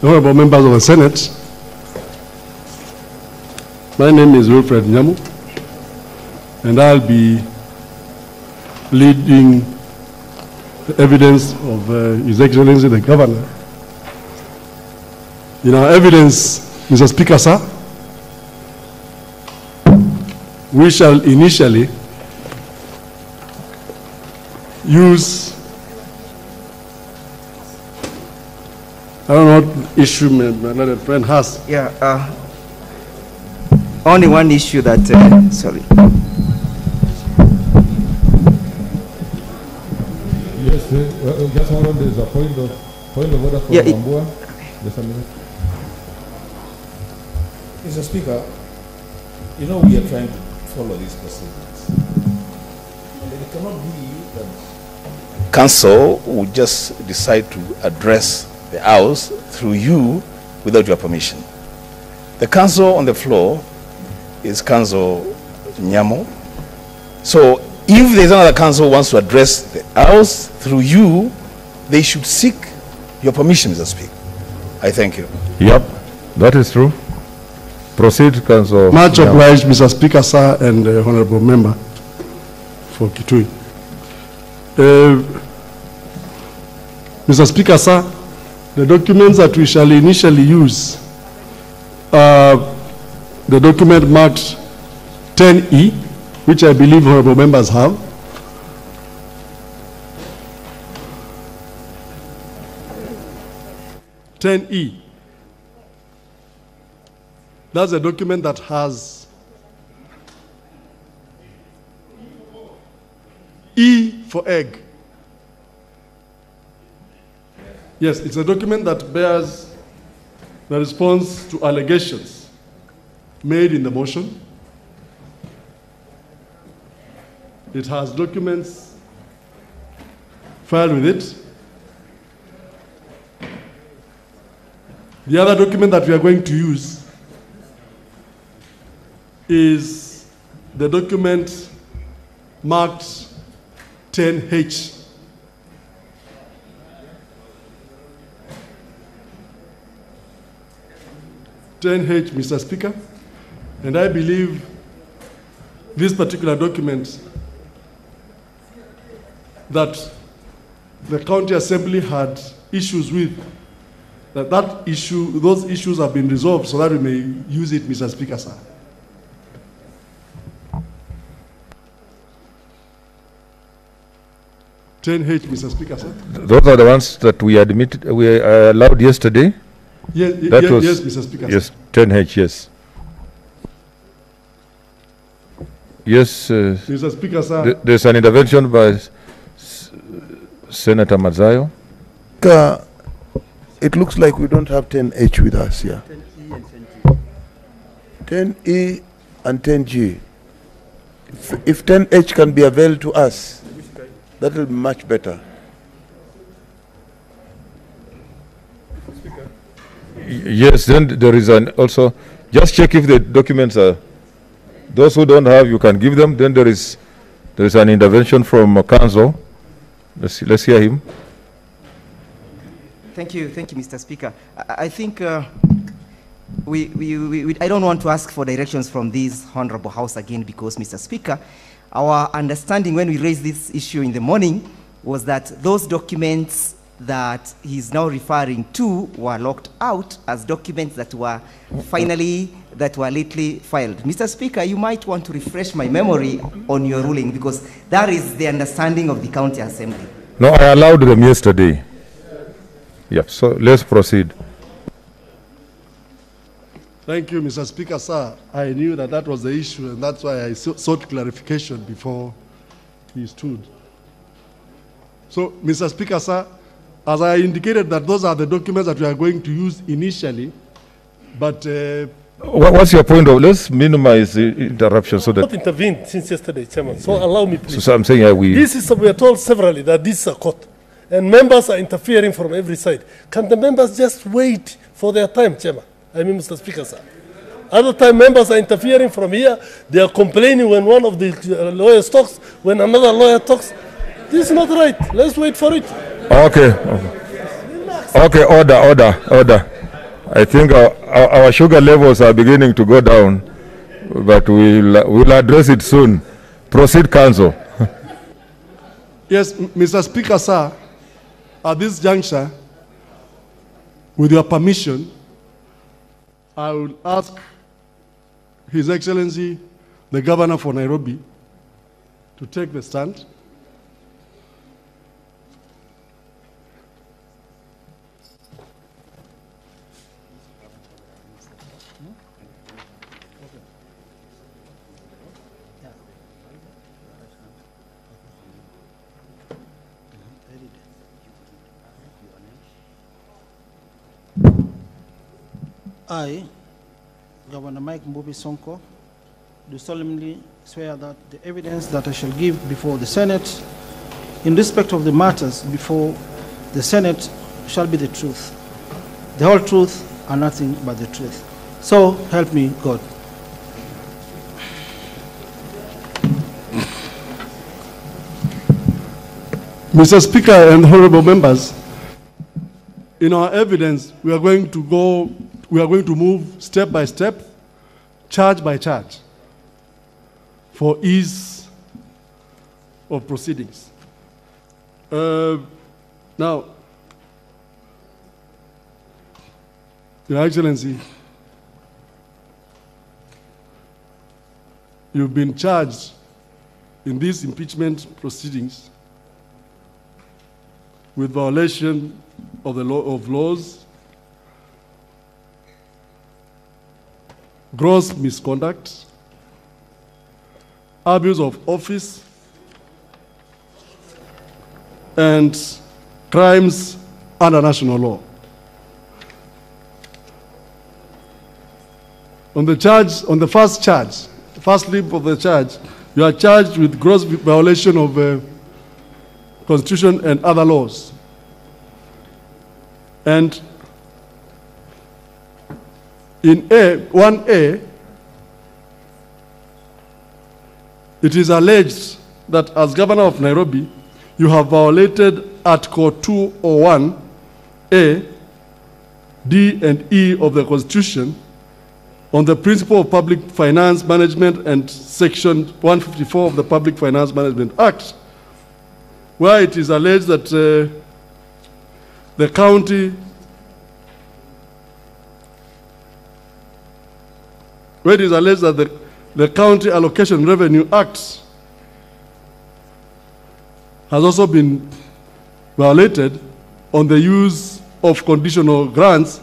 honorable members of the Senate, my name is Wilfred Nyamu, and I'll be leading the evidence of His Excellency the Governor. In our evidence, Mr. Speaker, sir, we shall initially use, I don't know what issue my friend has. Yeah, only one issue that, sorry. Yes, just hold on, there's a point of order from Mambua. Just a minute. Mr. Speaker, you know we are trying to follow these proceedings. And it cannot be that Council would just decide to address the House through you without your permission. The Council on the floor is Council Nyamo. So if there's another council who wants to address the House through you, they should seek your permission, Mr. Speaker. I thank you. Yep, that is true. Proceed, Council. Much obliged, Mr. Speaker, sir, and honorable member for Kitui. Mr. Speaker, sir, the documents that we shall initially use are the document marked 10E, which I believe honorable members have. That's a document that has E for egg. Yes, it's a document that bears the response to allegations made in the motion. It has documents filed with it. The other document that we are going to use is the document marked 10H. Mr. Speaker, and I believe this particular document that the County Assembly had issues with, those issues have been resolved so that we may use it, Mr. Speaker, sir. Mr. Speaker, sir. Those are the ones that we allowed yesterday. Yes, yes, Mr. Speaker. Yes, 10H, yes. Yes, Mr. Speaker, sir. There's an intervention by Senator Mazayo. It looks like we don't have 10H with us here. 10E and 10G. If 10H can be availed to us, that will be much better. Yes, then there is also, just check if the documents are, those who don't have, you can give them. Then there is an intervention from Council. Let's hear him. Thank you, Mr. Speaker. I think I don't want to ask for directions from this Honorable House again because, Mr. Speaker, our understanding when we raised this issue in the morning was that those documents that he's now referring to were locked out as documents that were lately filed. Mr. Speaker, you might want to refresh my memory on your ruling because that is the understanding of the County Assembly. No, I allowed them yesterday. Yep, so let's proceed. Thank you, Mr. Speaker, sir. I knew that was the issue, and that's why I sought clarification before he stood. So, Mr. Speaker, sir, as I indicated that those are the documents that we are going to use initially, but... What's your point of, let's minimize the interruption so that... Not intervened since yesterday, Chairman, so allow me please. So I'm saying we are told severally that this is a court, and members are interfering from every side. Can the members just wait for their time, Chairman? I mean, Mr. Speaker, sir. Other time members are interfering from here, they are complaining when one of the lawyers talks, when another lawyer talks. This is not right, let's wait for it. Okay. Okay, order. I think our sugar levels are beginning to go down, but we'll address it soon. Proceed, Council. Yes, Mr. Speaker, sir, at this juncture, with your permission, I will ask His Excellency, the Governor for Nairobi, to take the stand. I, Governor Mike Mbuvi Sonko, do solemnly swear that the evidence that I shall give before the Senate in respect of the matters before the Senate shall be the truth, the whole truth, and nothing but the truth. So help me God. Mr. Speaker and honorable members, in our evidence, we are going to move step by step, charge by charge, for ease of proceedings. Now, Your Excellency, you've been charged in these impeachment proceedings with violation of the laws, gross misconduct, abuse of office, and crimes under national law. On the first charge, first slip of the charge, you are charged with gross violation of Constitution and other laws. And in 1A, it is alleged that as Governor of Nairobi, you have violated Article 201A, D, and E of the Constitution on the principle of public finance management and Section 154 of the Public Finance Management Act, where it is alleged that the county, where it is alleged that the County Allocation Revenue Act has also been violated on the use of conditional grants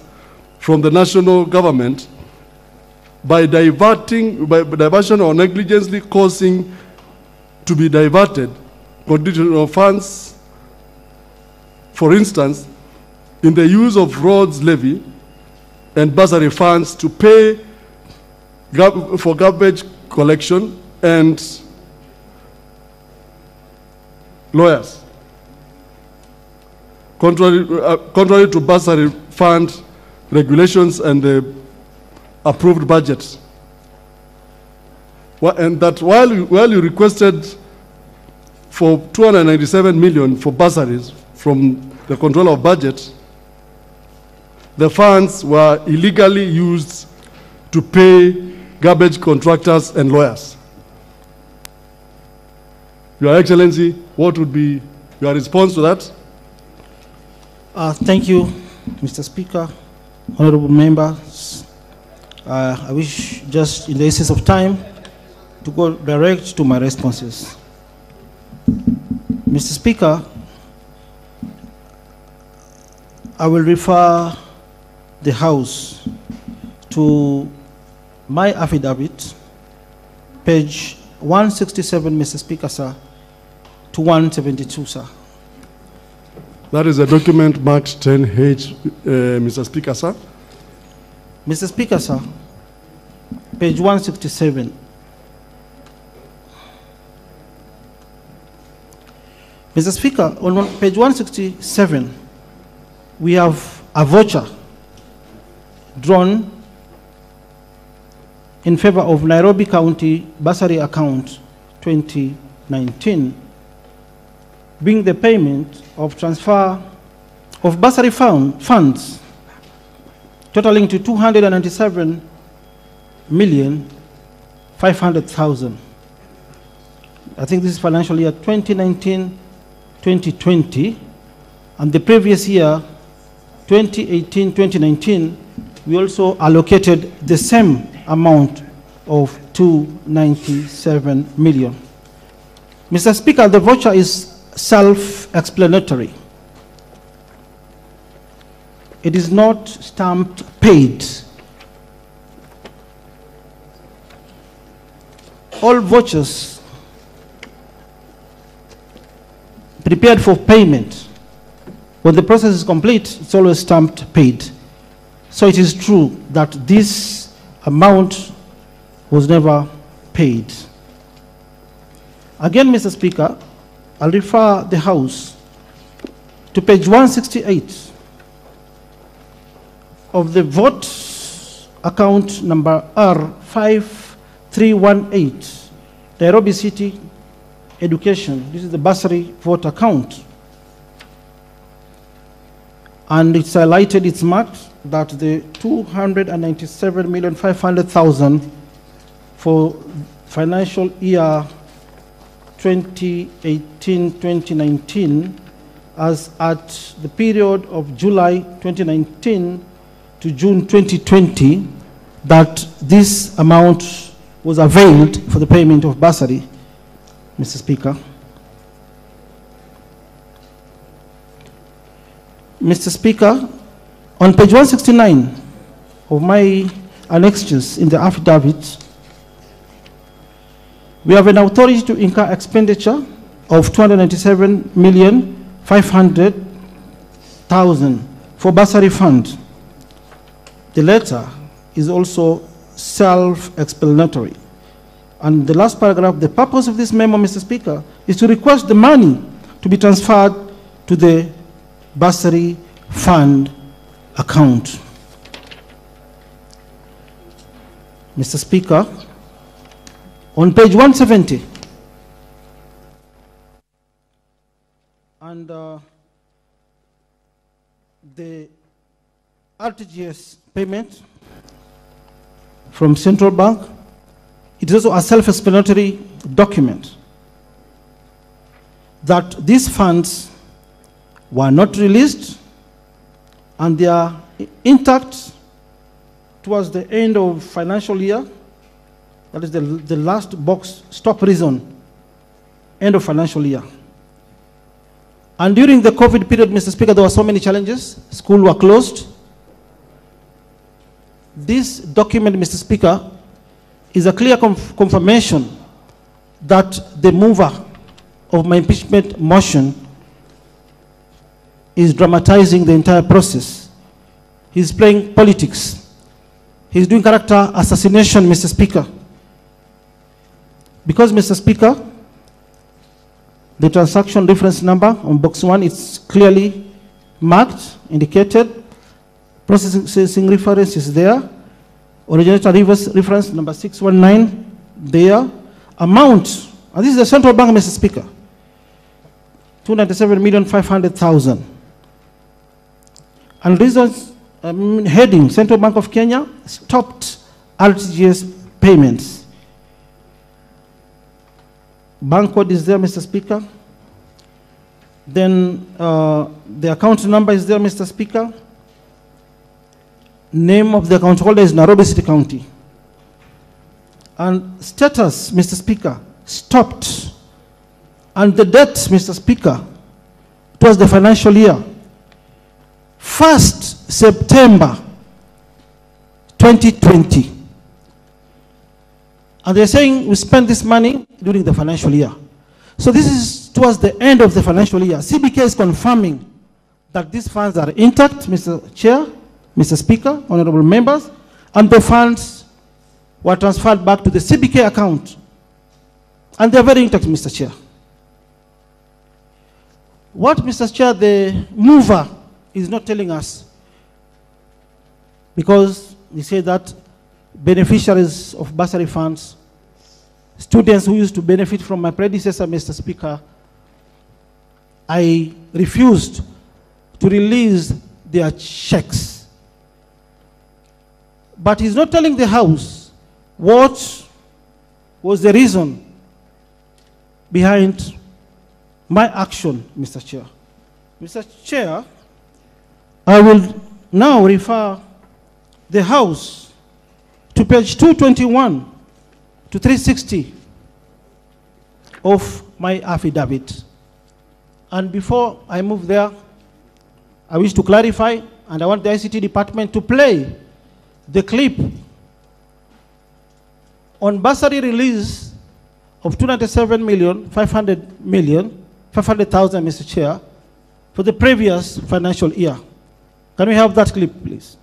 from the national government by diversion or negligently causing to be diverted conditional funds, for instance, in the use of roads levy and bursary funds to pay for garbage collection and lawyers, contrary to bursary fund regulations and the approved budget. And that while you requested for 297 million for bursaries from the control of budget, the funds were illegally used to pay garbage contractors and lawyers. Your Excellency, what would be your response to that? Thank you, Mr. Speaker, honorable members. I wish, just in the essence of time, to go direct to my responses. Mr. Speaker, I will refer the House to my affidavit, page 167, Mr. Speaker, sir, to 172, sir. That is a document marked 10H, Mr. Speaker, sir. Mr. Speaker, sir, page 167. Mr. Speaker, on page 167, we have a voucher drawn in favor of Nairobi County Bursary Account 2019, being the payment of transfer of bursary funds totaling to 297,500,000. I think this is financial year 2019-2020, and the previous year, 2018-2019, we also allocated the same amount of 297 million. Mr. Speaker, the voucher is self-explanatory. It is not stamped paid. All vouchers prepared for payment, when the process is complete, it's always stamped paid. So it is true that this amount was never paid. Again, Mr. Speaker, I'll refer the House to page 168 of the vote account number R5318, Nairobi City Education. This is the bursary vote account. And it's highlighted, it's marked that the 297,500,000 for financial year 2018-2019, as at the period of July 2019 to June 2020, that this amount was availed for the payment of bursary, Mr. Speaker. Mr. Speaker, on page 169 of my annexures in the affidavit, we have an authority to incur expenditure of 297,500,000 for bursary fund. The letter is also self-explanatory. And the last paragraph, the purpose of this memo, Mr. Speaker, is to request the money to be transferred to the bursary fund account. Mr. Speaker, on page 170, and the RTGS payment from Central Bank, it is also a self-explanatory document that these funds were not released and they are intact towards the end of financial year. That is the last box, stop reason, end of financial year. And during the COVID period, Mr. Speaker, there were so many challenges. Schools were closed. This document, Mr. Speaker, is a clear confirmation that the mover of my impeachment motion is dramatizing the entire process. He's playing politics. He's doing character assassination, Mr. Speaker. Because, Mr. Speaker, the transaction reference number on box 1 is clearly marked, indicated. Processing reference is there. Originator reference number 619 there. Amount, and this is the Central Bank, Mr. Speaker, 297,500,000. And reasons, heading, Central Bank of Kenya stopped RTGS payments. Bank code is there, Mr. Speaker. Then the account number is there, Mr. Speaker. Name of the account holder is Nairobi City County. And status, Mr. Speaker, stopped. And the date, Mr. Speaker, it was the financial year, 1st September 2020. And they're saying we spent this money during the financial year. So this is towards the end of the financial year. CBK is confirming that these funds are intact, Mr. Chair, Mr. Speaker, honorable members, and the funds were transferred back to the CBK account. And they're very intact, Mr. Chair. What, Mr. Chair, the mover is not telling us, because he said that beneficiaries of bursary funds, students who used to benefit from my predecessor, Mr. Speaker, I refused to release their checks. but he's not telling the House what was the reason behind my action, Mr. Chair. Mr. Chair, I will now refer the House to page 221 to 360 of my affidavit. And before I move there, I wish to clarify, and I want the ICT department to play the clip on bursary release of 297,500,000, Mr. Chair, for the previous financial year. Can we have that clip, please?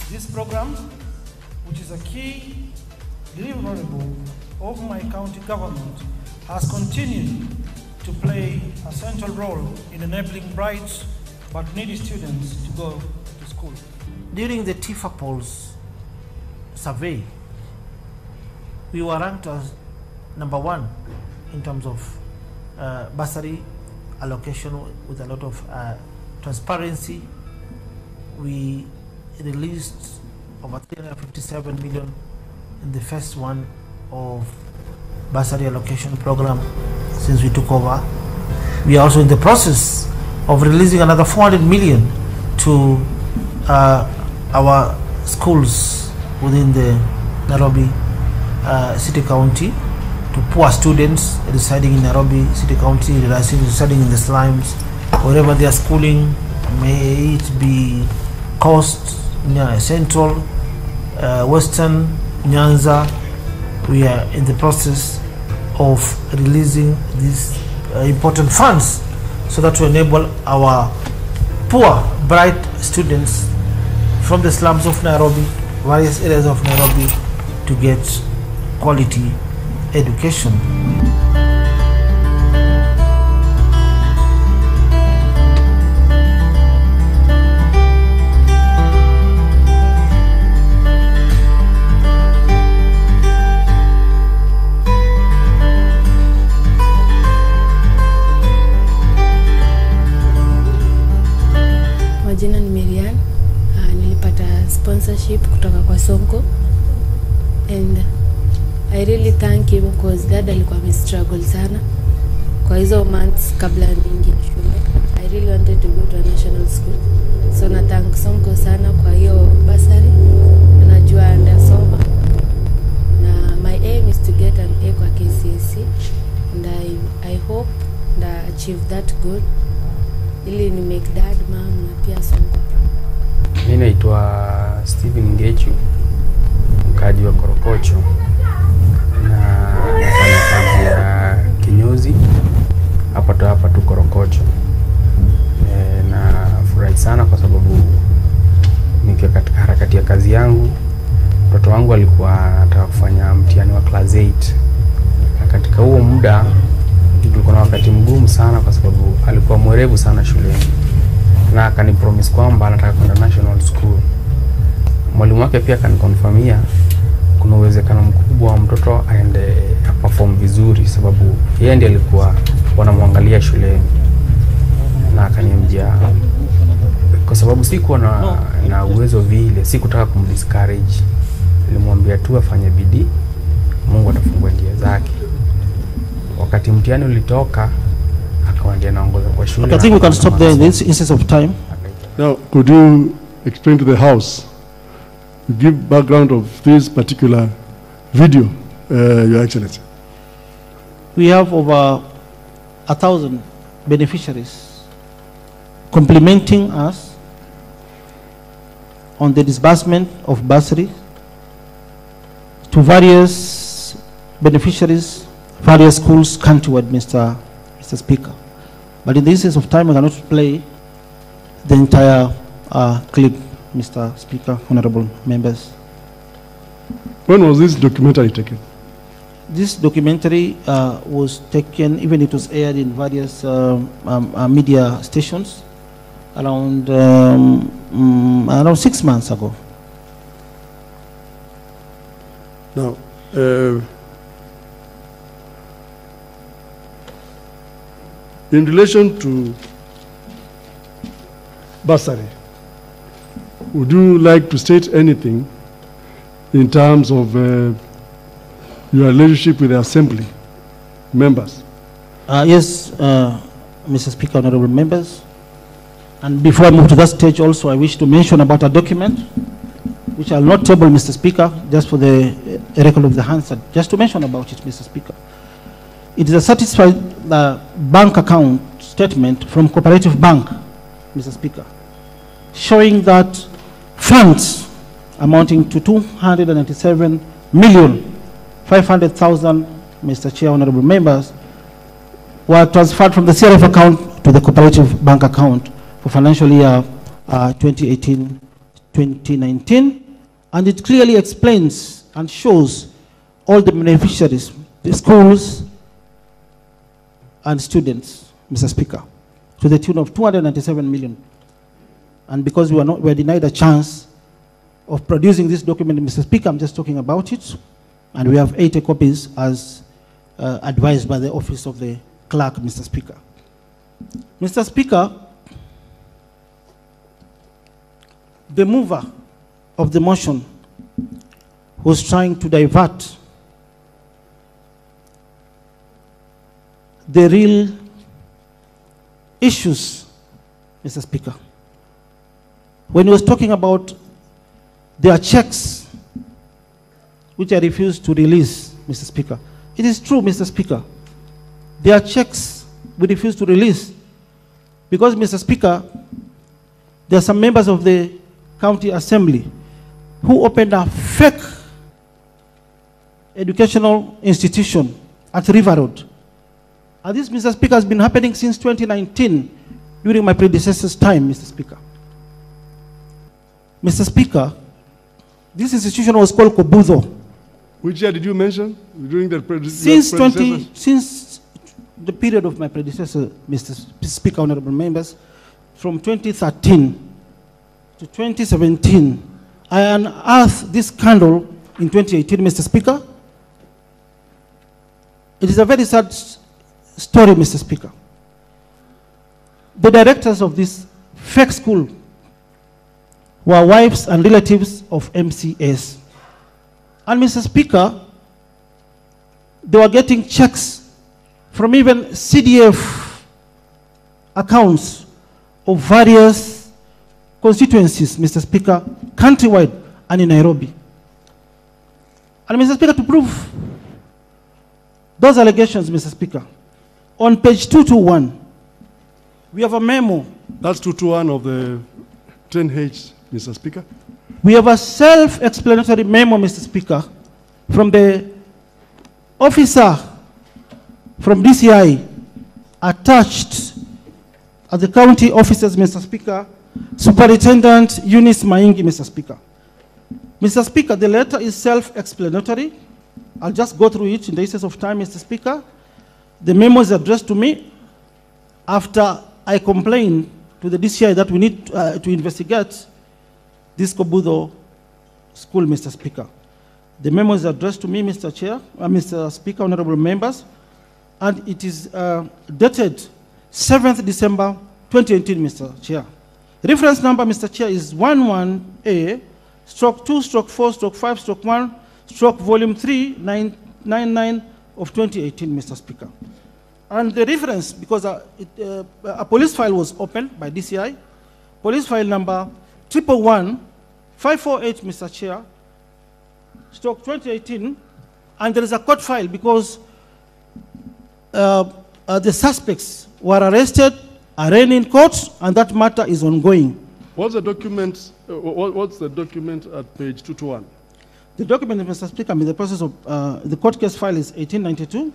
This program, which is a key deliverable of my county government, has continued to play a central role in enabling bright but needy students to go to school. During the TIFA polls survey, we were ranked as #1 in terms of bursary allocation with a lot of transparency. We released over 357 million in the first one of bursary allocation program since we took over. We are also in the process of releasing another 400 million to our schools within the Nairobi City County, to poor students residing in Nairobi City County, residing in the slums, wherever they are schooling, may it be Coast, Central, Western, Nyanza. We are in the process of releasing these important funds so that to enable our poor, bright students from the slums of Nairobi, various areas of Nairobi, to get quality education. Majina ni Marian. Nilipata sponsorship kutoka kwa Sonko, and I really thank him because dad alikuwa struggle sana kwa hizo months kabla niingie shule. I really wanted to go to a national school, so na thank Sonko sana kwa hiyo bursary. Najua ndasoma, na my aim is to get an A kwa KCSE, and I hope that I achieve that goal ili ni make dad, mom na pia Sonko. Mimi naitwa Steven Ngechu, mkaji wa Korokocho, na nafanya kazi ya kinyozi hapa tu Korokocho. Na furahi sana kwa sababu nikiwa katika harakati ya kazi yangu, mtoto wangu alikuwa anataka kufanya mtihani wa class 8. Na katika huo muda tulikuwa na wakati mgumu sana kwa sababu alikuwa mwerevu sana shuleni, na akanipromise kwamba anataka kwenda national school. Mwalimu wake pia akanikonfirmia kuna uwezekano mkubwa wa mtoto aende perform vizuri, sababu yeye ndiye alikuwa wanamwangalia shuleni. Na akaniambia, kwa sababu sikuwa na uwezo vile, sikutaka kumdiscourage. Nilimwambia tu afanye bidii, Mungu atafungua njia zake. Wakati mtihani ulitoka, akawa ndiye anaongoza kwa shule. I think we can stop there in this instance of time. Now, could you explain to the House, give background of this particular video, Your Excellency? We have over 1,000 beneficiaries complimenting us on the disbursement of bursary to various beneficiaries, various schools countrywide, Mr. Speaker. But in the instance of time, I cannot play the entire clip. Mr. Speaker, honorable members. When was this documentary taken? This documentary was taken, even it was aired in various media stations around 6 months ago. Now, in relation to bursary, would you like to state anything in terms of your relationship with the Assembly members? Yes, Mr. Speaker, honorable members. And before I move to that stage also, I wish to mention about a document, which I'll not table, Mr. Speaker, just for the record of the Hansard, just to mention about it, Mr. Speaker. It is a certified bank account statement from Cooperative Bank, Mr. Speaker, showing that funds amounting to 297,500,000, Mr. Chair, honorable members, were transferred from the CRF account to the Cooperative Bank account for financial year 2018-2019, and it clearly explains and shows all the beneficiaries, the schools and students, Mr. Speaker, to the tune of 297 million. And because we were denied a chance of producing this document, Mr. Speaker, I'm just talking about it, and we have 80 copies as advised by the Office of the Clerk, Mr. Speaker. Mr. Speaker, the mover of the motion was trying to divert the real issues, Mr. Speaker. When he was talking about their checks, which I refused to release, Mr. Speaker. It is true, Mr. Speaker. Their checks we refuse to release because, Mr. Speaker, there are some members of the County Assembly who opened a fake educational institution at River Road. And this, Mr. Speaker, has been happening since 2019 during my predecessor's time, Mr. Speaker. Mr. Speaker, this institution was called Kobudo. Which year did you mention? During the since the period of my predecessor, Mr. Speaker, honorable members, from 2013 to 2017, I unearthed this scandal in 2018, Mr. Speaker. It is a very sad story, Mr. Speaker. The directors of this fake school were wives and relatives of MCAs. And, Mr. Speaker, they were getting checks from even CDF accounts of various constituencies, Mr. Speaker, countrywide and in Nairobi. And, Mr. Speaker, to prove those allegations, Mr. Speaker, on page 221, we have a memo. That's 221 of the 10H, Mr. Speaker. We have a self-explanatory memo, Mr. Speaker, from the officer from DCI attached at the county offices, Mr. Speaker, Superintendent Eunice Maingi, Mr. Speaker. Mr. Speaker, the letter is self-explanatory. I'll just go through it in the interest of time, Mr. Speaker. The memo is addressed to me after I complained to the DCI that we need to investigate this Kobudo school, Mr. Speaker. The memo is addressed to me, Mr. Chair, Mr. Speaker, honorable members, and it is dated 7th December 2018, Mr. Chair. Reference number, Mr. Chair, is 11A/2/4/5/1/volume 3 999 of 2018, Mr. Speaker. And the reference, because a police file was opened by DCI, police file number 111-548, Mr. Chair, stroke 2018, and there is a court file because the suspects were arrested, arraigned in court, and that matter is ongoing. What's the document? What's the document at page 221? The document, Mr. Speaker, in the process of the court case file is 1892,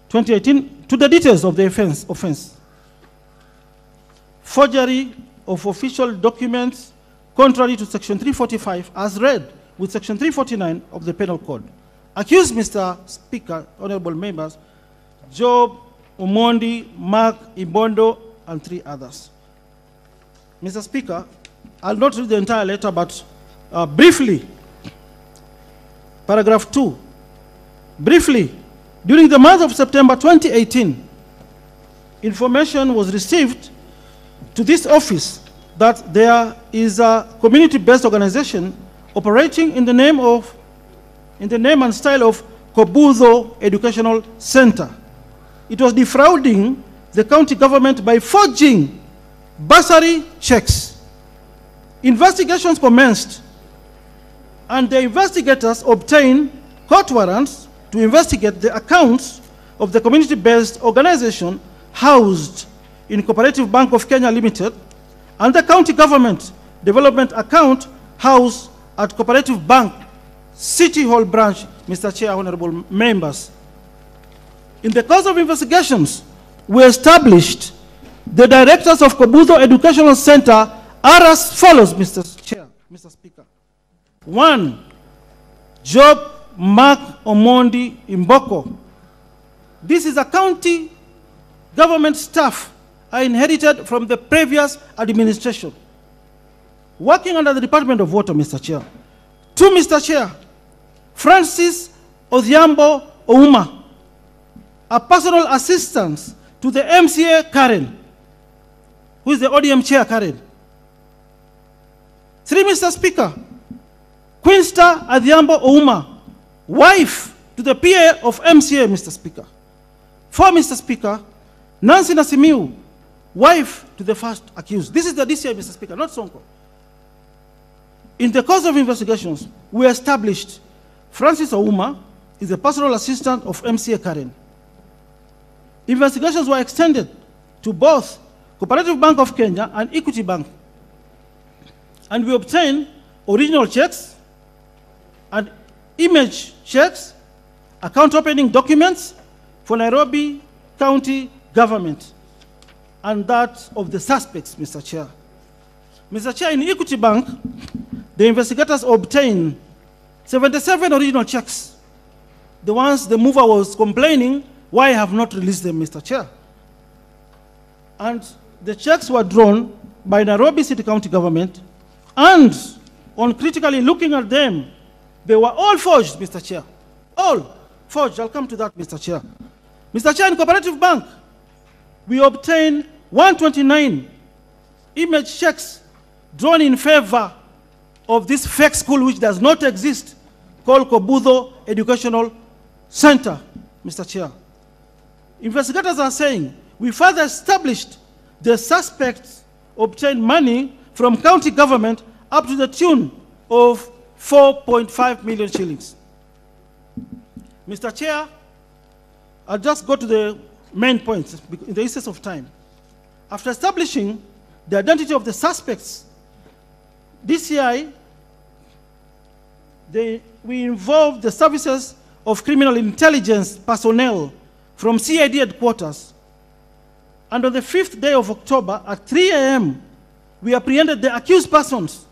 2018, to the details of the offense. Forgery of official documents contrary to Section 345 as read with Section 349 of the Penal Code. Accused, Mr. Speaker, honorable members, Job, Omondi, Mark, Ibondo, and 3 others. Mr. Speaker, I'll not read the entire letter, but briefly, paragraph 2. Briefly, during the month of September 2018, information was received to this office that there is a community-based organization operating in the name and style of Kobuzo Educational Center. It was defrauding the county government by forging bursary checks. Investigations commenced, and the investigators obtained court warrants to investigate the accounts of the community-based organization housed in Cooperative Bank of Kenya Limited and the county government development account housed at Cooperative Bank City Hall branch, Mr. Chair, honorable members. In the course of investigations, we established the directors of Kobuzo Educational Center are as follows, Mr. Chair, Mr. Speaker. 1, Job Mark Omondi Imboko. This is a county government staff I inherited from the previous administration, working under the Department of Water, Mr. Chair. 2, Mr. Chair, Francis Odhiambo Ouma, a personal assistant to the MCA Karen, who is the ODM chair Karen. 3, Mr. Speaker, Quinsta Adhiambo Ouma, wife to the PA of MCA, Mr. Speaker. 4, Mr. Speaker, Nancy Nasimiu, wife to the first accused. This is the DCI, Mr. Speaker, not Sonko. In the course of investigations, we established Francis Ouma is a personal assistant of MCA Karen. Investigations were extended to both Cooperative Bank of Kenya and Equity Bank. And we obtained original checks and image checks, account opening documents for Nairobi County government and that of the suspects, Mr. Chair. Mr. Chair, in Equity Bank, the investigators obtained 77 original checks, the ones the mover was complaining why I have not released them, Mr. Chair. And the checks were drawn by Nairobi City County government, and on critically looking at them, they were all forged, Mr. Chair. All forged. I'll come to that, Mr. Chair. Mr. Chair, in Cooperative Bank, we obtained 129 image checks drawn in favor of this fake school which does not exist, called Kobuzo Educational Center, Mr. Chair. Investigators are saying we further established the suspects obtained money from county government up to the tune of 4.5 million shillings. Mr. Chair, I'll just go to the main points in the interest of time. After establishing the identity of the suspects, DCI, we involved the services of criminal intelligence personnel from CID headquarters. And on the 5th day of October at 3 a.m., we apprehended the accused persons.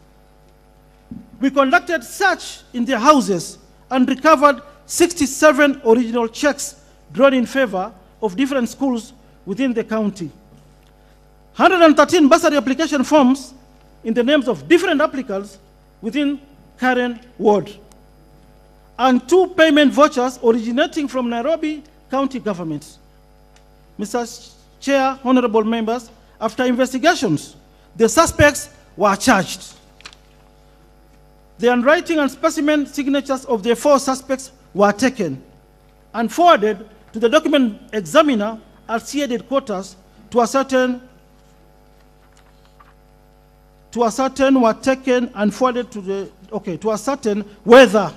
We conducted search in their houses and recovered 67 original checks drawn in favor of different schools within the county. 113 bursary application forms in the names of different applicants within Karen Ward. And 2 payment vouchers originating from Nairobi County government. Mr. Chair, honorable members, after investigations, the suspects were charged. The handwriting and specimen signatures of the 4 suspects were taken and forwarded to the document examiner at CID headquarters to ascertain were taken and forwarded to ascertain whether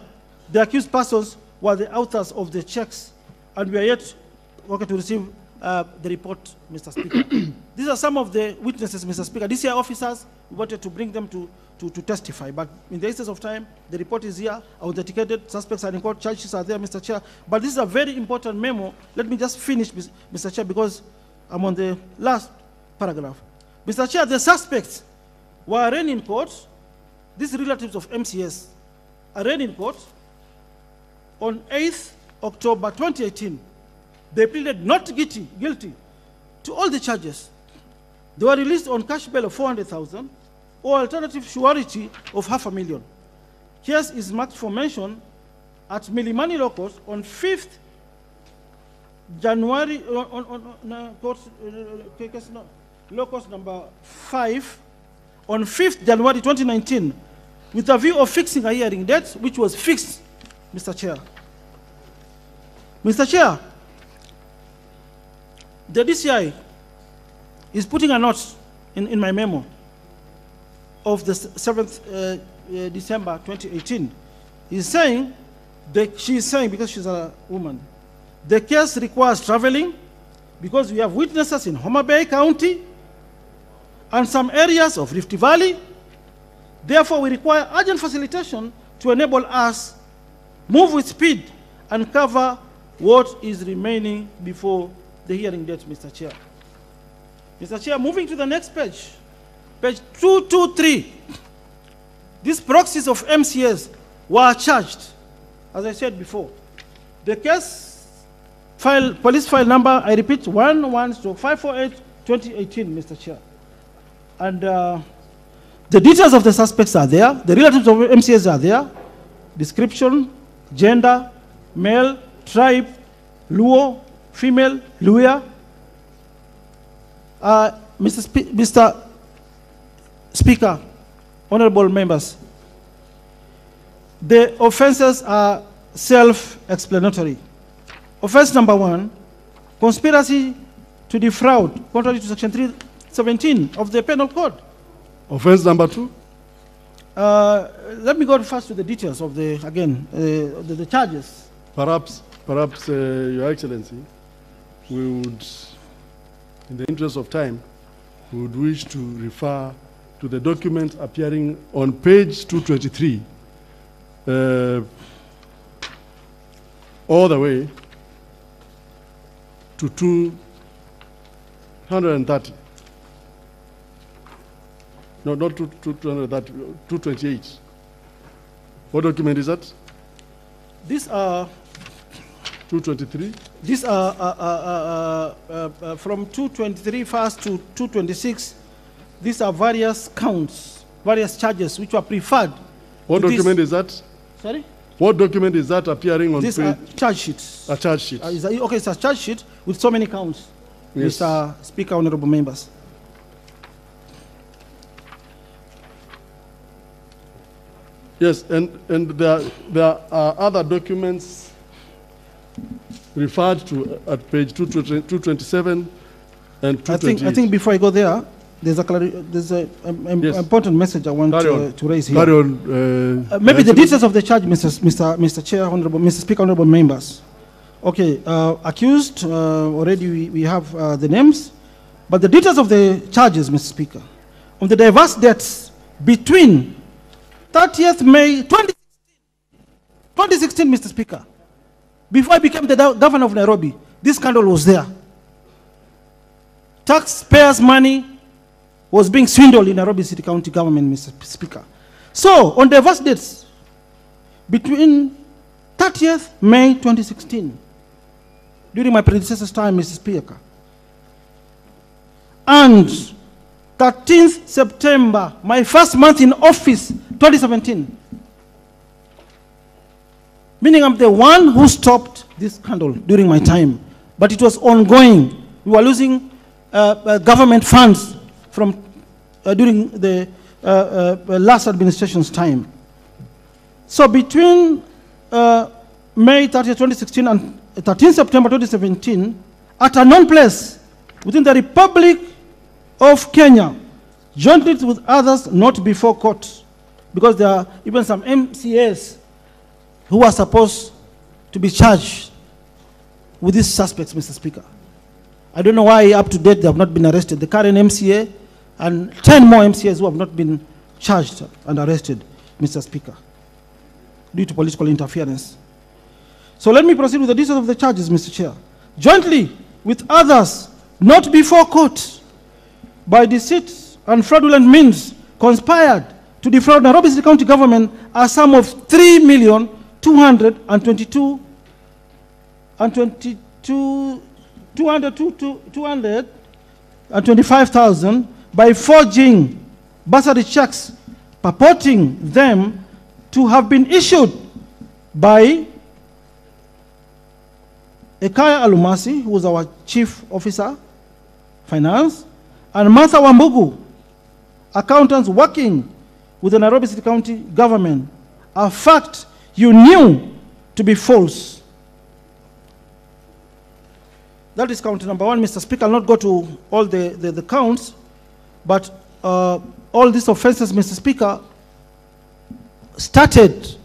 the accused persons were the authors of the checks, and we are yet to receive the report, Mr. Speaker. These are some of the witnesses, Mr. Speaker. DCI officers, we wanted to bring them to testify, but in the interest of time, the report is here, authenticated, suspects are in court, charges are there, Mr. Chair. But this is a very important memo. Let me just finish, Mr. Chair, because I'm on the last paragraph. Mr. Chair, the suspects were arraigned in court these relatives of MCS, arraigned in court on 8th October 2018. They pleaded not guilty to all the charges. They were released on cash bail of 400,000 or alternative surety of $500,000. Case is marked for mention at Milimani Locus on 5th January, Locus number 5, on 5th January 2019, with a view of fixing a hearing date, which was fixed, Mr. Chair. Mr. Chair, the DCI is putting a note in my memo of the 7th December 2018. She's saying, because she's a woman, the case requires traveling because we have witnesses in Homa Bay County and some areas of Rift Valley. Therefore, we require urgent facilitation to enable us move with speed and cover what is remaining before the hearing date, Mr. Chair. Mr. Chair, moving to the next page, page 223. These proxies of MCS were charged, as I said before. The case file, police file number, I repeat, 11-548-2018, Mr. Chair. And the details of the suspects are there. The relatives of MCS are there. Description, gender, male, tribe, Luo, female, Luya. Mr. Speaker, honorable members, the offenses are self-explanatory. Offense number 1, conspiracy to defraud, contrary to section 317 of the Penal Code. Offense number 2? Let me go first to the details of the, again, the charges. Perhaps, Your Excellency, we would, in the interest of time, we would wish to refer to the document appearing on page 223, all the way to 230. No, not 230, 228. What document is that? These are 223. These are from 223 first to 226. These are various counts, various charges which were preferred. What document is that? Sorry? What document is that appearing on this page? Charge sheets. A charge sheet. Okay, it's a charge sheet with so many counts. Yes. Mr. Speaker, honorable members. Yes, and there are other documents referred to at page 227 and 228. I think before I go there, there's an Yes. important message I want to raise here. Carry on. Maybe the details of the charge, Mr. Chair, honorable, Mr. Speaker, honorable members. Okay, accused, already we have the names, but the details of the charges, Mr. Speaker, on the diverse dates between 30th May 2016, Mr. Speaker, before I became the governor of Nairobi, this scandal was there. Taxpayers' money was being swindled in Nairobi City County government, Mr. Speaker. So, on diverse dates, between 30th May 2016, during my predecessor's time, Mr. Speaker, and 13th September, my first month in office, 2017. Meaning I'm the one who stopped this scandal during my time. But it was ongoing. We were losing government funds from during the last administration's time. So between May 30, 2016 and 13 September 2017, at a known place within the Republic of Kenya, jointly with others not before court, because there are even some MCAs who are supposed to be charged with these suspects, Mr. Speaker. I don't know why up to date they have not been arrested. The current MCA and 10 more MCAs who have not been charged and arrested, Mr. Speaker, due to political interference. So let me proceed with the details of the charges, Mr. Chair. Jointly with others not before court, by deceit and fraudulent means, conspired to defraud Nairobi City County government a sum of 225,000 by forging bursary checks purporting them to have been issued by Ekaya Alumasi, who was our chief officer, finance, and Martha Wambugu, accountants working with the Nairobi City County government, a fact you knew to be false. That is count number one, Mr. Speaker. I'll not go to all the counts, but all these offenses, Mr. Speaker, started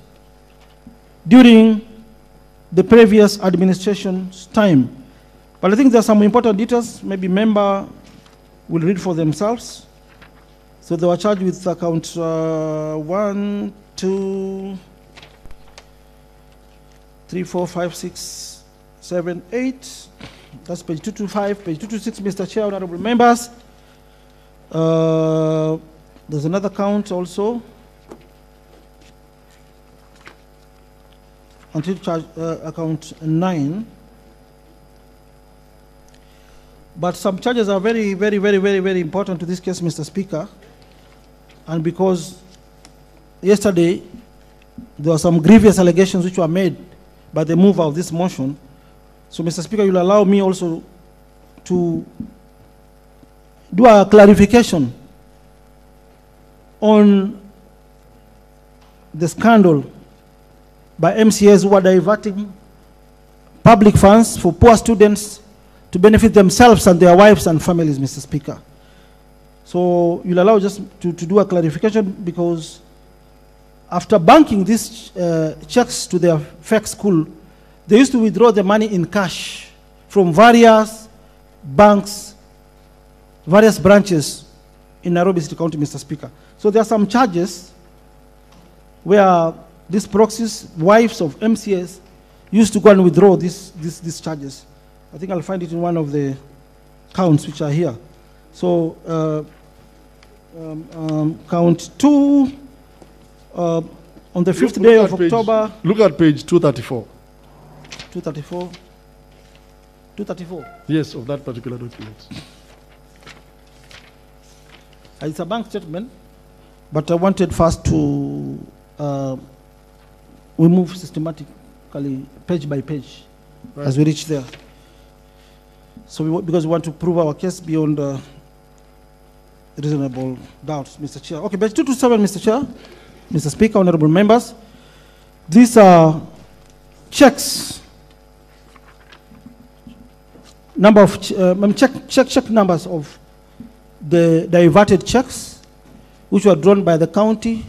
during the previous administration's time. But I think there are some important details, maybe member will read for themselves. So they were charged with account 1, 2, 3, 4, 5, 6, 7, 8. That's page 225, page 226, Mr. Chair, honorable members. There's another count also. Until charge account 9. But some charges are very, very, very, very, very important to this case, Mr. Speaker. And because yesterday there were some grievous allegations which were made by the mover of this motion. So, Mr. Speaker, you'll allow me also to do a clarification on the scandal by MCAs who are diverting public funds for poor students to benefit themselves and their wives and families, Mr. Speaker. So you'll allow just to do a clarification, because after banking these checks to their fake school, they used to withdraw the money in cash from various banks, various branches in Nairobi City County, Mr. Speaker. So there are some charges where these proxies, wives of MCAs, used to go and withdraw these charges. I think I'll find it in one of the counts which are here. So count 2, on the 5th day of October. Look at page 234. 234. 234. Yes, of that particular document. It's a bank statement, but I wanted first to we move systematically, page by page, right, as we reach there. So because we want to prove our case beyond reasonable doubts, Mr. Chair. Okay, page 227, Mr. Chair, Mr. Speaker, honorable members. These are checks. Number of check numbers of the diverted checks, which were drawn by the county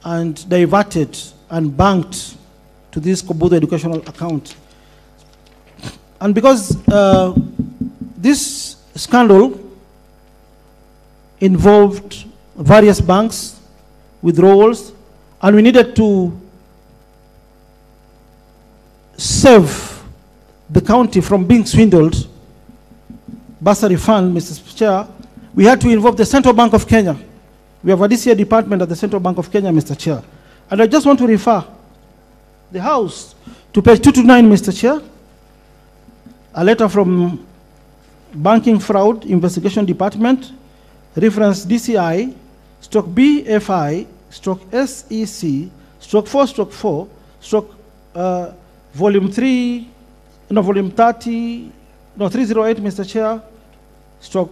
and diverted and banked to this Kobudo educational account. And because this scandal involved various banks, withdrawals, and we needed to save the county from being swindled, bursary fund, Mr. Chair, we had to involve the Central Bank of Kenya. We have a DCA department at the Central Bank of Kenya, Mr. Chair. And I just want to refer the House to page 229, Mr. Chair, a letter from Banking Fraud Investigation Department, reference DCI, stroke BFI, stroke SEC, stroke 4, stroke 4, stroke volume 3, no, volume 30, no, 308, Mr. Chair, stroke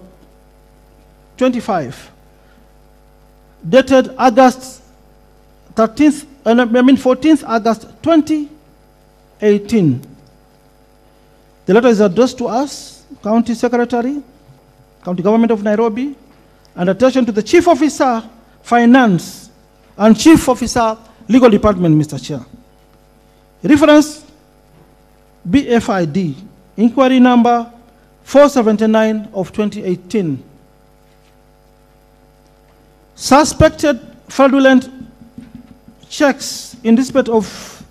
25, dated August 13th, 14th August 2018. The letter is addressed to us, County Secretary, County Government of Nairobi, and attention to the Chief Officer, Finance, and Chief Officer, Legal Department, Mr. Chair. Reference BFID, inquiry number 479 of 2018. Suspected fraudulent checks in respect of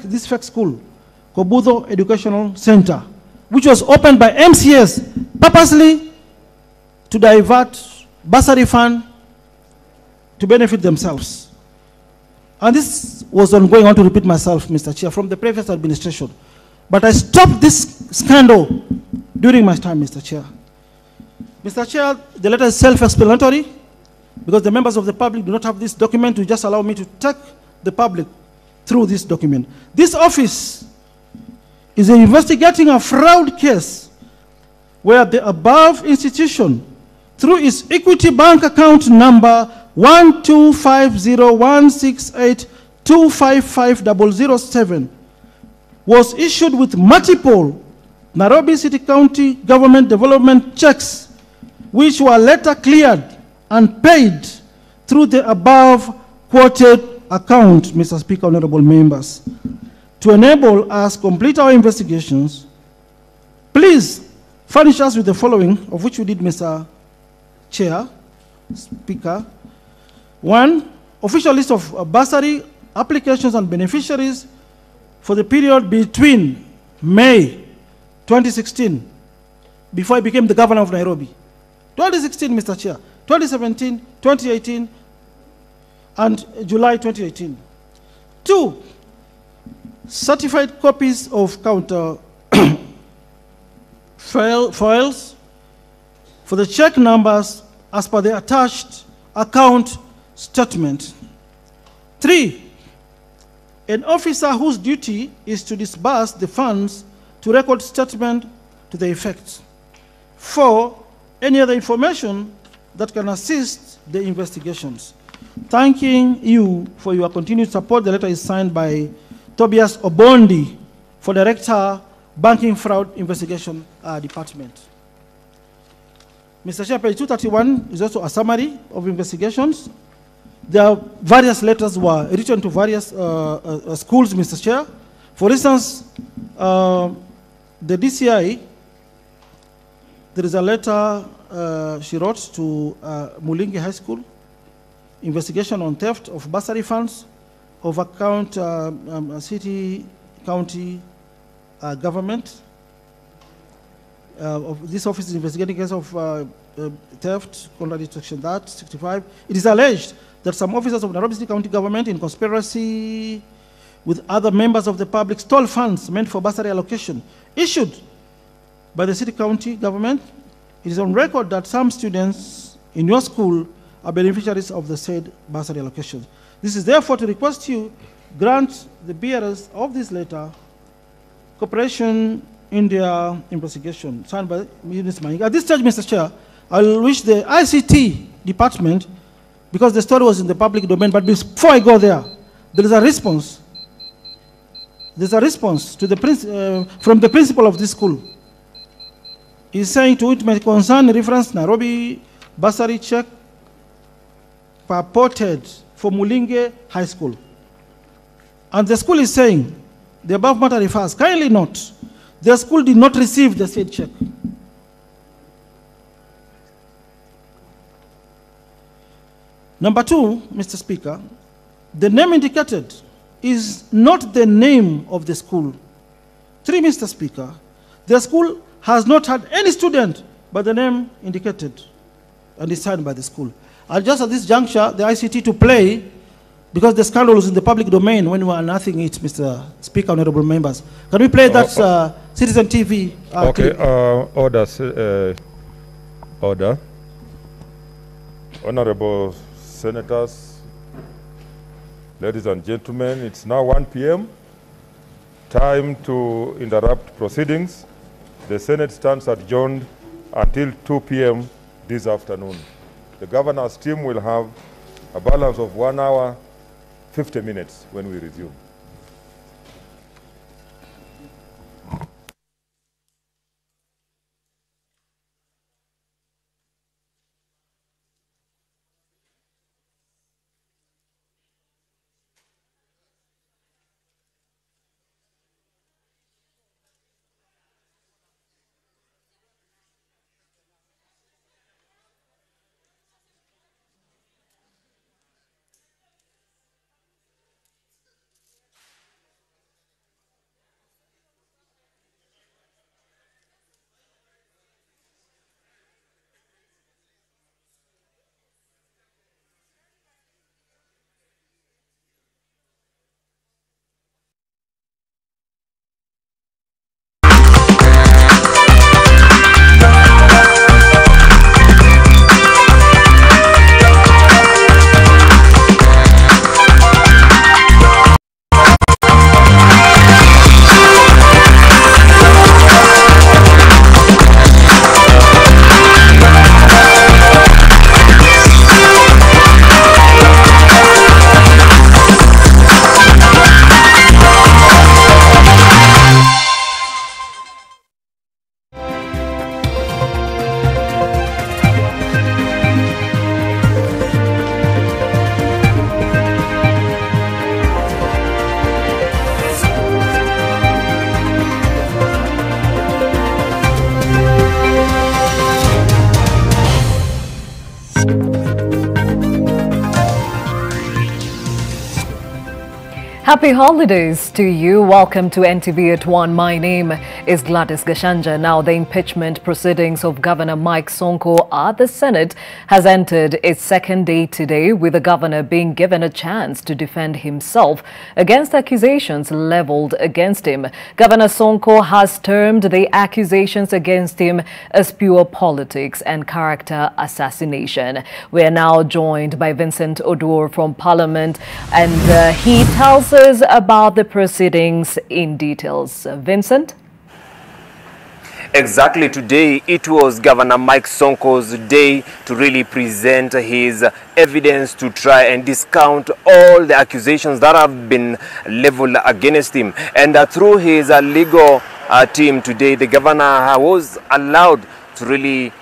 this fake school, Kobudo Educational Center, which was opened by MCS purposely to divert bursary fund to benefit themselves. And this was ongoing. I want to repeat myself, Mr. Chair, from the previous administration. But I stopped this scandal during my time, Mr. Chair. Mr. Chair, the letter is self-explanatory because the members of the public do not have this document to just allow me to take the public through this document. This office is investigating a fraud case where the above institution, through its Equity Bank account number 1250168255007, was issued with multiple Nairobi City County government development checks, which were later cleared and paid through the above quoted account, Mr. Speaker, honorable members. To enable us complete our investigations, please furnish us with the following, of which we did, Mr. Chair, Speaker. 1, official list of bursary applications and beneficiaries for the period between May 2016, before I became the governor of Nairobi, 2016, Mr. Chair, 2017, 2018, and July 2018. 2, certified copies of counter files for the check numbers as per the attached account statement. 3, an officer whose duty is to disburse the funds to record statement to the effect. 4, any other information that can assist the investigations. Thanking you for your continued support. The letter is signed by Tobias Obondi, for Director, Banking Fraud Investigation Department. Mr. Chair, page 231 is also a summary of investigations. There are various letters were written to various schools, Mr. Chair. For instance, the DCI, there is a letter she wrote to Mulingi High School, investigation on theft of bursary funds of account city, county government. This office is investigating case of theft, contrary to section 65. It is alleged that some officers of Nairobi City County government, in conspiracy with other members of the public, stole funds meant for bursary allocation issued by the city county government. It is on record that some students in your school are beneficiaries of the said bursary allocation. This is therefore to request you grant the bearers of this letter cooperation in their investigation, signed by Eunice Maingi. At this stage, Mr. Chair, I will wish the ICT department, because the story was in the public domain, but before I go there, there is a response. There's a response to the from the principal of this school. He's saying to it may concern reference Nairobi bursary check purported for Mulinge High School. And the school is saying, the above matter refers, kindly note, the school did not receive the said check. Number 2, Mr. Speaker, the name indicated is not the name of the school. 3, Mr. Speaker, the school has not had any student by the name indicated and is signed by the school. And just at this juncture, the ICT to play, because the scandal was in the public domain when we were unearthing it, Mr. Speaker, honorable members. Can we play that Citizen TV okay, clip? Order. Honorable Senators, ladies and gentlemen, it's now 1 p.m. Time to interrupt proceedings. The Senate stands adjourned until 2 p.m. this afternoon. The governor's team will have a balance of 1 hour, 50 minutes when we resume. Happy holidays to you. Welcome to NTV at 1. My name is Gladys Gashanja. Now, the impeachment proceedings of Governor Mike Sonko at the Senate has entered its second day today, with the governor being given a chance to defend himself against accusations leveled against him. Governor Sonko has termed the accusations against him as pure politics and character assassination. We are now joined by Vincent Odur from Parliament, and he tells us about the proceedings in details. Vincent? Exactly, today it was Governor Mike Sonko's day to really present his evidence to try and discount all the accusations that have been leveled against him. And through his legal team today, the governor was allowed to really,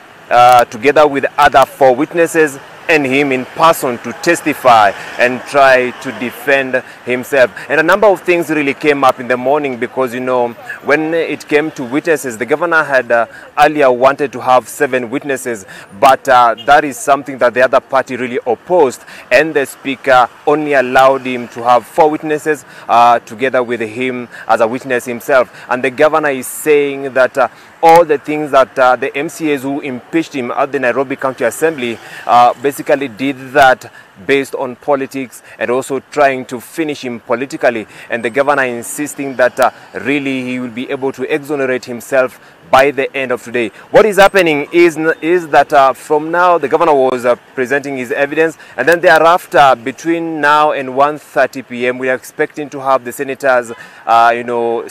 together with other 4 witnesses, and him in person, to testify and try to defend himself. And a number of things really came up in the morning, because, you know, when it came to witnesses, the governor had earlier wanted to have 7 witnesses, but that is something that the other party really opposed, and the speaker only allowed him to have 4 witnesses together with him as a witness himself. And the governor is saying that all the things that the MCAs who impeached him at the Nairobi County Assembly basically did that based on politics, and also trying to finish him politically. And the governor insisting that really he will be able to exonerate himself by the end of today. What is happening is that from now, the governor was presenting his evidence, and then thereafter, between now and 1:30 p.m., we are expecting to have the senators,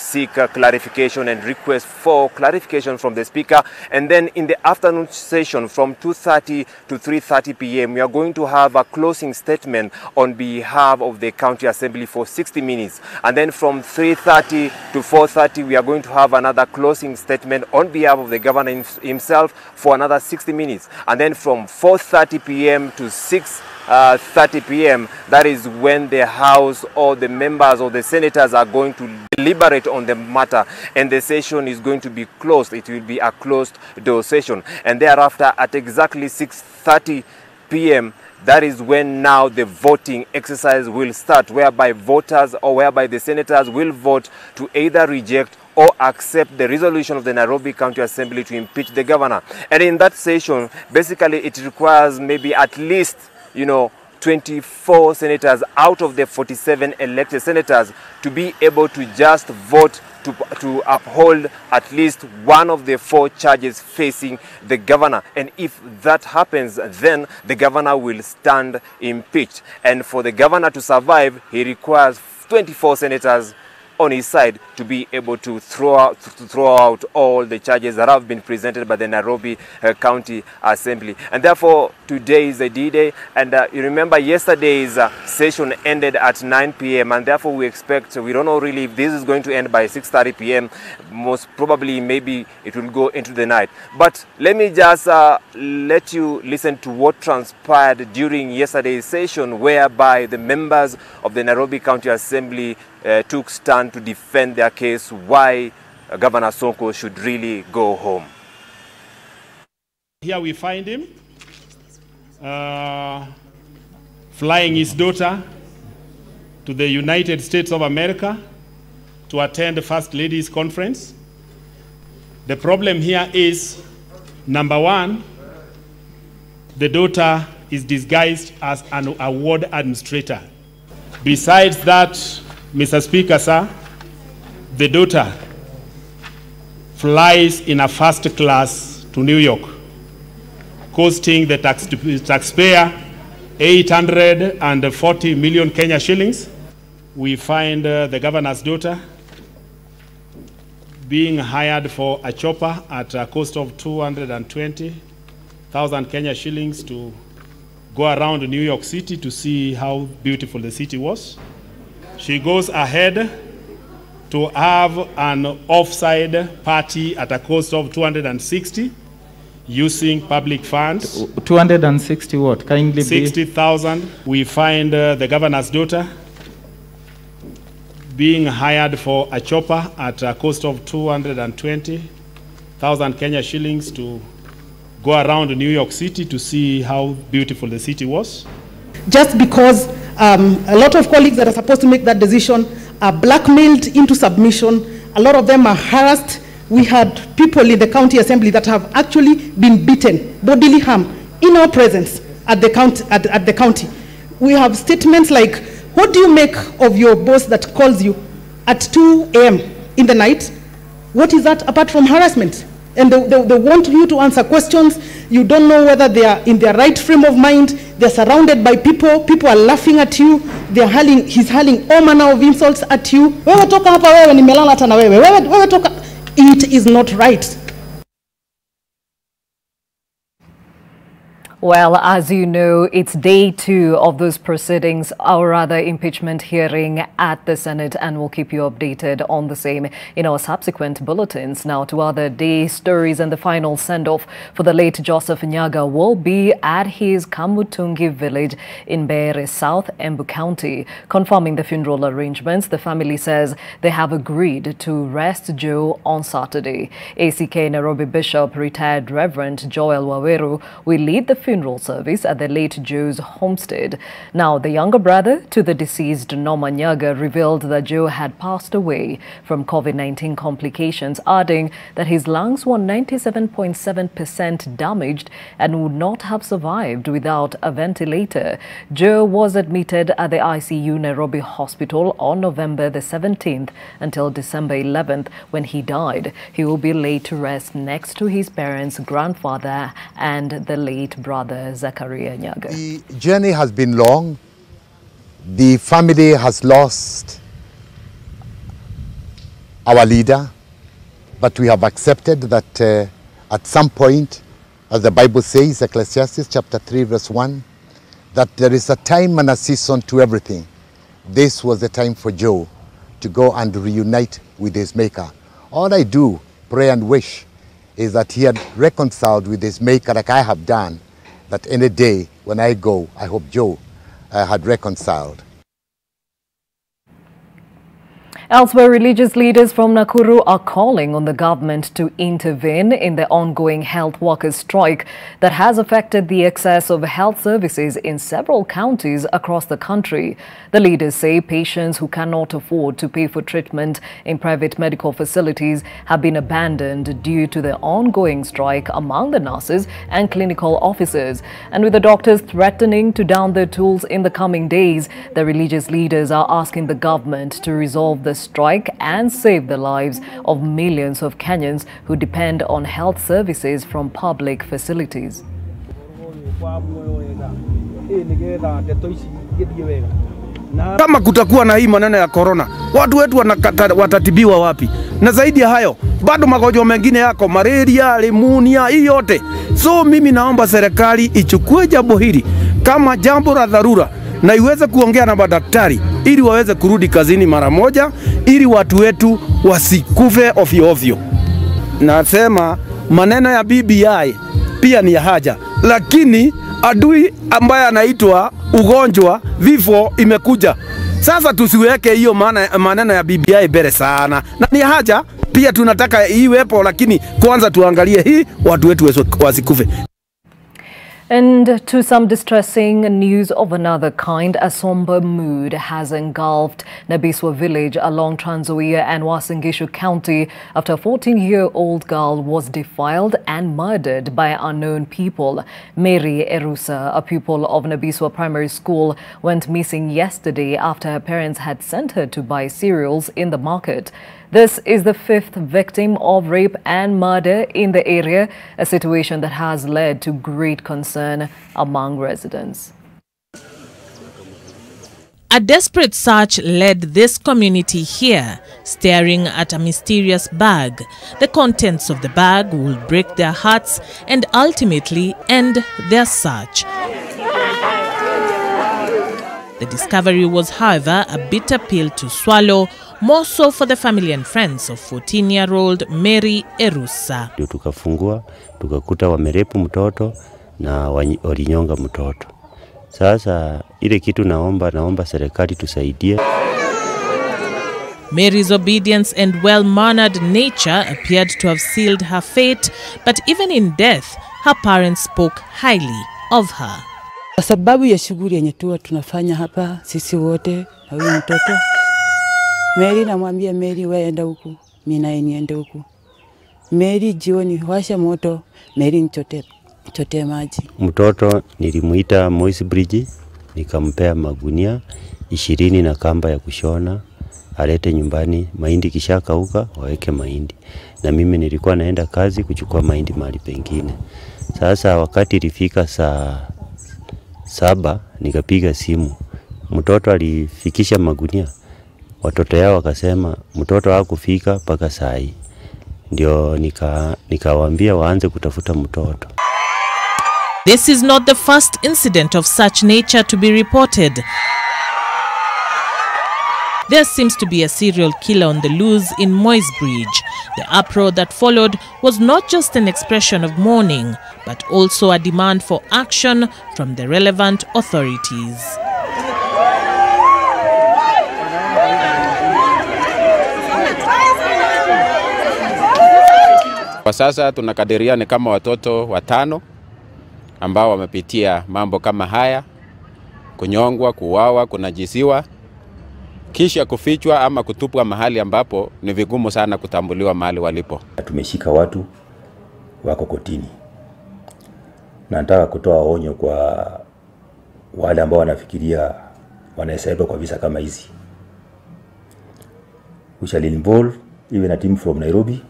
seek clarification and request for clarification from the speaker. And then in the afternoon session, from 2:30 to 3:30 p.m., we are going to have a closing statement on behalf of the County Assembly for 60 minutes. And then from 3:30 to 4:30, we are going to have another closing statement on behalf of the governor himself for another 60 minutes. And then from 4:30 p.m. to 6:30 p.m., that is when the House or the members or the senators are going to deliberate on the matter, and the session is going to be closed. It will be a closed door session. And thereafter, at exactly 6:30 p.m., that is when now the voting exercise will start, whereby voters or whereby the senators will vote to either reject or accept the resolution of the Nairobi County Assembly to impeach the governor. And in that session, basically it requires maybe at least, 24 senators out of the 47 elected senators to be able to just vote to uphold at least one of the 4 charges facing the governor. And if that happens, then the governor will stand impeached. And for the governor to survive, he requires 24 senators on his side to be able to throw out all the charges that have been presented by the Nairobi County Assembly. And therefore, today is the D-Day. And you remember yesterday's session ended at 9 p.m. And therefore, we don't know really if this is going to end by 6:30 p.m. Most probably, maybe it will go into the night. But let me just let you listen to what transpired during yesterday's session, whereby the members of the Nairobi County Assembly took stand to defend their case why Governor Sonko should really go home. Here we find him flying his daughter to the United States of America to attend the First Lady's Conference. The problem here is, number one, the daughter is disguised as an award administrator. Besides that, Mr. Speaker, sir, the daughter flies in a first class to New York, costing the taxpayer 840 million Kenya shillings. We find the governor's daughter being hired for a chopper at a cost of 220,000 Kenya shillings to go around New York City to see how beautiful the city was. She goes ahead to have an offside party at a cost of 260, using public funds. 260 what? Kindly 60,000. We find the governor's daughter being hired for a chopper at a cost of 220,000 Kenya shillings to go around New York City to see how beautiful the city was. just because a lot of colleagues that are supposed to make that decision are blackmailed into submission. A lot of them are harassed. We had people in the county assembly that have actually been beaten, bodily harm, in our presence at the county. We have statements like, what do you make of your boss that calls you at 2 a.m. in the night? What is that apart from harassment? And they want you to answer questions. You don't know whether they are in their right frame of mind. They're surrounded by people. People are laughing at you. He's hurling all manner of insults at you. Wewe toka hapa wewe nimelala hata na wewe. Wewe toka. It is not right. Well, as you know, it's day 2 of those proceedings, or rather impeachment hearing at the Senate, and we'll keep you updated on the same in our subsequent bulletins. Now, to other day stories, and the final send-off for the late Joseph Nyaga will be at his Kamutungi village in Beere, South Embu County. Confirming the funeral arrangements, the family says they have agreed to rest Joe on Saturday. ACK Nairobi Bishop, retired Reverend Joel Waweru, will lead the funeral service at the late Joe's homestead. Now, the younger brother to the deceased Norma Nyaga revealed that Joe had passed away from COVID-19 complications, adding that his lungs were 97.7% damaged and would not have survived without a ventilator. Joe was admitted at the ICU Nairobi Hospital on November the 17th until December 11th when he died. He will be laid to rest next to his parents, grandfather and the late brother Zachariah Nyaga. The journey has been long. The family has lost our leader, but we have accepted that at some point, as the Bible says, Ecclesiastes chapter 3 verse 1, that there is a time and a season to everything. This was the time for Joe to go and reunite with his maker. All I do, pray and wish, is that he had reconciled with his maker like I have done, that any day when I go, I hope Joe had reconciled. Elsewhere, religious leaders from Nakuru are calling on the government to intervene in the ongoing health workers' strike that has affected the access of health services in several counties across the country. The leaders say patients who cannot afford to pay for treatment in private medical facilities have been abandoned due to the ongoing strike among the nurses and clinical officers. And with the doctors threatening to down their tools in the coming days, the religious leaders are asking the government to resolve the strike and save the lives of millions of Kenyans who depend on health services from public facilities. Kama kutakuwa na hii maneno ya corona, watu wetu watatibiwa wapi? Na zaidi ya hayo, bado magonjwa mengine yako, malaria, pneumonia, hii yote. So mimi naomba serikali ichukue jambo hili kama jambo la dharura na iweze kuongea na madaktari ili waweze kurudi kazini mara moja, ili watu wetu wasikufe ovyo ovyo. Nasema maneno ya BBI pia ni ya haja, lakini adui ambaye anaitwa ugonjwa, vifo imekuja. Sasa tusiweke hiyo maneno ya BBI mbele sana. Na ni haja pia tunataka iwepo, lakini kwanza tuangalie hii watu wetu wasikufe. And to some distressing news of another kind, a somber mood has engulfed Nabiswa village along Trans Nzoia and Uasin Gishu County after a 14-year-old girl was defiled and murdered by unknown people. Mary Erusa, a pupil of Nabiswa Primary School, went missing yesterday after her parents had sent her to buy cereals in the market. This is the 5th victim of rape and murder in the area, a situation that has led to great concern among residents. A desperate search led this community here, staring at a mysterious bag. The contents of the bag will break their hearts and ultimately end their search. The discovery was, however, a bitter pill to swallow, more so for the family and friends of 14-year-old Mary Erusa. Tukafungua, tukakuta wamerepu mtoto na walinyonga mtoto. Sasa ile kitu naomba serikali tusaidie. Mary's obedience and well-mannered nature appeared to have sealed her fate, but even in death, her parents spoke highly of her. Kwa sababu ya shughuli yenye tunafanya hapa sisi wote na huyu mtoto. Mary namwambia Mary wewe enda huku, mimi naye niende huku. Mary jioni washa moto, Mary nichote maji. Mtoto nilimuita Moise Bridge, nikampea magunia 20 na kamba ya kushona, alete nyumbani, mahindi kishakauka waweke mahindi. Na mimi nilikuwa naenda kazi kuchukua mahindi mahali pengine. Sasa wakati ilifika saa 7 nikapiga simu. Mtoto alifikisha magunia. Watoto yao wakasema mtoto hakufika mpaka saa hii. Ndio nikawaambia waanze kutafuta mtoto. This is not the first incident of such nature to be reported. There seems to be a serial killer on the loose in Moise Bridge. The uproar that followed was not just an expression of mourning, but also a demand for action from the relevant authorities. Kwa sasa tunakadiria ni kama watoto 5 ambao wamepitia mambo kama haya, kunyongwa, kuuawa, kunajisiwa, kisha kufichwa ama kutupwa mahali ambapo ni vigumu sana kutambuliwa mahali walipo. Tumeshika watu wako kotini. Na nataka kutoa onyo kwa wale ambao wanafikiria wanahesabiwa kwa visa kama hizi. We shall involve even a team from Nairobi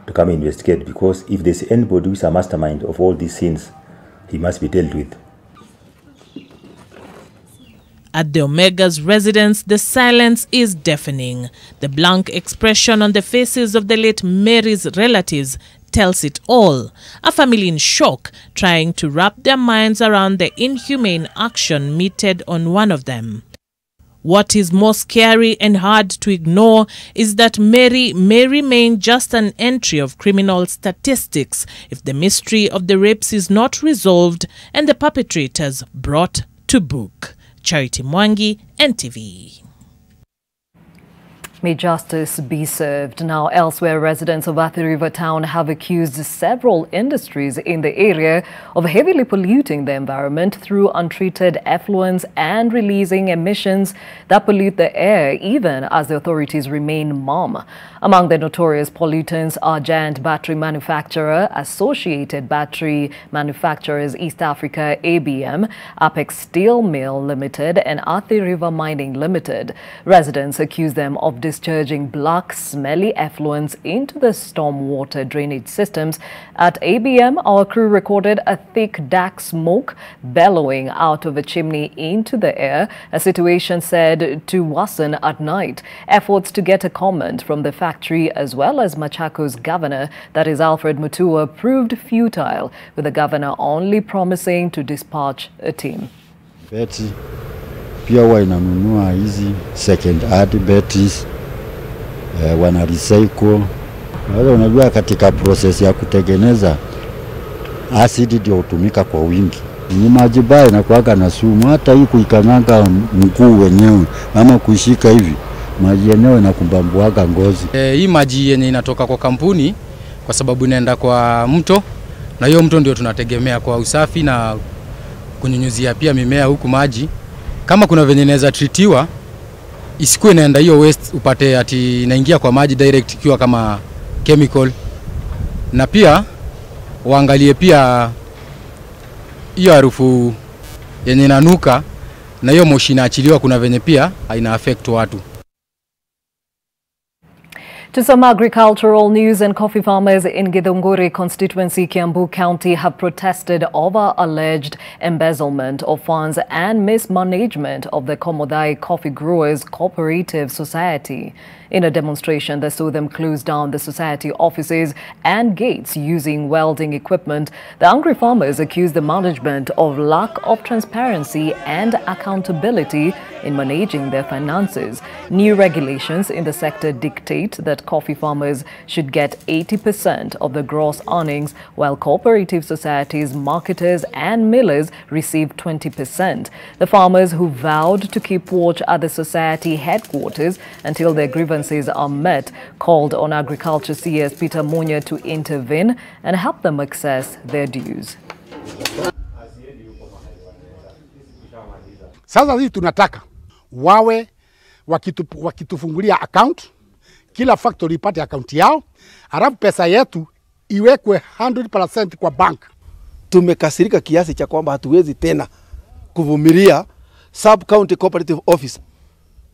to come investigate, because if there's anybody who is a mastermind of all these sins, he must be dealt with. At the Omega's residence, the silence is deafening. The blank expression on the faces of the late Mary's relatives tells it all. A family in shock, trying to wrap their minds around the inhumane action meted on one of them. What is more scary and hard to ignore is that Mary may remain just an entry of criminal statistics if the mystery of the rapes is not resolved and the perpetrators brought to book. Charity Mwangi, NTV. May justice be served. Now, elsewhere, residents of Athi River town have accused several industries in the area of heavily polluting the environment through untreated effluents and releasing emissions that pollute the air, even as the authorities remain mum. Among the notorious pollutants are giant battery manufacturer, Associated Battery Manufacturers East Africa ABM, Apex Steel Mill Limited, and Athi River Mining Limited. Residents accuse them of discharging black, smelly effluents into the stormwater drainage systems. At ABM, our crew recorded a thick, dark smoke bellowing out of a chimney into the air, a situation said to worsen at night. Efforts to get a comment from the factory as well as Machako's governor, that is Alfred Mutua, proved futile, with the governor only promising to dispatch a team. Betty, pia wananunua hizi second hand batteries, wana recycle. Unajua katika process ya kutengeneza acid ndio hutumika kwa wingi. Ni maji baya na kuaga na sumu, hata hii kuikananga mguu wenyewe ama kuishika hivi maji yenyewe na kumbambuaga ngozi. Hii maji yenye inatoka kwa kampuni kwa sababu inaenda kwa mto, na hiyo mto ndio tunategemea kwa usafi na kunyunyuzia pia mimea huku maji. Kama kuna venye inaweza treatiwa, isikuwe inaenda hiyo waste upate ati inaingia kwa maji direct ikiwa kama chemical. Na pia waangalie pia hiyo harufu yenye inanuka na hiyo moshi inaachiliwa, kuna venye pia haina affect watu. To some agricultural news, and coffee farmers in Githunguri constituency, Kiambu County, have protested over alleged embezzlement of funds and mismanagement of the Komodai Coffee Growers Cooperative Society. In a demonstration that saw them close down the society offices and gates using welding equipment, the angry farmers accused the management of lack of transparency and accountability in managing their finances. New regulations in the sector dictate that coffee farmers should get 80% of the gross earnings, while cooperative societies, marketers and millers receive 20%. The farmers, who vowed to keep watch at the society headquarters until their grievances are met, called on Agriculture CS Peter Munya to intervene and help them access their dues. Sasa sisi tunataka wawe wakitufungulia account, kila factory ipate account yao, alafu pesa yetu iwekwe 100% kwa bank. Tumekasirika kiasi cha kwamba hatuwezi tena kuvumilia sub county cooperative officer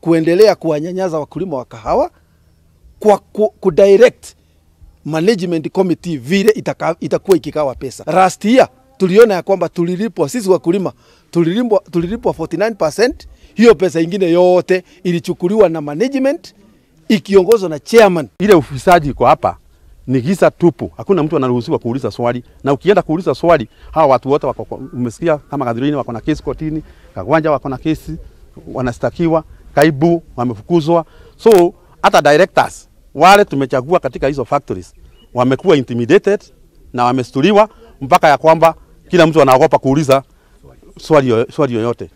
kuendelea kuwanyanyaza wakulima wa kahawa kwa kudirect management committee vile itakuwa ikikawa pesa. Last year tuliona ya kwamba tulilipwa sisi wakulima tulilipwa 49%, hiyo pesa ingine yote ilichukuliwa na management ikiongozwa na chairman. Ile ufisadi kwa hapa ni giza tupu. Hakuna mtu anaruhusiwa kuuliza swali, na ukienda kuuliza swali hawa watu wote wako, umesikia kama Kadhirini wako na kesi kotini, Kagwanja wako na kesi, wanastakiwa, Kaibu wamefukuzwa. So hata directors wale tumechagua katika hizo factories wamekuwa intimidated na wamestuliwa mpaka ya kwamba kila mtu anaogopa kuuliza swali yoyote.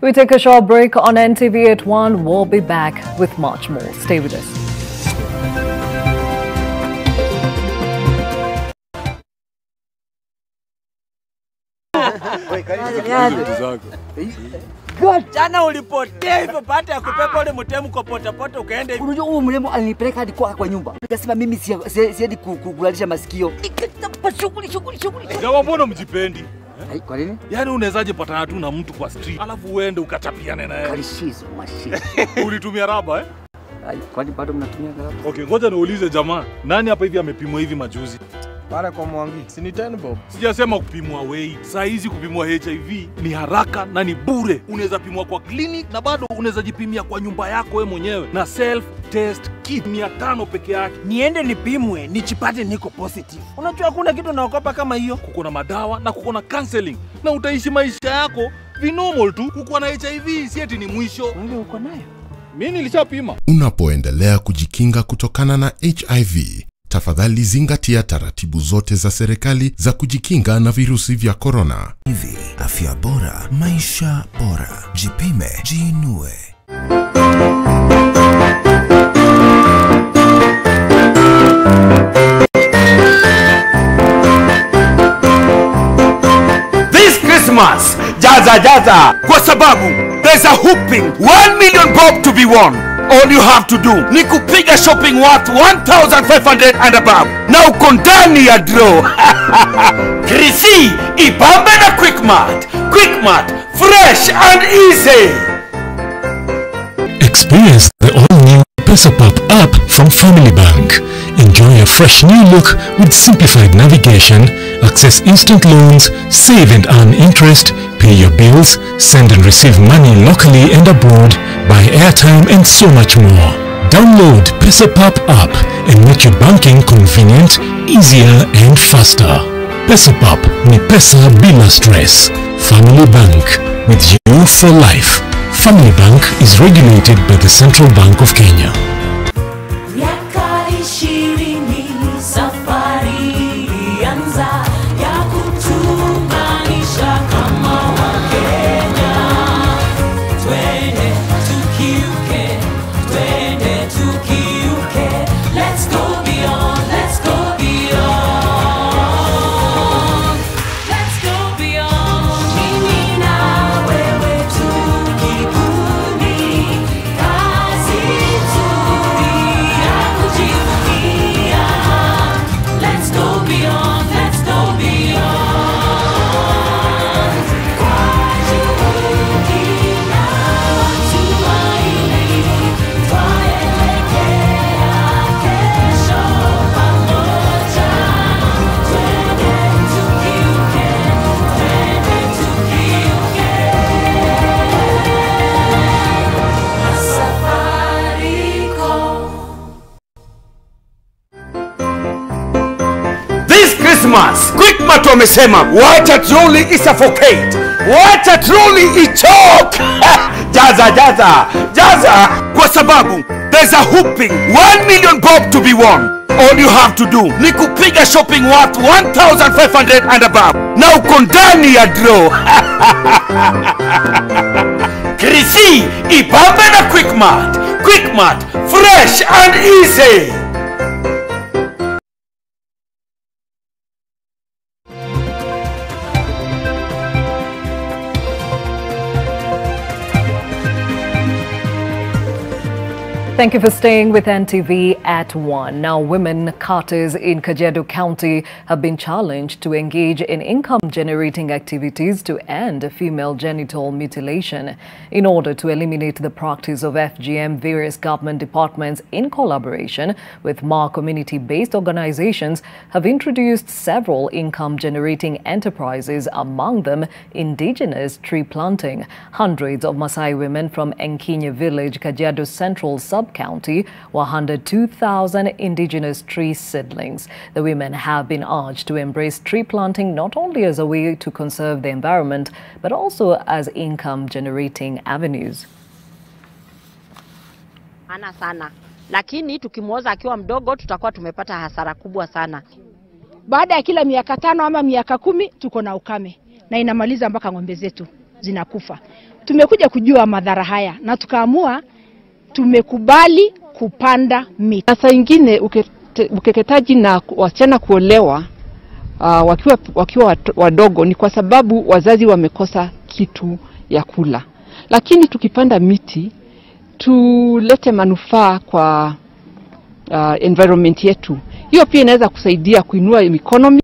We take a short break on NTV at 1. We'll be back with much more. Stay with us. Jana ulipotea hivyo baada ya kupepa ule mtemu kwa potapoto ukaenda hivi. Unajua huyo mrembo alinipeleka hadi kwa nyumba. Nikasema mimi siedi kulalisha masikio. Nikatapa shughuli. Jawa, mbona mjipendi? Kwa nini? Yaani unawezaje patana tu na mtu kwa street alafu uende ukachapiane naye? Kalishizo mashine. Ulitumia raba eh? Kwani bado mnatumia raba? Okay, ngoja niulize jamaa, nani hapa hivi amepimwa hivi majuzi? Pale kwa Mwangi, si ni 10 bob? Sijasema kupimwa weight. Saa hizi kupimwa HIV ni haraka na ni bure. Unaweza pimwa kwa clinic na bado unaweza jipimia kwa nyumba yako wewe mwenyewe na self test kit 500 peke yake. Niende nipimwe, nichipate niko positive. Unajua hakuna kitu naogopa kama hiyo. Kuko na madawa na kuko na counseling na utaishi maisha yako normal tu. Kuko na HIV si eti ni mwisho. Wewe uko nayo? Mimi nilishapima. Unapoendelea kujikinga kutokana na HIV, tafadhali zingatia taratibu zote za serikali za kujikinga na virusi vya corona. Hivi, afya bora, maisha bora. Jipime, jiinue. This Christmas, jaza kwa sababu there's a whooping 1 million bob to be won. All you have to do ni kupiga shopping worth 1,500 and above. Na uko ndani ya draw. Krisi, ipambe na Quickmart. Quickmart, fresh and easy. Experience the all-new PesaPop app from Family Bank. Enjoy a fresh new look with simplified navigation, access instant loans, save and earn interest, pay your bills, send and receive money locally and abroad, buy airtime and so much more. Download PesaPop app and make your banking convenient, easier and faster. PesaPop ni pesa bila stress. Family Bank, with you for life. Family Bank is regulated by the Central Bank of Kenya. Safari anza ya kutunganisha kama Wakenya. Twende tukiuke, let's go beyond, let's go beyond, let's go beyond. Mimi na wewe tukibuni, kazi nzuri ya kujivunia. Let's go beyond, let's go beyond. Kwa juhudi na matumaini, twaelekea kesho pamoja. Twende tukiuke, Safaricom. This Christmas, Quickmart wamesema wacha troli isuffocate, wacha troli ichoke. Jaza kwa sababu there's a whooping 1 million bob to be won. All you have to do ni kupiga shopping worth 1,500 and above. Na uko ndani ya draw. Krisi, ipambe na Quickmart. Quickmart, fresh and easy. Thank you for staying with NTV at 1. Now, women carters in Kajiado County have been challenged to engage in income-generating activities to end female genital mutilation. In order to eliminate the practice of FGM, various government departments, in collaboration with more community-based organizations, have introduced several income-generating enterprises, among them indigenous tree planting. Hundreds of Maasai women from Enkinya village, Kajiado Central Sub-County, were handed 2,000 indigenous tree seedlings. The women have been urged to embrace tree planting not only as a way to conserve the environment, but also as income-generating avenues. Ana sana. Lakini tukimwoza akiwa mdogo tutakuwa tumepata hasara kubwa sana. Baada ya kila miaka 5 ama miaka 10 tuko na ukame na inamaliza mpaka ng'ombe zetu zinakufa. Tumekuja kujua madhara haya na tukaamua tumekubali kupanda miti. Sasa ingine ukeketaji na wasichana kuolewa wakiwa wadogo ni kwa sababu wazazi wamekosa kitu ya kula. Lakini tukipanda miti tulete manufaa kwa environment yetu. Hiyo pia inaweza kusaidia kuinua economy.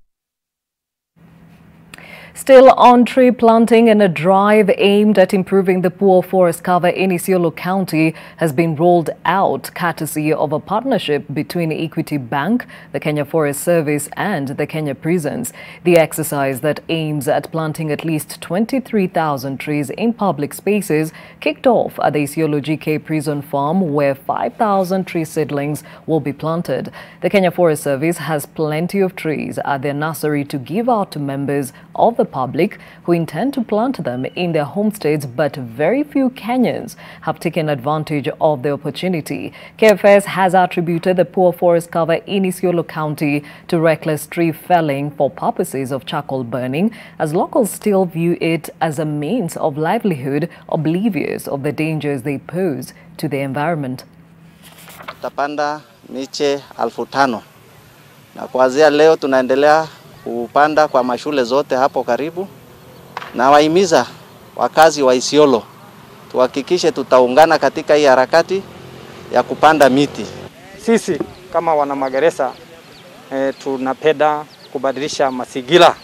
Still on tree planting, and a drive aimed at improving the poor forest cover in Isiolo County has been rolled out courtesy of a partnership between Equity Bank, the Kenya Forest Service and the Kenya Prisons. The exercise that aims at planting at least 23,000 trees in public spaces kicked off at the Isiolo GK Prison Farm, where 5,000 tree seedlings will be planted. The Kenya Forest Service has plenty of trees at their nursery to give out to members of the public who intend to plant them in their homesteads, but very few Kenyans have taken advantage of the opportunity. KFS has attributed the poor forest cover in Isiolo County to reckless tree felling for purposes of charcoal burning, as locals still view it as a means of livelihood, oblivious of the dangers they pose to the environment. Tutapanda miche 5,000 na kuanzia leo tunaendelea kupanda kwa mashule zote hapo karibu, na wahimiza wakazi wa Isiolo tuhakikishe tutaungana katika hii harakati ya kupanda miti. Sisi kama wana magereza tunapenda kubadilisha mazingira.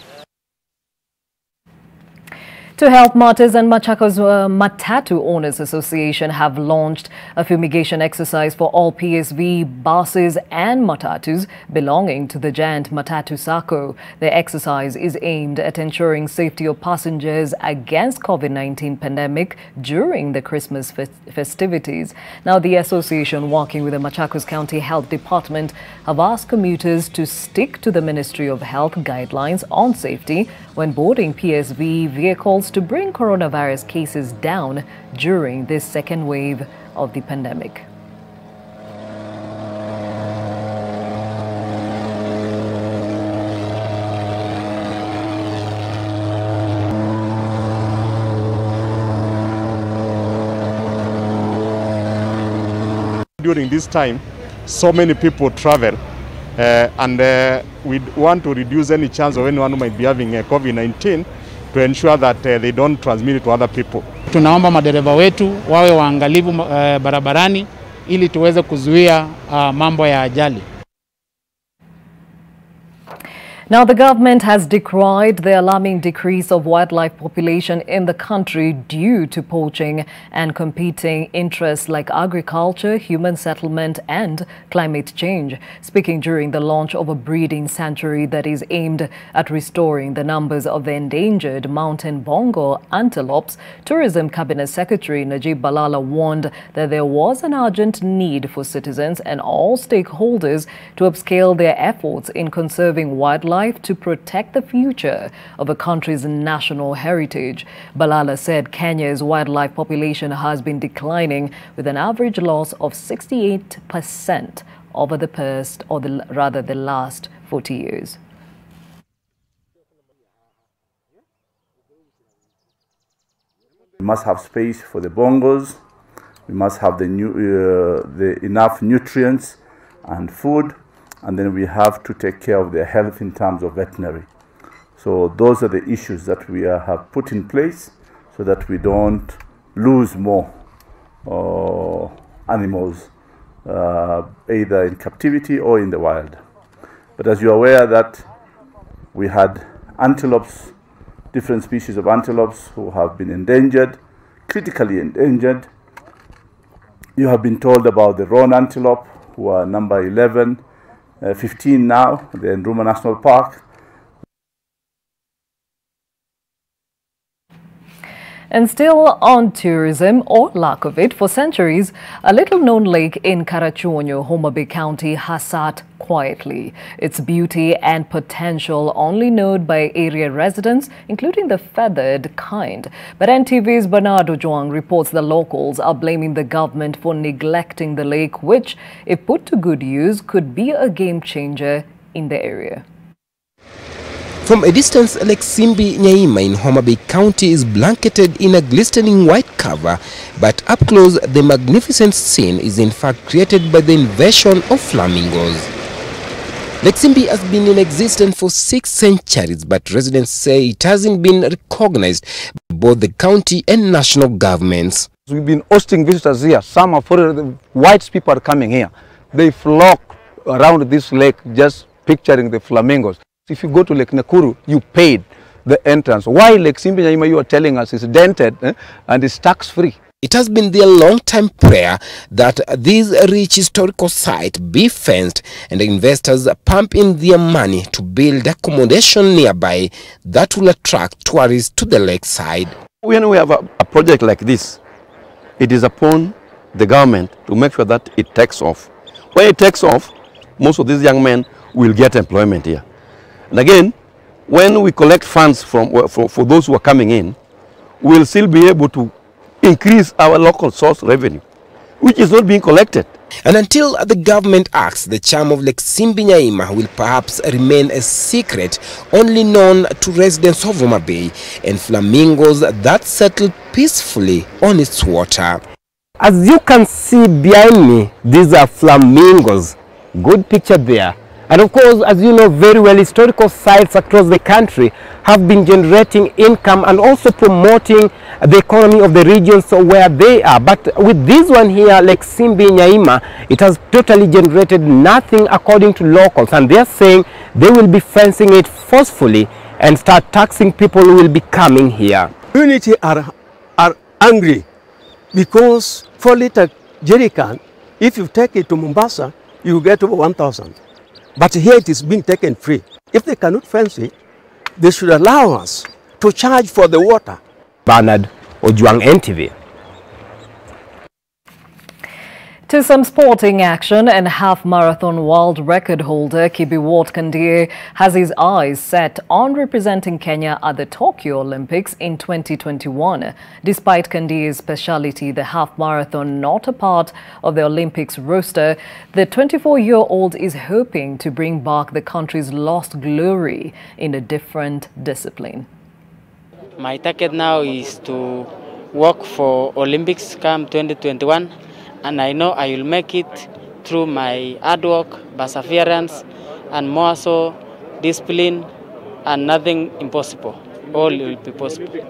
To help martyrs, and Machakos Matatu Owners Association have launched a fumigation exercise for all PSV buses and matatus belonging to the giant Matatu Sacco. The exercise is aimed at ensuring safety of passengers against COVID-19 pandemic during the Christmas festivities. Now, the association, working with the Machakos County Health Department, have asked commuters to stick to the Ministry of Health guidelines on safety when boarding PSV vehicles to bring coronavirus cases down during this second wave of the pandemic. During this time, so many people travel and we want to reduce any chance of anyone who might be having COVID-19 to ensure that they don't transmit it to other people. Tunaomba madereva wetu wawe waangalifu barabarani ili tuweze kuzuia mambo ya ajali. Now, the government has decried the alarming decrease of wildlife population in the country due to poaching and competing interests like agriculture, human settlement and climate change. Speaking during the launch of a breeding sanctuary that is aimed at restoring the numbers of the endangered mountain bongo antelopes, Tourism Cabinet Secretary Najib Balala warned that there was an urgent need for citizens and all stakeholders to upscale their efforts in conserving wildlife to protect the future of a country's national heritage. Balala said Kenya's wildlife population has been declining with an average loss of 68% over the last 40 years. We must have space for the bongos. We must have the enough nutrients and food. And then we have to take care of their health in terms of veterinary. So those are the issues that we have put in place so that we don't lose more animals either in captivity or in the wild. But as you're aware that we had antelopes, different species of antelopes who have been endangered, critically endangered. You have been told about the roan antelope, who are number 15 now. They're in Ruma National Park. And still on tourism, or lack of it, for centuries, a little-known lake in Karachuonyo, Homa Bay County, has sat quietly. Its beauty and potential only known by area residents, including the feathered kind. But NTV's Bernardo Juang reports the locals are blaming the government for neglecting the lake, which, if put to good use, could be a game-changer in the area. From a distance, Lake Simbi Nyaima in Homa Bay County is blanketed in a glistening white cover, but up close, the magnificent scene is in fact created by the invasion of flamingos. Lake Simbi has been in existence for 6 centuries, but residents say it hasn't been recognized by both the county and national governments. We've been hosting visitors here. Some of the white people are coming here. They flock around this lake just picturing the flamingos. If you go to Lake Nakuru, you paid the entrance. Why Lake Simbi Nyaima, you are telling us, is dented and is tax-free? It has been their long-time prayer that this rich historical site be fenced and the investors pump in their money to build accommodation nearby that will attract tourists to the lakeside. When we have a project like this, it is upon the government to make sure that it takes off. When it takes off, most of these young men will get employment here. And again, when we collect funds for those who are coming in, we'll still be able to increase our local source revenue, which is not being collected. And until the government acts, the charm of Lake Simbi Nyaima will perhaps remain a secret only known to residents of Homa Bay and flamingos that settle peacefully on its water. As you can see behind me, these are flamingos. Good picture there. And of course, as you know very well, historical sites across the country have been generating income and also promoting the economy of the regions where they are. But with this one here, Lake Simbi Nyaima, it has totally generated nothing according to locals. And they're saying they will be fencing it forcefully and start taxing people who will be coming here. Community are angry because 4-liter jerry can, if you take it to Mombasa, you get over 1,000. But here it is being taken free. If they cannot fence it, they should allow us to charge for the water. Bernard Ojuang, NTV. To some sporting action, and half-marathon world record holder Kibiwot Kandie has his eyes set on representing Kenya at the Tokyo Olympics in 2021. Despite Kandie's speciality, the half-marathon not a part of the Olympics roster, the 24-year-old is hoping to bring back the country's lost glory in a different discipline. My target now is to work for Olympics come 2021. And I know I will make it through my hard work, perseverance, and more so discipline, and nothing impossible. All will be possible.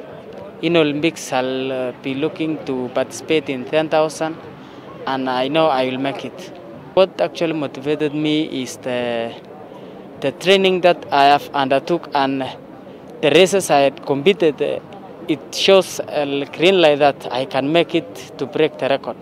In Olympics, I'll be looking to participate in 10,000, and I know I will make it. What actually motivated me is the training that I have undertook and the races I had competed. It shows a green light that I can make it to break the record.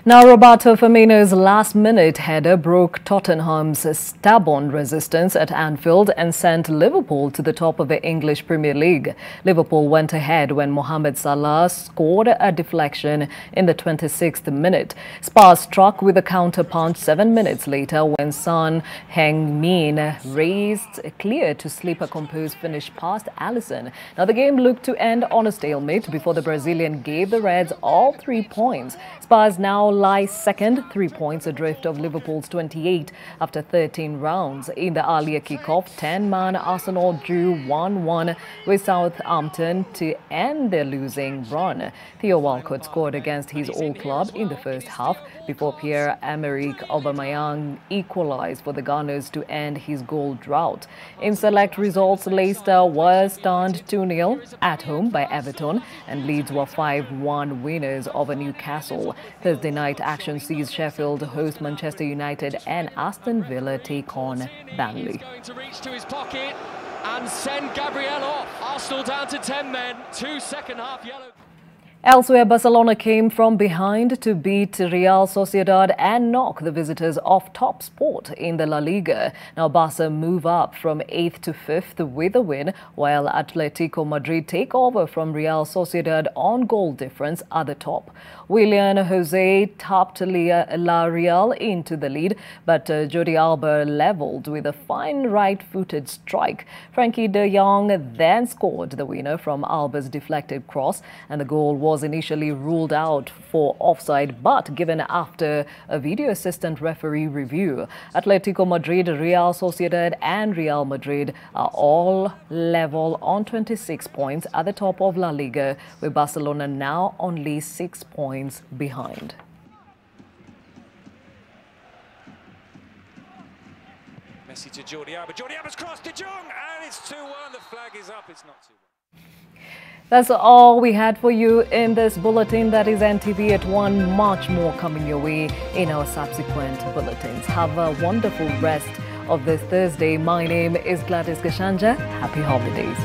Now, Roberto Firmino's last-minute header broke Tottenham's stubborn resistance at Anfield and sent Liverpool to the top of the English Premier League. Liverpool went ahead when Mohamed Salah scored a deflection in the 26th minute. Spurs struck with a counter-punch 7 minutes later when Son Heung-min raised clear to slip a composed finish past Alisson. Now, the game looked to end on a stalemate before the Brazilian gave the Reds all 3 points. Spurs now lie second, 3 points adrift of Liverpool's 28 after 13 rounds. In the earlier kickoff, 10-man Arsenal drew 1-1 with Southampton to end their losing run. Theo Walcott scored against his old club in the first half before Pierre-Emerick Aubameyang equalized for the Gunners to end his goal drought. In select results, Leicester were stunned 2-0 at home by Everton and Leeds were 5-1 winners over Newcastle. Thursday night, night action sees Sheffield host Manchester United and Aston Villa take on Burnley. Going to reach to his pocket and send Gabriel off. Arsenal down to 10 men, 2 second-half yellow. Elsewhere, Barcelona came from behind to beat Real Sociedad and knock the visitors off top spot in the La Liga. Now, Barca move up from 8th to 5th with a win, while Atletico Madrid take over from Real Sociedad on goal difference at the top. Willian Jose tapped La Real into the lead, but Jordi Alba levelled with a fine right-footed strike. Frankie de Jong then scored the winner from Alba's deflected cross, and the goal was initially ruled out for offside but given after a video assistant referee review. Atletico Madrid, Real Sociedad and Real Madrid are all level on 26 points at the top of La Liga, with Barcelona now only 6 points behind. Messi to Jordi Alba. Jordi Alba's crossed to Jong, and it's 2-1. The flag is up. It's not 2-1. That's all we had for you in this bulletin. That is NTV at 1. Much more coming your way in our subsequent bulletins. Have a wonderful rest of this Thursday. My name is Gladys Gashanja. Happy holidays.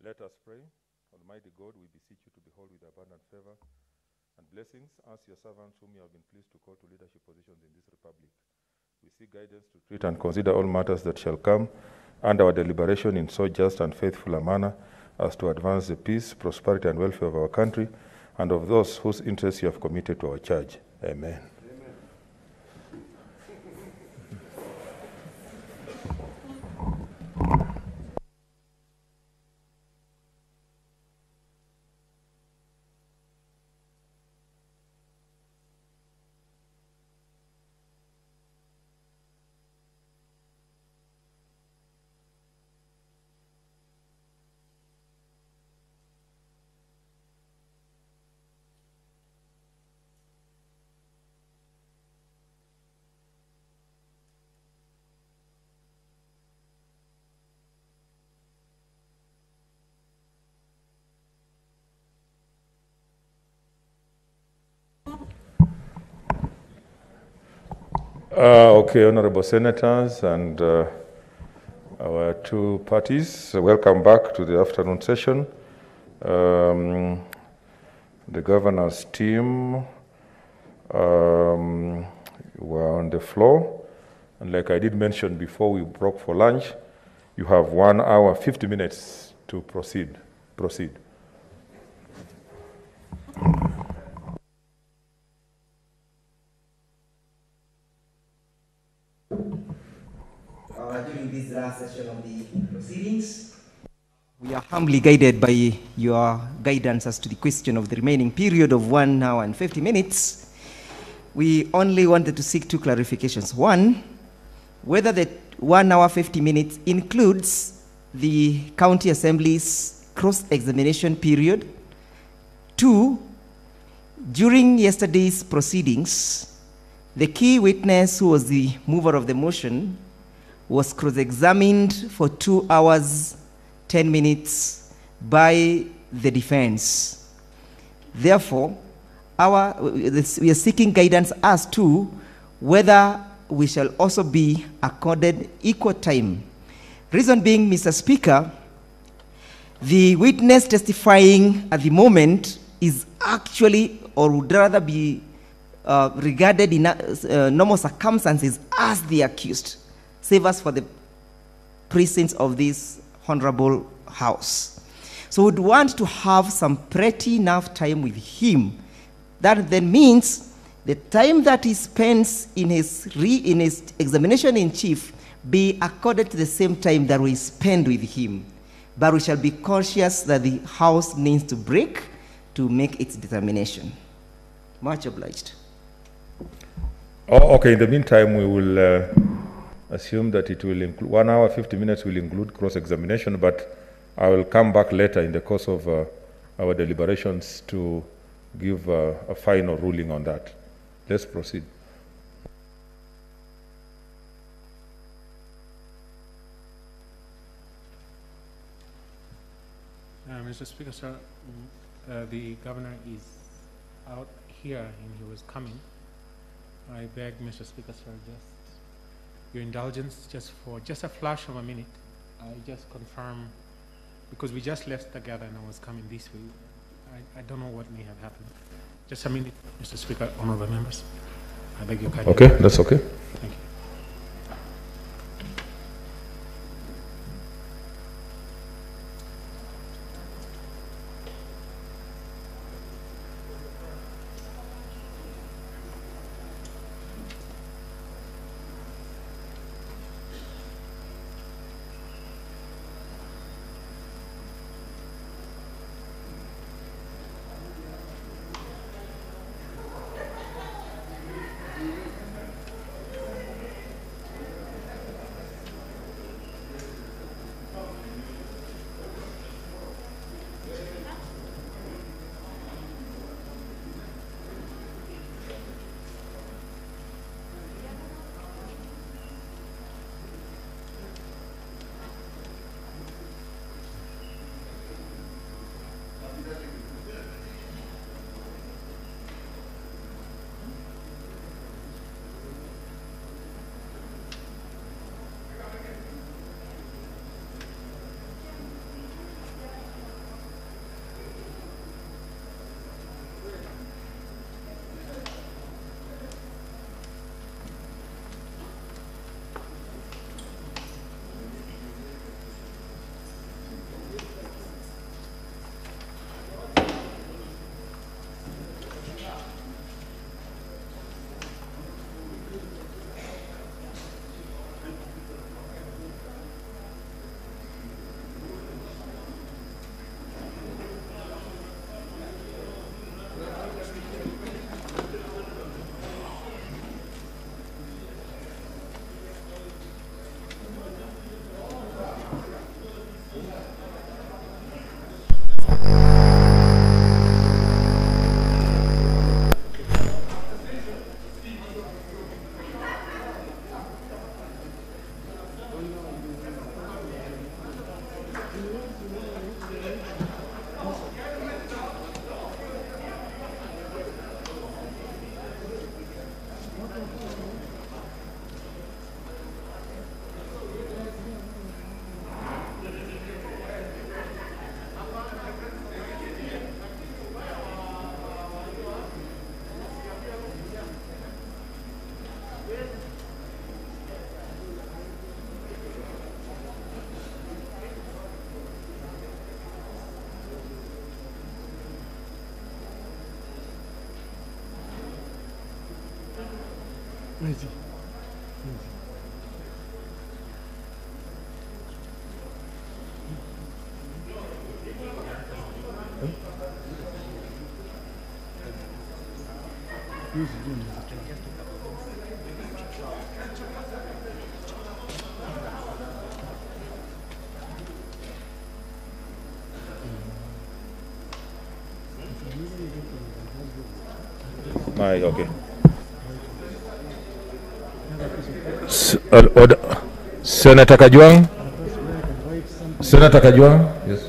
Let us pray. Almighty God, we beseech you to behold with abundant favor and blessings as your servants whom you have been pleased to call to leadership positions in this republic. We seek guidance to treat and consider all matters that shall come under our deliberation in so just and faithful a manner as to advance the peace, prosperity, and welfare of our country and of those whose interests you have committed to our charge. Amen. Okay, honorable senators and our two parties, welcome back to the afternoon session. The governor's team were on the floor, and like I did mention before we broke for lunch, you have 1 hour, 50 minutes to proceed. During this last session of the proceedings, we are humbly guided by your guidance as to the question of the remaining period of 1 hour and 50 minutes. We only wanted to seek two clarifications. One, whether the 1 hour 50 minutes includes the county assembly's cross-examination period. Two, during yesterday's proceedings, the key witness, who was the mover of the motion, was cross-examined for 2 hours, 10 minutes by the defense. Therefore, we are seeking guidance as to whether we shall also be accorded equal time. Reason being, Mr. Speaker, the witness testifying at the moment is actually, or would rather be regarded in normal circumstances as the accused. Save us for the presence of this honorable house. So we'd want to have some pretty enough time with him. That then means the time that he spends in his examination in chief be accorded to the same time that we spend with him. But we shall be conscious that the house needs to break to make its determination. Much obliged. Oh, okay, in the meantime, we will assume that it will include 1 hour, 50 minutes will include cross-examination, but I will come back later in the course of our deliberations to give a final ruling on that. Let's proceed. Mr. Speaker, sir, the governor is out here and he was coming. I beg, Mr. Speaker, sir, just your indulgence, just for a flash of a minute. I just confirm, because we just left together and I was coming this way. I don't know what may have happened. Just a minute, Mr. Speaker, honorable members. I beg your kindness. Okay, that's okay. Thank you. Okay. Senator Kajwang? Senator Kajwang? Yes.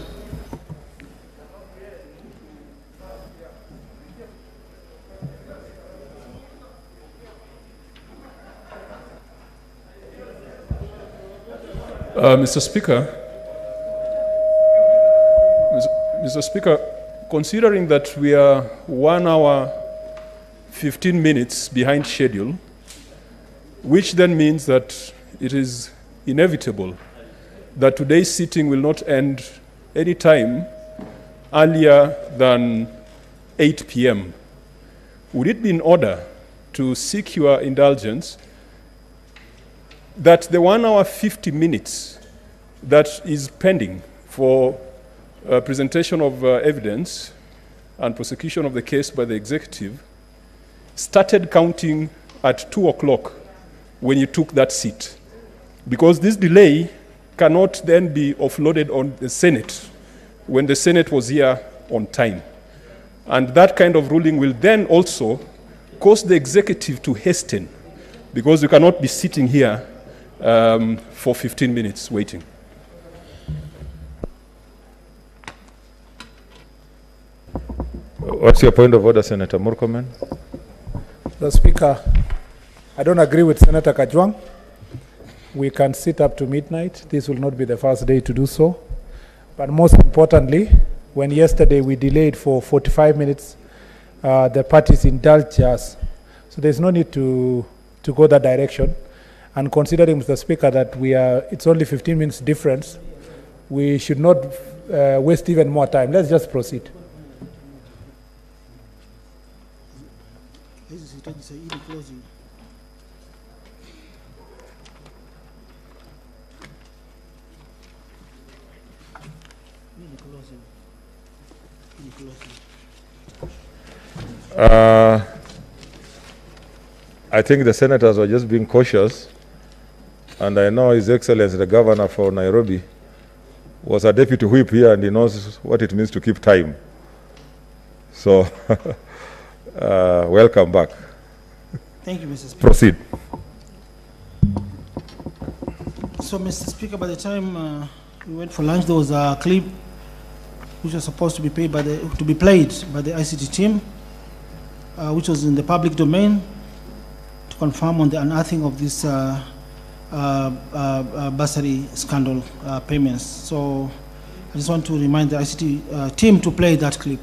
Mr. Speaker, considering that we are 1 hour 15 minutes behind schedule, which then means that it is inevitable that today's sitting will not end any time earlier than 8 p.m. Would it be in order to seek your indulgence that the 1 hour 50 minutes that is pending for presentation of evidence and prosecution of the case by the executive started counting at 2 o'clock when you took that seat? Because this delay cannot then be offloaded on the Senate when the Senate was here on time. And that kind of ruling will then also cause the executive to hasten, because you cannot be sitting here for 15 minutes waiting. What's your point of order, Senator Murkomen? The Speaker, I don't agree with Senator Kajwang. We can sit up to midnight. This will not be the first day to do so. But most importantly, when yesterday we delayed for 45 minutes, the parties indulged us. So there's no need to go that direction. And considering, Mr. Speaker, that it's only 15 minutes difference, we should not waste even more time. Let's just proceed. I think the senators were just being cautious, and I know His Excellency the Governor for Nairobi was a deputy whip here, and he knows what it means to keep time. So, welcome back. Thank you, Mr. Speaker. Proceed. So, Mr. Speaker, by the time we went for lunch, there was a clip which was supposed to be played by the ICT team, which was in the public domain, to confirm on the unearthing of this bursary scandal payments. So I just want to remind the ICT team to play that clip.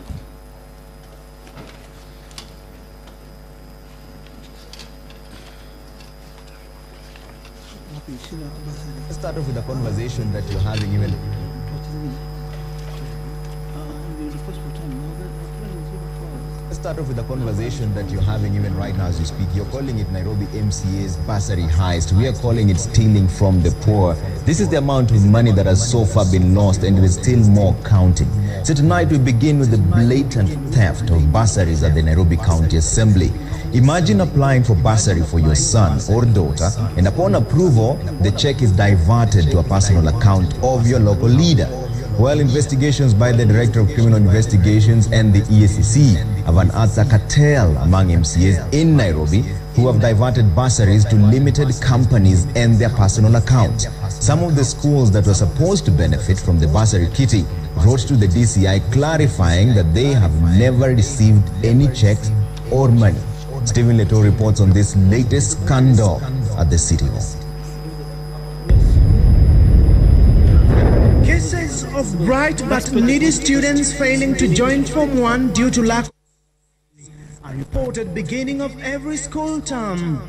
Let's start off with a conversation that you're having even. Let's start off with a conversation that you're having even right now as you speak. You're calling it Nairobi MCA's bursary heist. We are calling it stealing from the poor. This is the amount of money that has so far been lost, and there is still more counting. So tonight we begin with the blatant theft of bursaries at the Nairobi County Assembly. Imagine applying for bursary for your son or daughter, and upon approval, the check is diverted to a personal account of your local leader. Well, investigations by the Director of Criminal Investigations and the EACC have unearthed a cartel among MCAs in Nairobi who have diverted bursaries to limited companies and their personal accounts. Some of the schools that were supposed to benefit from the bursary kitty wrote to the DCI clarifying that they have never received any checks or money. Stephen Leto reports on this latest scandal at the City Hall. Cases of bright but needy students failing to join Form 1 due to lack are reported beginning of every school term.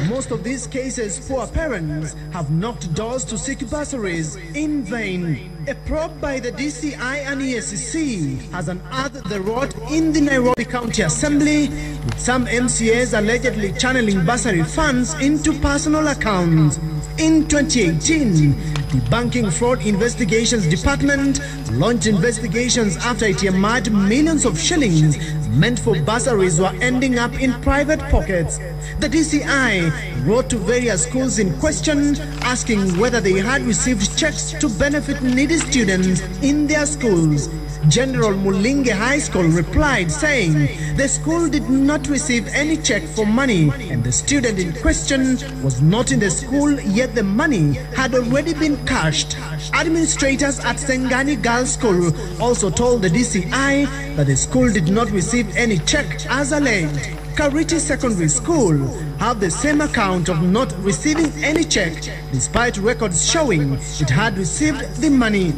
In most of these cases, poor parents have knocked doors to seek bursaries in vain. A probe by the DCI and ESCC has unearthed the rot in the Nairobi County Assembly, with some MCAs allegedly channeling bursary funds into personal accounts. In 2018, the Banking Fraud Investigations Department launched investigations after it emerged millions of shillings meant for bursaries were ending up in private pockets. The DCI wrote to various schools in question asking whether they had received checks to benefit needy students in their schools. General Mulinge High School replied saying the school did not receive any check for money and the student in question was not in the school, yet the money had already been cashed. Administrators at Sengani Girls School also told the DCI that the school did not receive any check as alleged. Kariti Secondary School have the same account of not receiving any check despite records showing it had received the money.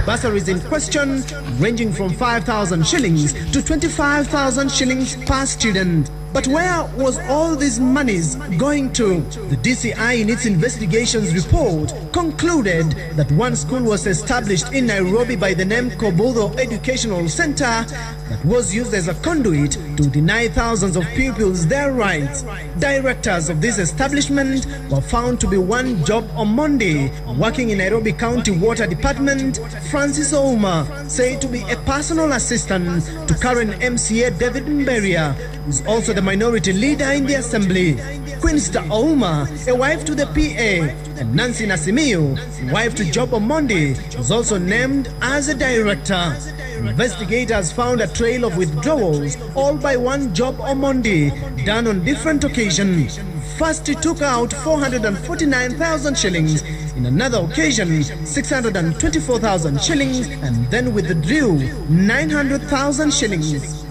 Bursaries in question ranging from 5,000 shillings to 25,000 shillings per student. But where was all these monies going to? The DCI in its investigations report concluded that one school was established in Nairobi by the name Kobudo Educational Center that was used as a conduit to deny thousands of pupils their rights. Directors of this establishment were found to be one Job Omondi, working in Nairobi County Water Department. Francis Ouma, said to be a personal assistant to current MCA David Mberia, who is also the minority leader in the assembly. Queensta Ouma, a wife to the PA, and Nancy Nasimiu, wife to Job Omondi, was also named as a director. Investigators found a trail of withdrawals, all by one Job Omondi, done on different occasions. First, he took out 449,000 shillings. In another occasion, 624,000 shillings, and then withdrew 900,000 shillings.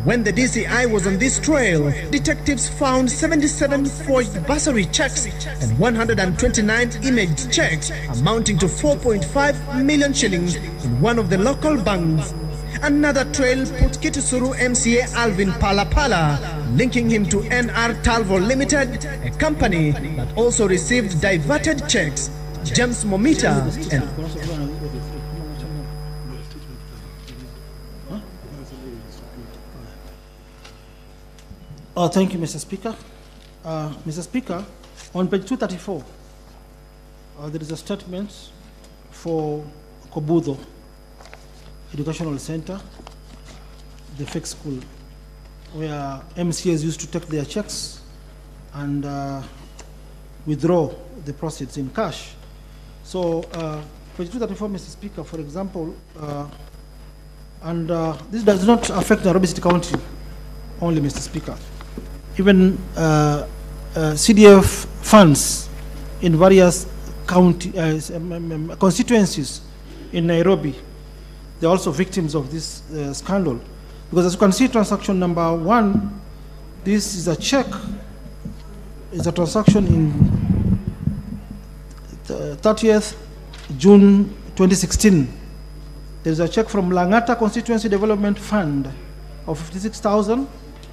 When the DCI was on this trail, detectives found 77 forged bursary checks and 129 imaged checks amounting to 4.5 million shillings in one of the local banks. Another trail put Kitusuru MCA Alvin Palapala, linking him to NR Talvo Limited, a company that also received diverted checks. James Momita and thank you, Mr. Speaker. Mr. Speaker, on page 234, there is a statement for Kobudo Educational Center, the fake school, where MCAs used to take their checks and withdraw the proceeds in cash. So, page 234, Mr. Speaker, for example, this does not affect Nairobi City County only, Mr. Speaker. Even CDF funds in various county constituencies in Nairobi, they're also victims of this scandal. Because as you can see, transaction number 1, this is a check, is a transaction in 30th June 2016. There's a check from Langata Constituency Development Fund of 56,000,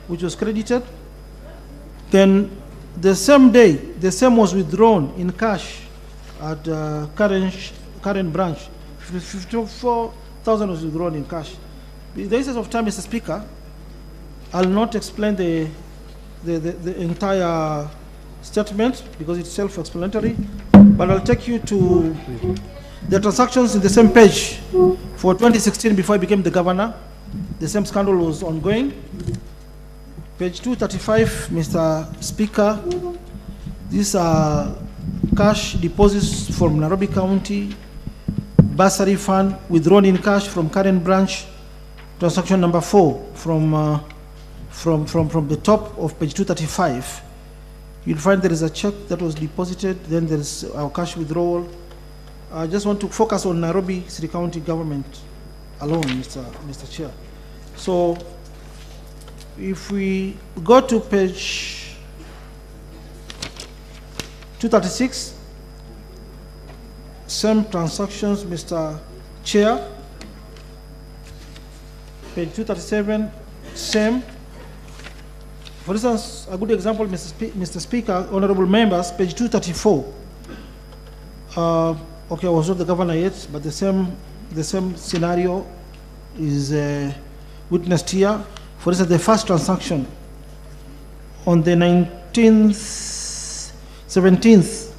which was credited. Then the same day, the same was withdrawn in cash at current branch. 54,000 was withdrawn in cash. In the interest of time, Mr. Speaker, I'll not explain the entire statement because it's self-explanatory, but I'll take you to the transactions in the same page for 2016 before I became the governor. The same scandal was ongoing. Page 235, Mr. Speaker, these are cash deposits from Nairobi County, bursary fund withdrawn in cash from current branch, transaction number 4 from the top of page 235. You'll find there is a check that was deposited, then there is our cash withdrawal. I just want to focus on Nairobi City County government alone, Mr. Chair. So, if we go to page 236, same transactions, Mr. Chair. Page 237, same. For instance, a good example, Mr. Speaker, honorable members, page 234. Okay, I was not the governor yet, but the same scenario is witnessed here. For instance, the first transaction on the 17th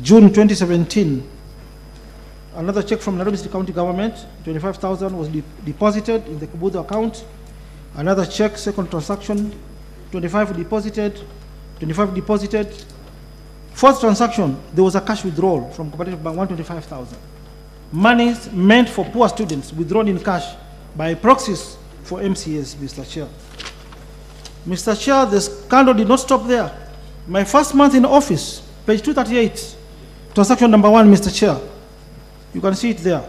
June 2017, another check from Nairobi City County Government, 25,000 was deposited in the Kubudo account. Another check, second transaction, 25 deposited. Fourth transaction, there was a cash withdrawal from Cooperative Bank, 125,000. Monies meant for poor students withdrawn in cash by proxies for MCAs, Mr. Chair. Mr. Chair, the scandal did not stop there. My first month in office, page 238, transaction number 1, Mr. Chair. You can see it there.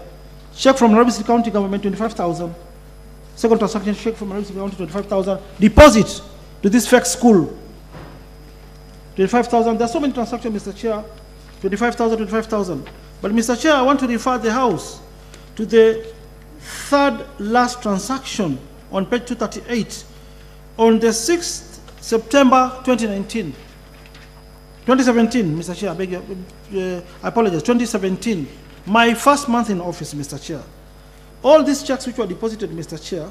Check from Nairobi City County Government, 25,000. Second transaction, check from Nairobi City County, 25,000. Deposit to this fake school, 25,000. There are so many transactions, Mr. Chair. 25,000. But Mr. Chair, I want to refer the House to the third last transaction on page 238 on the 6th September 2017, Mr. Chair, I apologize, 2017, my first month in office, Mr. Chair. All these checks which were deposited, Mr. Chair,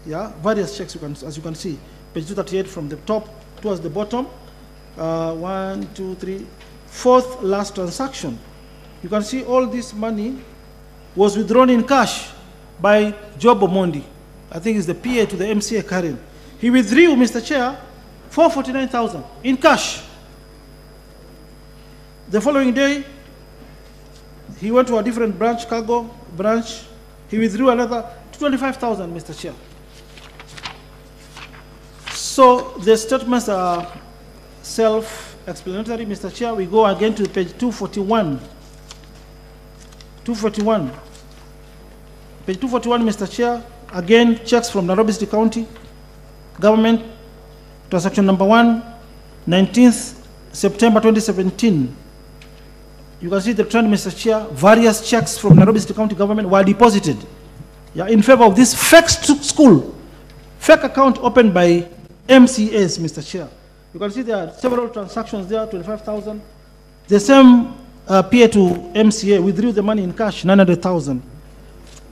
yeah, various checks, as you can see, page 238 from the top towards the bottom, 1, 2, 3, fourth last transaction. You can see all this money was withdrawn in cash by Job Omondi. I think it's the PA to the MCA Karen. He withdrew, Mr. Chair, 449,000 in cash. The following day, he went to a different branch, cargo branch. He withdrew another 25,000, Mr. Chair. So the statements are self-explanatory, Mr. Chair. We go again to page 241. 241. Page 241, Mr. Chair. Again, checks from Nairobi City County Government. Transaction number 1, 19th September 2017. You can see the trend, Mr. Chair. Various checks from Nairobi City County Government were deposited, yeah, in favor of this fake school, fake account opened by MCAs, Mr. Chair. You can see there are several transactions there, 25,000. The same PA to MCA withdrew the money in cash, 900,000,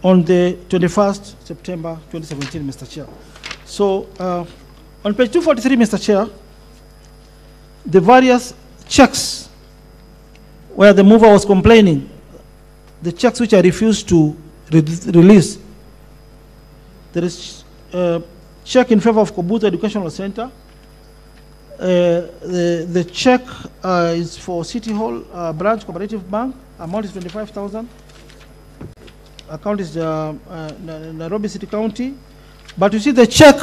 on the 21st September 2017, Mr. Chair. So on page 243, Mr. Chair, the various checks where the mover was complaining, the checks which I refused to release. There is a check in favor of Kobuto Educational Center. The check is for City Hall Branch Cooperative Bank. Amount is 25,000. Account is Nairobi City County. But you see the check,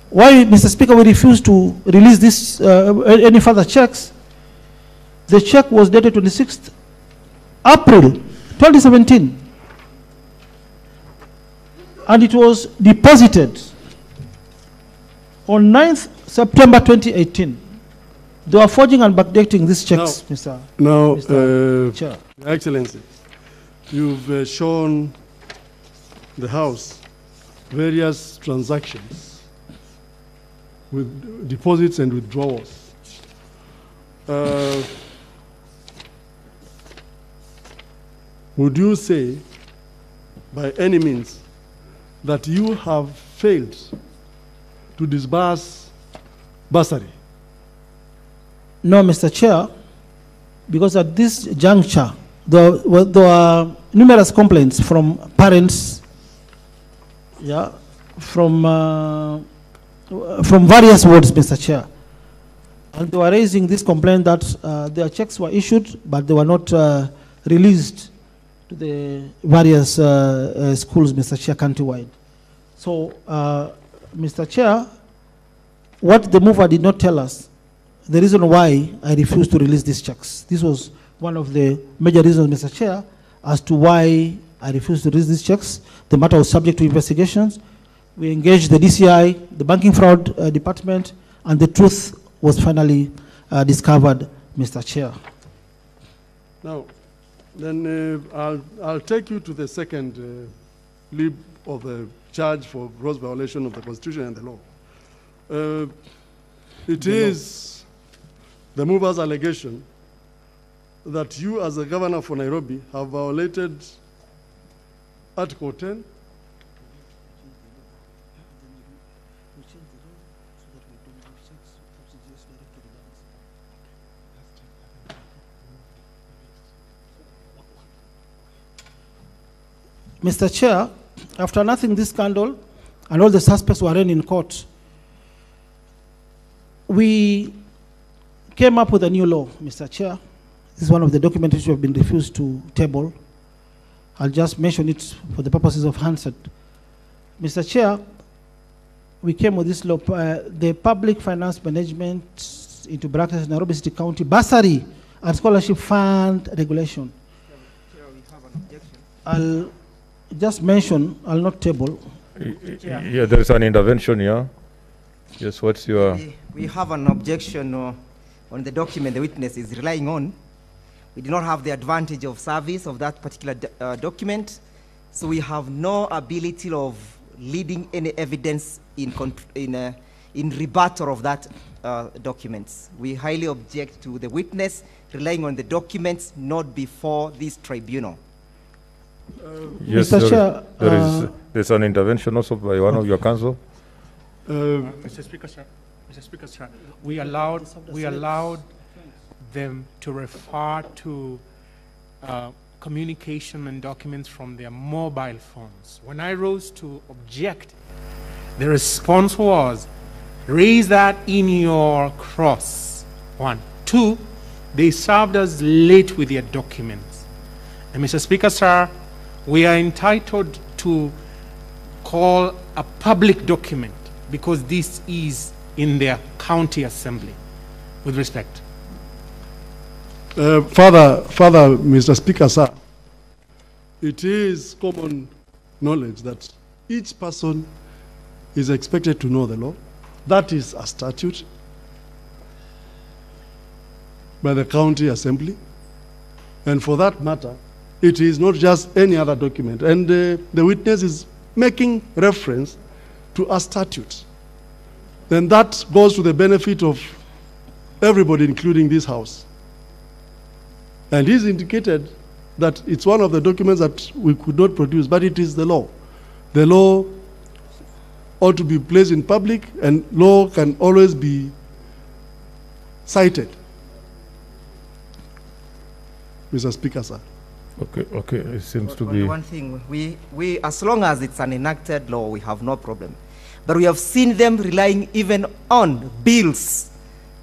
why, Mr. Speaker, we refuse to release this, any further checks. The check was dated 26th April 2017. And it was deposited on 9th September 2018. They were forging and backdating these checks, Mr. Chair. Excellency, you've shown the House various transactions with deposits and withdrawals. Would you say, by any means, that you have failed to disburse bursary? No, Mr. Chair, because at this juncture, there were numerous complaints from parents, yeah, from various wards, Mr. Chair. And they were raising this complaint that their checks were issued, but they were not released to the various schools, Mr. Chair, countrywide. So, Mr. Chair, what the mover did not tell us, the reason why I refused to release these checks. This was one of the major reasons, Mr. Chair, as to why I refused to release these checks. The matter was subject to investigations. We engaged the DCI, the Banking Fraud Department, and the truth was finally discovered, Mr. Chair. Now, then I'll take you to the second lib of the charge for gross violation of the Constitution and the law. It is the mover's allegation that you, as the governor for Nairobi, have violated Article 10 Mr. Chair, after unearthing this scandal and all the suspects were arraigned in court, we came up with a new law, Mr. Chair. This is one of the documents which have been refused to table. I'll just mention it for the purposes of Hansard. Mr. Chair, we came with this law, the Public Finance Management into brackets Nairobi City County Bursary and Scholarship Fund Regulation. I'll just mention, I'll not table. Yeah, there is an intervention here. Yes, what's your... We have an objection on the document the witness is relying on. We do not have the advantage of service of that particular document, so we have no ability of leading any evidence in rebuttal of that documents. We highly object to the witness relying on the documents not before this tribunal. Yes, Mr. Chair, there's an intervention also by one of your counsel. Mr. Speaker, sir. Mr. Speaker, sir. We allowed them to refer to communication and documents from their mobile phones. When I rose to object, the response was, raise that in your cross. 1. 2, they served us late with their documents. And Mr. Speaker, sir, we are entitled to call a public document because this is in their county assembly. With respect. Further, Mr. Speaker, sir, it is common knowledge that each person is expected to know the law. That is a statute by the county assembly. And for that matter, it is not just any other document. And the witness is making reference to a statute. Then that goes to the benefit of everybody, including this House. And he's indicated that it's one of the documents that we could not produce, but it is the law. The law ought to be placed in public, and law can always be cited. Mr. Speaker, sir. Okay, it seems to Only be... one thing, we, as long as it's an enacted law, we have no problem. But we have seen them relying even on bills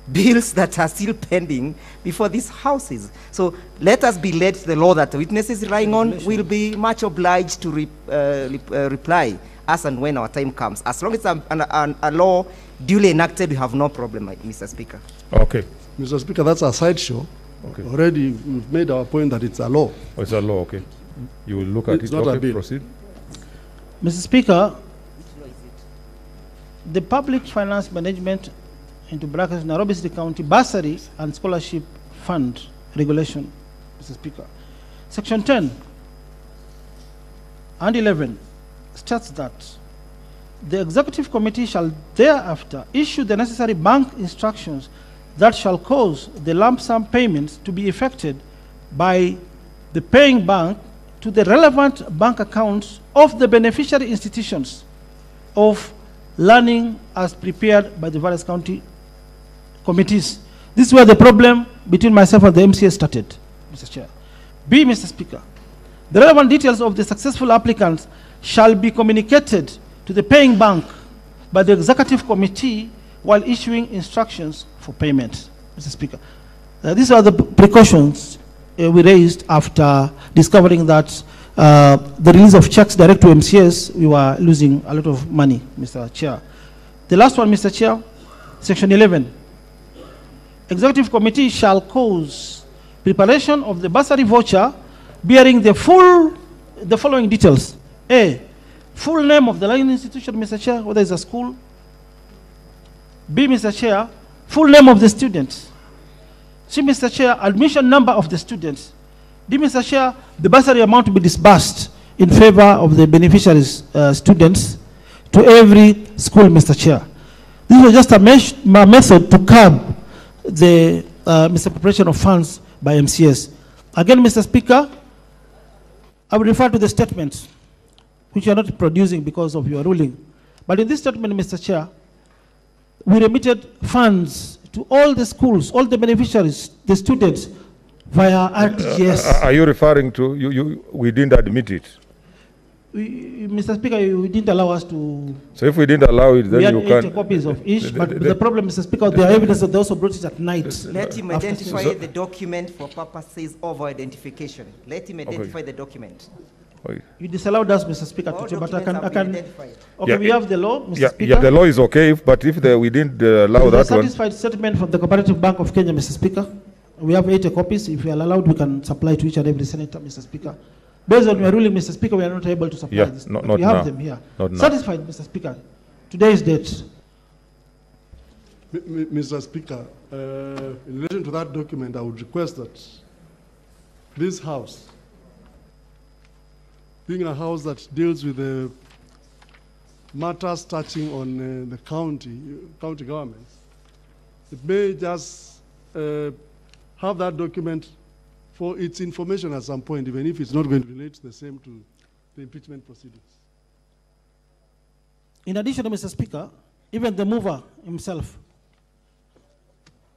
that are still pending before these houses. So let us be led to the law that the witness is relying on. We'll be much obliged to reply as and when our time comes. As long as it's a law duly enacted, we have no problem, Mr. Speaker. Okay. Mr. Speaker, that's a sideshow. Okay. Already we've made our point that it's a law. Oh, it's a law, okay. You will look at It's it. not a Okay, bill. proceed. Mr. Speaker, the Public Finance Management into brackets Nairobi City County Bursary and Scholarship Fund Regulation, Mr. Speaker. Section 10 and 11 states that the Executive Committee shall thereafter issue the necessary bank instructions that shall cause the lump sum payments to be effected by the paying bank to the relevant bank accounts of the beneficiary institutions of learning as prepared by the various county committees. This is where the problem between myself and the MCA started, Mr. Chair. B, Mr. Speaker, the relevant details of the successful applicants shall be communicated to the paying bank by the Executive Committee while issuing instructions for payment, Mr. Speaker. These are the precautions we raised after discovering that the release of checks direct to MCAs, we were losing a lot of money, Mr. Chair. The last one, Mr. Chair, Section 11. Executive Committee shall cause preparation of the bursary voucher bearing the following details. A, full name of the learning institution, Mr. Chair, whether it's a school. B, Mr. Chair, full name of the students. C, Mr. Chair, admission number of the students. D, Mr. Chair, the bursary amount to be disbursed. in favor of the beneficiaries, students, to every school, Mr. Chair. This was just a method to curb the misappropriation of funds by MCS. Again, Mr. Speaker, I will refer to the statements, which you are not producing because of your ruling. But in this statement, Mr. Chair, we remitted funds to all the schools, all the beneficiaries, the students, via RTGS. Are you referring to, we didn't admit it? Mr. Speaker, you didn't allow us to... So if we didn't allow it, then you can... We had 8 can... copies of each, but the problem, Mr. Speaker, there are evidence that they also brought it at night. Let him identify the document for purposes of identification. Let him identify the document. Okay. You disallowed us, Mr. Speaker, to, but I can... Okay, yeah, we have the law, Mr. Speaker. Yeah, the law is okay, but if we didn't allow that one... satisfied settlement from the Cooperative Bank of Kenya, Mr. Speaker. We have 80 copies. If we are allowed, we can supply to each and every senator, Mr. Speaker. Based on your ruling, Mr. Speaker, we are not able to supply this. Not we have now. them here. Not satisfied, Mr. Speaker. Today's date. Mr. Speaker, in relation to that document, I would request that this House, being a House that deals with the matters touching on the county governments, it may just have that document for its information at some point, even if it's not going to relate the same to the impeachment proceedings. In addition, Mr. Speaker, even the mover himself.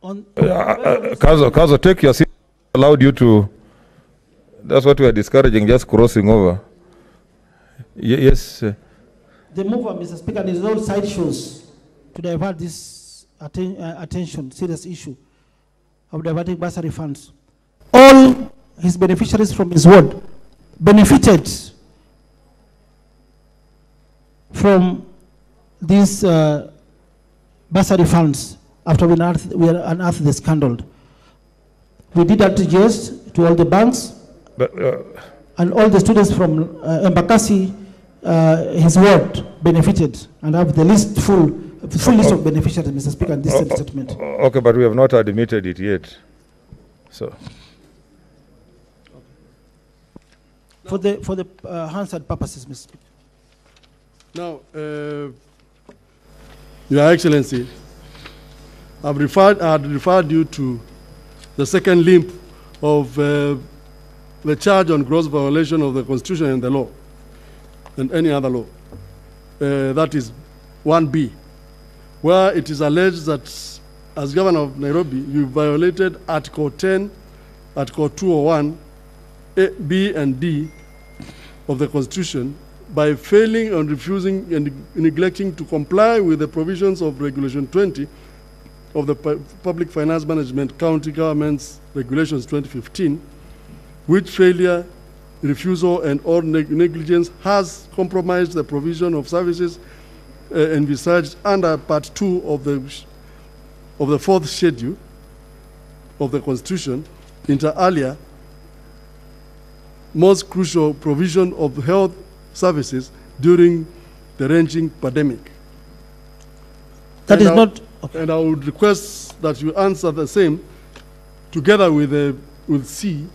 Kazo, take your seat. Allowed you to. That's what we are discouraging, just crossing over. Yes. The mover, Mr. Speaker, is all sideshows to divert this attention, serious issue of diverting bursary funds. All his beneficiaries from his ward benefited from these bursary funds after we unearthed the scandal. We did RTGS to all the banks, and all the students from Embakasi, his ward, benefited, and have the full list of beneficiaries, Mr. Speaker, in this statement. Okay, but we have not admitted it yet. So. For the Hansard purposes, Mr. Speaker. Now, Your Excellency, I had referred you to the second limb of the charge on gross violation of the Constitution and the law, and any other law. That is 1B, where it is alleged that as Governor of Nairobi, you violated Article 10, Article 201, A, B, and D of the Constitution by failing and refusing and neglecting to comply with the provisions of Regulation 20 of the Public Finance Management County Governments Regulations 2015, which failure, refusal, and or negligence has compromised the provision of services envisaged under Part 2 of the fourth schedule of the Constitution, inter alia, most crucial provision of health services during the raging pandemic. That is not... Okay. And I would request that you answer the same together with C,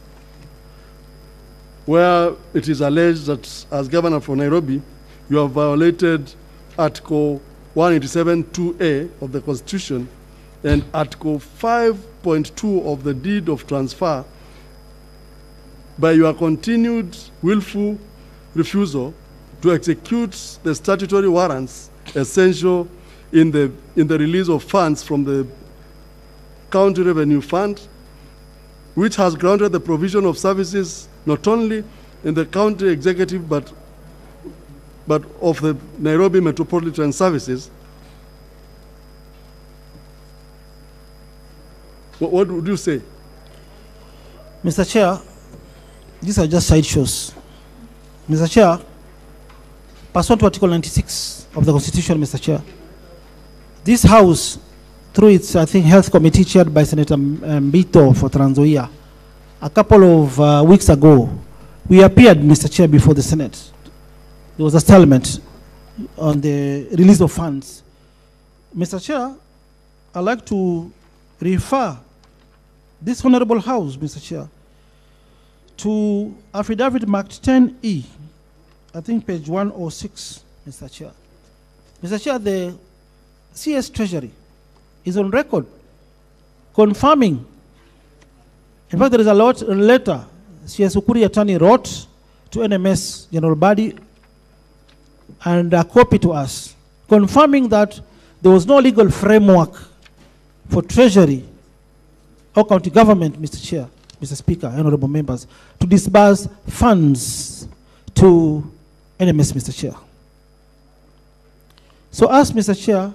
where it is alleged that as Governor for Nairobi, you have violated Article 187(2)A of the Constitution and Article 5.2 of the Deed of Transfer by your continued willful refusal to execute the statutory warrants essential in the release of funds from the County Revenue Fund, which has granted the provision of services not only in the county executive but of the Nairobi Metropolitan Services. What would you say? Mr. Chair, these are just sideshows. Mr. Chair, pursuant to Article 96 of the Constitution, Mr. Chair, this House, through its, I think, Health Committee chaired by Senator Mbito for Trans Nzoia, a couple of weeks ago, we appeared, Mr. Chair, before the Senate. There was a settlement on the release of funds. Mr. Chair, I'd like to refer this Honorable House, Mr. Chair, to affidavit marked 10E I think page 106, Mr. Chair. Mr. Chair, the CS Treasury is on record confirming. In fact, there is a letter CS Ukuri attorney wrote to NMS General Body and a copy to us, confirming that there was no legal framework for Treasury or county government, Mr. Chair, Mr. Speaker, honorable members, to disburse funds to NMS, Mr. Chair. So as Mr. Chair,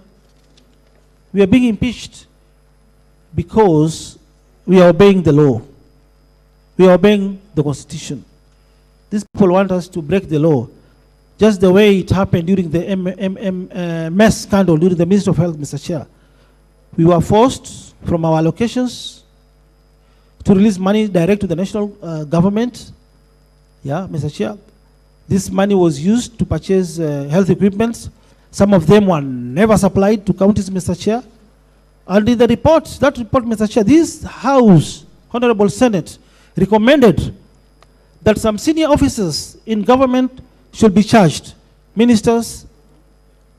we are being impeached because we are obeying the law. We are obeying the Constitution. These people want us to break the law, just the way it happened during the mess scandal during the Ministry of Health, Mr. Chair. We were forced from our allocations to release money direct to the national government. Yeah, Mr. Chair. This money was used to purchase health equipment. Some of them were never supplied to counties, Mr. Chair. And in the report, Mr. Chair, this House, Honorable Senate, recommended that some senior officers in government should be charged. Ministers,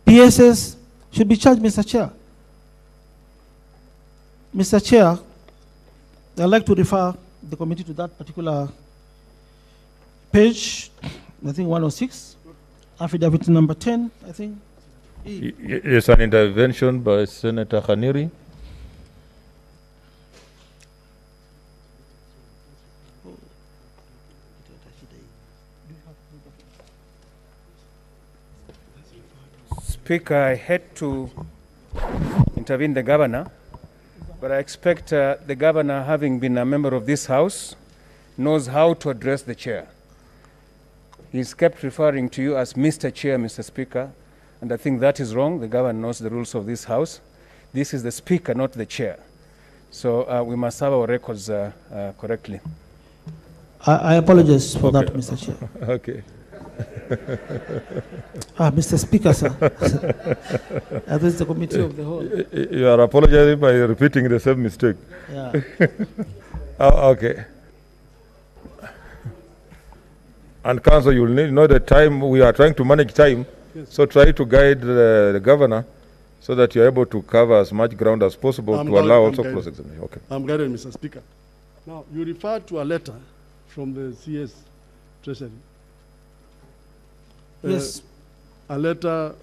PSS should be charged, Mr. Chair. Mr. Chair, I'd like to refer the committee to that particular page, I think 106, affidavit number 10, I think. Yes, an intervention by Senator Khaniri. Speaker, I had to intervene the governor, but I expect the governor, having been a member of this House, knows how to address the chair. He's kept referring to you as Mr. Chair, Mr. Speaker, and I think that is wrong. The governor knows the rules of this House. This is the Speaker, not the Chair. So we must have our records correctly. I apologize for that, Mr. Chair. Okay. Mr. Speaker, sir. This is the committee of the whole. You are apologizing by repeating the same mistake. Yeah. Okay. And Council, you will need know the time. We are trying to manage time, so try to guide the governor so that you are able to cover as much ground as possible allow also cross-examination. Okay. I'm guided, Mr. Speaker. Now, you referred to a letter from the CS Treasury. Yes. A letter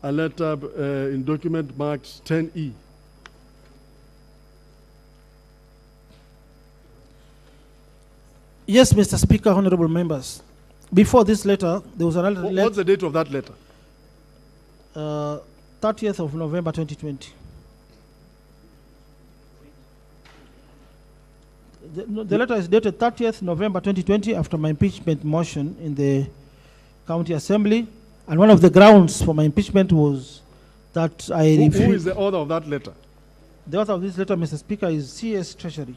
in document marked 10E. Yes, Mr. Speaker, honorable members. Before this letter, there was another letter. What's the date of that letter? 30th of November 2020. The letter is dated 30th November 2020 after my impeachment motion in the County Assembly. And one of the grounds for my impeachment was that I Who is the author of that letter? The author of this letter, Mr. Speaker, is CS Treasury.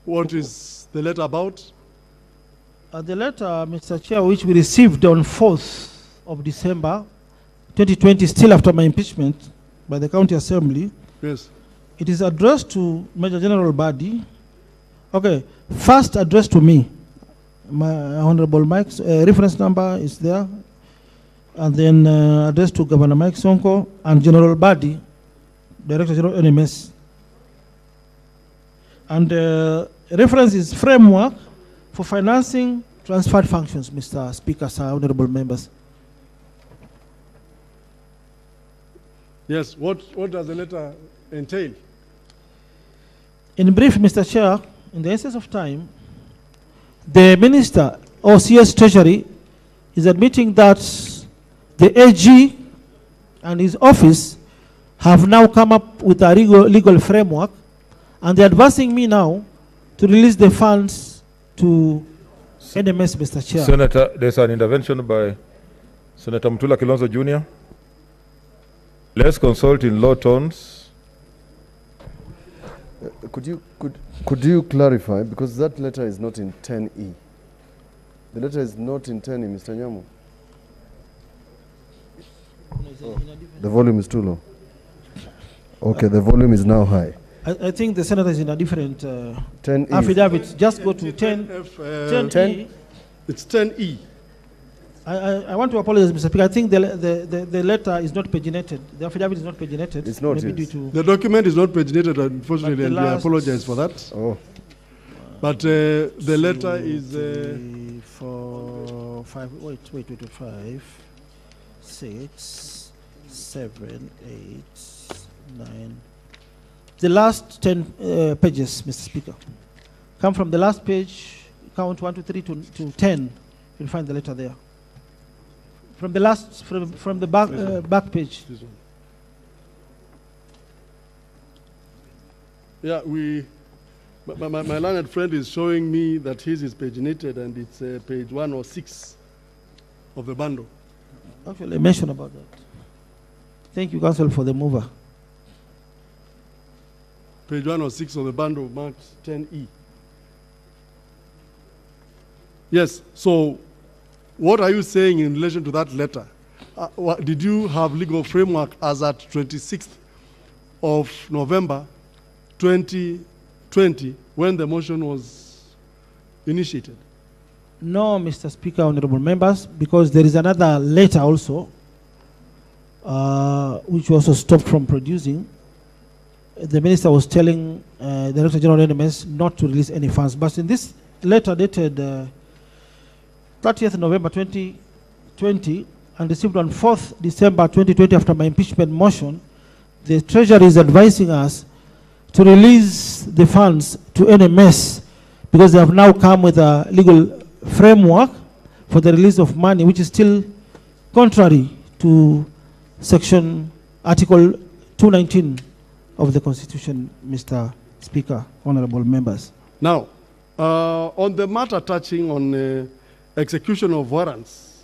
What is the letter about? The letter, Mr. Chair, which we received on 4th of December 2020, still after my impeachment by the County Assembly. Yes. It is addressed to Major General Badi. Okay, first addressed to me. My Honorable Mike's reference number is there. And then addressed to Governor Mike Sonko and General Badi, Director General NMS. And reference is framework for financing transferred functions, Mr. Speaker, sir, honorable members. Yes, what does the letter entail? In brief, Mr. Chair, in the essence of time, the Minister or CS Treasury is admitting that the AG and his office have now come up with a legal framework, and they're advising me now to release the funds to NMS, Mr. Chair. Senator, there's an intervention by Senator Mutula Kilonzo Jr. Let's consult in low tones. Could you clarify, because that letter is not in 10E. The letter is not in 10E, Mr. Nyamu. Oh, the volume is too low. Okay, the volume is now high. I think the senator is in a different 10E. affidavit. Just go to 10. 10E. It's 10E. I want to apologize, Mr. Speaker. I think the letter is not paginated. The affidavit is not paginated. It's not. Maybe due to The document is not paginated, unfortunately, and we apologize for that. Oh. But the letter is... 3, 4, 5, wait, 5, 6, 7, 8, 9. The last 10 pages, Mr. Speaker. Come from the last page, count 1, 2, 3 to 10. You'll find the letter there. From the last, from the back page. Yeah, my learned friend is showing me that his is paginated and it's page 106 of the bundle. Actually, I mentioned about that. Thank you, Council, for the mover. Page 106 of the bundle marked 10E. Yes, so what are you saying in relation to that letter? Did you have legal framework as at 26th of November 2020 when the motion was initiated? No, Mr. Speaker, honorable members, because there is another letter also which also stopped from producing. The minister was telling the Director General of NMS not to release any funds. But in this letter dated 30th November 2020 and received on 4th December 2020 after my impeachment motion, the Treasury is advising us to release the funds to NMS because they have now come with a legal framework for the release of money, which is still contrary to Section Article 219 of the Constitution, Mr. Speaker, honorable members. Now, on the matter touching on execution of warrants,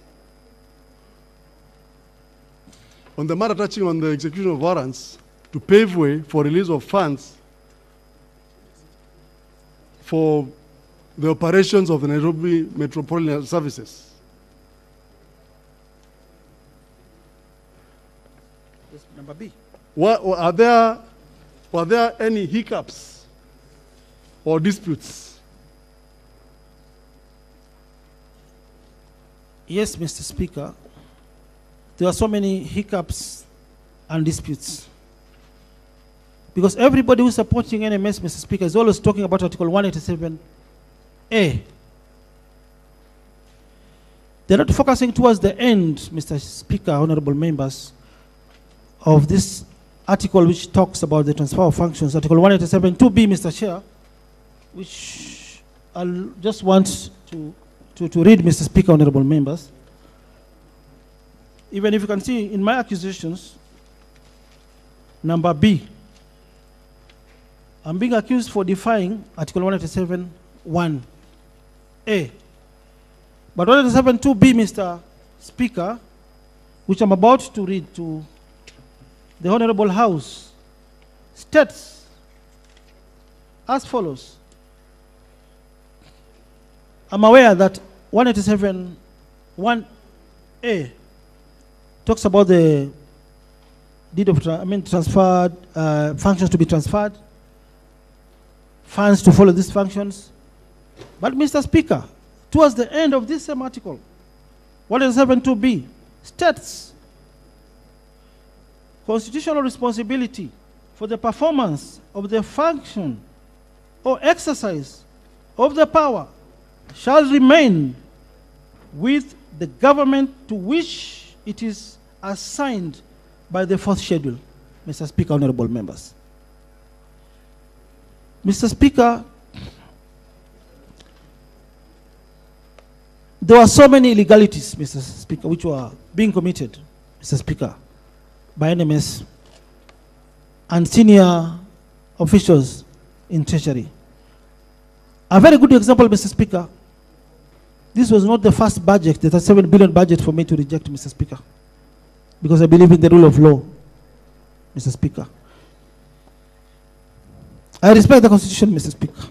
to pave way for release of funds for the operations of the Nairobi Metropolitan Services. Yes, number B. Were there any hiccups or disputes? Yes, Mr. Speaker. There are so many hiccups and disputes. Because everybody who's supporting NMS, Mr. Speaker, is always talking about Article 187A. They're not focusing towards the end, Mr. Speaker, honorable members, of this article which talks about the transfer of functions, Article 187.2b, Mr. Chair, which I'll just want to read, Mr. Speaker, honorable members. Even if you can see in my accusations, number B, I'm being accused for defying Article 187.1a. But 187.2b, Mr. Speaker, which I'm about to read to the Honorable House, states as follows. I'm aware that 187.1a talks about the deed of transferred functions to be transferred, funds to follow these functions. But Mr. Speaker, towards the end of this same article, 187.2b states constitutional responsibility for the performance of the function or exercise of the power shall remain with the government to which it is assigned by the fourth schedule. Mr. Speaker, honorable members. Mr. Speaker, there were so many illegalities, Mr. Speaker, which were being committed, Mr. Speaker, by NMS and senior officials in Treasury. A very good example, Mr. Speaker, this was not the first budget, the 7 billion budget for me to reject, Mr. Speaker, because I believe in the rule of law, Mr. Speaker. I respect the Constitution, Mr. Speaker.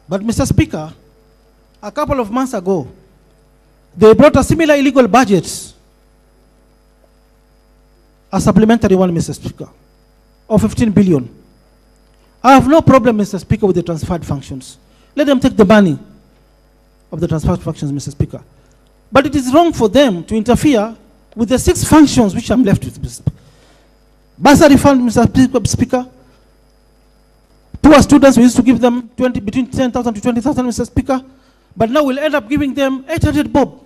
But, Mr. Speaker, a couple of months ago, they brought a similar illegal budget, a supplementary one, Mr. Speaker, of 15 billion. I have no problem, Mr. Speaker, with the transferred functions. Let them take the money of the transferred functions, Mr. Speaker. But it is wrong for them to interfere with the 6 functions which I'm left with, Mr. Speaker. Bursary fund, Mr. Speaker. Poor students, we used to give them between 10,000 to 20,000, Mr. Speaker. But now we'll end up giving them 800 bob.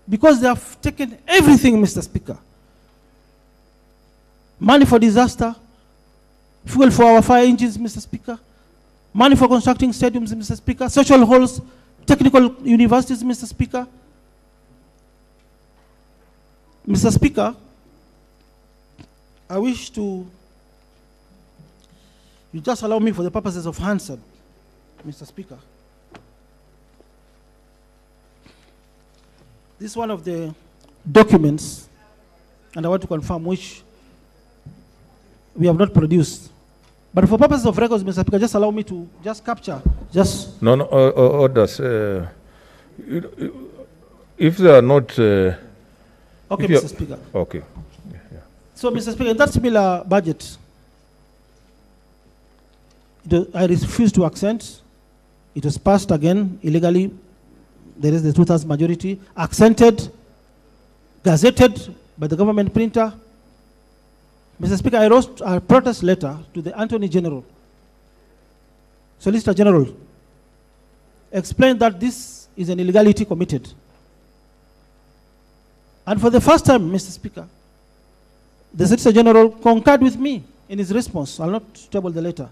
Because they have taken everything, Mr. Speaker. Money for disaster, fuel for our fire engines, Mr. Speaker. Money for constructing stadiums, Mr. Speaker. Social halls, technical universities, Mr. Speaker. Mr. Speaker, I wish to, you just allow me for the purposes of answer, Mr. Speaker. This is one of the documents, and I want to confirm which we have not produced. But for purposes of records, Mr. Speaker, just allow me to just capture, just... No, orders. If they are not... okay, Mr. Speaker. Okay. So, Mr. Speaker, in that similar budget, I refuse to accent. It was passed again illegally. There is the 2/3 majority, accented, gazetted by the government printer. Mr. Speaker, I wrote a protest letter to the Attorney General, Solicitor General, explained that this is an illegality committed. And for the first time, Mr. Speaker, the Solicitor General concurred with me in his response. I'll not table the letter.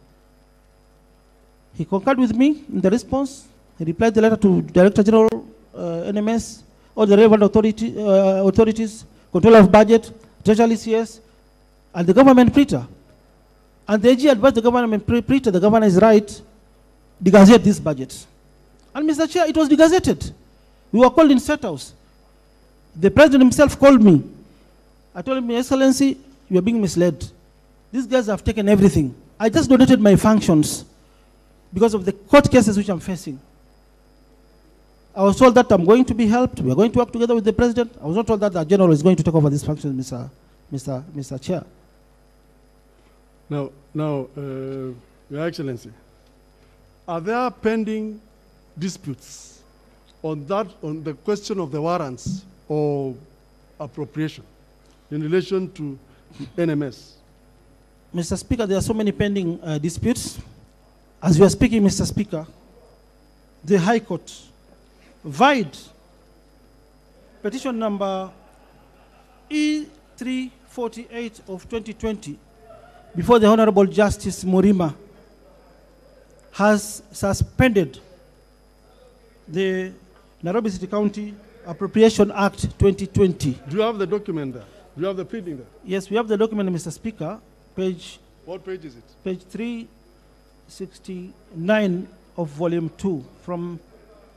He concurred with me in the response. He replied the letter to Director General, NMS, all the relevant authorities, Controller of Budget, Treasury CS, and the government printer. And the AG advised the government printer, the governor is right, degazette this budget. And Mr. Chair, it was degazetted. We were called in State House. The president himself called me. I told him, Your Excellency, you are being misled. These guys have taken everything. I just donated my functions because of the court cases which I'm facing. I was told that I'm going to be helped. We are going to work together with the president. I was not told that the general is going to take over these functions, Mr. Chair. Now, Your Excellency, are there pending disputes on the question of the warrants or appropriation in relation to NMS? Mr. Speaker, there are so many pending disputes. As we are speaking, Mr. Speaker, the High Court void petition number E348 of 2020 before the Honorable Justice Murima has suspended the Nairobi City County Appropriation Act 2020. Do you have the document there? Do you have the pleading there? Yes, we have the document, Mr. Speaker. Page... What page is it? Page 369 of volume 2. From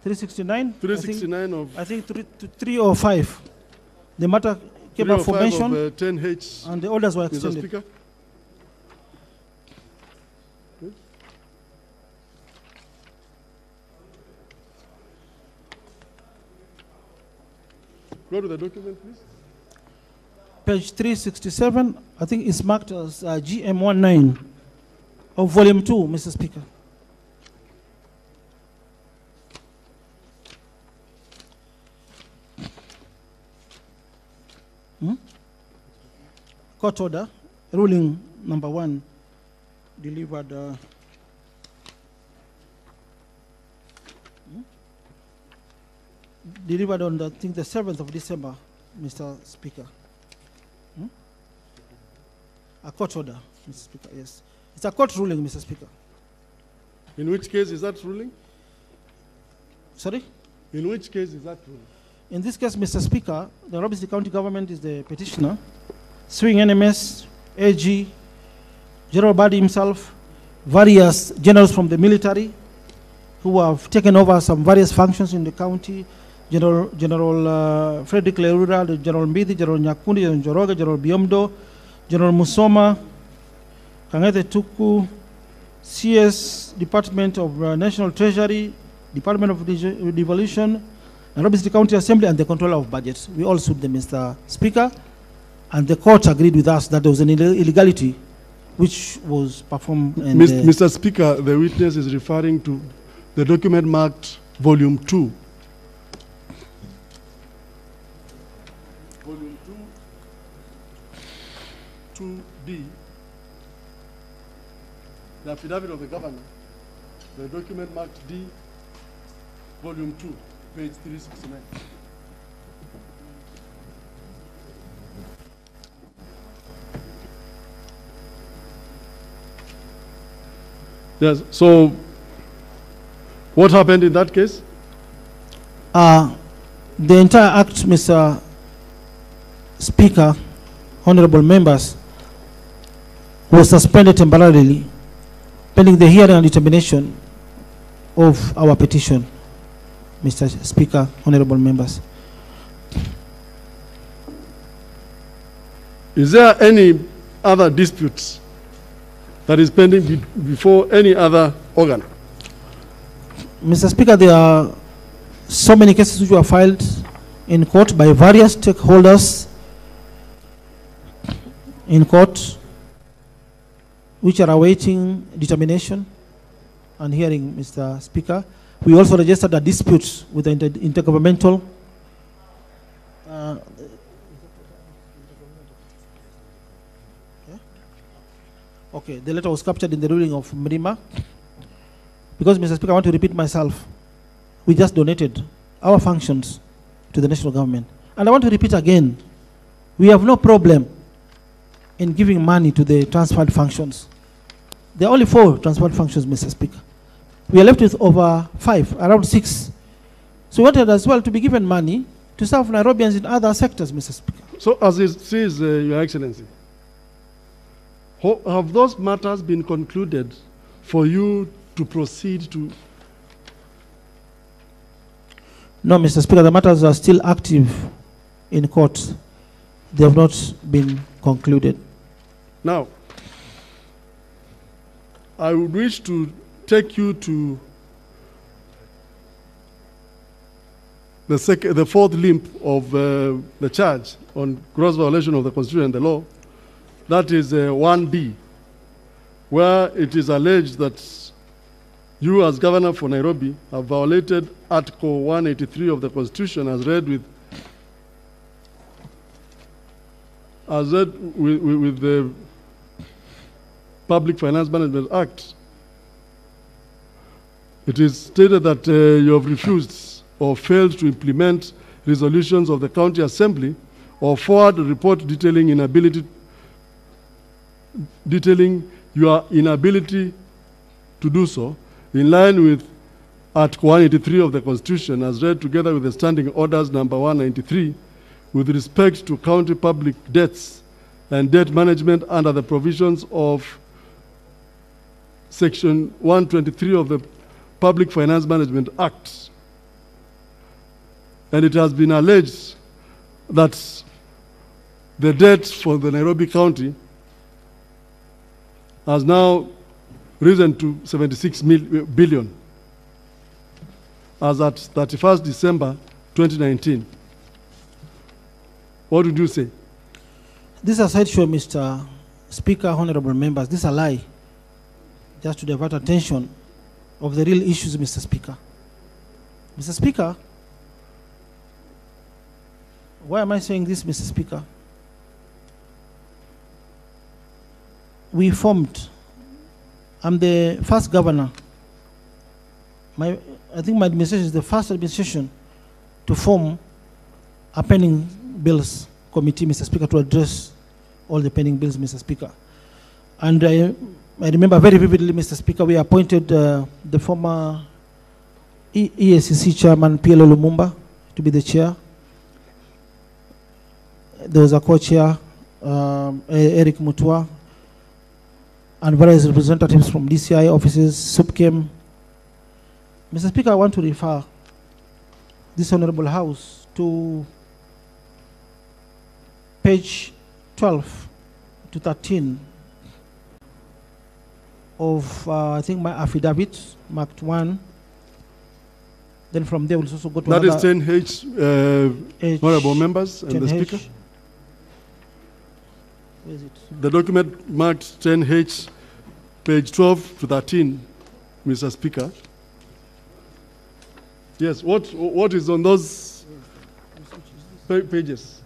369? 369 I think 305. The matter came up for mention. Of, 10H. And the orders were extended. Mr. Speaker. Go to the document, please. Page 367, I think it's marked as GM19 of volume 2, Mr. Speaker. Court order, ruling number 1, delivered delivered on, I think, the 7th of December, Mr. Speaker. A court order, Mr. Speaker, yes. It's a court ruling, Mr. Speaker. In which case is that ruling? Sorry? In which case is that ruling? In this case, Mr. Speaker, the Nairobi City County government is the petitioner, suing NMS, AG, General Badi himself, various generals from the military who have taken over some various functions in the county, General Frederick Lerura, General Mbidi, General Nyakundi, General Njoroge, General Biomdo, General Musoma, Kangete Tuku, CS, Department of National Treasury, Department of Devolution, Nairobi City County Assembly, and the Controller of Budget. We all sued them, Mr. Speaker, and the court agreed with us that there was an illegality which was performed. And, Mr. Speaker, the witness is referring to the document marked Volume 2. Volume 2, 2D, the affidavit of the governor, the document marked D, Volume 2, page 369. Yes, so what happened in that case? The entire act, Mr. Speaker, honorable members, was suspended temporarily pending the hearing and determination of our petition, Mr. Speaker, honorable members. Is there any other disputes that is pending before any other organ? Mr. Speaker, there are so many cases which were filed in court by various stakeholders in court, which are awaiting determination and hearing, Mr. Speaker. We also registered a dispute with the intergovernmental okay, the letter was captured in the ruling of Mrima. Because, Mr. Speaker, I want to repeat myself. We just donated our functions to the national government. And I want to repeat again, we have no problem in giving money to the transferred functions. There are only 4 transferred functions, Mr. Speaker. We are left with over 5, around 6. So we wanted as well to be given money to serve Nairobians in other sectors, Mr. Speaker. So as it says, Your Excellency, have those matters been concluded for you to proceed to? No, Mr. Speaker, the matters are still active in court. They have not been concluded. Now, I would wish to take you to the fourth limb of the charge on gross violation of the Constitution and the law. That is 1B, where it is alleged that you as Governor for Nairobi have violated Article 183 of the Constitution as read with the Public Finance Management Act. It is stated that you have refused or failed to implement resolutions of the County Assembly or forward a report detailing your inability to do so, in line with Article 183 of the Constitution as read together with the Standing Orders number 193 with respect to county public debts and debt management under the provisions of Section 123 of the Public Finance Management Act. And it has been alleged that the debt for the Nairobi County has now risen to 76 billion as at 31st December 2019. What would you say? This is a sideshow, Mr. Speaker, honorable members. This is a lie, just to divert attention of the real issues, Mr. Speaker. Mr. Speaker, why am I saying this, Mr. Speaker? We formed, I'm the first governor. I think my administration is the first administration to form a pending bills committee, Mr. Speaker, to address all the pending bills, Mr. Speaker. And I remember very vividly, Mr. Speaker, we appointed the former EACC chairman, PLO Lumumba, to be the chair. There was a co-chair, Eric Mutua, and various representatives from DCI offices, SUPCAM. Mr. Speaker, I want to refer this Honorable House to page 12 to 13 of, I think, my affidavit, marked 1. Then from there, we'll also go to that another. That is 10H, honorable members and 10H. The Speaker. Where is it? The document marked 10H, page 12 to 13, Mr. Speaker. Yes, what is on those pages?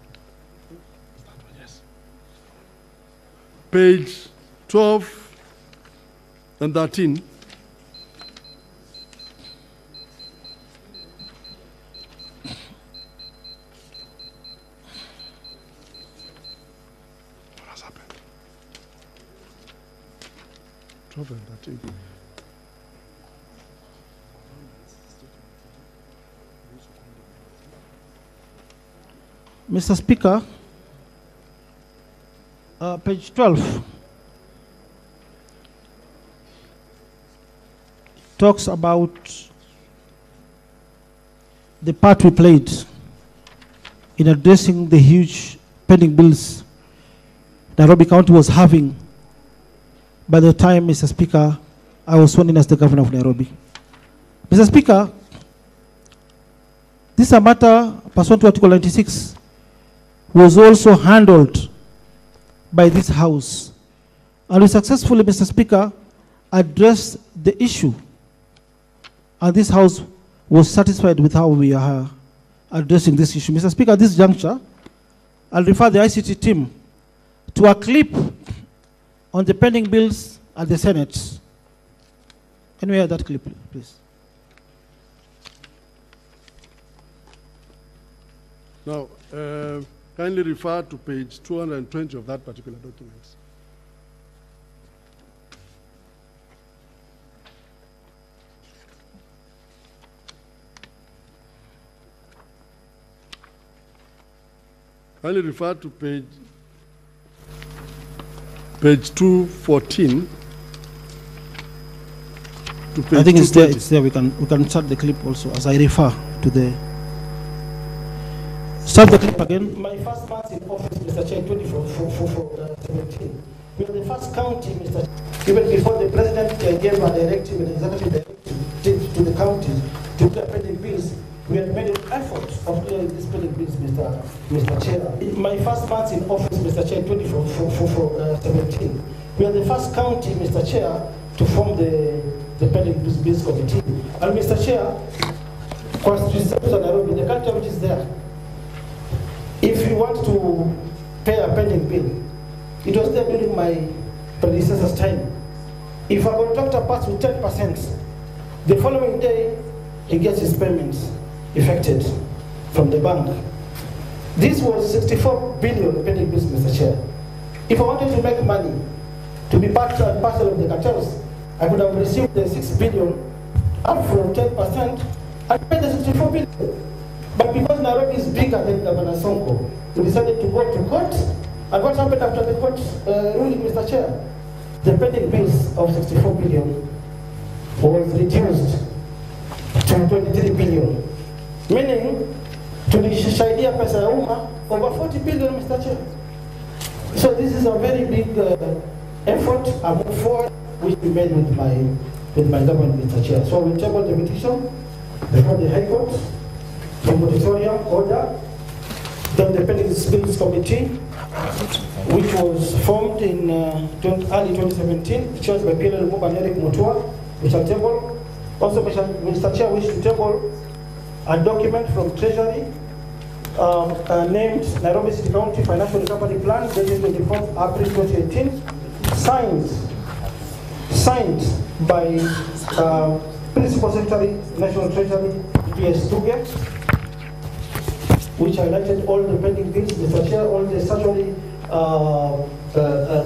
Page 12 and 13. What has happened? 12 and 13. Mr. Speaker, page 12 talks about the part we played in addressing the huge pending bills Nairobi County was having by the time, Mr. Speaker, I was sworn in as the governor of Nairobi. Mr. Speaker, this is a matter pursuant to Article 96 was also handled by this House. And we successfully, Mr. Speaker, addressed the issue. And this House was satisfied with how we are addressing this issue. Mr. Speaker, at this juncture, I'll refer the ICT team to a clip on the pending bills at the Senate. Can we hear that clip, please? Now, kindly refer to page 220 of that particular document. Kindly refer to page 214 to page I think it's there. 220. It's there. We can start the clip also as I refer to the. Start the clip again. My first month in office, Mr. Chair, 2017. We are the first county, Mr. Even before the president gave a directive, an executive directive to the counties to clear pending bills, we had made an effort of clearing these pending bills, Mr. Chair. My first month in office, Mr. Chair, 2017. We are the first county, Mr. Chair, to form the pending bills committee. And Mr. Chair, constitution Nairobi, the culture which is there. If you want to pay a pending bill, it was there during my predecessor's time. If a contractor passes with 10%, the following day he gets his payments effected from the bank. This was 64 billion pending bills, Mr. Chair. If I wanted to make money to be part and parcel of the cartels, I could have received the 6 billion up from 10% and paid the 64 billion. But because Nairobi is bigger than Governor Sonko, we decided to go to court. And what happened after the court ruling, Mr. Chair? The pending bills of 64 billion was reduced to 23 billion. Meaning, tulishaidia pesa ya umma over 40 billion, Mr. Chair. So this is a very big effort, a move forward, which we made with my government, Mr. Chair. So we tabled the petition before the High Court, the moratorium order, then the pending bills committee, which was formed in early 2017, chaired by PLL Mumba and Eric Mutua, we shall table. Also, Mr. Chair, wish to table a document from Treasury named Nairobi City County Financial Recovery Plan, dated 24th April 2018, signed by Principal Secretary, National Treasury, P.S. Tuge, which highlighted all the pending bills, Mr. Chair, all the statutory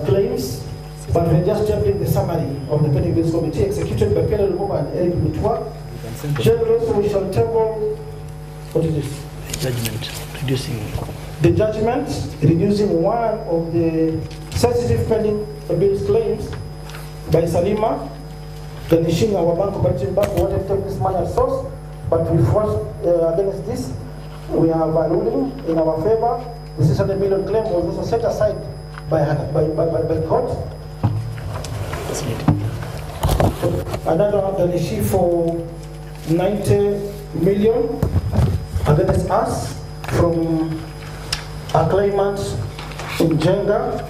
claims, but we're just jumping the summary of the pending bills committee executed by Pierre Lumumba and Eric Mutua. Generally, we shall table, what is this? Judgment, reducing. The judgment, reducing one of the sensitive pending bills claims by Salima, then issuing our bank cooperative bank wanted to take this money at source, but we fought against this. We have a ruling in our favor. The 600 million claim was also set aside by court. Another an issue for 90 million against us from a claimant in Jenga.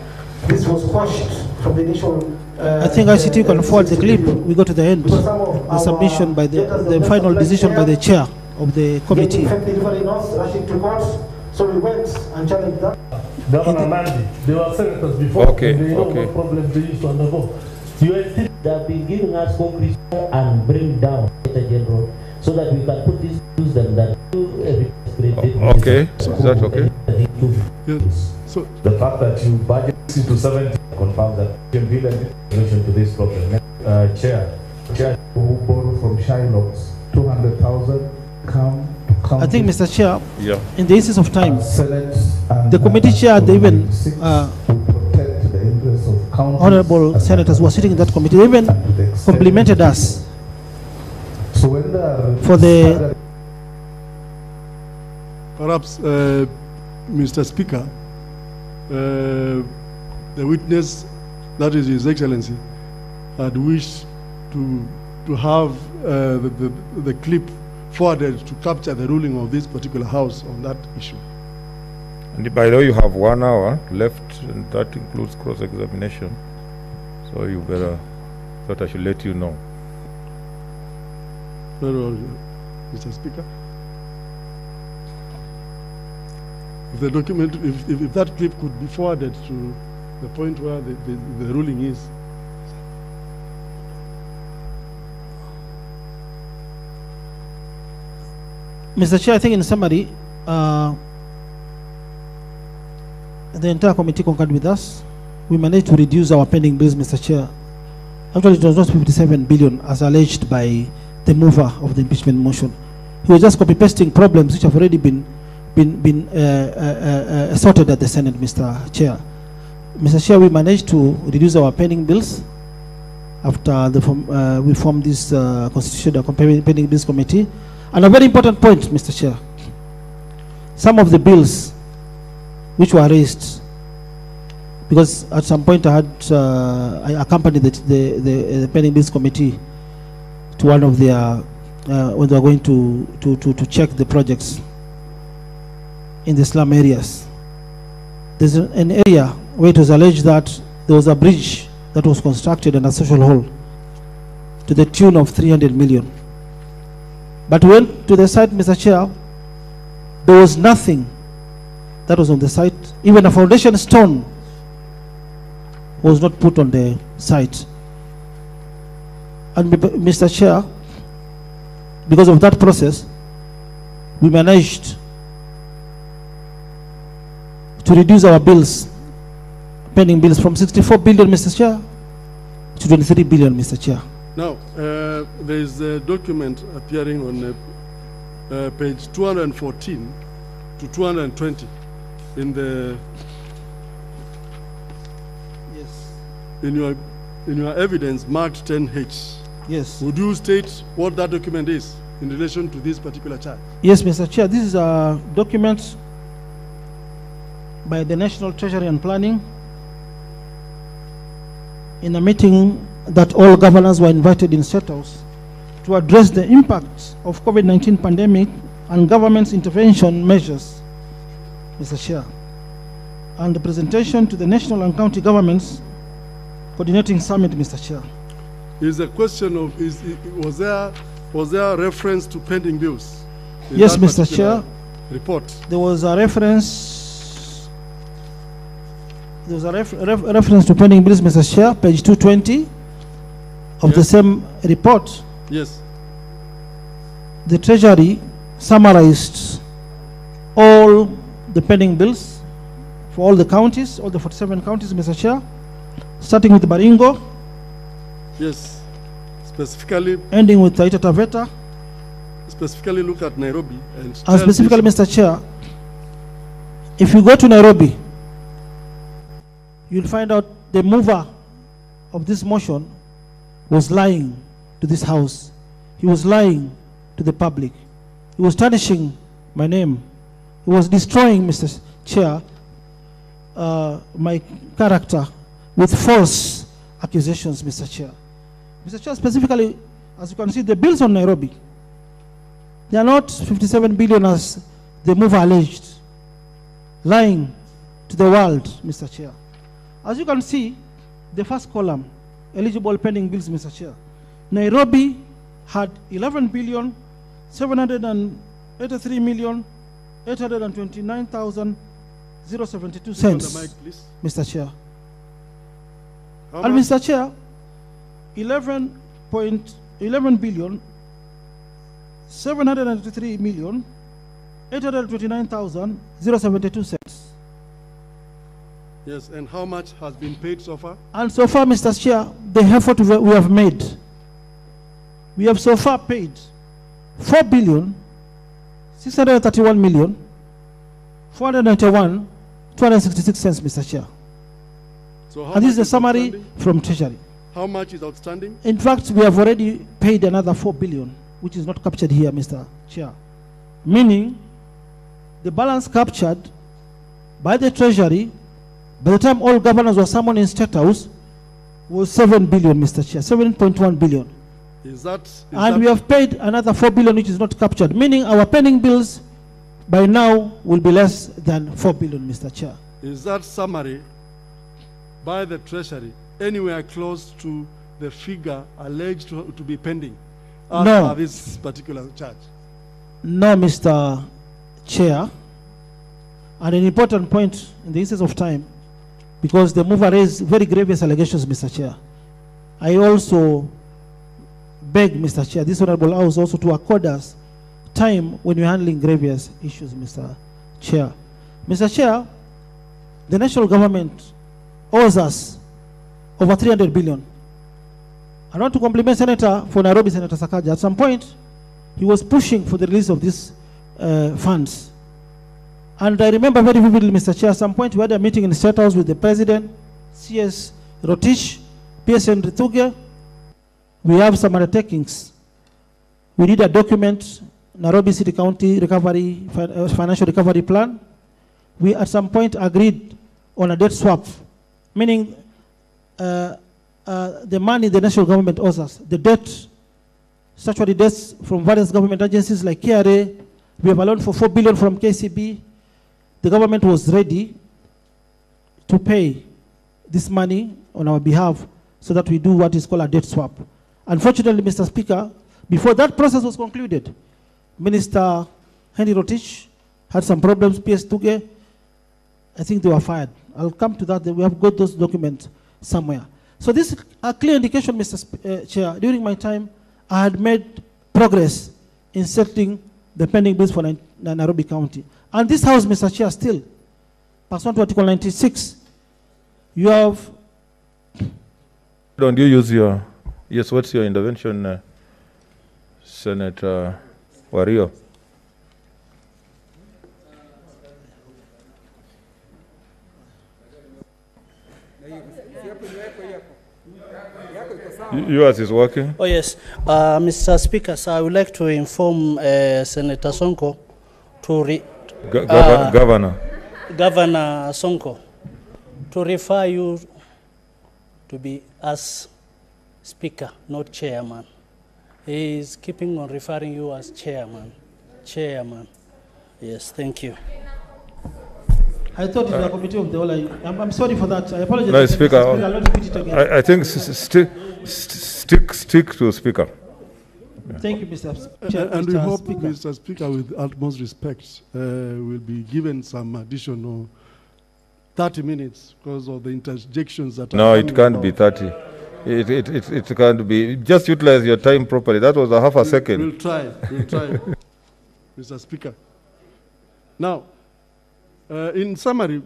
this was quashed from the initial. I think ICT can forward the clip. We go to the end. The submission by the final decision by the chair of the committee. Rushing to court, so we went and challenged that. Governor Nandi, there were senators before. Okay. They know what problems they used to undergo. They have been giving us concrete and bring down the general so that we can put this use them that okay. So is that okay? Yes. So the fact that you budget to 70 confirms that you build a solution to this problem. Chair who borrowed from Shylocks 200,000 I think, Mr. Chair, yeah. In the instance of time, the committee chair, they even honorable senators who are sitting in that committee, they even complimented us for the. Perhaps, Mr. Speaker, the witness, that is His Excellency, had wished to have the clip forwarded to capture the ruling of this particular House on that issue. And by the way, you have 1 hour left, and that includes cross-examination. So you better, thought I should let you know. No, Mr. Speaker. If the document, if that clip could be forwarded to the point where the ruling is. Mr. Chair, I think in summary, the entire committee concurred with us. We managed to reduce our pending bills, Mr. Chair. Actually, it was not 57 billion as alleged by the mover of the impeachment motion. He was just copy-pasting problems which have already been sorted at the Senate, Mr. Chair. Mr. Chair, we managed to reduce our pending bills after we formed this constitutional pending bills committee. And a very important point, Mr. Chair, some of the bills which were raised, because at some point I accompanied the pending bills committee to one of their, when they were going to check the projects in the slum areas. There's an area where it was alleged that there was a bridge that was constructed and a social hall to the tune of 300 million. But we went to the site, Mr. Chair, there was nothing that was on the site. Even a foundation stone was not put on the site. And Mr. Chair, because of that process, we managed to reduce our bills, pending bills, from 64 billion, Mr. Chair, to 23 billion, Mr. Chair. Now, there is a document appearing on page 214 to 220 in the in your evidence marked 10H. Yes. Would you state what that document is in relation to this particular charge? Yes, Mr. Chair. This is a document by the National Treasury and Planning in a meeting that all governors were invited in State House to address the impact of COVID-19 pandemic and government's intervention measures, Mr. Chair, and the presentation to the national and county governments coordinating summit, Mr. Chair. Is the question of was there reference to pending bills? Yes, Mr. Chair. Report. There was a reference. There was a reference to pending bills, Mr. Chair, page 220 of the same report. Yes. The Treasury summarized all the pending bills for all the counties, all the 47 counties, Mr. Chair, starting with Baringo. Yes. Specifically. Ending with Taita Taveta. Specifically look at Nairobi. And specifically, Mr. Chair, if you go to Nairobi, you'll find out the mover of this motion was lying to this House. He was lying to the public. He was tarnishing my name. He was destroying, Mr. Chair, my character with false accusations, Mr. Chair. Mr. Chair, specifically, as you can see, the bills on Nairobi, they are not 57 billion as the mover alleged, lying to the world, Mr. Chair. As you can see, the first column, eligible pending bills, Mr. Chair. Nairobi had 11,783,829,072 cents, Mr. Chair. And Mr. Chair, 11,783,829,072 cents. Yes, and how much has been paid so far? And so far, Mr. Chair, the effort we have made, we have so far paid 4,631,491,266 cents, Mr. Chair. So how And this is much the summary from Treasury. How much is outstanding? In fact, we have already paid another 4 billion, which is not captured here, Mr. Chair. Meaning, the balance captured by the Treasury, by the time all governors were summoned in State House, was 7 billion, Mr. Chair, 7.1 billion. And we have paid another 4 billion, which is not captured, meaning our pending bills by now will be less than 4 billion, Mr. Chair. Is that summary by the Treasury anywhere close to the figure alleged to be pending as No. per this particular charge? No, Mr. Chair. And an important point in the instance of time, because the mover raised very grievous allegations, Mr. Chair. I also beg, Mr. Chair, this Honorable House also to accord us time when we're handling grievous issues, Mr. Chair. Mr. Chair, the national government owes us over 300 billion. I want to compliment Senator for Nairobi, Senator Sakaja. At some point, he was pushing for the release of these funds. And I remember very vividly, Mr. Chair, at some point we had a meeting in the State House with the President, CS Rotich, PSN Rithuge. We have some undertakings. We need a document, Nairobi City County Recovery, Financial Recovery Plan. We at some point agreed on a debt swap, meaning the money the national government owes us, the debt, statutory debts from various government agencies like KRA, we have a loan for 4 billion from KCB. The government was ready to pay this money on our behalf so that we do what is called a debt swap. Unfortunately, Mr. Speaker, before that process was concluded, Minister Henry Rotich had some problems, PS Tuge, I think they were fired. I'll come to that, we have got those documents somewhere. So this is a clear indication, Mr. Chair, during my time, I had made progress in settling the pending bills for Nairobi County. And this House, Mr. Chair, still, pursuant to Article 96, you have... Don't you use your... Yes, what's your intervention, Senator Wario? Yours is working. Oh, yes. Mr. Speaker, sir, I would like to inform Senator Sonko to... Governor Sonko to refer you to be as Speaker, not Chairman. He is keeping on referring you as Chairman. Chairman. Yes, thank you. I thought it was a committee of the whole. I'm sorry for that. I apologize. No, Speaker, I'll not repeat it again. I think stick to Speaker. Thank you, Mr. Chair. And we Mr. hope, Speaker. Mr. Speaker, with utmost respect, will be given some additional 30 minutes because of the interjections that No, are it can't be 30. It can't be. Just utilize your time properly. That was a half a second. We'll try, Mr. Speaker. Now, in summary,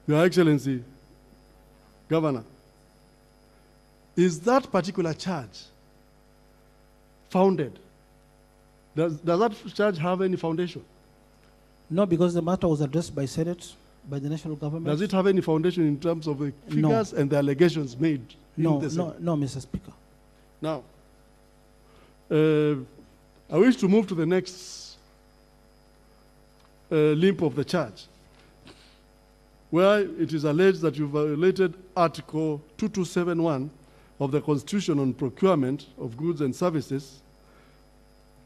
Your Excellency, Governor, is that particular charge founded? Does that charge have any foundation? No, because the matter was addressed by Senate, by the national government. Does it have any foundation in terms of the figures and the allegations made? No, in the Senate? no, Mr. Speaker. Now, I wish to move to the next limp of the charge, where it is alleged that you violated Article 2271 of the Constitution on procurement of goods and services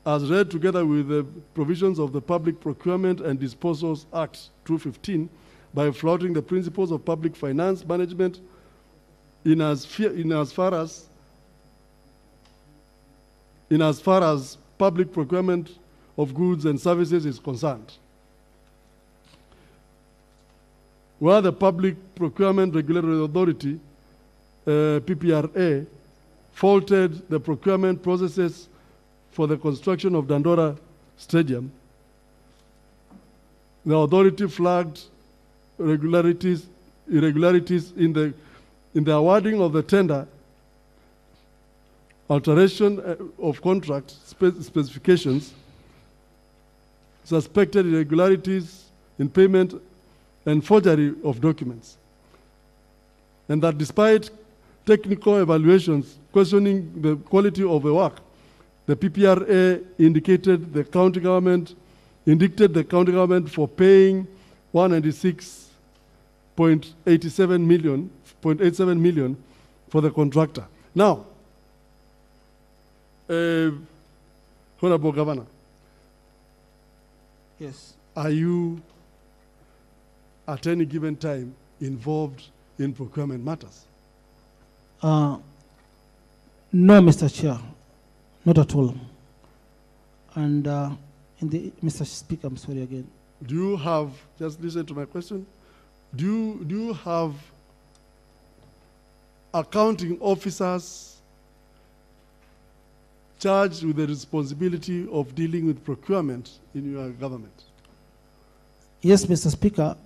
as read together with the provisions of the Public Procurement and Disposals Act 2015 by flouting the principles of public finance management in as far as public procurement of goods and services is concerned. Where the Public Procurement Regulatory Authority, PPRA, faulted the procurement processes for the construction of Dandora Stadium, the authority flagged irregularities in the awarding of the tender, alteration of contract specifications, suspected irregularities in payment, and forgery of documents. And that despite technical evaluations questioning the quality of the work, the PPRA indicted the county government for paying 196.87 million for the contractor. Now, Honorable Governor. Yes. Are you at any given time involved in procurement matters? No, Mr. Chair, not at all. And Mr. Speaker, I'm sorry again. Do you have, just listen to my question, do you have accounting officers charged with the responsibility of dealing with procurement in your government? Yes, Mr. Speaker,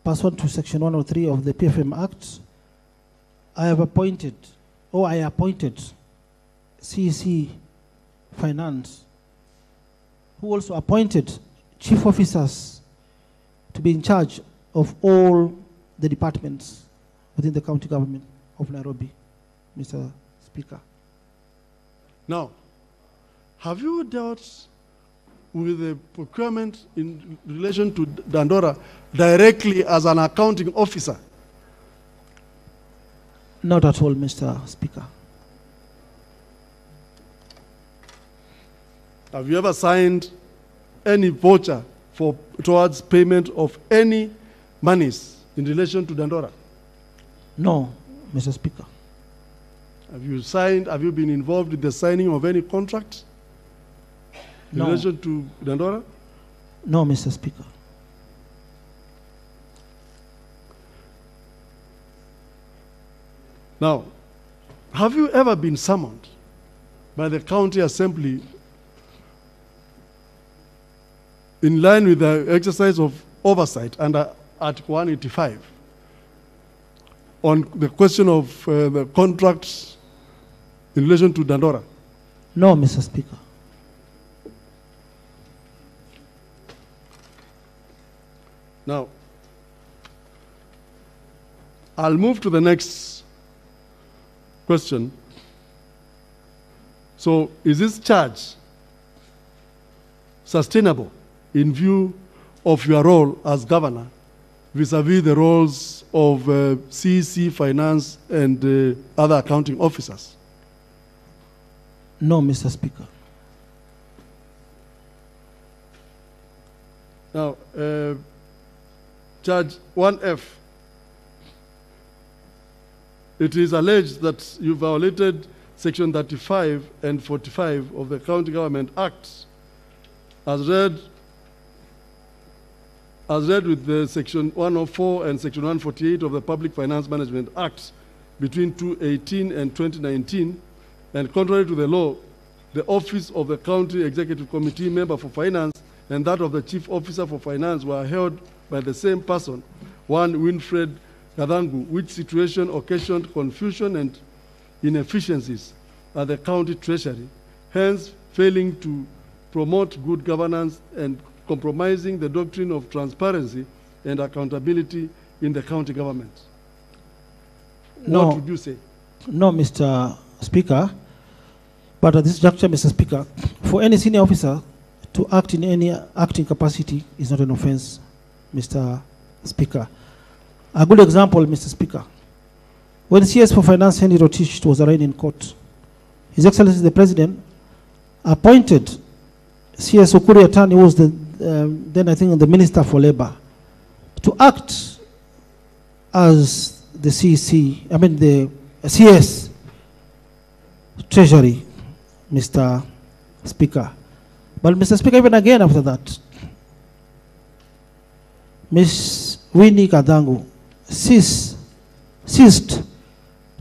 pursuant to Section 103 of the PFM Act, I appointed CEC Finance, who also appointed chief officers to be in charge of all the departments within the county government of Nairobi, Mr. Speaker. Now, have you dealt with the procurement in relation to Dandora directly as an accounting officer? Not at all, Mr. Speaker. Have you ever signed any voucher towards payment of any monies in relation to Dandora? No, Mr. Speaker. Have you been involved in the signing of any contract in relation to Dandora? No, Mr. Speaker. Now, have you ever been summoned by the county assembly in line with the exercise of oversight under Article 185 on the question of the contracts in relation to Dandora? No, Mr. Speaker. Now, I'll move to the next question. So, is this charge sustainable in view of your role as governor vis-a-vis the roles of CEC, finance, and other accounting officers? No, Mr. Speaker. Now, Charge 1F, it is alleged that you violated Section 35 and 45 of the County Government Act as read with the Section 104 and Section 148 of the Public Finance Management Act between 2018 and 2019, and contrary to the law, the office of the County Executive Committee member for Finance and that of the Chief Officer for Finance were held by the same person, one Winfred Gadangu, which situation occasioned confusion and inefficiencies at the county treasury, hence failing to promote good governance and compromising the doctrine of transparency and accountability in the county government. No, what would you say? No, Mr. Speaker. But at this juncture, Mr. Speaker, for any senior officer to act in any acting capacity is not an offense, Mr. Speaker. A good example, Mr. Speaker. When CS for Finance Henry Rotich was arraigned in court, His Excellency the President appointed CS Ukuri Atani was then I think the Minister for Labor, to act as the the CS Treasury, Mr. Speaker. But Mr. Speaker, even again after that, Ms. Winnie Kadangu ceased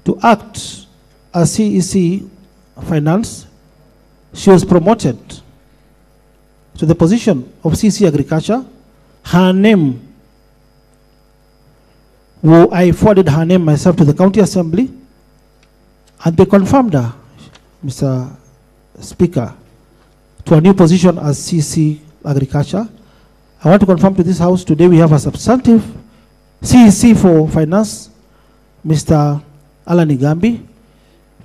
to act as CEC Finance. She was promoted to the position of CEC Agriculture. Her name, I forwarded her name myself to the County Assembly, and they confirmed her, Mr. Speaker, to a new position as CEC Agriculture. I want to confirm to this House, today we have a substantive CEC for Finance, Mr. Alan Igambi.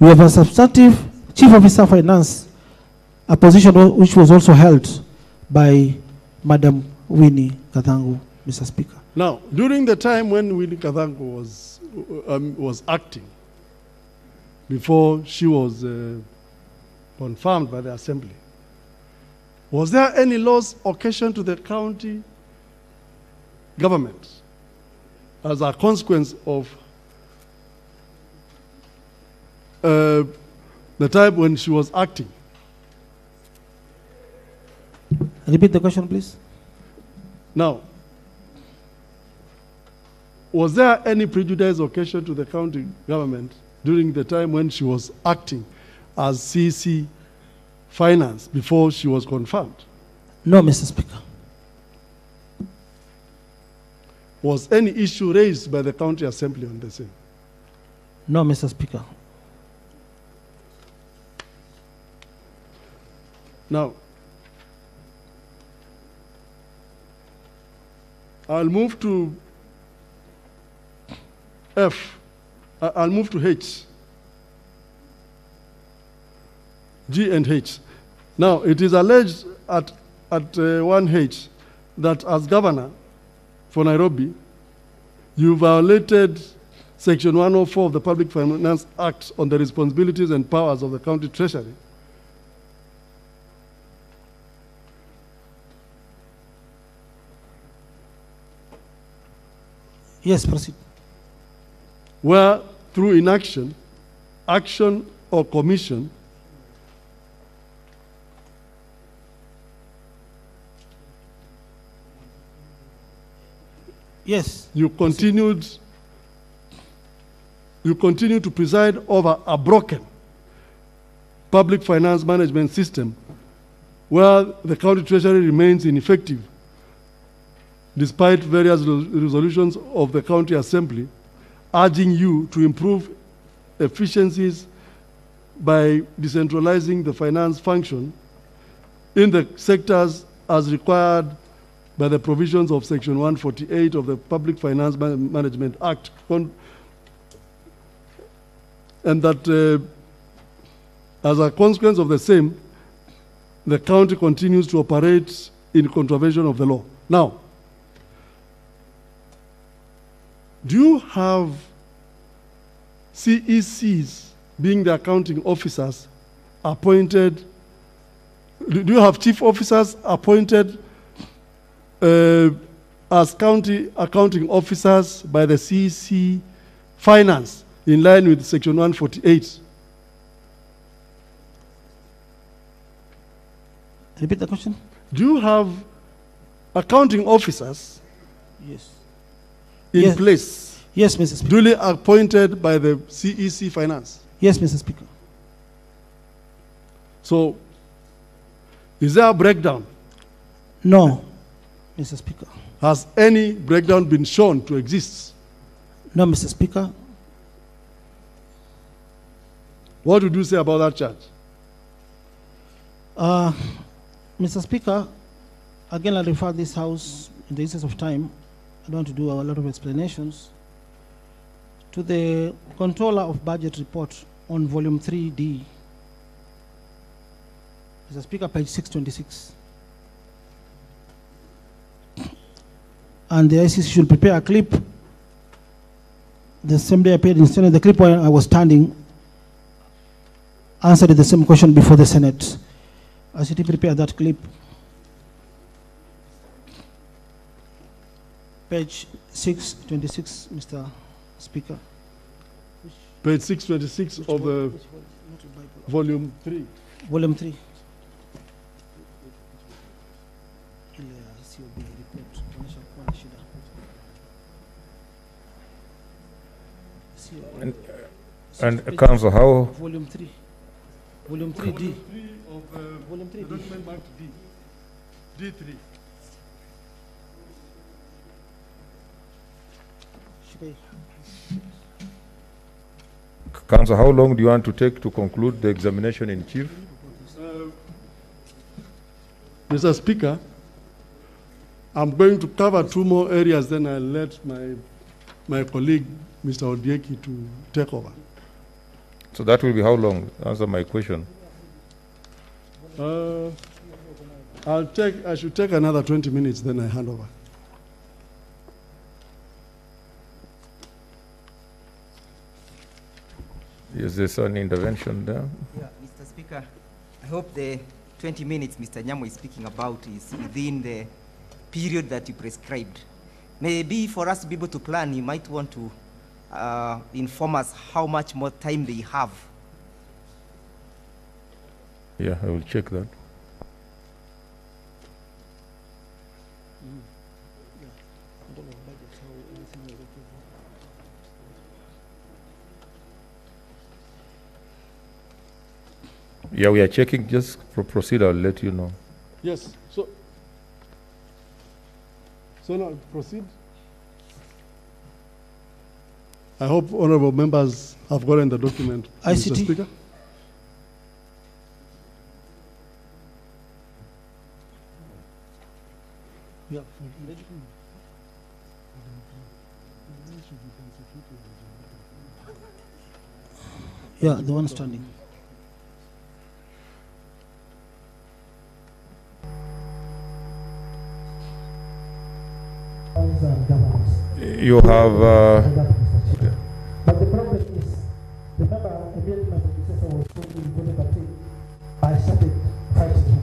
We have a substantive Chief Officer Finance, a position which was also held by Madam Winnie Kathangu, Mr. Speaker. Now, during the time when Winnie Kathangu was acting, before she was confirmed by the Assembly, was there any loss occasioned to the county government as a consequence of the time when she was acting? Repeat the question, please. Now, was there any prejudice occasioned to the county government during the time when she was acting as CEC Finance before she was confirmed? No, Mr. Speaker. Was any issue raised by the County Assembly on the same? No, Mr. Speaker. Now, I'll move to F. I'll move to H. G and H. Now, it is alleged at 1H that as governor for Nairobi, you violated Section 104 of the Public Finance Act on the responsibilities and powers of the county treasury. Yes, proceed. Where through inaction, action, or commission, yes, you continued to preside over a broken public finance management system where the county treasury remains ineffective despite various resolutions of the county assembly urging you to improve efficiencies by decentralizing the finance function in the sectors as required by the provisions of Section 148 of the Public Finance Management Act, and that as a consequence of the same, the county continues to operate in contravention of the law. Now, do you have CECs, being the accounting officers, appointed? Do you have chief officers appointed as county accounting officers by the CEC Finance in line with Section 148? Repeat the question. Do you have accounting officers Yes. in place? Yes, Mr. Speaker. Duly appointed by the CEC Finance? Yes, Mr. Speaker. So, is there a breakdown? No, Mr. Speaker. Has any breakdown been shown to exist? No, Mr. Speaker. What would you say about that charge? Mr. Speaker, again, I refer this House, in the interest of time, I don't want to do a lot of explanations, to the Controller of Budget Report on Volume 3D. Mr. Speaker, page 626. And the ICC should prepare a clip. The same day I appeared in Senate, the clip where I was standing answered the same question before the Senate. ICT, prepare that clip. Page 626, Mr. Speaker. Page 626 of the volume 3. Volume 3. And Council, how? Volume 3. Volume 3D. Volume 3D. Document marked D. D3. Council, how long do you want to take to conclude the examination in chief? Mr. Speaker, I'm going to cover 2 more areas, then I'll let my colleague, Mr. Odieki, to take over. So that will be how long? Answer my question. I should take another 20 minutes, then I hand over. Is there an intervention there? Yeah, Mr. Speaker, I hope the 20 minutes Mr. Nyamo is speaking about is within the period that you prescribed. Maybe for us to be able to plan, you might want to inform us how much more time they have. Yeah, I will check that. Yeah, we are checking. Just proceed. I'll let you know. Yes. So now proceed. I hope honorable members have gotten the document. ICT. Mr. Speaker. Yeah. Yeah, the one standing. You have. But the problem is, remember, immediately my predecessor was told to go to the I started fighting him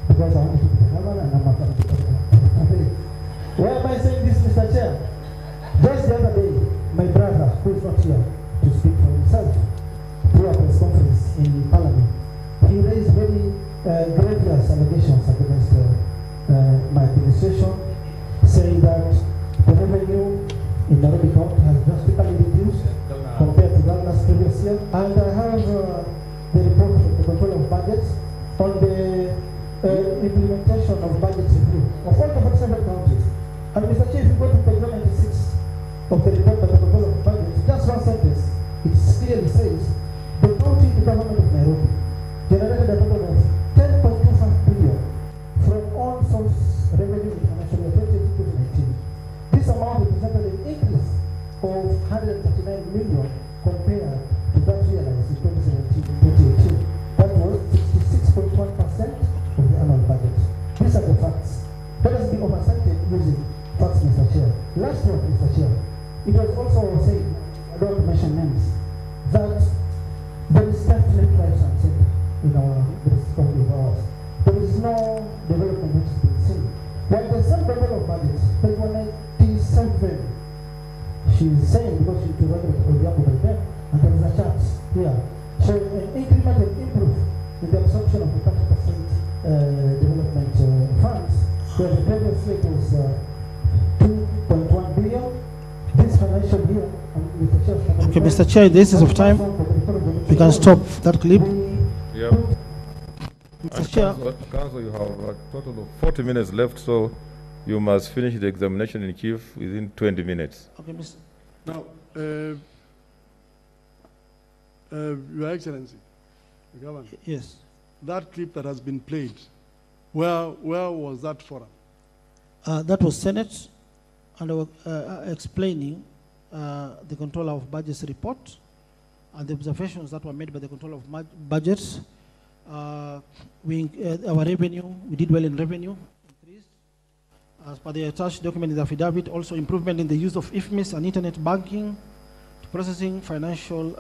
because I wanted to be the governor and I'm not going to be the governor. Why am I saying this, Mr. Chair? Just the other day, my brother, who is not here to speak for himself, through a press conference in Parliament, he raised very grievous allegations against my administration, saying that the revenue in Nairobi County has drastically reduced compared to that last previous year. And I have the report of the control of budgets on the implementation of budgets review of all the 47 counties. And Mr. Chief, if you go to page 196 of the report by the control of budgets, just one sentence, it clearly says, the county government of Nairobi generated a total of 10.25 billion from all source revenue in financial year 2018. This amount represented an increase of 139 million compared to that realized in 2017-2018. That was 66.1% of the annual budget. These are the facts. Let us be oversighted using facts, Mr. Chair. Last one, Mr. Chair. It was also said, I don't want to mention names, that there is definitely right and center in our country of ours. There is no development which is being seen. While the same level of budget, page 197, she is saying, because she provided the by them, and there is a chart here showing an incremental improve in the absorption of the 30% development funds, where the previous rate was 2.1 billion. This financial year, Okay, Mr. Chair, in the essence of time, we can stop that clip. Yeah. Mr. Chair. Council, you have a total of 40 minutes left, so you must finish the examination in chief within 20 minutes. Okay, Mr. Now, Your Excellency, the Governor. Yes. That clip that has been played, where was that forum? That was Senate, and they were explaining the Controller of Budgets report and the observations that were made by the Controller of Budgets. Our revenue, we did well in revenue, increased. As per the attached document in the affidavit, also improvement in the use of IFMIS and internet banking to processing financial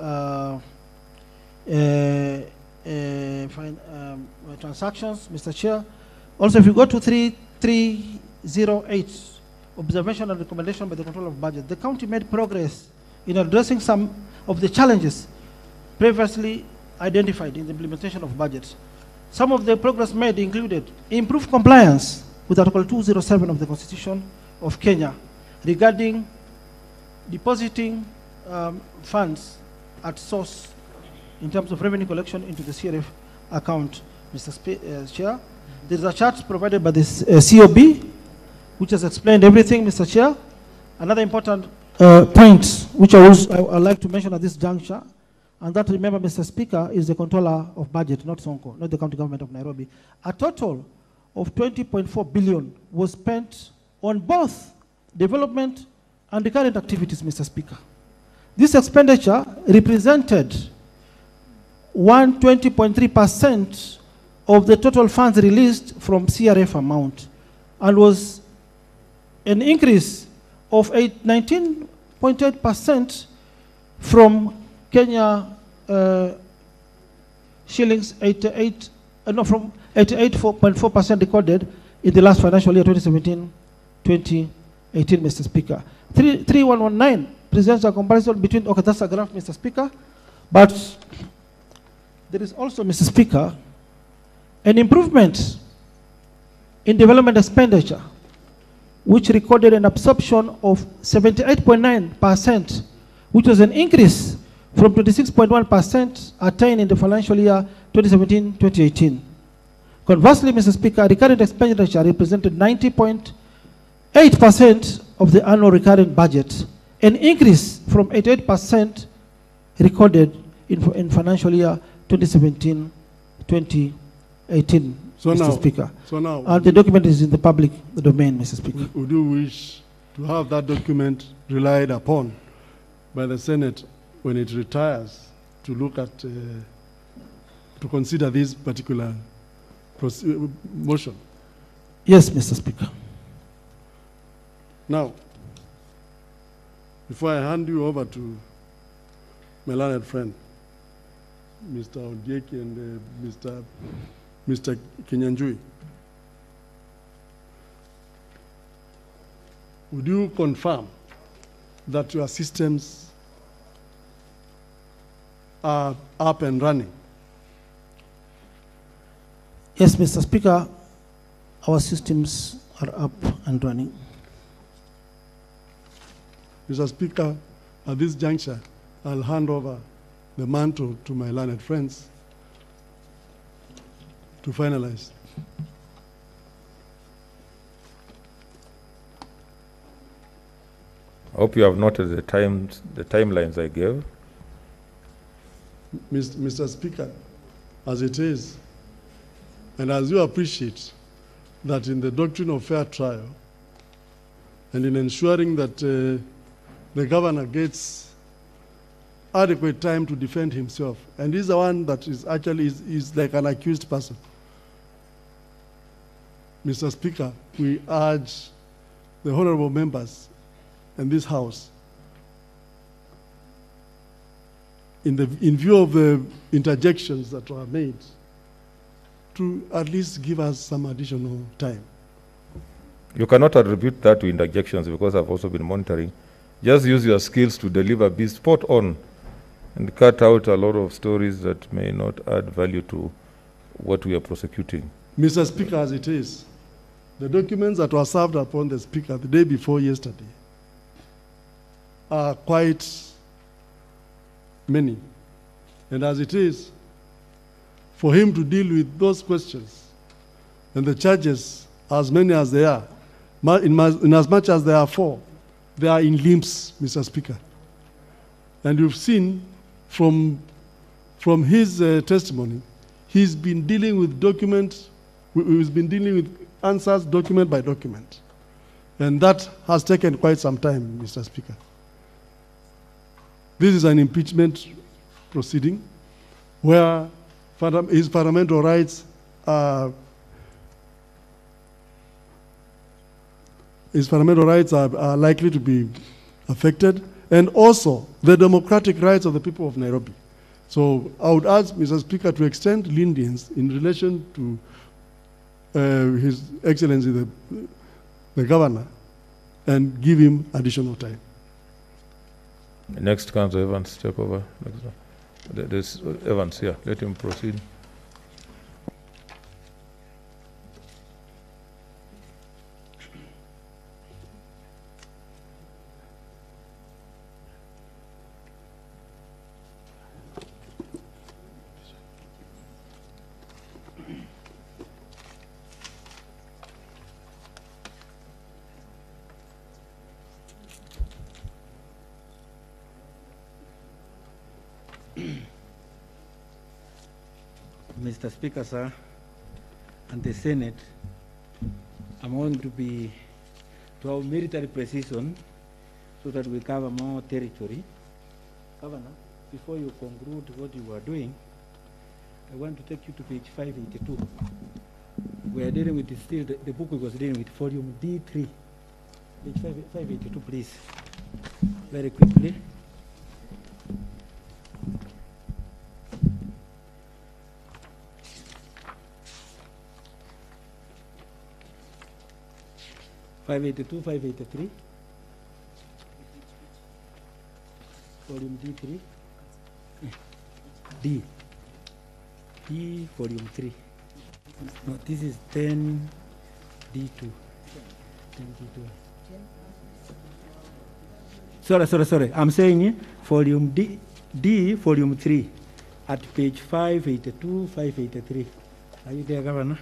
transactions, Mr. Chair. Also, if you go to 3308, observation and recommendation by the Controller of Budget, the county made progress in addressing some of the challenges previously identified in the implementation of budget. Some of the progress made included improved compliance with Article 207 of the Constitution of Kenya regarding depositing funds at source in terms of revenue collection into the CRF account, Mr. Chair. There is a chart provided by the COB, which has explained everything, Mr. Chair. Another important point, which I would like to mention at this juncture, and that, remember, Mr. Speaker, is the Controller of Budget, not Sonko, not the County Government of Nairobi. A total of 20.4 billion was spent on both development and recurrent activities, Mr. Speaker. This expenditure represented 120.3% of the total funds released from CRF amount, and was an increase of 19.8% from Kenya shillings 88.4% recorded in the last financial year 2017-2018, Mr. Speaker. 3119 presents a comparison between, okay, that's a graph, Mr. Speaker, but there is also, Mr. Speaker, an improvement in development expenditure, which recorded an absorption of 78.9%, which was an increase from 26.1% attained in the financial year 2017-2018. Conversely, Mr. Speaker, recurrent expenditure represented 90.8% of the annual recurrent budget, an increase from 88% recorded in financial year 2017-2018, Mr. Speaker. So now, and the document is in the public domain, Mr. Speaker. Would you wish to have that document relied upon by the Senate when it retires to look at, to consider this particular motion? Yes, Mr. Speaker. Now, before I hand you over to my learned friend, Mr. Odieki and Mr. Kinyanjui, would you confirm that your systems are up and running? Yes, Mr. Speaker, our systems are up and running. Mr. Speaker, at this juncture, I'll hand over the mantle to my learned friends to finalize. I hope you have noted the timelines I gave. Mr. Speaker, as it is, and as you appreciate that in the doctrine of fair trial, and in ensuring that the governor gets adequate time to defend himself, and he's the one that is actually is like an accused person. Mr. Speaker, we urge the honorable members in this House, in view of the interjections that were made, to at least give us some additional time. You cannot attribute that to interjections because I've also been monitoring. Just use your skills to deliver, be spot on, and cut out a lot of stories that may not add value to what we are prosecuting. Mr. Speaker, as it is, the documents that were served upon the Speaker the day before yesterday are quite many. And as it is, for him to deal with those questions and the charges, as many as they are, in as much as there are four, they are in limps, Mr. Speaker. And you've seen from his testimony, he's been dealing with documents, he's been dealing with answers document by document. And that has taken quite some time, Mr. Speaker. This is an impeachment proceeding where his fundamental rights are likely to be affected, and also the democratic rights of the people of Nairobi. So I would ask Mr. Speaker to extend lenience in relation to His Excellency the Governor and give him additional time. Next, Councillor Evans, take over. There's Evans here. Let him proceed. Mr. Speaker, sir, and the Senate, I'm going to have military precision so that we cover more territory. Governor, before you conclude what you are doing, I want to take you to page 582. We are dealing with still the book was dealing with volume D3. Page 582, please. Very quickly. (582, 583), volume D3, D volume 3. No, this is 10 D2. 10 D2. Sorry. I'm saying volume D volume 3 at page 582, 583. Are you there, Governor?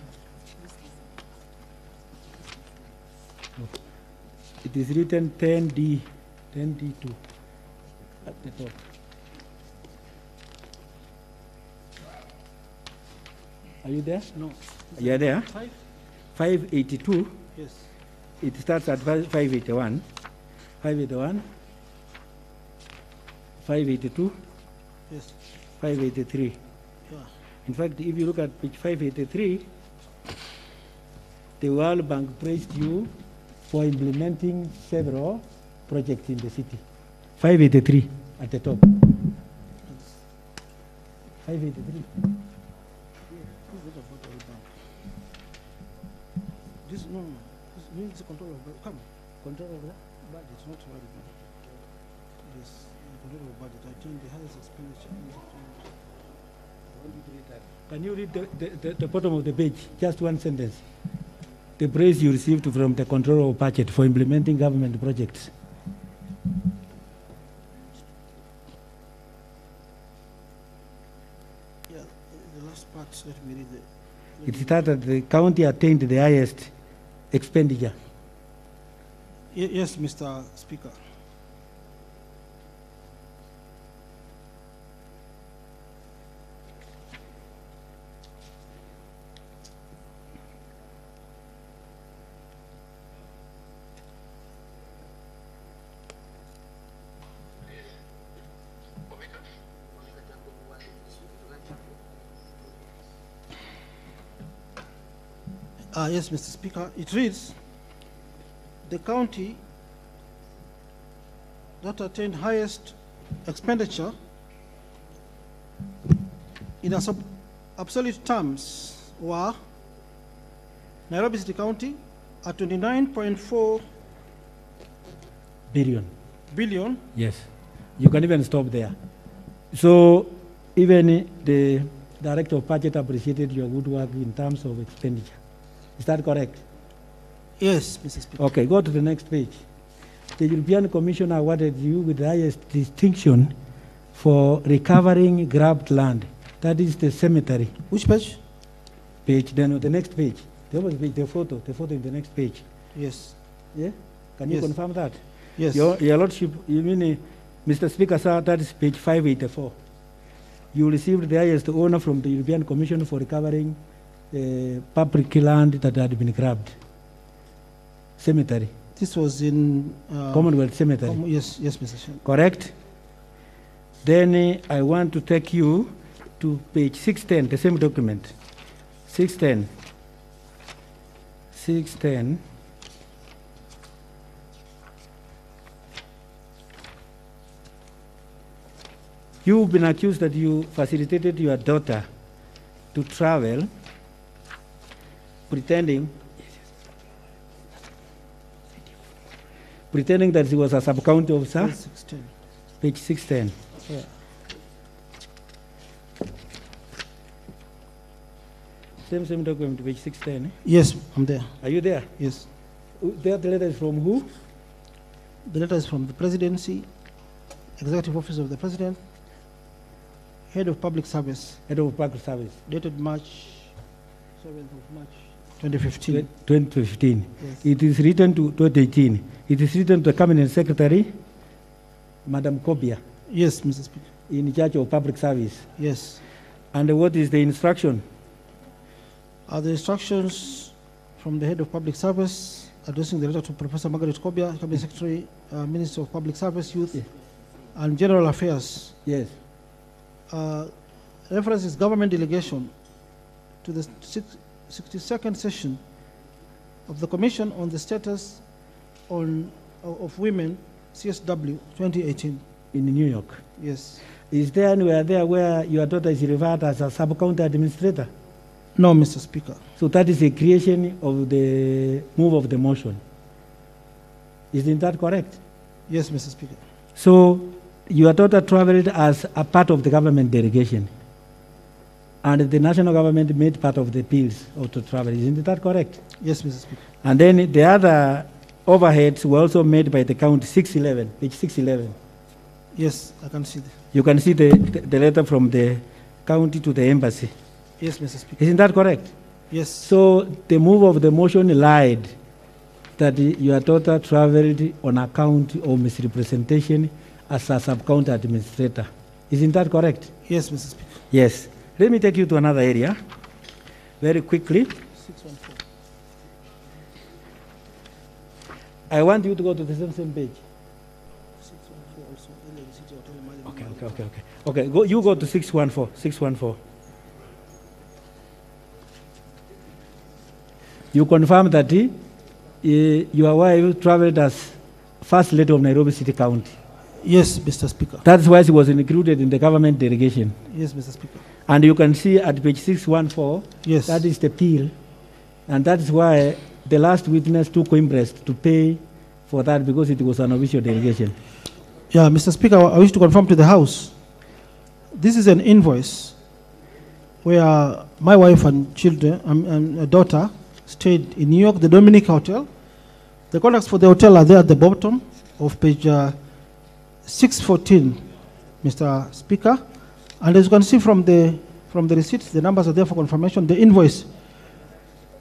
It is written 10D, 10D2 at the top. Are you there? No. You are there? 582. Yes. It starts at 581. 581. 582. Yes. 583. Yeah. In fact, if you look at page 583, the World Bank praised you for implementing several projects in the city. 583 at the top. 583. This no, this means the control of control of budget, not World Bank. Yes, control of budget. I think the highest expenditure. Can you read the bottom of the page? Just one sentence. The praise you received from the control of budget for implementing government projects. Yeah, the last part, let me read It started, the county attained the highest expenditure. Yes, Mr. Speaker. Yes, Mr. Speaker. It reads, the county that attained highest expenditure in absolute terms were Nairobi City County at 29.4 billion. Yes. You can even stop there. So even the Director of Budget appreciated your good work in terms of expenditure. Is that correct? Yes, Mr. Speaker. Okay, go to the next page. The European Commission awarded you with the highest distinction for recovering grabbed land. That is the cemetery. Which page? Then the next page. The photo in the next page. Yes. Yeah? Can you confirm that? Yes. Your Lordship, you mean, Mr. Speaker, sir, that is page 584. You received the highest honor from the European Commission for recovering public land that had been grabbed. Cemetery. This was in Commonwealth Cemetery. Yes, Mr. Chairman. Correct? Then I want to take you to page 610, the same document. 610. You've been accused that you facilitated your daughter to travel, pretending that she was a sub-county officer. Page 16. Page 610. Yeah. Same document, page 610. Eh? Yes, I'm there. Are you there? Yes. That letter is from who? The letter is from the Presidency, Executive Office of the President, Head of Public Service. Head of Public Service. Dated March 7th of March 2015. 2015. Yes. It is written to 2018. It is written to the Cabinet Secretary, Madam Kobia. Yes, Mr. Speaker. In charge of Public Service. Yes. And what is the instruction? The instructions from the Head of Public Service addressing the letter to Professor Margaret Kobia, Cabinet Secretary, Minister of Public Service, Youth, and General Affairs. Yes. Reference is government delegation to the 62nd session of the Commission on the Status of Women, CSW 2018. In New York? Yes. Is there anywhere there where your daughter is referred as a sub-county administrator? No, Mr. Speaker. So that is a creation of the move of the motion. Isn't that correct? Yes, Mr. Speaker. So your daughter traveled as a part of the government delegation, and the national government made part of the bills to travel. Isn't that correct? Yes, Mr. Speaker. And then the other overheads were also made by the county, 611, page 611. Yes, I can see that. You can see the letter from the county to the embassy. Yes, Mr. Speaker. Isn't that correct? Yes. So the move of the motion lied that your daughter traveled on account of misrepresentation as a sub-county administrator. Isn't that correct? Yes, Mr. Speaker. Yes. Let me take you to another area very quickly. 614. I want you to go to the same page. 614 also. Okay, you go to 614. You confirm that your wife traveled as First Lady of Nairobi City County. Yes, Mr. Speaker. That's why she was included in the government delegation. Yes, Mr. Speaker. And you can see at page 614, yes, that is the bill. And that's why the last witness took Coimbra to pay for that because it was an official delegation. Yeah, Mr. Speaker, I wish to confirm to the House. This is an invoice where my wife and children and daughter stayed in New York, the Dominic Hotel. The contacts for the hotel are there at the bottom of page 614, Mr. Speaker. And as you can see from the receipts, the numbers are there for confirmation. The invoice,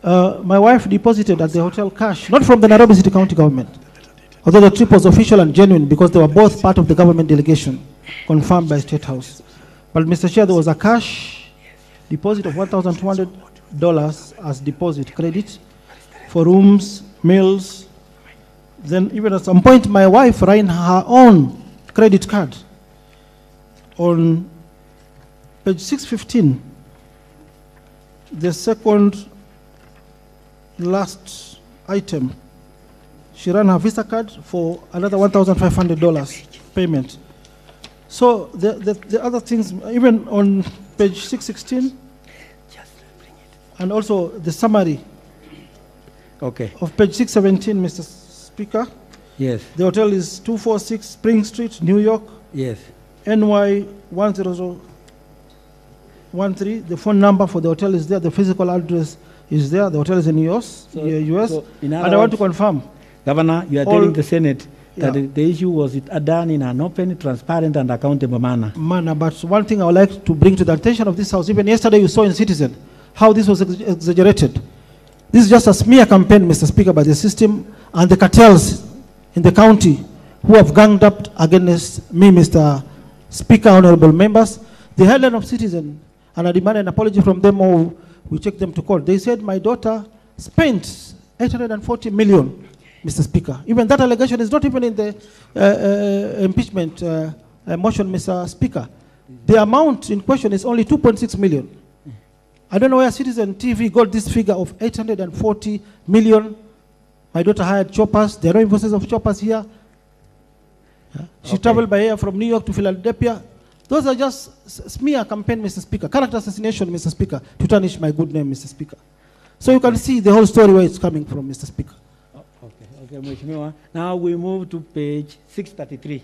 my wife deposited at the hotel cash, not from the Nairobi City County government, although the trip was official and genuine because they were both part of the government delegation, confirmed by State House. But Mr. Chair, there was a cash deposit of $1,200 as deposit credit for rooms, meals. Then even at some point, my wife ran her own credit card. On page 615, the second last item, she ran her Visa card for another $1,500 payment. So the other things, even on page 616, and also the summary of page 617, Mr. Speaker. Yes. The hotel is 246 Spring Street, New York. Yes. NY 10013. The phone number for the hotel is there. The physical address is there. The hotel is in US. So and I want to confirm. Governor, you are telling the Senate that the issue was done in an open, transparent, and accountable manner. But one thing I would like to bring to the attention of this House, even yesterday you saw in Citizen, how this was exaggerated. This is just a smear campaign, Mr. Speaker, by the system and the cartels in the county who have ganged up against me, Mr. Speaker, honorable members. The headline of Citizen, and I demand an apology from them, or we take them to court. They said my daughter spent $840 million, Mr. Speaker. Even that allegation is not even in the impeachment motion, Mr. Speaker. The amount in question is only $2.6 million. I don't know where Citizen TV got this figure of $840 million. My daughter hired choppers. There are no invoices of choppers here. She traveled by air from New York to Philadelphia. Those are just smear campaign, Mr. Speaker. Character assassination, Mr. Speaker, to tarnish my good name, Mr. Speaker. So you can see the whole story where it's coming from, Mr. Speaker. Okay, Mheshimiwa. Now we move to page 633.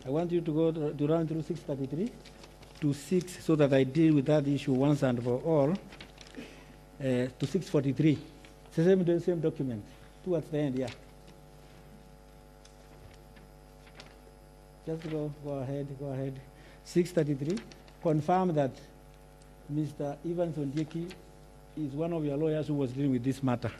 I want you to go to run through 633 to 6 so that I deal with that issue once and for all. To 643. It's the same document. Towards the end, yeah. Just go ahead. 633. Confirm that Mr. Evans Ondieki is one of your lawyers who was dealing with this matter.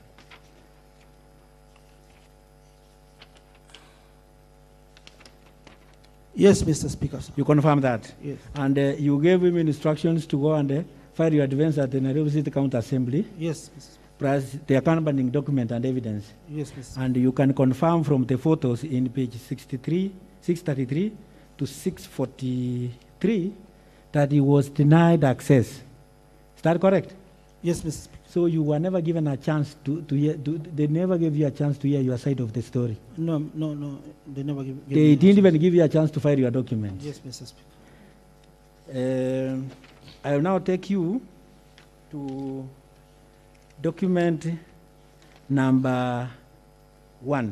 Yes, Mr. Speaker. You confirm that? Yes. And you gave him instructions to go and file your defense at the Nairobi City County Assembly. Yes, Mr. Plus the accompanying document and evidence. Yes, Mr. And you can confirm from the photos in page 633 to 643 that he was denied access. Is that correct? Yes, Mr. Speaker. So you were never given a chance to hear, they never gave you a chance to hear your side of the story? No, they never gave They didn't even give you a chance to file your documents? Yes, Mr. Speaker. I will now take you to document number 1.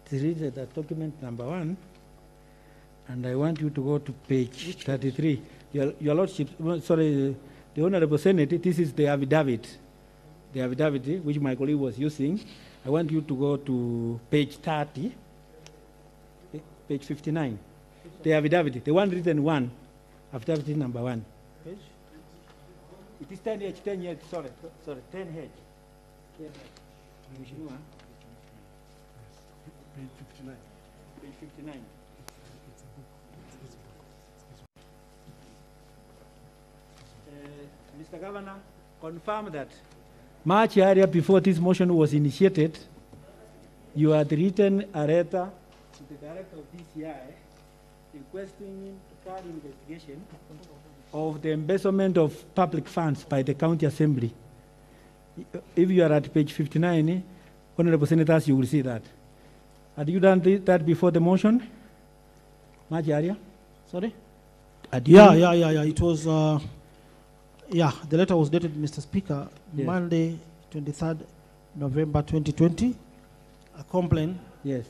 This is the document number 1, and I want you to go to page 33. Your Lordship, sorry, the Honorable Senate, this is the affidavit which my colleague was using. I want you to go to page 30, page 59. The affidavit, the one written one, affidavit number 1. Page? It is 10H, 10H, sorry, 10H. Page 59. Page 59. Mr. Governor, confirm that much earlier before this motion was initiated, you had written a letter to the Director of DCI requesting him to carry investigation of the embezzlement of public funds by the County Assembly. If you are at page 59, Honorable Senators, you will see that. Had you done that before the motion? Much earlier? Sorry? Yeah. It was, the letter was dated, Mr. Speaker, yes. Monday, 23rd November 2020. A complaint. Yes.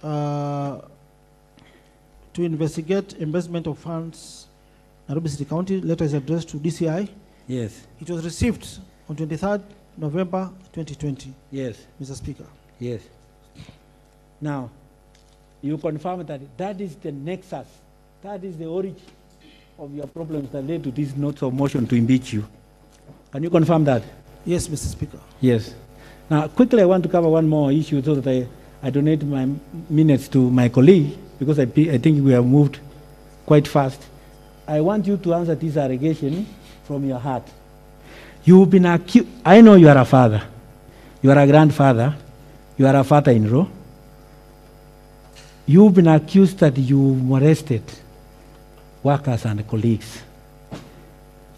To investigate embezzlement of funds, Nairobi City County. Letter is addressed to DCI. Yes. It was received on 23rd November 2020. Yes. Mr. Speaker. Yes. Now, you confirm that that is the nexus, that is the origin of your problems that led to this notice of motion to impeach you. Can you confirm that? Yes, Mr. Speaker. Yes. Now, quickly, I want to cover one more issue so that I donate my minutes to my colleague, because I think we have moved quite fast. I want you to answer this allegation from your heart. You've been accused. I know you are a father, you are a grandfather, you are a father-in-law. You've been accused that you molested workers and colleagues.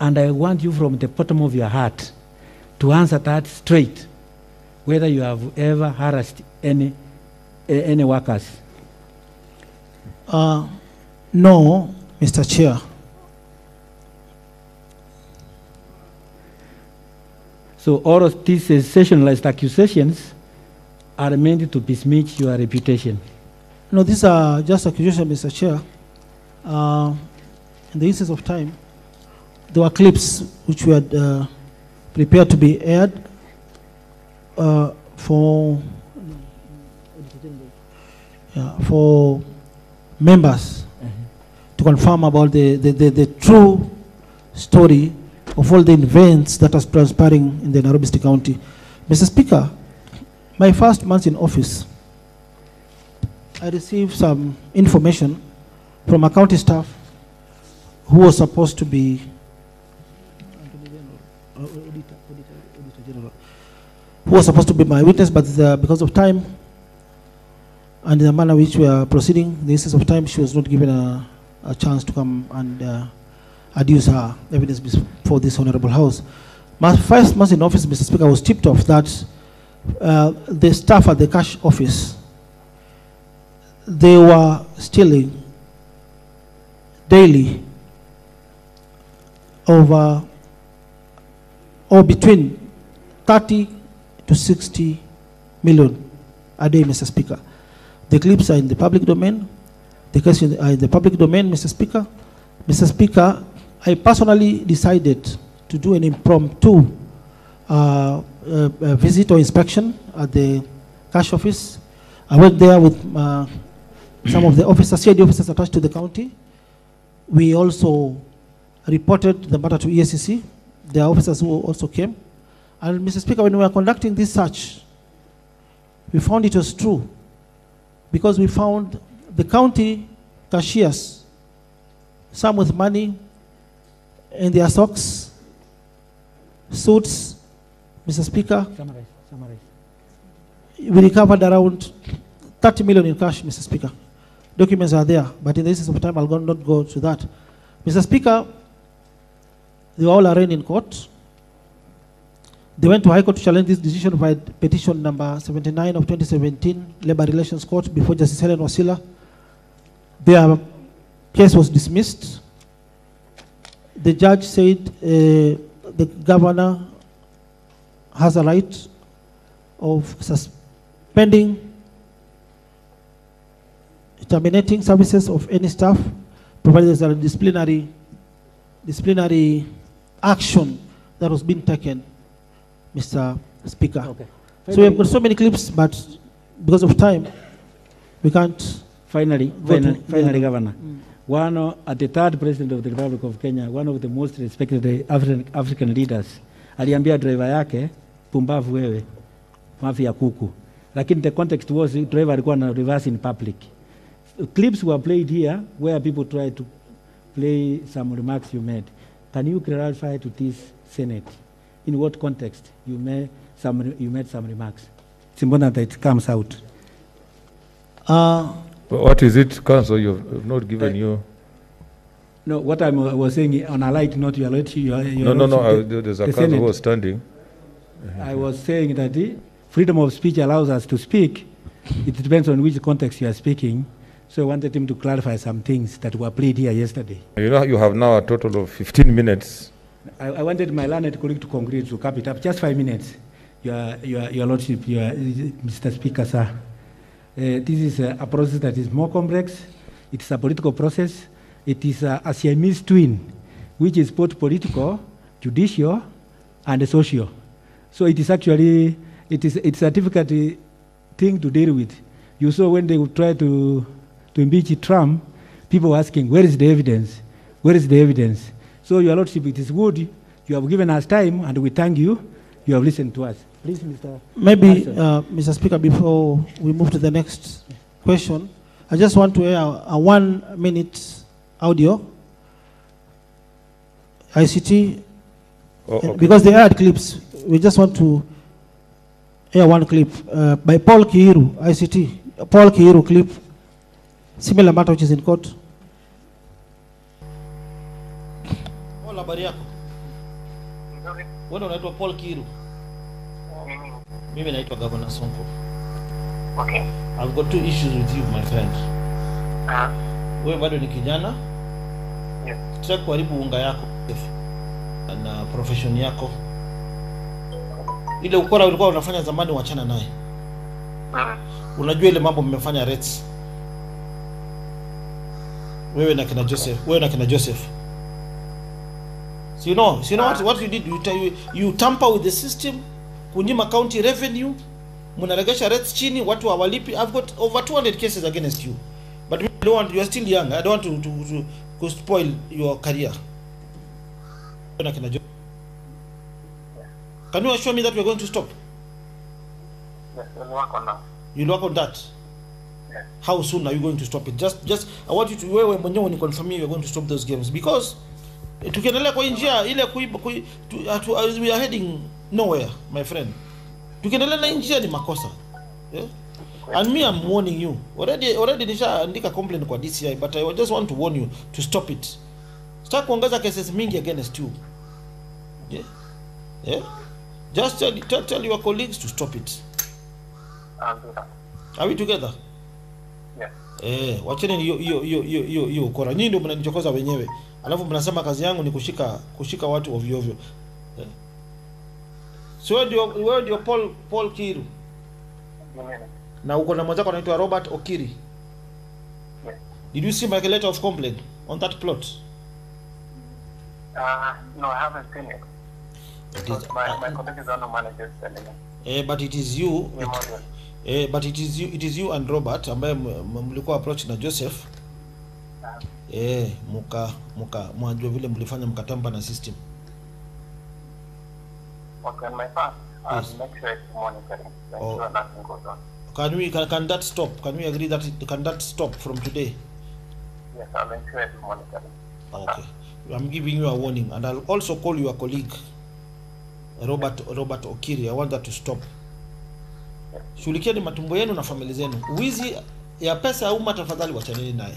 And I want you from the bottom of your heart to answer that straight, whether you have ever harassed any workers. No, Mr. Chair. So all of these sensationalized accusations are meant to besmirch your reputation. No, these are just accusations, Mr. Chair. In the instance of time, there were clips which we had prepared to be aired for members to confirm about the true story of all the events that was transpiring in the Nairobi City County. Mr. Speaker, my first month in office, I received some information from a county staff who was supposed to be my witness, but because of time and the manner which we are proceeding, the instance of time, she was not given a chance to come and adduce her evidence before this honorable house. My first month in office, Mr. Speaker, was tipped off that the staff at the cash office, they were stealing daily over or between 30 to 60 million a day, Mr. Speaker. The clips are in the public domain. The questions are in the public domain, Mr. Speaker. Mr. Speaker, I personally decided to do an impromptu visit or inspection at the cash office. I went there with some of the officers, CID officers attached to the county. We also reported the matter to EACC. There are officers who also came. And Mr. Speaker, when we were conducting this search, we found it was true, because we found the county cashiers, some with money in their socks, suits. Mr. Speaker, summarize. We recovered around 30 million in cash, Mr. Speaker. Documents are there, but in the interest of time, I'll not go to that. Mr. Speaker, they were all arraigned in court. They went to High Court to challenge this decision by petition number 79 of 2017, Labor Relations Court, before Justice Helen Wasila. Their case was dismissed. The judge said the governor has a right of suspending, terminating services of any staff, provided there's a disciplinary action that was being taken, Mr. Speaker. Okay. So we have got so many clips, but because of time, we can't. Finally, Governor. One at the third president of the Republic of Kenya, one of the most respected African leaders, aliambia driver yake, pumbavu wewe, mafia kuku. Lakini the context was driver alikuwa na reverse in public. Clips were played here where people tried to play some remarks you made. Can you clarify to this Senate in what context you made some remarks? It's important that it comes out. What is it, Council? You've not given you. No, what I was saying on a light note, you are No. There's a council who was standing. I was saying that the freedom of speech allows us to speak. It depends on which context you are speaking. So I wanted him to clarify some things that were played here yesterday. You know, you have now a total of 15 minutes. I wanted my learned colleague to conclude, to cap it up. Just 5 minutes. Your Lordship, Mr. Speaker, sir. This is a process that is more complex. It's a political process. It is a Siamese twin, which is both political, judicial, and social. So it is actually, it's a difficult thing to deal with. You saw when they would try to impeach Trump, people were asking, where is the evidence? Where is the evidence? So, Your Lordship, it is good. You have given us time, and we thank you. You have listened to us. Please, Mr. Maybe, Mr. Speaker, before we move to the next question, I just want to air a 1 minute audio, ICT, okay. Because they aired clips. We just want to air one clip by Paul Kiiru, ICT, Paul Kiiru clip, similar matter which is in court. Paul, habari yako? Wewe unaitwa Paul Kiiru? Mimi naitwa Governor Sonko. Okay. I've got 2 issues with you, my friend. Wewe bado ni kijana? Yes. Sasa kuharibu unga yako na profession yako. Ile ukora ulikuwa unafanya zamani uachana naye. Unajua ile mambo mmefanya rates. Wewe na kina Joseph. So you know what you did? You tamper with the system, kunyima county revenue, munaregesha rates chini, watu hawalipi. I've got over 200 cases against you. But we don't want, you are still young. I don't want to spoil your career. Can you assure me that we're going to stop? Yes, we'll work on that. You'll work on that? Yes. How soon are you going to stop it? Just I want you to, wewe mwenyewe ni confirm you're going to stop those games, because tukiendelea kwa njia ile we are heading nowhere, my friend. Tukiendelea na njia ni makosa. Yeah? And me, I'm warning you. Already nishaandika complaint kwa DCI, but I just want to warn you to stop it. Start kuongeza cases mingi against you. Yeah? Yeah? Just tell your colleagues to stop it. I'll do that. Are we together? Yes. Wacheni hiyo ukora. Nyinyi ndio mnanichokoza wenyewe. Alafu mnasema kazi yangu ni kushika watu ovyo ovyo. So wewe ndio Paul Kiru. Na uko na mwenzako anaitwa Robert Okiri. Yes. Did you see my letter of complaint on that plot? No, I haven't seen it. Because my colleague is on the manager's telling me. But it is you. But it is you and Robert ambaye mlikuwa approach na Joseph. Mwajua vile mlifanya mkatamba na system. Okay, on my part, I'll make sure it's monitoring. Ensure nothing goes on. Can that stop? Can we agree that can that stop from today? Yes, I'll ensure it's monitoring. Okay. I'm giving you a warning, and I'll also call your colleague, Robert Okiri. I want that to stop. Shughulikieni matumbo yenu na familia zenu. Wizi ya pesa au tafadhali wachaneni naye.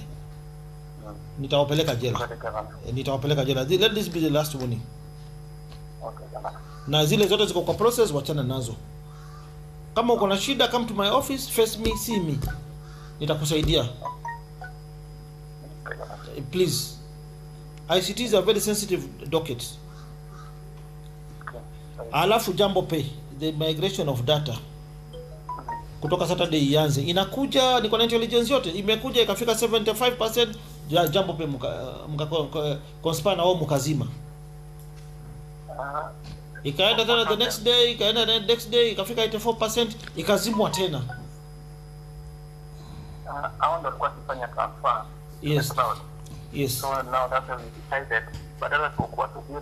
Nitawapeleka jela. Nitawapeleka jela. Let this be the last warning. Okay, na zile zote ziko kwa process, wachana nazo. Kama uko na shida, come to my office, face me, see me. Nitakusaidia. Please. ICTs are very sensitive dockets. Alafu Jambo Pay, the migration of data kutoka Saturday ianze. Inakuja, niko na intelligence yote, imekuja ikafika 75%, Jambo Pay conspire na wao mkazima. Ikaenda tena the next day, ikaenda the next day, ikafika 84%, ikazimwa tena. I want to kufanya transfer. Yes. Yes. So now that we decided, but as for what to do,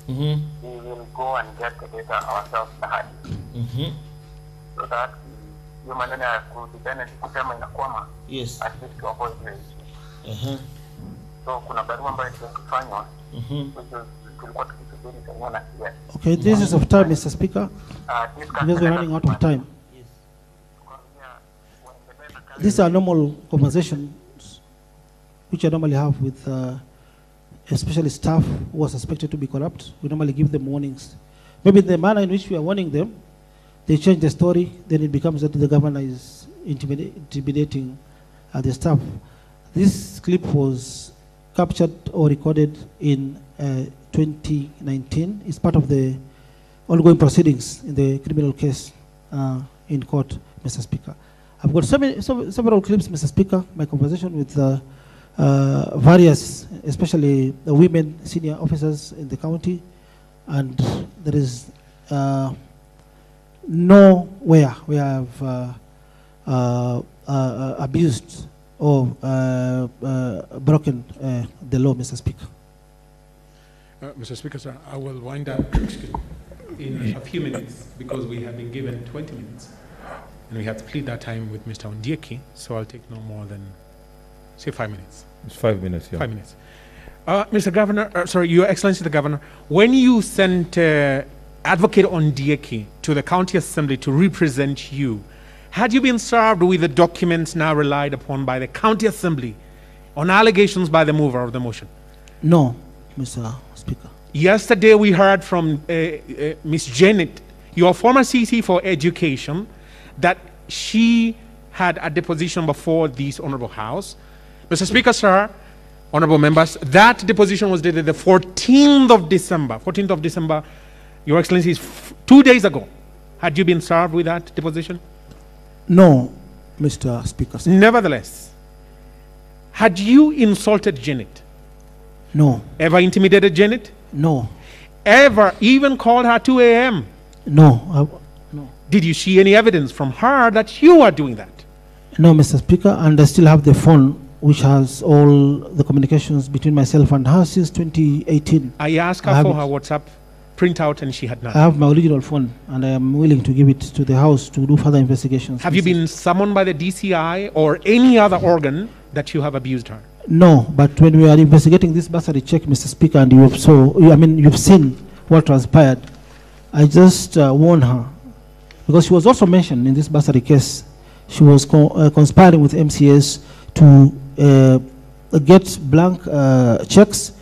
we will go and get the data ourselves. So that you manage to depend kusema inakwama. Yes. At least to avoid this. So kuna barua ambayo tulifanywa. Tulikuwa tukisubiri sana here. Okay, this is of time, Mr. Speaker. Because we're running out of time. These are normal conversations which I normally have with especially staff who are suspected to be corrupt. We normally give them warnings. Maybe the manner in which we are warning them, they change the story, then it becomes that the governor is intimidating the staff. This clip was captured or recorded in 2019. It's part of the ongoing proceedings in the criminal case in court, Mr. Speaker. I've got several clips, Mr. Speaker, my conversation with various, especially the women senior officers in the county, and there is nowhere we have abused or broken the law, Mr. Speaker. Mr. Speaker, sir, I will wind up in a few minutes because we have been given 20 minutes and we have to split that time with Mr. Ondieki, so I'll take no more than, say, 5 minutes. It's 5 minutes, yeah. 5 minutes. Mr. Governor, sorry, Your Excellency the Governor, when you sent Advocate Ondieki to the County Assembly to represent you, had you been served with the documents now relied upon by the County Assembly on allegations by the mover of the motion? No, Mr. Speaker. Yesterday we heard from Ms. Janet, your former CC for Education, that she had a deposition before this Honorable House. Mr. Speaker, sir, honorable members, that deposition was dated the 14th of December. 14th of December, Your Excellency, is 2 days ago. Had you been served with that deposition? No, Mr. Speaker. Nevertheless, had you insulted Janet? No. Ever intimidated Janet? No. Ever even called her 2 a.m.? No. No. Did you see any evidence from her that you are doing that? No, Mr. Speaker, and I still have the phone which has all the communications between myself and her since 2018. I asked her for her WhatsApp printout and she had none. I have my original phone and I am willing to give it to the House to do further investigations. Have you been summoned by the DCI or any other organ that you have abused her? No, but when we are investigating this bursary check, Mr. Speaker, and you've seen what transpired, I just warned her, because she was also mentioned in this bursary case. She was conspiring with MCS to get blank checks,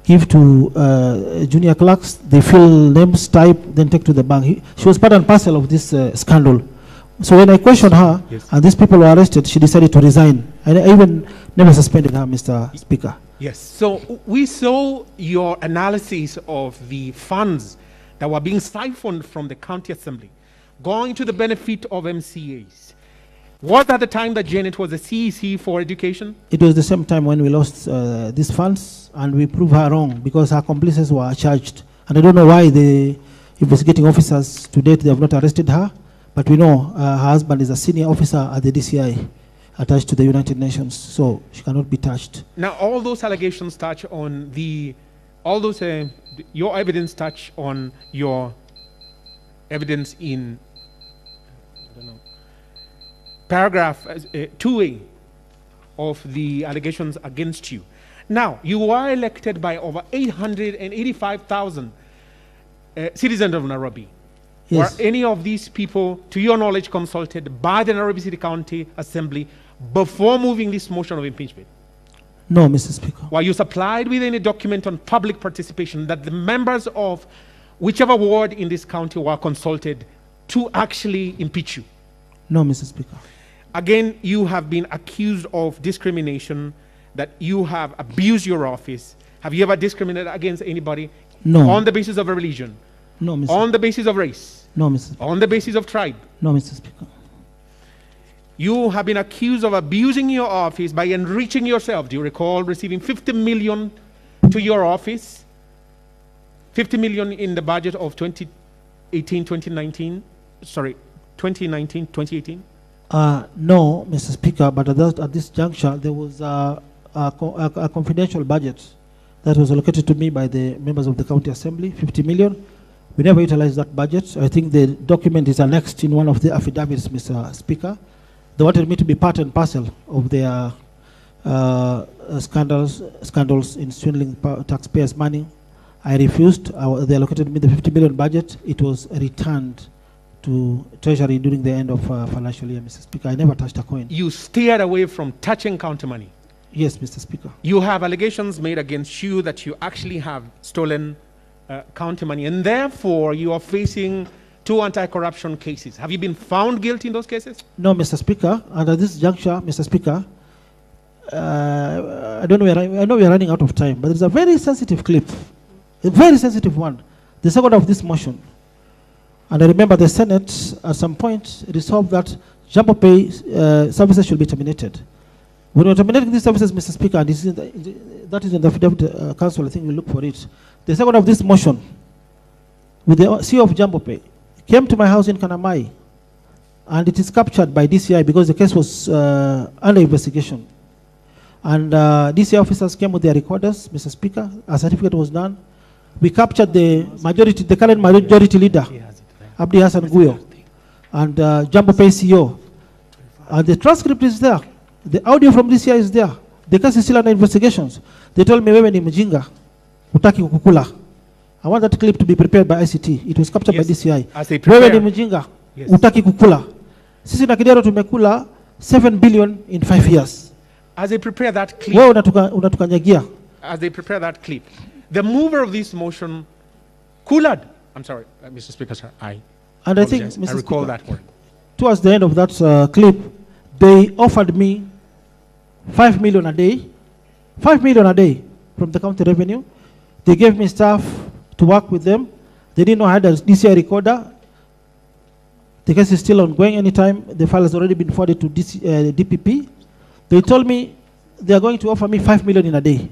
give to junior clerks, they fill names, type, then take to the bank. She was part and parcel of this scandal. So when I questioned her, and these people were arrested, she decided to resign. I even never suspended her, Mr. Speaker. Yes. So we saw your analysis of the funds that were being siphoned from the county assembly, going to the benefit of MCAs. Was that the time that Janet was the CEC for education? It was the same time when we lost these funds, and we proved her wrong because her accomplices were charged. And I don't know why the investigating officers to date, they have not arrested her, but we know her husband is a senior officer at the DCI attached to the United Nations, so she cannot be touched. Now, all those allegations touch on your evidence touch on your evidence in, I don't know, paragraph 2A of the allegations against you. Now, you were elected by over 885,000 citizens of Nairobi. Yes. Were any of these people, to your knowledge, consulted by the Nairobi City County Assembly before moving this motion of impeachment? No, Mr. Speaker. Were you supplied with any document on public participation that the members of whichever ward in this county were consulted to actually impeach you? No, Mr. Speaker. Again, you have been accused of discrimination, that you have abused your office. Have you ever discriminated against anybody? No. On the basis of a religion? No, Mr. On the basis of race? No, Mr. Speaker. On the basis of tribe? No, Mr. Speaker. You have been accused of abusing your office by enriching yourself. Do you recall receiving 50 million to your office? 50 million in the budget of 2018-2019? Sorry, 2019-2018? No, Mr. Speaker, but at this juncture, there was a confidential budget that was allocated to me by the members of the County Assembly, 50 million. We never utilized that budget. I think the document is annexed in one of the affidavits, Mr. Speaker. They wanted me to be part and parcel of their scandals in swindling taxpayers' money. I refused. They allocated me the 50 million budget. It was returned to Treasury during the end of financial year, Mr. Speaker. I never touched a coin. You steered away from touching county money? Yes, Mr. Speaker. You have allegations made against you that you actually have stolen county money, and therefore you are facing 2 anti-corruption cases. Have you been found guilty in those cases? No, Mr. Speaker. And at this juncture, Mr. Speaker, I don't know. I know we are running out of time, but there's a very sensitive clip, a very sensitive one. The second of this motion. And I remember the Senate at some point resolved that Jumbo Pay services should be terminated. When we're terminating these services, Mr. Speaker, and that is in the affidavit council, I think we'll look for it. The second of this motion, with the CEO of Jumbo Pay, came to my house in Kanamai, and it is captured by DCI because the case was under investigation. And DCI officers came with their recorders, Mr. Speaker. A certificate was done. We captured the current majority leader, Abdi Hassan Guyo, and Jumbo Pay CEO. And the transcript is there. The audio from DCI is there. The case is still under investigations. They told me, wewe ni mjinga, utaki kukula. I want that clip to be prepared by ICT. It was captured by DCI. Wewe ni mjinga, utaki kukula. Sisi na Kidero tumekula 7 billion in 5 years. As they prepare that clip, wewe unatukanyagia. As they prepare that clip, the mover of this motion, Kulad, I'm sorry, Mr. Speaker, sir, and I think, Mr. I recall Speaker, that word. Towards the end of that clip, they offered me 5 million a day, 5 million a day from the county revenue. They gave me staff to work with them. They didn't know I had a DCI recorder. The case is still ongoing. Anytime the file has already been forwarded to DPP. They told me they are going to offer me 5 million in a day.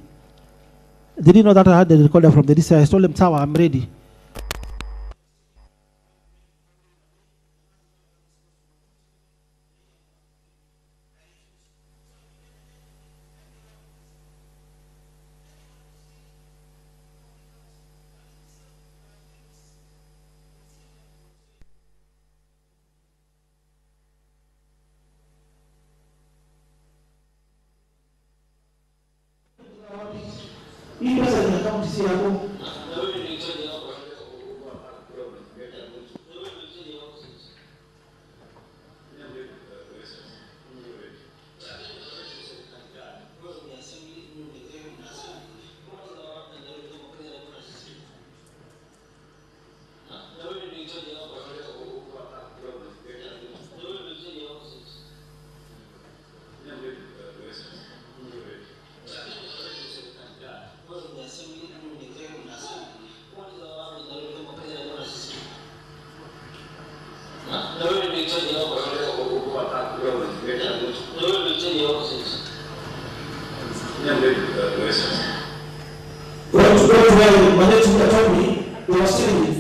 They didn't know that I had the recorder from the DCI. I told them, Tawa, I'm ready. Hii pesa kwenye akaunti si yako. When they told me, they were still with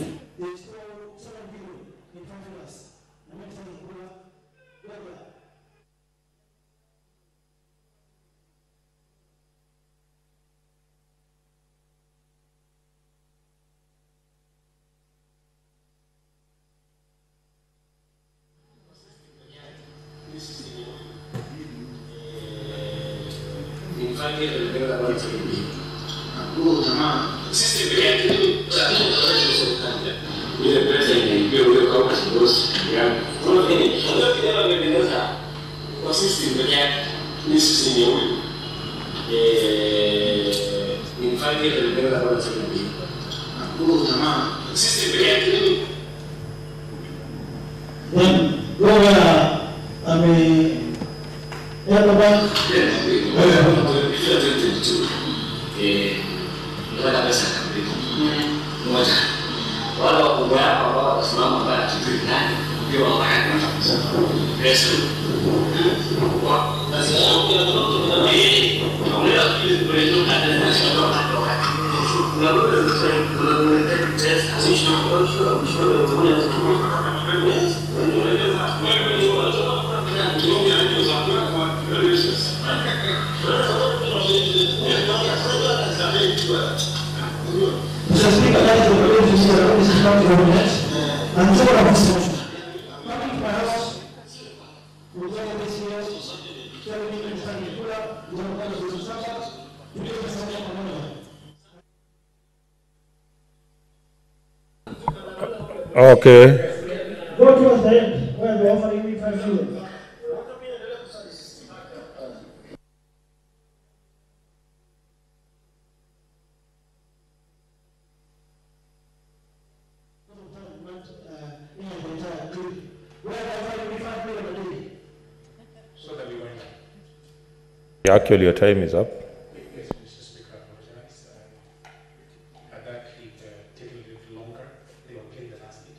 Okay. Go towards the end where they're offering me 5 million. Actually, your time is up. Yes, Mr. Speaker, I apologize. Had that clip taken a little longer, they were playing the last bit.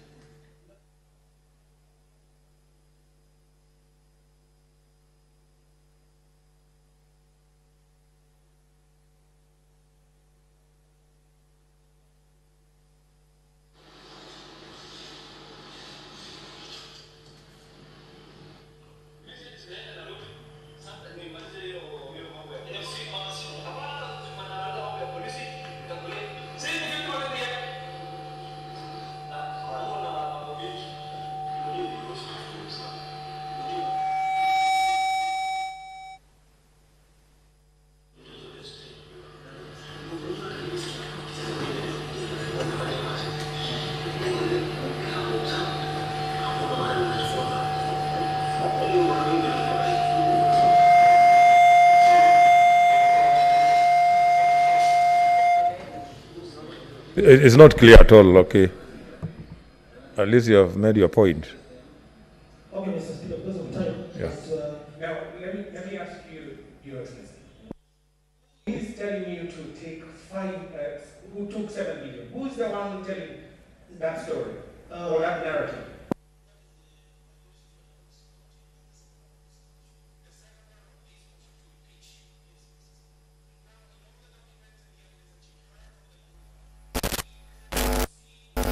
It's not clear at all, okay. At least you have made your point. Okay, Mr. Speaker, because of time. Yeah. Now, let me ask you, Your Excellency. Who is telling you to take who took 7 billion? Who is the one telling that story or that narrative?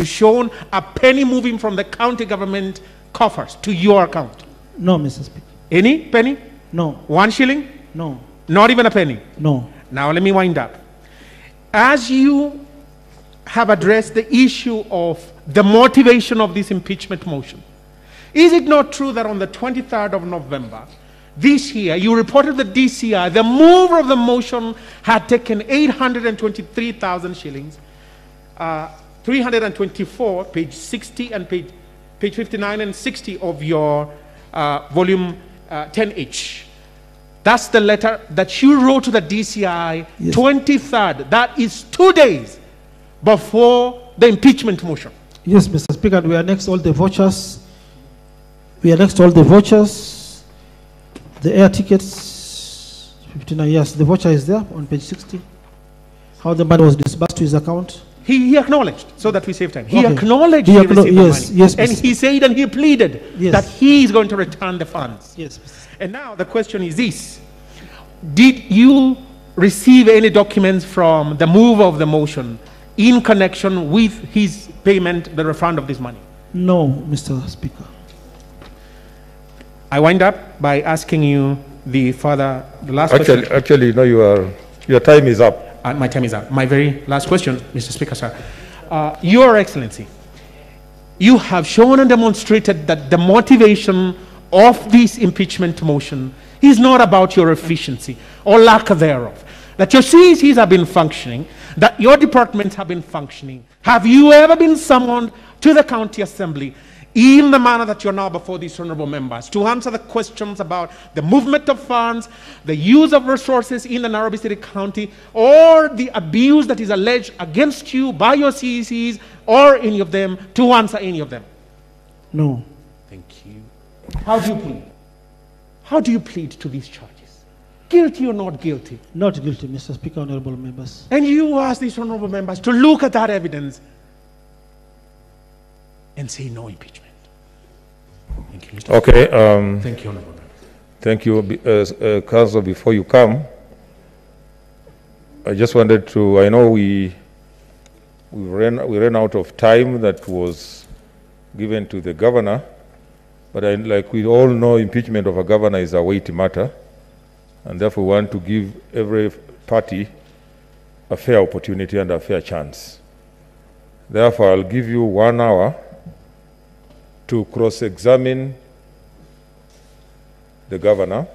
Shown a penny moving from the county government coffers to your account? No, Mr. Speaker. Any penny? No. 1 shilling? No. Not even a penny? No. Now let me wind up. As you have addressed the issue of the motivation of this impeachment motion, is it not true that on the 23rd of November this year, you reported the DCI, the mover of the motion had taken 823,000 shillings, 324, page 60 and page 59 and 60 of your volume 10H. That's the letter that you wrote to the DCI, yes. 23rd. That is 2 days before the impeachment motion. Yes, Mr. Speaker, we annexed all the vouchers. We annexed all the vouchers, the air tickets, 59 years. The voucher is there on page 60. How the money was disbursed to his account. He acknowledged, so that we save time. He Okay. acknowledged He he acknow- received yes, the money. yes, And Mr. he said and he pleaded Yes. that he is going to return the funds. Yes. And now the question is this. Did you receive any documents from the mover of the motion in connection with his payment, the refund of this money? No, Mr. Speaker. I wind up by asking you the last Actually, question. actually, no, your time is up. My time is up. My very last question, Mr. Speaker, sir. Your Excellency, you have shown and demonstrated that the motivation of this impeachment motion is not about your efficiency or lack thereof. That your CECs have been functioning, that your departments have been functioning. Have you ever been summoned to the county assembly in the manner that you're now before these honorable members to answer the questions about the movement of funds, the use of resources in the Nairobi City County, or the abuse that is alleged against you by your CECs or any of them, to answer any of them? No. Thank you. How do you plead? How do you plead to these charges? Guilty or not guilty? Not guilty, Mr. Speaker, honorable members. And you ask these honorable members to look at that evidence and say no impeachment. Thank you, Mr. Okay. Speaker. Thank you, honorable members. Thank you, Council. Before you come, I just wanted to. I know we ran out of time that was given to the governor, but like we all know, impeachment of a governor is a weighty matter, and therefore we want to give every party a fair opportunity and a fair chance. Therefore, I'll give you 1 hour to cross-examine the governor,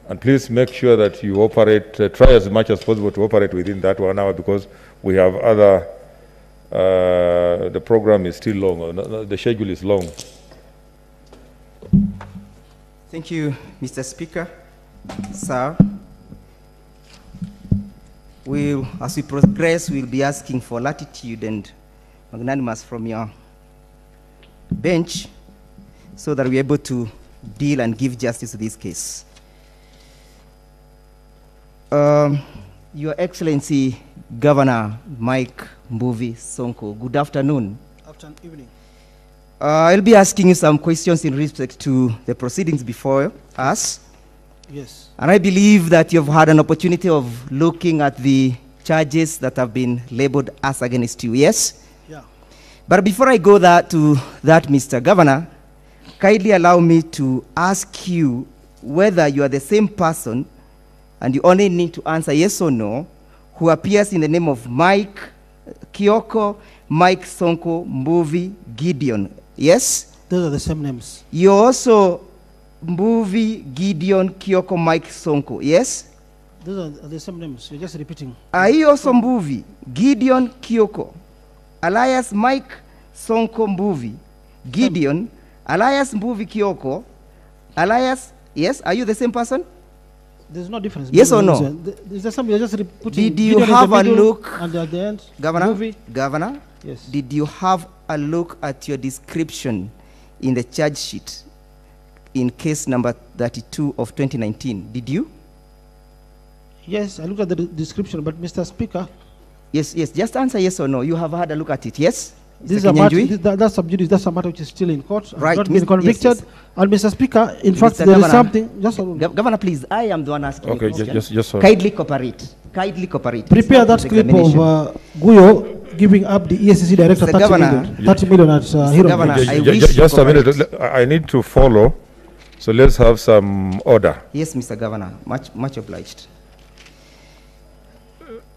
and please make sure that you operate, try as much as possible to operate within that 1 hour, because we have other, the program is still long, the schedule is long. Thank you, Mr. Speaker. Sir, as we progress, we'll be asking for latitude and magnanimous from your bench so that we're able to deal and give justice to this case. Your Excellency, Governor Mike Mbuvi Sonko, good afternoon. Afternoon, evening. I'll be asking you some questions in respect to the proceedings before us. Yes. And I believe that you've had an opportunity of looking at the charges that have been labeled as against you, yes? Yeah. But before I go to that, Mr. Governor, kindly allow me to ask you whether you are the same person, and you only need to answer yes or no, who appears in the name of Mike Kioko, Mike Sonko, Mbuvi, Gideon, yes? Those are the same names. You're also Mbuvi, Gideon, Kioko, Mike Sonko, yes? Those are the same names. You're just repeating. Are you also Mbuvi, Gideon, Kioko, alias Mike Sonko Mbuvi, Gideon, alias Mbuvi Kioko, alias, yes? Are you the same person? There's no difference. Yes or no? There's just you're just putting. Did you have a look? And at the end, Governor? Mbuvi. Governor? Yes. Did you have a look at your description in the charge sheet in case number 32 of 2019? Did you? Yes, I looked at the description, but Mr. Speaker. Yes, just answer yes or no. You have had a look at it, yes? This is a matter, that's sub judice, that's a matter which is still in court. Right. Not been convicted. Yes. And Mr. Speaker, in fact, Mr. there Governor, is something. Just Governor, please, I am the one asking. Okay, just kindly cooperate. Kindly cooperate. Prepare that clip of Guyo giving up the ESCC director 30 million at Hero. Governor, just a minute. I need to follow, so let's have some order. Yes, Mr. Governor, much obliged.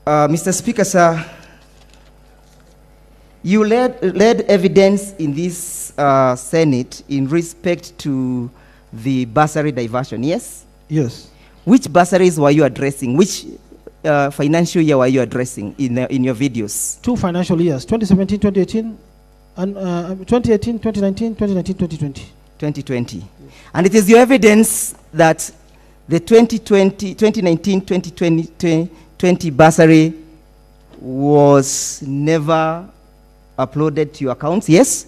Mr. Speaker, sir, you led evidence in this Senate in respect to the bursary diversion, yes? Yes. Which bursaries were you addressing? Which financial year were you addressing in your videos? 2 financial years, 2017, 2018, and 2018, 2019, 2019, 2020. 2020. Yes. And it is your evidence that the 2019, 2020 bursary was never uploaded to your accounts, yes?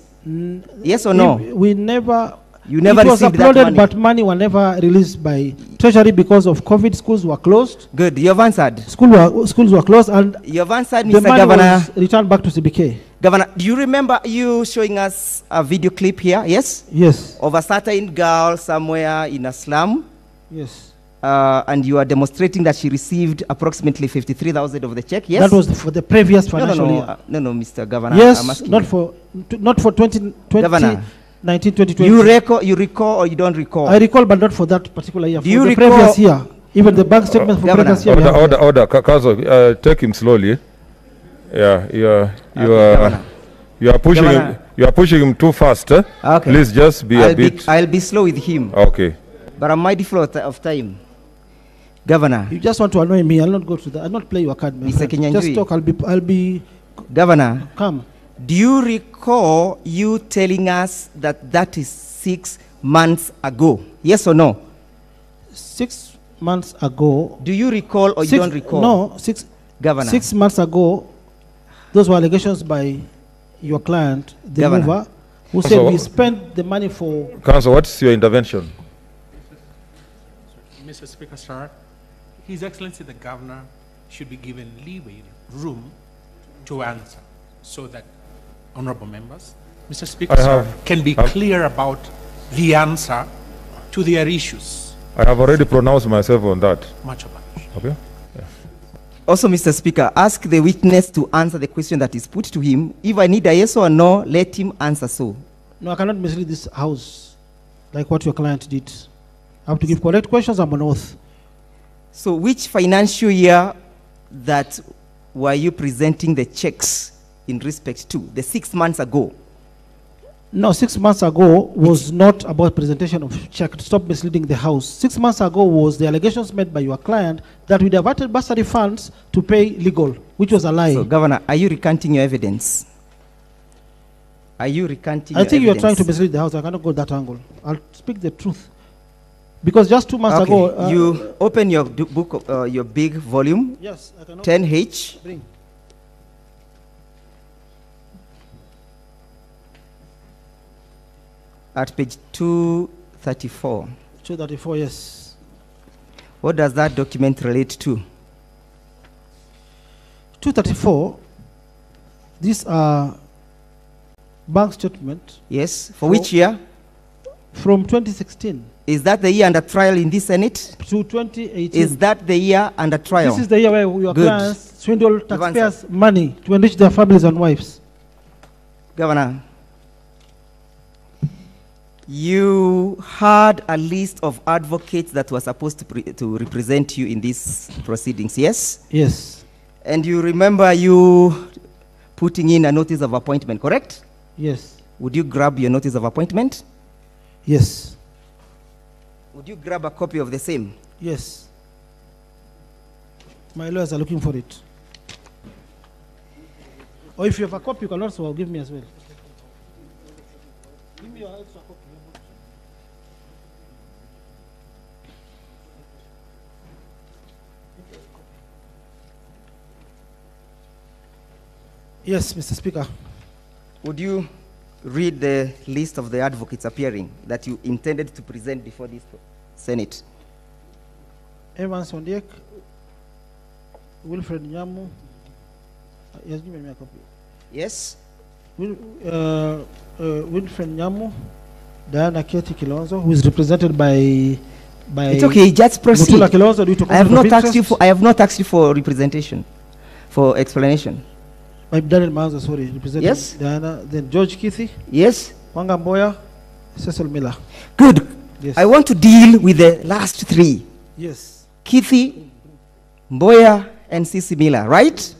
Yes or no? We never You never it was received that uploaded, money. but money were never released by Treasury because of COVID. Schools were closed. Good. You have answered. Schools were closed, and you have answered, the Mr. money Governor. was returned back to CBK. Governor, do you remember you showing us a video clip here? Yes? Yes. Of a certain girl somewhere in a slum? Yes. And you are demonstrating that she received approximately 53,000 of the check, yes? That was for the previous financial year. No, Mr. Governor. Yes, I'm asking not you. for 2020, Governor, 2020. you recall or you don't recall? I recall, but not for that particular year. Do for you the recall? previous year, even the bank statement for previous year. we have there. Order. Council, take him slowly. Yeah, you are pushing Governor. him. You are pushing him too fast. Okay. Please just be a bit. I'll be slow with him. Okay. But I'm mindful of time. Governor. You just want to annoy me. I'll not go to that. I'll not play your card, my Mr. friend. Just talk. I'll be. Governor. Come. Do you recall you telling us that is 6 months ago? Yes or no? 6 months ago. Do you recall or you don't recall? No, Governor. 6 months ago, those were allegations by your client, the Governor. mover, who said we spent the money for. Council, what's your intervention? Mr. Speaker, sir, His Excellency the Governor should be given leeway, room to answer, so that honorable members, Mr. Speaker, sir, can be clear about the answer to their issues. I have already pronounced myself on that. Much obliged. Okay. Yeah. Also, Mr. Speaker, ask the witness to answer the question that is put to him. If I need a yes or no, let him answer so. No, I cannot mislead this house like what your client did. I have to give correct questions. I'm on oath. So which financial year that were you presenting the checks in respect to? The 6 months ago? No, 6 months ago was not about presentation of check. Stop misleading the house. 6 months ago was the allegations made by your client that we diverted bursary funds to pay legal, which was a lie. So, Governor, are you recanting your evidence? Are you recanting I your think you are evidence? trying to mislead the house. I cannot go that angle. I'll speak the truth. Because just 2 months ago... you open your book, your big volume. Yes, I cannot. 10H. Bring. At page 234. 234, yes. What does that document relate to? 234, these are bank statement. Yes, for which year? From 2016. Is that the year under trial in this Senate? To 2018. Is that the year under trial? This is the year where your Good. clients swindle taxpayers' money to enrich their families and wives. Governor, you had a list of advocates that were supposed to represent you in these proceedings, yes? Yes. And you remember you putting in a notice of appointment, correct? Yes. Would you grab your notice of appointment? Yes. Would you grab a copy of the same? Yes. My lawyers are looking for it. Or if you have a copy, you can also give me as well. Give me your extra copy. Yes, Mr. Speaker. Would you read the list of the advocates appearing that you intended to present before this Senate? Evans Ondiek, Wilfred Nyamu. Yes, give me a copy. Yes. Wilfred Nyamu, Diana Keti Kilonzo, who is represented by. It's okay. Just proceed. Mutula Kilonzo, due to I have conflict not of asked you interest. for. I have not asked you for representation, for explanation. By Daniel Manzo, sorry, representing Yes. Diana. Then George Kithi. Yes. Wanga Mboya, Cecil Miller. Good. Yes. I want to deal with the last three. Yes. Kithi, Mboya, and Sisi Miller, right?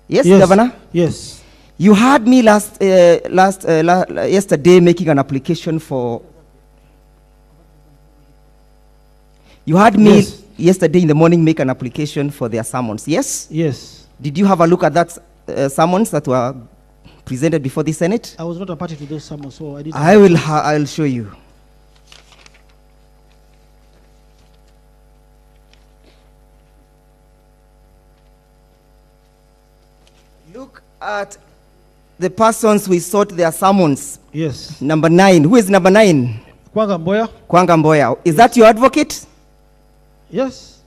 Yes, Yes. Governor? Yes. You had me yesterday making an application for... You had me Yes. yesterday in the morning make an application for their summons, yes? Yes. Did you have a look at that summons that were presented before the Senate? I was not a party to those summons, so I didn't. I'll show you. Look at the persons we sought their summons. Yes. Number 9. Who is number 9? Kwanga Mboya. Kwanga Mboya. Is that your advocate? Yes.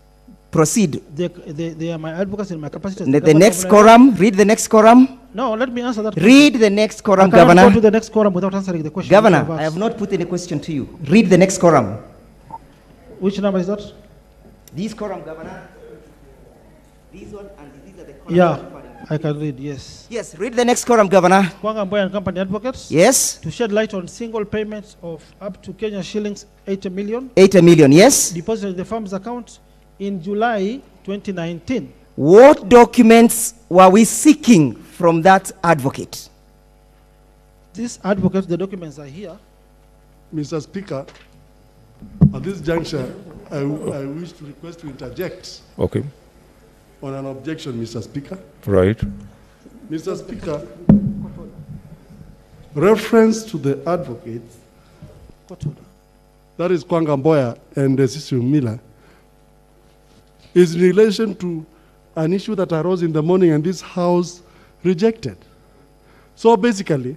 Proceed. They are my advocates in my capacity. The next quorum. Read the next quorum. No, let me answer that. Read the next quorum, I cannot Governor. go to the next quorum without answering the question. Governor, I have not put any question to you. Read the next quorum. Which number is that? This quorum, Governor. This one and these are the quorums. Yeah, I can read, yes. Yes, read the next quorum, Governor. Kwanga Mboya and Company Advocates. Yes. To shed light on single payments of up to Kenya shillings 80 million. 80 million, yes. Deposited in the firm's account in July 2019. What documents were we seeking from that advocate? This advocate, the documents are here. Mr. Speaker, at this juncture, I wish to request to interject. Okay. On an objection, Mr. Speaker. Right. Mr. Speaker, reference to the advocate, that is Kwanga Mboya and Cecil Miller, is in relation to an issue that arose in the morning and this House rejected. So basically,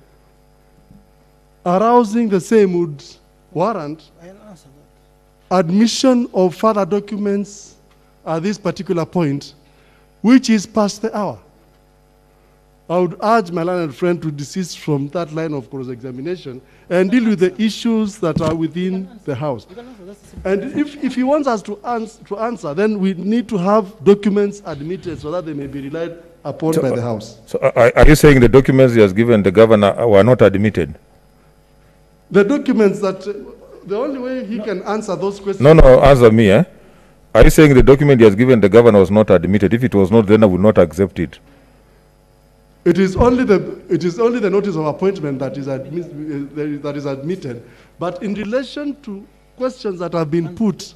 arousing the same would warrant admission of further documents at this particular point, which is past the hour. I would urge my learned friend to desist from that line of cross-examination and deal with the issues that are within the House. And if he wants us to answer, then we need to have documents admitted so that they may be relied upon by the House. So are you saying the documents he has given the governor were not admitted? The documents that, the only way he can answer those questions... No, answer me, eh? Are you saying the document he has given the governor was not admitted? If it was not, then I would not accept it. It is only the notice of appointment that is admitted. But in relation to questions that have been put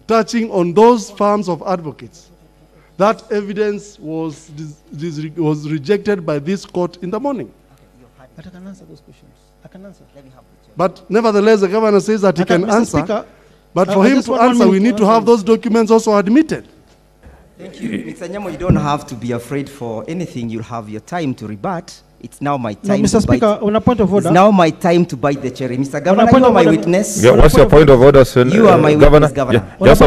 touching on those firms of advocates, that evidence was rejected by this court in the morning. But I can answer those questions. I can answer. But nevertheless, the governor says that he can answer. Speaker, but for him to answer, we need to have those documents also admitted. Thank you. Mr. Nyamo, you don't have to be afraid for anything. You'll have your time to rebut. It's now my time Mr. Speaker, on a point of order. It's now my time to bite the cherry. Mr. Governor, you are my witness. Yeah, what's your point of order, sir? You are my witness, Governor. Yeah, just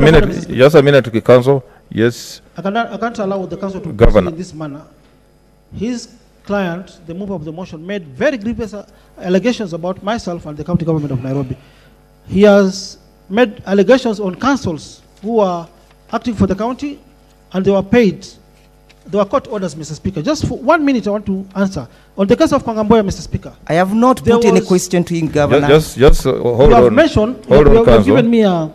a minute to the council. Yes. I can't allow the council to proceed in this manner. His client, the mover of the motion, made very grievous allegations about myself and the county government of Nairobi. He has made allegations on councils who are acting for the county, and they were paid. There were court orders, Mr. Speaker. Just for 1 minute, I want to answer. On the case of Kwanga Mboya, Mr. Speaker. I have not put any question to him, Governor. Just hold on. You have mentioned, you have given me a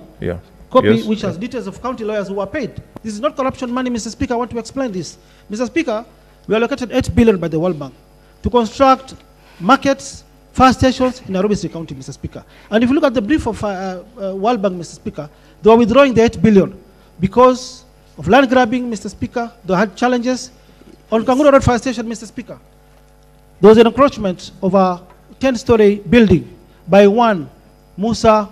copy which has details of county lawyers who were paid. This is not corruption money, Mr. Speaker. I want to explain this. Mr. Speaker, we allocated 8 billion by the World Bank to construct markets, fire stations in Nairobi City County, Mr. Speaker. And if you look at the brief of World Bank, Mr. Speaker, they were withdrawing the 8 billion because of land grabbing, Mr. Speaker. They had challenges. On Kanguru Road Fire Station, Mr. Speaker, there was an encroachment of a 10-story building by one Musa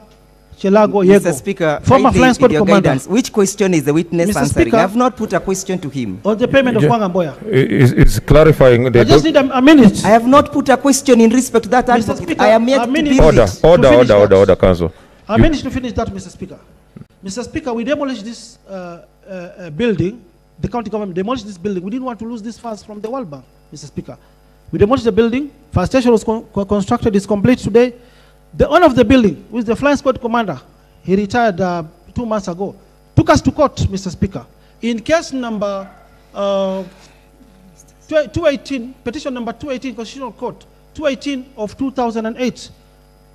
Chelago Yego. Mr. Speaker, former flying squad commander. Guidance, which question is the witness Mr. answering? Speaker, I have not put a question to him. On the payment of Kwanga Mboya. It's clarifying. I just need a minute. I have not put a question in respect to that advocate. Speaker, I am yet to be Order, council. I managed to finish that, Mr. Speaker. Mr. Speaker, we demolished this building. The county government demolished this building. We didn't want to lose these funds from the World Bank, Mr. Speaker. We demolished the building. Fire station was constructed. It's complete today. The owner of the building, who is the flying squad commander, he retired 2 months ago, took us to court, Mr. Speaker. In case number 218, petition number 218, Constitutional Court, 218 of 2008,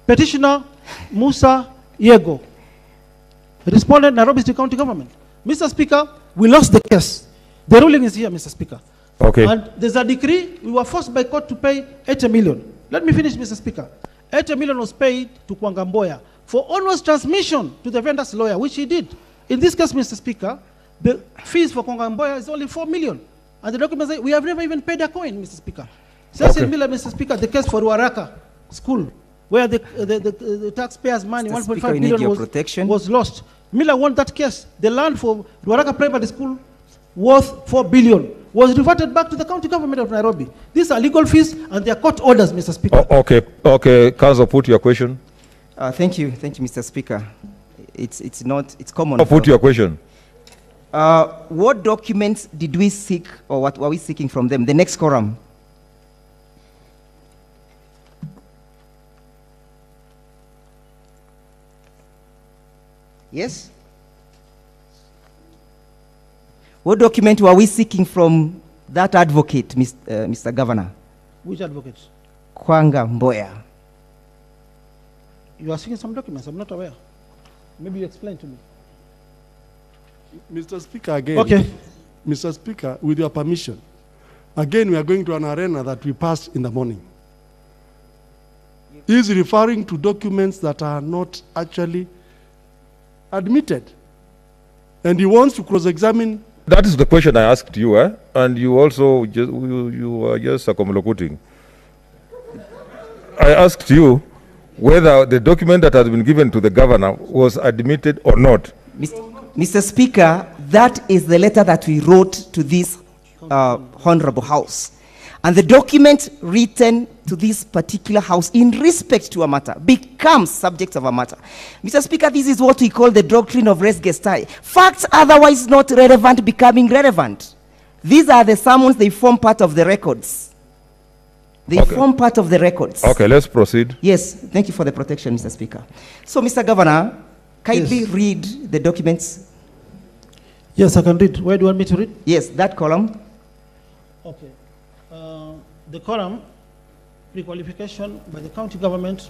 petitioner Musa Yego, responded Nairobi City County Government. Mr. Speaker, we lost the case. The ruling is here, Mr. Speaker. Okay. And there's a decree. We were forced by court to pay 80 million. Let me finish, Mr. Speaker. 80 million was paid to Kwanga Mboya for onwards transmission to the vendor's lawyer, which he did. In this case, Mr. Speaker, the fees for Kwanga Mboya is only 4 million. And the documents say we have never even paid a coin, Mr. Speaker. Cecil Miller, Mr. Speaker, the case for Ruaraka School, where the taxpayers' money, 1.5 billion was lost. Miller won that case. The land for Ruaraka Primary School worth 4 billion. was reverted back to the county government of Nairobi. These are legal fees and they are court orders, Mr. Speaker. Okay, Council, put your question. Thank you, Mr. Speaker. It's common. Put your question. What documents did we seek, or what were we seeking from them? The next quorum. Yes? What document were we seeking from that advocate, Mr. Governor? Which advocate? Kwanga Mboya. You are seeking some documents. I'm not aware. Maybe you explain to me. Mr. Speaker, again. Okay. Mr. Speaker, with your permission, again, we are going to an arena that we passed in the morning. He is referring to documents that are not actually admitted. And he wants to cross-examine. That is the question I asked you, and you also you are just circumlocuting. I asked you whether the document that has been given to the governor was admitted or not. Mr. Speaker, that is the letter that we wrote to this Honorable House. And the document written to this particular House in respect to a matter becomes subject of a matter. Mr. Speaker, this is what we call the doctrine of res gestae. Facts otherwise not relevant becoming relevant. These are the summons, they form part of the records. They form part of the records. Okay, let's proceed. Yes, thank you for the protection, Mr. Speaker. So, Mr. Governor, kindly read the documents. Yes, I can read. Where do you want me to read? Yes, that column. Okay. The column, pre-qualification by the county government.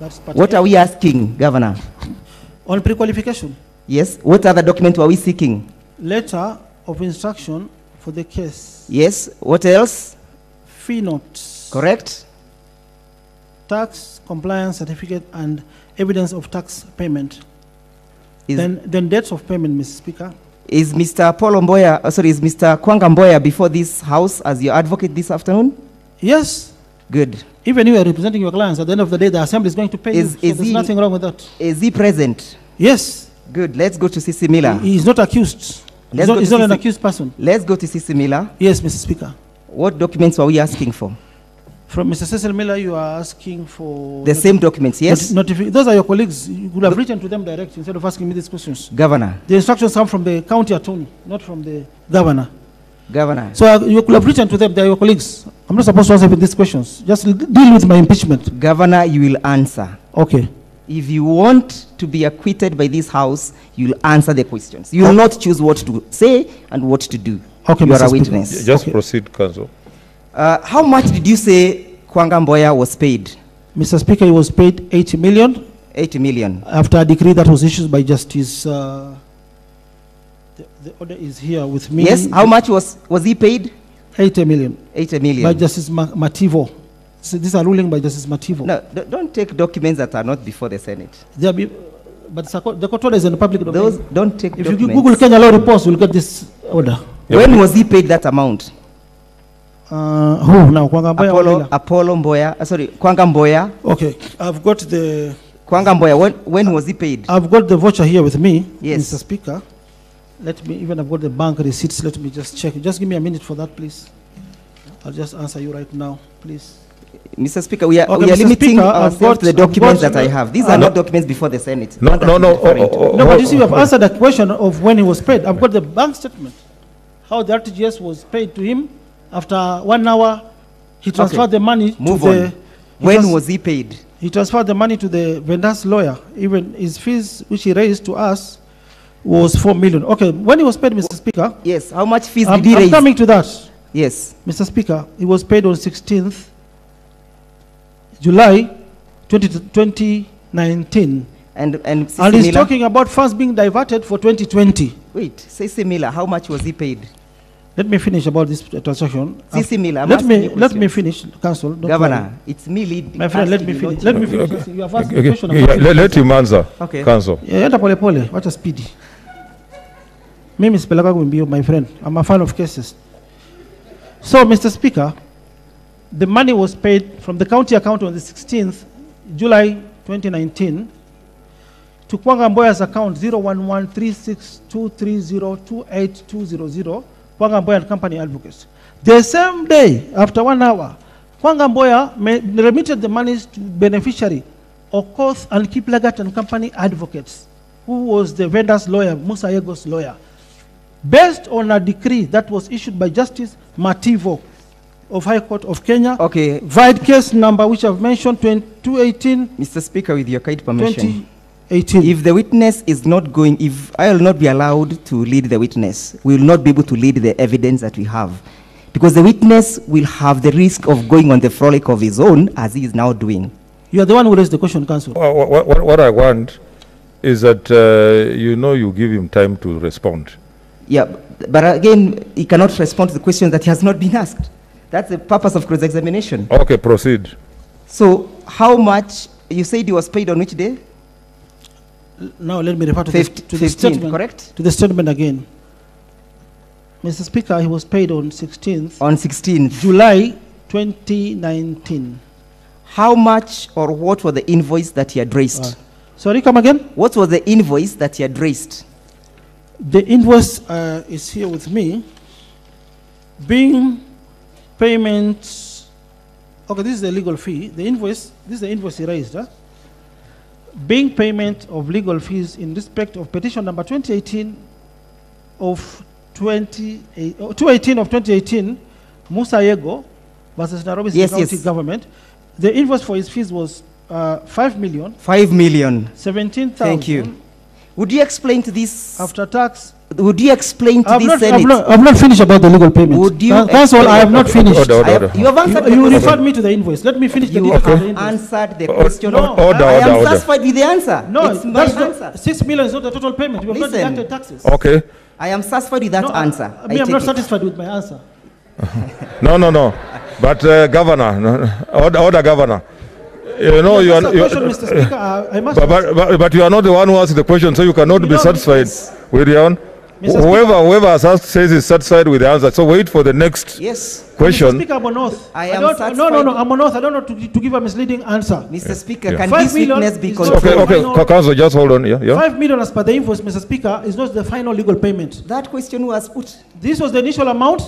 That's what are we asking, Governor? On pre-qualification. Yes. What other document were we seeking? Letter of instruction for the case. Yes. What else? Fee notes. Correct. Tax compliance certificate and evidence of tax payment. Then dates of payment, Mr. Speaker. Is Mr. Is Mr. Kwanga Mboya before this House as your advocate this afternoon? Yes. Good. Even you are representing your clients. At the end of the day, the assembly is going to pay you. So there's nothing wrong with that. Is he present? Yes. Good. Let's go to CC Miller. He is not accused. He's not an accused person. Let's go to CC Miller. Yes, Mr. Speaker. What documents were we asking for? From Mr. Cecil Miller, you are asking for... The same documents, yes? Those are your colleagues. You could have written to them directly instead of asking me these questions. Governor. The instructions come from the county attorney, not from the governor. Governor. So you could have written to them. They are your colleagues. I'm not supposed to answer these questions. Just deal with my impeachment. Governor, you will answer. Okay. If you want to be acquitted by this House, you will answer the questions. You will not choose what to say and what to do. Okay, you are Mr. a witness. Just proceed, Council. How much did you say Kwanga Mboya was paid? Mr. Speaker, he was paid 80 million. 80 million. After a decree that was issued by Justice, the order is here with me. Yes, how much was he paid? 80 million. 80 million. By Justice Mativo. So these are ruling by Justice Mativo. No, don't take documents that are not before the Senate. But the court order is in the public domain. Those don't take if documents. you Google Kenya law reports, you'll get this order. When was he paid that amount? Who now? Kwanga Mboya? Apollo Mboya. Sorry, Kwanga Mboya. Okay, I've got the... Kwanga Mboya, when was he paid? I've got the voucher here with me, yes. Mr. Speaker. Let me, even I've got the bank receipts. Let me just check. Just give me a minute for that, please. I'll just answer you right now, please. Mr. Speaker, we are limiting ourselves to the documents that I have. These are not documents before the Senate. No, but you see, you have answered the question of when he was paid. I've got the bank statement. How the RTGS was paid to him. After 1 hour, he transferred the money to the... When was he paid? He transferred the money to the vendor's lawyer. Even his fees, which he raised to us, was 4 million. Okay, when he was paid, Mr. Speaker... Yes, how much fees did he raise? I'm coming to that. Yes. Mr. Speaker, he was paid on 16th July 2019. And he's talking about funds being diverted for 2020. Wait, CC Miller, how much was he paid? Let me finish about this transaction. CC Miller, let me finish, Council. Governor, it's me leading. My friend, let me finish. Let me finish. You have asked the question. Let him answer. Okay. Council. Enda pole pole. What a speedy. Mimi sipeleka kumbio, my friend. I'm a fan of cases. So, Mr. Speaker, the money was paid from the county account on the 16th July 2019 to Kwanga Mboya's account 0113623028200 Kwanga Mboya and Company Advocates. The same day, after 1 hour, Kwanga Mboya remitted the monies to beneficiary, Okoth and Kiplagat and Company Advocates, who was the vendor's lawyer, Musa Yego's lawyer, based on a decree that was issued by Justice Mativo of High Court of Kenya. Okay. Vide case number, which I've mentioned, 218. Mr. Speaker, with your kind permission. 2018. If the witness is not going, if I will not be allowed to lead the witness, we will not be able to lead the evidence that we have. Because the witness will have the risk of going on the frolic of his own, as he is now doing. You are the one who raised the question, Counsel. What I want is that, you give him time to respond. Yeah, but again, he cannot respond to the question that has not been asked. That's the purpose of cross-examination. Okay, proceed. So, how much, you said he was paid on which day? Now let me refer to the statement. Correct? To the statement again. Mr. Speaker, he was paid on 16th. On 16th. July 2019. How much or what was the invoice that he had raised? Sorry, come again? What was the invoice that he had raised? The invoice is here with me. Being payments, okay, this is the legal fee. The invoice, this is the invoice he raised. Being payment of legal fees in respect of petition number 218 of 2018, Musa Yego versus Nairobi City County Government. The invoice for his fees was 5 million. 5 million. 17,000. Thank you. Would you explain to this? After tax. Would you explain to this Senate? I've not finished about the legal payment. Would you? That's all. I have not finished. You have answered. You referred me to the invoice. Let me finish the details of the invoice. Answered the question. I am satisfied with the answer. No, it's my answer. 6 million is not the total payment. You have not deducted taxes. Okay. I am satisfied with that answer. I'm not satisfied with my answer. No. But Governor, order Governor. You know, you are. Mr. Speaker, I must. But you are not the one who asked the question, so you cannot be satisfied with your own. Whoever has asked says is satisfied with the answer. So wait for the next question. Mr. Speaker, I'm on oath. I am satisfied. No, I'm on oath. I don't know to give a misleading answer. Mr. Speaker, can this witness be controlled? Okay, Council, just hold on. Yeah. 5 million as per the invoice, Mr. Speaker, is not the final legal payment. That question was put. This was the initial amount.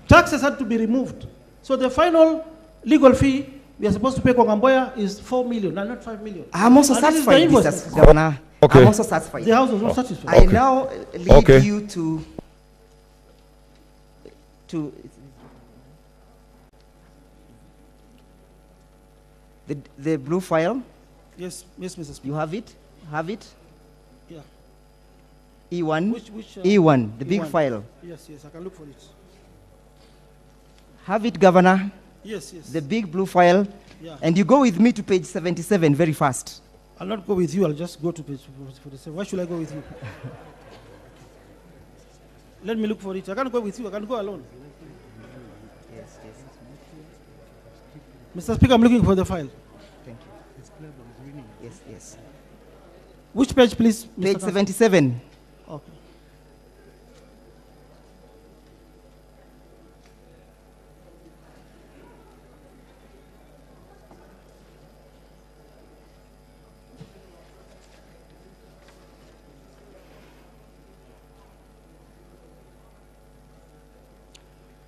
Taxes had to be removed. So the final legal fee we are supposed to pay Kwanga Mboya is 4 million, and not 5 million. I'm also satisfied, Mr. Governor. Okay. I'm also satisfied. The House was not satisfied. I now lead you to the blue file. Yes, Mr. Speaker. You have it? Have it? Yeah. E1? Which E1, the big E1. file. Yes, I can look for it. Have it, Governor? Yes. The big blue file. Yeah. And you go with me to page 77 very fast. I'll not go with you. I'll just go to page 47. Why should I go with you? Let me look for it. I can't go with you. I can go alone. Yes. Mr. Speaker, I'm looking for the file. Thank you. Yes. Which page, please? Page 77. Okay.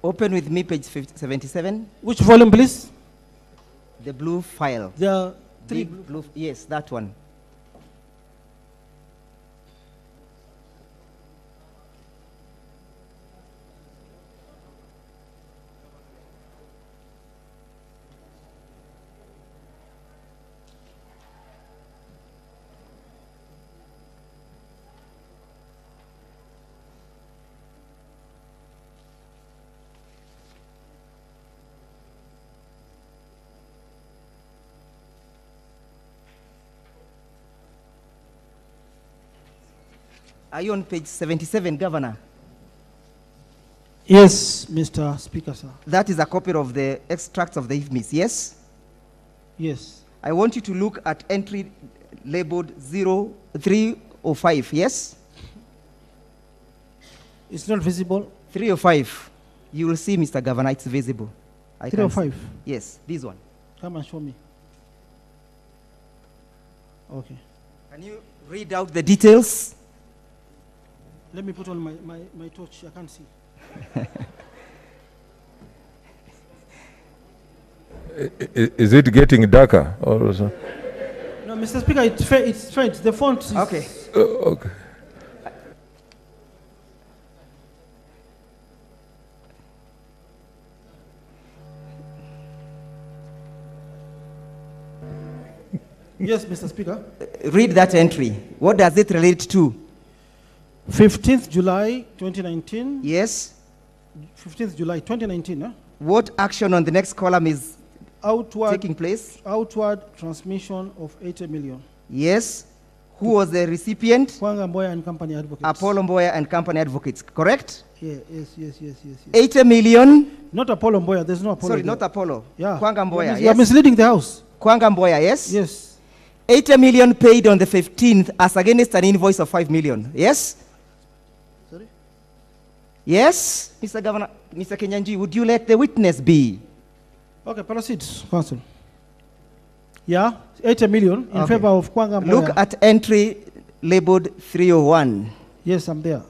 Open with me page 77. Which volume, please? The blue file. There are three blue. Yes, that one. Are you on page 77, Governor? Yes, Mr. Speaker, sir. That is a copy of the extracts of the IFMIS, yes? Yes. I want you to look at entry labeled 0305, yes? It's not visible. 305. You will see, Mr. Governor, it's visible. 305? Yes, this one. Come and show me. Okay. Can you read out the details? Let me put on my torch. I can't see. Is it getting darker? Or so? No, Mr. Speaker, it's faint. The font is... Okay. Okay. Yes, Mr. Speaker. Read that entry. What does it relate to? 15th July 2019. Yes. 15th July 2019. Huh? What action on the next column is taking place? Outward transmission of 80 million. Yes. Who was the recipient? Kwanga Mboya and Company Advocates. Apollo Mboya and Company Advocates, correct? Yeah, yes. 80 million? Not Apollo Mboya, there's no Apollo. Sorry, there. not Apollo. Yeah. Kwanga Mboya, yes. You're misleading the House. Kwanga Mboya, yes? Yes. 80 million paid on the 15th as against an invoice of 5 million, yes? Sorry? Yes, Mr. Governor, Mr. Kenyanji, would you let the witness be? Okay, proceed, Council. Yeah, 80 million in favor of Kwanga Mboya. Look at entry labeled 301. Yes, I'm there.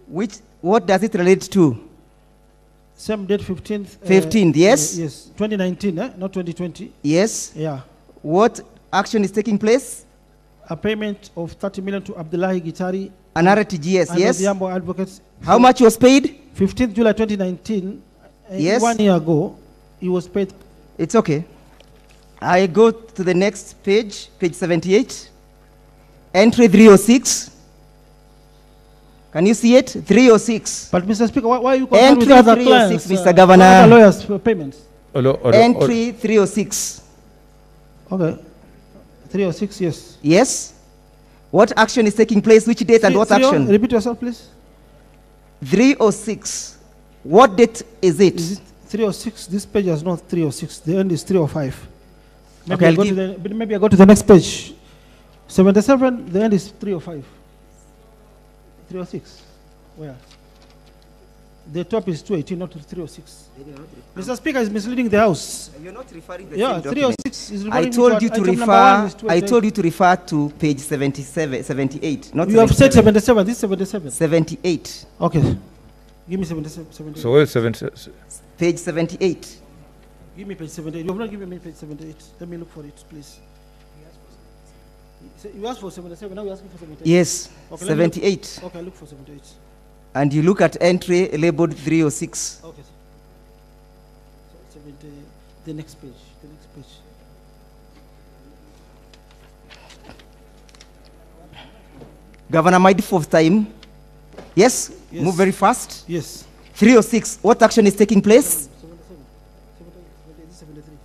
What does it relate to? Same date, 15th. 15th, yes? Yes, 2019, not 2020. Yes. Yeah. What action is taking place? A payment of 30 million to Abdullahi Gitari. An RTGS, yes. And the Yambo Advocates. How much was paid? 15th July 2019. Yes. 1 year ago, he was paid. It's okay. I go to the next page, page 78. Entry 306. Can you see it? 306. But Mr. Speaker, why are you concerned Entry with other 306, clients? Mr. Governor. Other lawyers for payments. Entry 306. Okay. 306, yes. Yes. What action is taking place? Which date and what action? Repeat yourself, please. 306. What date is it? Is it 306? This page is not 306. The end is 305. Maybe, Okay, maybe I go to the next page. 77, the end is 305. 306. Where? The top is 218, not 306. Mr. Speaker is misleading the House. You're not referring to the yeah, same document. 306 is I referring told you to refer. I told you to refer to page 78. Not you have said 77. This is 77. 78. Okay. Give me 77. So where's 77? Page 78. Give me page 78. You have not given me page 78. Let me look for it, please. You asked for 77. Now you're asking for 78. Yes. Okay, 78. Okay, look for 78. And you look at entry labeled 306. Okay. So 70, the next page. The next page. Governor, mindful of time. Yes? Yes. Move very fast. Yes. 306. What action is taking place? 73.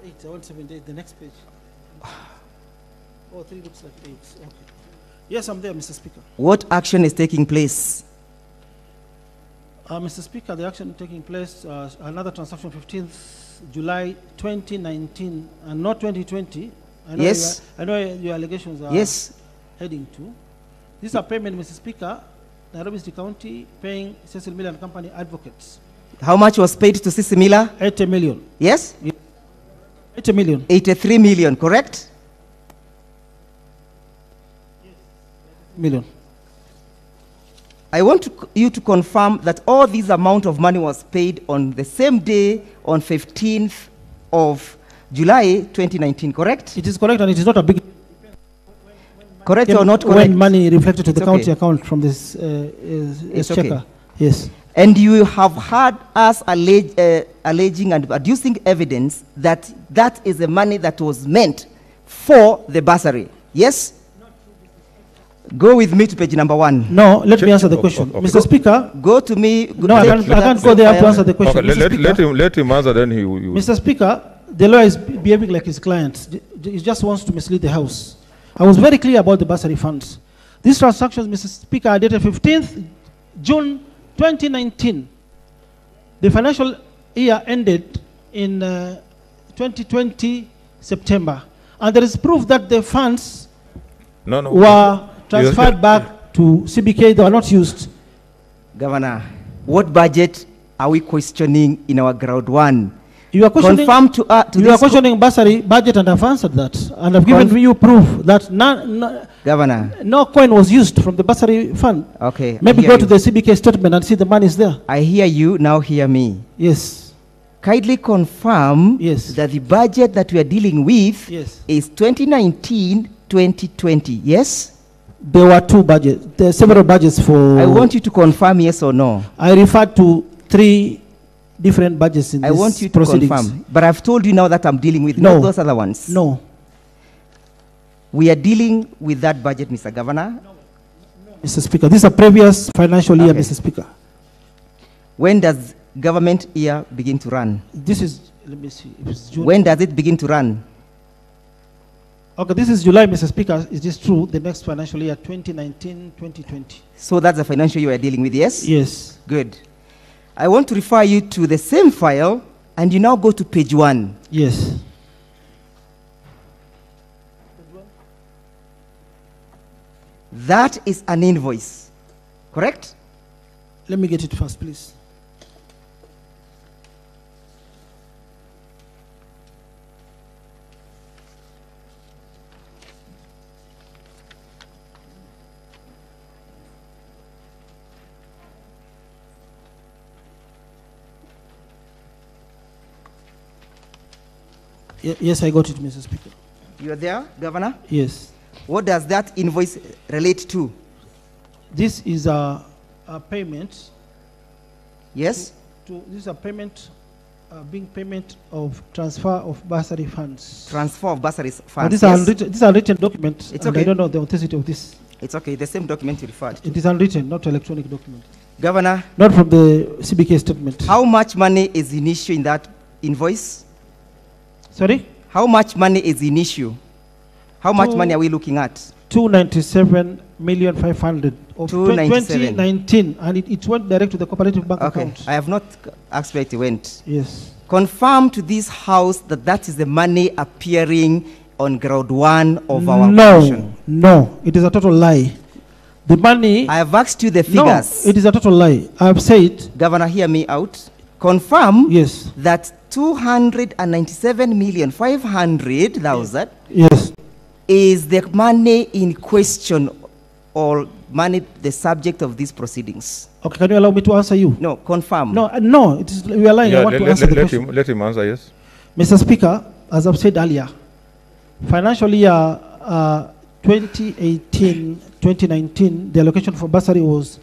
78. I want 78. The next page. Oh, 3 looks like 8. Okay. Yes, I'm there, Mr. Speaker. What action is taking place? Mr. Speaker, the action taking place, another transaction 15th July 2019 and not 2020. I know Yes. I know your allegations are Yes. heading to. This is a payment, Mr. Speaker, Nairobi City County paying Cecil Miller and Company Advocates. How much was paid to Sisi Miller? 80 million. Yes? 80 million. 83 million, correct? Million. I want you to confirm that all this amount of money was paid on the same day, on 15th of July 2019, correct? It is correct, and it is not a big... Correct or not correct? When money reflected to the It's county okay. account from this It's checker. okay. Yes. And you have had us alleging and adducing evidence that that is the money that was meant for the bursary. Yes? Go with me to page number 1. No, let me answer the question. Mr. Speaker. Go to me. No, I can't go there to answer the question. Okay, Mr. Speaker, let him answer, then he Mr. Speaker, the lawyer is behaving like his client. He just wants to mislead the House. I was very clear about the bursary funds. These transactions, Mr. Speaker, are dated 15th June 2019. The financial year ended in 2020 September. And there is proof that the funds were transferred back to CBK. They were not used. Governor, what budget are we questioning in our ground 1? You are questioning, confirm to you are questioning bursary budget, and I've answered that. And I've given you proof that Governor, no coin was used from the bursary fund. Okay. Maybe go to the CBK statement and see the money is there. I hear you, now hear me. Yes. Kindly confirm that the budget that we are dealing with is 2019-2020, yes? There were two budgets. There are several budgets for... I want you to confirm yes or no. I referred to 3 different budgets in this I want you to proceedings. confirm. But I've told you now that I'm dealing with No. not those other ones. No. We are dealing with that budget, Mr. Governor. Mr. Speaker, this is a previous financial year, Mr. Speaker. When does government year begin to run? This is, let me see, if it's June. When does it begin to run? Okay, this is July, Mr. Speaker. Is this true? The next financial year, 2019-2020. So that's the financial year we're dealing with, yes? Yes. Good. I want to refer you to the same file, and you now go to page 1. Yes. That is an invoice, correct? Let me get it first, please. Yes, I got it, Mr. Speaker. You are there, Governor? Yes. What does that invoice relate to? This is a payment. Yes? This is a payment, being payment of transfer of bursary funds. Transfer of bursary funds. Now, this is a written document. It's and okay. I don't know the authenticity of this. It's okay. The same document you referred to. It is unwritten, not electronic document. Governor? Not from the CBK statement. How much money is in issue in that invoice? Sorry? How much money is in issue? How much money are we looking at? 297,500,000 of 2019, and it went direct to the cooperative bank account. I have not asked where it went. Yes. Confirm to this house that that is the money appearing on ground 1 of our No, motion. no, it is a total lie. The money... I have asked you the figures. No, it is a total lie. I have said... Governor, hear me out. Confirm that 297,500,000 yes, is the money in question or money the subject of these proceedings. Okay, can you allow me to answer you? No, confirm. No, no, it is, we are lying. I want to answer the question. Let him answer, yes. Mr. Speaker, as I've said earlier, financial year 2018-2019, the allocation for bursary was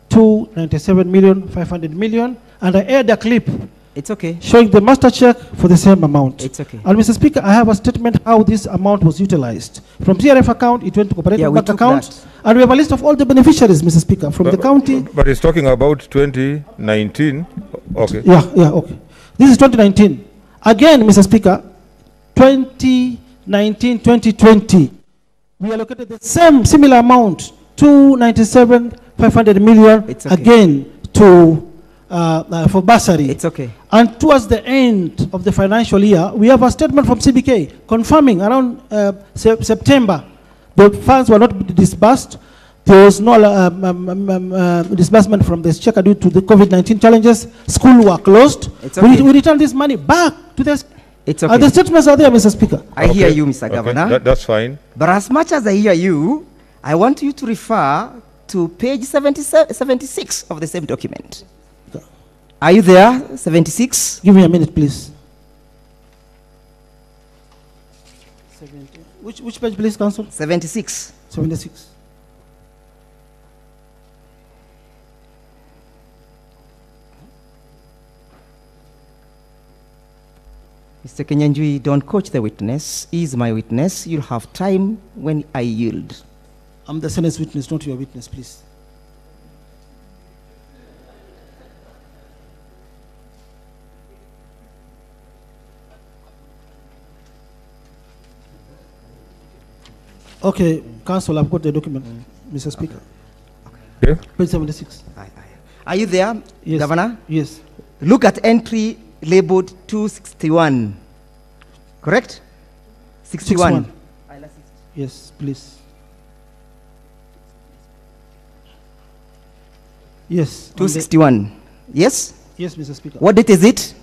297,500,000, and I aired a clip. It's okay. Showing the master check for the same amount. It's okay. And Mr. Speaker, I have a statement how this amount was utilized. From CRF account, it went to cooperative bank account, and we have a list of all the beneficiaries, Mr. Speaker, from the county. But it's talking about 2019. Okay. Yeah, okay. This is 2019. Again, Mr. Speaker, 2019-2020, we allocated the same similar amount, 297,500,000,000, It's okay. again to for bursary. It's okay. And towards the end of the financial year, we have a statement from CBK confirming around September the funds were not disbursed. There was no disbursement from the checker due to the COVID-19 challenges. Schools were closed. It's okay. We return this money back to the... It's okay. The statements are there, Mr. Speaker. I hear you, Mr. Governor. That's fine. But as much as I hear you, I want you to refer to page 76 of the same document. Are you there? 76? Give me a minute, please. 70. Which page, please, Council? 76. 76. Mr. Kenyanjui, don't coach the witness. He is my witness. You'll have time when I yield. I'm the Senate's witness, not your witness, please. Okay, Council, I've got the document, Mr. Speaker. Okay. Page 76. Are you there, Yes. Governor? Yes. Look at entry labeled 261. Correct? 61. Yes, please. Yes. 261. Yes? Yes, Mr. Speaker. What date is it?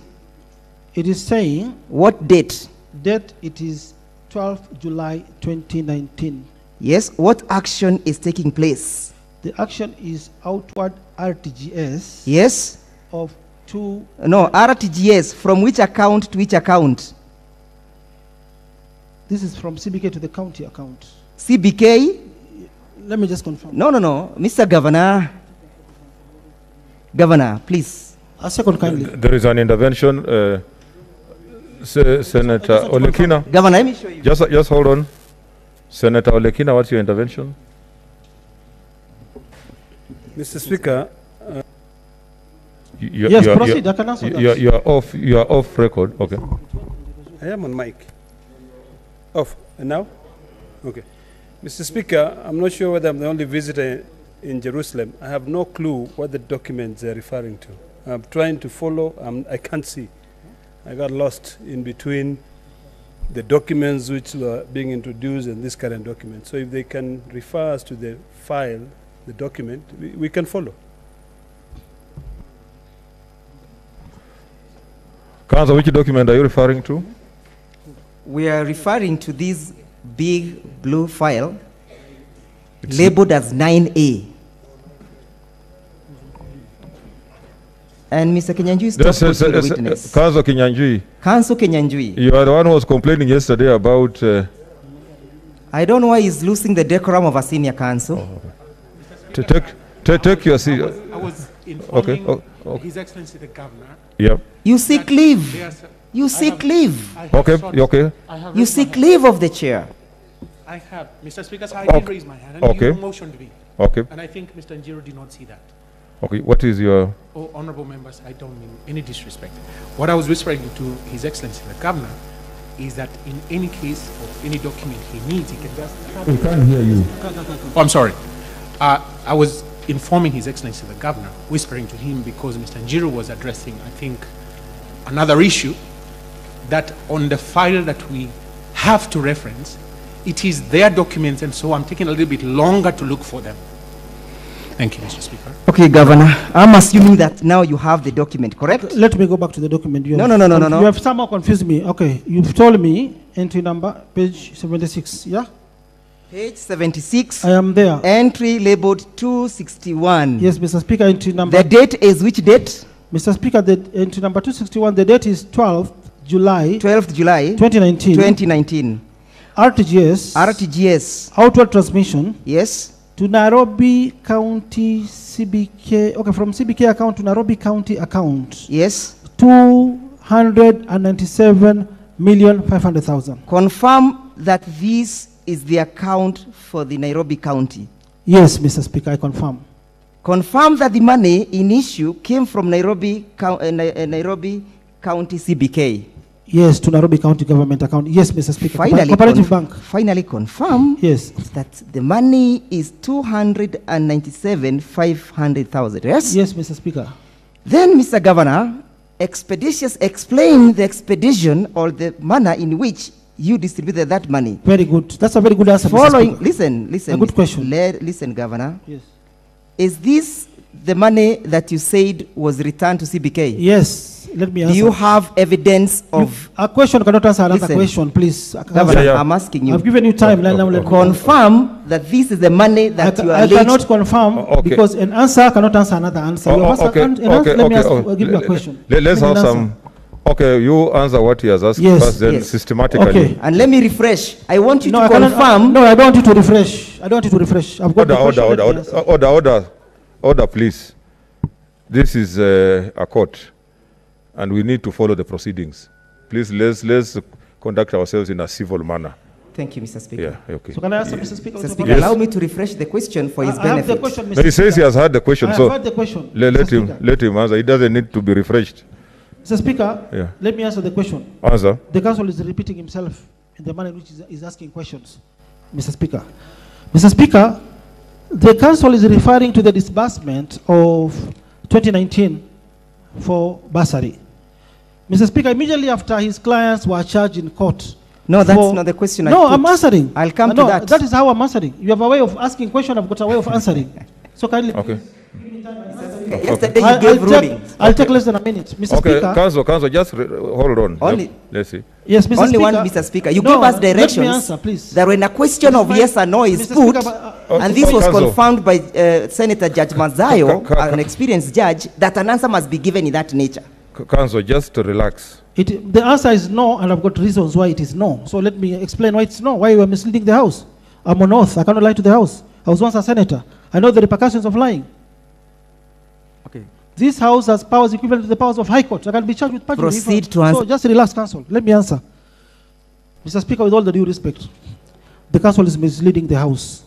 It is saying. What date? Date, it is 12 July 2019. Yes. What action is taking place? The action is outward RTGS. Yes. Of two. No, RTGS. From which account to which account? This is from CBK to the county account. CBK? Let me just confirm. No, Mr. Governor. Governor, please. A second kindly. There is an intervention. Senator Olekina. Governor, let me show you. Just hold on. Senator Olekina, what's your intervention? Mr. Speaker. Yes, proceed. I can answer that. You are off record. Okay. I am on mic. Off. And now? Okay. Mr. Speaker, I'm not sure whether I'm the only visitor in Jerusalem. I have no clue what the documents they're referring to. I'm trying to follow. I can't see. I got lost in between the documents which were being introduced and this current document. So if they can refer us to the file, the document, we can follow. Council, which document are you referring to? We are referring to this big blue file labeled as 9A. And Mr. Kinyanjui is the witness. Council Kinyanjui. Council Kinyanjui. You are the one who was complaining yesterday about... I don't know why he's losing the decorum of a senior council. Take your seat. I was informing His Excellency the Governor. Yep. You seek leave. You seek leave. Okay. You seek leave of the chair. I have. Mr. Speaker, I did raise my hand and you motioned me. Okay. And I think Mr. Njiro did not see that. Okay, what is your... Oh, honorable members, I don't mean any disrespect. What I was whispering to His Excellency the Governor is that in any case of any document he needs, he can just... We can't hear you. Oh, I'm sorry. I was informing His Excellency the Governor, whispering to him because Mr. Njiro was addressing, I think, another issue that on the file that we have to reference, it is their documents, and so I'm taking a little bit longer to look for them. Thank you, Mr. Speaker. Okay, Governor, I'm assuming that now you have the document, correct? Let me go back to the document. No. You have somehow confused me. Okay, you've told me entry number, page 76, yeah? Page 76. I am there. Entry labeled 261. Yes, Mr. Speaker, entry number... The date is which date? Mr. Speaker, the entry number 261, the date is 12th July 2019. 2019. RTGS. Outward transmission. Yes. To Nairobi County CBK. Okay, from CBK account to Nairobi County account. Yes. 297,500,000. Confirm that this is the account for the Nairobi County. Yes, Mr. Speaker, I confirm. Confirm that the money in issue came from Nairobi County CBK. Yes, to Nairobi County government account. Yes, Mr. Speaker. Finally confirm that the money is 297,500,000. Yes? Yes, Mr. Speaker. Then, Mr. Governor, explain the expedition or the manner in which you distributed that money. Very good. That's a very good answer, Following, Mr. Speaker. Listen. A good question. Listen, Governor. Yes. Is this the money that you said was returned to CBK? Yes. Let me answer. Do you have evidence of... A question cannot answer another question, please. Governor, I'm asking you. I've given you time. Confirm that this is the money that you are I cannot confirm because an answer cannot answer another answer. Let me give you a question. Let's have some... Okay, you answer what he has asked first, then systematically. Okay. And let me refresh. I want you to confirm... No, I don't want you to refresh. I don't want you to refresh. I've got Order, please. This is a court, and we need to follow the proceedings. Please, let's conduct ourselves in a civil manner. Thank you, Mr. Speaker. Yeah, okay. So can I answer, Mr. Speaker? Mr. Speaker, allow me to refresh the question for his benefit. I have the question, Mr. He says he has heard the question, I so have heard the question. Let him answer. He doesn't need to be refreshed. Mr. Speaker, let me answer the question. Answer. The council is repeating himself in the manner in which he's asking questions. Mr. Speaker. Mr. Speaker, the council is referring to the disbursement of 2019 for bursary. Mr. Speaker, immediately after his clients were charged in court. No, that's not the question I put. No, I'm answering. I'll come to that. That is how I'm answering. You have a way of asking question, I've got a way of answering. So kindly. Okay. Okay, yesterday you gave ruling. I'll take less than a minute. Mr. Okay, Speaker. Council, just hold on. Only- Let's see. Yes, Mr. Only Speaker. one, Mr. Speaker. You No, gave us let me directions answer, please. that when a question of yes or no is Mr. put, Speaker, and this was Council. confirmed by Senator Judge Mazayo, an experienced judge, that an answer must be given in that nature. Council, just relax. The answer is no, and I've got reasons why it is no. So let me explain why it's no, why you are misleading the House. I'm on oath. I cannot lie to the House. I was once a senator. I know the repercussions of lying. Okay. This House has powers equivalent to the powers of High Court. I can be charged with perjury. Proceed to answer. So just relax, Council. Let me answer. Mr. Speaker, with all the due respect, the Council is misleading the House.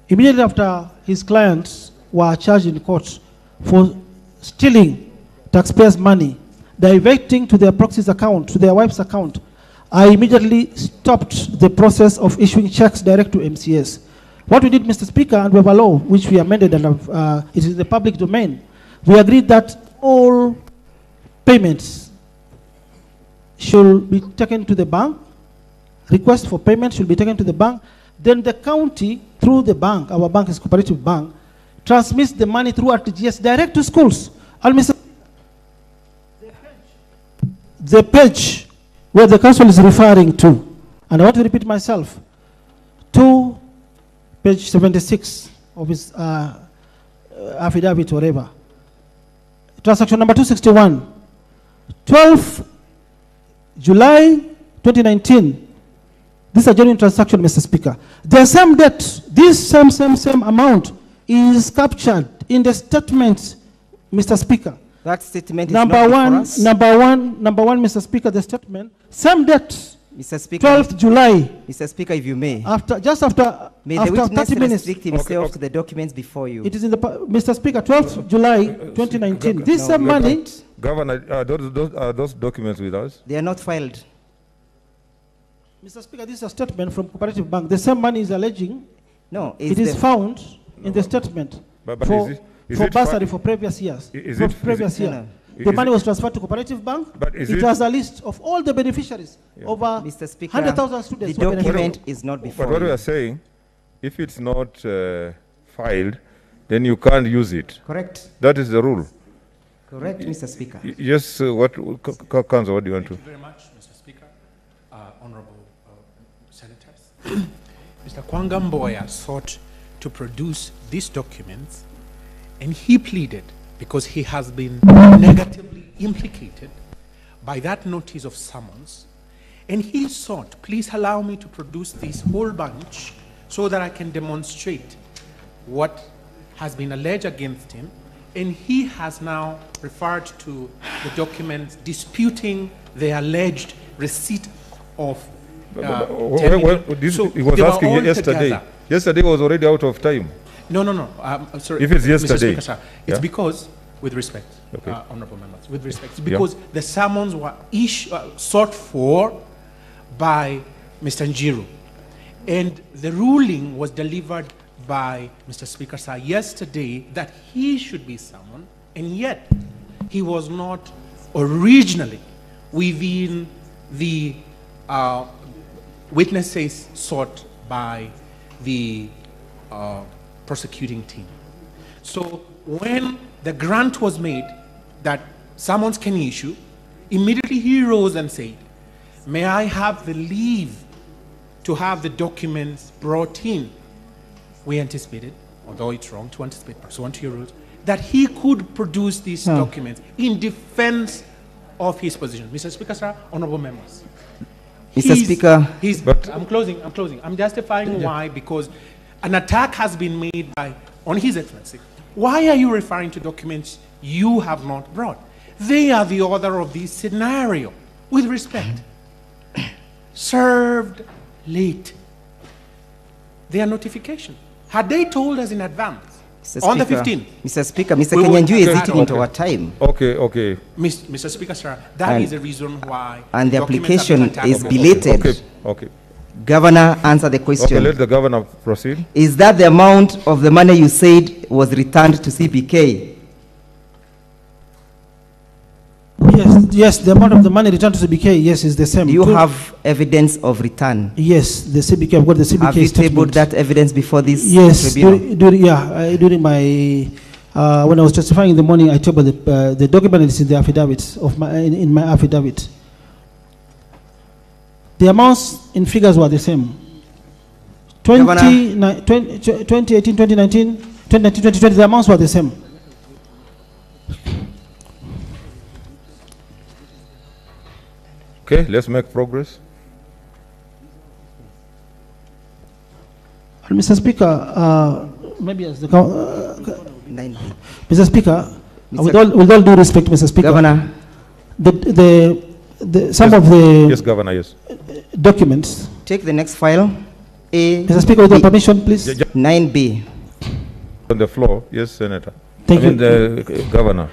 Immediately after his clients were charged in court for stealing taxpayers' money, diverting to their proxy's account, to their wife's account, I immediately stopped the process of issuing checks direct to MCS. What we did, Mr. Speaker, and we have a law which we amended, and it is in the public domain. We agreed that all payments should be taken to the bank. Request for payment should be taken to the bank. Then the county, through the bank, our bank is Cooperative Bank, transmits the money through RTGS direct to schools. And Mr. The page where the council is referring to, and I want to repeat myself, to page 76 of his affidavit or whatever. Transaction number 261, 12th July 2019. This is a genuine transaction, Mr. Speaker. The same debt, this same amount is captured in the statement, Mr. Speaker. That statement is Number not before us. number one, Mr. Speaker, the statement, same debt, Mr. Speaker, 12th July. Mr. Speaker, if you may. Just after May the witness 30 minutes. restrict himself to the documents before you. It is in the, Mr. Speaker, 12th July 2019. This same money. Governor, are those documents with us? They are not filed. Mr. Speaker, this is a statement from Cooperative Bank. The same money is alleging. No, it is found in the statement for bursary for previous years. The money was transferred to Cooperative Bank. But it has a list of all the beneficiaries, over Mr. Speaker, 100,000 students. The document is not before But what we are saying, if it's not filed, then you can't use it. Correct. That is the rule. Correct, Mr. Speaker. Yes, Council, what do you want to? Thank you very much, Mr. Speaker, honorable senators. Mr. Kwangamboya sought to produce these documents, and he pleaded because he has been negatively implicated by that notice of summons, and he sought, please allow me to produce this whole bunch so that I can demonstrate what has been alleged against him, and he has now referred to the documents disputing the alleged receipt of He was asking yesterday. Together. Yesterday was already out of time. No. Sorry. If it's yesterday. Mr. Speaker, it's because, with respect, okay. Honorable members, with respect, it's because the summons were sought for by Mr. Njiru. And the ruling was delivered by Mr. Speaker, sir, yesterday that he should be summoned, and yet he was not originally within the witnesses sought by the prosecuting team. So when the grant was made that summons can issue, immediately he rose and said, may I have the leave to have the documents brought in? We anticipated, although it's wrong to anticipate pursuant to your rules, that he could produce these documents in defense of his position. Mr. Speaker, sir, honorable members. Mr. Speaker. I'm closing. I'm justifying why, because an attack has been made on His Excellency. Why are you referring to documents you have not brought? They are the author of this scenario. With respect, served late. Their notification. Had they told us in advance, on the 15th. Mr. Speaker, Mr. Kenyanjui is eating into our time. Okay. Mr. Speaker, sir, that is the reason why. And the application is belated. Okay. Governor, answer the question. Okay, let the governor proceed. Is that the amount of the money you said was returned to CBK? Yes, the amount of the money returned to CBK, yes, is the same. Do you have evidence of return? Yes, the CBK, I've got the CBK Have you statement. tabled that evidence before this tribunal? Yes, during my When I was testifying in the morning, I tabled the document is in the affidavit in my affidavit. The amounts in figures were the same. 2018, 2019, 2020, the amounts were the same. Okay, let's make progress. And Mr. Speaker, maybe as the Mr. Speaker, with all due respect, Mr. Speaker, Governor, some of the yes, Governor, yes, documents. Take the next file. Mr. Speaker, with your permission, please. 9B. On the floor, yes, Senator. Thank you. The Governor.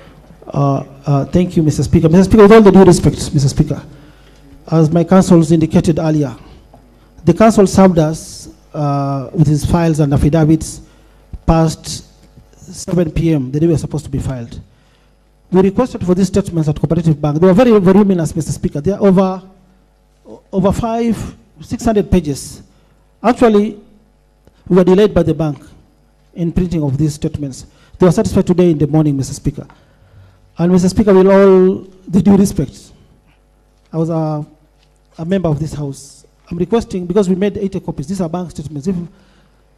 Thank you, Mr. Speaker. Mr. Speaker, with all the due respect, Mr. Speaker, as my counsels indicated earlier, the counsel served us with his files and affidavits past 7 p.m. the day we were supposed to be filed. We requested for these statements at Cooperative Bank. They were very voluminous, Mr. Speaker. They are over 600 pages. Actually, we were delayed by the bank in printing of these statements. They were satisfied today in the morning, Mr. Speaker. And Mr. Speaker, with all the due respect, I was a member of this House. I'm requesting, because we made 80 copies, these are bank statements. If,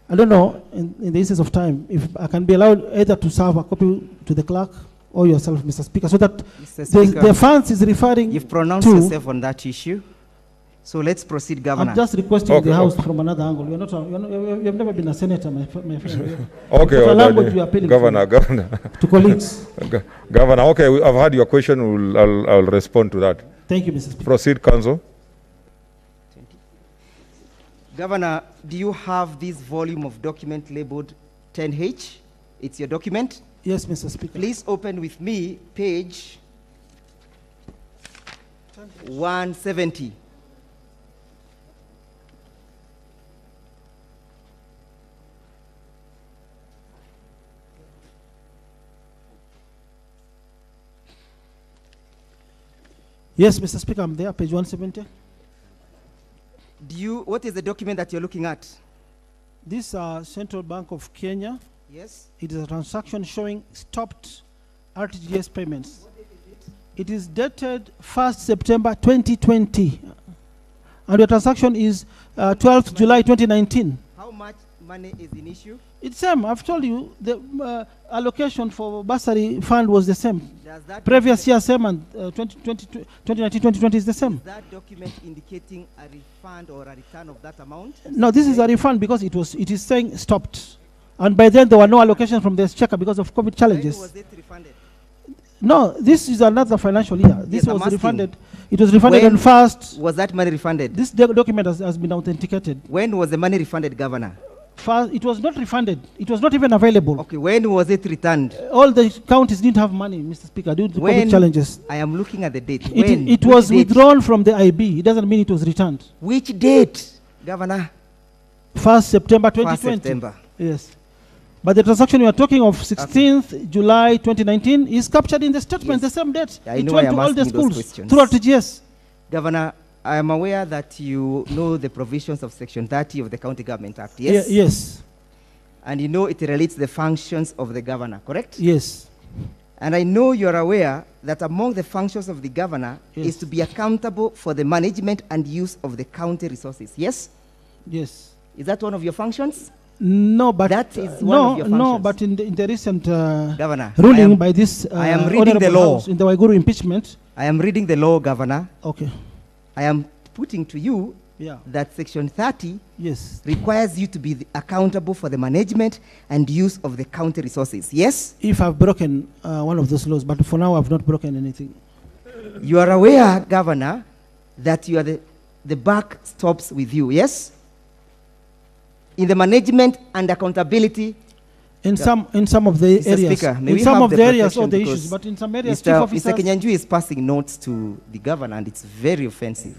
I don't know, in the instance of time, if I can be allowed either to serve a copy to the clerk or yourself, Mr. Speaker, so that the funds is referring You've pronounced yourself on that issue. So let's proceed, Governor. I'm just requesting the House from another angle. You have never been a senator, my friend. Okay, language you are appealing Governor. To colleagues. Governor, okay, I've heard your question. I'll respond to that. Thank you, Mr. Speaker. Proceed, Counsel. Governor, do you have this volume of document labeled 10H? It's your document? Yes, Mr. Speaker. Please open with me page 170. Yes, Mr. Speaker, I'm there, page 170. What is the document that you're looking at? This Central Bank of Kenya. Yes. It is a transaction showing stopped RTGS payments. It is dated 1st September 2020. And the transaction is 12th July 2019. How much money is in issue? It's same. I've told you the allocation for bursary fund was the same. Does that previous year same and 2019-2020 is the same. Is that document indicating a refund or a return of that amount? No, this is a refund because it is saying stopped. And by then there were no allocations from the exchequer because of COVID challenges. When was it refunded? No, this is another financial year. This was refunded. It was refunded on first. Was that money refunded? This document has been authenticated. When was the money refunded, Governor? First, it was not refunded. It was not even available. Okay, when was it returned? All the counties didn't have money, Mr. Speaker, due to COVID challenges. I am looking at the date. It was withdrawn from the IB. It doesn't mean it was returned. Which date, Governor? 1st September 2020. 1st September. Yes. But the transaction we are talking of, 16th July 2019, is captured in the statement, the same date. I it know went I am to all the asking those schools questions. through RTGS. Governor, I am aware that you know the provisions of Section 30 of the County Government Act, yes? Yes. And you know it relates the functions of the governor, correct? Yes. And I know you're aware that among the functions of the governor is to be accountable for the management and use of the county resources, yes? Yes. Is that one of your functions? No, but that is one of your functions. No, but in the recent Governor, ruling by this I am reading the law in the Waiguru impeachment. I am reading the law, Governor. Okay. I am putting to you that Section 30 requires you to be accountable for the management and use of the county resources. Yes? If I've broken one of those laws, but for now I've not broken anything. You are aware, Governor, that you are the buck stops with you. Yes? In the management and accountability. In some of the Mr. areas. Speaker, in some of the areas or the issues, but in some areas, Chief Officers. Mr. Kenyanjui is passing notes to the governor, and it's very offensive.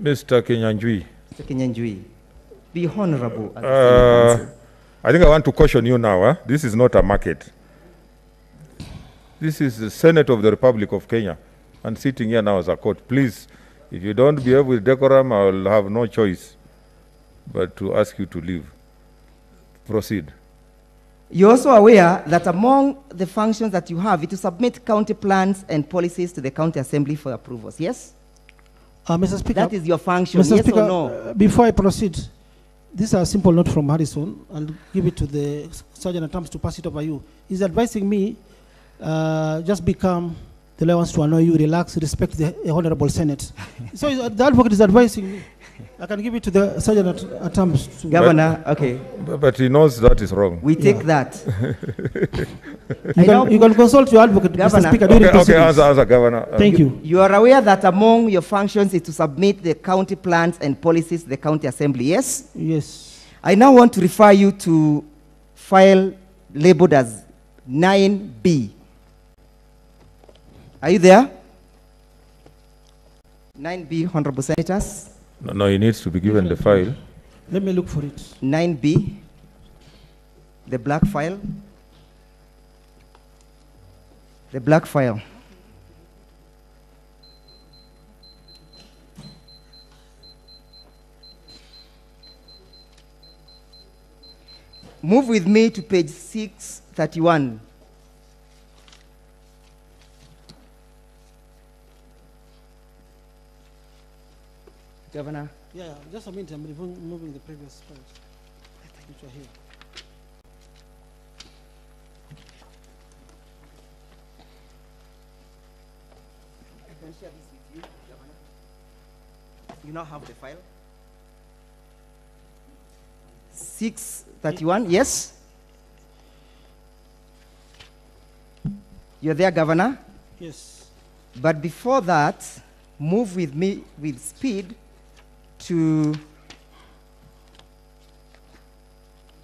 Mr. Kenyanjui. Mr. Kenyanjui, be honorable. I think I want to caution you now. This is not a market. This is the Senate of the Republic of Kenya, and sitting here now as a court. Please, if you don't behave with decorum, I will have no choice but to ask you to leave. Proceed. You're also aware that among the functions that you have is to submit county plans and policies to the county assembly for approvals, yes? Mr. Speaker, that is your function, Mr. yes Speaker, or no? Before I proceed, this is a simple note from Harrison. I'll give it to the Sergeant at Arms to pass it over you. He's advising me, just become the lawyer wants to annoy you, relax, respect the Honorable Senate. So the advocate is advising me. I can give it to the Sergeant at Arms. Governor, okay. But he knows that is wrong. We take that. You can consult your advocate, Governor. Mr. Speaker, during proceedings. Answer, Governor. Thank you. You are aware that among your functions is to submit the county plans and policies to the county assembly, yes? Yes. I now want to refer you to file labeled as 9B. Are you there? 9B, Honorable Senators. No, he needs to be given the file. Let me look for it. 9B, the black file. The black file. Move with me to page 631. Governor. Yeah, just a minute. I'm moving the previous files, which are here. I can share this with you, Governor. You now have the file. 631, yes? You're there, Governor? Yes. But before that, move with me with speed to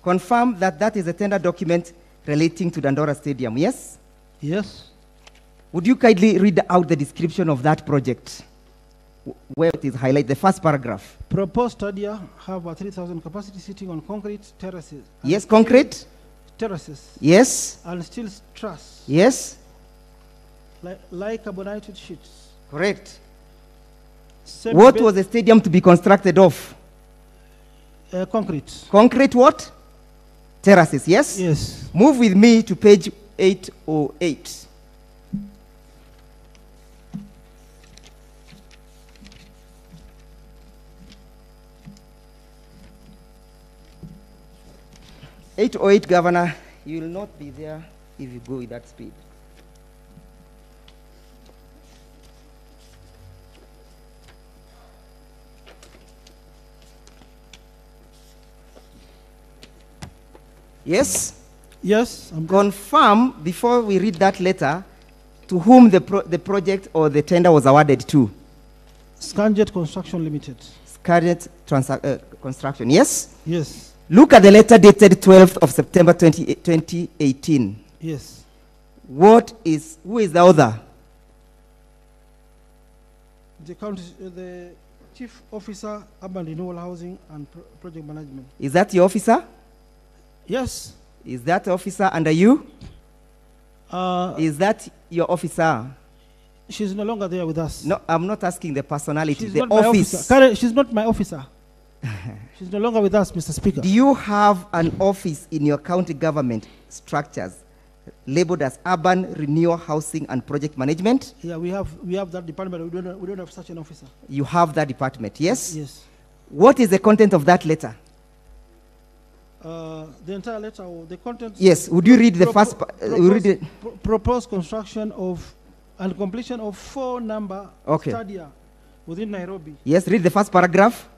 confirm that that is a tender document relating to Dandora Stadium, yes? Yes. Would you kindly read out the description of that project? Where it is highlighted, the first paragraph. Proposed stadia have a 3,000 capacity sitting on concrete terraces. Yes, concrete? Terraces. Yes. And steel truss. Yes. Like carbonated sheets. Correct. What was the stadium to be constructed of? Concrete. Concrete what? Terraces, yes? Yes. Move with me to page 808. Governor, you will not be there if you go with that speed. Yes? Yes. Confirm, before we read that letter, to whom the project or the tender was awarded to. Scanjet Construction Limited. Scanjet Construction, yes? Yes. Look at the letter dated 12th of September 2018. Yes. Who is the author? The Chief Officer, Urban Renewal Housing and Project Management. Is that your officer? Yes. Is that officer under you? Is that your officer? She's no longer there with us. No, I'm not asking the personality, She's the not my office. officer. She's not my officer. She's no longer with us, Mr. Speaker. Do you have an office in your county government structures labeled as Urban Renewal Housing and Project Management? Yeah, we have that department. We don't have such an officer. You have that department, yes? Yes. What is the content of that letter? The entire letter, or the content. Yes. Would you read the first? Proposed construction of and completion of 4 number stadia within Nairobi. Yes. Read the first paragraph.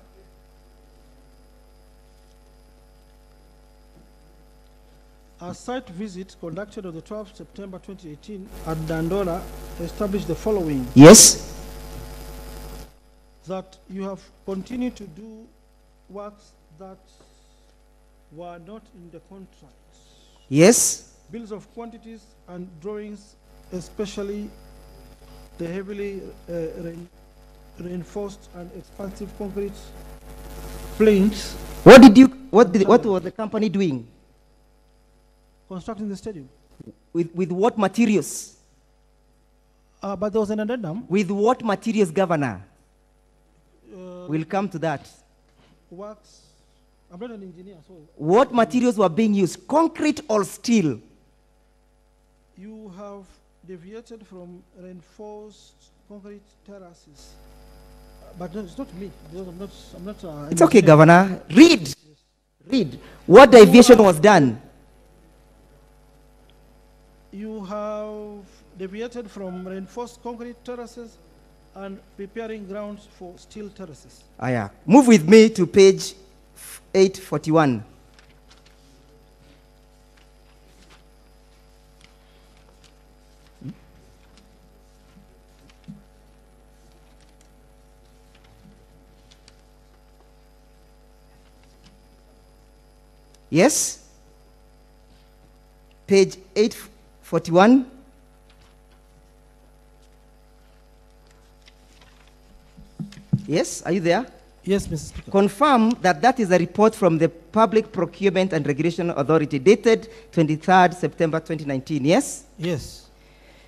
A site visit conducted on the 12th September 2018 at Dandora established the following. Yes. That you have continued to do works that were not in the contract. Yes. Bills of quantities and drawings, especially the heavily reinforced and expansive concrete planes. What was the company doing? Constructing the stadium. With what materials? But there was an addendum. With what materials, Governor? We'll come to that. Works I'm not an engineer, so. What materials were being used, concrete or steel? You have deviated from reinforced concrete terraces. But no, it's not me, because I'm not It's okay, Governor. Read. Read. What deviation was done? You have deviated from reinforced concrete terraces and preparing grounds for steel terraces. Yeah. Move with me to page 841. Yes? Page 841. Yes, are you there? Yes, Mr. Speaker. Confirm that that is a report from the Public Procurement and Regulation Authority dated 23rd September 2019, yes? Yes.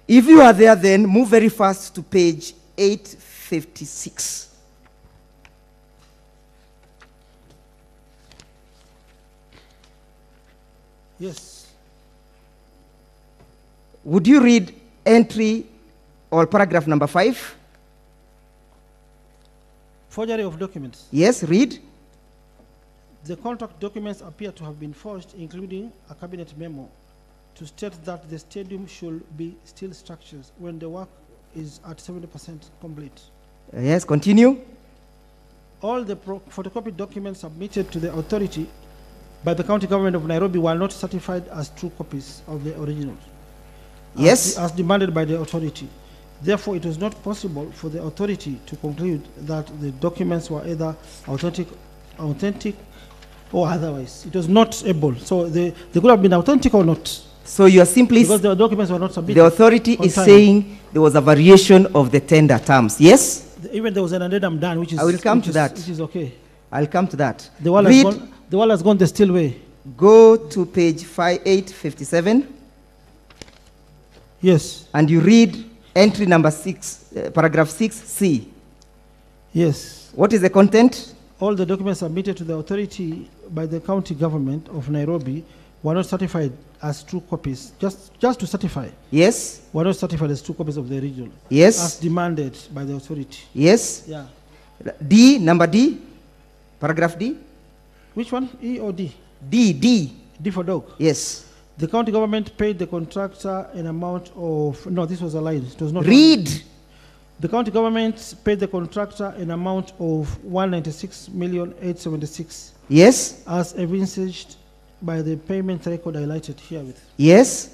If you are there, then move very fast to page 856. Yes. Would you read entry or paragraph number 5? Forgery of documents. Yes, read. The contract documents appear to have been forged, including a cabinet memo to state that the stadium should be steel structures when the work is at 70% complete. Yes, continue. All the photocopied documents submitted to the authority by the county government of Nairobi were not certified as true copies of the originals. Yes. As demanded by the authority. Therefore, it was not possible for the authority to conclude that the documents were either authentic or otherwise. It was not able. So they could have been authentic or not. So you are simply... Because the documents were not submitted. The authority is saying there was a variation of the tender terms. Yes? Even there was an addendum done, which is... I will come to that. Which is okay. I'll come to that. The wall has gone the steel way. Go to page 857. Yes. And you read entry number 6, paragraph 6C. Yes. What is the content? All the documents submitted to the authority by the county government of Nairobi were not certified as true copies. Just to certify. Yes. Were not certified as true copies of the original. Yes. As demanded by the authority. Yes. Yeah. D, number D, paragraph D. Which one? E or D? D, D. D for dog. Yes. The county government paid the contractor an amount of... No, this was a lie. It was not... Read. The county government paid the contractor an amount of 196,876,000. Yes. As evinced by the payment record highlighted herewith. Yes.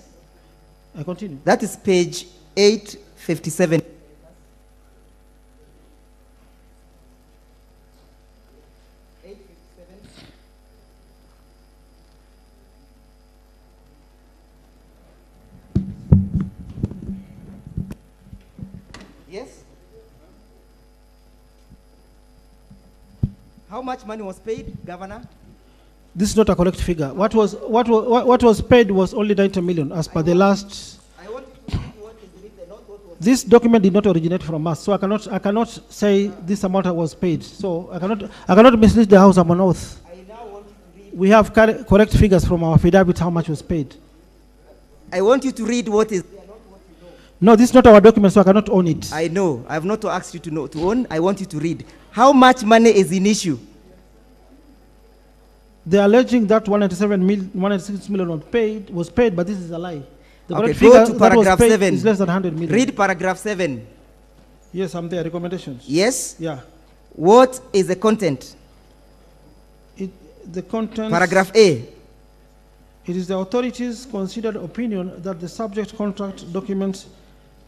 I continue. That is page 857. Yes. How much money was paid, Governor? This is not a correct figure. What was paid was only 90 million as per the last. This document did not originate from us, so I cannot say this amount was paid. So I cannot mislead the House on oath. We have correct figures from our affidavit how much was paid. I want you to read what is. No, this is not our document, so I cannot own it. I know. I have not asked you to own. I want you to read. How much money is in issue? They are alleging that 196 million was paid, but this is a lie. The Okay, figure go to paragraph 7. is less than 100 million. Read paragraph 7. Yes, I'm there. Recommendations. Yes? Yeah. What is the content? The content... Paragraph A. It is the authority's considered opinion that the subject contract documents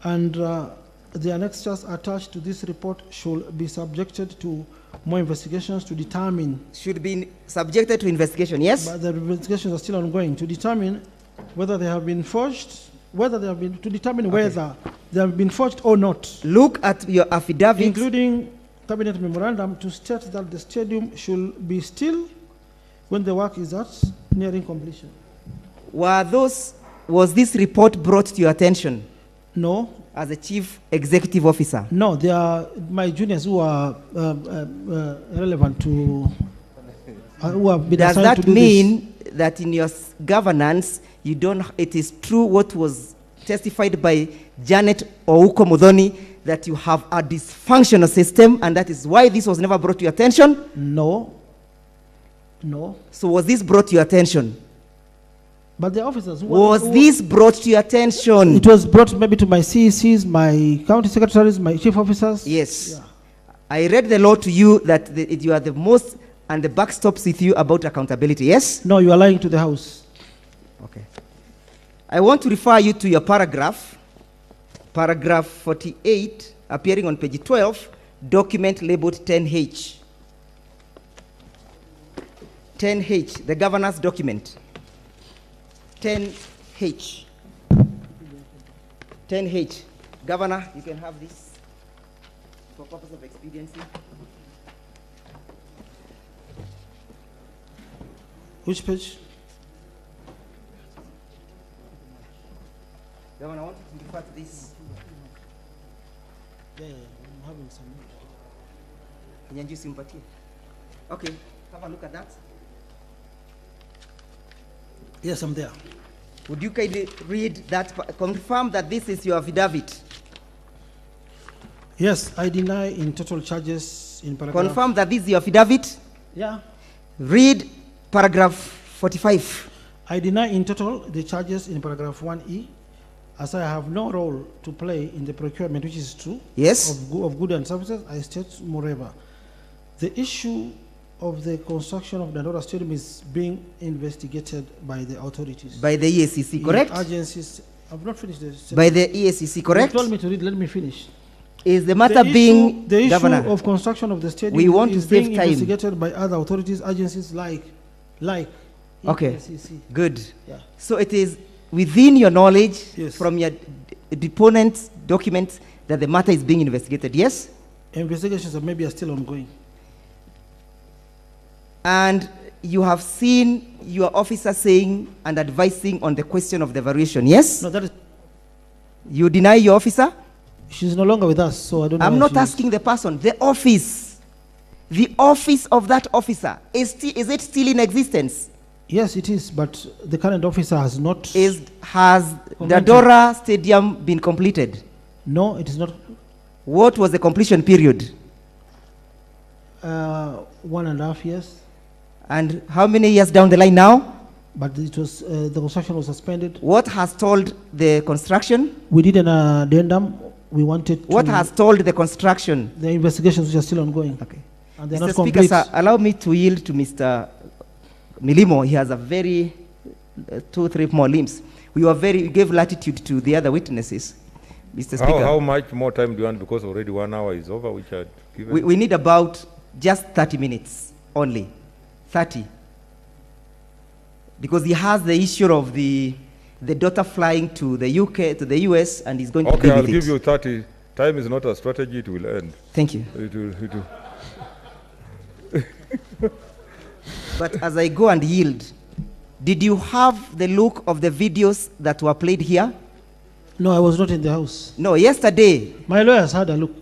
and the annexures attached to this report should be subjected to more investigations to determine... Should be subjected to investigation, yes? But the investigations are still ongoing to determine whether they have been forged, whether they have been forged or not. Look at your affidavit. Including cabinet memorandum to state that the stadium should be still when the work is nearing completion. Was this report brought to your attention? No. As a chief executive officer? No, they are my juniors who are relevant to who have been Does assigned to that do mean that in your governance, you don't, it is true what was testified by Janet Ouko Muthoni, that you have a dysfunctional system, and that is why this was never brought to your attention? No. No. So was this brought to your attention? But the officers... Was this brought to your attention? It was brought maybe to my CECs, my county secretaries, my chief officers. Yes. Yeah. I read the law to you that you are the most, and the buck stops with you about accountability, yes? No, you are lying to the House. Okay. I want to refer you to your paragraph 48, appearing on page 12, document labeled 10H. 10H, the governor's document. 10H. 10H. Governor, you can have this for purpose of expediency. Which page? Governor, I want you to refer to this. Yeah, I'm having some. Nyanju sympathy. Okay, have a look at that. Yes, I'm there. Would you kindly read that, confirm that this is your affidavit? Yes, I deny in total charges in paragraph... Confirm that this is your affidavit? Yeah. Read paragraph 45. I deny in total the charges in paragraph 1E, as I have no role to play in the procurement, which is true, yes, of goods and services. I state, moreover, the issue of the construction of Dandora Stadium is being investigated by the authorities. By the EACC, correct? Agencies. I've not finished this. By the EACC, correct? You told me to read, let me finish. Is the matter being, the issue Governor, of construction of the stadium we want is to save being time. investigated by other authorities, agencies like okay, EACC. Good. Yeah. So it is within your knowledge, yes, from your deponent's documents, that the matter is being investigated, yes? Investigations are still ongoing. And you have seen your officer saying and advising on the question of the variation, yes? No, that is... You deny your officer? She's no longer with us, so I don't know. I'm not asking the person, the office. The office of that officer, is it still in existence? Yes, it is, but the current officer has not... Has the Dora Stadium been completed? No, it is not. What was the completion period? 1.5 years. And how many years down the line now? But it was, the construction was suspended. What has stalled the construction? We did an addendum. We wanted to... What has stalled the construction? The investigations which are still ongoing. Okay. And they're Mr. not Speaker, complete. sir, allow me to yield to Mr. Milimo. He has a very, 2-3 more limbs. We gave latitude to the other witnesses. Mr. Speaker. How much more time do you want? Because already 1 hour is over, which I had given. We need about just 30 minutes only. 30. Because he has the issue of the daughter flying to the UK, to the US, and he's going to deal with it. Okay, I'll give you 30. Time is not a strategy, it will end. Thank you. It will. But as I go and yield, did you have the look of the videos that were played here? No, I was not in the house. No, yesterday. My lawyers had a look.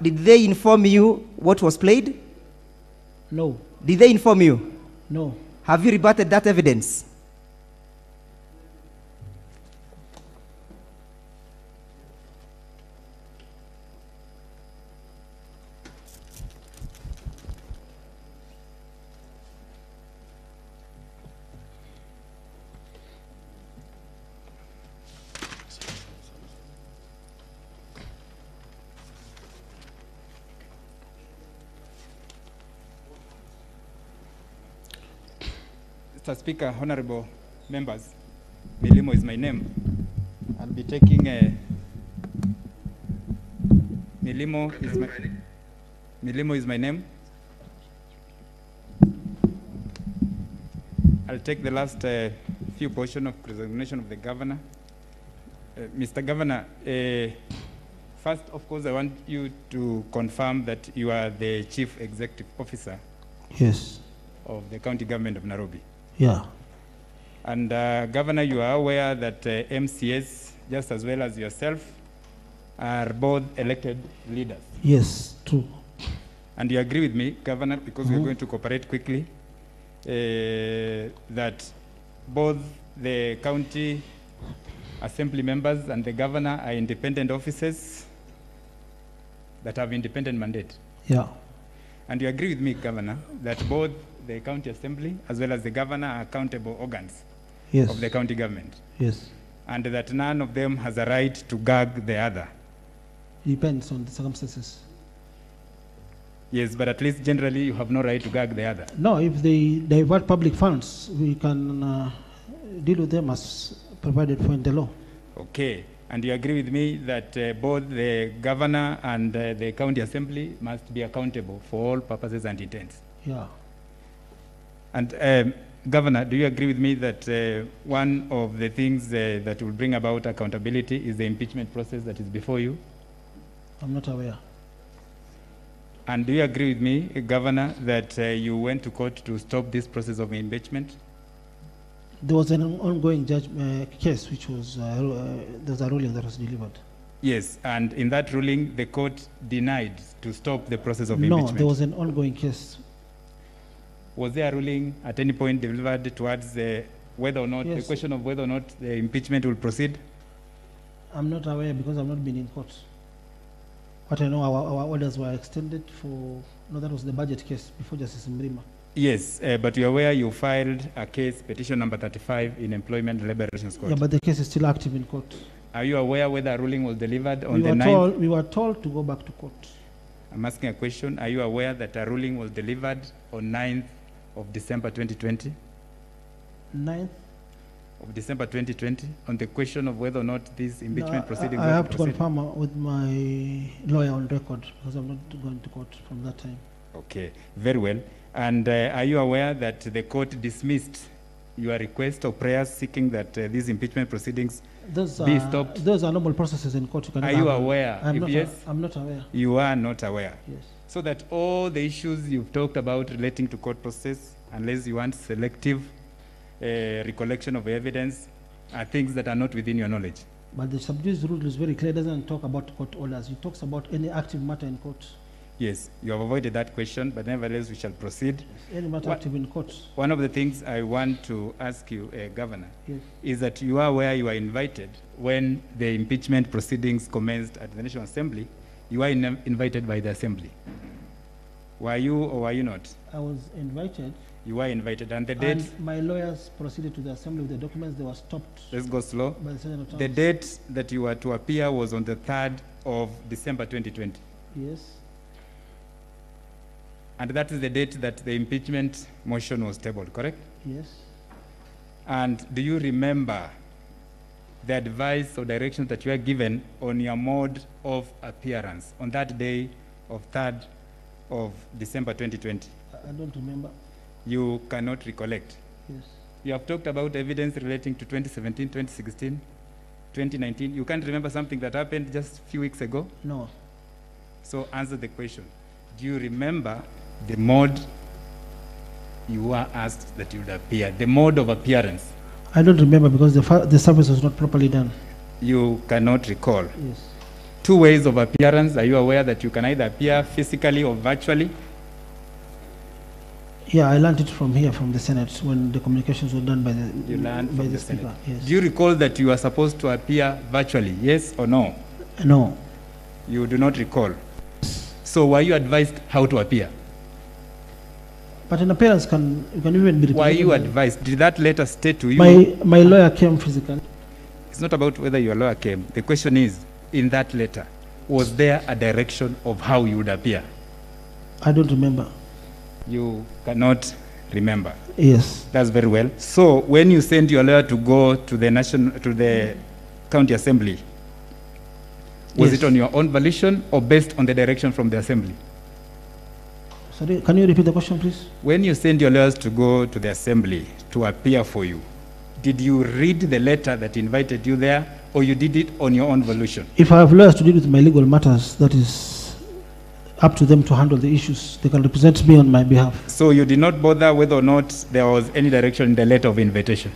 Did they inform you what was played? No. Did they inform you? No. Have you rebutted that evidence? Mr. Speaker, honorable members, Milimo is my name. I'll be taking Milimo is my name. I'll take the last few portions of resignation of the governor. Mr. Governor, first, of course, I want you to confirm that you are the Chief Executive Officer. Yes. Of the County Government of Nairobi. Yeah. And Governor, you are aware that MCAs, just as well as yourself, are both elected leaders. Yes, true. And you agree with me, Governor, because we're going to cooperate quickly, that both the county assembly members and the governor are independent officers that have independent mandate. Yeah. And you agree with me, Governor, that both the county assembly as well as the governor are accountable organs Yes. of the county government. Yes. And that none of them has a right to gag the other. Depends on the circumstances. Yes, but at least generally you have no right to gag the other. No, if they divert public funds, we can deal with them as provided for in the law. Okay. And you agree with me that both the governor and the county assembly must be accountable for all purposes and intents? Yeah. And Governor, do you agree with me that one of the things that will bring about accountability is the impeachment process that is before you? I'm not aware. And do you agree with me, Governor, that you went to court to stop this process of impeachment? There was an ongoing case which was, there's a ruling that was delivered. Yes, and in that ruling, the court denied to stop the process of impeachment. No, there was an ongoing case. Was there a ruling at any point delivered towards whether or not, Yes. the question of whether or not the impeachment will proceed? I'm not aware because I've not been in court. But I know our orders were extended for, no, that was the budget case before Justice Mrima. Yes, but you're aware you filed a case, petition number 35 in Employment and Labor Relations Court. Yeah, but the case is still active in court. Are you aware whether a ruling was delivered on the 9th? We were told to go back to court. I'm asking a question. Are you aware that a ruling was delivered on 9th of December 2020? 9th? Of December 2020 on the question of whether or not these impeachment proceedings I were have to proceed? confirm with my lawyer on record because I'm not going to court from that time. Okay, very well. And are you aware that the court dismissed your request or prayers seeking that these impeachment proceedings be stopped? Those are normal processes in court. Are you aware? I'm If not, yes, I'm not aware. you are not aware. Yes. So that all the issues you've talked about relating to court process, unless you want selective recollection of evidence, are things that are not within your knowledge. But the subjudice rule is very clear. It doesn't talk about court orders. It talks about any active matter in court. Yes, you have avoided that question, but nevertheless we shall proceed. Any matter active in court. One of the things I want to ask you, Governor, Yes. is that you are aware you are invited when the impeachment proceedings commenced at the National Assembly. You are invited by the Assembly. Were you or were you not? I was invited. You were invited, and the date? And my lawyers proceeded to the assembly with the documents. They were stopped. Let's go slow. By the Senate of The Towns. date that you were to appear was on the 3rd of December 2020. Yes. And that is the date that the impeachment motion was tabled, correct? Yes. And do you remember the advice or directions that you were given on your mode of appearance on that day of 3rd of December 2020? I don't remember. You cannot recollect. Yes. You have talked about evidence relating to 2017, 2016, 2019. You can't remember something that happened just a few weeks ago? No. So answer the question. Do you remember the mode you were asked that you would appear, the mode of appearance? I don't remember because the service was not properly done. You cannot recall? Yes. 2 ways of appearance. Are you aware that you can either appear physically or virtually? Yeah, I learned it from here, from the Senate, when the communications were done by the, You learned by from the the speaker. Senate. Yes. Do you recall that you are supposed to appear virtually, yes or no? No. You do not recall. So were you advised how to appear? But an appearance can even be Were you by- advised? Did that letter state to you? My lawyer came physically. It's not about whether your lawyer came. The question is, in that letter, was there a direction of how you would appear? I don't remember. You cannot remember. Yes. That's very well. So when you sent your lawyer to go to the county assembly, was Yes. it on your own volition or based on the direction from the assembly? Sorry, can you repeat the question, please? When you sent your lawyers to go to the assembly to appear for you, did you read the letter that invited you there, or you did it on your own volition? If I have lawyers to deal with my legal matters, that is up to them to handle the issues. They can represent me on my behalf. So you did not bother whether or not there was any direction in the letter of invitation?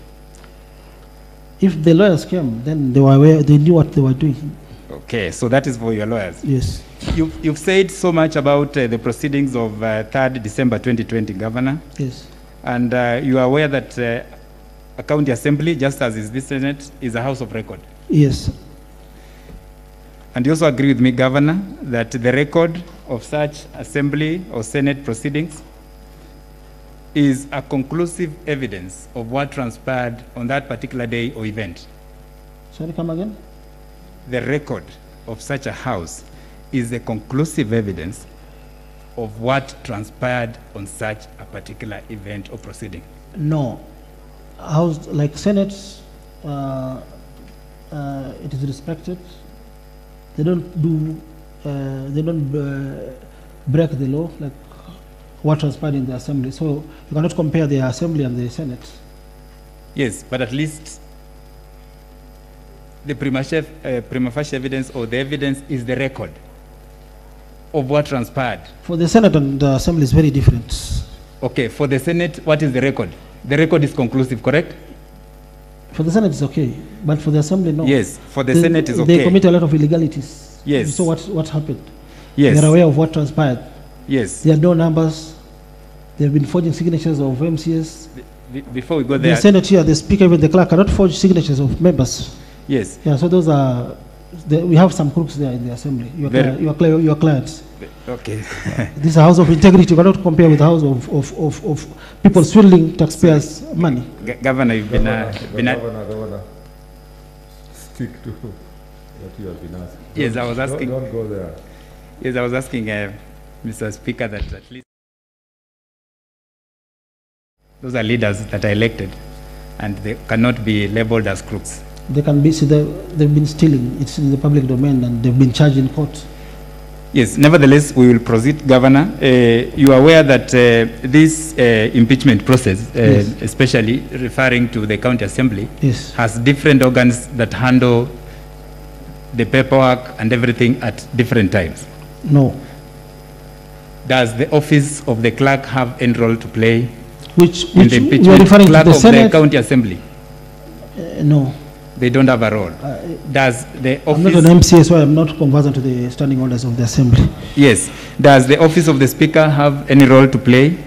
If the lawyers came, then they were aware, they knew what they were doing. Okay, so that is for your lawyers. Yes. You've said so much about the proceedings of 3rd December 2020, Governor. Yes. And you are aware that a county assembly, just as is the Senate, is a house of record. Yes. And you also agree with me, Governor, that the record of such assembly or Senate proceedings is a conclusive evidence of what transpired on that particular day or event. Sorry, come again? The record of such a house is a conclusive evidence of what transpired on such a particular event or proceeding. No. House, like Senate, it is respected. They don't do, break the law like what transpired in the assembly. So you cannot compare the assembly and the Senate. Yes, but at least the prima facie evidence or the evidence is the record of what transpired. For the Senate and the assembly is very different. Okay, for the Senate, what is the record? The record is conclusive, correct? For the Senate, it's okay, but for the Assembly, no. Yes, for the Senate, it's okay. They commit a lot of illegalities. Yes. So what happened? Yes. They're aware of what transpired. Yes. There are no numbers. They've been forging signatures of MCS. Before we go there, the Senate here, the Speaker, even the clerk cannot forge signatures of members. Yes. Yeah. So those are. We have some crooks there in the Assembly. Your clients. Okay. This is a house of integrity. You cannot compare with the house of people swindling taxpayers' money. Governor, you've been Governor, stick to what you have been asking. Yes, I was asking. Don't go there. Yes, I was asking, Mr. Speaker, that at least those are leaders that are elected, and they cannot be labeled as crooks. They can be. See, they've been stealing. It's in the public domain, and they've been charged in court. Yes, nevertheless, we will proceed, Governor. You are aware that this impeachment process, Yes. especially referring to the county assembly, Yes. has different organs that handle the paperwork and everything at different times. No. Does the office of the clerk have any role to play Which in you the are impeachment? referring to Clerk the of Senate? the county assembly? No. They don't have a role. Does the I'm not office... an MCA, so I'm not conversant to the standing orders of the assembly. Yes. Does the office of the speaker have any role to play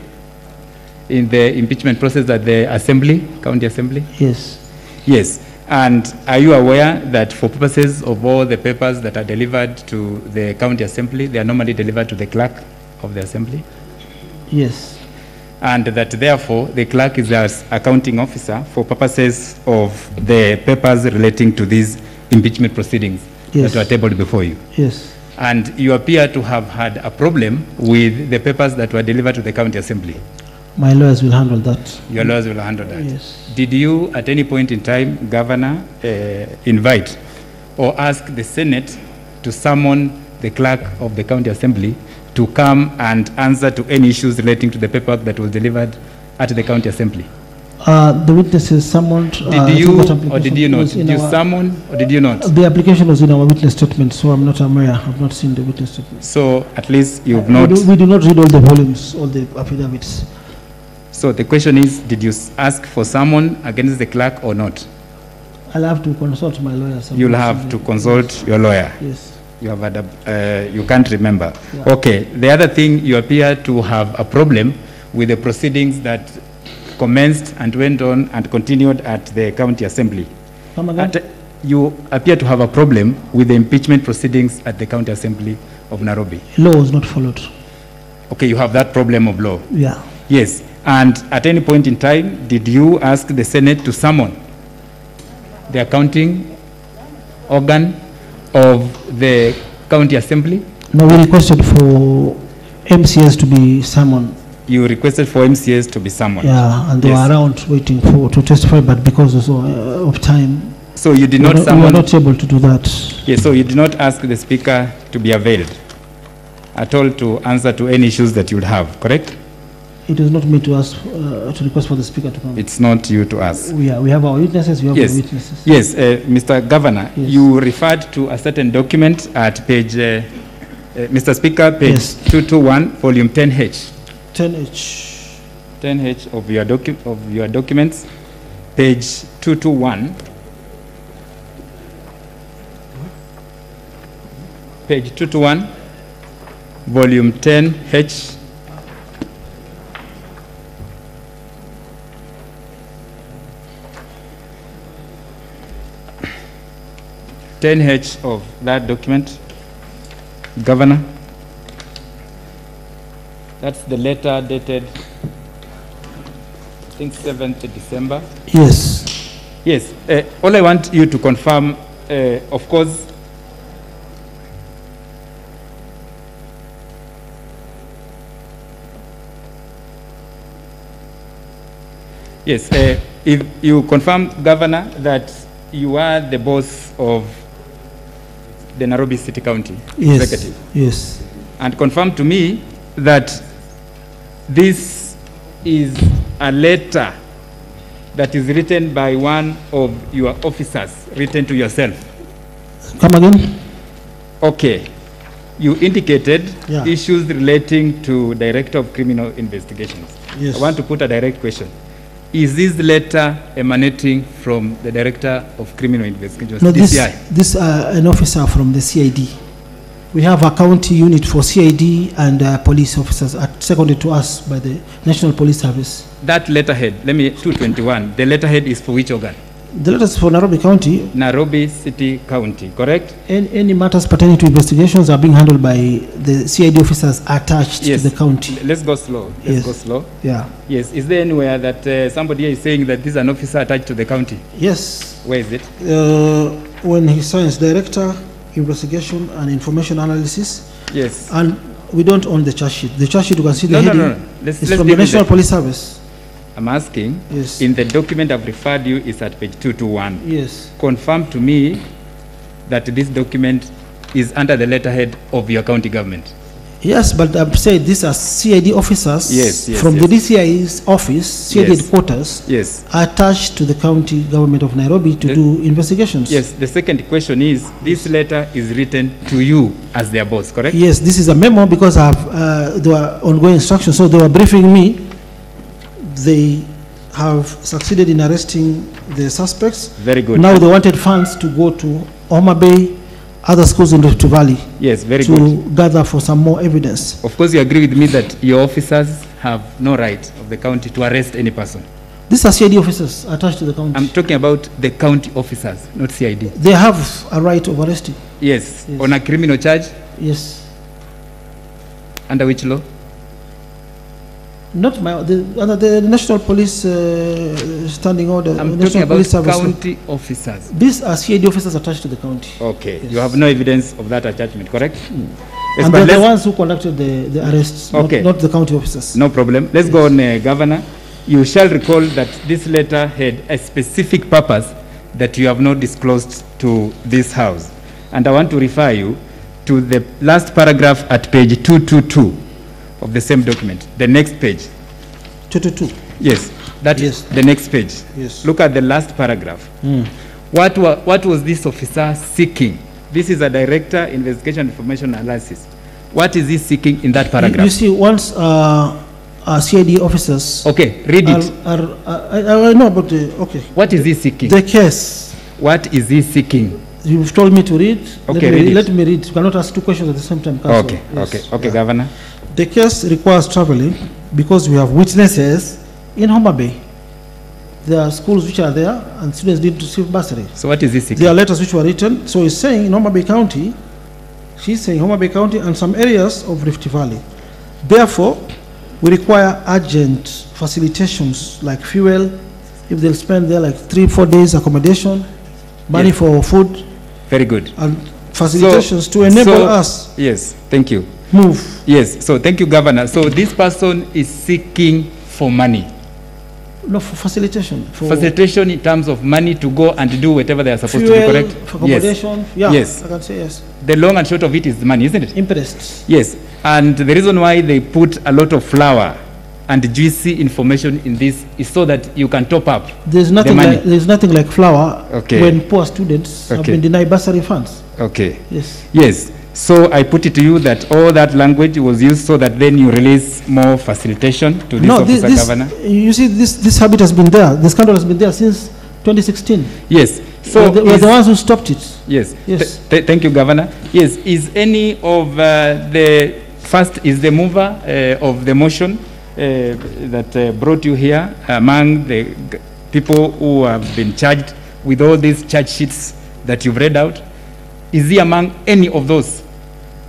in the impeachment process at the assembly, county assembly? Yes. Yes. And are you aware that for purposes of all the papers that are delivered to the county assembly, they are normally delivered to the clerk of the assembly? Yes. And that therefore the clerk is the accounting officer for purposes of the papers relating to these impeachment proceedings Yes. that were tabled before you. Yes. And you appear to have had a problem with the papers that were delivered to the county assembly. My lawyers will handle that. Your lawyers will handle that. Yes. Did you at any point in time, Governor, invite or ask the Senate to summon the clerk of the county assembly to come and answer to any issues relating to the paperwork that was delivered at the county assembly? The witnesses summoned. Did you or did you not? Did you summon or did you not? The application was in our witness statement, so I'm not aware. I've not seen the witness statement. So at least you've not. We do not read all the volumes, all the affidavits. So the question is, did you ask for summon against the clerk or not? I'll have to consult my lawyers. You'll have to consult your lawyer. Yes. You have had you can't remember. Yeah. Okay. The other thing, you appear to have a problem with the proceedings that commenced and went on and continued at the county assembly. Come again? You appear to have a problem with the impeachment proceedings at the county assembly of Nairobi. Law was not followed. Okay, you have that problem of law. Yeah. Yes. And at any point in time, did you ask the Senate to summon the accounting organ of the county assembly? No, we requested for MCS to be summoned. You requested for MCS to be summoned? Yeah, and they Yes. were around waiting to testify, but because of time, So you did not summon... we were not able to do that. Yes, so you did not ask the speaker to be availed at all to answer to any issues that you would have, correct? It is not me to ask, to request for the speaker to come. It's not you to ask. We have our witnesses, we have Yes. our witnesses. Yes, Mr. Governor, you referred to a certain document at page, Mr. Speaker, page 221, volume 10H. 10H. 10H of your documents, page 221. Page 221, volume 10H. 10H of that document, Governor. That's the letter dated, I think, 7th December. Yes. Yes. All I want you to confirm, of course, yes, if you confirm, Governor, that you are the boss of the Nairobi City County Executive. Yes. And confirm to me that this is a letter that is written by one of your officers, written to yourself. Come again? Okay. You indicated Yeah. issues relating to Director of Criminal Investigations. Yes. I want to put a direct question. Is this letter emanating from the Director of Criminal Investigations, No, DCI? this an officer from the CID. We have a county unit for CID and police officers seconded to us by the National Police Service. That letterhead, let me, 221, the letterhead is for which organ? The letters for Nairobi County. Nairobi City County, correct? Any matters pertaining to investigations are being handled by the CID officers attached Yes. to the county. Let's go slow. Let's Yes. go slow. Yeah. Yes. Is there anywhere that somebody is saying that this is an officer attached to the county? Yes. Where is it? When he signs Director, Investigation and Information Analysis. Yes. And we don't own the charge sheet. The charge sheet, you can see the No, no, heading. no. Let's It's deal from the with National it. Police Service. I'm asking, Yes. in the document I've referred you is at page 221. Yes. Confirm to me that this document is under the letterhead of your county government. Yes, but I've said these are CID officers Yes, yes, from yes. the DCI's office, CID Yes. headquarters, Yes. attached to the county government of Nairobi to do investigations. Yes, the second question is, this letter is written to you as their boss, correct? Yes, this is a memo because there were ongoing instructions, so they were briefing me. They have succeeded in arresting the suspects. Very good. Now they wanted funds to go to Homa Bay, other schools in Rift Valley. Yes, very to good. gather for some more evidence. Of course, you agree with me that your officers have no right of the county to arrest any person. These are CID officers attached to the county. I'm talking about the county officers, not CID. They have a right of arresting. Yes, on a criminal charge? Yes. Under which law? Not my, under the National Police Standing Order. I'm National talking about Police Service. county officers. These are CID officers attached to the county. Okay, you have no evidence of that attachment, correct? Yes, And but they're the let's- ones who conducted the arrests, Okay. not the county officers. No problem. Let's go on, Governor. You shall recall that this letter had a specific purpose that you have not disclosed to this House. And I want to refer you to the last paragraph at page 222 of the same document, the next page. 222. Yes, that is the next page. Yes. Look at the last paragraph. What was this officer seeking? This is a Director, Investigation, Information Analysis. What is he seeking in that paragraph? You see, once CID officers. Okay, read it. I know about the. Okay. What is he seeking? The case. What is he seeking? You've told me to read. Okay, read it. Let me read. You cannot ask two questions at the same time. Counsel. Okay, Yes. okay, Governor. The case requires traveling because we have witnesses in Homa Bay. There are schools which are there and students need to receive bursary. So what is he seeking? There are letters which were written. So he's saying in Homa Bay County, she's saying Homa Bay County and some areas of Rift Valley. Therefore, we require urgent facilitations like fuel, if they'll spend there like 3-4 days accommodation, money Yes. for food. Very good. And facilitations to enable us. Yes, thank you. Move. Yes, so thank you, Governor. So this person is seeking for money. No, for facilitation. For Facilitation in terms of money to go and do whatever they are supposed fuel, to do, correct? for accommodation. Yes. Yeah, Yes. I can say yes. The long and short of it is the money, isn't it? Interest. Yes. And the reason why they put a lot of flour and juicy information in this is so that you can top up There's the nothing money. like there's nothing like flour Okay. when poor students have Okay. been denied bursary funds. Okay. Yes. Yes. So I put it to you that all that language was used so that then you release more facilitation to this officer, Governor. You see, this habit has been there. The scandal has been there since 2016. Yes. So we're is- the ones who stopped it. Yes. Yes. Thank you, Governor. Yes. Is any of the first is the mover of the motion that brought you here among the people who have been charged with all these charge sheets that you've read out? Is he among any of those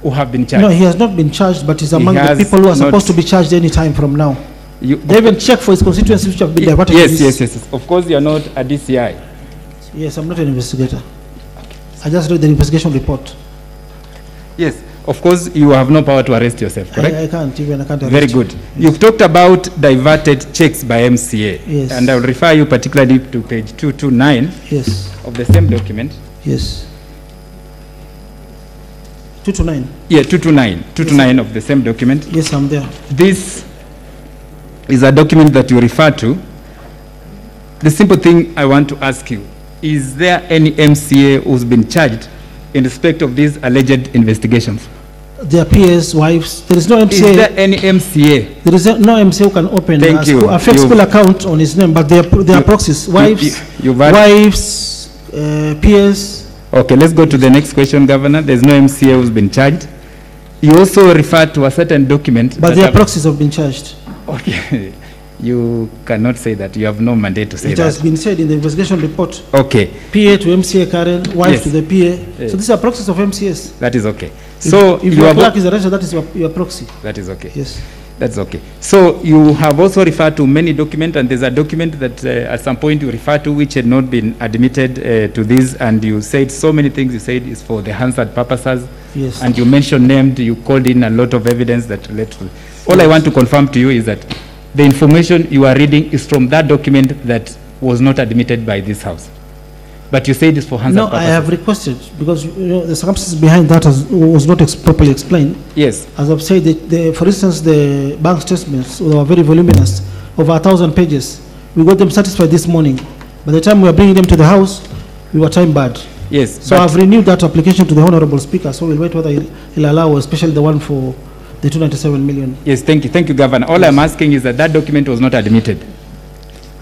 who have been charged? No, he has not been charged, but he's among the people who are supposed to be charged any time from now. They even check for his constituencies which have been diverted. Yes. Of course, you are not a DCI. Yes, I'm not an investigator. I just read the investigation report. Yes, of course, you have no power to arrest yourself, correct? I can't arrest. Very good. Yes. You've talked about diverted checks by MCA. Yes. And I will refer you particularly to page 229 of the same document. Yes. 229? Yeah, 229 of the same document. Yes, I'm there. This is a document that you refer to. The simple thing I want to ask you, is there any MCA who's been charged in respect of these alleged investigations? Their peers, wives. There is no MCA. Is there any MCA? There is no MCA who can open a fake school account on his name, but they are proxies. Wives, peers. Okay, let's go to the next question, Governor. There's no MCA who's been charged. You also referred to a certain document. But their proxies have been charged. Okay. You cannot say that. You have no mandate to say that. It has been said in the investigation report. Okay. PA to MCA Karen, wife to the PA. Yes. So these are proxies of MCS. That is okay. So if your clerk is arrested, that is your proxy. That is okay. Yes. That's okay. So you have also referred to many documents, and there's a document that at some point you referred to which had not been admitted to this, and you said so many things. You said it's for the Hansard purposes. Yes. And you mentioned named, you called in a lot of evidence that relate to. All I want to confirm to you is that the information you are reading is from that document that was not admitted by this House. But you said it's for Hansard purposes. No, I have requested, because the circumstances behind that was not properly explained. Yes. As I've said, for instance, the bank statements were very voluminous, over 1,000 pages. We got them satisfied this morning. By the time we were bringing them to the House, we were time barred. Yes. So I've renewed that application to the Honorable Speaker, so we'll wait whether he'll allow, especially the one for the 297 million. Yes, thank you. Thank you, Governor. All I'm asking is that document was not admitted.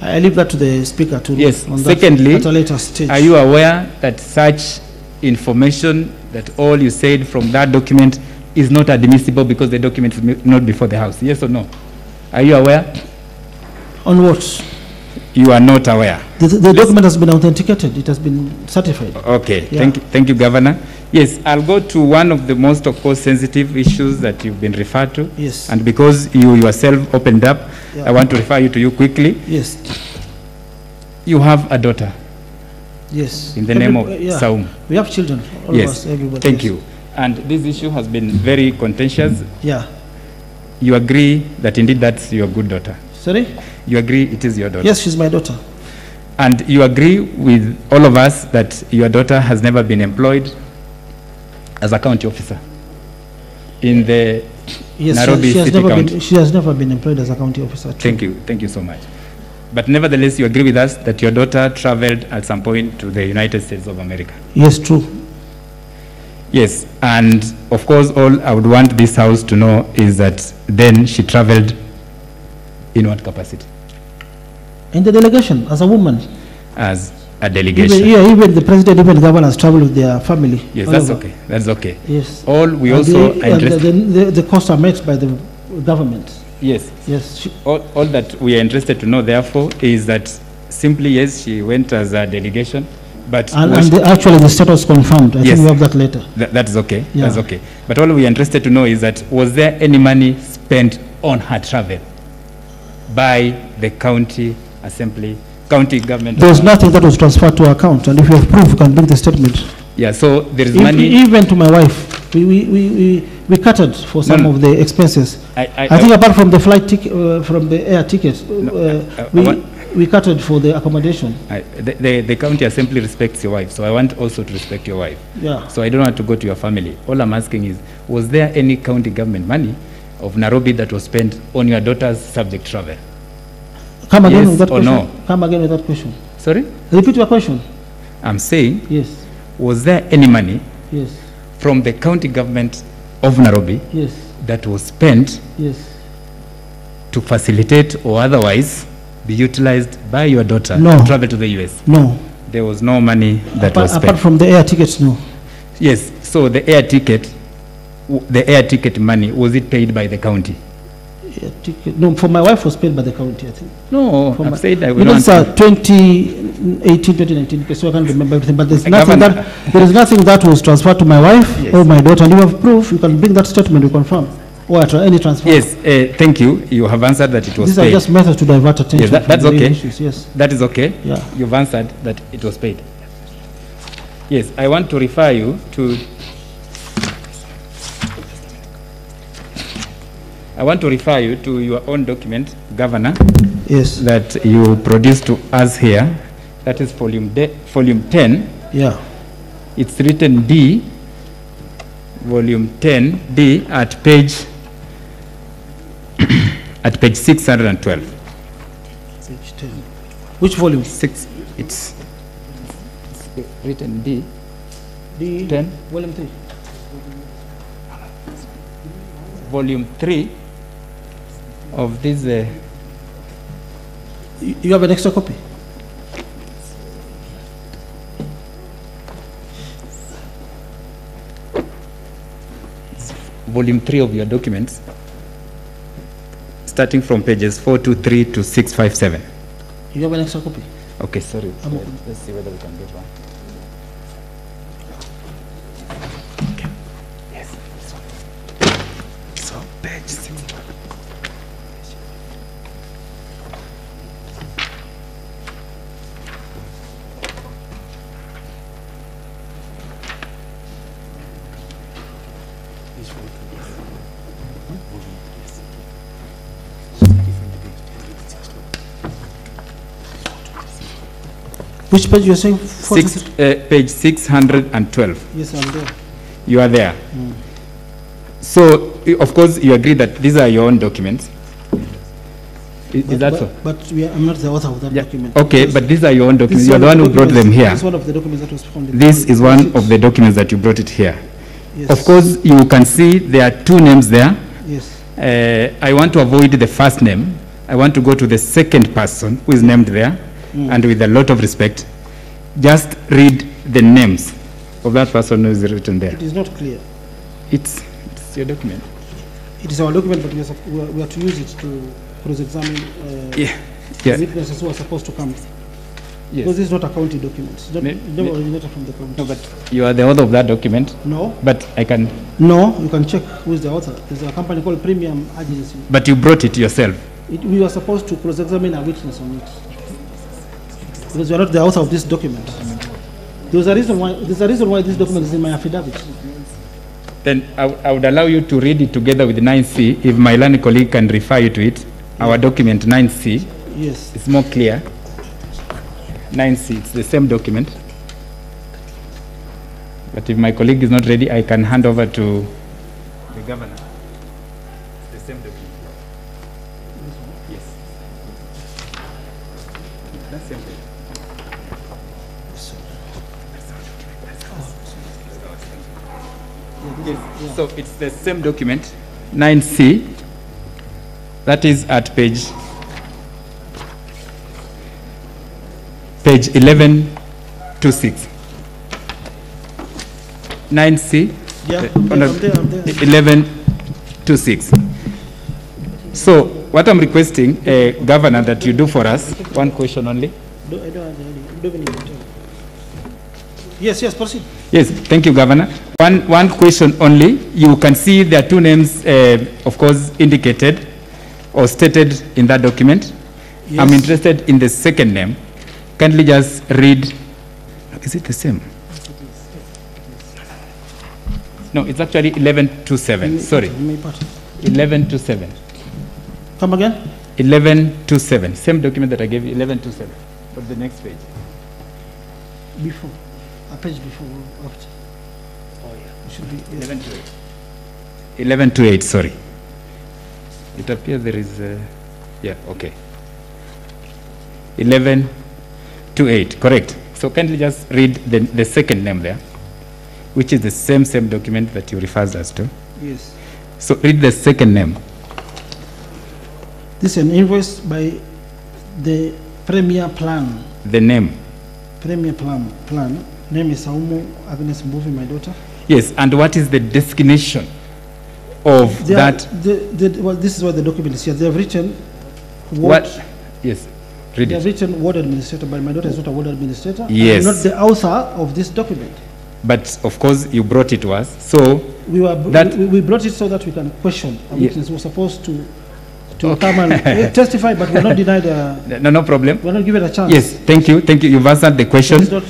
I leave that to the Speaker to yes. On Secondly, that at a later stage. Are you aware that such information, that all you said from that document is not admissible because the document is not before the House? Yes or no? Are you aware? On what? You are not aware. The document has been authenticated. It has been certified. Okay. Yeah. Thank you, Governor. Yes, I'll go to one of the most, of course, sensitive issues that you've been referred to. Yes. And because you yourself opened up, yeah. I want to refer you to you quickly. Yes. You have a daughter. Yes. In the name of Saum. We have children. All yes. Of us, everybody. Thank you. And this issue has been very contentious. Yeah. You agree that indeed that's your good daughter? Sorry? You agree it is your daughter? Yes, she's my daughter. And you agree with all of us that your daughter has never been employed as a county officer in the Nairobi City County? She has never been employed as a county officer. Thank you. Thank you so much. But nevertheless, you agree with us that your daughter traveled at some point to the United States of America? Yes, true. Yes, and of course, all I would want this House to know is that then she traveled in what capacity? In the delegation, as a woman. As a delegation? Even the president, even the governors travel with their family. Yes, that's okay. That's okay. Yes. All we also are interested. The costs are met by the government. Yes. Yes. All that we are interested to know, therefore, is that simply, yes, she went as a delegation, but actually the status confirmed. I think we have that later. That is okay. Yeah. That's okay. But all we are interested to know is that was there any money spent on her travel by the county assembly, county government? There was nothing that was transferred to her account, and if you have proof, you can bring the statement. Yeah. So there is money. Even to my wife, we catered for some of the expenses. I think apart from the flight ticket, from the air tickets, we catered for the accommodation. The county assembly respects your wife, so I want also to respect your wife. Yeah. So I don't want to go to your family. All I'm asking is, was there any county government money of Nairobi that was spent on your daughter's subject travel? Come again with that or question. No? Come again with that question. Sorry? Repeat your question. I'm saying, yes. Was there any money yes. from the county government of Nairobi yes. that was spent yes. to facilitate or otherwise be utilized by your daughter to travel to the US? No. There was no money that was spent. Apart from the air tickets, no. Yes. So the air ticket money, was it paid by the county? ticket. No, for my wife was paid by the county, I think. No, For I've my- said I You will know, not. sir, 2018, 2019, okay, so I can't remember everything, but there's nothing there is nothing that was transferred to my wife or my daughter, and you have proof, you can bring that statement, you confirm, or any transfer. Yes, thank you. You have answered that it was These paid. are just methods to divert attention. Yes, from that's the real okay. issues, yes. That is okay. Yeah. You've answered that it was paid. Yes, I want to refer you to. I want to refer you to your own document, Governor. Yes. That you produced to us here. That is volume 10. Yeah. It's written D, volume 10, D at page 612. Page 10. Which volume? 6. It's written D. D. 10. Volume 3. Volume 3 of this. You have an extra copy? Volume 3 of your documents, starting from pages 423 to 657. You have an extra copy? Okay, sorry. I'm okay. Let's see whether we can get one. Okay. Yes, this one. So, page 6. Which page you are saying? Page 612. Yes, I'm there. You are there. So, of course, you agree that these are your own documents. Is that so? But I'm not the author of that document. Okay, Because but these are your own documents. this You are one the of one the who brought them documents- here. This is one of the documents that was found in This the is one of the documents that you brought it here. Yes. Of course, you can see there are two names there. Yes. I want to avoid the first name. I want to go to the second person who is named there, and with a lot of respect, just read the names of that person who is written there. It is not clear. It's your document. It is our document, but we are to use it to cross-examine Yeah. witnesses who are supposed to come. Yes. Because this is not a county document. It's not, May- it never may- originated from the county. No, but you are the author of that document. No. But I can. No, you can check who is the author. There's a company called Premium Agency. But you brought it yourself. We were supposed to cross-examine a witness on it. Because we are not the author of this document. There's a reason why this document is in my affidavit. Then I would allow you to read it together with 9C if my learned colleague can refer you to it. Our document 9C. Yes. It's more clear. 9C, it's the same document. But if my colleague is not ready, I can hand over to the governor. The same document. Yes. That's same thing. Yes. So it's the same document, 9C, that is at page 1126. 9C, Yeah, I'm there, I'm there. 1126. So what I'm requesting, Governor, that you do for us, one question only. Yes, proceed. Yes, thank you, Governor. One question only. You can see there are two names, of course, indicated or stated in that document. Yes. I'm interested in the second name. Kindly just read. Is it the same? No, it's actually 1127. Sorry. 1127. Come again? 1127. Same document that I gave you, 1127. But the next page. Before. A page before or after? Oh, yeah. It should be 1128. 1128, sorry. It appears there is a, yeah, okay. 1128, correct. So kindly just read the second name there, which is the same document that you refers us to. Yes. So read the second name. This is an invoice by the Premier Plan. The name. Premier Plan. Name is Saumu Agnes Mbuvi, my daughter. Yes, and what is the designation of that. Well, this is what the document is here. They have written What? Yes, read they it. have written ward administrator, but my daughter is not a ward administrator. Yes. I'm not the author of this document. But of course, you brought it to us. So We brought it so that we can question a Yeah. witness. We're supposed to come and testify, but we're not denied. No problem. We're not given a chance. Yes, thank you. You've answered the question. It's not,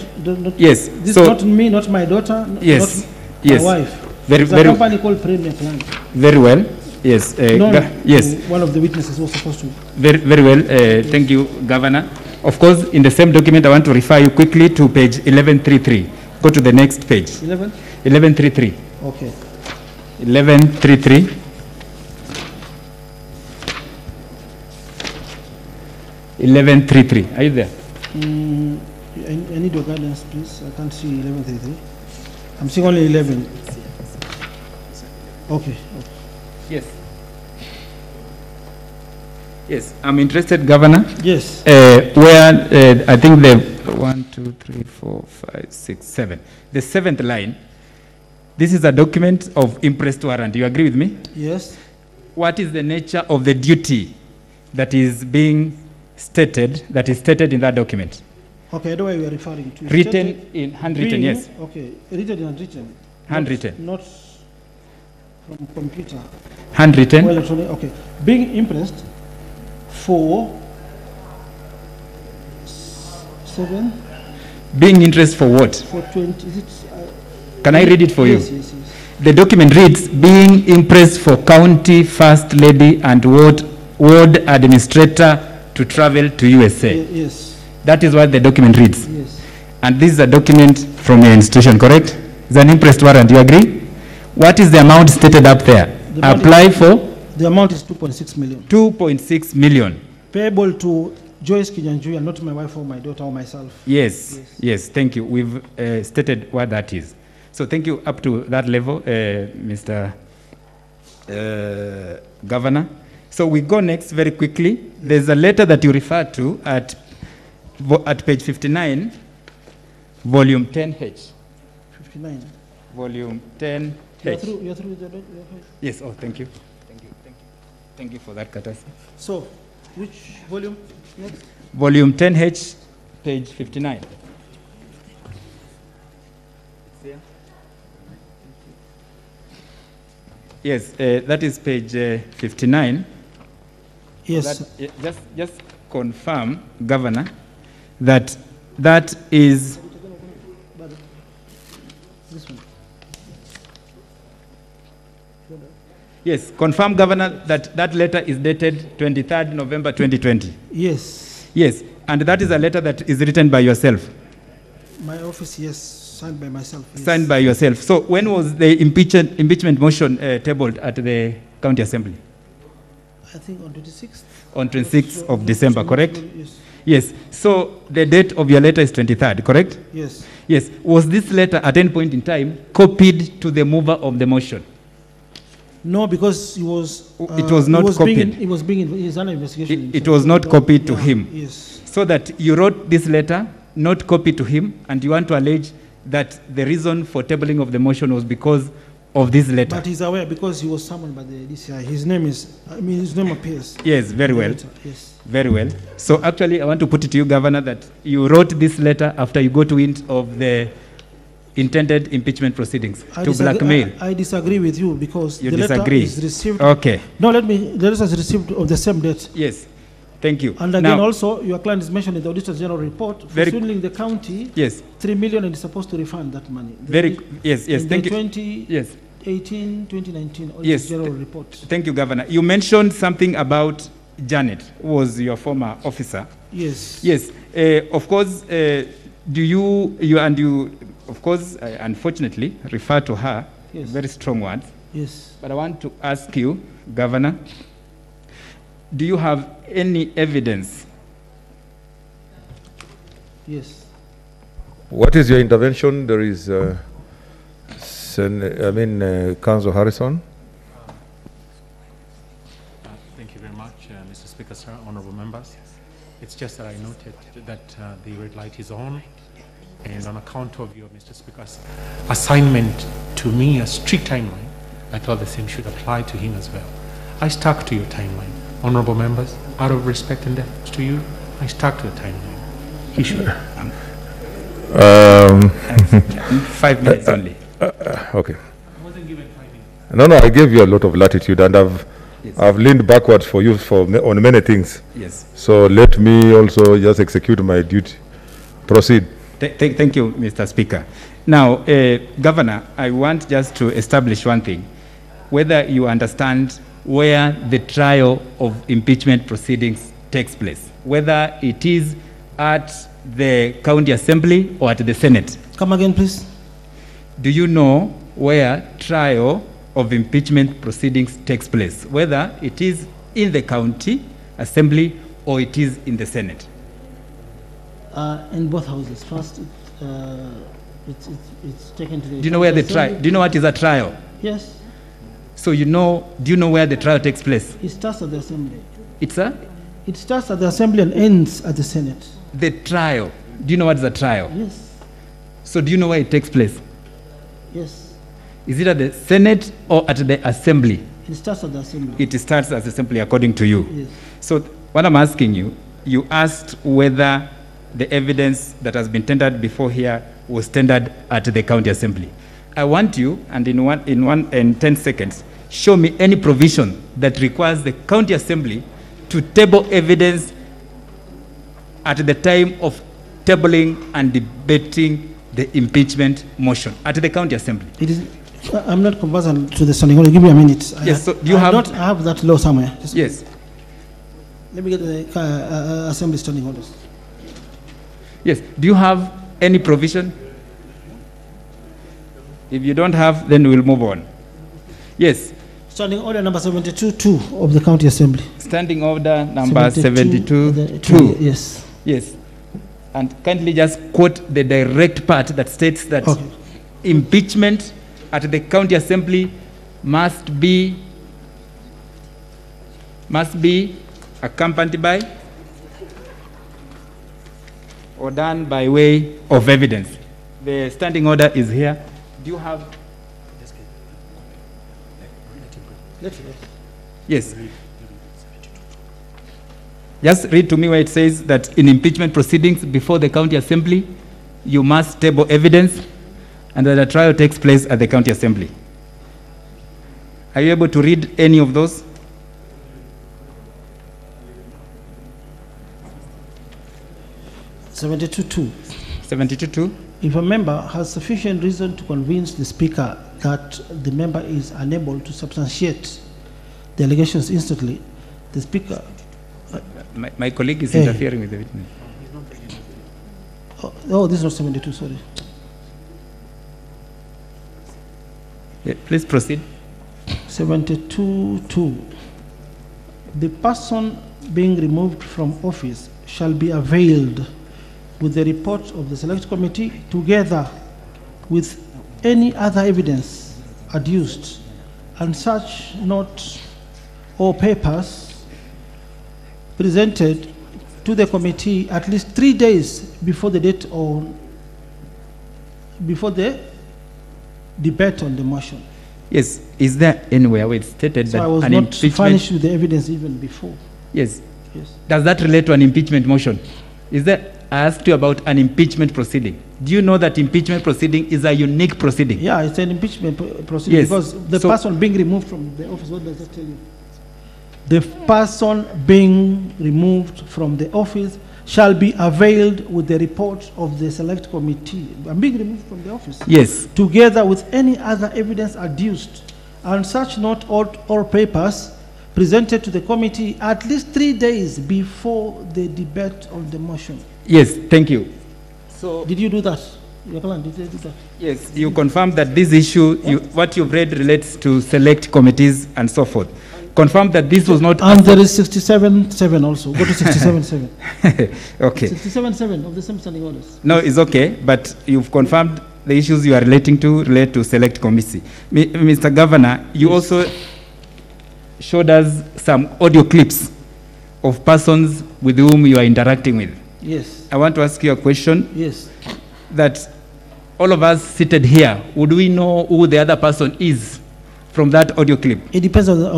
Yes. This So is not me, not my daughter, yes, not yes. my wife. Very, It's a very company called Premier Plan. very well. Yes. Yes. One of the witnesses was supposed to. Very, very well. Thank you, Governor. Of course, in the same document, I want to refer you quickly to page 1133. Go to the next page. 1133. Okay. 1133. Are you there? I need your guidance, please. I can't see 1133. I'm seeing only 11. Okay. Yes. Yes, I'm interested, Governor. Yes. Where I think the 1, 2, 3, 4, 5, 6, 7. The seventh line. This is a document of impressed warrant. You agree with me? Yes. What is the nature of the duty that is being stated, that is stated in that document? Okay, I know what you are referring to. Written in handwritten, yes. Okay, written in handwritten. Handwritten. Not from computer. Handwritten. Well, electronic. Okay. Being impressed for 7. Being interest for what? For 20. Is it? Can I read it for yes, you? Yes, yes. The document reads, being impressed for county first lady and ward administrator to travel to USA. Yes. That is what the document reads. Yes. And this is a document from your institution, correct? It's an impressed warrant. Do you agree? What is the amount stated up there? Apply for? The amount is 2.6 million. 2.6 million. Payable to Joyce Kinyanjui and not my wife or my daughter or myself. Yes, yes, thank you. We've stated what that is. So thank you up to that level, Mr. Governor. So we go next very quickly. There's a letter that you refer to at page 59, volume 10H. 59. Volume 10H. You're through with the document? Yes, oh, thank you. Thank you for that courtesy. So, which volume? Next. Volume 10H, page 59. Yes, that is page 59. Yes. Just confirm, Governor, that that is. This one. Yes, confirm, Governor, that that letter is dated 23rd November 2020. Yes. Yes, and that is a letter that is written by yourself. My office, yes, signed by myself. Yes. Signed by yourself. So when was the impeachment motion tabled at the County Assembly? I think on 26th. On 26th of December, correct? Yes. Yes. So the date of your letter is 23rd, correct? Yes. Yes. Was this letter at any point in time copied to the mover of the motion? No, because he was. It was not copied. It was being. He's under investigation. It was not copied to him. Yes. So that you wrote this letter, not copied to him, and you want to allege that the reason for tabling of the motion was because of this letter. But he's aware because he was summoned by the DCI. His name is. His name appears. Yes, very well. Yes. Very well. So actually, I want to put it to you, Governor, that you wrote this letter after you got wind of the intended impeachment proceedings to blackmail. I disagree with you because you the disagree. letter is received. Okay. No, the letter is received on the same date. Yes. Thank you. And again, now, also, your client is mentioned in the Auditor General report for swindling the county. Yes. 3 million and is supposed to refund that money. Yes. Thank you. 2018, 2019 Auditor yes. General report. Thank you, Governor. You mentioned something about Janet, who was your former officer. Yes. Yes. Of course, of course, unfortunately, refer to her. Yes. Very strong words. Yes. But I want to ask you, Governor, do you have any evidence? Yes. What is your intervention? There is, Councillor Harrison. Thank you very much, Mr. Speaker, sir, honorable members. It's just that I noted that the red light is on, and on account of your, Mr. Speaker's assignment to me a strict timeline, I thought the same should apply to him as well. I stuck to your timeline. Honorable members, out of respect and deference to you, I stuck to the timeline. He should. 5 minutes only. Okay. No, I gave you a lot of latitude, and I've leaned backwards for you on many things. Yes. So let me also just execute my duty. Proceed. Thank you, Mr. Speaker. Now, Governor, I want just to establish one thing, whether you understand where the trial of impeachment proceedings takes place, whether it is at the County Assembly or at the Senate. Come again, please. Do you know where trial of impeachment proceedings takes place, whether it is in the County Assembly or it is in the Senate? In both houses. First, it's taken to the... Do you know where the trial? Do you know what is a trial? Yes. So do you know where the trial takes place? It starts at the Assembly. It's a? It starts at the Assembly and ends at the Senate. The trial. Do you know what is a trial? Yes. So do you know where it takes place? Yes. Is it at the Senate or at the Assembly? It starts at the Assembly. It starts at the Assembly according to you. Yes. So what I'm asking you, you asked whether the evidence that has been tendered before here was tendered at the County Assembly. I want you, and in 10 seconds, show me any provision that requires the County Assembly to table evidence at the time of tabling and debating the impeachment motion at the County Assembly. It is. I'm not conversant to the standing order. Give me a minute. Yes. So do you have? I have that law somewhere. Yes. Let me get the Assembly standing orders. Yes. Do you have any provision? If you don't have, then we'll move on. Yes. Standing order number 72-2 of the County Assembly. Standing order number 72-2. Yes. Yes. And kindly just quote the direct part that states that impeachment at the County Assembly must be accompanied by or done by way of evidence. The standing order is here. Do you have? Yes. Just read to me where it says that in impeachment proceedings before the County Assembly, you must table evidence and that a trial takes place at the County Assembly. Are you able to read any of those? If a member has sufficient reason to convince the Speaker that the member is unable to substantiate the allegations instantly, the Speaker... My colleague is interfering with the witness. Oh, this is not 72, sorry. Yeah, please proceed. 72-2. The person being removed from office shall be availed with the report of the Select Committee together with any other evidence adduced and such note or papers presented to the committee at least 3 days before the date or before the debate on the motion. Yes. Is there anywhere where it's stated So that I was an not impeachment... furnished with the evidence even before. Yes. Yes. Does that relate to an impeachment motion? Is there... I asked you about an impeachment proceeding. Do you know that impeachment proceeding is a unique proceeding? Yeah, it's an impeachment proceeding Yes. because the person being removed from the office, what does that tell you? The person being removed from the office shall be availed with the report of the Select Committee. I'm being removed from the office. Yes. Together with any other evidence adduced and such note or papers presented to the committee at least 3 days before the debate on the motion. Yes, thank you. So, did you do that? Did you do that? Yes, you confirm that this issue, what you've read relates to select committees and so forth. Confirm that this was not... And there is 67.7 also. Go to 67.7. Okay. 67.7 of the same standing orders. No, it's okay, but you've confirmed the issues you are relating to relate to select committee. Mr. Governor, you also showed us some audio clips of persons with whom you are interacting with. Yes. I want to ask you a question. Yes. That all of us seated here, would we know who the other person is from that audio clip? It depends on the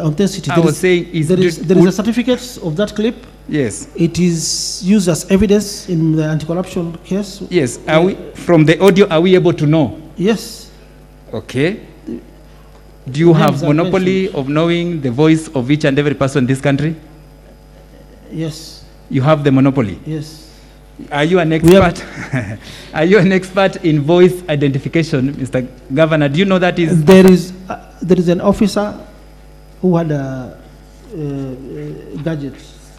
authenticity. I was saying, there is a certificate of that clip. Yes. It is used as evidence in the anti-corruption case. Yes. Are we, from the audio, are we able to know? Yes. Okay. Do you have monopoly of knowing the voice of each and every person in this country? Yes. You have the monopoly? Yes. Are you an expert? Are you an expert in voice identification, Mr. Governor? Do you know that is? There is an officer who had a gadget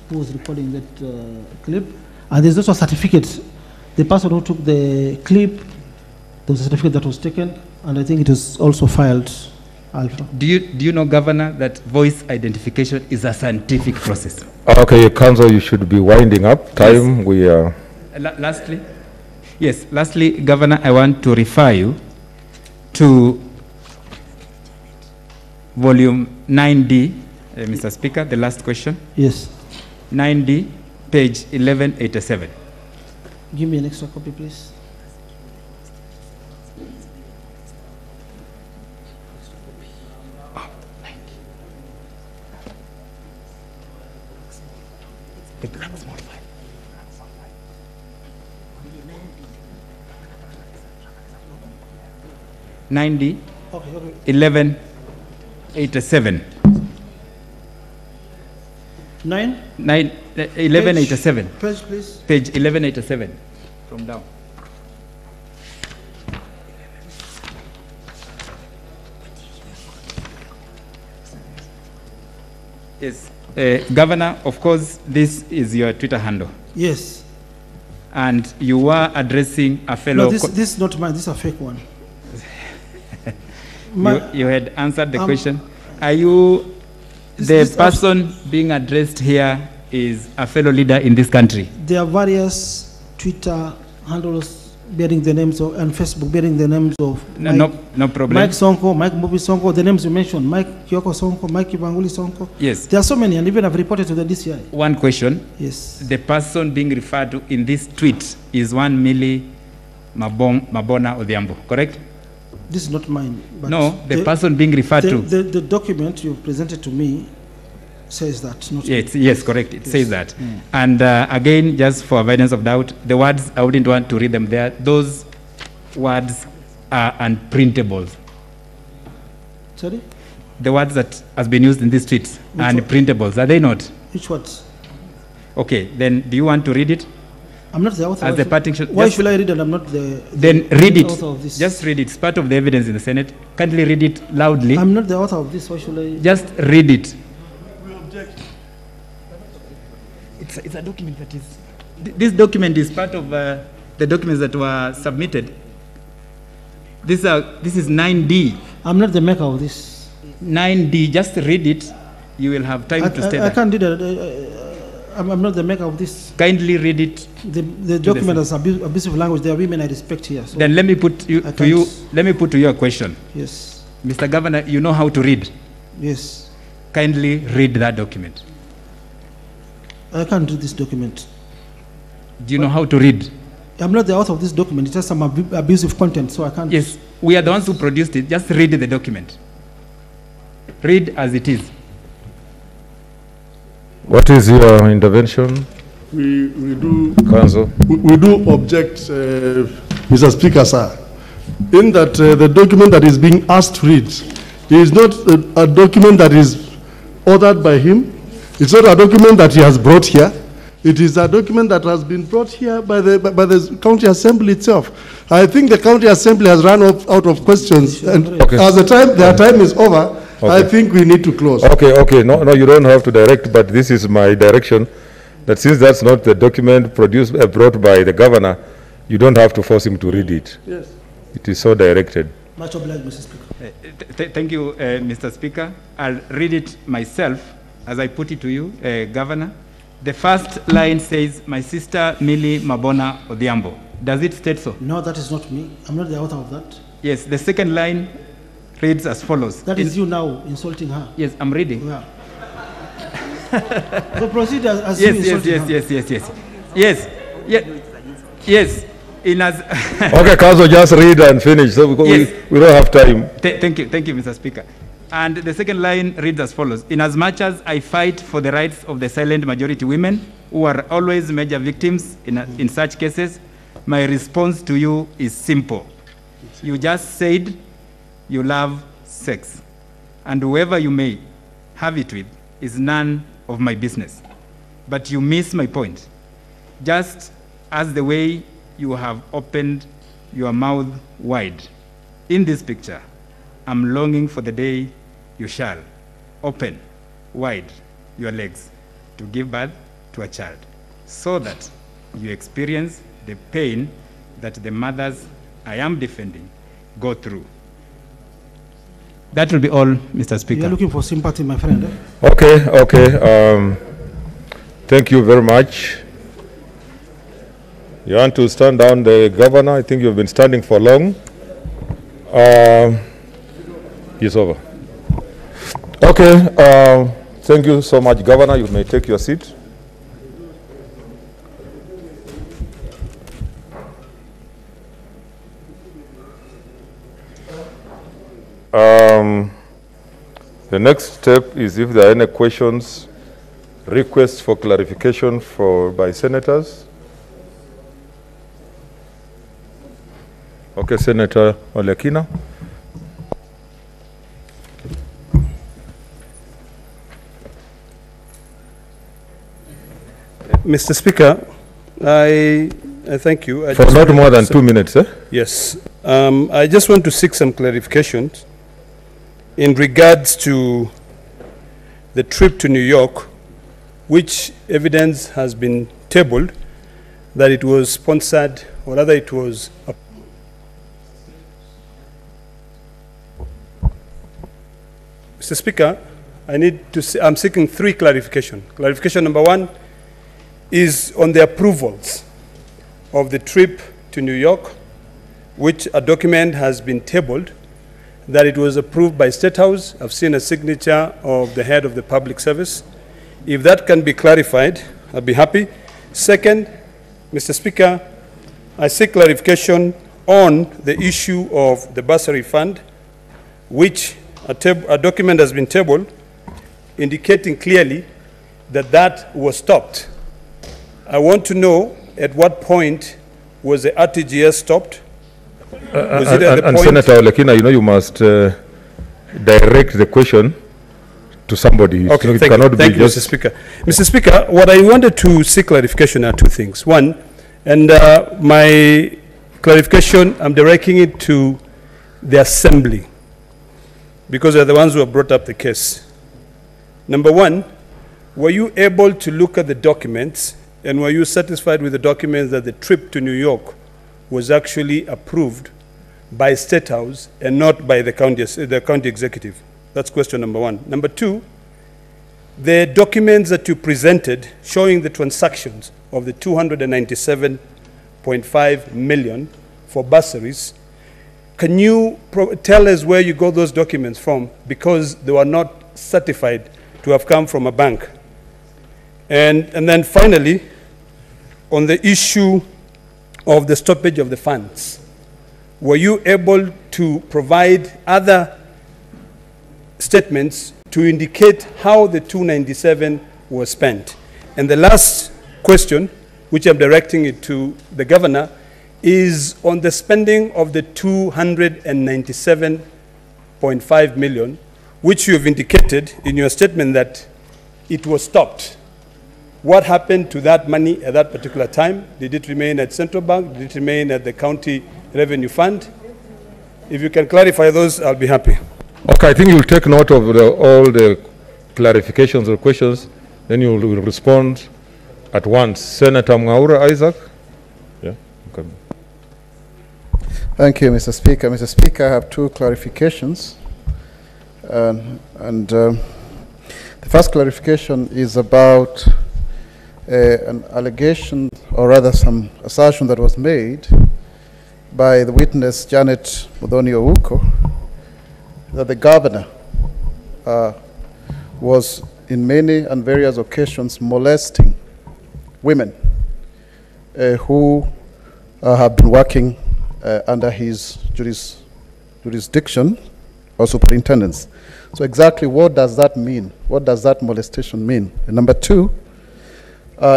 who was recording that clip, and there's also a certificate. The person who took the clip, there was a certificate that was taken, and I think it was also filed. Alpha. Do you know, Governor, that voice identification is a scientific process? Okay, Council, you should be winding up. Time, yes. We are... Lastly, Governor, I want to refer you to volume 9D, Mr. Speaker, the last question. Yes. 9D, page 1187. Give me an extra copy, please. The black small file. 90, 1187. 1187. Page, please. Page 1187. From down. Yes. Governor, of course, this is your Twitter handle. Yes. And you were addressing a fellow... No, this is not mine. This is a fake one. You had answered the question. Are you... The person being addressed here is a fellow leader in this country? There are various Twitter handles bearing the names of, and Facebook bearing the names of no problem. Mike Sonko, Mike Mobi Sonko, the names you mentioned, Mike Kyoko Sonko, Mike Ibanguli Sonko. Yes. There are so many, and even I've reported to the DCI. One question. Yes. The person being referred to in this tweet is one Millie Mabona Odhiambo, correct? This is not mine. But no, the person being referred to. The document you presented to me says that. Not yes, correct. It says that. Mm. And again, just for avoidance of doubt, the words, I wouldn't want to read them there. Those words are unprintables. Sorry? The words that has been used in these tweets are unprintables, are they not? Which words? Okay, then do you want to read it? I'm not the author. As the parting why should I read it? I'm not the Then read it. Author of this. Just read it. It's part of the evidence in the Senate. Kindly read it loudly. I'm not the author of this. Why should I? Just read it. We object. It's a document that is... This document is part of the documents that were submitted. This is 9D. I'm not the maker of this. 9D. Just read it. You will have time to stay I can't do that. I'm not the maker of this. Kindly read it. The document has abusive language. There are women I respect here. So then let me put to you a question. Yes. Mr. Governor, you know how to read? Yes. Kindly read that document. I can't read this document. Do you know how to read? I'm not the author of this document. It's just some abusive content, so I can't. Yes, we are the ones who produced it. Just read the document. Read as it is. What is your intervention? We do, Council. We do object, Mr. Speaker, sir, in that the document that is being asked to read is not a document that is ordered by him. It's not a document that he has brought here. It is a document that has been brought here by the county assembly itself. I think the county assembly has run out of questions, and as their time is over. Okay. I think we need to close. Okay. No, you don't have to direct, but this is my direction. That since that's not the document brought by the governor, you don't have to force him to read it. Yes. It is so directed. Much obliged, Mr. Speaker. Thank you, Mr. Speaker. I'll read it myself as I put it to you, Governor. The first line says, "My sister Millie Mabona Odhiambo." Does it state so? No, that is not me. I'm not the author of that. Yes, the second line reads as follows. That is you now insulting her. Yes, I'm reading. Yeah. So proceed as you insulting her. Yes. Okay, Council, just read and finish. So Yes. we don't have time. Thank you, Mr. Speaker. And the second line reads as follows. Inasmuch as I fight for the rights of the silent majority women, who are always major victims in such cases, my response to you is simple. You just said you love sex, and whoever you may have it with is none of my business. But you miss my point. Just as the way you have opened your mouth wide in this picture, I'm longing for the day you shall open wide your legs to give birth to a child, so that you experience the pain that the mothers I am defending go through. That will be all, Mr. Speaker. You're looking for sympathy, my friend. Okay. Thank you very much. You want to stand down, the governor? I think you've been standing for long. It's over. Okay. Thank you so much, Governor. You may take your seat. The next step is if there are any questions, requests for clarification by senators. Okay, Senator Olekina. Mr. Speaker, I thank you. For not more than 2 minutes, eh? Yes. I just want to seek some clarifications in regards to the trip to New York, which evidence has been tabled that it was sponsored, or rather it was Mr. Speaker, I'm seeking 3 clarifications. Clarification number 1 is on the approvals of the trip to New York, which a document has been tabled that it was approved by State House. I've seen a signature of the head of the public service. If that can be clarified, I'll be happy. Second, Mr. Speaker, I seek clarification on the issue of the bursary fund, which a document has been tabled indicating clearly that that was stopped. I want to know at what point was the RTGS stopped? Was it at the point? Senator Olekina, you know you must direct the question to somebody. Okay, it thank cannot you, be just Mr. Speaker. Mr. Speaker, what I wanted to seek clarification are 2 things. One, and my clarification, I'm directing it to the Assembly, because they're the ones who have brought up the case. Number 1, were you able to look at the documents, and were you satisfied with the documents that the trip to New York was actually approved by State House and not by the county executive? That's question number 1. Number 2, the documents that you presented showing the transactions of the 297.5 million for bursaries, can you tell us where you got those documents from, because they were not certified to have come from a bank? And then finally, on the issue of the stoppage of the funds, were you able to provide other statements to indicate how the 297 was spent? And the last question, which I'm directing it to the governor, is on the spending of the 297.5 million, which you have indicated in your statement that it was stopped. What happened to that money at that particular time? Did it remain at Central Bank? Did it remain at the County Revenue Fund? If you can clarify those, I'll be happy. Okay, I think you'll take note of all the clarifications or questions, then you will respond at once. Senator Mwaura Isaac. Yeah. Okay. Thank you, Mr. Speaker. Mr. Speaker, I have 2 clarifications. The first clarification is about an allegation, or rather some assertion that was made by the witness Janet Muthoni Ouko, that the governor was in many and various occasions molesting women who have been working under his jurisdiction or superintendence. So exactly what does that mean? What does that molestation mean? And number two,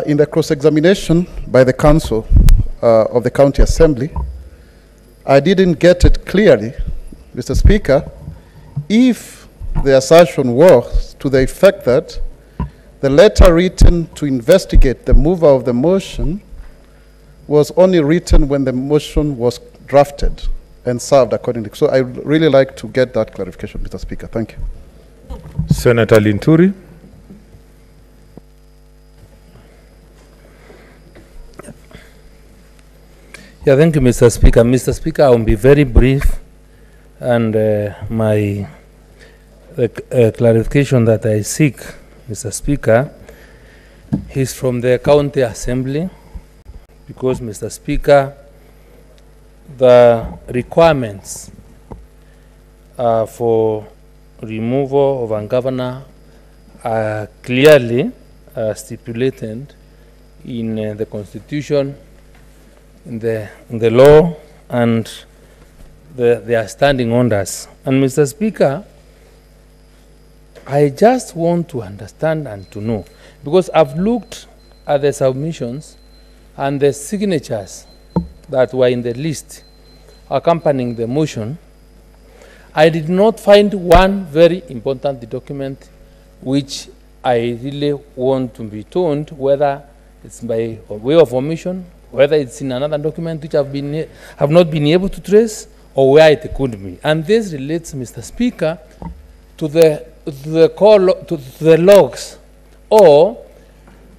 in the cross-examination by the council of the county assembly, I didn't get it clearly, Mr. Speaker, if the assertion was to the effect that the letter written to investigate the mover of the motion was only written when the motion was drafted and served accordingly. So I would really like to get that clarification, Mr. Speaker. Thank you. Senator Linturi. Yeah, thank you, Mr. Speaker. Mr. Speaker, I will be very brief, and my clarification that I seek, Mr. Speaker, is from the County Assembly, because, Mr. Speaker, the requirements for removal of a governor are clearly stipulated in the Constitution, in the law, and they are standing orders. And Mr. Speaker, I just want to understand and to know, because I've looked at the submissions and the signatures that were in the list accompanying the motion. I did not find one very important document which I really want to be told whether it's by way of omission, whether it's in another document which have not been able to trace, or where it could be. And this relates, Mr. Speaker, to the logs or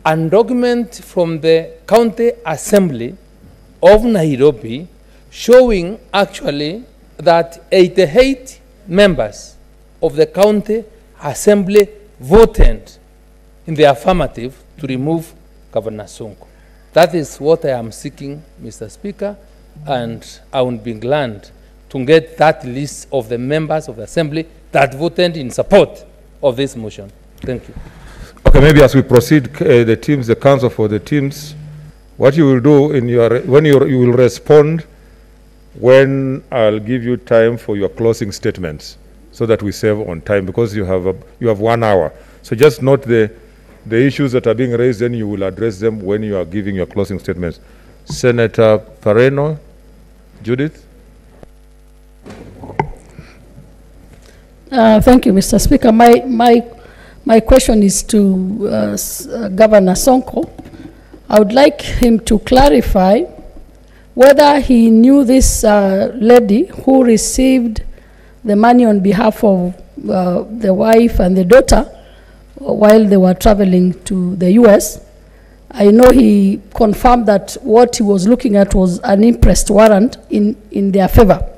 a document from the County Assembly of Nairobi showing actually that 88 members of the County Assembly voted in the affirmative to remove Governor Sonko. That is what I am seeking, Mr. Speaker, and I would be glad to get that list of the members of the Assembly that voted in support of this motion. Thank you. Okay, maybe as we proceed, the teams, the council for the teams, what you will do in your, you will respond when I'll give you time for your closing statements, so that we save on time, because you have 1 hour. So just note the issues that are being raised, then you will address them when you are giving your closing statements. Senator Pareno, Judith. Thank you, Mr. Speaker. My question is to Governor Sonko. I would like him to clarify whether he knew this lady who received the money on behalf of the wife and the daughter while they were traveling to the US. I know he confirmed that what he was looking at was an imprest warrant in their favor.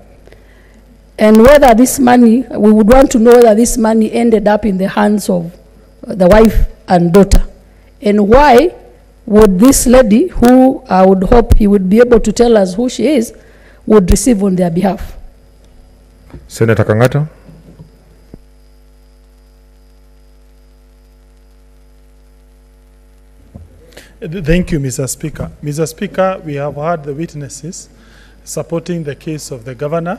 And whether this money, we would want to know whether this money ended up in the hands of the wife and daughter. And why would this lady, who I would hope he would be able to tell us who she is, would receive on their behalf? Senator Kangata. Thank you, Mr. Speaker. Mr. Speaker, we have heard the witnesses supporting the case of the governor.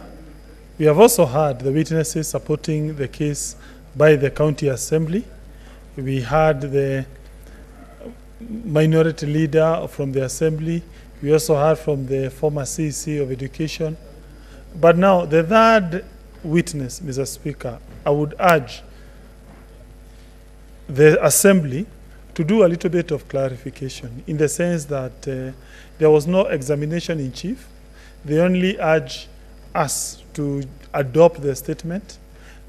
We have also heard the witnesses supporting the case by the County Assembly. We heard the minority leader from the Assembly. We also heard from the former CEC of Education. But now, the third witness, Mr. Speaker, I would urge the Assembly to do a little bit of clarification, in the sense that there was no examination in chief. They only urge us to adopt the statement,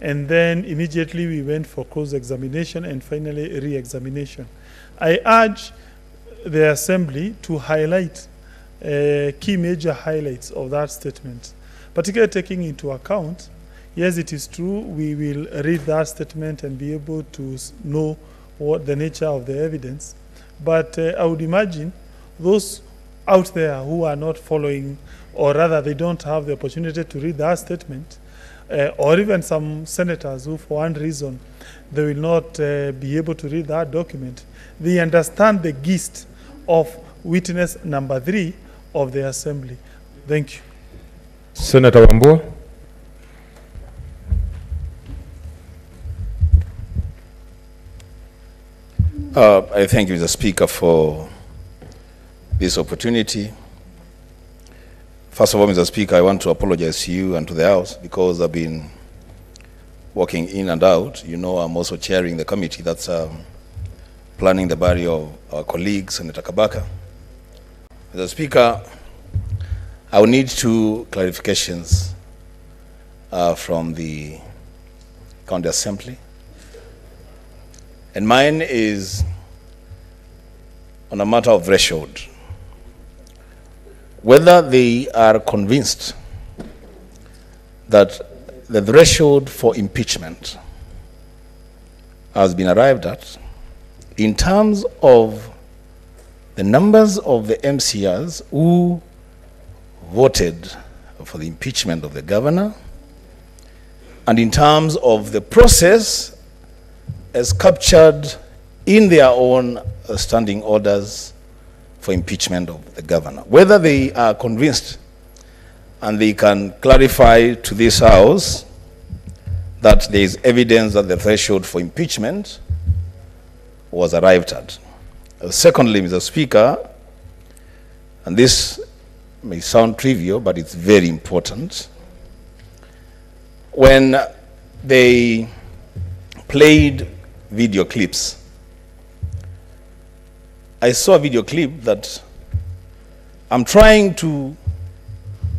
and then immediately we went for cross-examination and finally re-examination. I urge the Assembly to highlight key major highlights of that statement, particularly taking into account, yes, it is true, we will read that statement and be able to know what the nature of the evidence, but I would imagine those out there who are not following, or rather they don't have the opportunity to read that statement, or even some senators who for one reason they will not be able to read that document, they understand the gist of witness number 3 of the Assembly. Thank you. Senator Wambua. I thank you, Mr. Speaker, for this opportunity. First of all, Mr. Speaker, I want to apologize to you and to the House because I've been walking in and out. You know, I'm also chairing the committee that's planning the burial of our colleague, Senator Kabaka. Mr. Speaker, I will need 2 clarifications from the County Assembly. And mine is on a matter of threshold. Whether they are convinced that the threshold for impeachment has been arrived at in terms of the numbers of the MCRs who voted for the impeachment of the governor, and in terms of the process as captured in their own standing orders for impeachment of the governor. Whether they are convinced and they can clarify to this House that there is evidence that the threshold for impeachment was arrived at. Secondly, Mr. Speaker, and this may sound trivial, but it's very important, when they played video clips, I saw a video clip that I'm trying to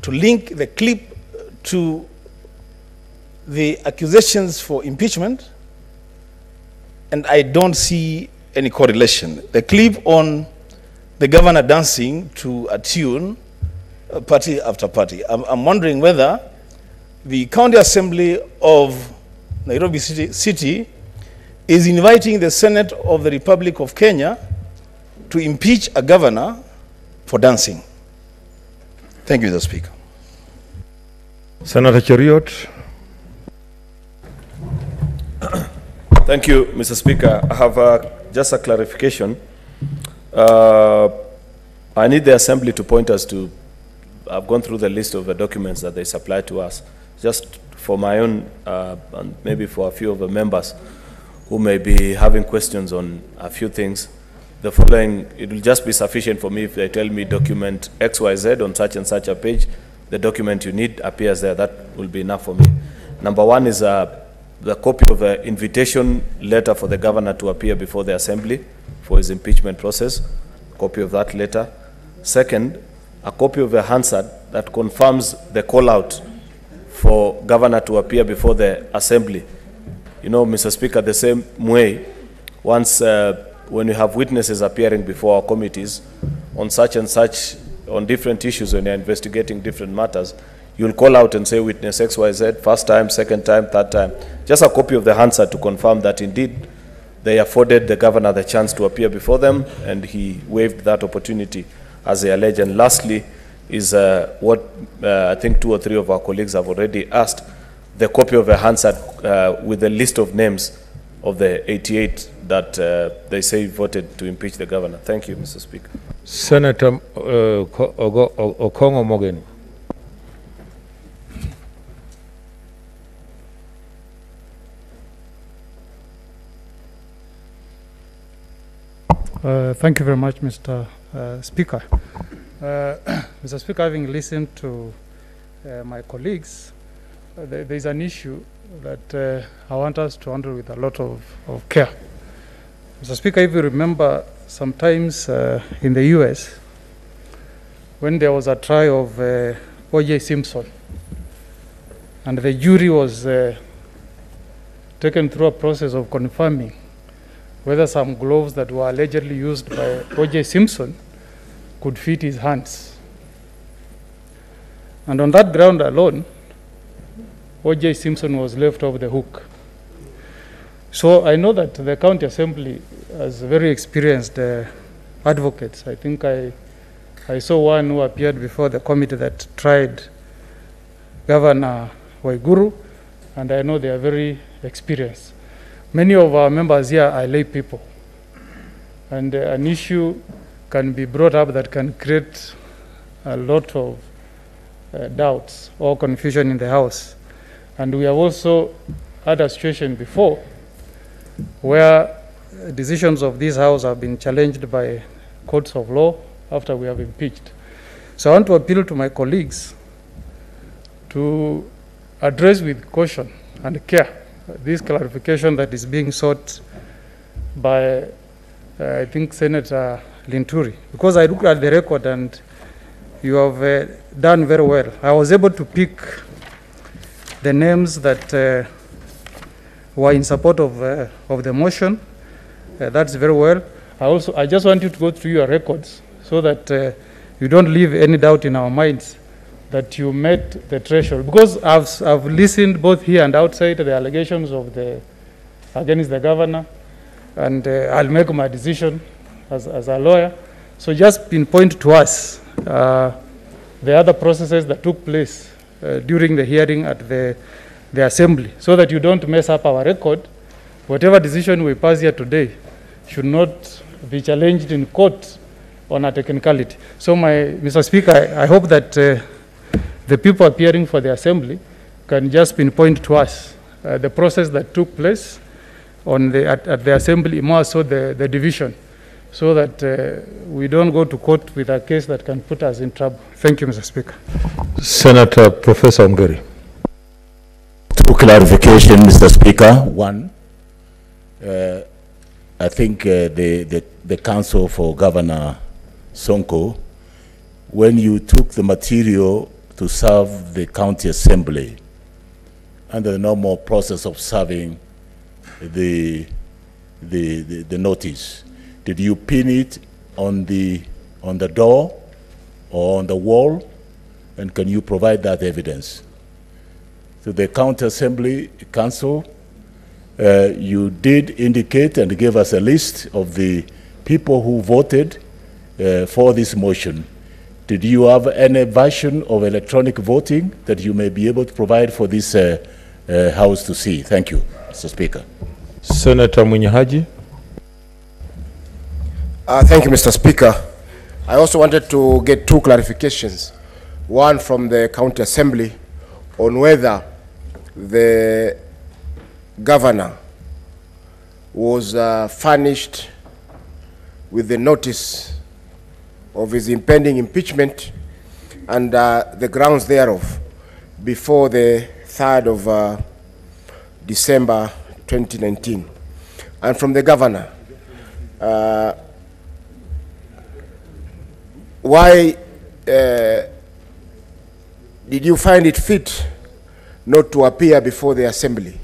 link the clip to the accusations for impeachment, and I don't see any correlation. The clip on the governor dancing to a tune, party after party. I'm wondering whether the County Assembly of Nairobi City is inviting the Senate of the Republic of Kenya to impeach a governor for dancing. Thank you, Mr. Speaker. Senator Cheriot. Thank you, Mr. Speaker. I have just a clarification. I need the Assembly to point us to, I've gone through the list of the documents that they supplied to us, just for my own, and maybe for a few of the members who may be having questions on a few things. The following, it will just be sufficient for me if they tell me document XYZ on such and such a page, the document you need appears there. That will be enough for me. Number one is the copy of the invitation letter for the governor to appear before the Assembly for his impeachment process, copy of that letter. Second, a copy of the Hansard that confirms the call out for governor to appear before the Assembly. You know, Mr. Speaker, the same way, once when you have witnesses appearing before our committees on such and such, on different issues when you're investigating different matters, you'll call out and say witness XYZ, first time, second time, third time. Just a copy of the Hansard to confirm that indeed they afforded the governor the chance to appear before them and he waived that opportunity as they allege. And lastly is what I think 2 or 3 of our colleagues have already asked, the copy of the Hansard with the list of names of the 88 that they say voted to impeach the governor. Thank you, Mr. Speaker. Senator Okongo Mogeni. Thank you very much, Mr. Speaker. Mr. Speaker, having listened to my colleagues, there is an issue that I want us to handle with a lot of care. Mr. Speaker, if you remember, sometimes in the US, when there was a trial of O.J. Simpson, and the jury was taken through a process of confirming whether some gloves that were allegedly used by O.J. Simpson could fit his hands. And on that ground alone, O.J. Simpson was left off the hook. So I know that the County Assembly has very experienced advocates. I think I saw one who appeared before the committee that tried Governor Waiguru, and I know they are very experienced. Many of our members here are lay people, and an issue can be brought up that can create a lot of doubts or confusion in the House. And we have also had a situation before where decisions of this House have been challenged by courts of law after we have impeached. So I want to appeal to my colleagues to address with caution and care this clarification that is being sought by, I think, Senator Linturi. Because I looked at the record and you have done very well. I was able to pick the names that were in support of the motion. That's very well. I just want you to go through your records so that you don't leave any doubt in our minds that you met the threshold. Because I've listened both here and outside the allegations of against the governor, and I'll make my decision as a lawyer. So just pinpoint to us the other processes that took place during the hearing at the assembly, so that you don't mess up our record. Whatever decision we pass here today should not be challenged in court on a technicality. So, Mr. Speaker, I hope that the people appearing for the assembly can just pinpoint to us the process that took place at the assembly, more so the division, so that we don't go to court with a case that can put us in trouble. Thank you, Mr. Speaker. Senator Professor Mgeri. Two clarifications, Mr. Speaker. One, I think the counsel for Governor Sonko, when you took the material to serve the county assembly under the normal process of serving the notice, did you pin it on the door or on the wall? And can you provide that evidence? To the county assembly council, you did indicate and give us a list of the people who voted for this motion. Did you have any version of electronic voting that you may be able to provide for this House to see? Thank you, Mr. Speaker. Senator Munyahaji. Thank you, Mr. Speaker. I also wanted to get two clarifications. One from the county assembly on whether the governor was furnished with the notice of his impending impeachment and the grounds thereof before the 3rd of December 2019. And from the governor, why did you find it fit not to appear before the assembly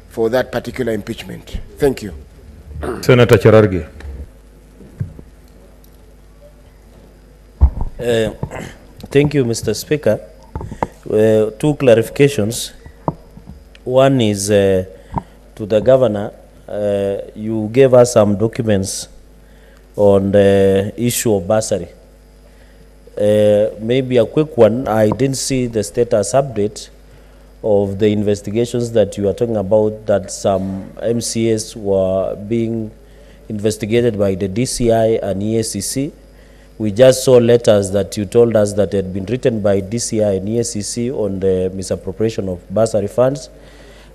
for that particular impeachment? Thank you. Senator Cherargei. Thank you, Mr. Speaker. Two clarifications. One is to the governor. You gave us some documents on the issue of bursary. Maybe a quick one. I didn't see the status update of the investigations that you are talking about, that some MCAs were being investigated by the DCI and EACC. We just saw letters that you told us that had been written by DCI and EACC on the misappropriation of bursary funds.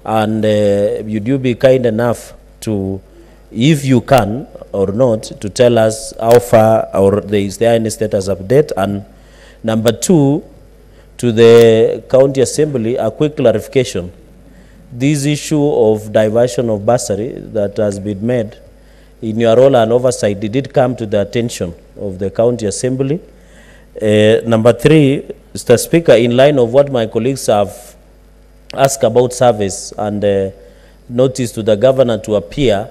And would you be kind enough to, if you can or not, to tell us how far, or is there any status update? And number two, to the county assembly, a quick clarification. This issue of diversion of bursary that has been made, in your role and oversight, did it come to the attention of the county assembly? Number three, Mr. Speaker, in line of what my colleagues have asked about service and notice to the governor to appear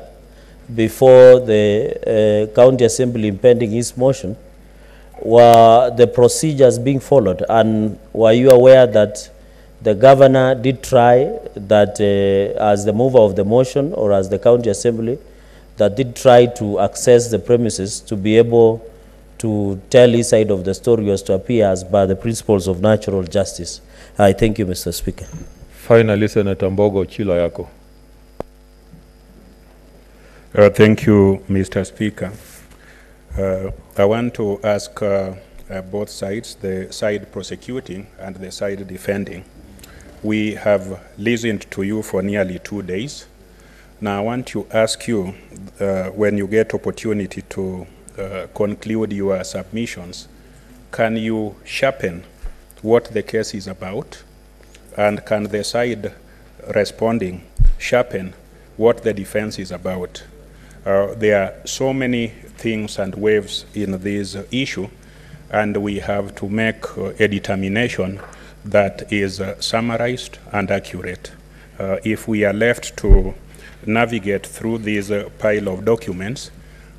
before the county assembly impending his motion, were the procedures being followed? And were you aware that the governor did try that as the mover of the motion or as the county assembly, that did try to access the premises to be able to tell his side of the story as to appear as by the principles of natural justice? I thank you, Mr. Speaker. Finally, Senator Mbogo Chila yako. Thank you, Mr. Speaker. I want to ask both sides, the side prosecuting and the side defending. We have listened to you for nearly 2 days. Now I want to ask you, when you get opportunity to conclude your submissions, can you sharpen what the case is about, and can the side responding sharpen what the defense is about? There are so many things and waves in this issue, and we have to make a determination that is summarized and accurate. If we are left to navigate through this pile of documents,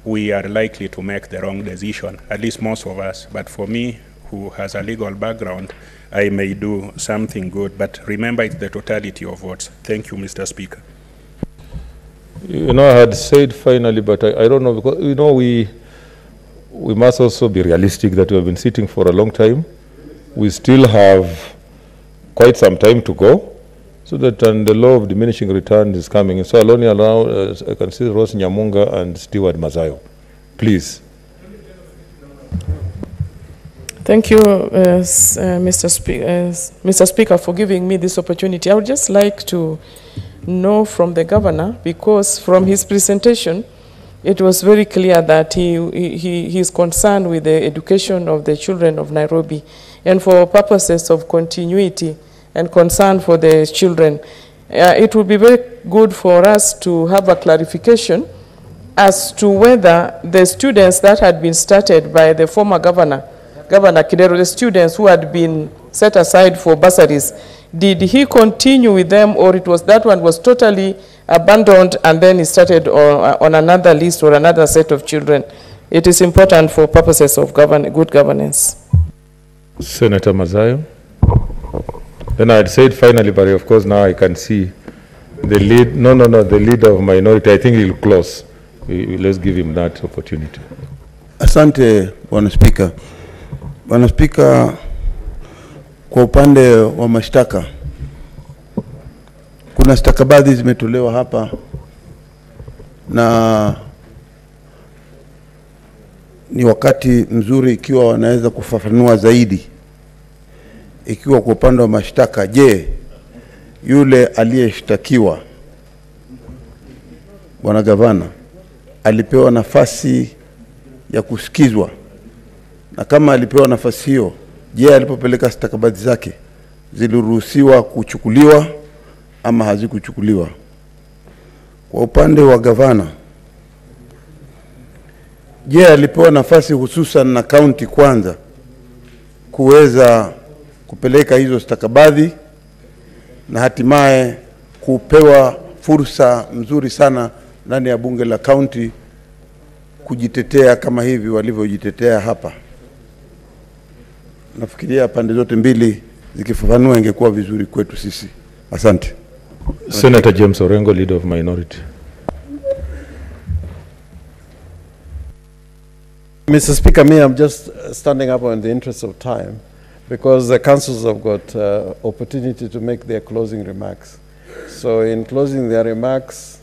we are likely to make the wrong decision, at least most of us. But for me, who has a legal background, I may do something good. But remember, it's the totality of votes. Thank you, Mr. Speaker. You know, I had said finally, but I don't know, because, you know, we must also be realistic that we have been sitting for a long time. We still have quite some time to go, so that the law of diminishing returns is coming. So I'll only allow, I can see Rose Nyamunga and Stewart Mazayo. Please. Thank you, Mr. Speaker, for giving me this opportunity. I would just like to know from the governor, because from his presentation, it was very clear that he is concerned with the education of the children of Nairobi. And for purposes of continuity and concern for the children, it would be very good for us to have a clarification as to whether the students that had been started by the former Governor Kidero, the students who had been set aside for bursaries, did he continue with them, or it was that one was totally abandoned and then he started on another list or another set of children? It is important for purposes of good governance. Senator Mazayo. Then I had said finally, but of course now I can see the lead. No, the leader of minority. I think he'll close. Let's give him that opportunity. Asante, Bwana Spika. Bwana Spika, kwa upande wa mashtaka, kuna stakabadhi zimetolewa hapa na ni wakati mzuri ikiwa wanaweza kufafanua zaidi. Ikiwa kwa upande wa mashtaka, je, yule aliyeshtakiwa Bwana Gavana alipewa nafasi ya kusikizwa? Na kama alipewa nafasi hiyo, je, alipopeleka stakabadhi zake ziliruhusiwa kuchukuliwa ama hazikuchukuliwa? Kwa upande wa Gavana, je, alipewa nafasi hususan na kaunti kwanza kuweza kupeleka hizo stakabadhi na hatimaye kupewa fursa mzuri sana ndani ya bunge la kaunti kujitetea kama hivi walivyojitetea hapa? Nafikiria pande zote mbili zikifafanua ingekuwa vizuri kwetu sisi. Asante. Senator James Orengo, leader of minority. Mr. Speaker, I'm just standing up in the interest of time, because the councils have got opportunity to make their closing remarks. So in closing remarks,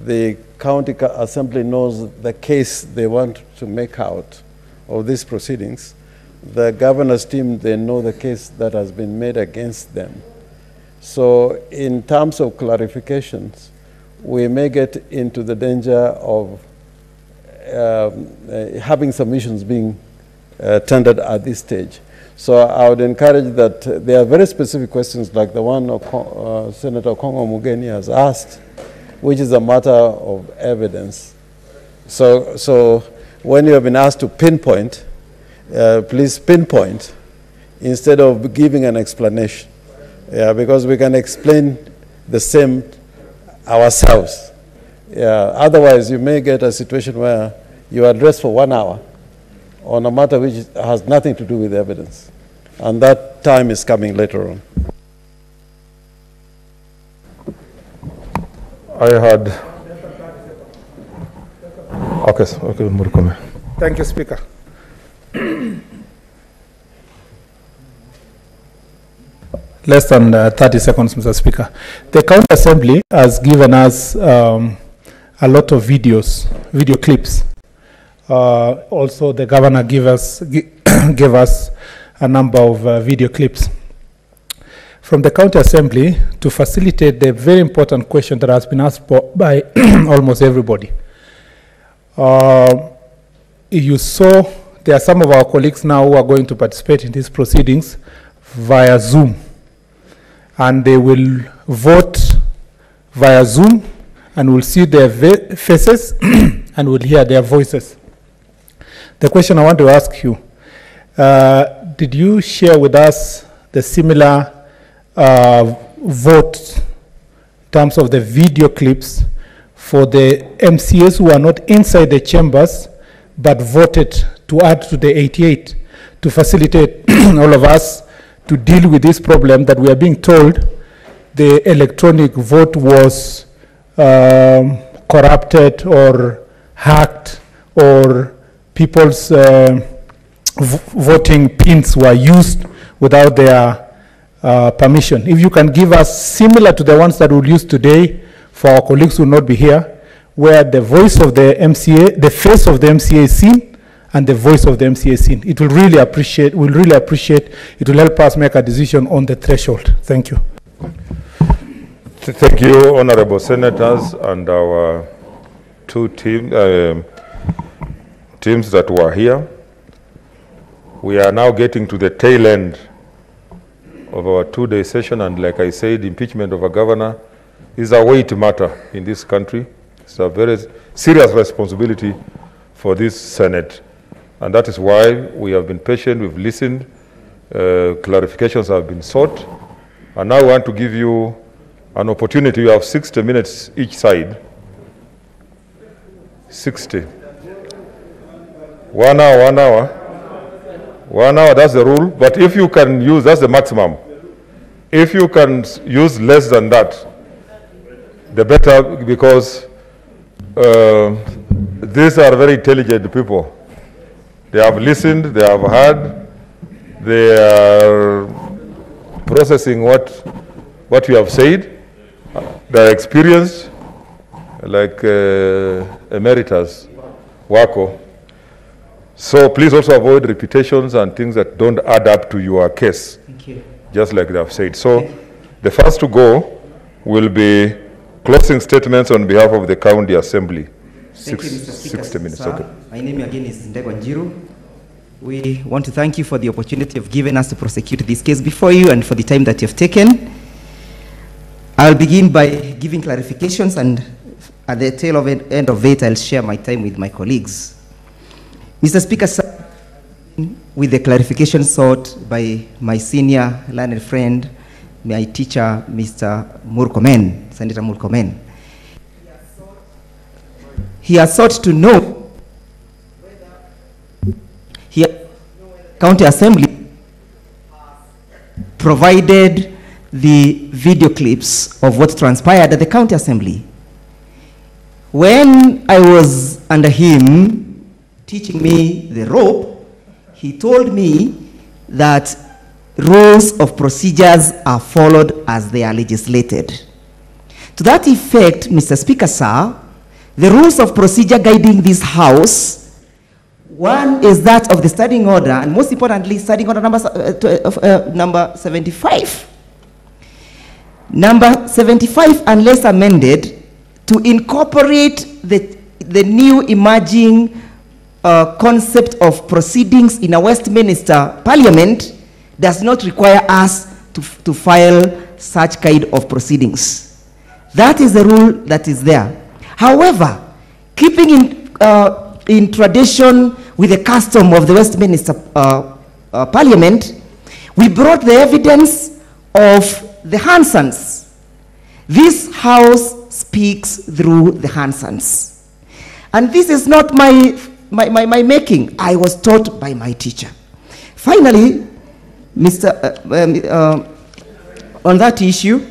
the county assembly knows the case they want to make out of these proceedings. The governor's team, they know the case that has been made against them. So in terms of clarifications, we may get into the danger of having submissions being tendered at this stage. So I would encourage that there are very specific questions like the one Senator Kongo Mugeni has asked, which is a matter of evidence. So when you have been asked to pinpoint, please pinpoint instead of giving an explanation. Yeah, because we can explain the same ourselves. Yeah, otherwise you may get a situation where you are addressed for 1 hour on a matter which has nothing to do with evidence. And that time is coming later on. I had... Okay, Murkome. Thank you, Speaker. Less than 30 seconds, Mr. Speaker. The County Assembly has given us a lot of video clips Also, the governor gave us a number of video clips from the county assembly to facilitate the very important question that has been asked by almost everybody. You saw there are some of our colleagues now who are going to participate in these proceedings via Zoom, and they will vote via Zoom, and we'll see their faces and we'll hear their voices. The question I want to ask you, did you share with us the similar vote in terms of the video clips for the MCAs who are not inside the chambers but voted to add to the 88 to facilitate all of us to deal with this problem that we are being told the electronic vote was corrupted or hacked, or people's voting pins were used without their permission. If you can give us similar to the ones that we'll use today for our colleagues who will not be here, where the voice of the MCA, the face of the MCA is seen, and the voice of the MCA is seen. It will really appreciate, it will help us make a decision on the threshold. Thank you. Thank you, honorable senators and our two teams that were here. We are now getting to the tail end of our two-day session, and like I said, impeachment of a governor is a weighty matter in this country. It's a very serious responsibility for this Senate, and that is why we have been patient, we've listened, clarifications have been sought, and now I want to give you an opportunity. You have 60 minutes each side. 60. 1 hour, 1 hour. 1 hour, that's the rule. But if you can use, that's the maximum. If you can use less than that, the better, because these are very intelligent people. They have listened, they have heard, they are processing what you have said. They are experienced, like Emeritus Wako. So please also avoid repetitions and things that don't add up to your case. Thank you. Just like they have said. So the first to go will be closing statements on behalf of the County Assembly. Thank you, Mr. Speaker. 60 minutes, Sir, okay. My name again is Ndegwa Njiru. We want to thank you for the opportunity of giving us to prosecute this case before you and for the time that you've taken. I'll begin by giving clarifications, and at the tail of it, end of it, I'll share my time with my colleagues. Mr. Speaker, sir, with the clarification sought by my senior learned friend, my teacher, Mr. Murkomen, Senator Murkomen. He has sought to know whether County Assembly provided the video clips of what transpired at the County Assembly. When I was under him, teaching me the rope, he told me that rules of procedures are followed as they are legislated. To that effect, Mr. Speaker, sir, the rules of procedure guiding this House, one is that of the standing order, and most importantly, standing order number 75. Number 75, unless amended, to incorporate the new emerging concept of proceedings in a Westminster Parliament, does not require us to file such kind of proceedings. That is the rule that is there. However, keeping in tradition with the custom of the Westminster Parliament, we brought the evidence of the Hansons. This House speaks through the Hansons. And this is not my making. I was taught by my teacher. Finally, on that issue,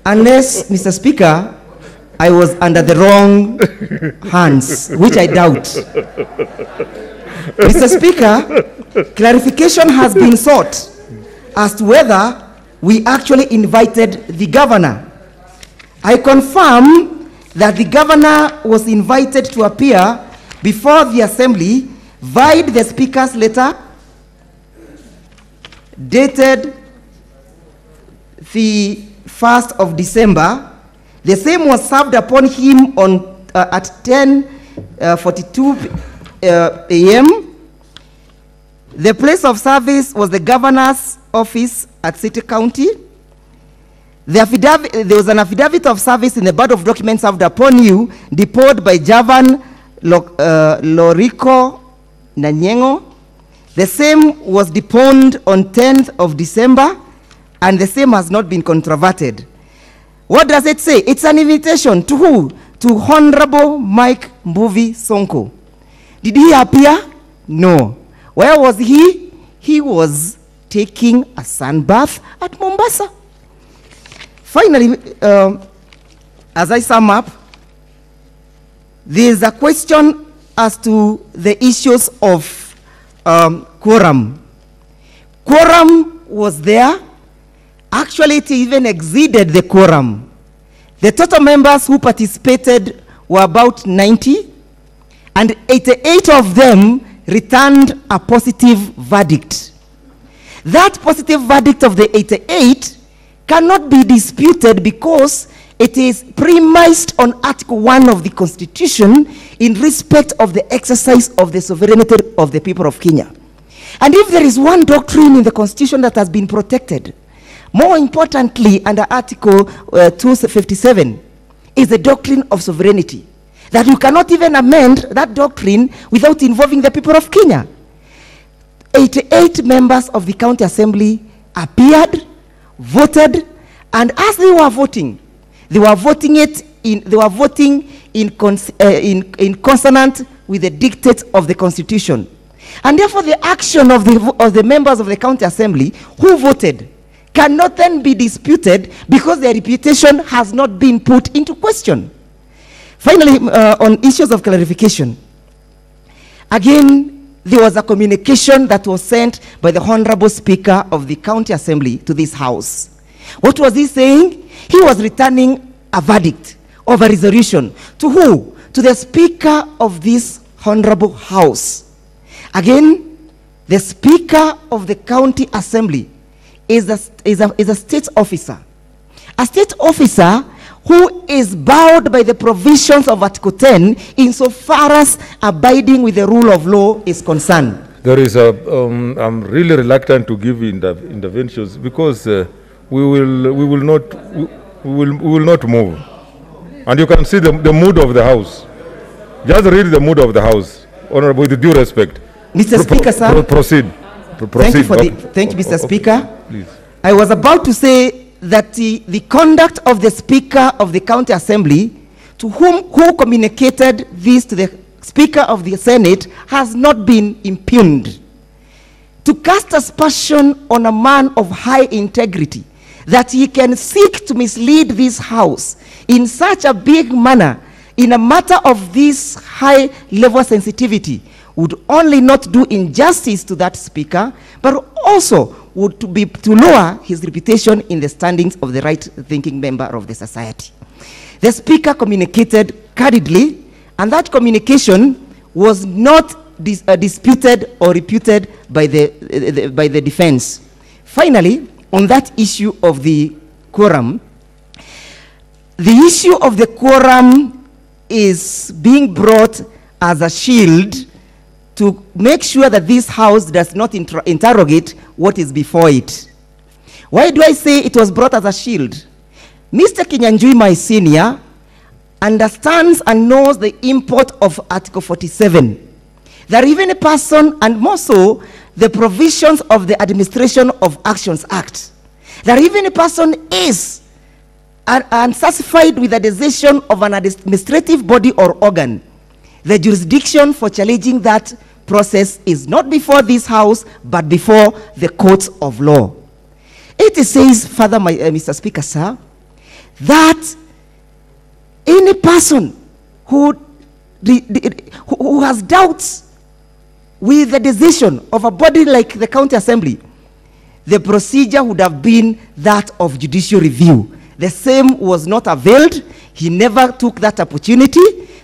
unless, Mr. Speaker, I was under the wrong hands, which I doubt. Mr. Speaker, clarification has been sought as to whether we actually invited the governor. I confirm that the governor was invited to appear before the assembly via the speaker's letter dated the 1st of December. The same was served upon him on at 10:42 a.m. The place of service was the governor's office at City County. There was an affidavit of service in the body of documents served upon you, deposed by Javan Lorico Nanyengo. The same was deposed on 10th of December, and the same has not been controverted. What does it say? It's an invitation to who? To Honorable Mike Mbuvi Sonko. Did he appear? No. Where was he? He was taking a sunbath at Mombasa. Finally, as I sum up, there is a question as to the issues of quorum. Quorum was there. Actually, it even exceeded the quorum. The total members who participated were about 90, and 88 of them returned a positive verdict. That positive verdict of the 88 cannot be disputed because it is premised on Article 1 of the Constitution in respect of the exercise of the sovereignty of the people of Kenya. And if there is one doctrine in the Constitution that has been protected, more importantly under Article 257, is the doctrine of sovereignty. That you cannot even amend that doctrine without involving the people of Kenya. 88 members of the County Assembly appeared, voted, and as they were voting in consonant with the dictates of the Constitution. And therefore the action of the members of the County Assembly who voted cannot then be disputed because their reputation has not been put into question. Finally, on issues of clarification, again, there was a communication that was sent by the Honorable Speaker of the County Assembly to this House. What was he saying? He was returning a verdict of a resolution. To who? To the Speaker of this Honorable House. Again, the Speaker of the County Assembly is a state officer. A state officer who is bound by the provisions of Article 10 insofar as abiding with the rule of law is concerned. There is a, I'm really reluctant to give interventions because we will not move. And you can see the mood of the House. Just read the mood of the House, Honorable, with due respect. Mr. Speaker, sir. Proceed. Thank you, thank you, Mr. Speaker. Please. I was about to say that the conduct of the Speaker of the County Assembly, to who communicated this to the Speaker of the Senate, has not been impugned. To cast aspersion on a man of high integrity, that he can seek to mislead this House in such a big manner, in a matter of this high level sensitivity, would only not do injustice to that Speaker, but also would to lower his reputation in the standings of the right-thinking member of the society. The Speaker communicated candidly, and that communication was not disputed or refuted by the defense. Finally, on that issue of the quorum, the issue of the quorum is being brought as a shield to make sure that this House does not interrogate what is before it. Why do I say it was brought as a shield? Mr. Kinyanjui, my senior, understands and knows the import of Article 47. That even a person, and more so, the provisions of the Administration of Actions Act, that even a person is unsatisfied with the decision of an administrative body or organ, the jurisdiction for challenging that process is not before this House, but before the courts of law. It says further, Mr. Speaker, sir, that any person who has doubts with the decision of a body like the County Assembly, the procedure would have been that of judicial review. The same was not availed. He never took that opportunity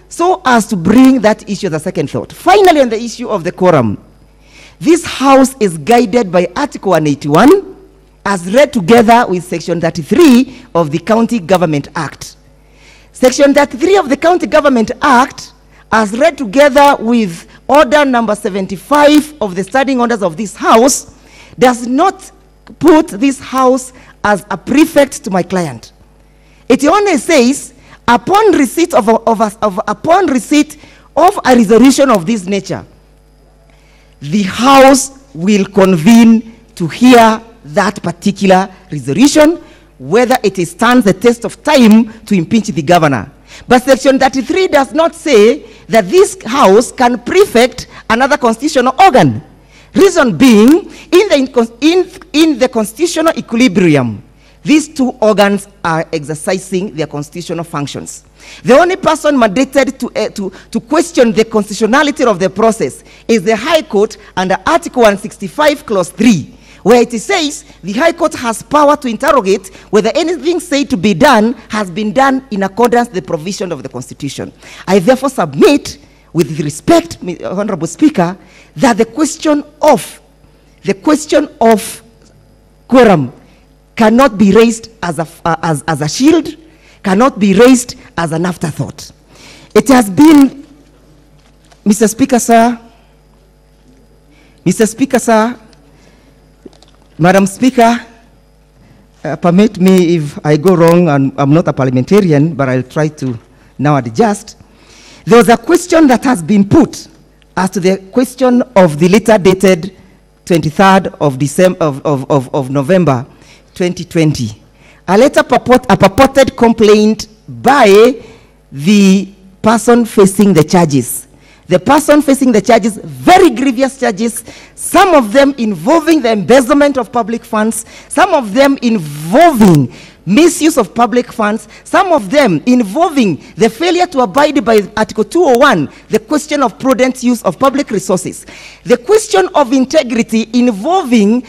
so as to bring that issue as a second thought. Finally, on the issue of the quorum, this House is guided by Article 181 as read together with Section 33 of the County Government Act. Section 33 of the County Government Act, as read together with Order number 75 of the standing orders of this House, does not put this House as a prefect to my client. It only says, upon receipt of a resolution of this nature, the House will convene to hear that particular resolution, whether it stands the test of time to impeach the governor. But Section 33 does not say that this House can prefect another constitutional organ. Reason being, in the constitutional equilibrium, these two organs are exercising their constitutional functions. The only person mandated to question the constitutionality of the process is the High Court under Article 165, Clause 3, where it says the High Court has power to interrogate whether anything said to be done has been done in accordance with the provision of the Constitution. I therefore submit, with respect, Honorable Speaker, that the question of quorum cannot be raised as a shield, cannot be raised as an afterthought. It has been, Mr. Speaker, sir, Madam Speaker, permit me if I go wrong, and I'm not a parliamentarian, but I'll try to now adjust. There was a question that has been put as to the question of the letter dated 23rd of November 2020. A letter a purported complaint by the person facing the charges. The person facing the charges, very grievous charges, some of them involving the embezzlement of public funds, some of them involving misuse of public funds, some of them involving the failure to abide by Article 201, the question of prudent use of public resources, the question of integrity involving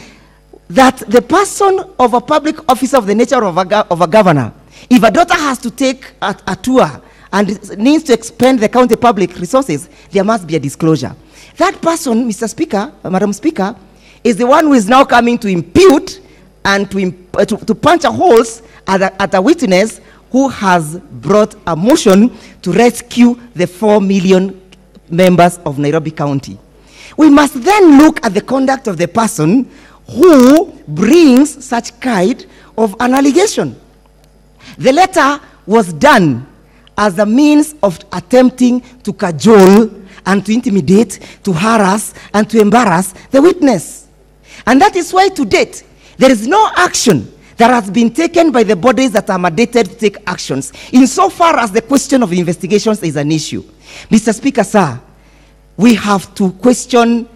that the person of a public officer of the nature of a governor, if a daughter has to take a tour and needs to expend the county public resources, there must be a disclosure. That person, Mr. Speaker, Madam Speaker, is the one who is now coming to impute and to punch a holes at a witness who has brought a motion to rescue the 4 million members of Nairobi County. We must then look at the conduct of the person who brings such kind of an allegation. The letter was done as a means of attempting to cajole and to intimidate, to harass and to embarrass the witness. And that is why to date, there is no action that has been taken by the bodies that are mandated to take actions, insofar as the question of investigations is an issue. Mr. Speaker, sir, we have to question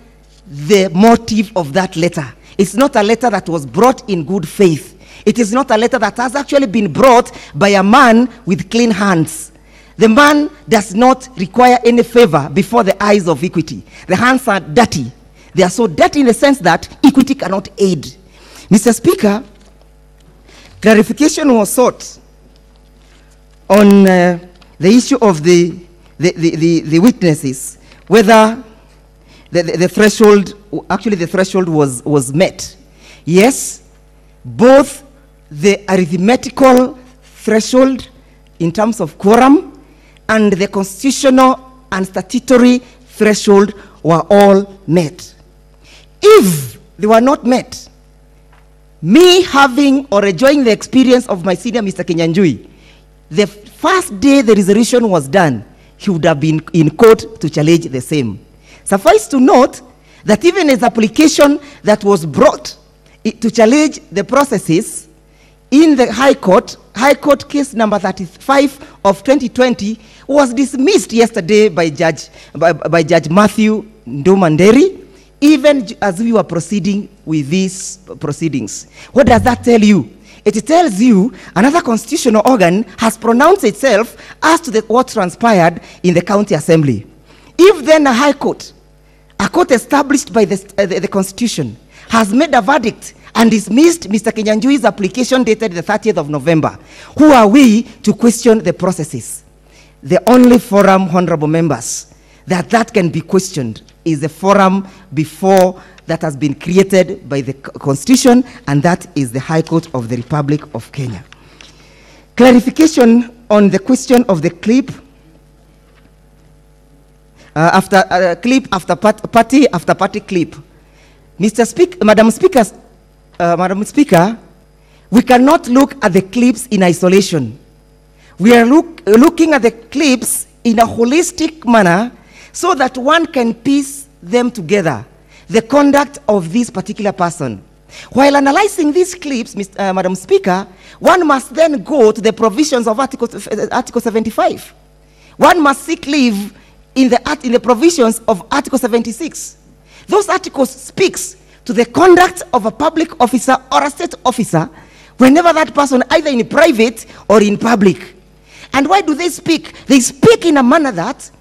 the motive of that letter. It's not a letter that was brought in good faith. It is not a letter that has actually been brought by a man with clean hands. The man does not require any favor before the eyes of equity. The hands are dirty. They are so dirty in the sense that equity cannot aid. Mr. Speaker, clarification was sought on the issue of the witnesses, whether the threshold, actually the threshold was met. Yes, both the arithmetical threshold in terms of quorum and the constitutional and statutory threshold were all met. If they were not met, me having or enjoying the experience of my senior Mr. Kinyanjui, the first day the resolution was done, he would have been in court to challenge the same. Suffice to note that even his application that was brought to challenge the processes in the High Court case number 35 of 2020 was dismissed yesterday by Judge Matthew Ndomanderi, even as we were proceeding with these proceedings. What does that tell you? It tells you another constitutional organ has pronounced itself as to what transpired in the county assembly. If then a High Court, a court established by the Constitution, has made a verdict and dismissed Mr. Kinyanjui's application dated the 30th of November. Who are we to question the processes? The only forum, honorable members, that can be questioned is the forum before that has been created by the Constitution, and that is the High Court of the Republic of Kenya. Clarification on the question of the clip clip after party clip. Mr. Speaker, Madam Speaker, we cannot look at the clips in isolation. We are looking at the clips in a holistic manner so that one can piece them together, the conduct of this particular person. While analyzing these clips, Madam Speaker, one must then go to the provisions of Article 75. One must seek leave in the provisions of Article 76. Those articles speaks to the conduct of a public officer or a state officer whenever that person, either in private or in public. And why do they speak? They speak in a manner that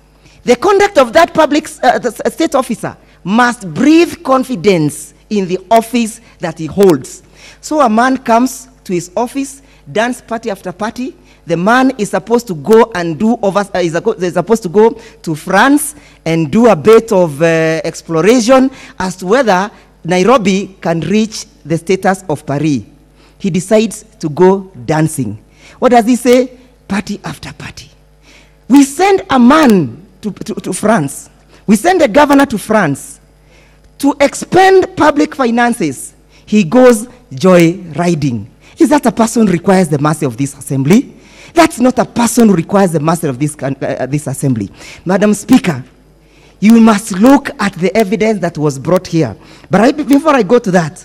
the conduct of that public state officer must breathe confidence in the office that he holds. So a man comes to his office, dance party after party. The man is supposed to go and is supposed to go to France and do a bit of exploration as to whether Nairobi can reach the status of Paris. He decides to go dancing. What does he say? Party after party. We send a man to France. We send a governor to France to expend public finances. He goes joy riding. Is that a person who requires the mercy of this assembly? That's not a person who requires the mercy of this assembly. Madam Speaker, you must look at the evidence that was brought here. But before I go to that,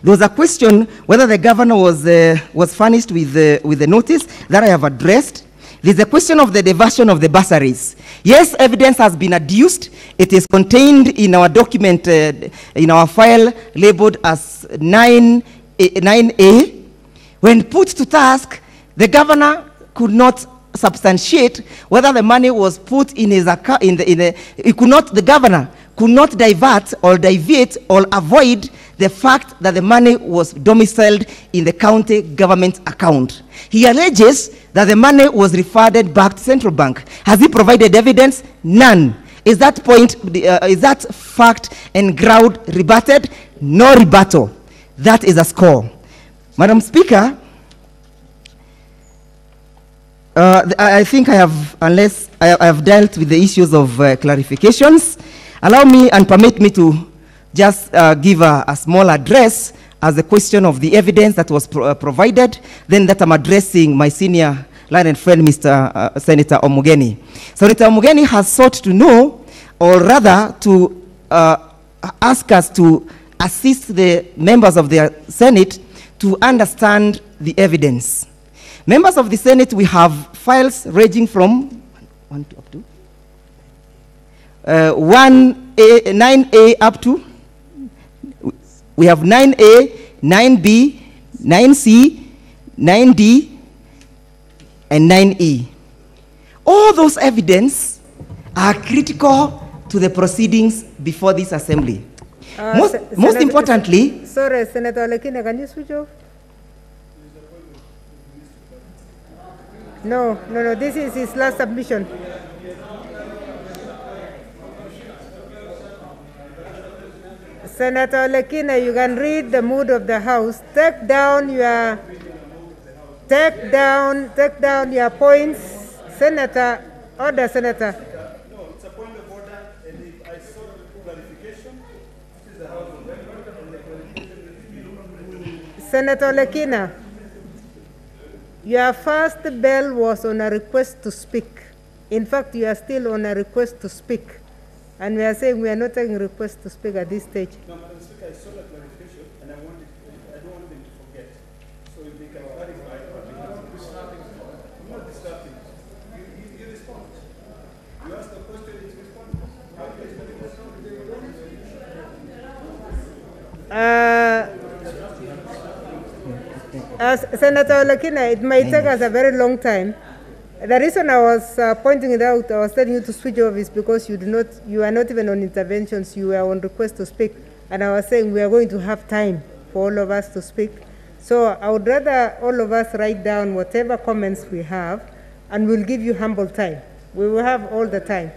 there was a question whether the governor was furnished with the notice that I have addressed. There's a question of the diversion of the bursaries. Yes, evidence has been adduced. It is contained in our document, in our file labeled as 9A. When put to task, the governor could not substantiate whether the money was put in his account. The governor could not divert or deviate or avoid the fact that the money was domiciled in the county government account. He alleges that the money was refunded back to Central Bank. Has he provided evidence? None. Is that fact and ground rebutted? No rebuttal. That is a score. Madam Speaker, I think I have dealt with the issues of clarifications. Allow me and permit me to just give a small address as a question of the evidence that was provided, then that I'm addressing my senior learned friend, Mr. Senator Omugeni. Senator Omugeni has sought to know, or rather to ask us to assist the members of the Senate to understand the evidence. Members of the Senate, we have files ranging from 9A up to, we have 9A, 9B, 9C, 9D, and 9E. All those evidence are critical to the proceedings before this assembly. Most importantly... Sorry, Senator Lekina, can you switch off? No, this is his last submission. Senator Lekina, you can read the mood of the House. Take down your points. Senator, order, Senator. No, it's a point of order, and I sought clarification. This is the House of Record, and Senator Lekina, your first bell was on a request to speak. In fact, you are still on a request to speak. And we are saying we are not taking requests to speak at this stage. No, Madam Speaker, I saw the clarification, and I don't want them to forget. So if they can clarify, I'm not disturbing. You respond. You ask the question, it's responded. Senator Lekina, it may take us a very long time. The reason I was pointing it out, I was telling you to switch off is because you are not even on interventions, you are on request to speak. And I was saying we are going to have time for all of us to speak. So I would rather all of us write down whatever comments we have, and we'll give you humble time. We will have all the time.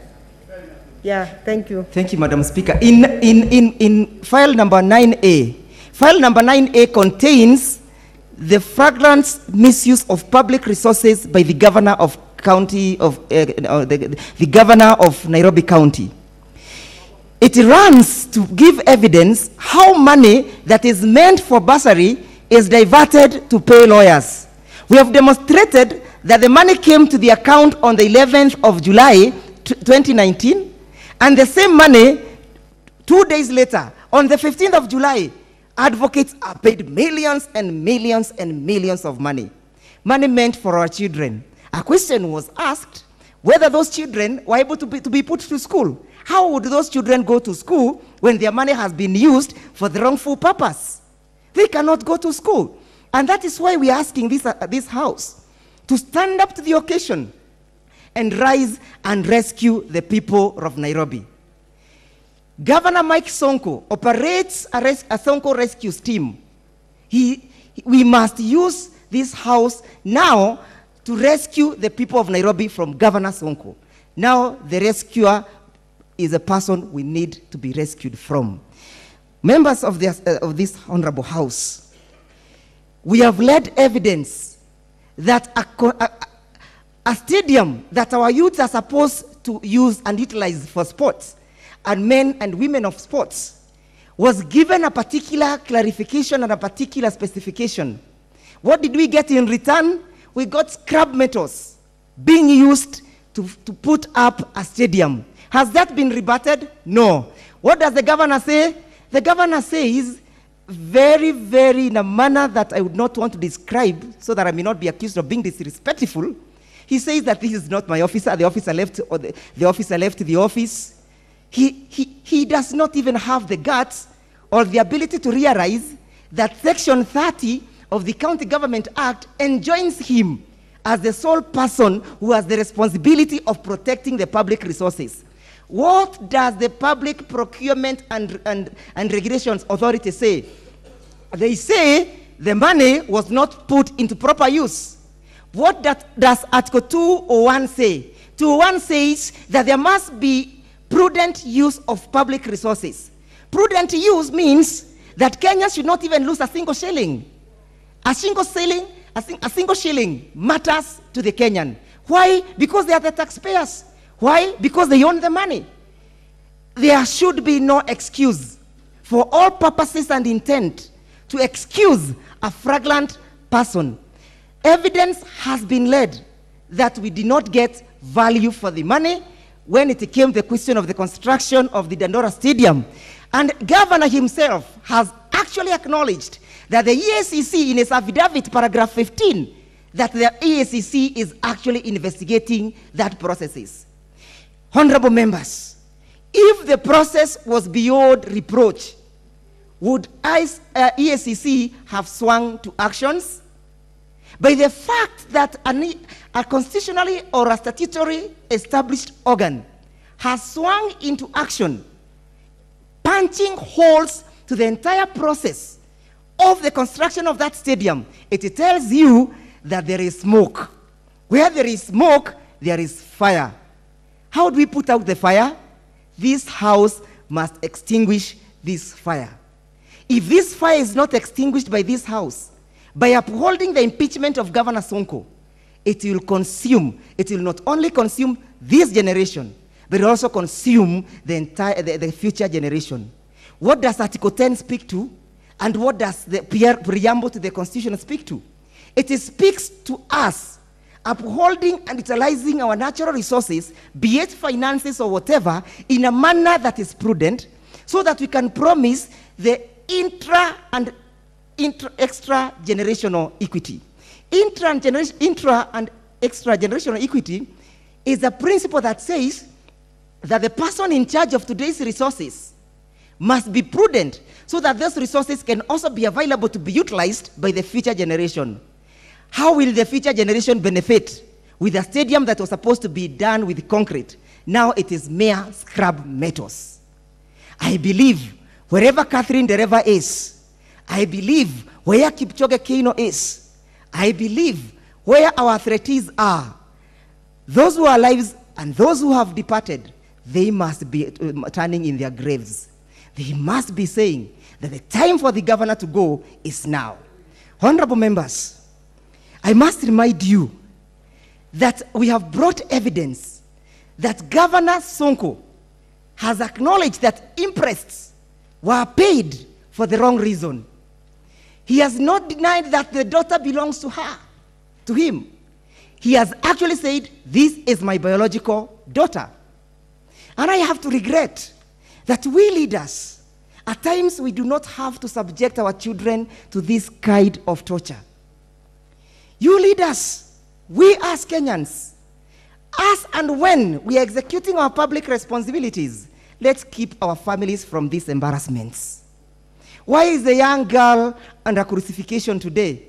Yeah, thank you. Thank you, Madam Speaker. In file number 9A, file number 9A contains the flagrant misuse of public resources by the governor of the governor of Nairobi County. It runs to give evidence how money that is meant for bursary is diverted to pay lawyers. We have demonstrated that the money came to the account on the 11th of July 2019, and the same money 2 days later, on the 15th of July, advocates are paid millions and millions and millions of money meant for our children. A question was asked whether those children were able to be put to school. How would those children go to school when their money has been used for the wrongful purpose? They cannot go to school. And that is why we are asking this House to stand up to the occasion and rise and rescue the people of Nairobi. Governor Mike Sonko operates a Sonko rescue team. We must use this House now to rescue the people of Nairobi from Governor Sonko. Now the rescuer is a person we need to be rescued from. Members of this honorable House, we have led evidence that a stadium that our youths are supposed to use and utilize for sports, and men and women of sports, was given a particular clarification and a particular specification. What did we get in return? We got scrap metals being used to put up a stadium. Has that been rebutted? No. What does the governor say? The governor says, very, very in a manner that I would not want to describe so that I may not be accused of being disrespectful. He says that this is not my officer. The officer left, or the officer left the office. He does not even have the guts or the ability to realize that Section 30 of the County Government Act enjoins him as the sole person who has the responsibility of protecting the public resources. What does the Public Procurement and Regulations Authority say? They say the money was not put into proper use. What does Article 201 say? 201 says that there must be prudent use of public resources. Prudent use means that Kenya should not even lose a single shilling. A single shilling matters to the Kenyan. Why? Because they are the taxpayers. Why? Because they own the money. There should be no excuse for all purposes and intent to excuse a fraudulent person. Evidence has been led that we did not get value for the money when it came to the question of the construction of the Dandora Stadium. And Governor himself has actually acknowledged that the EACC, in its affidavit, paragraph 15, that the EACC is actually investigating that processes. Honorable members, if the process was beyond reproach, would EACC have swung to actions? By the fact that a constitutionally or a statutorily established organ has swung into action, punching holes to the entire process of the construction of that stadium, it tells you that there is smoke. Where there is smoke, there is fire. How do we put out the fire? This House must extinguish this fire. If this fire is not extinguished by this House, by upholding the impeachment of Governor Sonko, it will not only consume this generation, but it will also consume the future generation. What does Article 10 speak to? And what does the preamble to the Constitution speak to? It speaks to us upholding and utilizing our natural resources, be it finances or whatever, in a manner that is prudent, so that we can promise the intra and extra generational equity. Intra and extra generational equity is a principle that says that the person in charge of today's resources must be prudent so that those resources can also be available to be utilized by the future generation. How will the future generation benefit with a stadium that was supposed to be done with concrete? Now it is mere scrap metals. I believe wherever Catherine Dereva is, I believe where Kipchoge Keino is, I believe where our athletes are, those who are alive and those who have departed, they must be turning in their graves. They must be saying that the time for the governor to go is now. Honorable members, I must remind you that we have brought evidence that Governor Sonko has acknowledged that imprests were paid for the wrong reason. He has not denied that the daughter belongs to her, to him. He has actually said, this is my biological daughter. And I have to regret that we leaders, at times we do not have to subject our children to this kind of torture. You leaders, we as Kenyans, as and when we are executing our public responsibilities, let's keep our families from these embarrassments. Why is the young girl under crucifixion today?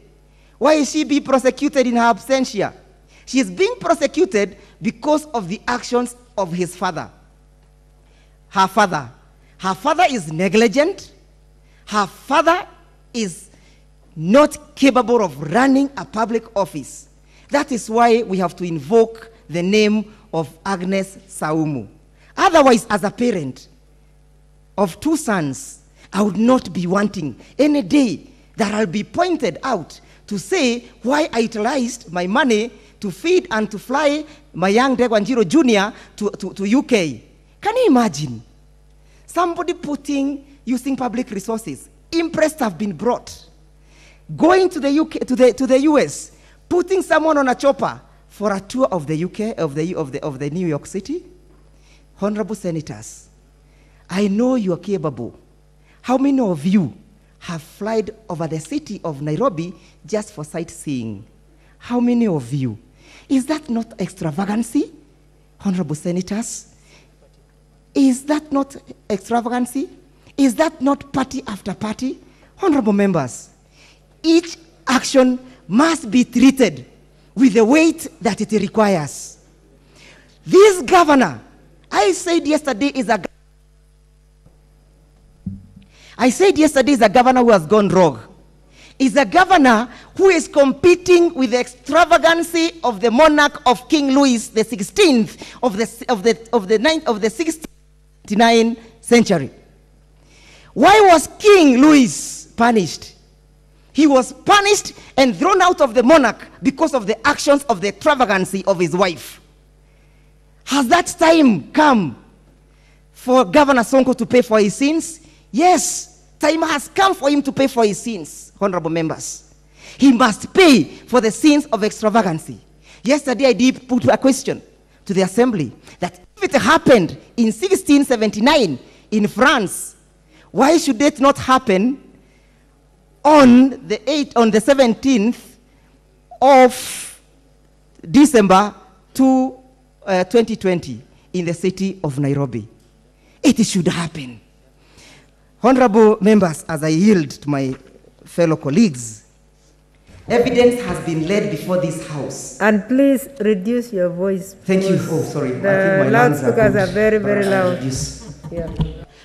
Why is she being prosecuted in her absentia? She is being prosecuted because of the actions of his father. Her father. Her father is negligent. Her father is not capable of running a public office. That is why we have to invoke the name of Agnes Saumu. Otherwise, as a parent of 2 sons, I would not be wanting any day that I'll be pointed out to say why I utilized my money to feed and to fly my young Degwanjiro Jr. to UK. Can you imagine? Somebody using public resources. Impressed have been brought. Going to the UK, to the US, putting someone on a chopper for a tour of the UK, of the New York City. Honorable senators, I know you are capable. How many of you have flown over the city of Nairobi just for sightseeing? How many of you? Is that not extravagancy, honorable senators? Is that not extravagancy? Is that not party after party? Honorable members, each action must be treated with the weight that it requires. This governor, I said yesterday, is a governor who has gone rogue. Is a governor who is competing with the extravagancy of the monarch of King Louis the 16th of the 69th century. Why was King Louis punished? He was punished and thrown out of the monarch because of the actions of the extravagancy of his wife. Has that time come for Governor Sonko to pay for his sins? Yes, time has come for him to pay for his sins, honorable members. He must pay for the sins of extravagancy. Yesterday I did put a question to the assembly that if it happened in 1679 in France, why should it not happen on the 17th of December 2020 in the city of Nairobi? It should happen. Honorable members, as I yield to my fellow colleagues, evidence has been laid before this House. And please reduce your voice. Thank you. Oh, sorry. The loudspeakers are very, very loud. Yeah.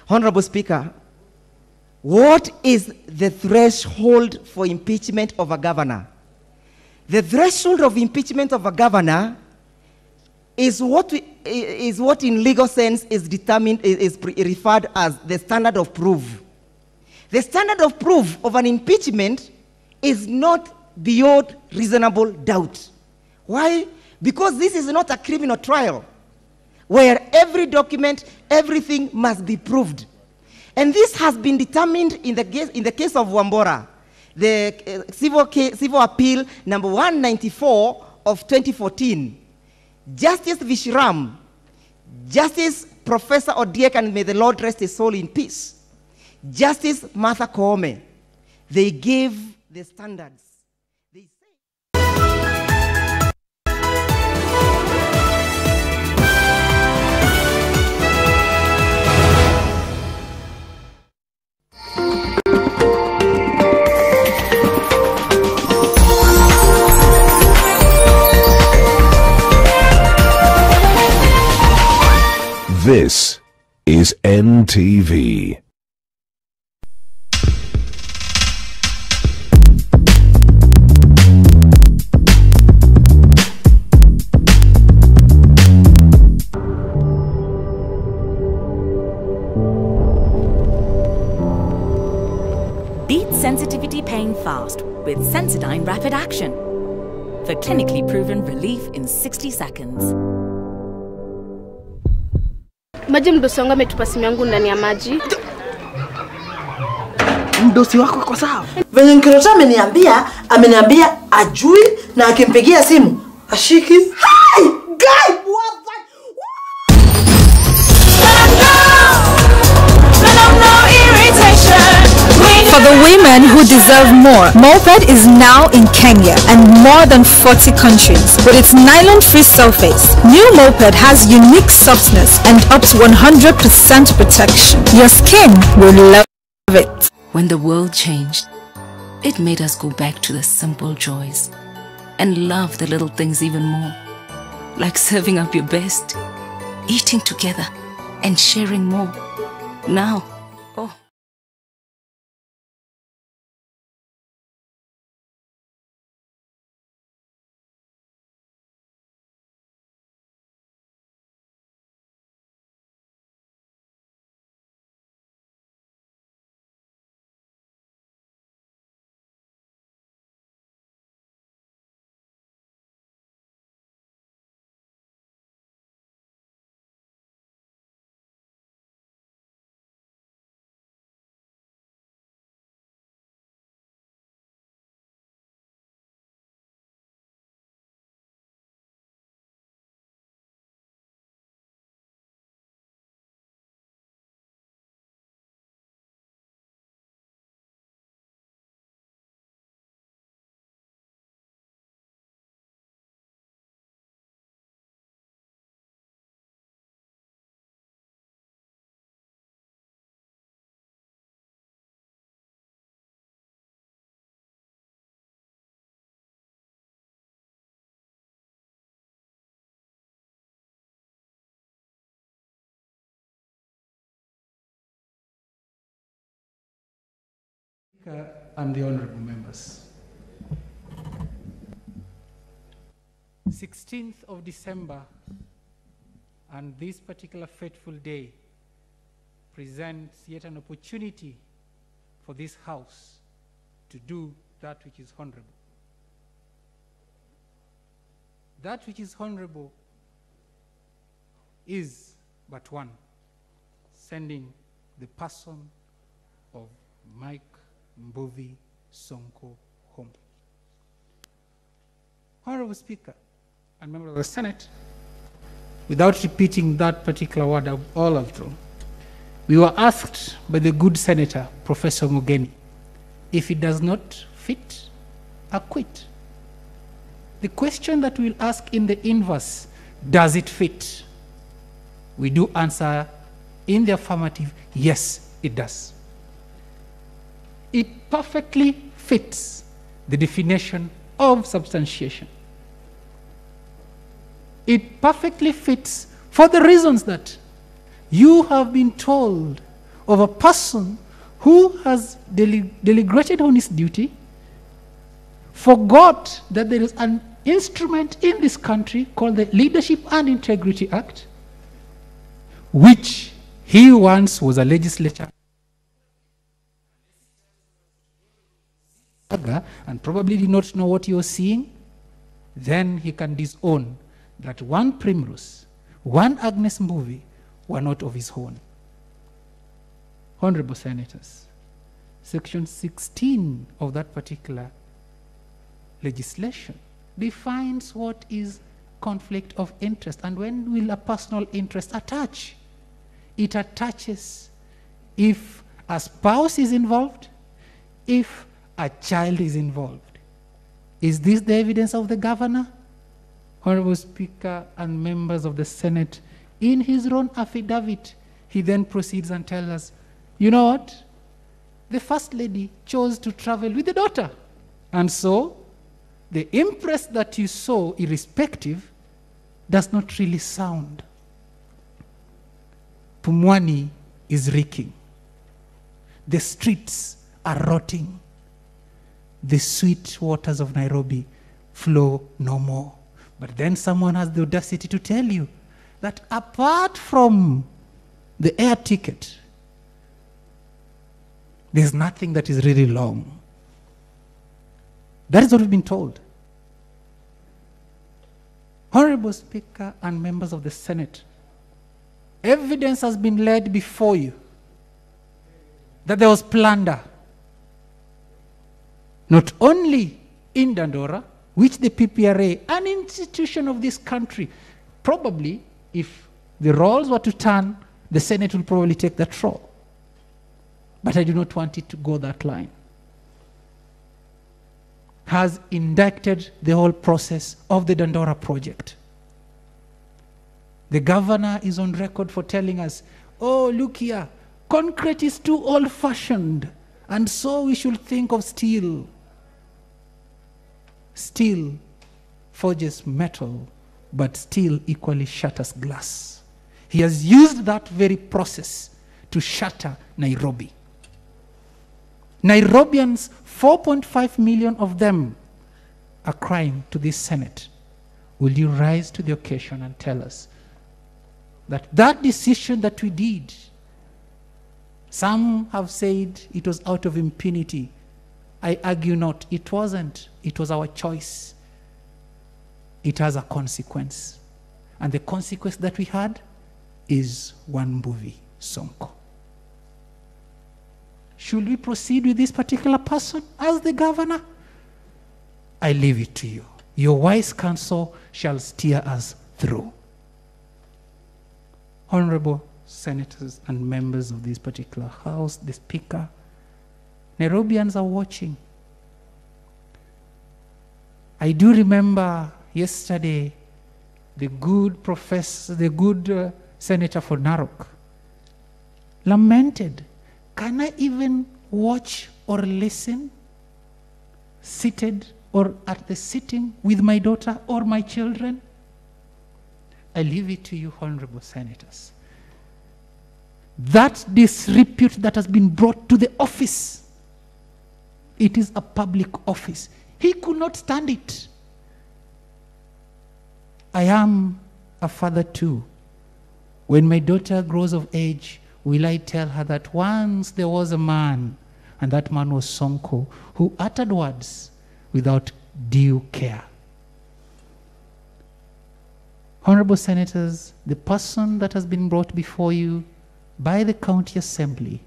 Honorable Speaker, what is the threshold for impeachment of a governor? The threshold of impeachment of a governor is what in legal sense is determined, is referred as the standard of proof. The standard of proof of an impeachment is not beyond reasonable doubt. Why? Because this is not a criminal trial where every document, everything must be proved. And this has been determined in the case of Wambora, the civil appeal number 194 of 2014. Justice Vishram, Justice Professor Odiek, and may the Lord rest his soul in peace, Justice Martha Koome, they gave the standards. This is NTV. pain fast with Sensodyne Rapid Action for clinically proven relief in 60 seconds. Maji mdosi wangu ametupa simu yangu ndani ya maji. Mdosi wako kwa sawa? Venye Nkirota ameniambia ajui na akimpigia simu ashiki. Hey! Guy! What the? For the women who deserve more, Moped is now in Kenya and more than 40 countries. With its nylon-free surface, new Moped has unique softness and up to 100% protection. Your skin will love it. When the world changed, it made us go back to the simple joys and love the little things even more. Like serving up your best, eating together, and sharing more. Now, oh. And the honorable members. 16th of December and this particular fateful day presents yet an opportunity for this House to do that which is honorable. That which is honorable is but one, sending the person of Mike Mbuvi Sonko home. Honorable Speaker and members of the Senate, without repeating that particular word all of through, we were asked by the good Senator, Professor Mugeni, if it does not fit, acquit. The question that we'll ask in the inverse, does it fit? We do answer in the affirmative, yes, it does. It perfectly fits the definition of substantiation. It perfectly fits for the reasons that you have been told of a person who has deliberated on his duty, forgot that there is an instrument in this country called the Leadership and Integrity Act, which he once was a legislator and probably did not know what he was seeing, then he can disown that one Primrose, one Agnes Mbuvi were not of his own. Honorable Senators, Section 16 of that particular legislation defines what is conflict of interest and when will a personal interest attach. It attaches if a spouse is involved, if a child is involved. Is this the evidence of the governor? Honorable Speaker and members of the Senate, in his own affidavit, he then proceeds and tells us, you know what? The First Lady chose to travel with the daughter. And so, the impress that you saw, irrespective, does not really sound. Pumwani is reeking. The streets are rotting. The sweet waters of Nairobi flow no more. But then someone has the audacity to tell you that apart from the air ticket, there's nothing that is really long. That is what we've been told. Honorable Speaker and members of the Senate, evidence has been laid before you that there was plunder, not only in Dandora, which the PPRA, an institution of this country, probably, if the roles were to turn, the Senate will probably take that role. But I do not want it to go that line. Has indicted the whole process of the Dandora project. The governor is on record for telling us, oh, look here, concrete is too old-fashioned, and so we should think of steel. Steel forges metal, but steel equally shatters glass. He has used that very process to shatter Nairobi. Nairobians, 4.5 million of them, are crying to this Senate. Will you rise to the occasion and tell us that that decision that we did, some have said it was out of impunity. I argue not. It wasn't. It was our choice. It has a consequence. And the consequence that we had is one movie, Sonko. Should we proceed with this particular person as the governor? I leave it to you. Your wise counsel shall steer us through. Honorable senators and members of this particular house, the Speaker, Nairobians are watching. I do remember yesterday the good senator for Narok lamented, can I even watch or listen seated or at the sitting with my daughter or my children? I leave it to you, honorable senators. That disrepute that has been brought to the office, it is a public office. He could not stand it. I am a father too. When my daughter grows of age, will I tell her that once there was a man, and that man was Sonko, who uttered words without due care? Honorable senators, the person that has been brought before you by the county assembly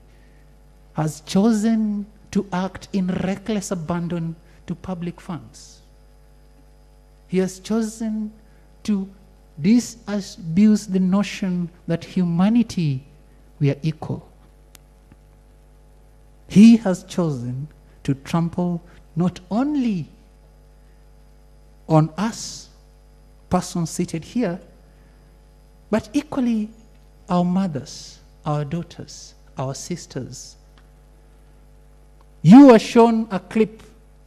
has chosen to act in reckless abandon to public funds. He has chosen to disabuse the notion that humanity, we are equal. He has chosen to trample not only on us, persons seated here, but equally our mothers, our daughters, our sisters. You were shown a clip,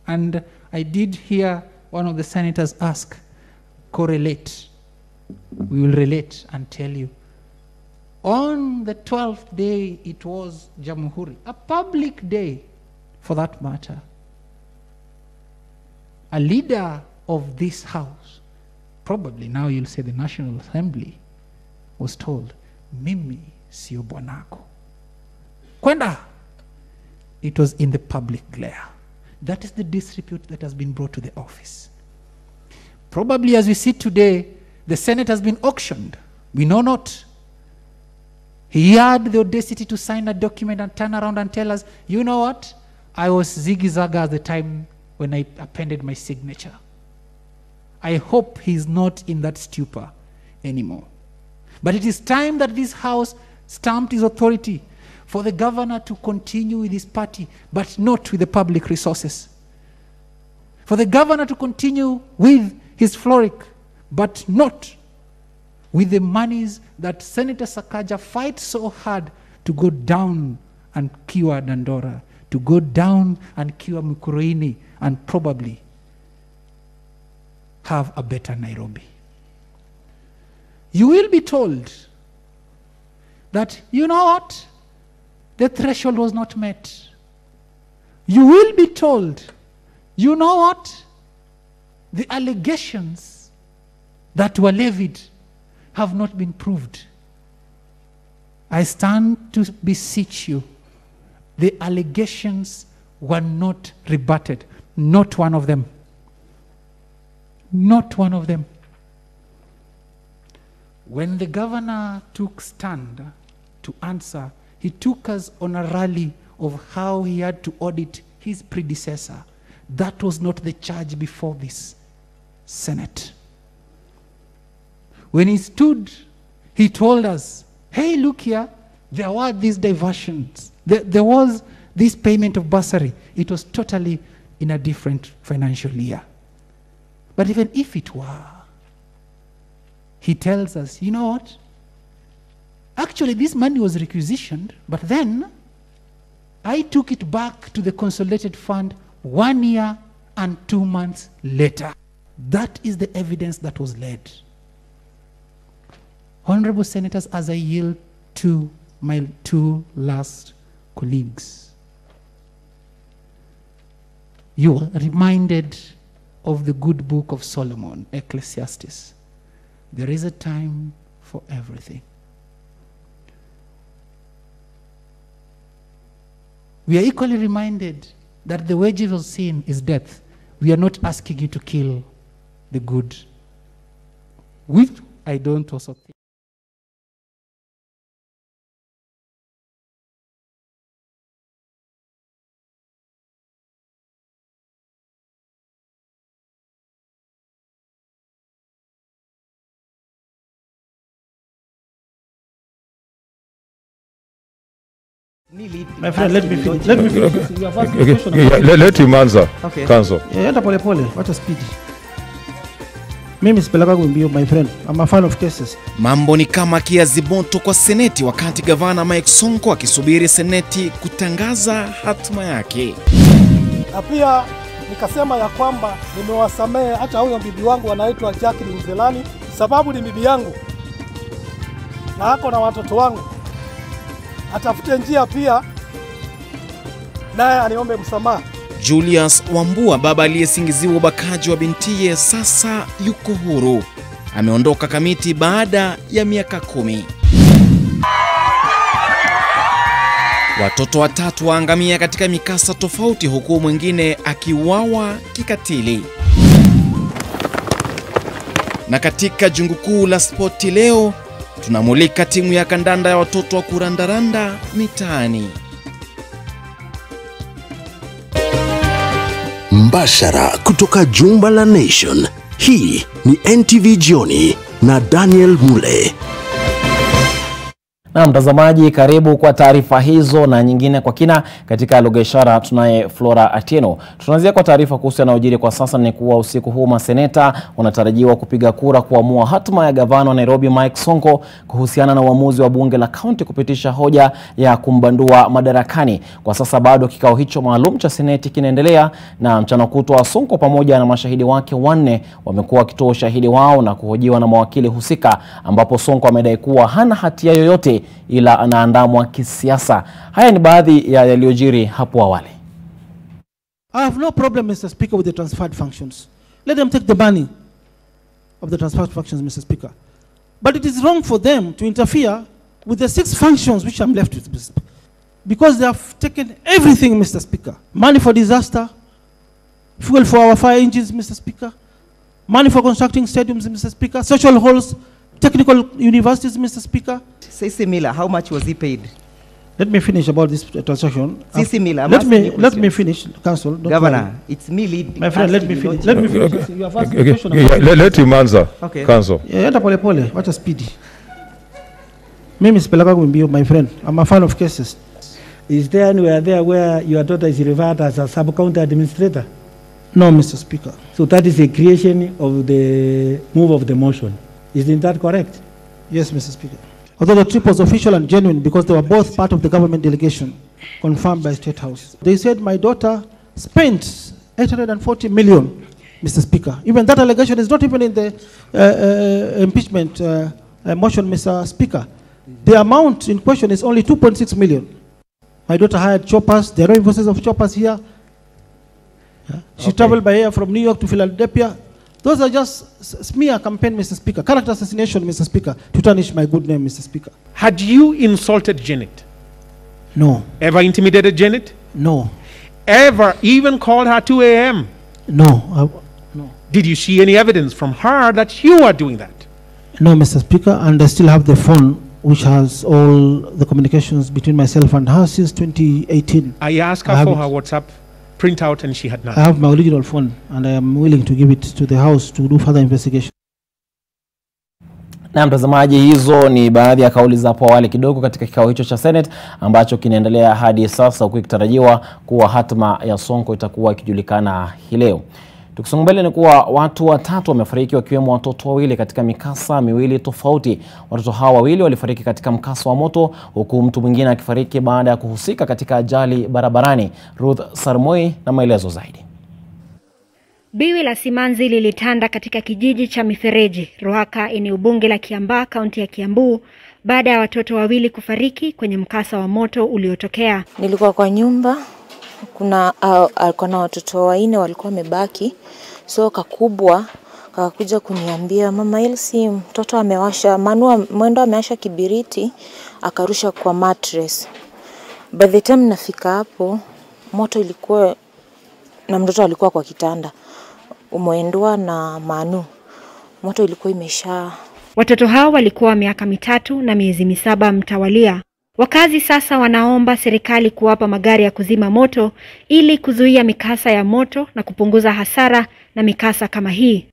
and I did hear one of the senators ask, correlate. We will relate and tell you. On the 12th day, it was Jamhuri, a public day for that matter. A leader of this house, probably now you'll say the National Assembly, was told, mimi sio bwanako. Kwenda. It was in the public glare. That is the disrepute that has been brought to the office. Probably as we sit today, the Senate has been auctioned. We know not. He had the audacity to sign a document and turn around and tell us, you know what? I was ziggy-zagga at the time when I appended my signature. I hope he's not in that stupor anymore. But it is time that this House stamped his authority for the governor to continue with his party, but not with the public resources. For the governor to continue with his FLORIC, but not with the monies that Senator Sakaja fights so hard to go down and cure Dandora, to go down and cure Mukurweini, and probably have a better Nairobi. You will be told that, you know what? The threshold was not met. You will be told, you know what? The allegations that were levied have not been proved. I stand to beseech you. The allegations were not rebutted. Not one of them. Not one of them. When the governor took stand to answer, he took us on a rally of how he had to audit his predecessor. That was not the charge before this Senate. When he stood, he told us, hey, look here, there were these diversions. There was this payment of bursary. It was totally in a different financial year. But even if it were, he tells us, you know what? Actually, this money was requisitioned, but then I took it back to the consolidated fund 1 year and 2 months later. That is the evidence that was led. Honorable Senators, as I yield to my 2 last colleagues, you are reminded of the good book of Solomon, Ecclesiastes. There is a time for everything. We are equally reminded that the wages of sin is death. We are not asking you to kill the good, which I don't also think. My friend, let me finish. Let me finish. You have asked me a question. Let him answer. Okay. Counsel. Enda pole pole. Wacha speed. Mimi sipeleka kumbio, my friend. I'm a fan of cases. Mambo ni kama kiazi moto kwa seneti wakati gavana Mike Sonko akisubiri seneti kutangaza hatima yake. Na pia nikasema ya kwamba nimewasamehe hata huyo bibi wangu anaitwa Jacqueline Zelani, sababu ni bibi yangu na hako na watoto wangu. Atafute njia pia naye aniombe msamaha. Julius Wambua, baba aliyesingiziwa ubakaji wa bintiye, sasa yuko huru. Ameondoka Kamiti baada ya miaka 10. Watoto 3 waangamia katika mikasa tofauti, huku mwingine akiuawa kikatili. Na katika jungu kuu la spoti leo, tunamulika timu ya kandanda ya watoto wa kurandaranda mitaani. Mbashara kutoka jumba la Nation. Hii ni NTV Jioni na Daniel Mule. Na mtazamaji, karibu kwa taarifa hizo na nyingine kwa kina. Katika lugha ishara tunaye Flora Atieno. Tunaanzia kwa taarifa kuhusu yanayojiri kwa sasa. Ni kuwa usiku huu maseneta wanatarajiwa kupiga kura kuamua hatima ya gavana wa Nairobi Mike Sonko kuhusiana na uamuzi wa bunge la kaunti kupitisha hoja ya kumbandua madarakani. Kwa sasa bado kikao hicho maalum cha seneti kinaendelea, na mchana kutwa Sonko pamoja na mashahidi wake 4 wamekuwa wakitoa ushahidi wao na kuhojiwa na mawakili husika, ambapo Sonko amedai kuwa hana hatia yoyote ila anaandamwa kisiasa. Haya ni baadhi ya yaliyojiri hapo awali. I have no problem, Mr. Speaker, with the transferred functions. Let them take the money of the transferred functions, Mr. Speaker. But it is wrong for them to interfere with the 6 functions which I'm left with, Mr. Speaker. Because they have taken everything, Mr. Speaker. Money for disaster, fuel for our fire engines, Mr. Speaker. Money for constructing stadiums, Mr. Speaker. Social halls, technical universities, Mr. Speaker. C.C. Miller, how much was he paid? Let me finish about this transaction. C.C. Miller, let me finish, Council. Governor, it's me lead. My friend, let me finish. Let me finish. You have asked a question. Let him answer. Okay. Council. Enda pole pole. Wacha speedy. Mimi sipeleka kumbio, my friend. I'm a fan of cases. Is there anywhere there where your daughter is referred as a sub-county administrator? No, Mr. Speaker. So that is a creation of the move of the motion. Isn't that correct? Yes, Mr. Speaker. Although the trip was official and genuine because they were both part of the government delegation confirmed by State House. They said my daughter spent 840 million, Mr. Speaker. Even that allegation is not even in the impeachment motion, Mr. Speaker. The amount in question is only 2.6 million. My daughter hired choppers. There are no invoices of choppers here. Yeah. She traveled by air from New York to Philadelphia. Those are just smear campaign, Mr. Speaker. Character assassination, Mr. Speaker, to tarnish my good name, Mr. Speaker. Had you insulted Janet? No. Ever intimidated Janet? No. ever even called her 2 a.m.? No. No. Did you see any evidence from her that you are doing that? No, Mr. Speaker, and I still have the phone which has all the communications between myself and her since 2018. I asked her for her WhatsApp printout and she had none. I have my original phone and I am willing to give it to the house to do further investigation. Na mtazamaji, hizo ni baadhi ya kauli za hapo awali kidogo katika kikao hicho cha Senate ambacho kinaendelea hadi sasa, huku ikitarajiwa kuwa hatma ya Sonko itakuwa ikijulikana hii leo. Tukisonga mbele ni kuwa watu watatu wamefariki wakiwemo watoto wawili katika mikasa miwili tofauti. Watoto hawa wawili walifariki katika mkasa wa moto, huku mtu mwingine akifariki baada ya kuhusika katika ajali barabarani. Ruth Sarmoi na maelezo zaidi. Biwi la simanzi lilitanda katika kijiji cha Mifereji, Ruaka, eneo bunge la Kiambaa, kaunti ya Kiambu, baada ya watoto wawili kufariki kwenye mkasa wa moto uliotokea. Nilikuwa kwa nyumba, alikuwa na watoto wanne walikuwa wamebaki. So kakubwa kakuja kuniambia, mama Elsie, mtoto amewasha mwendo amewasha kibiriti akarusha kwa mattress. By the time nafika hapo, moto ilikuwa na mtoto alikuwa kwa kitanda. Umeendwa na Manu. Moto ilikuwa imesha. Watoto hao walikuwa miaka 3 na miezi 7 mtawalia. Wakazi sasa wanaomba serikali kuwapa magari ya kuzima moto ili kuzuia mikasa ya moto na kupunguza hasara na mikasa kama hii.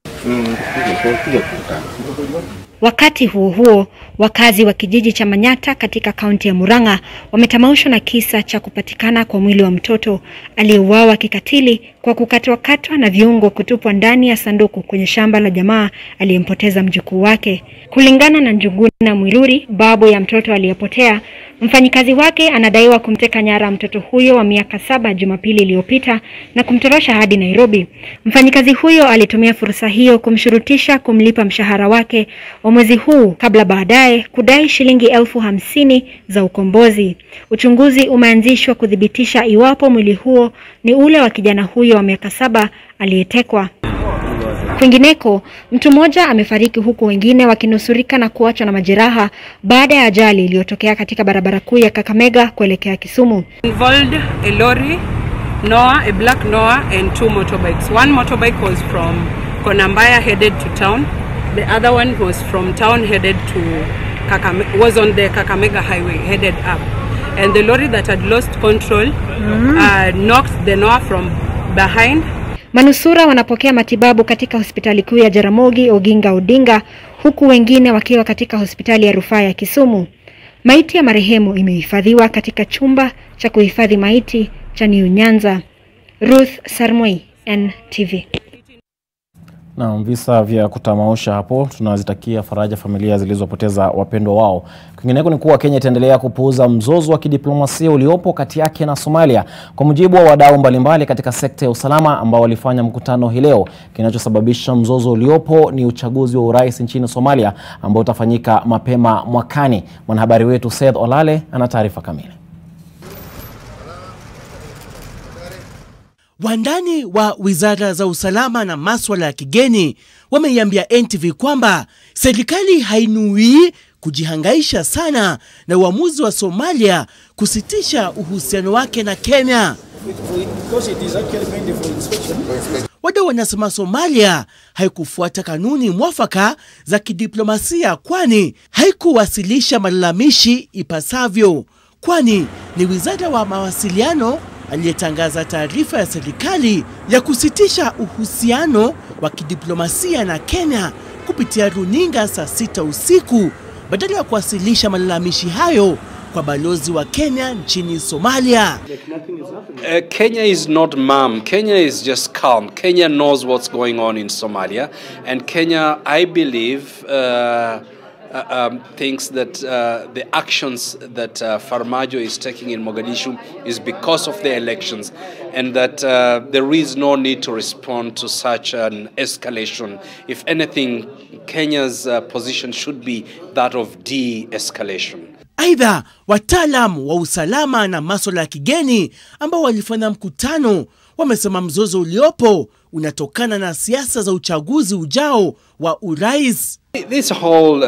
Wakati huo huo, wakazi wa kijiji cha Manyata katika kaunti ya Murang'a wametamaushwa na kisa cha kupatikana kwa mwili wa mtoto aliyeuawa kikatili kwa kukatwa na viungo kutupwa ndani ya sanduku kwenye shamba la jamaa aliyempoteza mjukuu wake. Kulingana na Njuguna Mwiruri, babu ya mtoto aliyepotea, mfanyikazi wake anadaiwa kumteka nyara mtoto huyo wa miaka 7 Jumapili iliyopita na kumtorosha hadi Nairobi. Mfanyikazi huyo alitumia fursa hiyo kumshurutisha kumlipa mshahara wake wa mwezi huu kabla baadaye kudai shilingi 50,000 za ukombozi. Uchunguzi umeanzishwa kudhibitisha iwapo mwili huo ni ule wa kijana huyo wa miaka 7 aliyetekwa. Kwingineko, mtu mmoja amefariki huku wengine wakinusurika na kuachwa na majeraha baada ya ajali iliyotokea katika barabara kuu ya Kakamega kuelekea Kisumu. Involved a lorry, a black Noah and 2 motorbikes. One motorbike was from Konambaya headed to town. The other one was from town headed to was on the Kakamega highway headed up. And the lorry that had lost control knocked the Noah from behind. Manusura wanapokea matibabu katika hospitali kuu ya Jaramogi Oginga Odinga, huku wengine wakiwa katika hospitali ya rufaa ya Kisumu. Maiti ya marehemu imehifadhiwa katika chumba cha kuhifadhi maiti cha New Nyanza. Ruth Sarmoi, NTV. Na visa vya kutamausha hapo, tunazitakia faraja familia zilizopoteza wapendwa wao. Kwingineko ni kuwa Kenya itaendelea kupuuza mzozo wa kidiplomasia uliopo kati yake na Somalia. Kwa mujibu wa wadau mbalimbali katika sekta ya usalama ambao walifanya mkutano hii leo, kinachosababisha mzozo uliopo ni uchaguzi wa urais nchini Somalia ambao utafanyika mapema mwakani. Mwanahabari wetu Seth Olale ana taarifa kamili. Wandani wa wizara za usalama na masuala ya kigeni wameiambia NTV kwamba serikali hainui kujihangaisha sana na uamuzi wa Somalia kusitisha uhusiano wake na Kenya. Wadau wanasema Somalia haikufuata kanuni mwafaka za kidiplomasia, kwani haikuwasilisha malalamishi ipasavyo, kwani ni wizara wa mawasiliano aliyetangaza taarifa ya serikali ya kusitisha uhusiano wa kidiplomasia na Kenya kupitia runinga saa 6 usiku badala ya kuwasilisha malalamishi hayo kwa balozi wa Kenya nchini Somalia. Kenya is not mum. Kenya is just calm. Kenya knows what's going on in Somalia, and Kenya, I believe, thinks that the actions that Farmajo is taking in Mogadishu is because of the elections, and that there is no need to respond to such an escalation. If anything, Kenya's position should be that of de-escalation. Aidha, wataalamu wa usalama na masuala ya kigeni ambao walifanya mkutano wamesema mzozo uliopo unatokana na siasa za uchaguzi ujao wa urais. This whole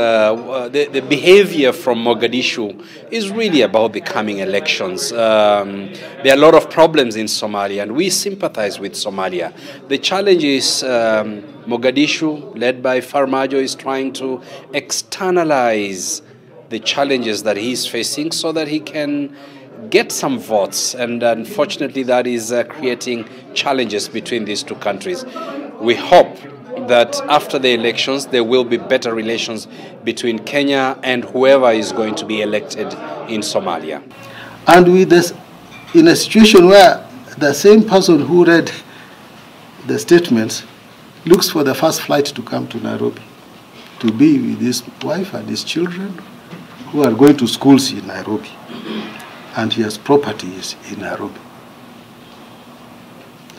the behavior from Mogadishu is really about the coming elections. There are a lot of problems in Somalia, and we sympathize with Somalia. The challenge is Mogadishu, led by Farmajo, is trying to externalize the challenges that he's facing so that he can get some votes, and unfortunately that is creating challenges between these two countries. We hope that after the elections there will be better relations between Kenya and whoever is going to be elected in Somalia. And with this, in a situation where the same person who read the statements looks for the first flight to come to Nairobi to be with his wife and his children who are going to schools in Nairobi, and he has properties in Nairobi.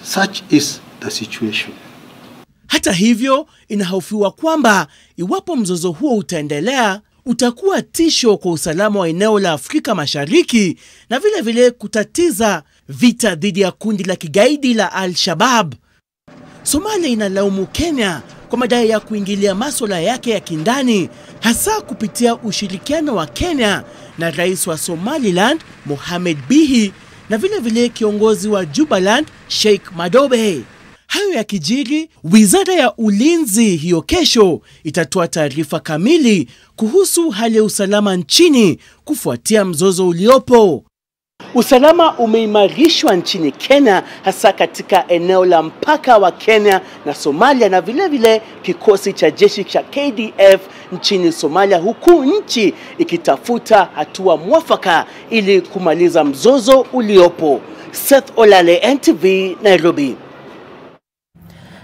Such is the situation. Hata hivyo, inahofiwa kwamba iwapo mzozo huo utaendelea, utakuwa tisho kwa usalama wa eneo la Afrika Mashariki na vile vile kutatiza vita dhidi ya kundi la kigaidi la Al-Shabaab. Somalia inalaumu Kenya kwa madai ya kuingilia masuala yake ya kindani, hasa kupitia ushirikiano wa Kenya na rais wa Somaliland Mohamed Bihi na vile vile kiongozi wa Jubaland Sheikh Madobe. Hayo yakijiri, Wizara ya Ulinzi hiyo kesho itatoa taarifa kamili kuhusu hali ya usalama nchini kufuatia mzozo uliopo. Usalama umeimarishwa nchini Kenya, hasa katika eneo la mpaka wa Kenya na Somalia, na vile vile kikosi cha jeshi cha KDF nchini Somalia, huku nchi ikitafuta hatua mwafaka ili kumaliza mzozo uliopo. Seth Olale, NTV, Nairobi.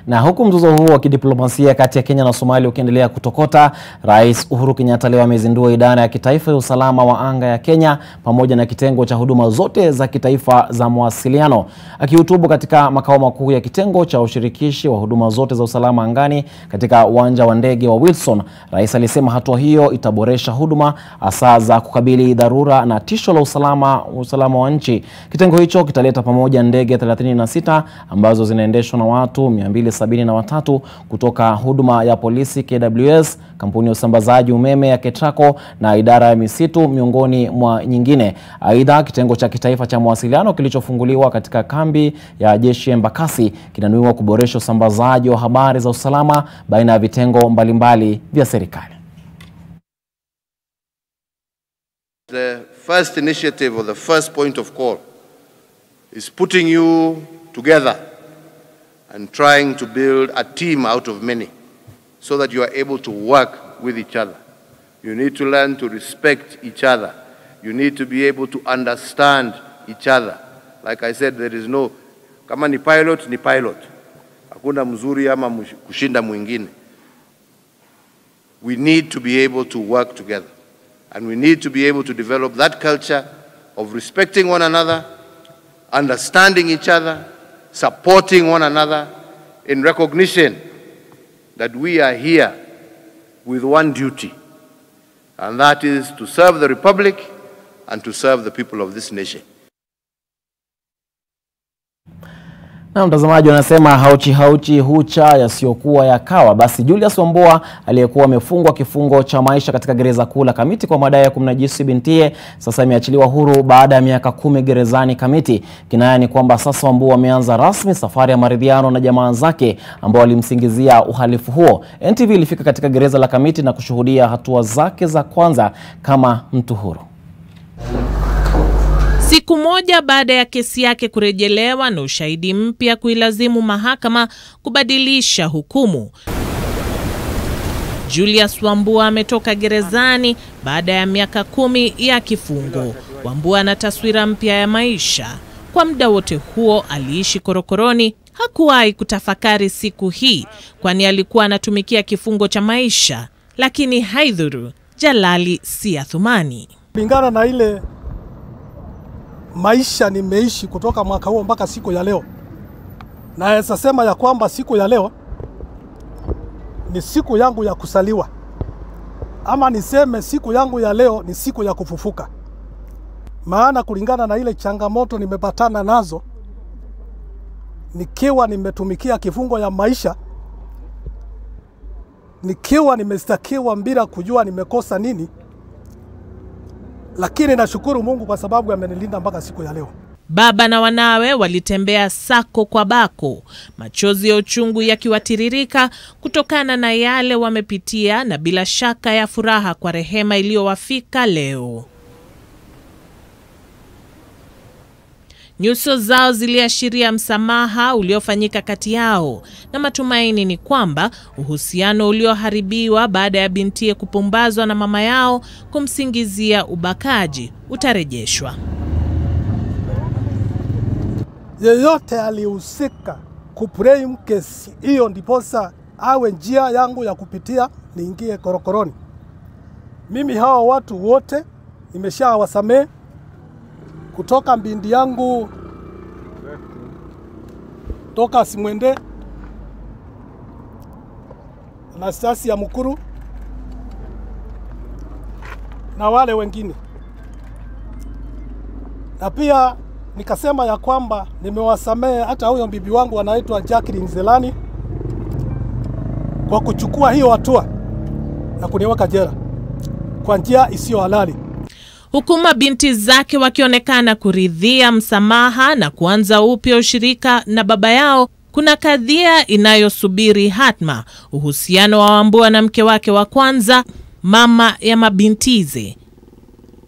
Na huku mzozo huo wa kidiplomasia kati ya Kenya na Somalia ukiendelea kutokota, Rais Uhuru Kenyatta leo amezindua idara ya kitaifa ya usalama wa anga ya Kenya pamoja na kitengo cha huduma zote za kitaifa za mawasiliano. Akihutubu katika makao makuu ya kitengo cha ushirikishi wa huduma zote za usalama angani katika uwanja wa ndege wa Wilson, Rais alisema hatua hiyo itaboresha huduma hasa za kukabili dharura na tisho la usalama wa nchi. Kitengo hicho kitaleta pamoja ndege 36 ambazo zinaendeshwa na watu 273 kutoka huduma ya polisi KWS, kampuni ya usambazaji umeme ya Ketraco na idara ya misitu miongoni mwa nyingine. Aidha, kitengo cha kitaifa cha mawasiliano kilichofunguliwa katika kambi ya jeshi Embakasi kinanuiwa kuboresha usambazaji wa habari za usalama baina ya vitengo mbalimbali vya serikali. The first initiative or the first point of call is putting you together and trying to build a team out of many so that you are able to work with each other. You need to learn to respect each other. You need to be able to understand each other. Like I said, there is no, kama ni pilot, ni pilot. Hakuna mzuri ama kushinda mwingine. We need to be able to work together. And we need to be able to develop that culture of respecting one another, understanding each other, supporting one another in recognition that we are here with one duty, and that is to serve the Republic and to serve the people of this nation. Na mtazamaji wanasema hauchi hucha yasiokuwa yakawa. Basi Julius Wambua aliyekuwa amefungwa kifungo cha maisha katika gereza kuu la Kamiti kwa madai ya kumnajisi bintiye sasa ameachiliwa huru baada ya miaka 10 gerezani Kamiti. Kinaya ni kwamba sasa Wambua ameanza rasmi safari ya maridhiano na jamaa zake ambao walimsingizia uhalifu huo. NTV ilifika katika gereza la Kamiti na kushuhudia hatua zake za kwanza kama mtu huru. Siku moja baada ya kesi yake kurejelewa na ushahidi mpya kuilazimu mahakama kubadilisha hukumu, Julius Wambua ametoka gerezani baada ya miaka 10 ya kifungo. Wambua ana taswira mpya ya maisha. Kwa muda wote huo aliishi korokoroni. Hakuwahi kutafakari siku hii kwani alikuwa anatumikia kifungo cha maisha, lakini haidhuru, jalali si athumani. Kulingana na ile maisha nimeishi kutoka mwaka huo mpaka siku ya leo, naweza sema ya kwamba siku ya leo ni siku yangu ya kusaliwa, ama niseme siku yangu ya leo ni siku ya kufufuka. Maana kulingana na ile changamoto nimepatana nazo, nikiwa nimetumikia kifungo ya maisha, nikiwa nimestakiwa bila kujua nimekosa nini, lakini nashukuru Mungu kwa sababu amenilinda mpaka siku ya leo. Baba na wanawe walitembea sako kwa bako, machozi ya uchungu yakiwatiririka kutokana na yale wamepitia na bila shaka ya furaha kwa rehema iliyowafika leo. Nyuso zao ziliashiria msamaha uliofanyika kati yao, na matumaini ni kwamba uhusiano ulioharibiwa baada ya bintiye kupumbazwa na mama yao kumsingizia ubakaji utarejeshwa. Yeyote alihusika kuprame kesi hiyo ndiposa awe njia yangu ya kupitia niingie korokoroni. Mimi hawa watu wote nimeshawasamehe, kutoka mbindi yangu toka Simwende, Anastasia Mukuru na wale wengine. Na pia nikasema ya kwamba nimewasamehe hata huyo bibi wangu anaitwa Jacqueline Zelani kwa kuchukua hiyo hatua na kuniweka jela kwa njia isiyo halali. Huku mabinti zake wakionekana kuridhia msamaha na kuanza upya ushirika na baba yao, kuna kadhia inayosubiri hatma, uhusiano wa Wambua na mke wake wa kwanza, mama ya mabintize.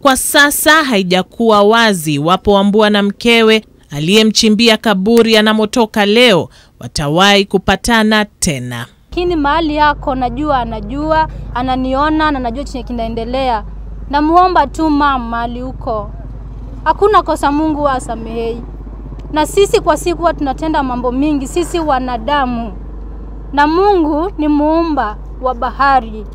Kwa sasa haijakuwa wazi wapo Wambua na mkewe aliyemchimbia kaburi anamotoka leo watawahi kupatana tena. Lakini mahali yako najua anajua, ananiona na najua chenye kinaendelea. Namuomba tu mama mahali huko. Hakuna kosa Mungu asamehei. Na sisi kwa siku tunatenda mambo mingi, sisi wanadamu. Na Mungu ni muumba wa bahari.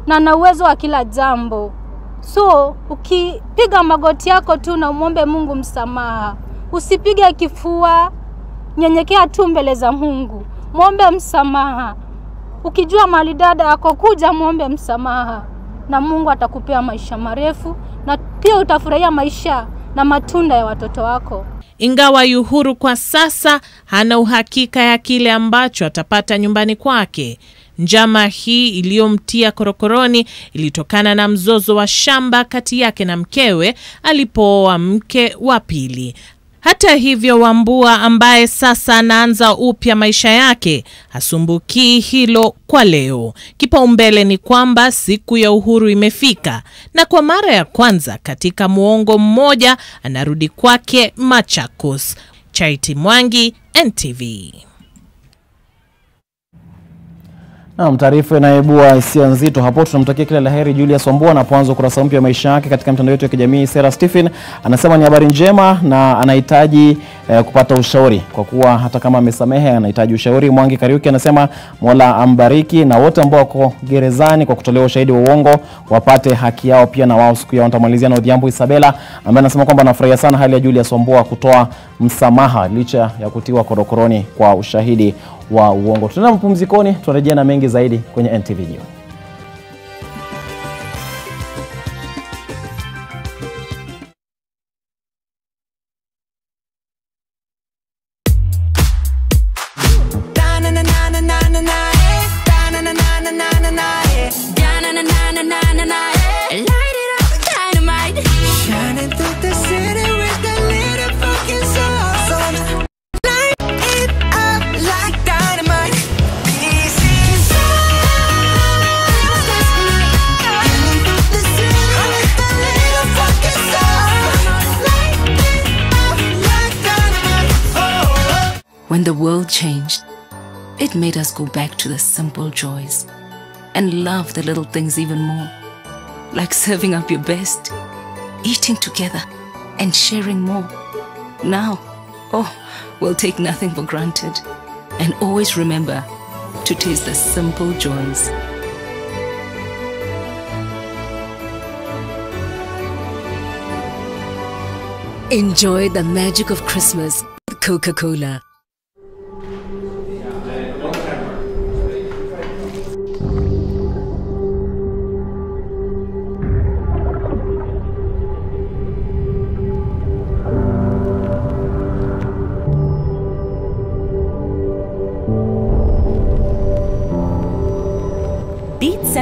Na ana uwezo wa kila jambo. So, ukipiga magoti yako tu na muombe Mungu msamaha. Usipige kifua, nyenyekea tu mbele za Mungu. Muombe msamaha. Ukijua mali dada yako kuja muombe msamaha. Na Mungu atakupea maisha marefu na pia utafurahia maisha na matunda ya watoto wako. Ingawa Yuhuru kwa sasa hana uhakika ya kile ambacho atapata nyumbani kwake. Njama hii iliyomtia korokoroni ilitokana na mzozo wa shamba kati yake na mkewe alipooa mke wa pili. Hata hivyo Wambua ambaye sasa anaanza upya maisha yake hasumbuki hilo kwa leo. Kipaumbele ni kwamba siku ya uhuru imefika na kwa mara ya kwanza katika muongo mmoja anarudi kwake Machakos. Charity Mwangi, NTV. Na taarifa inaibua hisia nzito hapo. Tunamtakia kila laheri Julius Wambua anapoanza kurasa mpya maisha yake katika mtandao wetu wa kijamii. Sarah Stephen anasema ni habari njema na anahitaji kupata ushauri kwa kuwa hata kama amesamehe anahitaji ushauri. Mwangi Kariuki anasema Mola ambariki na wote ambao wako gerezani kwa kutolewa ushahidi wa uongo wapate haki yao pia na wao siku yao. Nitamalizia na Odhiambo Isabella ambaye anasema kwamba anafurahia sana hali ya Julius Wambua kutoa msamaha licha ya kutiwa korokoroni kwa ushahidi wa uongo. Tunaenda mapumzikoni, tutarejea na mengi zaidi kwenye NTV Jioni. When the world changed, it made us go back to the simple joys and love the little things even more, like serving up your best, eating together, and sharing more. Now, we'll take nothing for granted and always remember to taste the simple joys. Enjoy the magic of Christmas with Coca-Cola.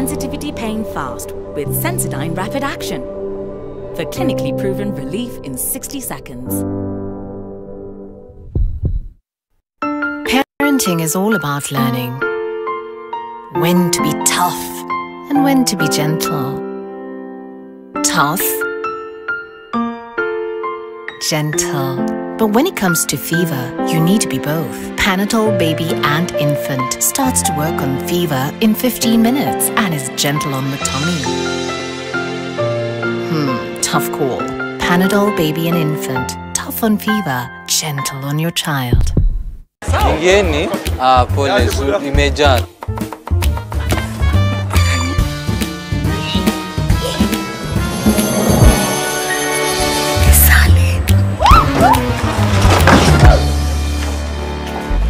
sensitivity pain fast with Sensodyne Rapid Action for clinically proven relief in 60 seconds. Parenting is all about learning when to be tough and when to be gentle. Tough, gentle. But when it comes to fever, you need to be both. Panadol Baby and Infant starts to work on fever in 15 minutes and is gentle on the tummy. Tough call. Panadol Baby and Infant. Tough on fever, gentle on your child. Ngeni, pole, imejaa.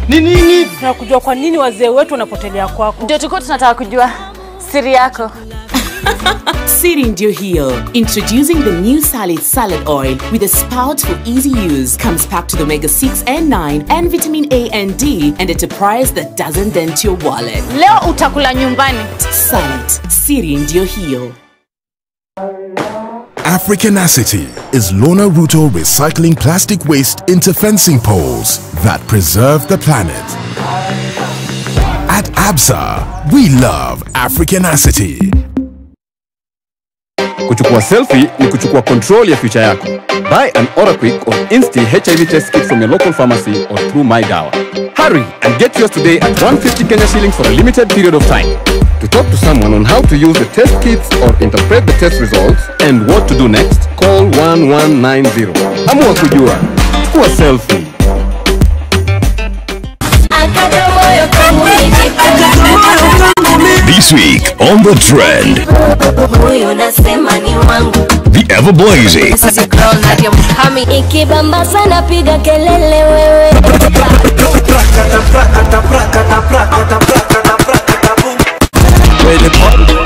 Nini? Tunakujua kwa nini wazee wetu wanapotelea kwako. Ndio tuko tunataka kujua siri yako. Siri ndio hiyo. Introducing the new salad oil with a spout for easy use. Comes packed with omega-6 and 9 and vitamin A and D and at a price that doesn't dent your wallet. Leo utakula nyumbani. Salad. Siri ndio hiyo. Africanacity is Lona Ruto recycling plastic waste into fencing poles that preserve the planet. At ABSA, we love Africanacity. Kuchukua selfie ni kuchukua control ya future yako. Buy an Oraquick or Insti HIV test kit from your local pharmacy or through MyDawa. Hurry and get yours today at 150 Kenya shillings for a limited period of time. To talk to someone on how to use the test kits or interpret the test results and what to do next, call 1190. Amua kujua. Chukua selfie. This week on The Trend, the ever-blazing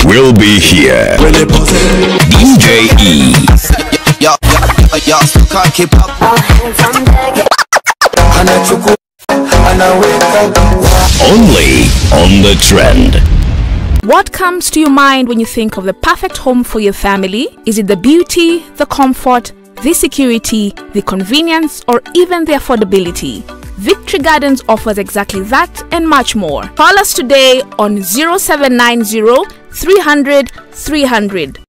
will be here. DJ E. Only on The Trend. What comes to your mind when you think of the perfect home for your family? Is it the beauty, the comfort, the security, the convenience, or even the affordability? Victory Gardens offers exactly that and much more. Call us today on 0790 300 300.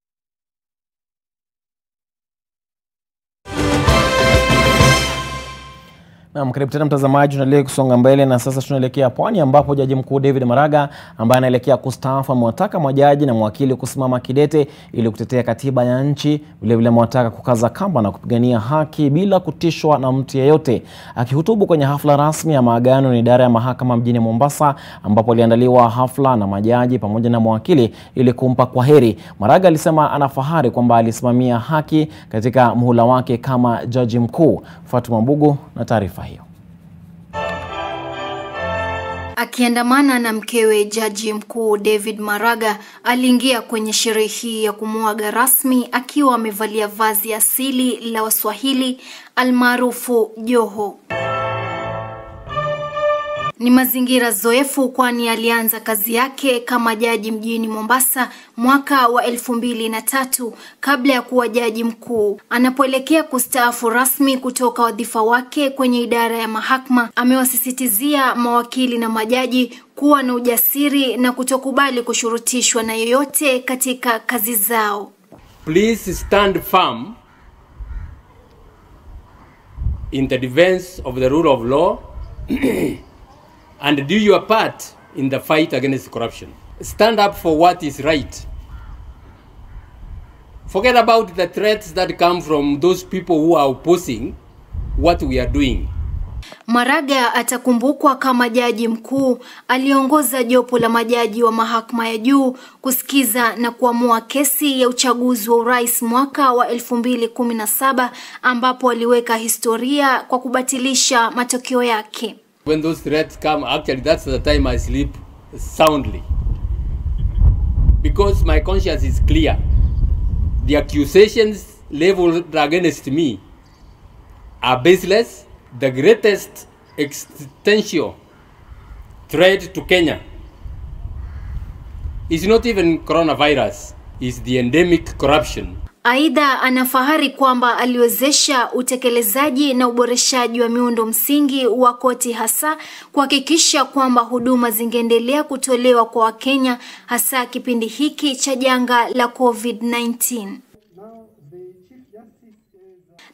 Na karibu tena mtazamaji, tunaendelea kusonga mbele na sasa tunaelekea Pwani ambapo Jaji Mkuu David Maraga ambaye anaelekea kustaafu amewataka majaji na mawakili kusimama kidete ili kutetea katiba ya nchi. Vile vile amewataka kukaza kamba na kupigania haki bila kutishwa na mtu yeyote. Akihutubu kwenye hafla rasmi ya maagano na idara ya mahakama mjini Mombasa ambapo aliandaliwa hafla na majaji pamoja na mawakili ili kumpa kwaheri, Maraga alisema ana fahari kwamba alisimamia haki katika muhula wake kama Jaji Mkuu. Fatuma Mbugu na taarifa hiyo. Akiandamana na mkewe Jaji Mkuu David Maraga aliingia kwenye sherehe hii ya kumuaga rasmi akiwa amevalia vazi asili la Waswahili almaarufu joho. Ni mazingira zoefu kwani alianza kazi yake kama jaji mjini Mombasa mwaka wa 2003 kabla ya kuwa jaji mkuu. Anapoelekea kustaafu rasmi kutoka wadhifa wake kwenye idara ya mahakama, amewasisitizia mawakili na majaji kuwa na ujasiri na kutokubali kushurutishwa na yoyote katika kazi zao. Please stand firm in the defense of the rule of law and do your part in the fight against corruption. Stand up for what is right. Forget about the threats that come from those people who are opposing what we are doing. Maraga atakumbukwa kama jaji mkuu aliongoza jopo la majaji wa mahakama ya juu kusikiza na kuamua kesi ya uchaguzi wa urais mwaka wa 2017 ambapo aliweka historia kwa kubatilisha matokeo yake. When those threats come, actually that's the time I sleep soundly. Because my conscience is clear. The accusations leveled against me are baseless. The greatest existential threat to Kenya It's not even coronavirus, it's the endemic corruption. Aidha, anafahari kwamba aliwezesha utekelezaji na uboreshaji wa miundo msingi wa koti, hasa kuhakikisha kwamba huduma zingeendelea kutolewa kwa Wakenya hasa kipindi hiki cha janga la COVID-19.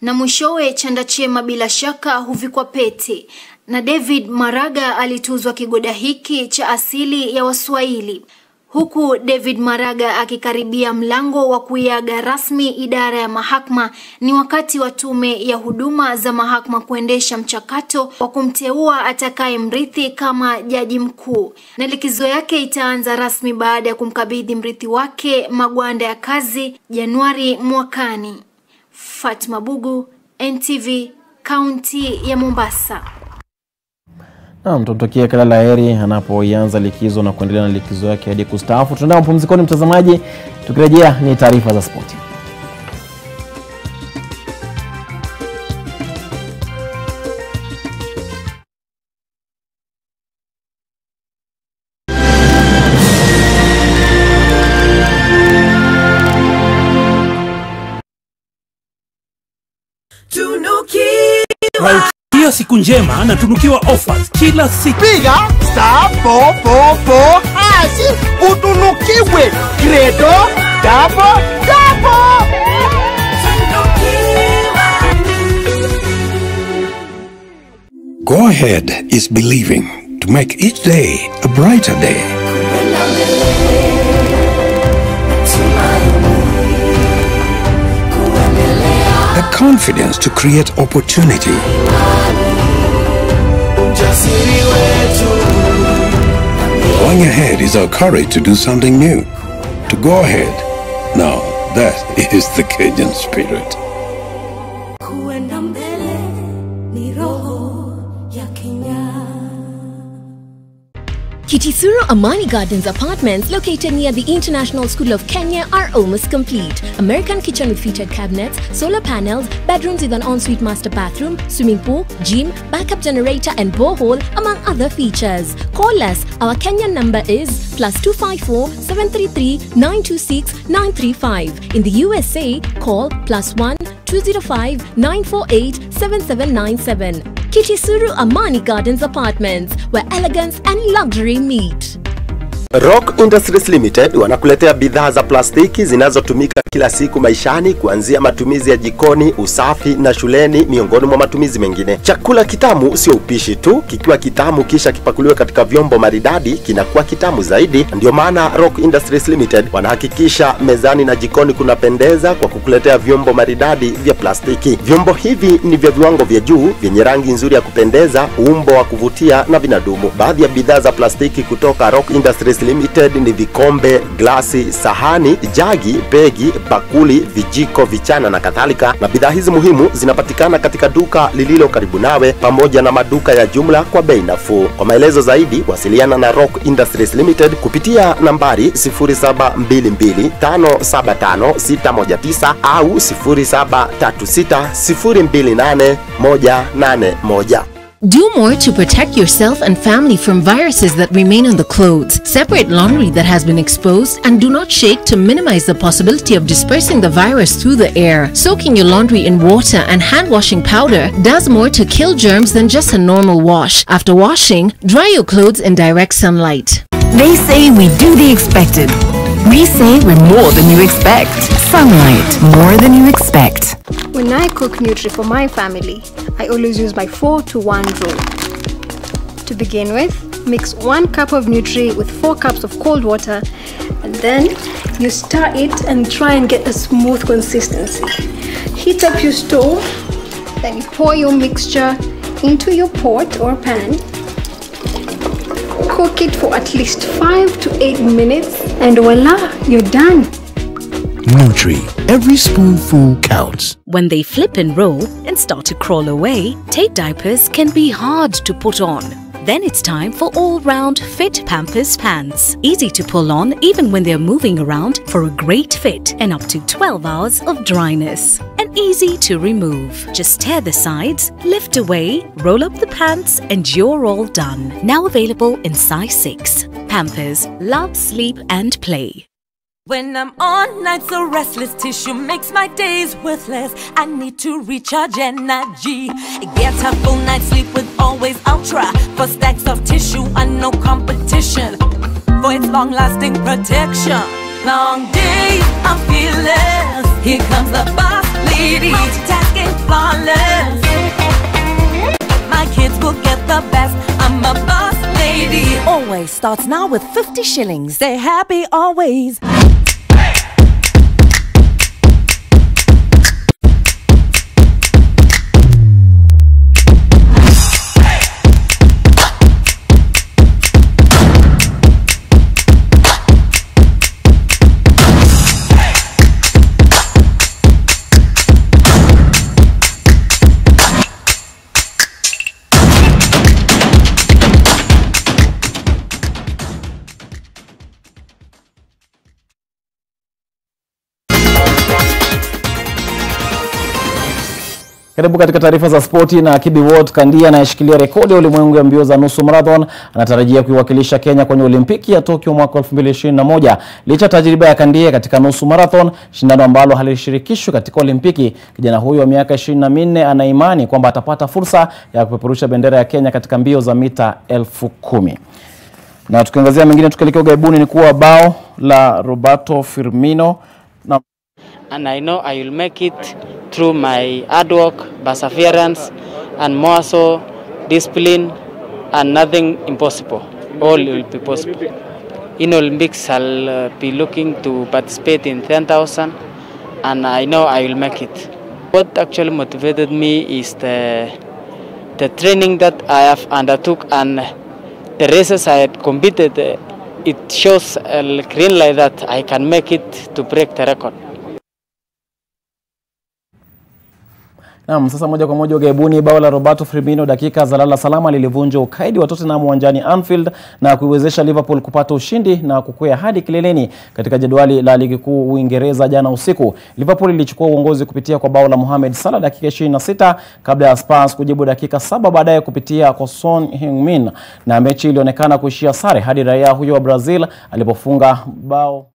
Na mwishowe chanda chema bila shaka huvikwa pete, na David Maraga alituzwa kigoda hiki cha asili ya Waswahili. Huku David Maraga akikaribia mlango wa kuiaga rasmi idara ya mahakama, ni wakati wa tume ya huduma za mahakama kuendesha mchakato wa kumteua atakaye mrithi kama jaji mkuu, na likizo yake itaanza rasmi baada ya kumkabidhi mrithi wake magwanda ya kazi Januari mwakani. Fatma Bugu, NTV, kaunti ya Mombasa. Tumtokie kila laheri anapoianza likizo na kuendelea na likizo yake hadi kustaafu. Tunaenda mapumzikoni mtazamaji, tukirejea ni taarifa za spoti. Hiyo siku njema na tunukiwa offers kila siku. Piga *444# utunukiwe Credo double. Go Ahead is believing to make each day a brighter day. The confidence to create opportunity. Going ahead is our courage to do something new. To go ahead. Now, that is the Cajun spirit. Kitisuru Amani Gardens apartments located near the International School of Kenya are almost complete. American kitchen with featured cabinets, solar panels, bedrooms with an ensuite master bathroom, swimming pool, gym, backup generator and borehole, among other features. Call us. Our Kenyan number is +254 733 926 935. In the USA, call +1 205 948 7797. Kitisuru Amani Gardens Apartments, where elegance and luxury meet. Rock Industries Limited wanakuletea bidhaa za plastiki zinazotumika kila siku maishani, kuanzia matumizi ya jikoni, usafi na shuleni, miongoni mwa matumizi mengine. Chakula kitamu sio upishi tu, kikiwa kitamu kisha kipakuliwe katika vyombo maridadi kinakuwa kitamu zaidi. Ndio maana Rock Industries Limited wanahakikisha mezani na jikoni kunapendeza kwa kukuletea vyombo maridadi vya plastiki. Vyombo hivi ni vya viwango vya juu, vyenye rangi nzuri ya kupendeza, umbo wa kuvutia na vinadumu. Baadhi ya bidhaa za plastiki kutoka Rock Industries Limited ni vikombe, glasi, sahani, jagi, begi, bakuli, vijiko, vichana na kadhalika. Na bidhaa hizi muhimu zinapatikana katika duka lililo karibu nawe pamoja na maduka ya jumla kwa bei nafuu. Kwa maelezo zaidi, wasiliana na Rock Industries Limited kupitia nambari 0722575619 au 0736028181. Do more to protect yourself and family from viruses that remain on the clothes. Separate laundry that has been exposed and do not shake to minimize the possibility of dispersing the virus through the air. Soaking your laundry in water and hand washing powder does more to kill germs than just a normal wash. After washing, dry your clothes in direct sunlight. They say we do the expected. We say we're more than you expect. Sunlight, more than you expect. When I cook Nutri for my family, I always use my 4-to-1 rule. To begin with, mix 1 cup of Nutri with 4 cups of cold water, and then you stir it and try and get a smooth consistency. Heat up your stove, then you pour your mixture into your pot or pan. Cook it for at least 5 to 8 minutes, and voila, you're done. Nutri, every spoonful counts. When they flip and roll and start to crawl away, tape diapers can be hard to put on. Then it's time for all-round fit Pampers pants. Easy to pull on even when they're moving around for a great fit and up to 12 hours of dryness. And easy to remove. Just tear the sides, lift away, roll up the pants, and you're all done. Now available in size 6. Pampers, love, sleep and play. When I'm on nights so restless, tissue makes my days worthless. I need to recharge energy. Get a full night's sleep with Always Ultra. For stacks of tissue and no competition. For its long-lasting protection. Long days, I'm fearless. Here comes the boss lady. Multitasking flawless. My kids will get the best. I'm a boss lady. Always starts now with 50 shillings. Stay happy always. Karibu katika taarifa za spoti. Na Kibi Ward Kandia anayeshikilia rekodi ya ulimwengu ya mbio za nusu marathon anatarajia kuiwakilisha Kenya kwenye Olimpiki ya Tokyo mwaka 2021. Licha tajriba ya Kandia katika nusu marathon, shindano ambalo halishirikishwi katika Olimpiki, kijana huyu wa miaka 24 ana imani kwamba atapata fursa ya kupeperusha bendera ya Kenya katika mbio za mita 10,000. Na tukiangazia mengine tukielekea ugaibuni ni kuwa bao la Roberto Firmino na and I know I will make it through my hard work, perseverance, and more so discipline, and nothing impossible. All will be possible. In Olympics, I'll be looking to participate in 10,000, and I know I will make it. What actually motivated me is the training that I have undertook and the races I had competed. It shows a green light that I can make it to break the record. Naam, sasa moja kwa moja ugaibuni, bao la Roberto Firmino dakika za lala salama lilivunja ukaidi wa Tottenham uwanjani Anfield na kuiwezesha Liverpool kupata ushindi na kukwea hadi kileleni katika jedwali la ligi kuu Uingereza jana usiku. Liverpool ilichukua uongozi kupitia kwa bao la Mohamed Salah dakika 26 kabla ya Spurs kujibu dakika 7 baadaye kupitia kwa Son Heung-min, na mechi ilionekana kuishia sare hadi raia huyo wa Brazil alipofunga bao.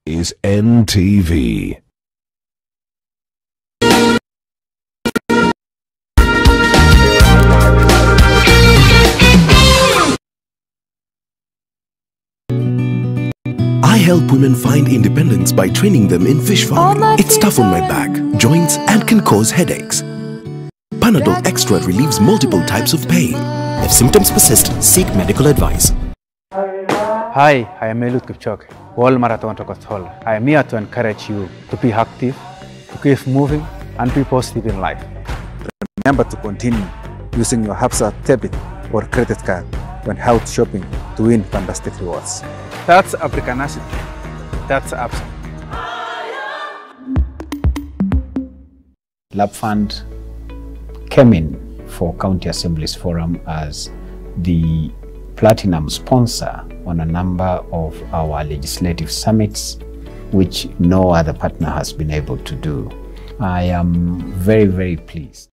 Is NTV. I help women find independence by training them in fish farming. It's tough on my back, joints, and can cause headaches. Panadol Extra relieves multiple types of pain. If symptoms persist, seek medical advice. Hi, I am Eliud Kipchoge, World Marathon Record holder. I am here to encourage you to be active, to keep moving, and be positive in life. Remember to continue using your Hafsa debit or credit card when out shopping to win fantastic rewards. That's African acid. That's Absa. Lab Fund came in for County Assemblies Forum as the platinum sponsor on a number of our legislative summits, which no other partner has been able to do. I am very, very pleased.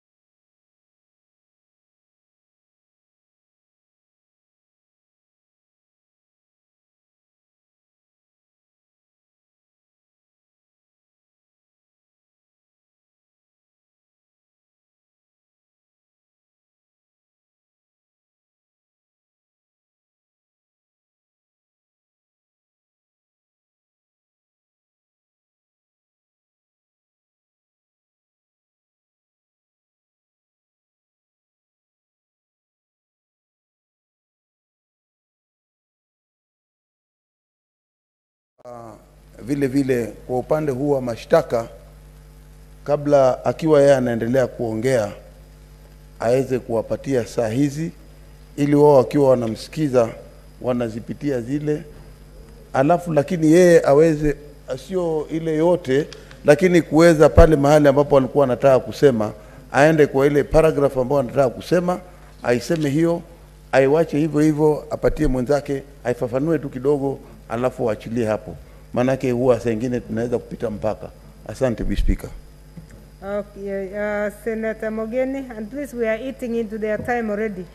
Vile vile kwa upande huu wa mashtaka, kabla akiwa yeye anaendelea kuongea, aweze kuwapatia saa hizi ili wao wakiwa wanamsikiza wanazipitia zile, alafu lakini yeye aweze sio ile yote, lakini kuweza pale mahali ambapo alikuwa anataka kusema aende kwa ile paragraph ambayo anataka kusema, aiseme hiyo, aiwache hivyo hivyo, apatie mwenzake, aifafanue tu kidogo, alafu aachilie hapo. Manake huwa saa nyingine tunaweza kupita mpaka. Asante, Bi Speaker. Okay, Senator Mogeni, and please, we are eating into their time already.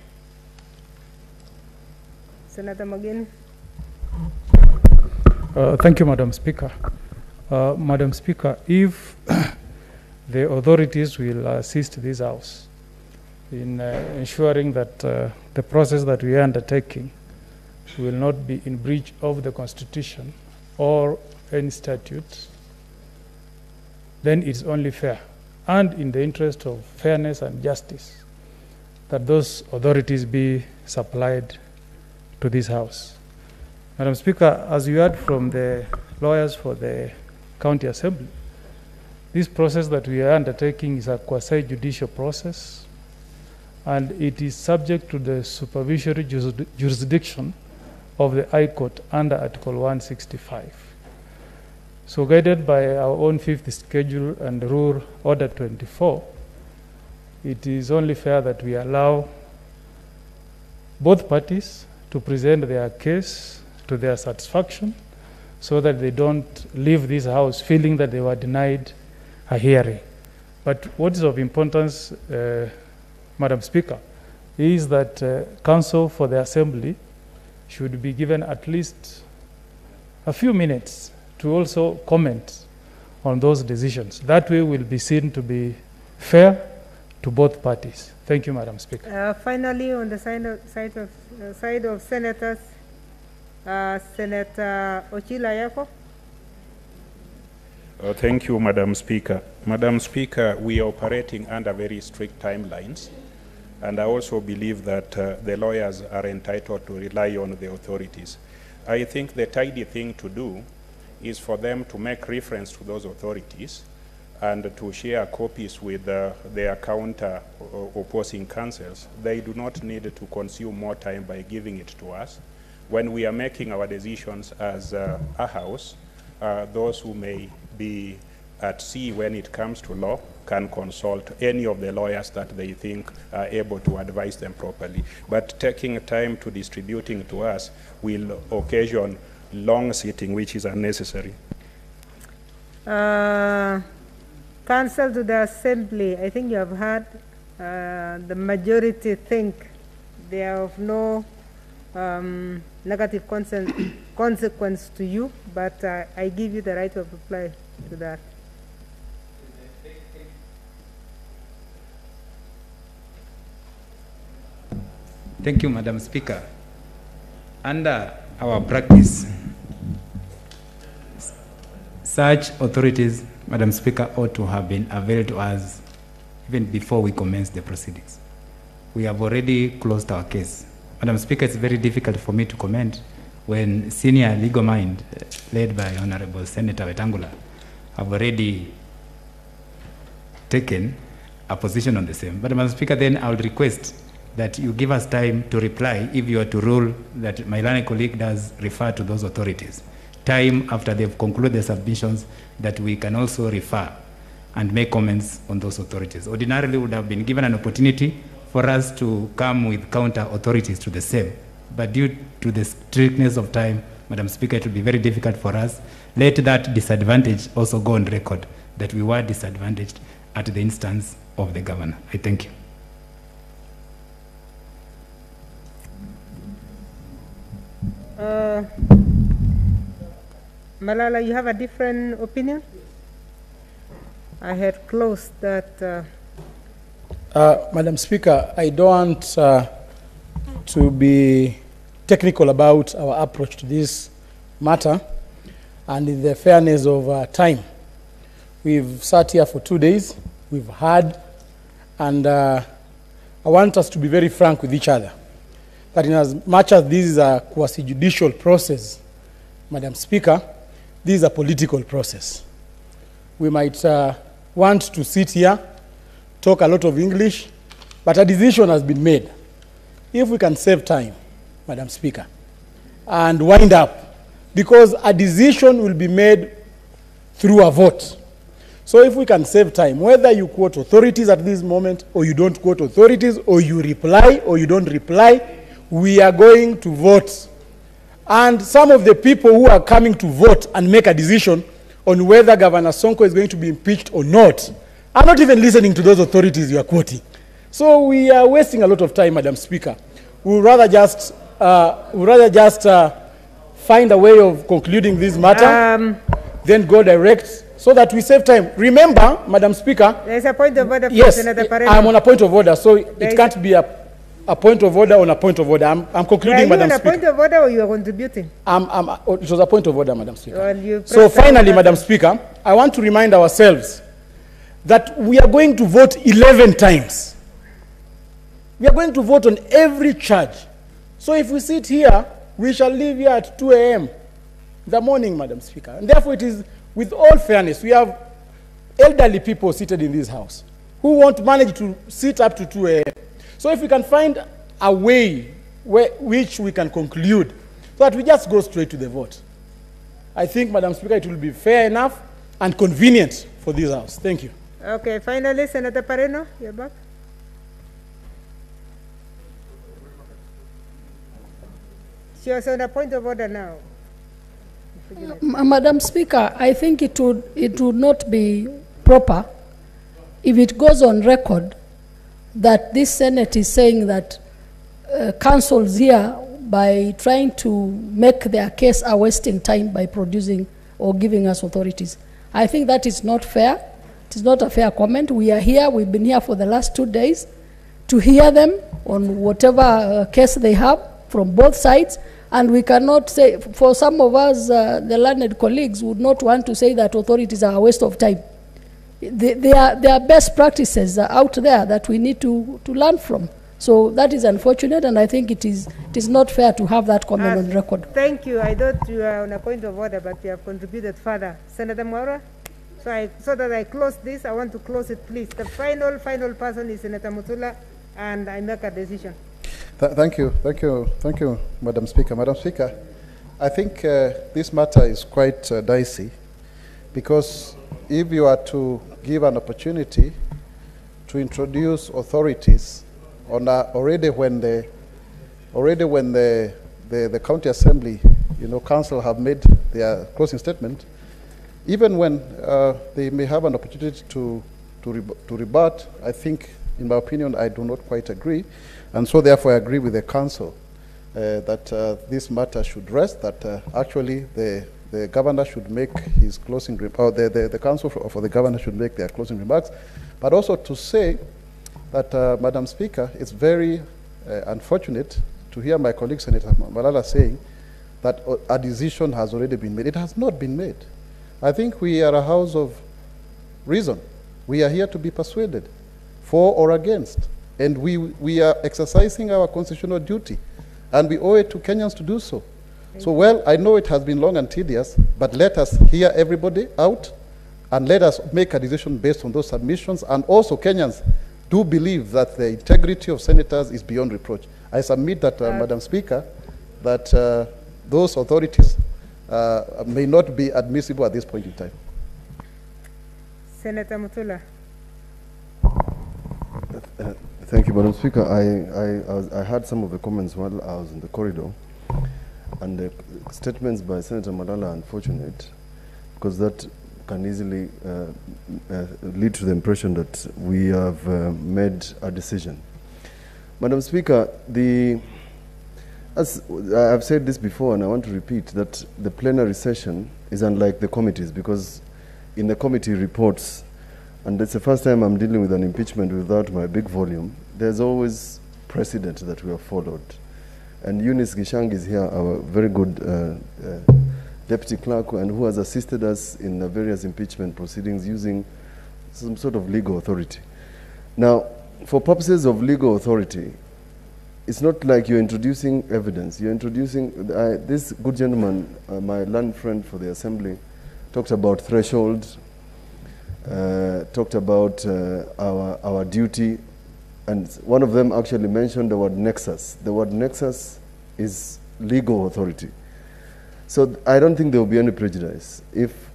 Senator Mogeni. Thank you, Madam Speaker. Madam Speaker, if the authorities will assist this House in ensuring that the process that we are undertaking will not be in breach of the Constitution or any statute, then it's only fair and in the interest of fairness and justice that those authorities be supplied to this House. Madam Speaker, as you heard from the lawyers for the County Assembly, this process that we are undertaking is a quasi-judicial process, and it is subject to the supervisory jurisdiction of the High Court under Article 165. So guided by our own fifth schedule and Rule Order 24, it is only fair that we allow both parties to present their case to their satisfaction so that they don't leave this House feeling that they were denied a hearing. But what is of importance, Madam Speaker, is that counsel for the Assembly should be given at least a few minutes to also comment on those decisions. That way will be seen to be fair to both parties. Thank you, Madam Speaker. Finally, on the side of senators, Senator Ochila Yako. Thank you, Madam Speaker. Madam Speaker, we are operating under very strict timelines, and I also believe that the lawyers are entitled to rely on the authorities. I think the tidy thing to do is for them to make reference to those authorities and to share copies with their counter opposing counsels. They do not need to consume more time by giving it to us. When we are making our decisions as a House, those who may be at sea when it comes to law can consult any of the lawyers that they think are able to advise them properly. But taking time to distributing to us will occasion long sitting, which is unnecessary. Counsel to the Assembly, I think you have heard the majority think they are of no negative consequence to you, but I give you the right of reply to that. Thank you, Madam Speaker. Under our practice, such authorities, Madam Speaker, ought to have been available to us even before we commence the proceedings. We have already closed our case. Madam Speaker, it's very difficult for me to comment when senior legal mind, led by Honorable Senator Wetangula, have already taken a position on the same. But Madam Speaker, then I would request that you give us time to reply if you are to rule that my learned colleague does refer to those authorities. Time after they've concluded the submissions that we can also refer and make comments on those authorities. Ordinarily would have been given an opportunity for us to come with counter authorities to the same. But due to the strictness of time, Madam Speaker, it will be very difficult for us. Let that disadvantage also go on record that we were disadvantaged at the instance of the governor. I thank you. Malala, you have a different opinion? I had closed that. Madam Speaker, I don't want to be technical about our approach to this matter, and in the fairness of time. We've sat here for 2 days, we've heard, and I want us to be very frank with each other, that in as much as this is a quasi-judicial process, Madam Speaker, this is a political process. We might want to sit here, talk a lot of English, but a decision has been made. If we can save time, Madam Speaker, and wind up, because a decision will be made through a vote. So if we can save time, whether you quote authorities at this moment, or you don't quote authorities, or you reply, or you don't reply, we are going to vote. And some of the people who are coming to vote and make a decision on whether Governor Sonko is going to be impeached or not are not even listening to those authorities you are quoting. So we are wasting a lot of time, Madam Speaker. We would rather just find a way of concluding this matter, then go direct, so that we save time. Remember, Madam Speaker, there is a point of order. Yes, Senator Pareno. I'm on a point of order, so it can't be a point of order on a point of order. I'm concluding, Madam Speaker. Are you on a point of order or you are contributing? It was a point of order, Madam Speaker. Well, so finally, Madam Speaker, I want to remind ourselves that we are going to vote 11 times. We are going to vote on every charge. So if we sit here, we shall leave here at 2 a.m. in the morning, Madam Speaker. And therefore, it is with all fairness, we have elderly people seated in this house who won't manage to sit up to 2 a.m. So if we can find a way which we can conclude, so that we just go straight to the vote, I think, Madam Speaker, it will be fair enough and convenient for this house. Thank you. Okay, finally, Senator Pareno, you're back. She was on a point of order now. Madam Speaker, I think it would not be proper if it goes on record that this Senate is saying that councils here, by trying to make their case, are wasting time by producing or giving us authorities. I think that is not fair. It is not a fair comment. We are here, we've been here for the last 2 days to hear them on whatever case they have from both sides. And we cannot say, for some of us, the learned colleagues would not want to say that authorities are a waste of time. There are best practices out there that we need to learn from. So that is unfortunate, and I think it is not fair to have that comment on record. Thank you. I thought you were on a point of order, but you have contributed further. Senator Maura, so that I close this, I want to close it, please. The final person is Senator Mutula, and I make a decision. Thank you, Madam Speaker. Madam Speaker, I think this matter is quite dicey, because if you are to give an opportunity to introduce authorities on already when the county assembly, council have made their closing statement, even when they may have an opportunity to rebut, I think, in my opinion, I do not quite agree. And so therefore I agree with the council that this matter should rest, that actually the governor should make his closing, or the council for the governor should make their closing remarks, but also to say that, Madam Speaker, it's very unfortunate to hear my colleague Senator Malala saying that a decision has already been made. It has not been made. I think we are a house of reason. We are here to be persuaded, for or against. And we are exercising our constitutional duty, and we owe it to Kenyans to do so. So, well, I know it has been long and tedious, but let us hear everybody out, and let us make a decision based on those submissions. And also, Kenyans do believe that the integrity of senators is beyond reproach. I submit that, Madam Speaker, that those authorities may not be admissible at this point in time. Senator Mutula. Thank you, Madam Speaker. I heard some of the comments while I was in the corridor, and the statements by Senator Malala are unfortunate, because that can easily lead to the impression that we have made a decision. Madam Speaker, as I've said this before, and I want to repeat, that the plenary session is unlike the committees, because in the committee reports, and it's the first time I'm dealing with an impeachment without my big volume, there's always precedent that we have followed. And Eunice Gishang is here, our very good deputy clerk, and who has assisted us in the various impeachment proceedings using some sort of legal authority. Now, for purposes of legal authority, it's not like you're introducing evidence. You're introducing, this good gentleman, my learned friend for the assembly, talked about threshold, talked about our duty, and one of them actually mentioned the word nexus. The word nexus is legal authority. So I don't think there will be any prejudice if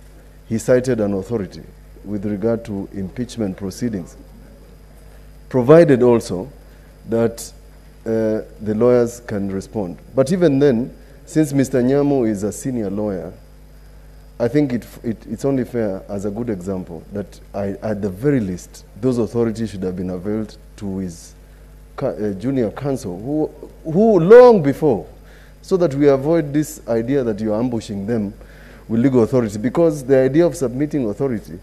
he cited an authority with regard to impeachment proceedings, provided also that the lawyers can respond. But even then, since Mr. Nyamu is a senior lawyer, I think it's only fair, as a good example, that at the very least, those authorities should have been availed to his junior counsel, who long before, so that we avoid this idea that you're ambushing them with legal authority, because the idea of submitting authority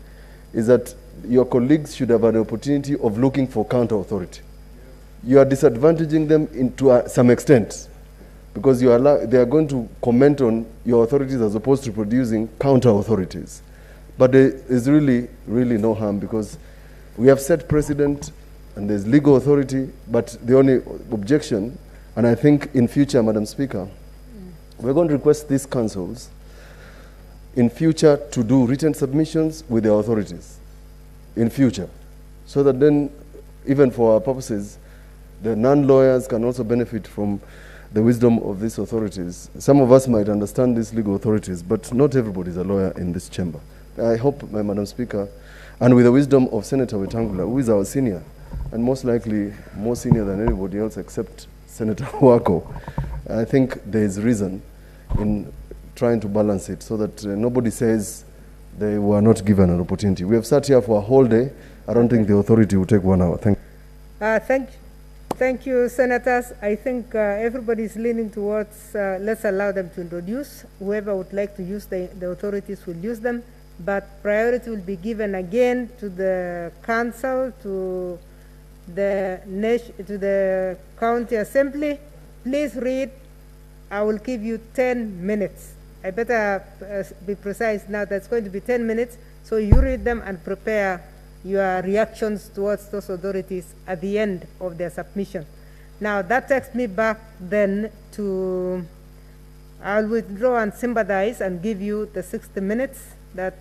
is that your colleagues should have an opportunity of looking for counter authority. You are disadvantaging them to some extent, because they are going to comment on your authorities as opposed to producing counter authorities. But there is really no harm, because we have set precedent and there's legal authority, but the only objection, and I think in future, Madam Speaker, we're going to request these councils in future to do written submissions with their authorities in future, so that then, even for our purposes, the non-lawyers can also benefit from the wisdom of these authorities. Some of us might understand these legal authorities, but not everybody is a lawyer in this chamber. I hope, Madam Speaker, and with the wisdom of Senator Wetangula, who is our senior, and most likely more senior than anybody else except Senator Wako, I think there is reason in trying to balance it so that nobody says they were not given an opportunity. We have sat here for a whole day. I don't think the authority will take 1 hour. Thank you. Thank you, Senators. I think everybody is leaning towards let's allow them to introduce. Whoever would like to use the authorities will use them, but priority will be given again to the council, to the county assembly. Please read. I will give you 10 minutes. I better be precise now. That's going to be 10 minutes. So you read them and prepare your reactions towards those authorities at the end of their submission. Now that takes me back then to, I'll withdraw and sympathize and give you the 60 minutes that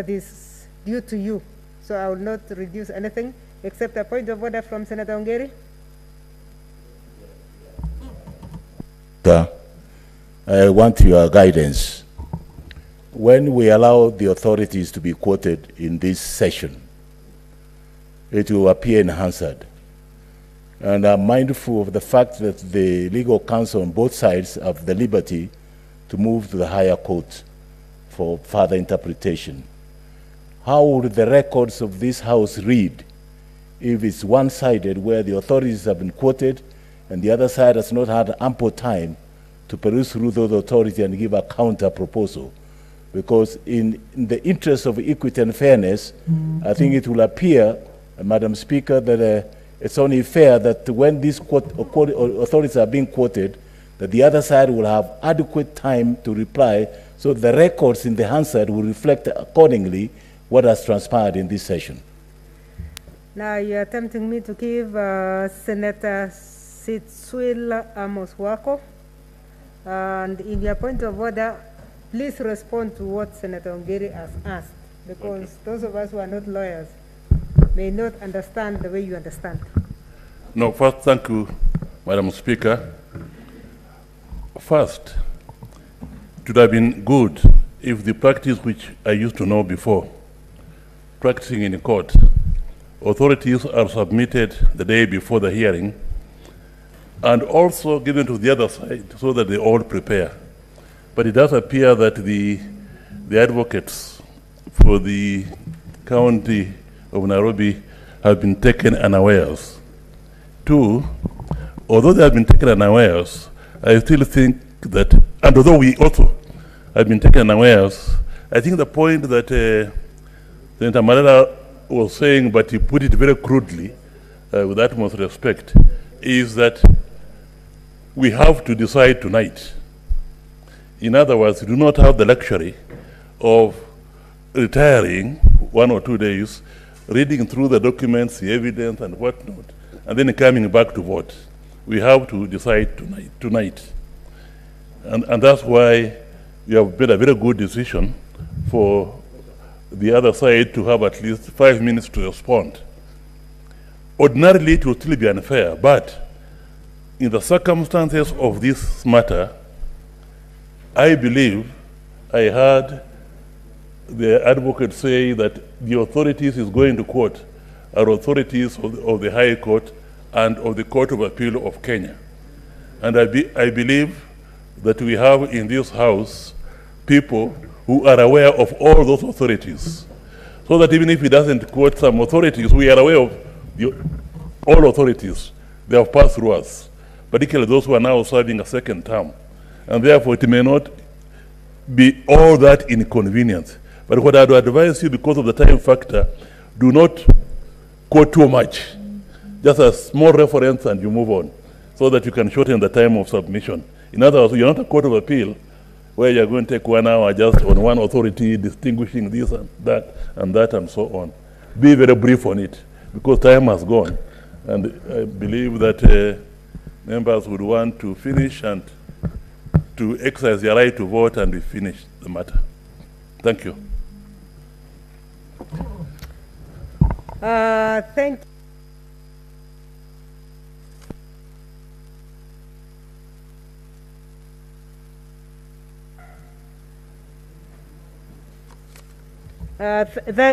is due to you. So I will not reduce anything except a point of order from Senator Ongeri. I want your guidance. When we allow the authorities to be quoted in this session, it will appear in Hansard. And I'm mindful of the fact that the legal counsel on both sides have the liberty to move to the higher court for further interpretation. How would the records of this House read if it's one-sided, where the authorities have been quoted and the other side has not had ample time to peruse through those authorities and give a counter proposal? Because in the interest of equity and fairness, I think it will appear, Madam Speaker, that it's only fair that when these authorities are being quoted, that the other side will have adequate time to reply, so the records in the Hansard will reflect accordingly what has transpired in this session. Now you're tempting me to give Senator Sitswil Amos Wako, and in your point of order, please respond to what Senator Ongeri has asked, because those of us who are not lawyers may not understand the way you understand. No, first, thank you, Madam Speaker. First, it would have been good if the practice which I used to know before, practicing in court, authorities are submitted the day before the hearing and also given to the other side so that they all prepare. But it does appear that the advocates for the county of Nairobi have been taken unawares. Two, although they have been taken unawares, I still think that, and although we also have been taken unawares, I think the point that Senator Malala was saying, but he put it very crudely, with the utmost respect, is that we have to decide tonight. In other words, we do not have the luxury of retiring 1 or 2 days, reading through the documents, the evidence, and whatnot, and then coming back to vote. We have to decide tonight. And that's why you have made a very good decision for the other side to have at least 5 minutes to respond. Ordinarily, it would still be unfair, but in the circumstances of this matter, I believe I heard the advocate say that the authorities is going to court are authorities of the High Court and of the Court of Appeal of Kenya. And I believe that we have in this House people who are aware of all those authorities, so that even if he doesn't quote some authorities, we are aware of all authorities. They have passed through us, particularly those who are now serving a second term. And therefore, it may not be all that inconvenient. But what I would advise you, because of the time factor, do not quote too much. Just a small reference and you move on, so that you can shorten the time of submission. In other words, you're not a court of appeal where you're going to take 1 hour just on one authority, distinguishing this and that and so on. Be very brief on it, because time has gone. And I believe that members would want to finish and to exercise their right to vote, and we finish the matter. Thank you. Thank you.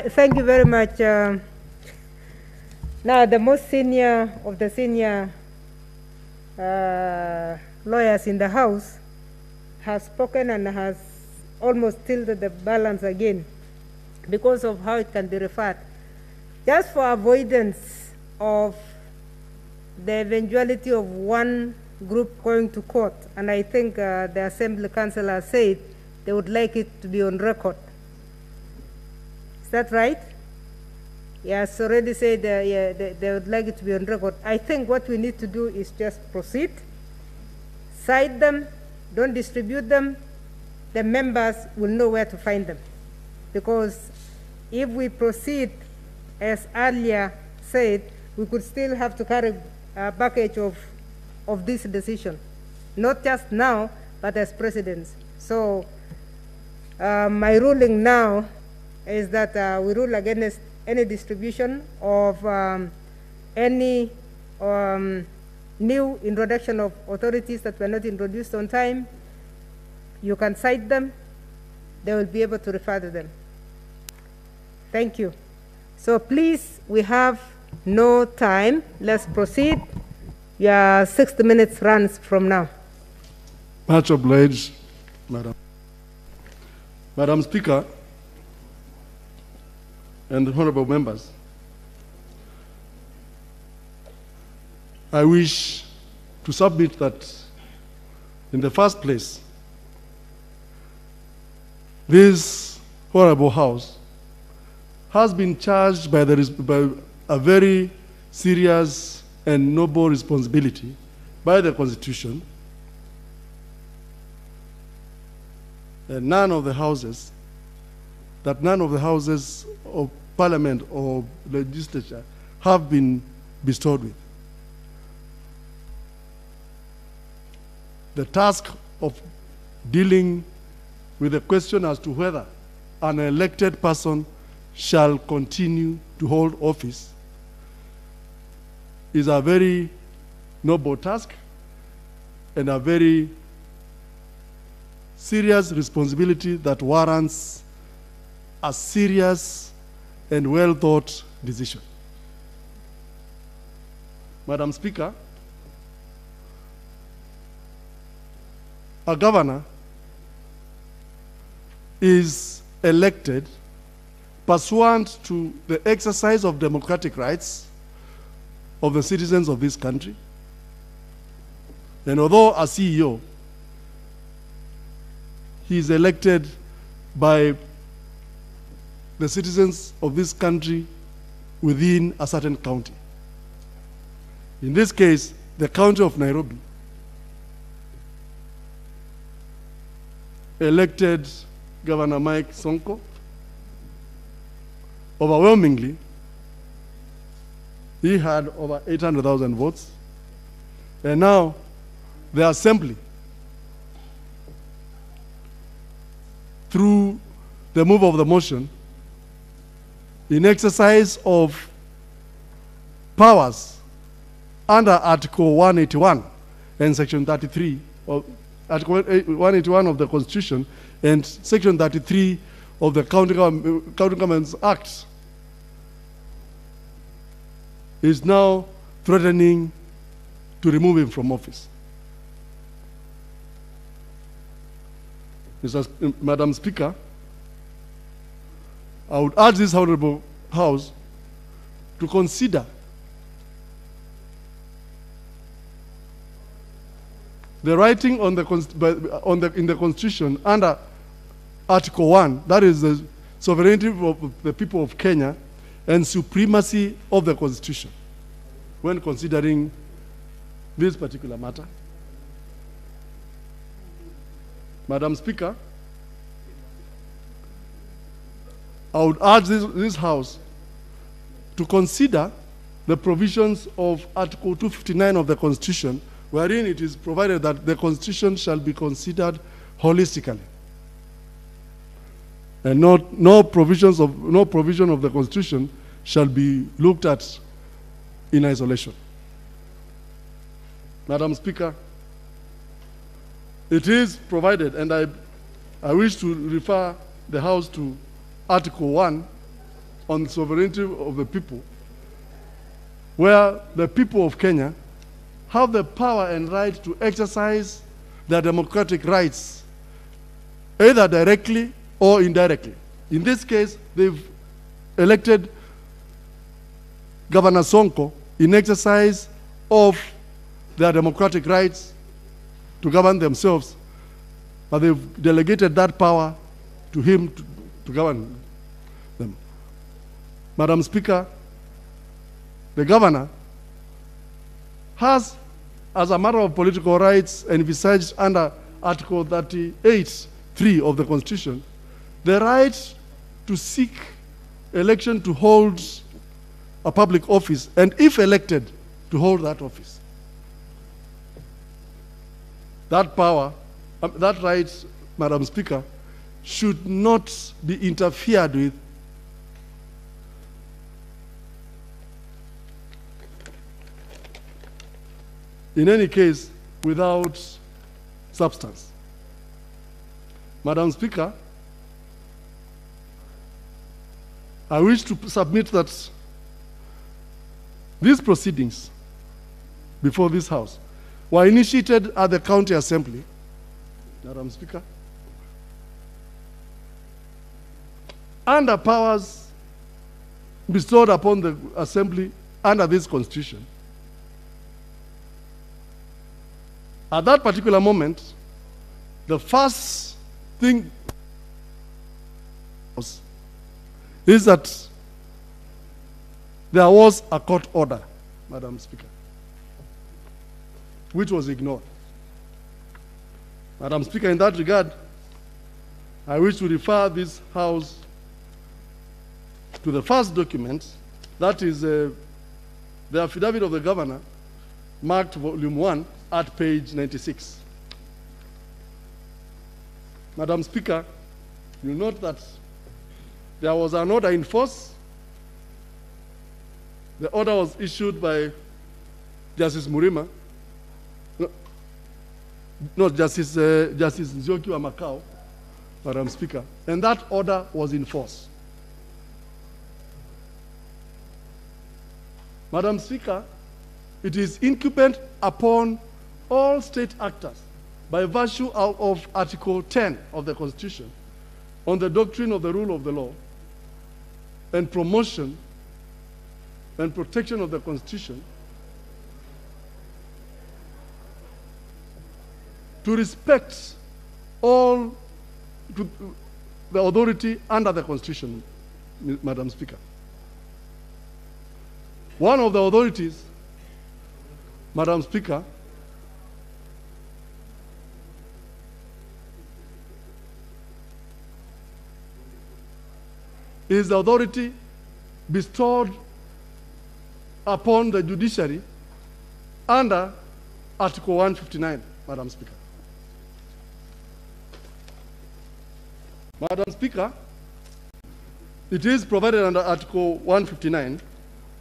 Thank you very much. Now, the most senior of the senior lawyers in the House has spoken and has almost tilted the balance again because of how it can be referred. Just for avoidance of the eventuality of one group going to court, and I think the Assembly Councillor said they would like it to be on record. Is that right? Yes, already said yeah, they would like it to be on record. I think what we need to do is just proceed, cite them, don't distribute them. The members will know where to find them. Because if we proceed, as earlier said, we could still have to carry a package of this decision, not just now, but as presidents. So my ruling now is that we rule against any distribution of any new introduction of authorities that were not introduced on time. You can cite them. They will be able to refer to them. Thank you. So please, we have no time. Let's proceed. Your 60 minutes runs from now. Much obliged, Madam. Madam Speaker, and honorable members, I wish to submit that in the first place, this honorable House has been charged by a very serious and noble responsibility by the Constitution, and none of the houses of Parliament or legislature have been bestowed with. The task of dealing with the question as to whether an elected person shall continue to hold office is a very noble task and a very serious responsibility that warrants a serious and well-thought decision. Madam Speaker, a governor is elected pursuant to the exercise of democratic rights of the citizens of this country. And although a CEO, he is elected by the citizens of this country within a certain county. In this case, the county of Nairobi elected Governor Mike Sonko. Overwhelmingly, he had over 800,000 votes. And now the Assembly through the move of the motion, in exercise of powers under Article 181 and Section 33 of Article 181 of the Constitution and Section 33 of the County Governments Act, is now threatening to remove him from office. Madam Speaker, I would urge this Honorable House to consider the writing in the Constitution under Article 1, that is the sovereignty of the people of Kenya and supremacy of the Constitution, when considering this particular matter. Madam Speaker, I would urge this House to consider the provisions of Article 259 of the Constitution, wherein it is provided that the Constitution shall be considered holistically, and no provision of the Constitution shall be looked at in isolation. Madam Speaker, it is provided, and I wish to refer the House to Article 1 on sovereignty of the people, where the people of Kenya have the power and right to exercise their democratic rights, either directly or indirectly. In this case, they've elected Governor Sonko in exercise of their democratic rights to govern themselves, but they've delegated that power to him to govern them. Madam Speaker, the governor has, as a matter of political rights envisaged under Article 38(3) of the Constitution, the right to seek election to hold a public office, and if elected, to hold that office. That power, that right, Madam Speaker, should not be interfered with in any case without substance. Madam Speaker, I wish to submit that these proceedings before this House were initiated at the County Assembly, Madam Speaker, under powers bestowed upon the Assembly under this Constitution. At that particular moment, the first thing is that there was a court order, Madam Speaker, which was ignored. Madam Speaker, in that regard, I wish to refer this House to the first document, that is the affidavit of the governor, marked volume 1 at page 96. Madam Speaker, you note that there was an order in force. The order was issued by Justice Murima, no, Justice Nzioki wa Makau, Madam Speaker, and that order was in force. Madam Speaker, it is incumbent upon all state actors by virtue of Article 10 of the Constitution on the doctrine of the rule of the law and promotion and protection of the Constitution to respect all the authority under the Constitution, Madam Speaker. One of the authorities, Madam Speaker, is the authority bestowed upon the judiciary under Article 159, Madam Speaker. Madam Speaker, it is provided under Article 159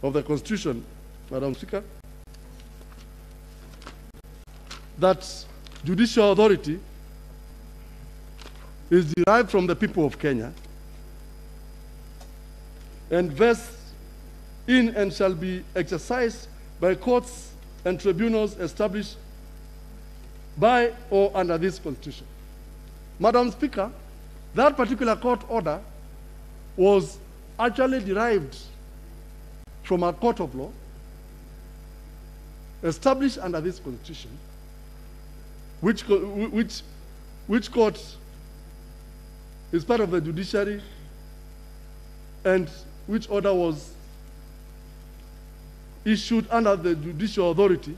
of the Constitution, Madam Speaker, that judicial authority is derived from the people of Kenya and vests in and shall be exercised by courts and tribunals established by or under this Constitution. Madam Speaker, that particular court order was actually derived from a court of law established under this Constitution, which court is part of the judiciary and which order was issued under the judicial authority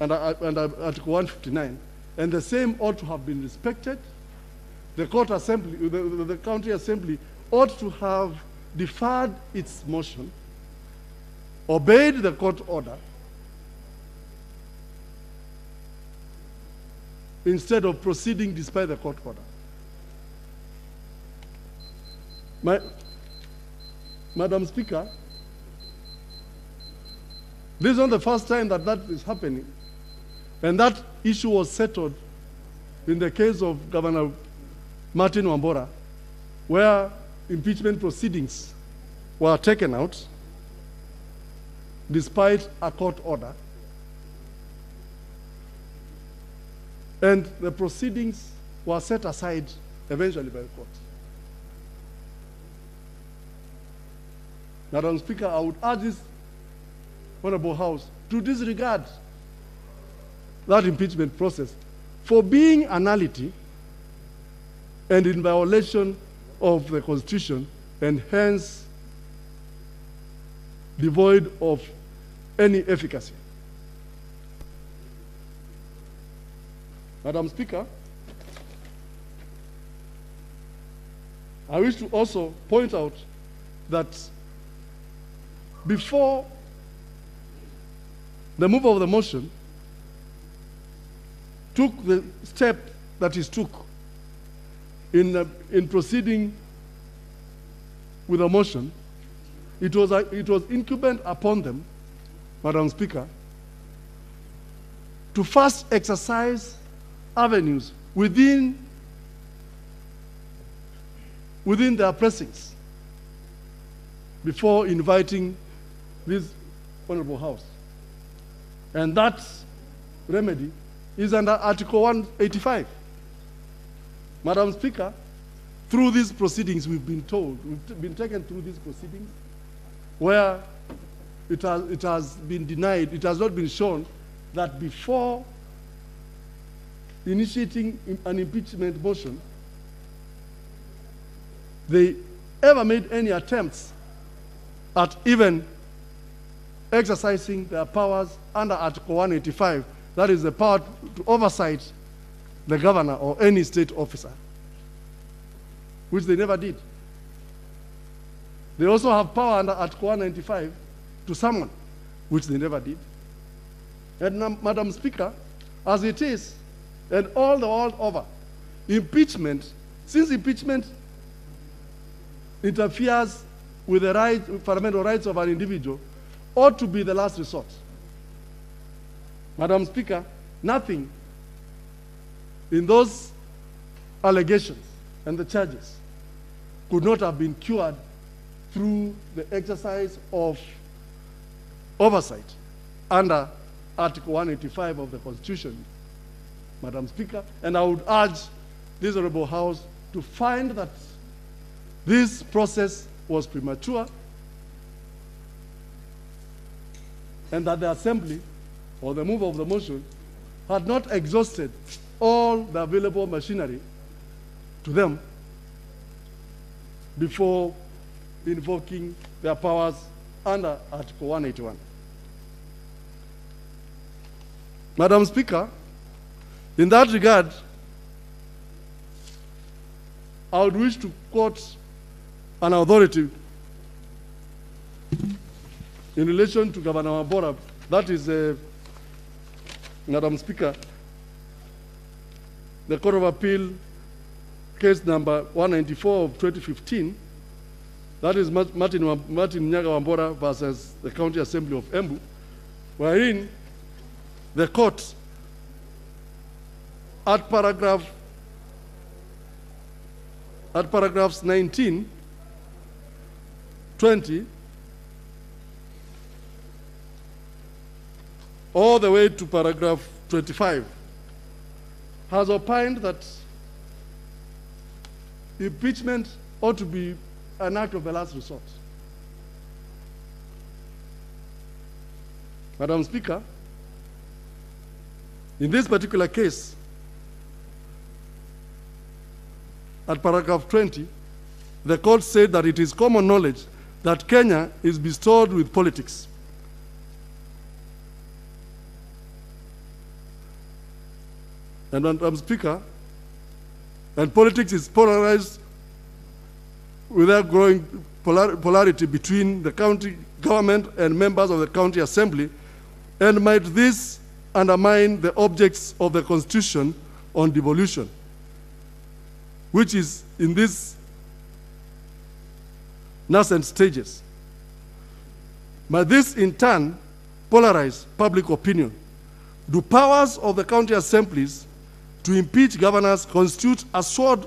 under Article 159, and the same ought to have been respected. The court assembly, the county assembly ought to have deferred its motion, obeyed the court order, instead of proceeding despite the court order. Madam Speaker, this is not the first time that that is happening, and that issue was settled in the case of Governor Martin Wambora, where impeachment proceedings were taken out despite a court order, and the proceedings were set aside eventually by the court. Madam Speaker, I would urge this Honorable House to disregard that impeachment process for being a nullity and in violation of the Constitution, and hence devoid of any efficacy. Madam Speaker, I wish to also point out that before the mover of the motion took the step that he took in proceeding with a motion, it was incumbent upon them, Madam Speaker, to first exercise avenues within their precincts before inviting this Honorable House. And that remedy is under Article 185. Madam Speaker, through these proceedings we've been taken through these proceedings where it has been denied, it has not been shown that before initiating an impeachment motion, they ever made any attempts at even exercising their powers under Article 185, that is the power to oversight the governor or any state officer, which they never did. They also have power under Article 195 to summon, which they never did. And Madam Speaker, as it is, and all the world over, impeachment, since impeachment interferes with the fundamental rights of an individual, ought to be the last resort. Madam Speaker, nothing in those allegations and the charges could not have been cured through the exercise of oversight under Article 185 of the Constitution, Madam Speaker, and I would urge this Honorable House to find that this process was premature and that the Assembly or the mover of the motion had not exhausted all the available machinery to them before invoking their powers under Article 181. Madam Speaker, in that regard, I would wish to quote an authority in relation to Governor Wambora. That is, Madam Speaker, the Court of Appeal case number 194 of 2015, that is Martin Nyaga Wambora versus the County Assembly of Embu, wherein the court at paragraphs 19, 20, all the way to paragraph 25, has opined that impeachment ought to be an act of the last resort. Madam Speaker, in this particular case, at paragraph 20, the court said that it is common knowledge that Kenya is bestowed with politics. And Madam Speaker, and politics is polarized without growing polarity between the county government and members of the county assembly, and might this undermine the objects of the Constitution on devolution, which is in these nascent stages. Might this in turn polarize public opinion? Do powers of the county assemblies to impeach governors constitute a sword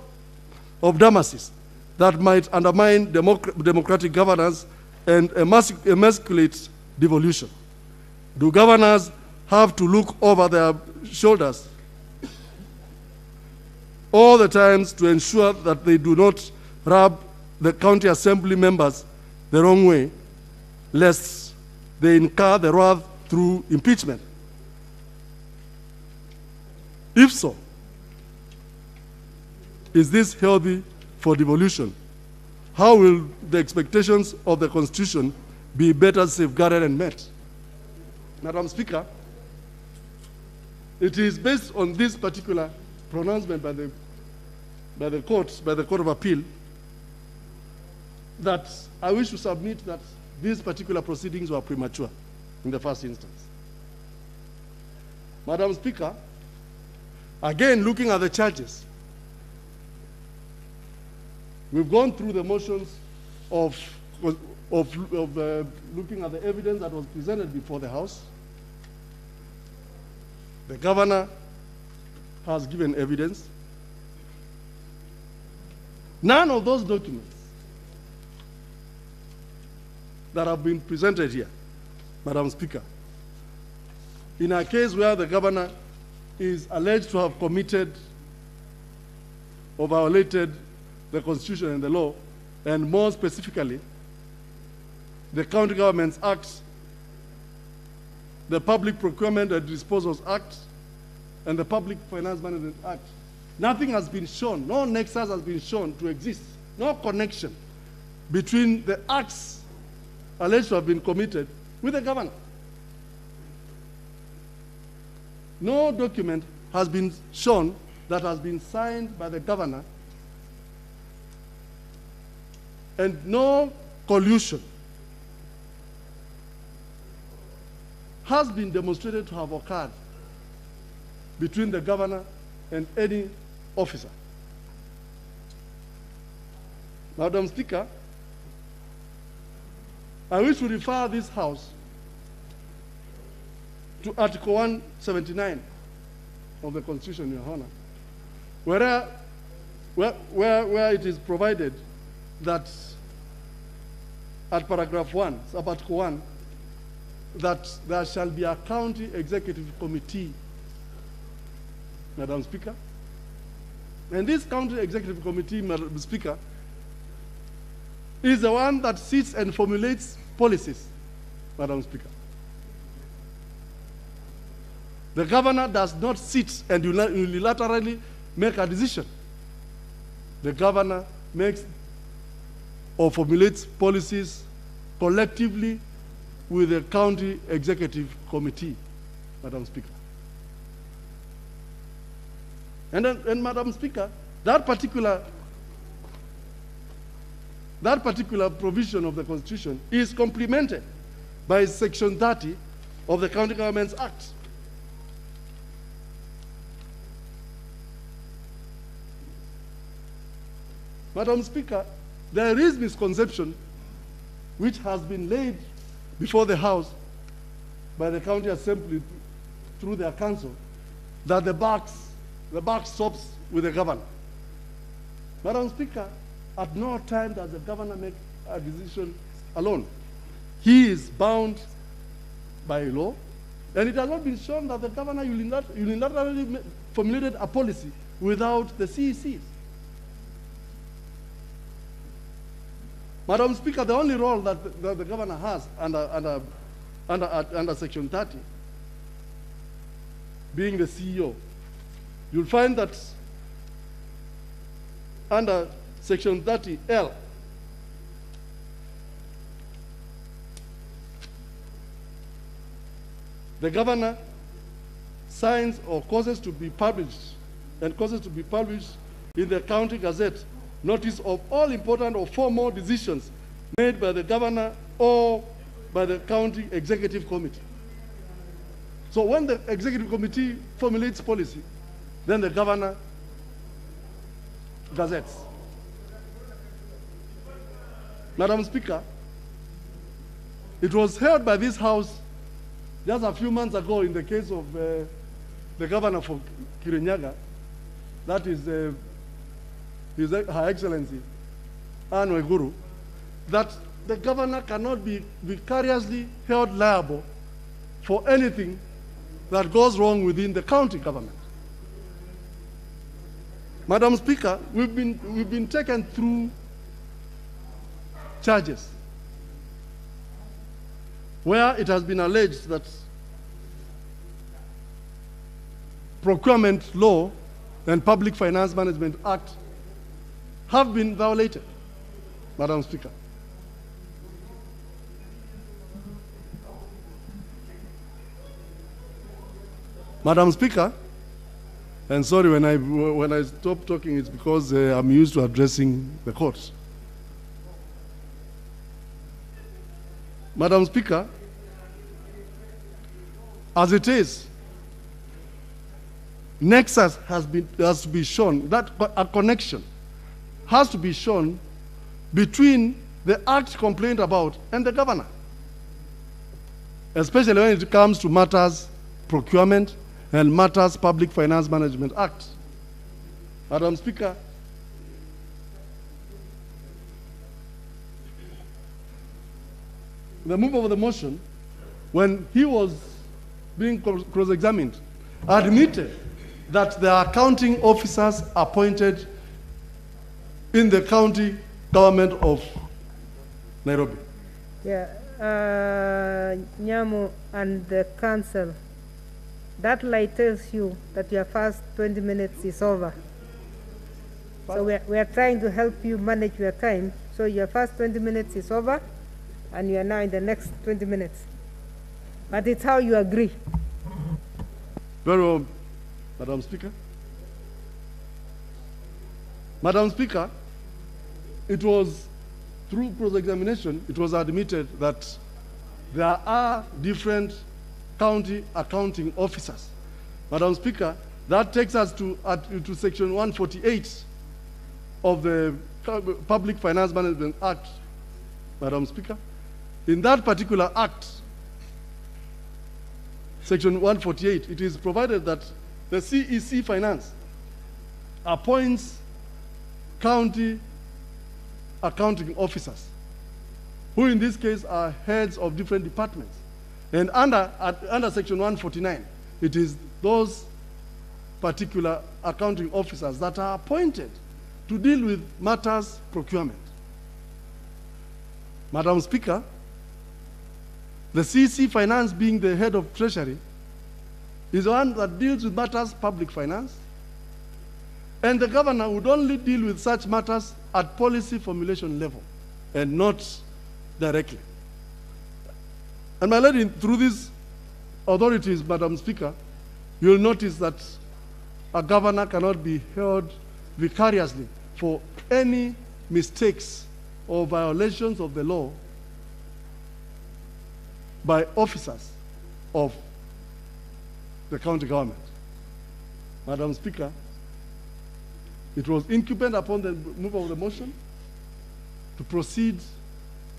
of Damascus that might undermine democratic governance and emasculate devolution? Do governors have to look over their shoulders all the times to ensure that they do not rub the county assembly members the wrong way, lest they incur the wrath through impeachment? If so, is this healthy for devolution? How will the expectations of the Constitution be better safeguarded and met? Madam Speaker, it is based on this particular pronouncement by the Court of Appeal that I wish to submit that these particular proceedings were premature in the first instance. Madam Speaker, again, looking at the charges, we've gone through the motions of looking at the evidence that was presented before the House. The governor has given evidence. None of those documents that have been presented here, Madam Speaker, in a case where the governor is alleged to have committed or violated the Constitution and the law, and more specifically, the County Governments Act, the Public Procurement and Disposals Act, and the Public Finance Management Act. Nothing has been shown, no nexus has been shown to exist, no connection between the acts alleged to have been committed with the governor. No document has been shown that has been signed by the governor, and no collusion has been demonstrated to have occurred between the governor and any officer. Madam Speaker, I wish to refer this House to Article 179 of the Constitution, Your Honor, where it is provided that at paragraph 1, sub-article 1, that there shall be a county executive committee, Madam Speaker. And this county executive committee, Madam Speaker, is the one that sits and formulates policies, Madam Speaker. The governor does not sit and unilaterally make a decision. The governor makes or formulates policies collectively with the county executive committee, Madam Speaker. And Madam Speaker, that particular provision of the Constitution is complemented by Section 30 of the County Governments Act. Madam Speaker, there is misconception which has been laid before the House by the County Assembly through their council that the buck stops with the governor. Madam Speaker, at no time does the governor make a decision alone. He is bound by law, and it has not been shown that the governor unilaterally formulated a policy without the CECs. Madam Speaker, the only role that the governor has under Section 30, being the CEO, you'll find that under Section 30L, the governor signs or causes to be published in the County Gazette notice of all important or formal decisions made by the governor or by the county executive committee. So when the executive committee formulates policy, then the governor gazettes. Madam Speaker, it was held by this House just a few months ago in the case of the governor for Kirinyaga, that is Her Excellency Anne Waiguru, that the governor cannot be vicariously held liable for anything that goes wrong within the county government. Madam Speaker, we've been taken through charges where it has been alleged that Procurement Law and Public Finance Management Act have been violated, Madam Speaker. Madam Speaker, and sorry when I stop talking, it's because I'm used to addressing the court. Madam Speaker, as it is, nexus has to be shown, that a connection has to be shown between the act complained about and the governor, especially when it comes to matters procurement and matters Public Finance Management Act. Madam Speaker, the mover of the motion, when he was being cross-examined, admitted that there are accounting officers appointed in the county government of Nairobi. Yeah, Nyamu and the council, that light tells you that your first 20 minutes is over. So we are trying to help you manage your time. So your first 20 minutes is over, and you are now in the next 20 minutes. But it's how you agree. Very well, Madam Speaker. Madam Speaker, it was through cross-examination, it was admitted that there are different county accounting officers. Madam Speaker, that takes us to Section 148 of the Public Finance Management Act, Madam Speaker. In that particular act, Section 148, it is provided that the CEC Finance appoints county accounting officers, who in this case are heads of different departments. And under Section 149, it is those particular accounting officers that are appointed to deal with matters procurement. Madam Speaker, the CC Finance, being the head of Treasury, is the one that deals with matters public finance, and the governor would only deal with such matters at policy formulation level and not directly. And my lady, through these authorities, Madam Speaker, you will notice that a governor cannot be held vicariously for any mistakes or violations of the law by officers of the county government. Madam Speaker, It was incumbent upon the mover of the motion to proceed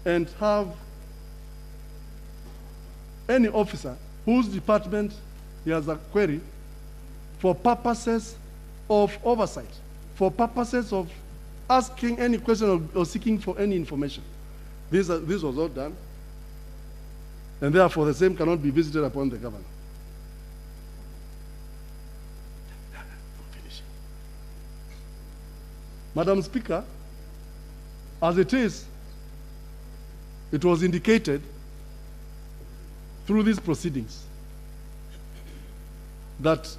and have any officer whose department he has a query for purposes of oversight, for purposes of asking any question or seeking for any information. This was all done, and therefore the same cannot be visited upon the governor. Madam Speaker, as it is, it was indicated through these proceedings that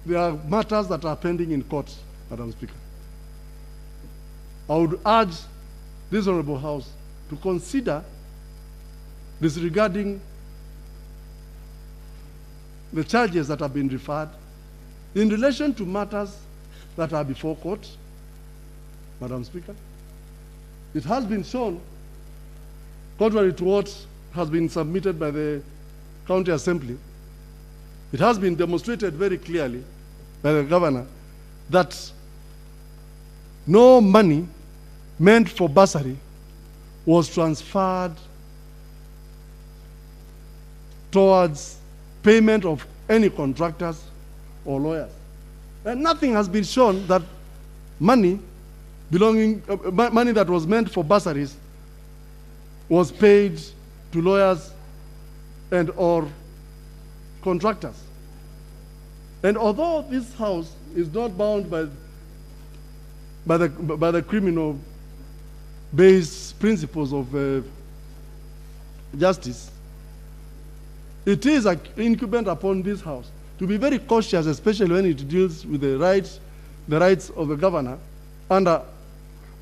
there are matters that are pending in court, Madam Speaker. I would urge this Honorable House to consider disregarding the charges that have been referred in relation to matters that are before court, Madam Speaker. It has been shown, contrary to what has been submitted by the County Assembly, it has been demonstrated very clearly by the governor that no money meant for bursary was transferred towards payment of any contractors or lawyers. And nothing has been shown that money money that was meant for bursaries was paid to lawyers and or contractors. And although this House is not bound by the criminal-based principles of justice, it is incumbent upon this House to be very cautious, especially when it deals with the rights of the governor under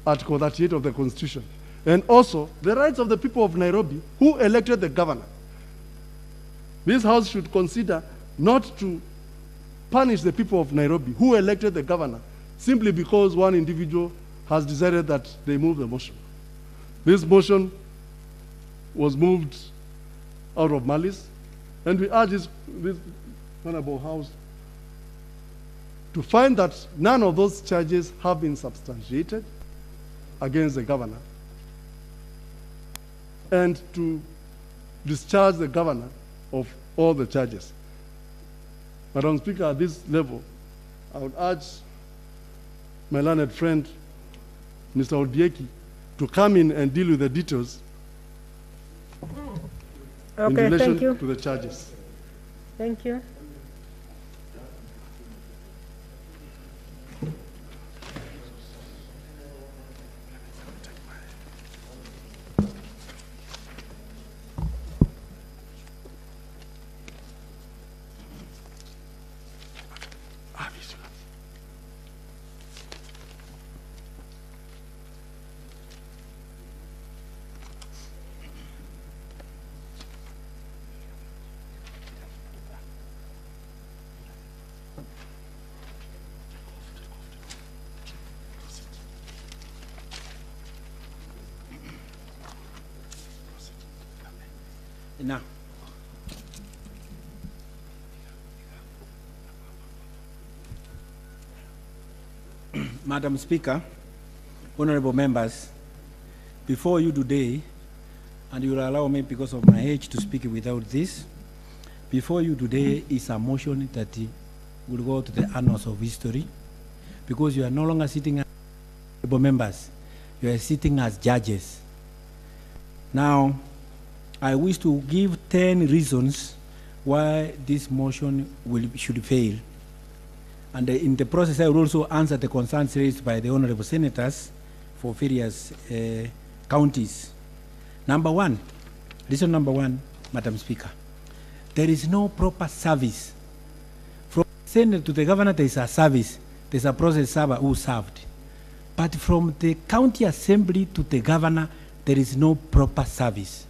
Article 38 of the Constitution, and also the rights of the people of Nairobi who elected the governor. This House should consider not to punish the people of Nairobi who elected the governor simply because one individual has decided that they move the motion. This motion was moved out of malice, and we urge this Honorable House to find that none of those charges have been substantiated against the governor, and to discharge the governor of all the charges. Madam Speaker, at this level, I would urge my learned friend, Mr. Odieki, to come in and deal with the details in relation to the charges. Thank you. Now, Madam Speaker, honorable members, before you today, and you will allow me because of my age to speak without this, before you today is a motion that will go to the annals of history, because you are no longer sitting as honorable members, you are sitting as judges. Now, I wish to give 10 reasons why this motion should fail. And in the process, I will also answer the concerns raised by the honorable senators for various counties. Number one, reason number one, Madam Speaker, there is no proper service. From the Senate to the governor, there is a service. There is a process server who served. But from the county assembly to the governor, there is no proper service.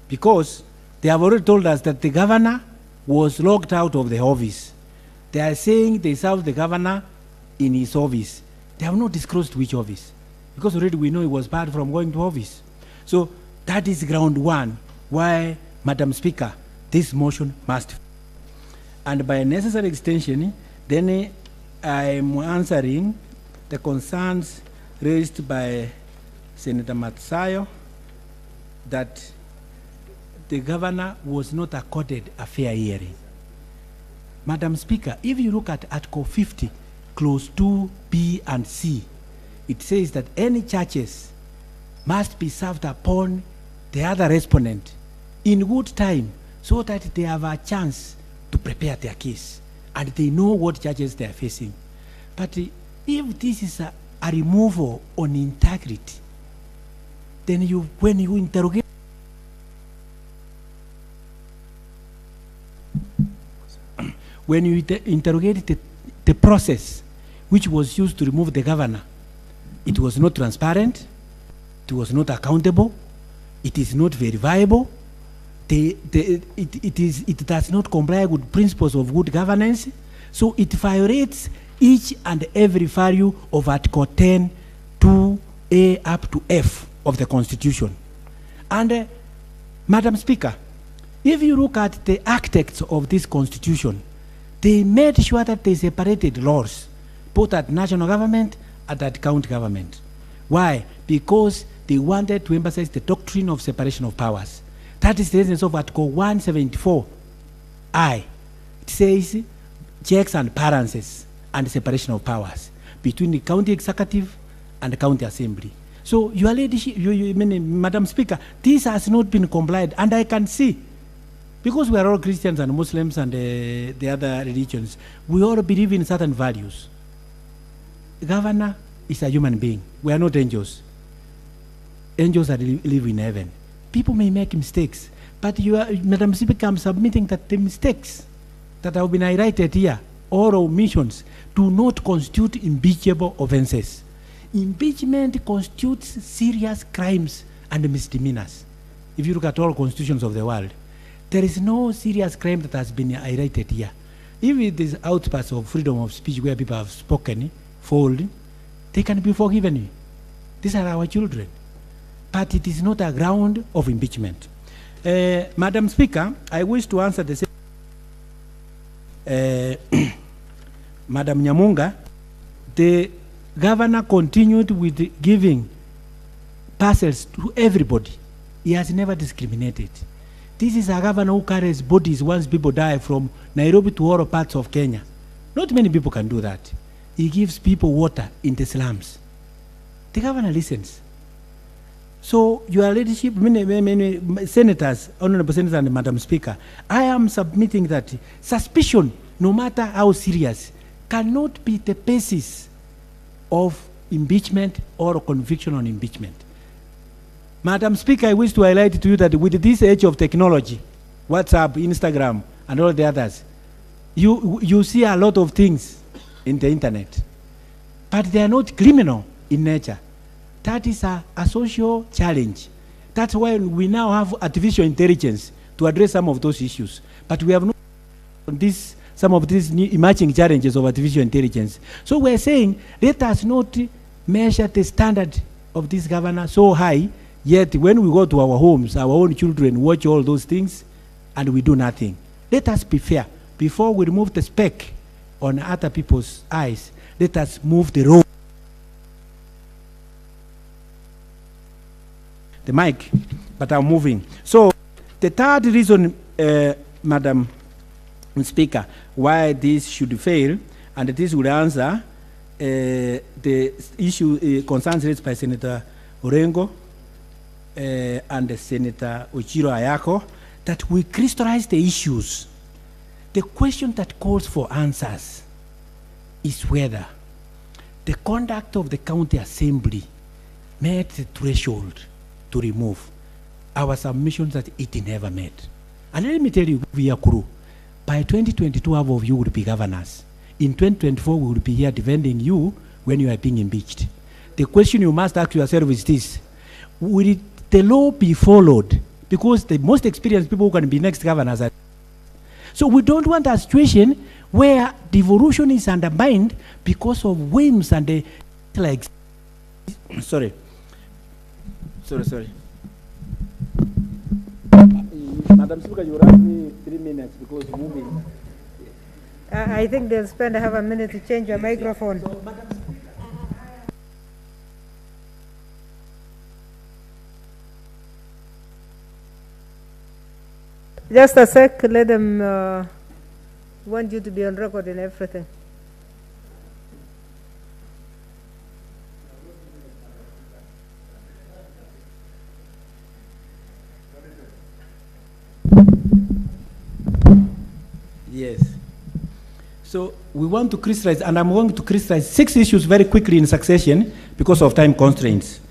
Because they have already told us that the governor was locked out of the office. They are saying they served the governor in his office. They have not disclosed which office, because already we know he was barred from going to office. So that is ground one why Madam Speaker, this motion must. And by necessary extension, then I'm answering the concerns raised by Senator Matsayo that the governor was not accorded a fair hearing. Madam Speaker, if you look at Article 50, Clause 2, B and C, it says that any charges must be served upon the other respondent in good time so that they have a chance to prepare their case and they know what charges they are facing. But if this is a removal on integrity, then when you interrogate the process which was used to remove the governor, it was not transparent, it was not accountable, it is not verifiable, it does not comply with principles of good governance, so it violates each and every value of Article 10, 2A up to F of the Constitution. And Madam Speaker, if you look at the architects of this Constitution, they made sure that they separated laws, both at national government and at county government. Why? Because they wanted to emphasize the doctrine of separation of powers. That is the essence of Article 174I. It says checks and balances and separation of powers between the county executive and the county assembly. So, Your Ladyship, Madam Speaker, this has not been complied, and I can see, because we are all Christians and Muslims and the other religions, we all believe in certain values. The governor is a human being. We are not angels. Angels that live in heaven. People may make mistakes, but Madam Speaker, I'm submitting that the mistakes that have been highlighted here, or omissions, do not constitute impeachable offenses. Impeachment constitutes serious crimes and misdemeanors. If you look at all constitutions of the world, there is no serious crime that has been highlighted here. If it is outbursts of freedom of speech where people have spoken, fold, they can be forgiven. These are our children. But it is not a ground of impeachment. Madam Speaker, I wish to answer the same. Madam Nyamunga, the governor continued with giving parcels to everybody. He has never discriminated. This is a governor who carries bodies once people die from Nairobi to all parts of Kenya. Not many people can do that. He gives people water in the slums. The governor listens. So, Your Ladyship, senators, honorable senators and Madam Speaker, I am submitting that suspicion, no matter how serious, cannot be the basis of impeachment or conviction on impeachment. Madam Speaker, I wish to highlight to you that with this age of technology, WhatsApp, Instagram, and all the others, you see a lot of things in the internet, but they are not criminal in nature. That is a social challenge. That's why we now have artificial intelligence to address some of those issues. But we have not some of these new emerging challenges of artificial intelligence. So we're saying, let us not measure the standard of this governor so high, yet when we go to our homes, our own children watch all those things, and we do nothing. Let us be fair. Before we remove the speck on other people's eyes, let us move the road. The mic, but I'm moving. So the third reason, Madam Speaker, why this should fail, and this will answer the issue concerns raised by Senator Orengo and Senator Ochiro Ayako, that we crystallize the issues. The question that calls for answers is whether the conduct of the county assembly met the threshold to remove. Our submissions that it never met. And let me tell you, via Kuru, by 2022, half of you will be governors. In 2024, we will be here defending you when you are being impeached. The question you must ask yourself is this: will the law be followed? Because the most experienced people who can be next governors are. So we don't want a situation where devolution is undermined because of whims and the like. Sorry. Madam Speaker, you asked me 3 minutes because moving. I think they'll spend half a minute to change your microphone. Just a sec, let them want you to be on record and everything. Yes. So we want to crystallize, and I'm going to crystallize 6 issues very quickly in succession because of time constraints.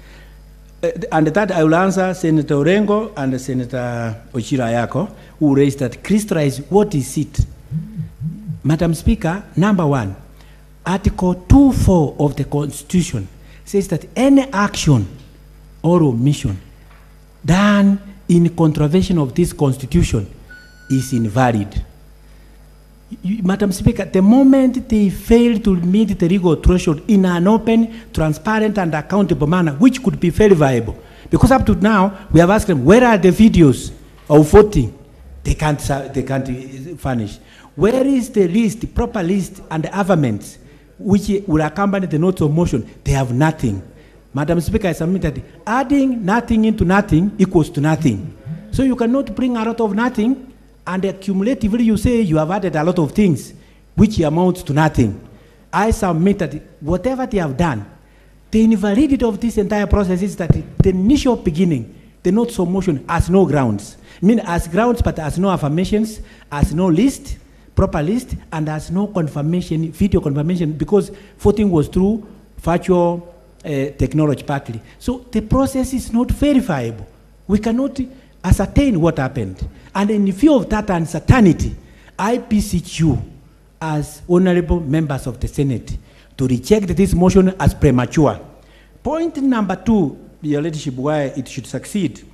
And that I will answer Senator Orengo and Senator Ochira Ayako, who raised that crystallize what is it. Madam Speaker, number 1, Article 2.4 of the Constitution says that any action or omission done in contravention of this Constitution is invalid. Madam Speaker, the moment they fail to meet the legal threshold in an open, transparent, and accountable manner, which could be very viable, because up to now, we have asked them, where are the videos of voting? They can't furnish. Where is the list, the proper list, and the averments which will accompany the notes of motion? They have nothing. Madam Speaker, I submit that adding nothing into nothing equals to nothing. So you cannot bring a lot of nothing and cumulatively you say you have added a lot of things which amounts to nothing. I submit that whatever they have done, the invalidity of this entire process is that the initial beginning, the notes of motion has no grounds. I mean, has grounds, but has no affirmations, has no list, proper list, and has no confirmation, video confirmation, because voting was through virtual technology partly. So the process is not verifiable. We cannot ascertain what happened. And in view of that uncertainty, I beseech you, as honorable members of the Senate, to reject this motion as premature. Point number 2, Your Ladyship, why it should succeed.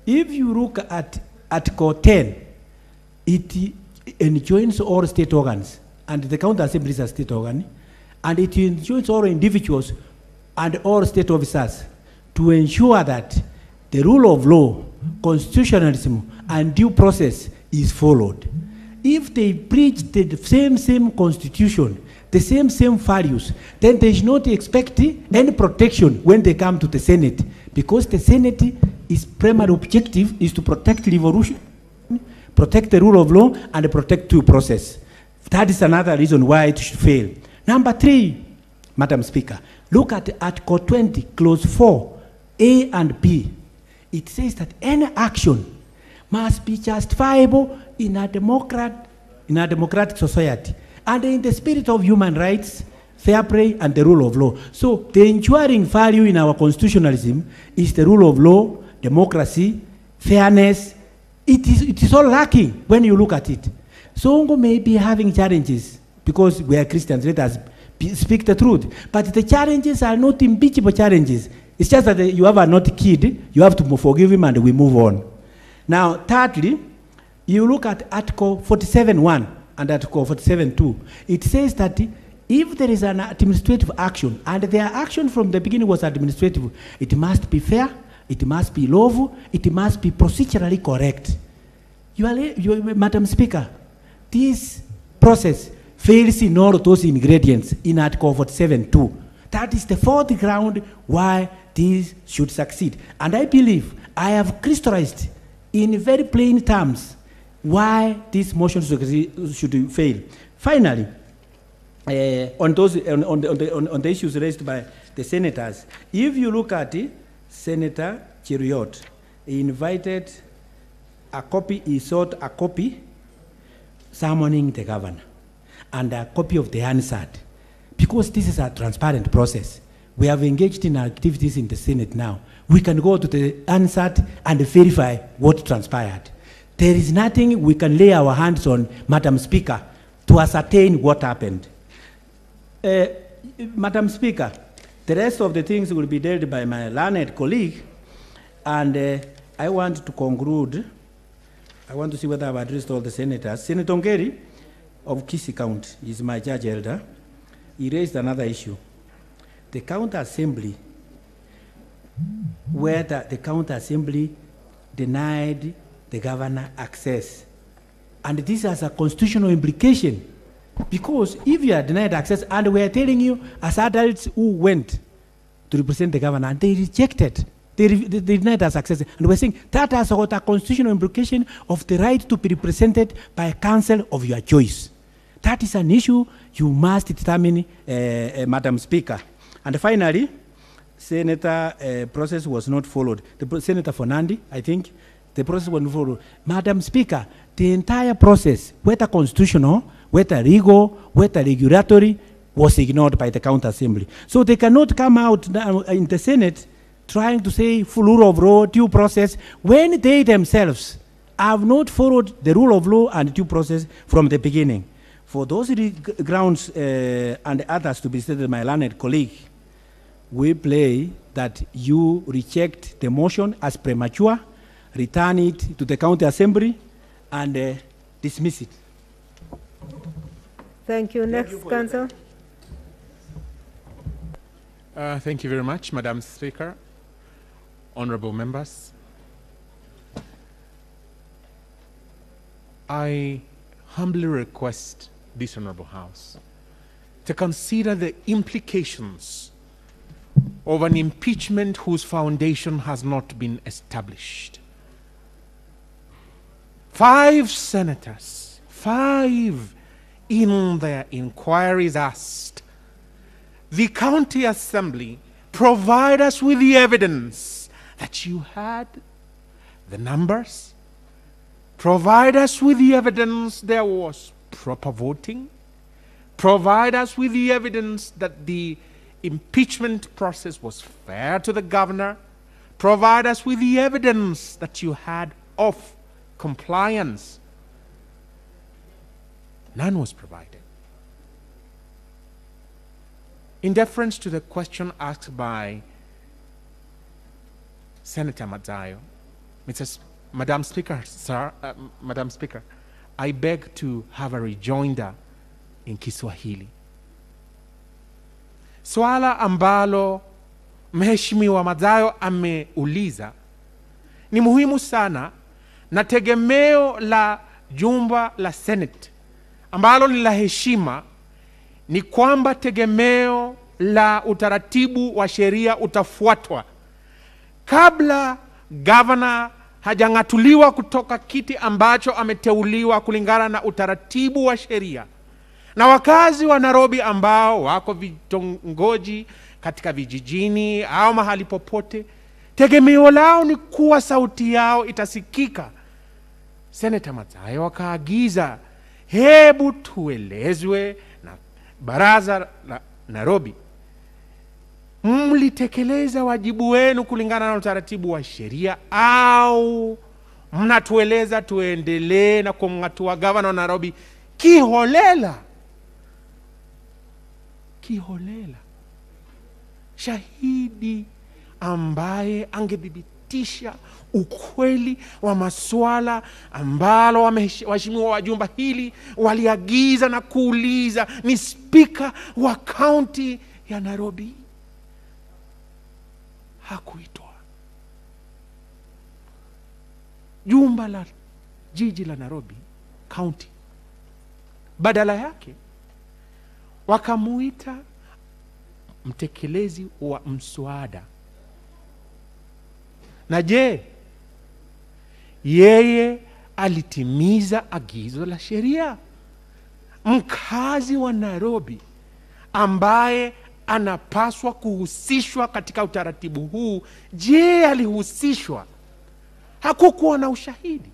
If you look at Article 10, it enjoins all state organs, and the county assembly is a state organ, and it enjoins all individuals and all state officers to ensure that the rule of law, constitutionalism, and due process is followed. If they breach the same constitution, the same values, then they should not expect any protection when they come to the Senate, because the Senate its primary objective is to protect revolution, protect the rule of law, and protect due process. That is another reason why it should fail. Number 3, Madam Speaker, look at Article 20, Clause 4, A and B. It says that any action must be justifiable in a democratic society and in the spirit of human rights, fair play, and the rule of law. So the enduring value in our constitutionalism is the rule of law, democracy, fairness. It is all lacking when you look at it. Sonko may be having challenges because we are Christians, let us speak the truth. But the challenges are not impeachable challenges. It's just that you have a naughty kid, you have to forgive him and we move on. Now, thirdly, you look at Article 47.1 and Article 47.2. It says that if there is an administrative action, and their action from the beginning was administrative, it must be fair, it must be lawful, it must be procedurally correct. Madam Speaker, this process fails in all those ingredients in Article 47.2. That is the 4th ground why this should succeed. And I believe I have crystallized in very plain terms why this motion should fail. Finally, on the issues raised by the senators, if you look at it, Senator Cheruiyot, he invited a copy, he sought a copy summoning the governor and a copy of the answered. Because this is a transparent process, we have engaged in activities in the Senate now. We can go to the answered and verify what transpired. There is nothing we can lay our hands on, Madam Speaker, to ascertain what happened. Madam Speaker, the rest of the things will be dealt by my learned colleague, and I want to conclude. I want to see whether I've addressed all the senators. Senator Ongeri of Kisii County is my judge elder. He raised another issue. The county assembly, whether the county assembly denied the governor access. And this has a constitutional implication, because if you are denied access, and we are telling you as adults who went to represent the governor, and they rejected, they denied us access, and we're saying that has got a constitutional implication of the right to be represented by a council of your choice. That is an issue you must determine, Madam Speaker. And finally, Senator process was not followed. Senator Fernandi, I think, the process was not followed. Madam Speaker, the entire process, whether constitutional, whether legal, whether regulatory, was ignored by the County Assembly. So they cannot come out now in the Senate trying to say full rule of law, due process, when they themselves have not followed the rule of law and due process from the beginning. For those grounds and others to be stated, my learned colleague, we play that you reject the motion as premature, return it to the County Assembly, and dismiss it. Thank you. Next, Council. Thank you very much, Madam Speaker, honorable members. I humbly request this honorable House to consider the implications of an impeachment whose foundation has not been established. 5 senators, 5 in their inquiries asked the County Assembly, provide us with the evidence that you had the numbers, provide us with the evidence there was proper voting, provide us with the evidence that the impeachment process was fair to the governor, provide us with the evidence that you had of compliance. None was provided. In deference to the question asked by Senator Madzayo, Madam Speaker, sir, Madam Speaker, I beg to have a rejoinder in Kiswahili. Swala ambalo Mheshimiwa Madzayo ameuliza ni muhimu sana, na tegemeo la jumba la Senate ambalo ni la heshima ni kwamba tegemeo la utaratibu wa sheria utafuatwa kabla governor hajang'atuliwa kutoka kiti ambacho ameteuliwa kulingana na utaratibu wa sheria. Na wakazi wa Nairobi ambao wako vitongoji katika vijijini au mahali popote, tegemeo lao ni kuwa sauti yao itasikika. Senator Madzayo wakaagiza, hebu tuelezwe na baraza la Nairobi, mlitekeleza wajibu wenu kulingana na utaratibu wa sheria au mnatueleza tuendelee na kumng'atua gavana wa Nairobi kiholela? Kiholela. Shahidi ambaye angedhibitisha ukweli wa maswala ambalo waheshimiwa wa jumba hili waliagiza na kuuliza ni spika wa kaunti ya Nairobi. Hakuitwa. Jumba la jiji la Nairobi county, badala yake wakamuita mtekelezi wa mswada. Na je, yeye alitimiza agizo la sheria? Mkazi wa Nairobi ambaye anapaswa kuhusishwa katika utaratibu huu, je, alihusishwa? Hakukuwa na ushahidi.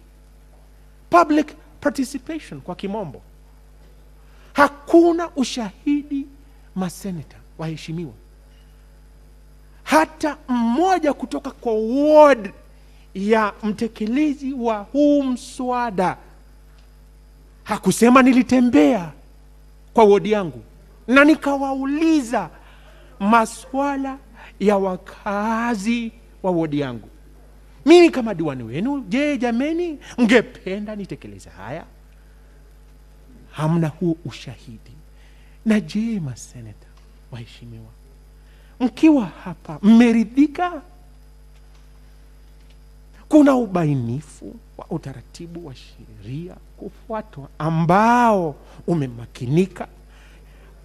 Public participation kwa kimombo. Hakuna ushahidi, maseneta waheshimiwa. Hata mmoja kutoka kwa ward ya mtekelezi wa huu mswada hakusema nilitembea kwa ward yangu na nikawauliza maswala ya wakazi wa ward yangu. Mimi kama diwani wenu, je, jameni, mngependa nitekeleze haya? Hamna huo ushahidi. Na je, maseneta waheshimiwa, mkiwa hapa mmeridhika? kuna ubainifu wa utaratibu wa sheria kufuatwa ambao umemakinika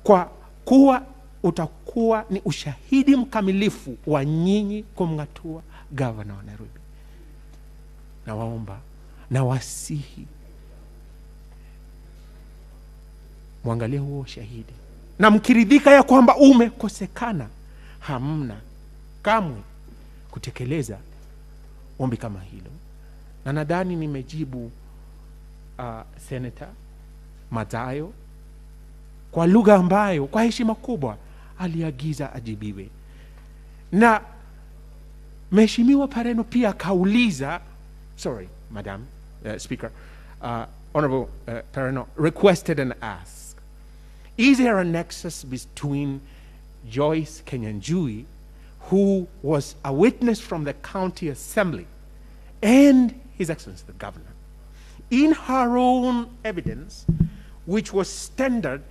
kwa kuwa utakuwa ni ushahidi mkamilifu wa nyinyi kumng'atua gavana wa Nairobi. Na waomba na wasihi mwangalie huo shahidi, na mkiridhika ya kwamba umekosekana, hamna kamwe kutekeleza ombi kama hilo. Na nadhani nimejibu Senator Mathayo kwa lugha ambayo kwa heshima kubwa aliagiza ajibiwe. Na Mheshimiwa Pareno pia kauliza, sorry Madam Speaker, Honorable Pareno requested and asked, is there a nexus between Joyce Kenyanjui, who was a witness from the county assembly, and His Excellency the Governor, in her own evidence, which was tendered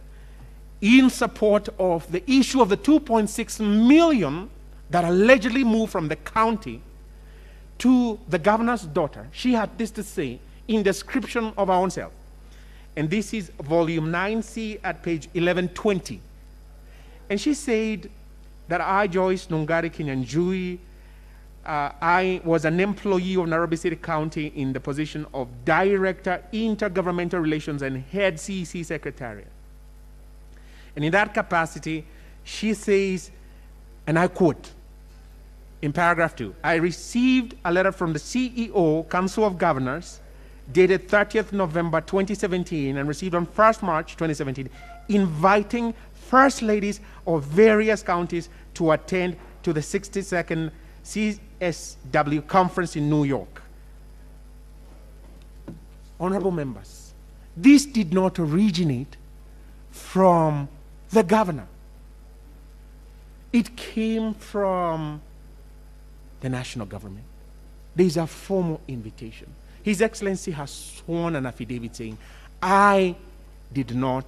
in support of the issue of the 2.6 million that allegedly moved from the county to the governor's daughter. She had this to say in description of her own self. And this is volume 9C at page 1120. And she said that I, Joyce Nungari Kinyanjui, I was an employee of Nairobi City County in the position of Director, Intergovernmental Relations and Head CEC Secretariat. And in that capacity, she says, and I quote, in paragraph 2, I received a letter from the CEO, Council of Governors, dated 30th November 2017 and received on 1st March 2017, inviting First Ladies of various counties to attend to the 62nd CSW conference in New York. Honorable members, this did not originate from the governor. It came from the national government. There is a formal invitation. His Excellency has sworn an affidavit saying, I did not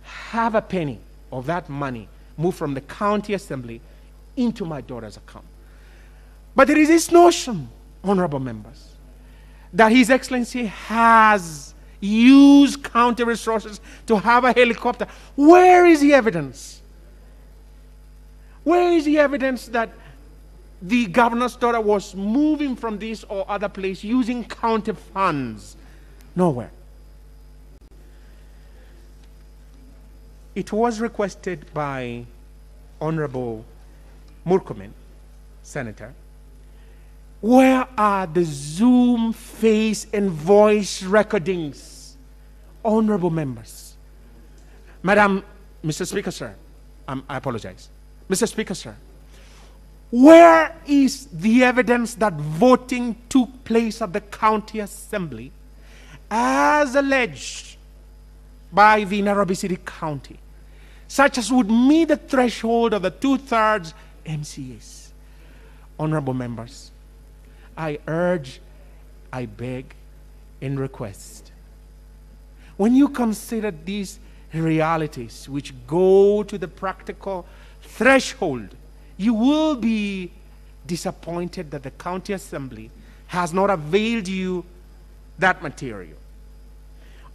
have a penny of that money moved from the county assembly into my daughter's account. But there is this notion, honorable members, that His Excellency has used county resources to have a helicopter. Where is the evidence? Where is the evidence that the governor's daughter was moving from this or other place using county funds? Nowhere. It was requested by Honorable Murkomen, Senator, where are the Zoom face and voice recordings? Honorable members. Madam, Mr. Speaker, sir, I apologize. Mr. Speaker, sir, where is the evidence that voting took place at the county assembly as alleged by the Nairobi City County, such as would meet the threshold of the 2/3 MCAs? Honorable members, I urge, I beg, and request, when you consider these realities which go to the practical threshold, you will be disappointed that the county assembly has not availed you that material.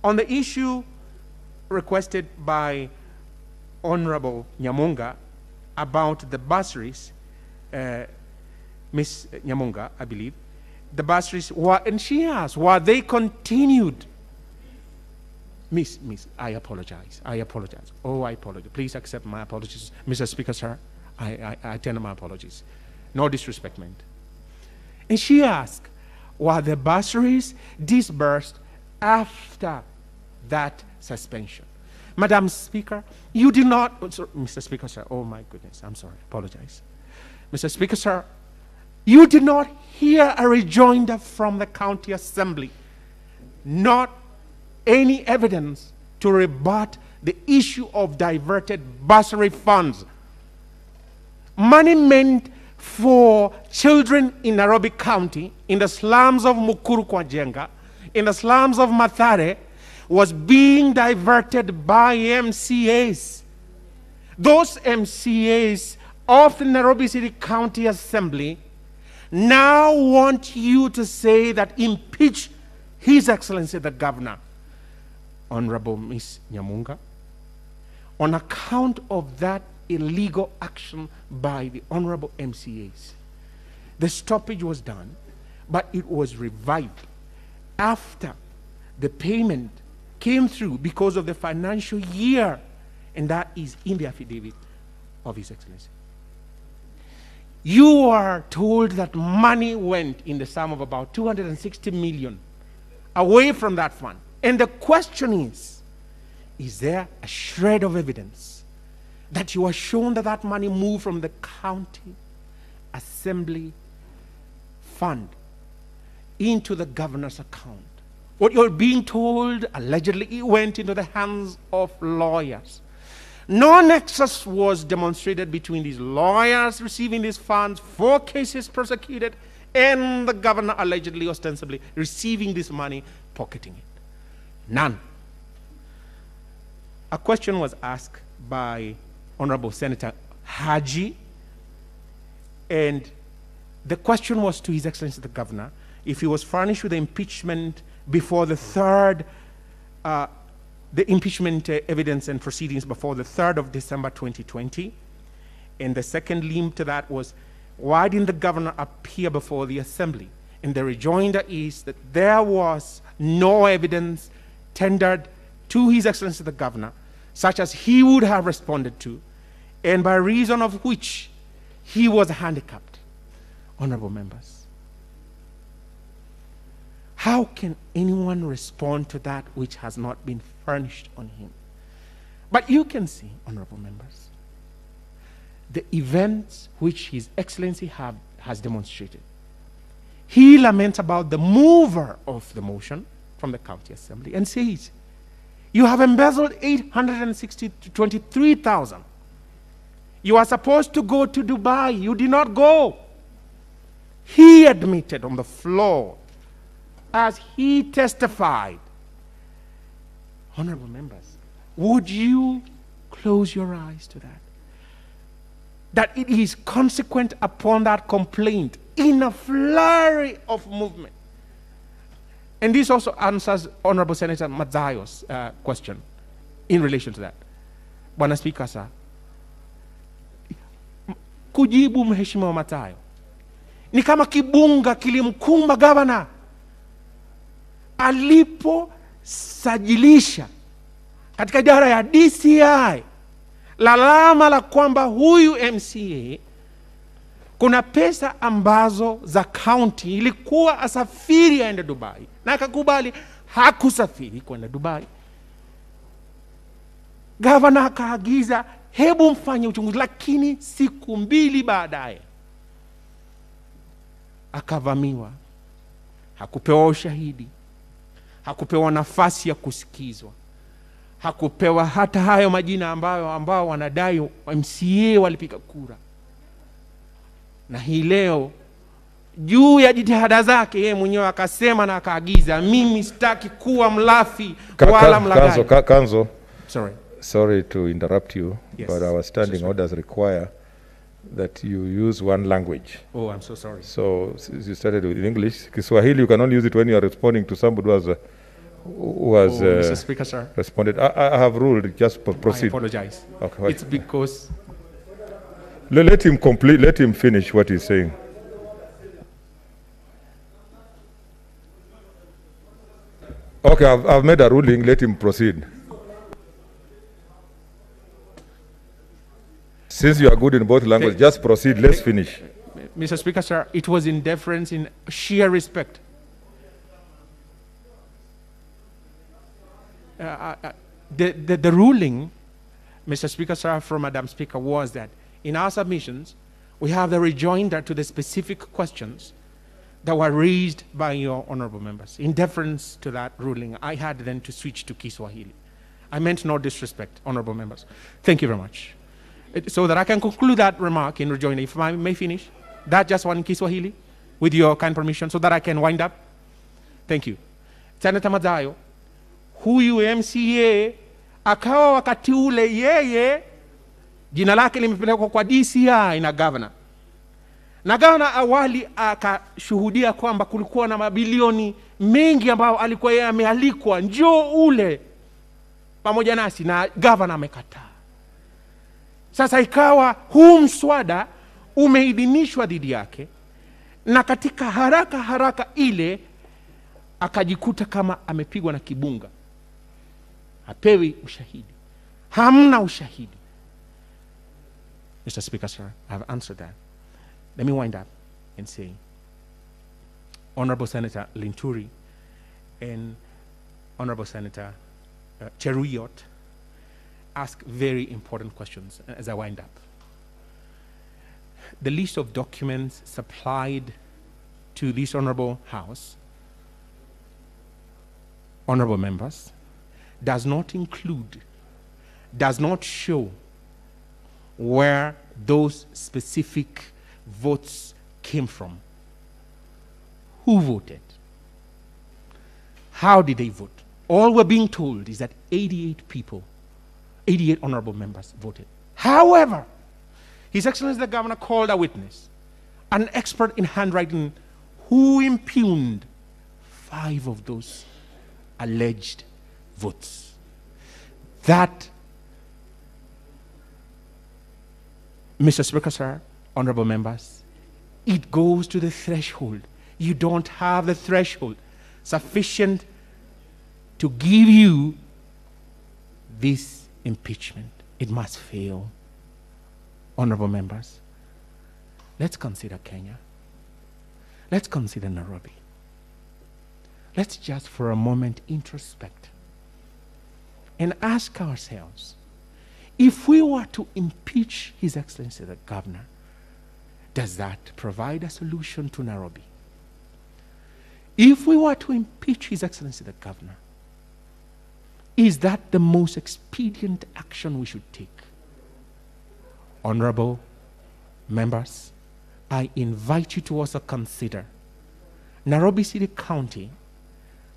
On the issue requested by Honorable Nyamunga about the bursaries, Miss Nyamunga, I believe, the bursaries were, and she asked, were they continued? Miss, I apologize. Oh, I apologize. Please accept my apologies. Mr. Speaker, sir, I tender my apologies. No disrespect meant. And she asked, were the bursaries disbursed after that suspension? Madam Speaker, you did not, oh, sorry, Mr. Speaker, sir, oh my goodness, I'm sorry, apologize. Mr. Speaker, sir, you did not hear a rejoinder from the county assembly, not any evidence to rebut the issue of diverted bursary funds. Money meant for children in Nairobi County, in the slums of Mukuru kwa Jenga, in the slums of Mathare, was being diverted by MCAs. Those MCAs of the Nairobi City County Assembly now want you to say that impeach His Excellency the Governor, Honorable Ms. Nyamunga, on account of that illegal action by the Honorable MCAs. The stoppage was done, but it was revived after the payment came through because of the financial year, and that is in the affidavit of His Excellency. You are told that money went in the sum of about 260 million away from that fund. And the question is there a shred of evidence that you are shown that that money moved from the county assembly fund into the governor's account? What you're being told, allegedly, it went into the hands of lawyers. No nexus was demonstrated between these lawyers receiving these funds, 4 cases prosecuted, and the governor allegedly, ostensibly, receiving this money, pocketing it. None. A question was asked by Honorable Senator Haji, and the question was to His Excellency the Governor if he was furnished with the impeachment before the impeachment evidence and proceedings before the 3rd of December 2020. And the second limb to that was, why didn't the governor appear before the assembly? And the rejoinder is that there was no evidence tendered to His Excellency the Governor, such as he would have responded to, and by reason of which he was handicapped. Honorable members, how can anyone respond to that which has not been furnished on him? But you can see, honorable members, the events which His Excellency has demonstrated. He laments about the mover of the motion from the county assembly and says, you have embezzled 823,000. You are supposed to go to Dubai. You did not go. He admitted on the floor as he testified. Honorable members, would you close your eyes to that? That it is consequent upon that complaint in a flurry of movement. And this also answers Honorable Senator Madzayo's question in relation to that. Bwana Speaker, sir, kujibu Mheshimiwa Madzayo ni kama kibunga kilimkumba gavana aliposajilisha katika idara ya DCI lalama la kwamba huyu MCA kuna pesa ambazo za county ilikuwa asafiri aende Dubai na akakubali hakusafiri kwenda Dubai. Gavana akaagiza hebu mfanye uchunguzi, lakini siku 2 baadaye akavamiwa. Hakupewa ushahidi, hakupewa nafasi ya kusikizwa, hakupewa hata hayo majina ambao wanadai MCA walipiga kura. Na hii leo juu ya jitihada zake yeye mwenyewe akasema na akaagiza, mimi sitaki kuwa mlafi wala mlagai. Kanzo, sorry to interrupt you, yes, but our standing orders require that you use one language. Oh, I'm so sorry. So you started with English. Kiswahili, you can only use it when you are responding to somebody who has Mr. Speaker, sir, responded. I have ruled, just proceed. I apologize. Okay, it's because... Let him complete, let him finish what he's saying. Okay, I've made a ruling, let him proceed. Since you are good in both languages, just proceed, let's finish. Mr. Speaker, sir, it was in deference, in sheer respect. The ruling, Mr. Speaker, sir, from Madam Speaker, was that in our submissions, we have the rejoinder to the specific questions that were raised by your honorable members. In deference to that ruling, I had then to switch to Kiswahili. I meant no disrespect, honorable members. Thank you very much. So that I can conclude that remark in rejoinder, if I may finish, that just one in Kiswahili, with your kind permission, so that I can wind up. Thank you. Senator Madzayo, huyu MCA akawa wakati ule yeye jina lake limepelekwa kwa DCI na governor, Na gavana awali akashuhudia kwamba kulikuwa na mabilioni mengi ambao alikuwa yeye amealikwa njoo ule pamoja nasi, na gavana amekataa. Sasa ikawa huu mswada umeidhinishwa dhidi yake, na katika haraka ile akajikuta kama amepigwa na kibunga. Hapewi ushahidi. Hamna ushahidi. Mr. Speaker, sir, I have answered that. Let me wind up and say, Honorable Senator Linturi and Honorable Senator Cheruyot ask very important questions as I wind up. The list of documents supplied to this Honorable House, Honorable members, does not include, does not show where those specific votes came from. Who voted? How did they vote? All we're being told is that 88 people, 88 honorable members voted. However, His Excellency the Governor called a witness, an expert in handwriting, who impugned 5 of those alleged votes. That, Mr. Speaker, sir, honorable members, it goes to the threshold. You don't have the threshold sufficient to give you this impeachment. It must fail. Honorable members, let's consider Kenya. Let's consider Nairobi. Let's just for a moment introspect and ask ourselves, if we were to impeach His Excellency the Governor, does that provide a solution to Nairobi? If we were to impeach His Excellency the Governor, is that the most expedient action we should take? Honorable members, I invite you to also consider Nairobi City County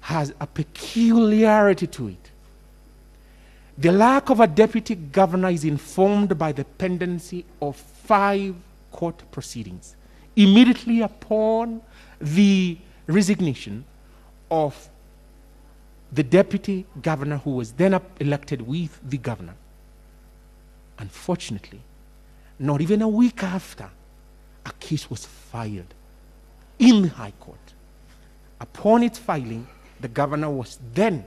has a peculiarity to it. The lack of a deputy governor is informed by the pendency of 5 court proceedings. Immediately upon the resignation of the deputy governor who was then elected with the governor, unfortunately, not even a week after, a case was filed in the High Court. Upon its filing, the governor was then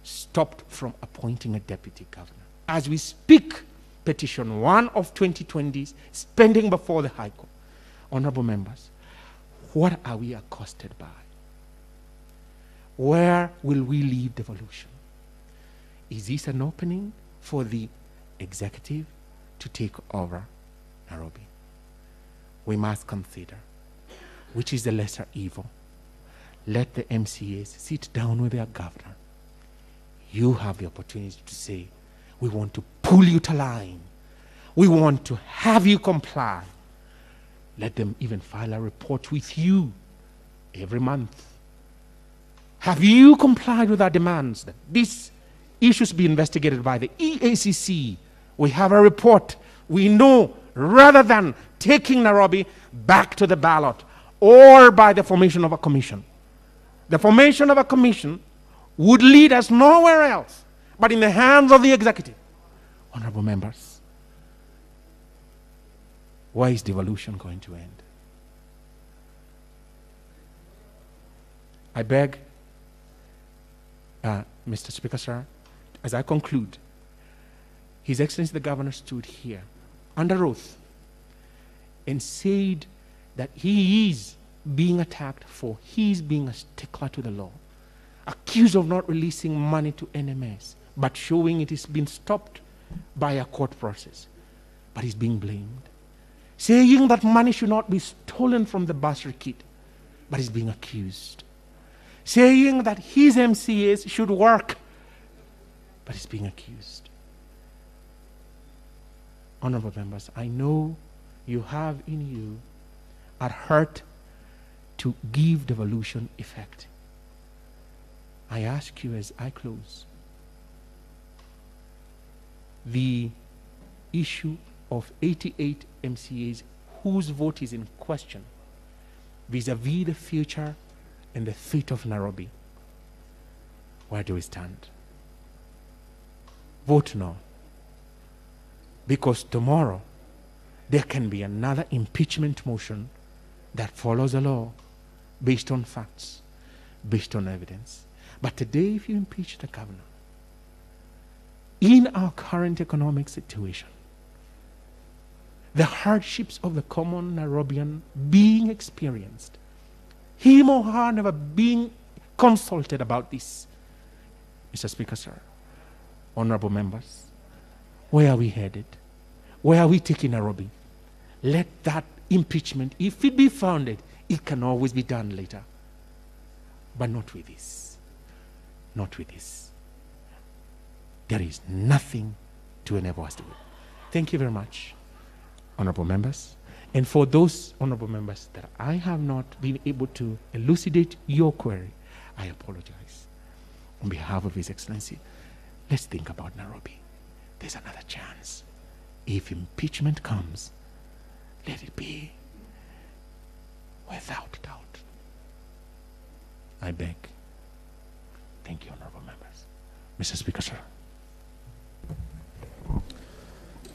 stopped from appointing a deputy governor. As we speak, petition 1 of 2020 is pending before the High Court. Honorable members, what are we accosted by? Where will we leave devolution? Is this an opening for the executive to take over Nairobi? We must consider which is the lesser evil. Let the MCAs sit down with their governor. You have the opportunity to say, we want to pull you to line. We want to have you comply. Let them even file a report with you every month. Have you complied with our demands that these issues be investigated by the EACC? We have a report. We know, rather than taking Nairobi back to the ballot or by the formation of a commission. The formation of a commission would lead us nowhere else but in the hands of the executive. Honorable members, why is devolution going to end? I beg, Mr. Speaker, sir, as I conclude, His Excellency the Governor stood here under oath and said that he is being attacked for his being a stickler to the law, accused of not releasing money to NMS, but showing it is being stopped by a court process, but he's being blamed, saying that money should not be stolen from the bursary kit, but he's being accused, saying that his MCAs should work, but he's being accused. Honorable members, I know you have in you a heart to give devolution effect. I ask you as I close, the issue of 88 MCAs whose vote is in question vis-a-vis the future and the fate of Nairobi, where do we stand? Vote no. Because tomorrow there can be another impeachment motion that follows the law based on facts, based on evidence. But today, if you impeach the governor, in our current economic situation, the hardships of the common Nairobian being experienced, him or her never being consulted about this. Mr. Speaker, sir, honorable members, where are we headed? Where are we taking Nairobi? Let that impeachment, if it be founded, it can always be done later. But not with this. Not with this. There is nothing to enable us to do it. Thank you very much, honorable members. And for those honorable members that I have not been able to elucidate your query, I apologize. On behalf of His Excellency, let's think about Nairobi. There's another chance. If impeachment comes, let it be without doubt. I beg. Thank you, honorable members. Mr. Speaker, sir.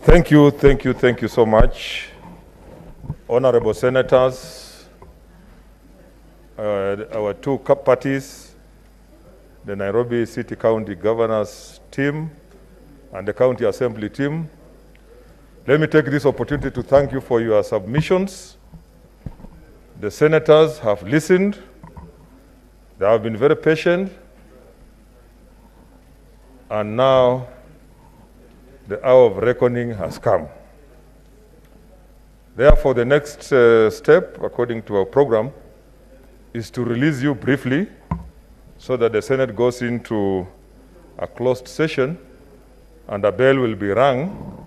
Thank you so much. Honorable Senators, our two parties, the Nairobi City County Governors team and the County Assembly team, let me take this opportunity to thank you for your submissions. The senators have listened. They have been very patient. And now the hour of reckoning has come. Therefore, the next step, according to our program, is to release you briefly so that the Senate goes into a closed session and a bell will be rung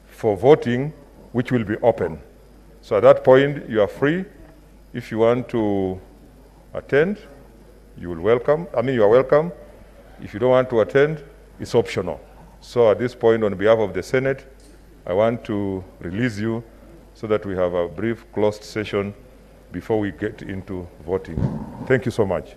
for voting, which will be open. So at that point, you are free. If you want to attend, you are welcome. If you don't want to attend, it's optional. So at this point, on behalf of the Senate, I want to release you so that we have a brief closed session before we get into voting. Thank you so much.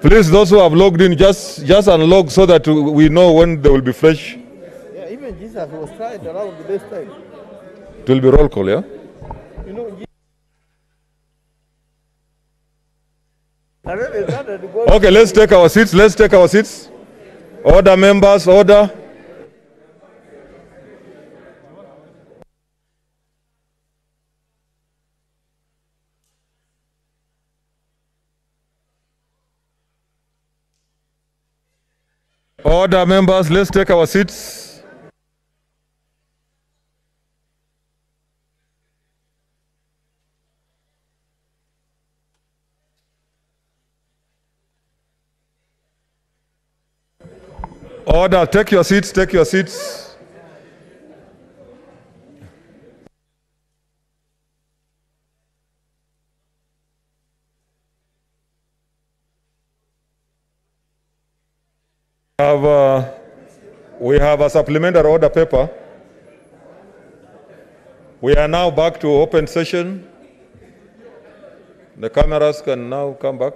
Please, those who have logged in, just unlog so that we know when they will be fresh. Yeah, even Jesus was tried around this time. It will be roll call, yeah? You know, Okay, let's take our seats. Let's take our seats. Order, members, order. Order, members, let's take our seats. Order, take your seats, take your seats. We have a supplementary order paper. We are now back to open session. The cameras can now come back.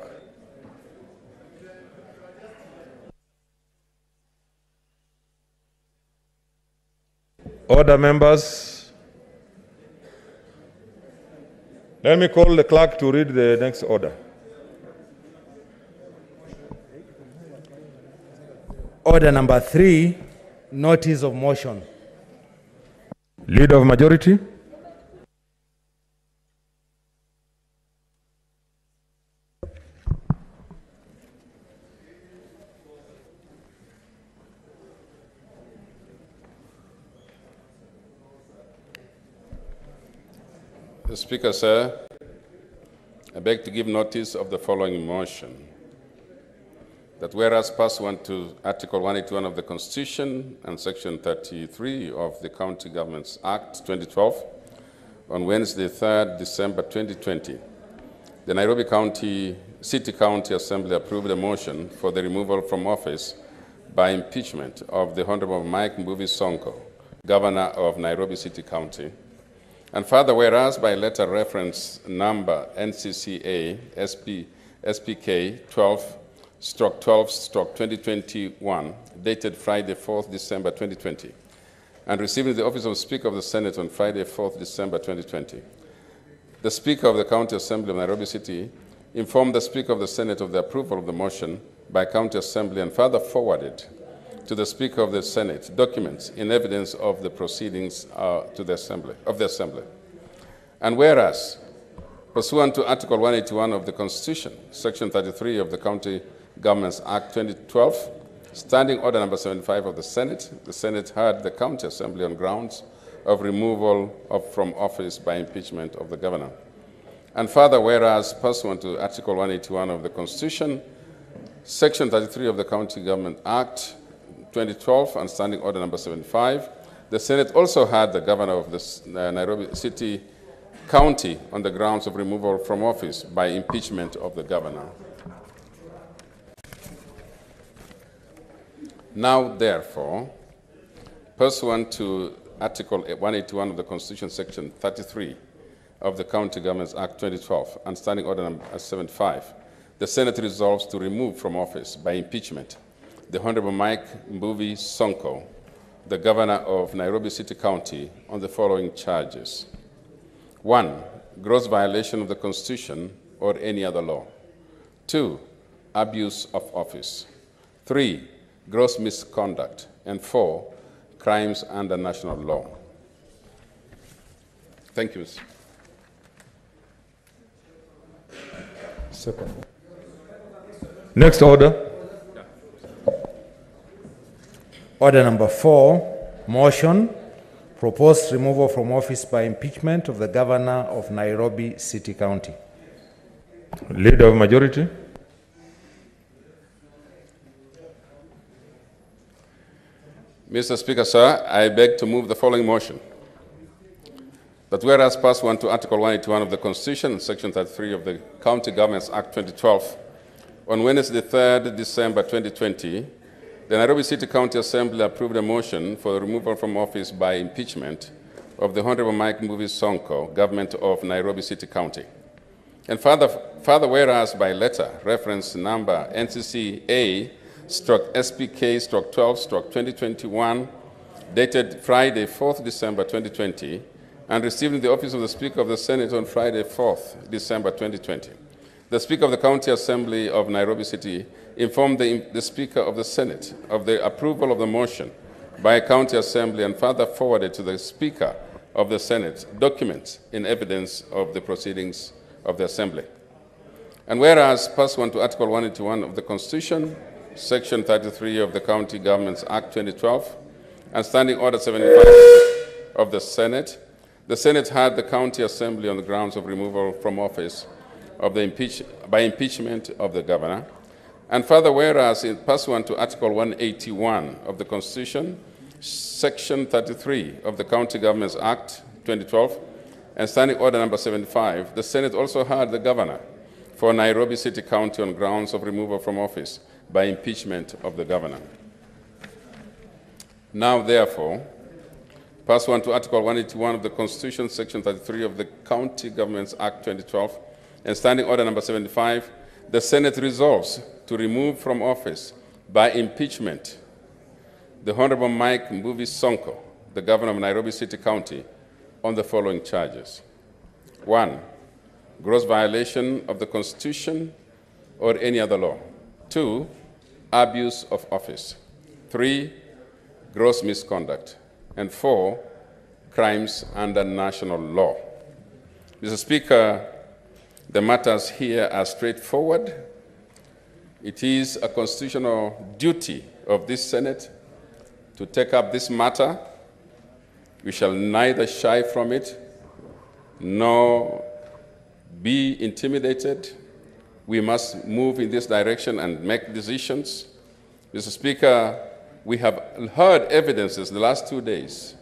Order, members. Let me call the clerk to read the next order. Order number 3, notice of motion. Leader of majority. Mr. Speaker, sir, I beg to give notice of the following motion. That whereas pursuant to Article 181 of the Constitution and Section 33 of the County Governments Act 2012, on Wednesday, 3rd December 2020, the Nairobi City County Assembly approved a motion for the removal from office by impeachment of the Honorable Mike Mbuvi Sonko, Governor of Nairobi City County. And further, whereas by letter reference number NCCA SPK 12/2021, dated Friday, 4th December 2020, and received in the office of Speaker of the Senate on Friday, 4th December 2020. The Speaker of the County Assembly of Nairobi City informed the Speaker of the Senate of the approval of the motion by County Assembly and further forwarded to the Speaker of the Senate documents in evidence of the proceedings of the Assembly. And whereas, pursuant to Article 181 of the Constitution, Section 33 of the County Governments Act 2012, Standing Order number 75 of the Senate heard the County Assembly on grounds of removal from office by impeachment of the Governor. And further, whereas, pursuant to Article 181 of the Constitution, Section 33 of the County Government Act 2012 and Standing Order number 75, the Senate also heard the Governor of the Nairobi City County on the grounds of removal from office by impeachment of the Governor. Now, therefore, pursuant to Article 181 of the Constitution, Section 33 of the County Governments Act 2012 and Standing Order number 75, the Senate resolves to remove from office by impeachment the Honorable Mike Mbuvi Sonko, the Governor of Nairobi City County, on the following charges. 1, gross violation of the Constitution or any other law. 2, abuse of office. 3, gross misconduct. And 4, crimes under national law. Thank you, Mr. Second. Next order. Order number 4, motion, proposed removal from office by impeachment of the Governor of Nairobi City County. Leader of majority. Mr. Speaker, sir, I beg to move the following motion. That whereas pursuant to Article 181 of the Constitution, Section 33 of the County Governments Act 2012, on Wednesday, 3rd December 2020, the Nairobi City County Assembly approved a motion for the removal from office by impeachment of the Honorable Mike Mbuvi Sonko, Government of Nairobi City County. And further, whereas by letter, reference number NCCA/SPK/12/2021, dated Friday, 4th December 2020, and received in the office of the Speaker of the Senate on Friday, 4th December 2020. The Speaker of the County Assembly of Nairobi City informed the Speaker of the Senate of the approval of the motion by County Assembly and further forwarded to the Speaker of the Senate documents in evidence of the proceedings of the Assembly. And whereas pursuant to Article 181 of the Constitution, Section 33 of the County Governments Act 2012, and Standing Order 75 of the Senate had the County Assembly on the grounds of removal from office of by impeachment of the governor. And further, whereas pursuant to Article 181 of the Constitution, Section 33 of the County Governments Act 2012, and Standing Order number 75, the Senate also heard the governor for Nairobi City County on grounds of removal from office by impeachment of the governor. Now, therefore, pursuant to Article 181 of the Constitution, Section 33 of the County Governments Act 2012, and Standing Order number 75, the Senate resolves to remove from office by impeachment the Honorable Mike Mbuvi Sonko, the Governor of Nairobi City County, on the following charges. 1, gross violation of the Constitution or any other law. 2, abuse of office. 3, gross misconduct. And 4, crimes under national law. Mr. Speaker, the matters here are straightforward. It is a constitutional duty of this Senate to take up this matter. We shall neither shy from it nor be intimidated. We must move in this direction and make decisions. Mr. Speaker, we have heard evidences the last 2 days.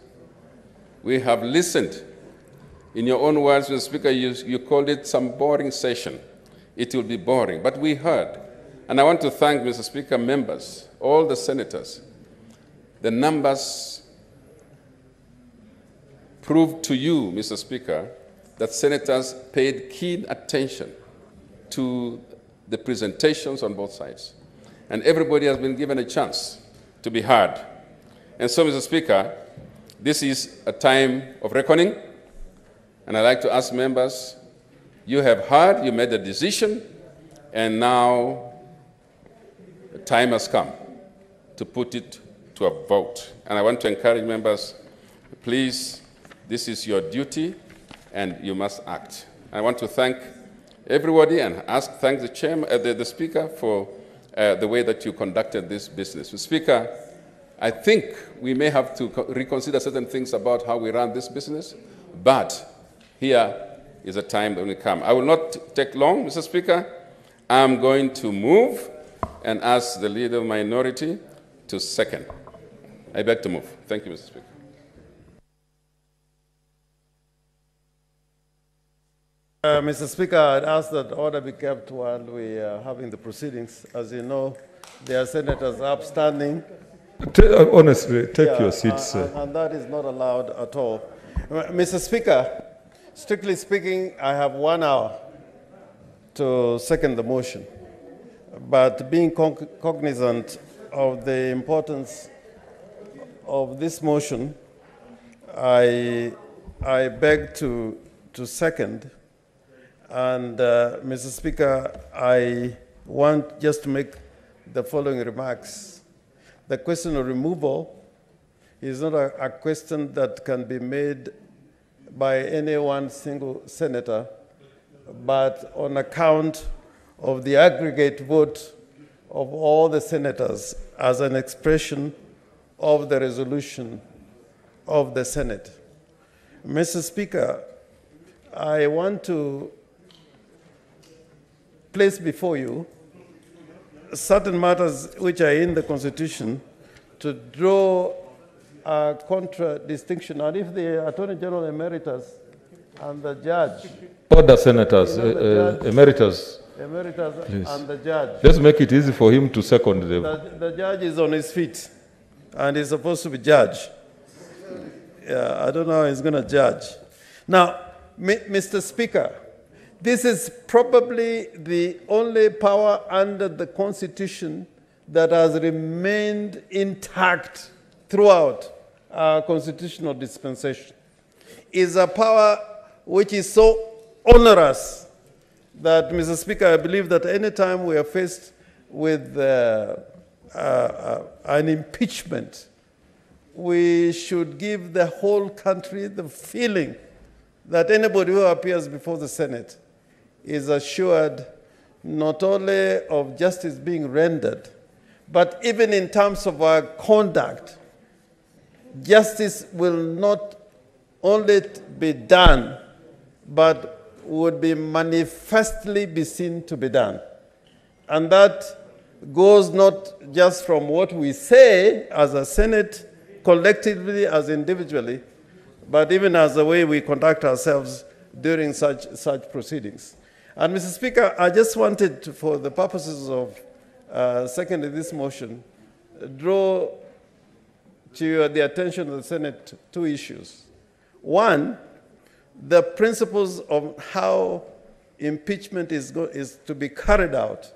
We have listened. In your own words, Mr. Speaker, you called it some boring session. It will be boring, but we heard. And I want to thank, Mr. Speaker, members, all the senators. The numbers proved to you, Mr. Speaker, that senators paid keen attention to the presentations on both sides. And everybody has been given a chance to be heard. And so, Mr. Speaker, this is a time of reckoning. And I'd like to ask members, you have heard, you made a decision, and now the time has come to put it to a vote. And I want to encourage members, please, this is your duty, and you must act. I want to thank everybody and thank the chairman, the Speaker for the way that you conducted this business. Speaker, I think we may have to reconsider certain things about how we run this business, but here is a time that will come. I will not take long, Mr. Speaker. I'm going to move and ask the leader of the minority to second. I beg to move. Thank you, Mr. Speaker. Mr. Speaker, I'd ask that order be kept while we are having the proceedings. As you know, there are senators upstanding. Honestly, take your seats. And that is not allowed at all. Mr. Speaker, strictly speaking, I have 1 hour to second the motion. But being cognizant of the importance of this motion, I beg to second. And Mr. Speaker, I want just to make the following remarks. The question of removal is not a question that can be made by any one single senator, but on account of the aggregate vote of all the senators as an expression of the resolution of the Senate. Mr. Speaker, I want to place before you certain matters which are in the Constitution to draw a contradistinction. And if the Attorney General Emeritus and the judge... Order, Senators, Emeritus. Emeritus Please. And the judge. Let's make it easy for him to second them. The judge is on his feet and he's supposed to be judge. Yeah, I don't know how he's going to judge. Now, Mr. Speaker, This is probably the only power under the Constitution that has remained intact throughout our constitutional dispensation. Is a power which is so onerous that, Mr. Speaker, I believe that any time we are faced with an impeachment, we should give the whole country the feeling that anybody who appears before the Senate is assured not only of justice being rendered, but even in terms of our conduct, justice will not only be done, but would be manifestly be seen to be done. And that goes not just from what we say as a Senate, collectively, as individually, but even as the way we conduct ourselves during such proceedings. And Mr. Speaker, I just wanted to, for the purposes of seconding this motion, draw to the attention of the Senate two issues. One, the principles of how impeachment is to be carried out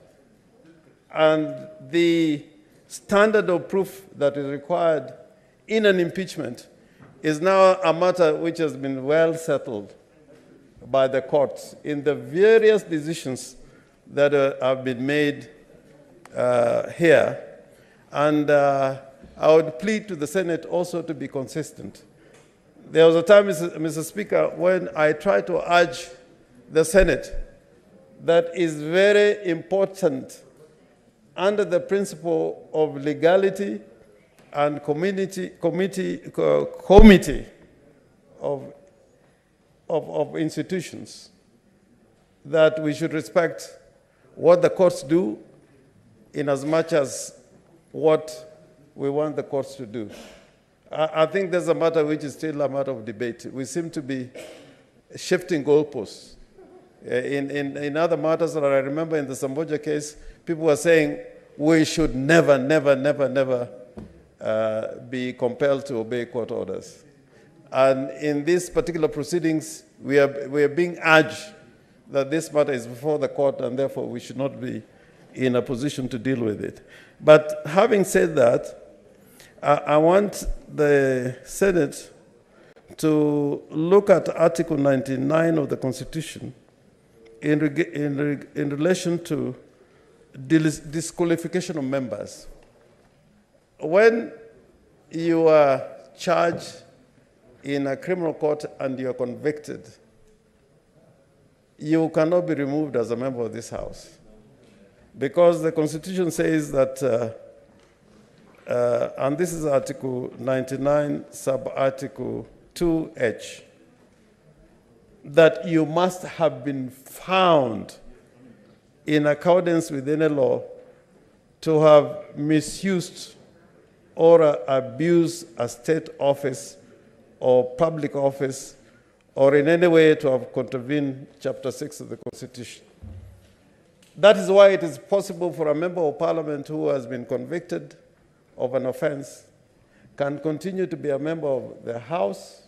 and the standard of proof that is required in an impeachment is now a matter which has been well settled by the courts in the various decisions that have been made here. And I would plead to the Senate also to be consistent. There was a time, Mr. Speaker, when I tried to urge the Senate that is very important under the principle of legality and committee of institutions, that we should respect what the courts do in as much as what we want the courts to do. I think there's a matter which is still a matter of debate. We seem to be shifting goalposts. In other matters that I remember in the Samboja case, people were saying we should never be compelled to obey court orders. And in these particular proceedings, we are being urged that this matter is before the court and therefore we should not be in a position to deal with it. But having said that, I want the Senate to look at Article 99 of the Constitution in relation to disqualification of members. When you are charged in a criminal court and you are convicted, you cannot be removed as a member of this House. Because the Constitution says that, and this is Article 99, sub-article 2H, that you must have been found in accordance with any law to have misused or abused a state office or public office, or in any way to have contravened Chapter 6 of the Constitution. That is why it is possible for a member of parliament who has been convicted of an offense can continue to be a member of the House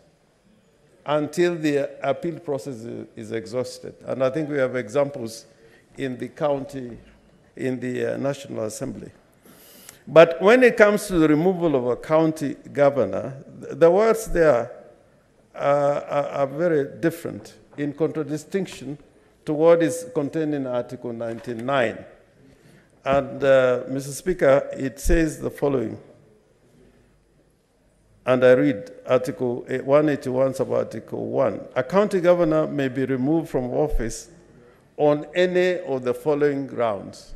until the appeal process is exhausted. And I think we have examples in the county, in the National Assembly. But when it comes to the removal of a county governor, the words there are very different in contradistinction to what is contained in Article 99. And, Mr. Speaker, it says the following, and I read Article 181 sub Article 1. A county governor may be removed from office on any of the following grounds.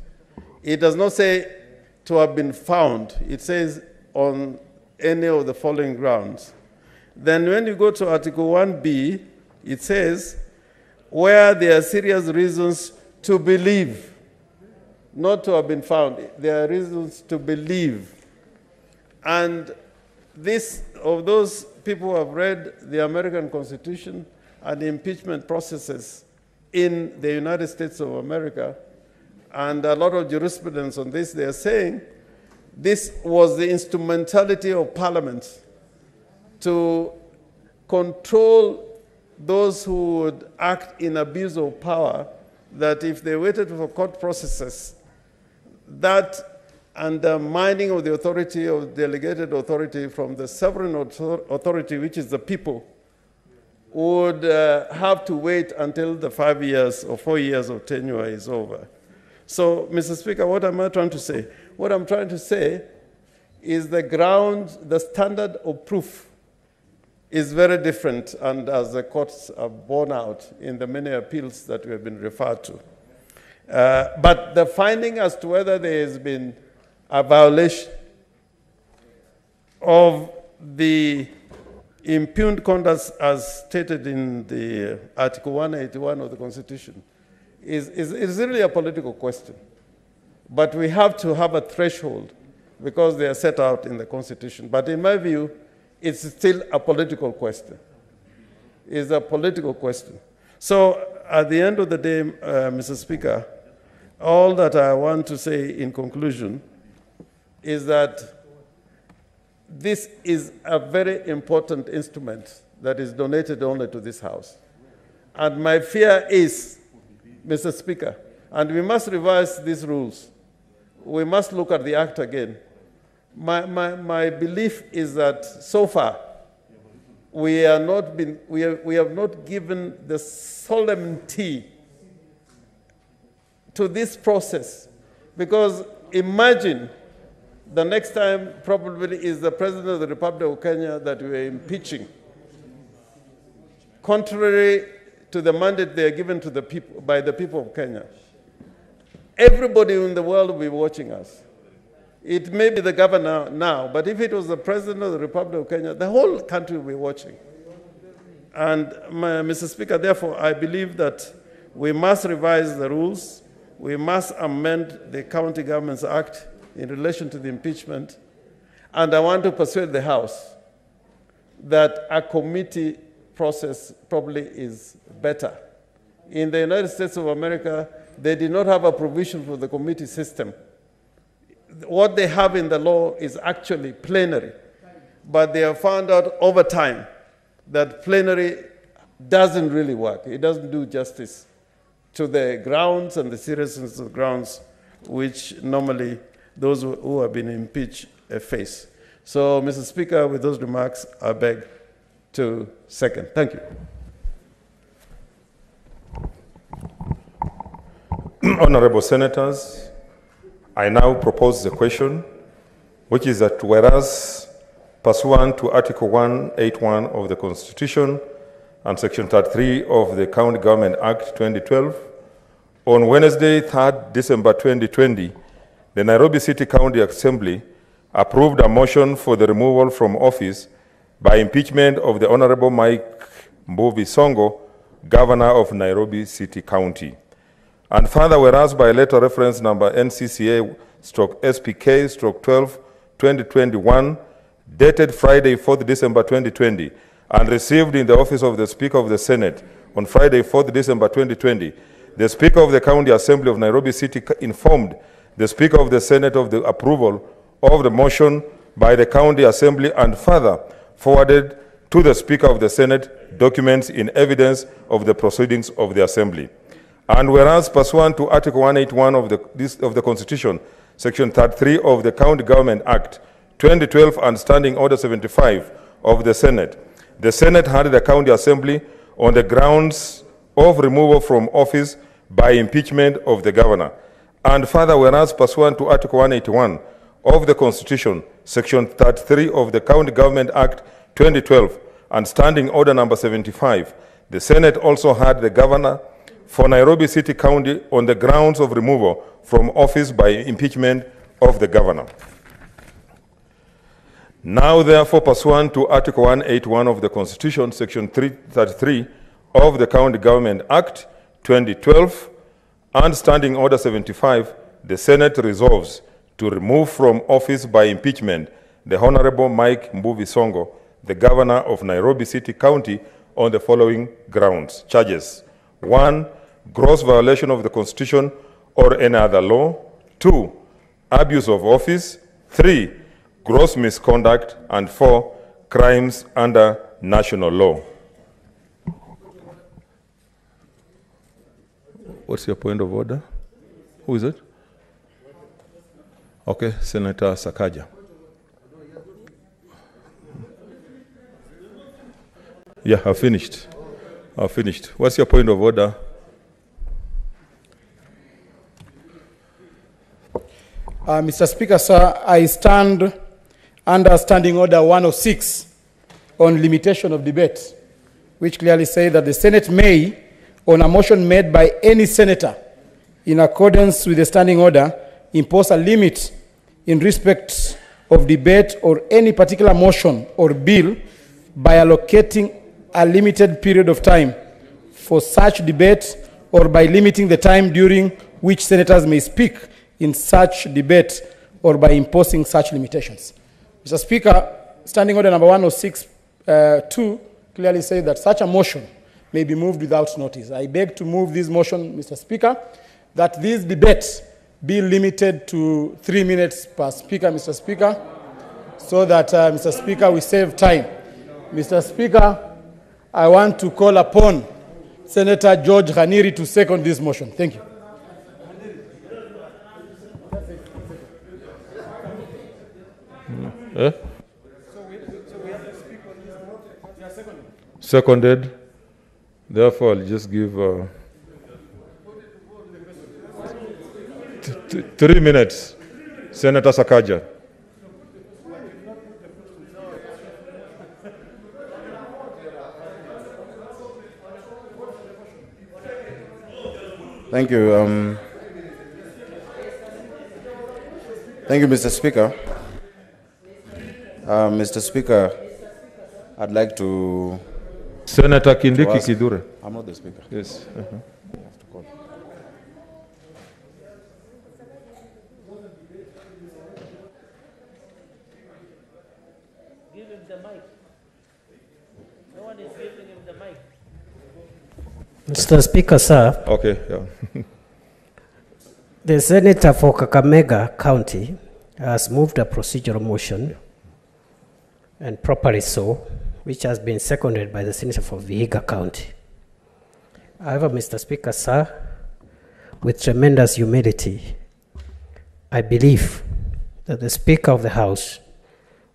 It does not say to have been found. It says on any of the following grounds. Then when you go to Article 1B, it says, where there are serious reasons to believe, not to have been found, there are reasons to believe. And this, of those people who have read the American Constitution and the impeachment processes in the United States of America, and a lot of jurisprudence on this, they are saying this was the instrumentality of Parliament to control those who would act in abuse of power, that if they waited for court processes, that undermining of the authority of delegated authority from the sovereign authority, which is the people, would have to wait until the 5 years or 4 years of tenure is over. So, Mr. Speaker, what am I trying to say? What I'm trying to say is the ground, the standard of proof is very different, and as the courts have borne out in the many appeals that we have been referred to. But the finding as to whether there has been a violation of the impugned conduct as stated in the Article 181 of the Constitution is really a political question. But we have to have a threshold because they are set out in the Constitution. But in my view, it's still a political question. It's a political question. So at the end of the day, Mr. Speaker, all that I want to say in conclusion is that this is a very important instrument that is donated only to this House. And my fear is, Mr. Speaker, and we must revise these rules. We must look at the Act again. My belief is that so far we have not given the solemnity to this process, because imagine the next time probably is the President of the Republic of Kenya that we are impeaching, contrary to the mandate they are given to the people by the people of Kenya. Everybody in the world will be watching us. It may be the governor now, but if it was the President of the Republic of Kenya, the whole country will be watching. And Mr. Speaker, therefore, I believe that we must revise the rules. We must amend the County Governments Act in relation to the impeachment. And I want to persuade the House that a committee process probably is better. In the United States of America, they did not have a provision for the committee system. What they have in the law is actually plenary. But they have found out over time that plenary doesn't really work. It doesn't do justice to the grounds and the seriousness of the grounds which normally those who have been impeached face. So, Mr. Speaker, with those remarks, I beg to second. Thank you. Honorable Senators, I now propose the question, which is that whereas pursuant to Article 181 of the Constitution and Section 33 of the County Government Act 2012, on Wednesday, 3rd December 2020, the Nairobi City County Assembly approved a motion for the removal from office by impeachment of the Honorable Mike Mbuvi Sonko, Governor of Nairobi City County. And further, whereas by letter reference number NCCA/SPK/12/2021, dated Friday, 4th December 2020, and received in the office of the Speaker of the Senate on Friday, 4th December 2020, the Speaker of the County Assembly of Nairobi City informed the Speaker of the Senate of the approval of the motion by the County Assembly and further forwarded to the Speaker of the Senate documents in evidence of the proceedings of the Assembly. And whereas pursuant to Article 181 of the Constitution, Section 33 of the County Government Act 2012 and Standing Order 75 of the Senate had the County Assembly on the grounds of removal from office by impeachment of the Governor. And further, whereas pursuant to Article 181 of the Constitution, Section 33 of the County Government Act 2012 and Standing Order number 75, the Senate also had the Governor for Nairobi City County on the grounds of removal from office by impeachment of the Governor. Now, therefore, pursuant to Article 181 of the Constitution, Section 333 of the County Government Act 2012 and Standing Order 75, the Senate resolves to remove from office by impeachment the Honorable Mike Mbuvi Sonko, the Governor of Nairobi City County, on the following grounds. Charges: 1, gross violation of the Constitution or any other law. 2, abuse of office. 3, gross misconduct. And 4, crimes under national law. What's your point of order? Who is it? Okay, Senator Sakaja. Yeah, I've finished. What's your point of order? Mr. Speaker, sir, I stand under Standing Order 106 on limitation of debate, which clearly says that the Senate may, on a motion made by any senator in accordance with the Standing Order, impose a limit in respect of debate or any particular motion or bill by allocating a limited period of time for such debate or by limiting the time during which senators may speak in such debate or by imposing such limitations. Mr. Speaker, Standing Order number 106(2) clearly says that such a motion may be moved without notice. I beg to move this motion, Mr. Speaker, that these debates be limited to 3 minutes per speaker, Mr. Speaker, so that, Mr. Speaker, we save time. Mr. Speaker, I want to call upon Senator George Khaniri to second this motion. Thank you. Seconded. Therefore, I'll just give 3 minutes. Senator Sakaja. Thank you. Thank you, Mr. Speaker. Mr. Speaker, I'd like to... Senator Kindiki Kidure. I'm not the Speaker. Yes. You have to call. Give him the mic. No one is giving him the mic. Mr. Speaker, sir. Okay, yeah. The Senator for Kakamega County has moved a procedural motion, and properly so, which has been seconded by the Senator for Vihiga County. However, Mr. Speaker, sir, with tremendous humility, I believe that the Speaker of the House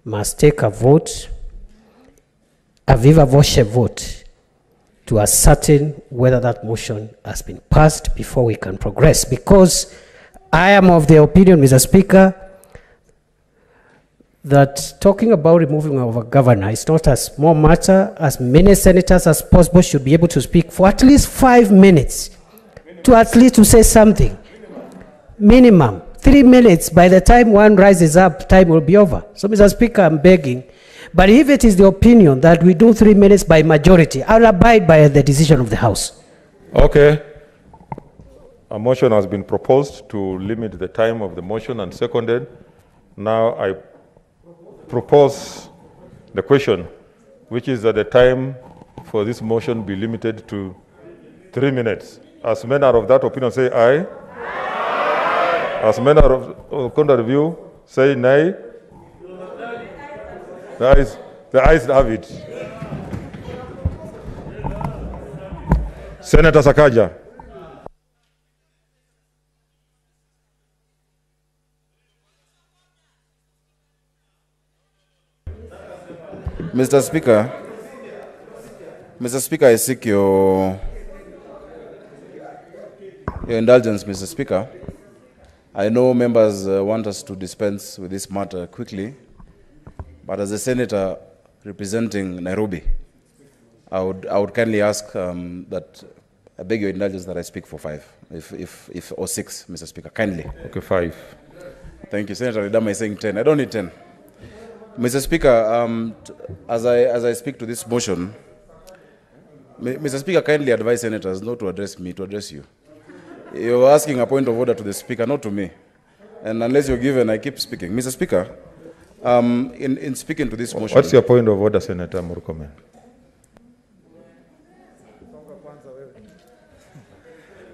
must take a vote, a viva voce vote, to ascertain whether that motion has been passed before we can progress. Because I am of the opinion, Mr. Speaker, that talking about removing of a governor is not a small matter. As many senators as possible should be able to speak for at least 5 minutes, to at least to say something. Minimum 3 minutes. By the time one rises up, time will be over. So, Mr. Speaker, I'm begging. But if it is the opinion that we do 3 minutes by majority, I'll abide by the decision of the House. Okay. A motion has been proposed to limit the time of the motion and seconded. Now I propose the question, which is that the time for this motion be limited to 3 minutes. As many are of that opinion, say aye. Aye. As many are of contrary view, say nay. The ayes have it. Senator Sakaja. Mr. Speaker, I seek your indulgence, Mr. Speaker. I know members want us to dispense with this matter quickly, but as a senator representing Nairobi, I would kindly ask that I beg your indulgence that I speak for 5, or 6, Mr. Speaker, kindly. Okay, 5. Thank you. Senator Ridama is saying 10. I don't need 10. Mr. Speaker, as I speak to this motion, Mr. Speaker, kindly advise senators not to address me, to address you. You're asking a point of order to the Speaker, not to me. And unless you're given, I keep speaking. Mr. Speaker, in speaking to this motion... What's your point of order, Senator Murkomen?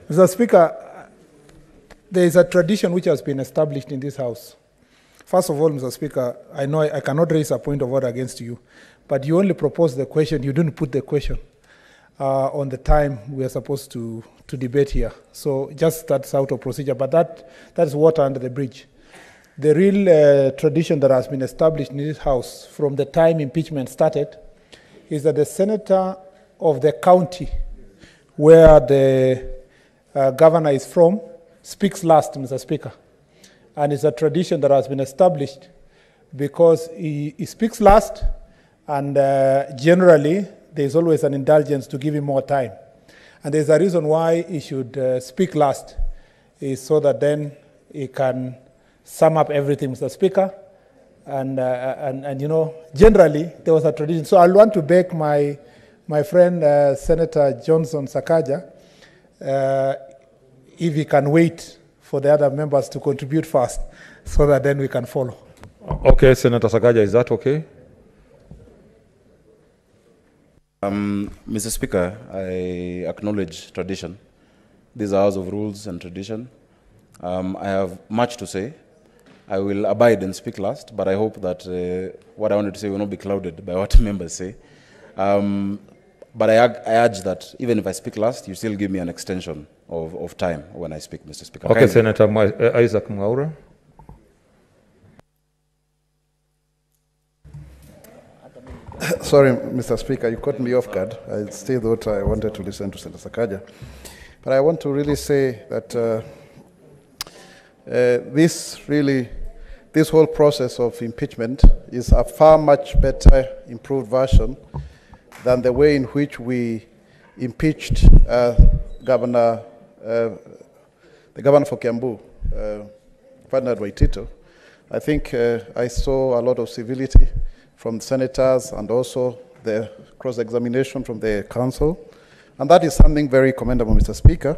Mr. Speaker, there is a tradition which has been established in this House. First of all, Mr. Speaker, I know I cannot raise a point of order against you, but you only proposed the question, you didn't put the question. on the time we are supposed to debate here. So just that's out of procedure, but that's water under the bridge. The real tradition that has been established in this House from the time impeachment started is that the senator of the county where the governor is from speaks last, Mr. Speaker. And it's a tradition that has been established because he speaks last, and generally there's always an indulgence to give him more time. And there's a reason why he should speak last, is so that then he can sum up everything, Mr. Speaker. And you know, generally there was a tradition. So I want to beg my friend Senator Johnson Sakaja, if he can wait for the other members to contribute first, so that then we can follow. Okay, Senator Sakaja, is that okay? Mr. Speaker, I acknowledge tradition. These are House of Rules and tradition. I have much to say. I will abide and speak last, but I hope that what I wanted to say will not be clouded by what members say. But I urge that even if I speak last, you still give me an extension of time when I speak, Mr. Speaker. Okay, Senator Isaac Mwaura. Sorry, Mr. Speaker, you caught me off guard. I still thought I wanted to listen to Senator Sakaja. But I want to really say that this whole process of impeachment is a far much better, improved version than the way in which we impeached the governor for Kiambu, Ferdinand Waitito. I think I saw a lot of civility from the senators and also the cross-examination from the council. And that is something very commendable, Mr. Speaker.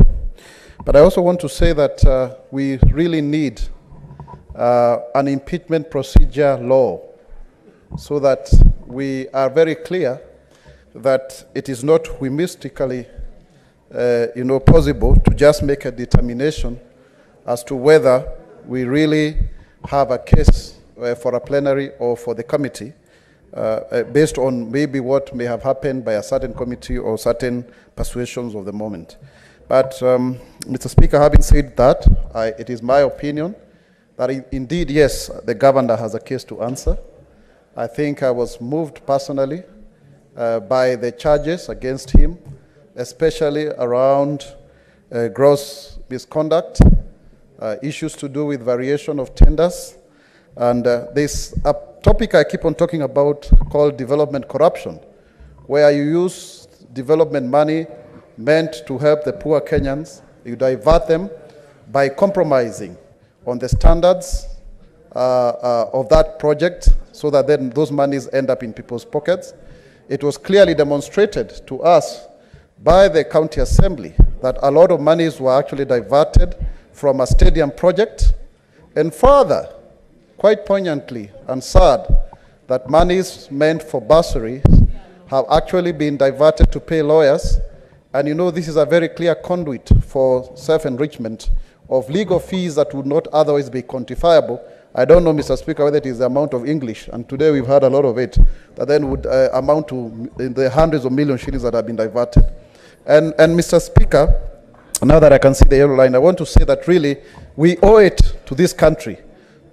But I also want to say that we really need an impeachment procedure law so that we are very clear that it is not whimsically possible to just make a determination as to whether we really have a case for a plenary or for the committee based on maybe what may have happened by a certain committee or certain persuasions of the moment. But, Mr. Speaker, having said that, it is my opinion that indeed, yes, the governor has a case to answer. I think I was moved personally by the charges against him, especially around gross misconduct, issues to do with variation of tenders, and there's a topic I keep on talking about called development corruption, where you use development money meant to help the poor Kenyans, you divert them by compromising on the standards of that project so that then those monies end up in people's pockets. It was clearly demonstrated to us by the county assembly that a lot of monies were actually diverted from a stadium project, and further, quite poignantly and sad, that monies meant for bursaries have actually been diverted to pay lawyers. And you know, this is a very clear conduit for self-enrichment of legal fees that would not otherwise be quantifiable. I don't know, Mr. Speaker, whether it is the amount of English, and today we've had a lot of it, that then would amount to the hundreds of million shillings that have been diverted. And Mr. Speaker, now that I can see the yellow line, I want to say that really we owe it to this country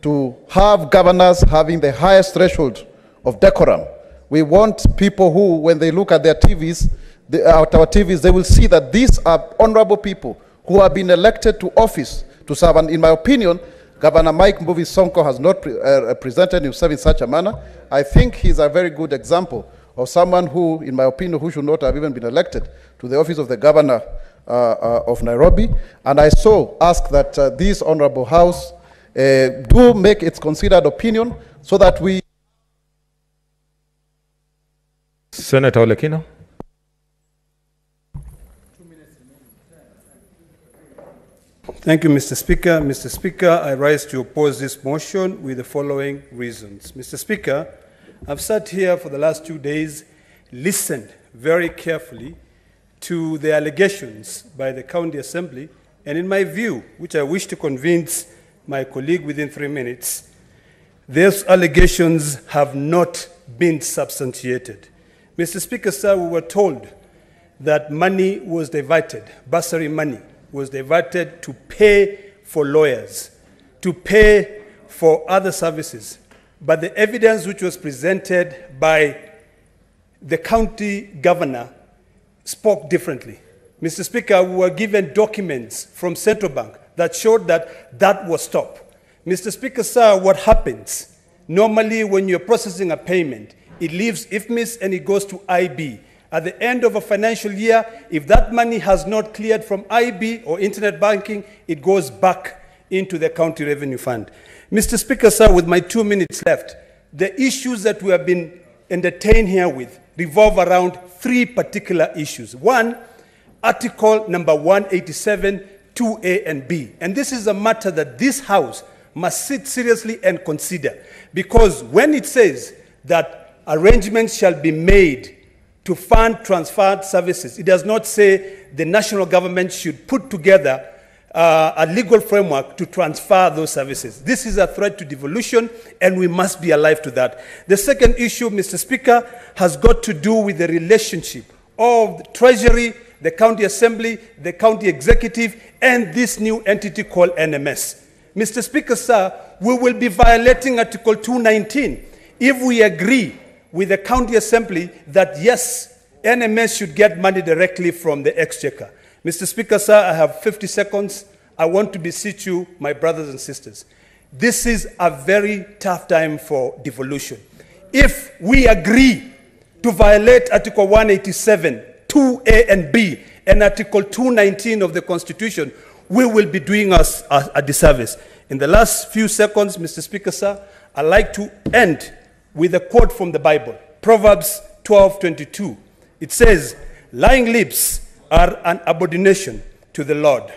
to have governors having the highest threshold of decorum. We want people who, when they look at their TVs, at our TVs, they will see that these are honorable people who have been elected to office to serve. And in my opinion, Governor Mike Mbuvi Sonko has not presented himself in such a manner. I think he's a very good example of someone who, in my opinion, who should not have even been elected to the office of the governor of Nairobi. And I so ask that this honorable house do make its considered opinion so that we... Senator Olekino. Thank you, Mr. Speaker. Mr. Speaker, I rise to oppose this motion with the following reasons. Mr. Speaker, I've sat here for the last 2 days, listened very carefully to the allegations by the County Assembly, and in my view, which I wish to convince my colleague within 3 minutes, those allegations have not been substantiated. Mr. Speaker, sir, we were told that money was diverted, bursary money was diverted to pay for lawyers, to pay for other services. But the evidence which was presented by the county governor spoke differently. Mr. Speaker, we were given documents from Central Bank that showed that that was stopped. Mr. Speaker, sir, what happens? Normally, when you're processing a payment, it leaves IFMIS and it goes to IB. At the end of a financial year, if that money has not cleared from IB or internet banking, it goes back into the county revenue fund. Mr. Speaker, sir, with my 2 minutes left, the issues that we have been entertained here with revolve around 3 particular issues. One, Article number 187, 2A and B. And this is a matter that this House must sit seriously and consider. Because when it says that arrangements shall be made to fund transferred services, it does not say the national government should put together a legal framework to transfer those services. This is a threat to devolution, and we must be alive to that. The second issue, Mr. Speaker, has got to do with the relationship of the Treasury, the County Assembly, the County Executive, and this new entity called NMS. Mr. Speaker, sir, we will be violating Article 219 if we agree with the County Assembly that, yes, NMS should get money directly from the Exchequer. Mr. Speaker, sir, I have 50 seconds. I want to beseech you, my brothers and sisters. This is a very tough time for devolution. If we agree to violate Article 187, 2A and B, and Article 219 of the Constitution, we will be doing us a disservice. In the last few seconds, Mr. Speaker, sir, I'd like to end with a quote from the Bible, Proverbs 12:22. It says, "Lying lips are an abomination to the Lord,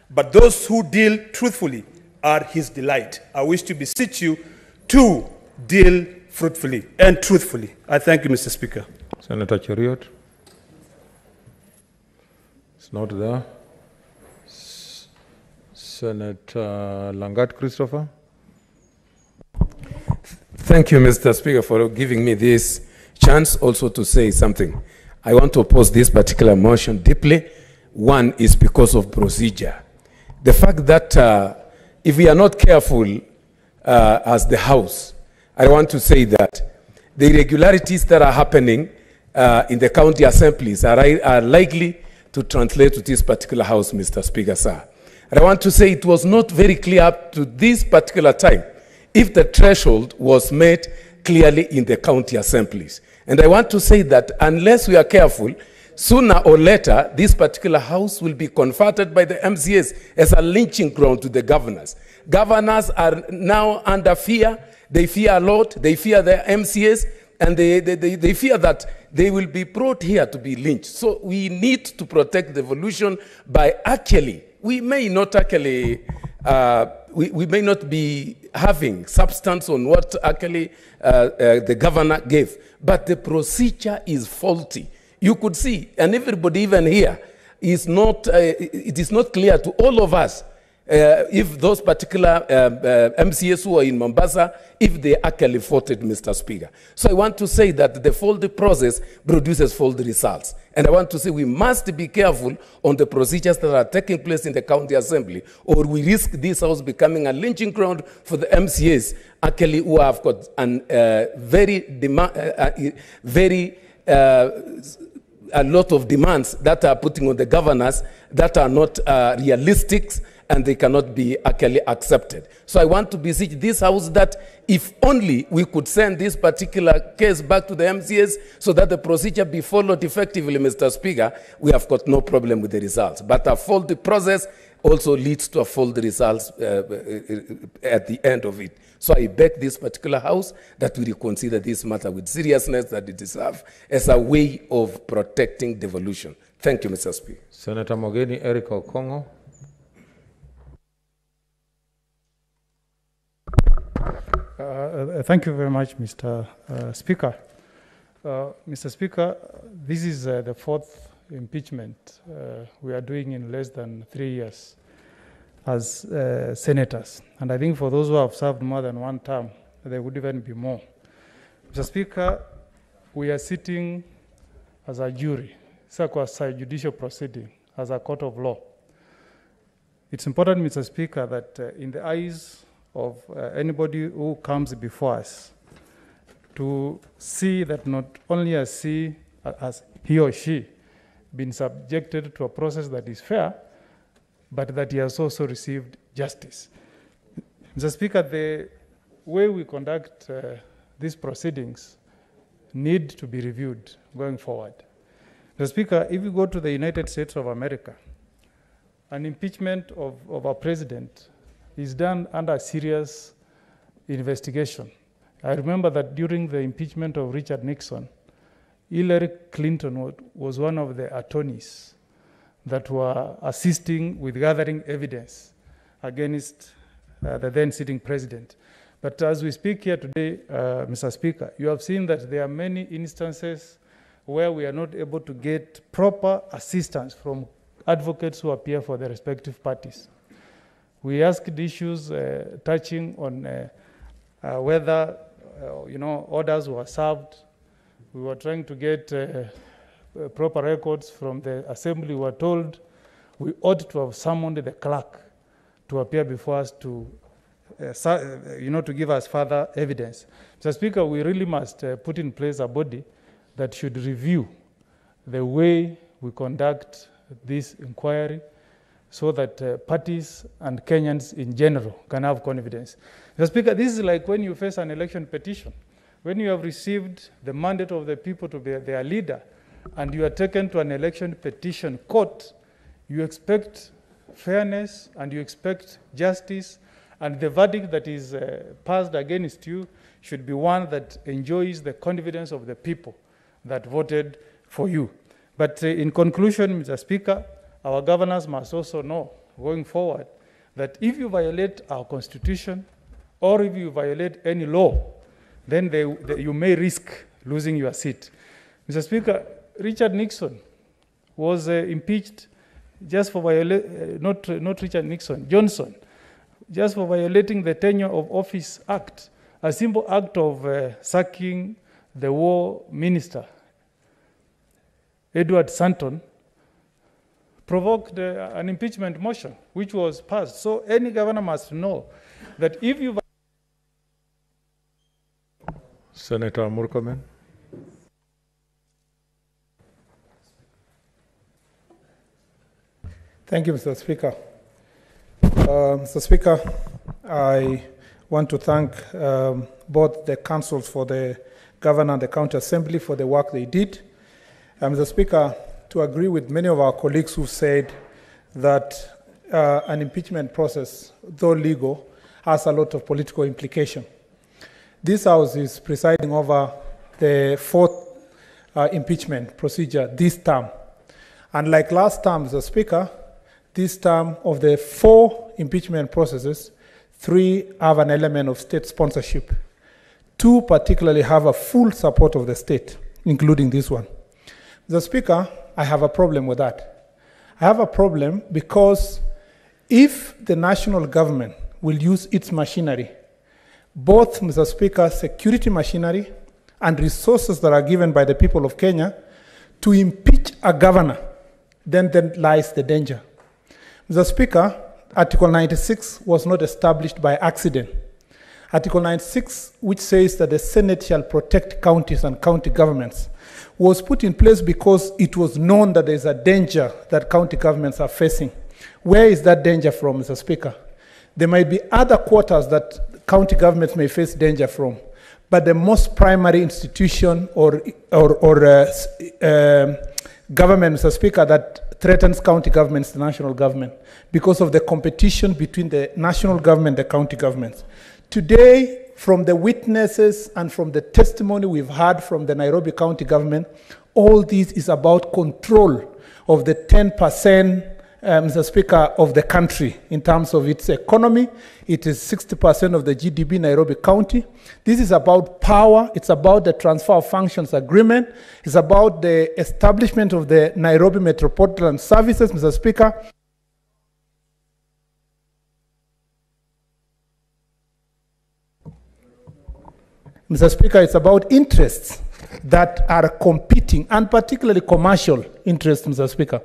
but those who deal truthfully are his delight." I wish to beseech you to deal fruitfully and truthfully. I thank you, Mr. Speaker. Senator Cheriot. It's not there. Senator Langat Christopher. Thank you, Mr. Speaker, for giving me this chance also to say something. I want to oppose this particular motion deeply. One is because of procedure. The fact that if we are not careful as the House, I want to say that the irregularities that are happening in the county assemblies are likely to translate to this particular House, Mr. Speaker, sir. And I want to say it was not very clear up to this particular time if the threshold was made clearly in the county assemblies. And I want to say that unless we are careful, sooner or later, this particular House will be converted by the MCAs as a lynching ground to the governors. Governors are now under fear. They fear a lot. They fear the MCAs, and they fear that they will be brought here to be lynched. So we need to protect devolution by actually, we may not actually, we may not be having substance on what actually the governor gave, but the procedure is faulty. You could see, and everybody even here, is not, it is not clear to all of us if those particular MCAs who are in Mombasa, if they actually voted, Mr. Speaker. So I want to say that the faulty process produces faulty results. And I want to say we must be careful on the procedures that are taking place in the county assembly, or we risk this House becoming a lynching ground for the MCAs actually who have got a lot of demands that are putting on the governors that are not realistic, and they cannot be actually accepted. So I want to beseech this House that if only we could send this particular case back to the MCAs so that the procedure be followed effectively, Mr. Speaker, we have got no problem with the results. But a faulty process also leads to a faulty results at the end of it. So I beg this particular House that we reconsider this matter with seriousness that it deserves as a way of protecting devolution. Thank you, Mr. Speaker. Senator Mogeni Eric Okongo. Thank you very much, Mr. Speaker. Mr. Speaker, this is the fourth impeachment we are doing in less than 3 years as senators. And I think for those who have served more than one term, there would even be more. Mr. Speaker, we are sitting as a jury, quasi-judicial proceeding as a court of law. It's important, Mr. Speaker, that in the eyes of anybody who comes before us, to see that not only has he or she been subjected to a process that is fair, but that he has also received justice. Mr. Speaker, the way we conduct these proceedings need to be reviewed going forward. Mr. Speaker, if you go to the United States of America, an impeachment of a president is done under serious investigation. I remember that during the impeachment of Richard Nixon, Hillary Clinton was one of the attorneys that were assisting with gathering evidence against the then sitting president. But as we speak here today, Mr. Speaker, you have seen that there are many instances where we are not able to get proper assistance from advocates who appear for the respective parties. We asked issues touching on whether orders were served. We were trying to get proper records from the assembly. We were told we ought to have summoned the clerk to appear before us to give us further evidence. Mr. Speaker, we really must put in place a body that should review the way we conduct this inquiry so that parties and Kenyans in general can have confidence. Mr. Speaker, this is like when you face an election petition. When you have received the mandate of the people to be their leader and you are taken to an election petition court, you expect fairness and you expect justice, and the verdict that is passed against you should be one that enjoys the confidence of the people that voted for you. But in conclusion, Mr. Speaker, our governors must also know, going forward, that if you violate our constitution or if you violate any law, then you may risk losing your seat. Mr. Speaker, Richard Nixon was impeached just for not Richard Nixon, Johnson, just for violating the Tenure of Office Act, a simple act of sacking the war minister, Edward Stanton, provoked an impeachment motion, which was passed. So any governor must know that if you... Senator Murkomen. Thank you, Mr. Speaker. Mr. Speaker, I want to thank both the councils for the governor and the county assembly for the work they did. Mr. Speaker, to agree with many of our colleagues who said that an impeachment process, though legal, has a lot of political implication. This House is presiding over the fourth impeachment procedure this term. And like last term, Mr. Speaker, this term of the 4 impeachment processes, 3 have an element of state sponsorship. 2 particularly have a full support of the state, including this one. Mr. Speaker, I have a problem with that. I have a problem because if the national government will use its machinery, both, Mr. Speaker, security machinery and resources that are given by the people of Kenya to impeach a governor, then there lies the danger. Mr. Speaker, Article 96 was not established by accident. Article 96, which says that the Senate shall protect counties and county governments, was put in place because it was known that there is a danger that county governments are facing. Where is that danger from, Mr. Speaker? There might be other quarters that county governments may face danger from, but the most primary institution or government, Mr. Speaker, that threatens county governments, the national government, because of the competition between the national government and the county governments. Today, from the witnesses and from the testimony we've heard from the Nairobi County government, all this is about control of the 10%, Mr. Speaker, of the country in terms of its economy. It is 60% of the GDP Nairobi County. This is about power. It's about the transfer of functions agreement. It's about the establishment of the Nairobi Metropolitan Services, Mr. Speaker. Mr. Speaker, it's about interests. that are competing, and particularly commercial interests, Mr. Speaker.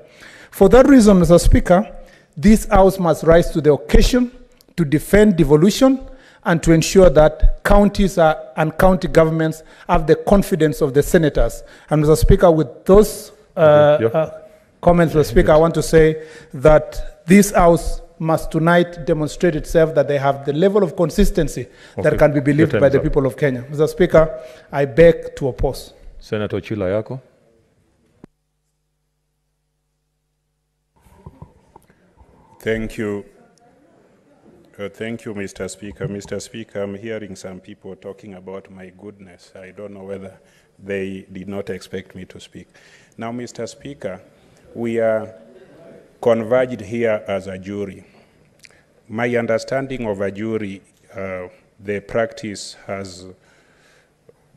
For that reason, Mr. Speaker, this House must rise to the occasion to defend devolution and to ensure that counties and county governments have the confidence of the senators. And Mr. Speaker, with those comments, Mr. Speaker, I want to say that this House must tonight demonstrate itself that they have the level of consistency that can be believed by the people of Kenya. Mr. Speaker, I beg to oppose. Senator Chila yako. Thank you. Thank you, Mr. Speaker. Mr. Speaker, I'm hearing some people talking about my goodness. I don't know whether they did not expect me to speak. Now, Mr. Speaker, we are converged here as a jury. My understanding of a jury, the practice has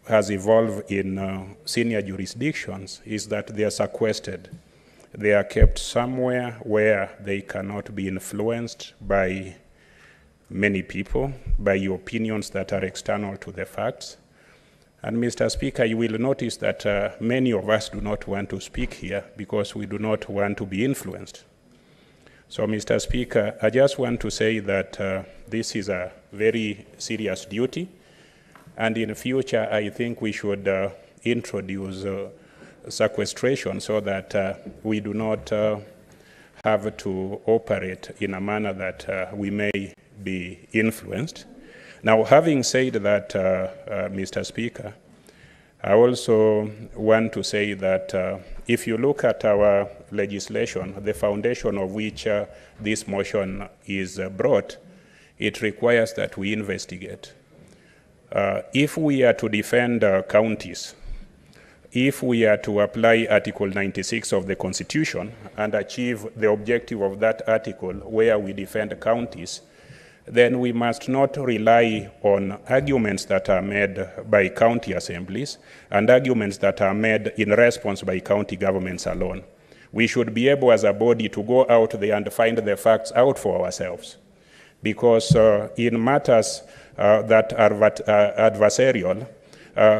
evolved in senior jurisdictions, is that they are sequestered. They are kept somewhere where they cannot be influenced by many people, by opinions that are external to the facts. And Mr. Speaker, you will notice that many of us do not want to speak here because we do not want to be influenced. So, Mr. Speaker, I just want to say that this is a very serious duty, and in the future, I think we should introduce sequestration so that we do not have to operate in a manner that we may be influenced. Now, having said that, Mr. Speaker, I also want to say that if you look at our legislation, the foundation of which this motion is brought, it requires that we investigate. If we are to defend counties, if we are to apply Article 96 of the Constitution and achieve the objective of that article where we defend counties, then we must not rely on arguments that are made by county assemblies and arguments that are made in response by county governments alone. We should be able as a body to go out there and find the facts out for ourselves. Because in matters that are adversarial,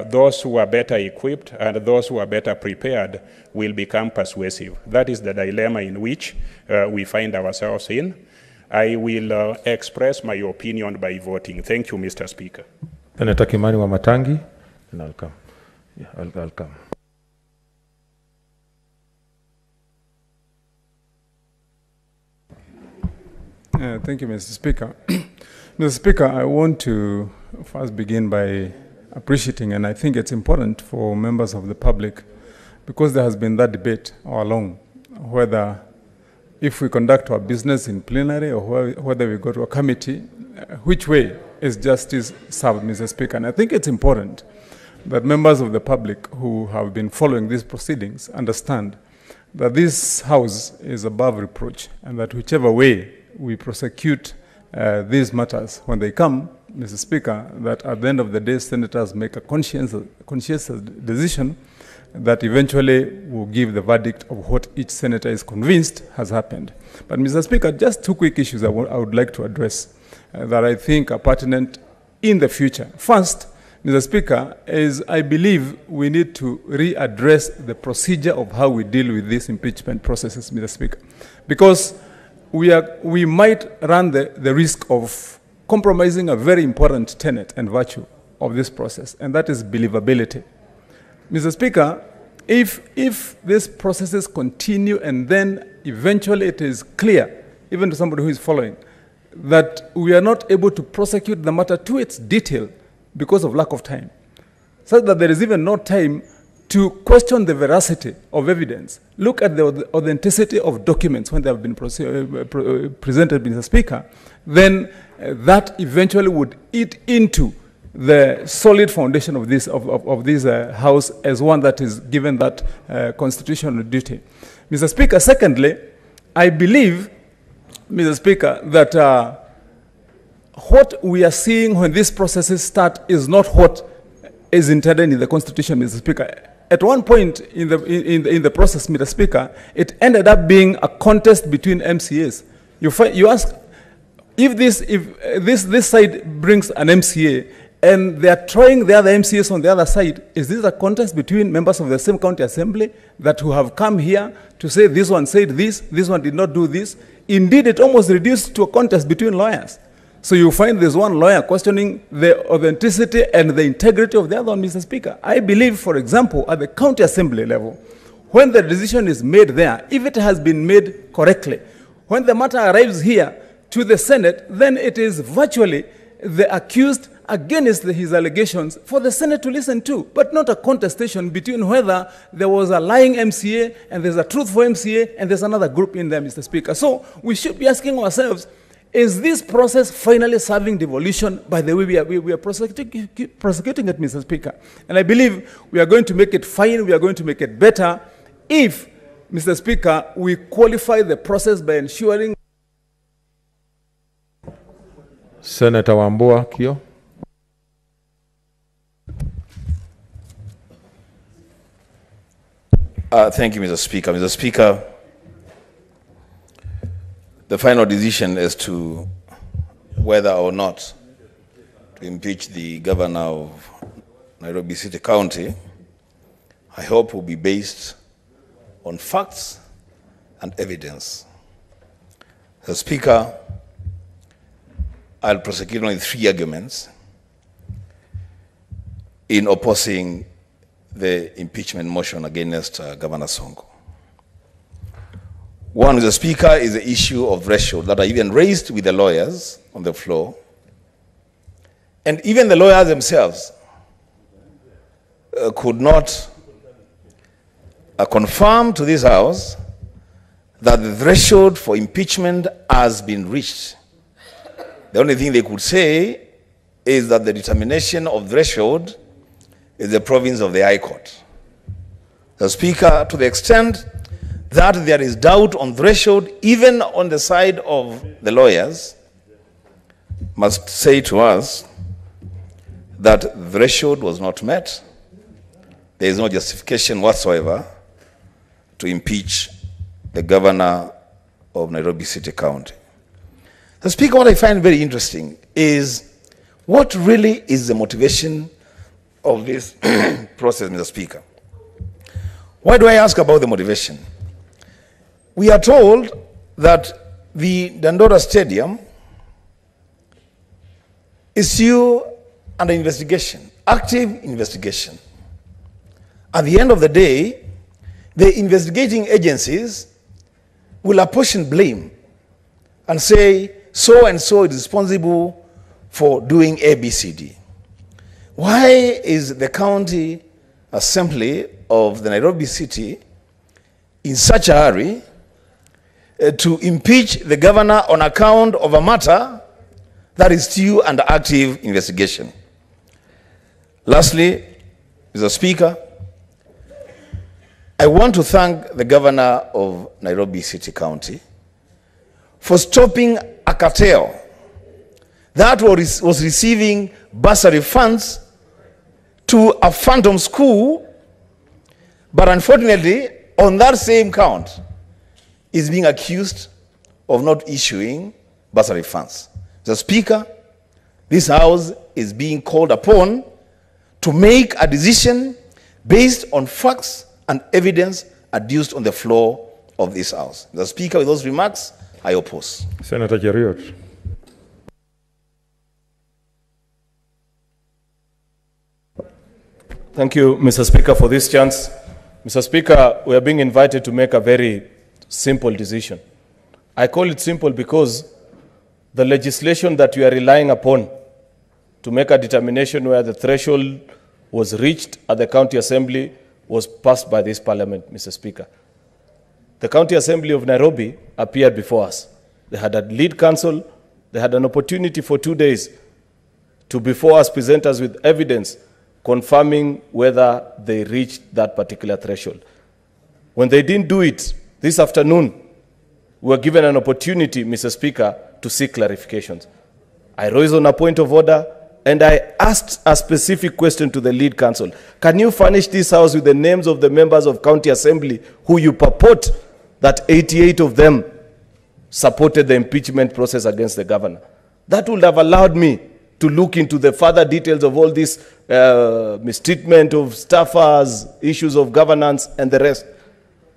those who are better equipped and those who are better prepared will become persuasive. That is the dilemma in which we find ourselves in. I will express my opinion by voting. Thank you, Mr. Speaker. Senator Kimani wa Matangi, and I'll come. Yeah, I'll come. Thank you, Mr. Speaker. Mr. Speaker, I want to first begin by appreciating, and I think it's important for members of the public, because there has been that debate all along, whether if we conduct our business in plenary or whether we go to a committee, which way is justice served, Mr. Speaker? And I think it's important that members of the public who have been following these proceedings understand that this House is above reproach, and that whichever way we prosecute these matters when they come, Mr. Speaker, that at the end of the day, senators make a conscientious decision that eventually will give the verdict of what each senator is convinced has happened. But, Mr. Speaker, just two quick issues I would like to address that I think are pertinent in the future. First, Mr. Speaker, is I believe we need to readdress the procedure of how we deal with these impeachment processes, Mr. Speaker, because we might run the risk of compromising a very important tenet and virtue of this process, and that is believability. Mr. Speaker, if these processes continue and then eventually it is clear, even to somebody who is following, that we are not able to prosecute the matter to its detail because of lack of time, such that there is even no time to question the veracity of evidence, look at the authenticity of documents when they have been presented, Mr. Speaker, then that eventually would eat into the solid foundation of this House as one that is given that constitutional duty. Mr. Speaker, secondly, I believe, Mr. Speaker, that what we are seeing when these processes start is not what is intended in the Constitution, Mr. Speaker. At one point in the process, Mr. Speaker, it ended up being a contest between MCAs. You ask, if this side brings an MCA, and they are throwing the other MCAs on the other side. Is this a contest between members of the same county assembly that who have come here to say this one said this one did not do this? Indeed, it almost reduced to a contest between lawyers. So you find there's one lawyer questioning the authenticity and the integrity of the other one, Mr. Speaker. I believe, for example, at the county assembly level, when the decision is made there, if it has been made correctly, when the matter arrives here to the Senate, then it is virtually the accused against his allegations for the Senate to listen to, but not a contestation between whether there was a lying MCA and there's a truthful MCA and there's another group in there, Mr. Speaker. So we should be asking ourselves, is this process finally serving devolution by the way we are prosecuting it, Mr. Speaker? And I believe we are going to make it fine, we are going to make it better if, Mr. Speaker, we qualify the process by ensuring. Senator Wambua Kio. Thank you, Mr. Speaker. Mr. Speaker, the final decision as to whether or not to impeach the governor of Nairobi City County, I hope will be based on facts and evidence. Mr. Speaker, I'll prosecute only 3 arguments in opposing the impeachment motion against Governor Sonko. One, Mr. Speaker, is the issue of threshold that are even raised with the lawyers on the floor. And even the lawyers themselves could not confirm to this House that the threshold for impeachment has been reached. The only thing they could say is that the determination of threshold is the province of the High Court. The Speaker, to the extent that there is doubt on threshold, even on the side of the lawyers, must say to us that threshold was not met. There is no justification whatsoever to impeach the governor of Nairobi City County. The Speaker, what I find very interesting is what really is the motivation of this process, Mr. Speaker. Why do I ask about the motivation? We are told that the Dandora Stadium is still under investigation, active investigation. At the end of the day, the investigating agencies will apportion blame and say, so and so is responsible for doing ABCD. Why is the county assembly of the Nairobi City in such a hurry to impeach the governor on account of a matter that is still under active investigation? Lastly, Mr. Speaker, I want to thank the governor of Nairobi City County for stopping a cartel that was receiving bursary funds to a phantom school, but unfortunately, on that same count, is being accused of not issuing bursary funds. The Speaker, this House is being called upon to make a decision based on facts and evidence adduced on the floor of this House. The Speaker, with those remarks, I oppose. Senator Cheriot. Thank you, Mr. Speaker, for this chance. Mr. Speaker, we are being invited to make a very simple decision. I call it simple because the legislation that we are relying upon to make a determination where the threshold was reached at the County Assembly was passed by this Parliament, Mr. Speaker. The County Assembly of Nairobi appeared before us. They had a lead counsel. They had an opportunity for 2 days to, before us, present us with evidence confirming whether they reached that particular threshold. When they didn't do it, this afternoon, we were given an opportunity, Mr. Speaker, to seek clarifications. I rose on a point of order, and I asked a specific question to the lead counsel. Can you furnish this House with the names of the members of County Assembly who you purport that 88 of them supported the impeachment process against the governor? That would have allowed me to look into the further details of all this mistreatment of staffers, issues of governance, and the rest.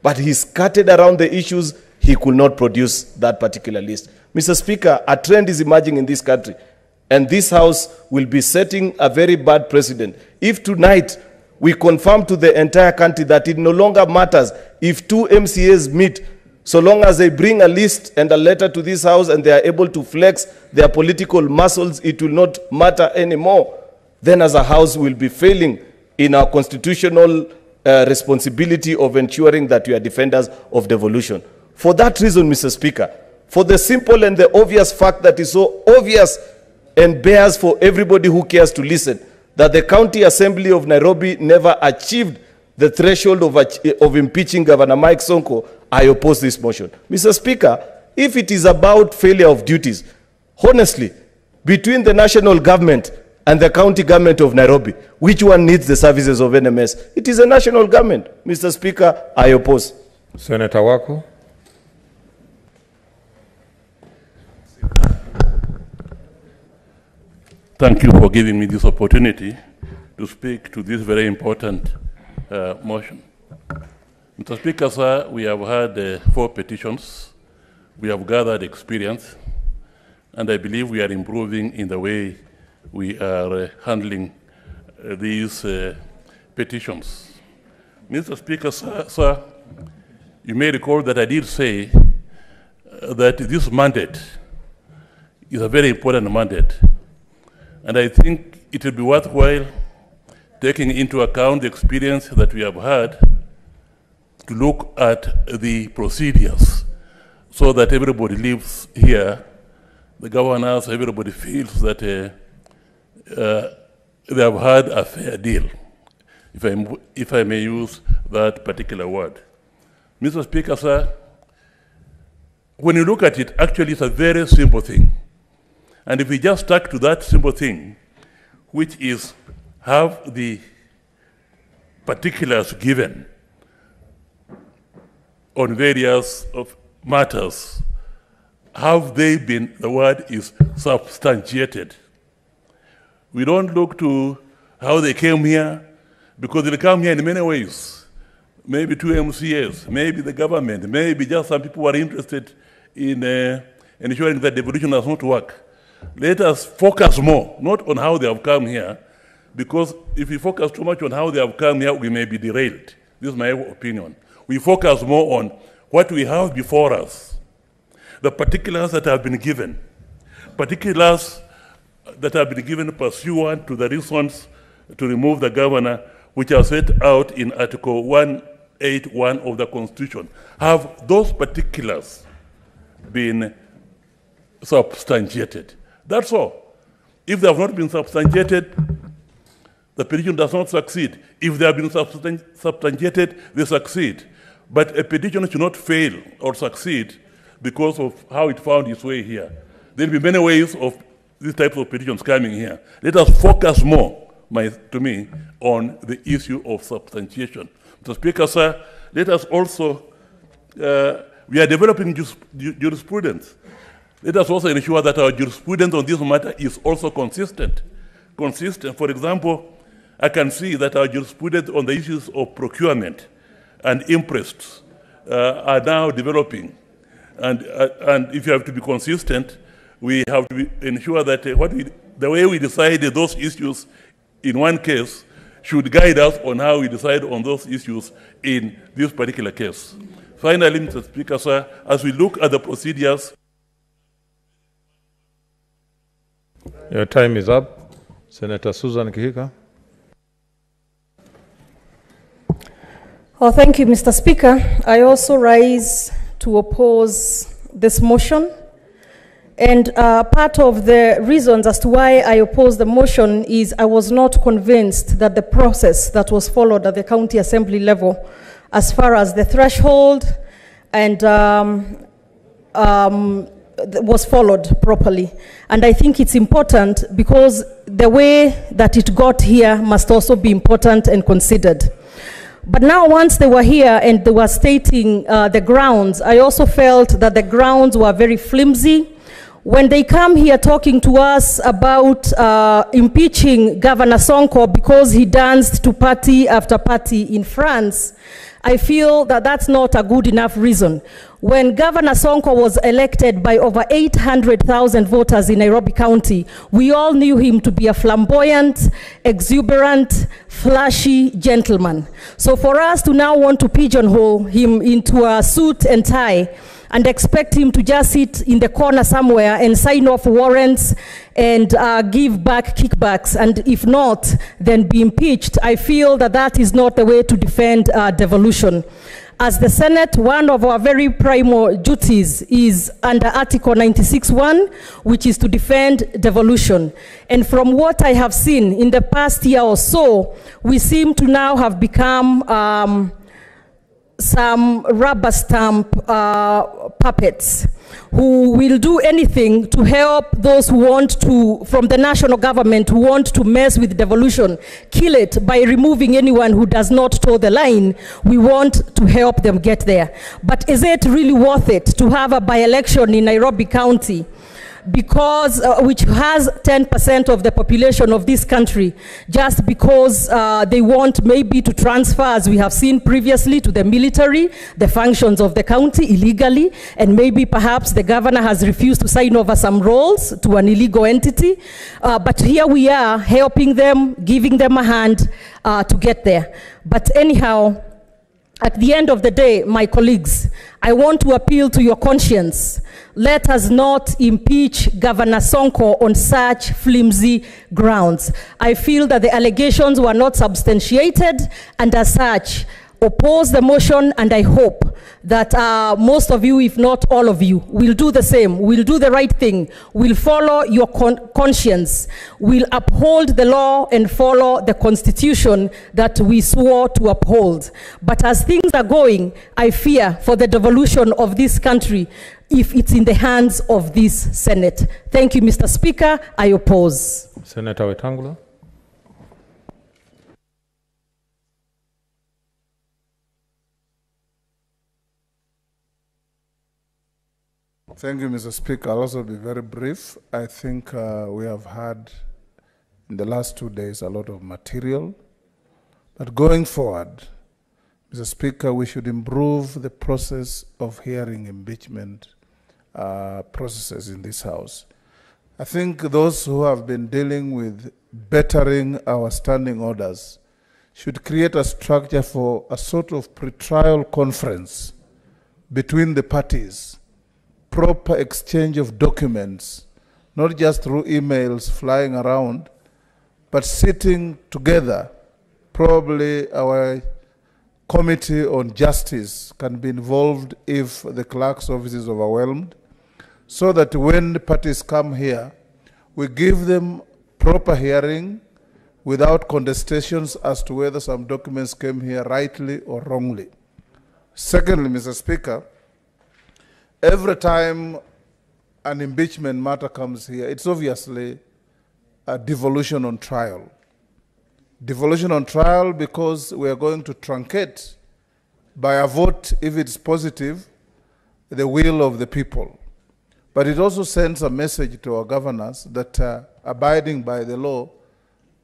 But he scattered around the issues. He could not produce that particular list. Mr. Speaker, a trend is emerging in this country, and this House will be setting a very bad precedent. If tonight we confirm to the entire country that it no longer matters if two MCAs meet, so long as they bring a list and a letter to this House and they are able to flex their political muscles, it will not matter anymore. Then as a House, we'll be failing in our constitutional responsibility of ensuring that we are defenders of devolution. For that reason, Mr. Speaker, for the simple and the obvious fact that is so obvious and bears for everybody who cares to listen, that the County Assembly of Nairobi never achieved the threshold of impeaching Governor Mike Sonko, I oppose this motion. Mr. Speaker, if it is about failure of duties, honestly, between the national government and the county government of Nairobi, which one needs the services of NMS? It is a national government. Mr. Speaker, I oppose. Senator Wako. Thank you for giving me this opportunity to speak to this very important motion. Mr. Speaker, sir, we have had 4 petitions. We have gathered experience, and I believe we are improving in the way we are handling these petitions. Mr. Speaker, sir, you may recall that I did say that this mandate is a very important mandate. And I think it will be worthwhile taking into account the experience that we have had to look at the procedures so that everybody lives here, the governors, everybody feels that they have had a fair deal, if I may use that particular word. Mr. Speaker, sir, when you look at it, actually it's a very simple thing. And if we just stuck to that simple thing, which is have the particulars given on various matters, have they been, the word is substantiated. We don't look to how they came here, because they come here in many ways. Maybe 2 MCAs, maybe the government, maybe just some people who are interested in ensuring that devolution does not work. Let us focus more, not on how they have come here, because if we focus too much on how they have come here, we may be derailed. This is my opinion. We focus more on what we have before us, the particulars that have been given, particulars that have been given pursuant to the reasons to remove the governor, which are set out in Article 181 of the Constitution. Have those particulars been substantiated? That's all. If they have not been substantiated, the petition does not succeed. If they have been substantiated, they succeed. But a petition should not fail or succeed because of how it found its way here. There will be many ways of these types of petitions coming here. Let us focus more, to me, on the issue of substantiation. Mr. Speaker, sir, let us also, we are developing jurisprudence. Let us also ensure that our jurisprudence on this matter is also consistent. For example, I can see that our jurisprudence on the issues of procurement and interests are now developing. And if you have to be consistent, we have to ensure that the way we decide those issues in one case should guide us on how we decide on those issues in this particular case. Finally, Mr. Speaker, sir, as we look at the procedures. Your time is up. Senator Susan Kihika. Oh, thank you, Mr. Speaker. I also rise to oppose this motion. And part of the reasons as to why I oppose the motion is I was not convinced that the process that was followed at the county assembly level, as far as the threshold and was followed properly. And I think it's important because the way that it got here must also be important and considered. But now once they were here and they were stating the grounds, I also felt that the grounds were very flimsy, when they come here talking to us about impeaching Governor Sonko because he danced to party after party in France, I feel that that's not a good enough reason. When Governor Sonko was elected by over 800,000 voters in Nairobi County, we all knew him to be a flamboyant, exuberant, flashy gentleman. So for us to now want to pigeonhole him into a suit and tie and expect him to just sit in the corner somewhere and sign off warrants and give back kickbacks, and if not, then be impeached, I feel that that is not the way to defend devolution. As the Senate, one of our very primary duties is under Article 96(1), which is to defend devolution. And from what I have seen in the past year or so, we seem to now have become some rubber stamp puppets who will do anything to help those who want to, from the national government, who want to mess with devolution, kill it by removing anyone who does not toe the line. We want to help them get there. But is it really worth it to have a by-election in Nairobi County, because which has 10% of the population of this country, just because they want maybe to transfer, as we have seen previously, to the military, the functions of the county illegally, and maybe perhaps the governor has refused to sign over some roles to an illegal entity. But here we are helping them, giving them a hand to get there. But anyhow, at the end of the day, my colleagues, I want to appeal to your conscience. Let us not impeach Governor Sonko on such flimsy grounds. I feel that the allegations were not substantiated, and as such, oppose the motion, and I hope that most of you, if not all of you, will do the same, will do the right thing, will follow your conscience, will uphold the law and follow the constitution that we swore to uphold. But as things are going, I fear for the devolution of this country if it's in the hands of this Senate. Thank you, Mr. Speaker. I oppose. Senator Wetangula. Thank you, Mr. Speaker. I'll also be very brief. I think we have had in the last 2 days a lot of material. But going forward, Mr. Speaker, we should improve the process of hearing impeachment processes in this House. I think those who have been dealing with bettering our standing orders should create a structure for a sort of pre-trial conference between the parties, proper exchange of documents, not just through emails flying around, but sitting together. Probably our committee on justice can be involved if the clerk's office is overwhelmed, so that when the parties come here, we give them proper hearing without contestations as to whether some documents came here rightly or wrongly. Secondly, Mr. Speaker, every time an impeachment matter comes here, it's obviously a devolution on trial. Devolution on trial because we are going to truncate by a vote, if it's positive, the will of the people. But it also sends a message to our governors that abiding by the law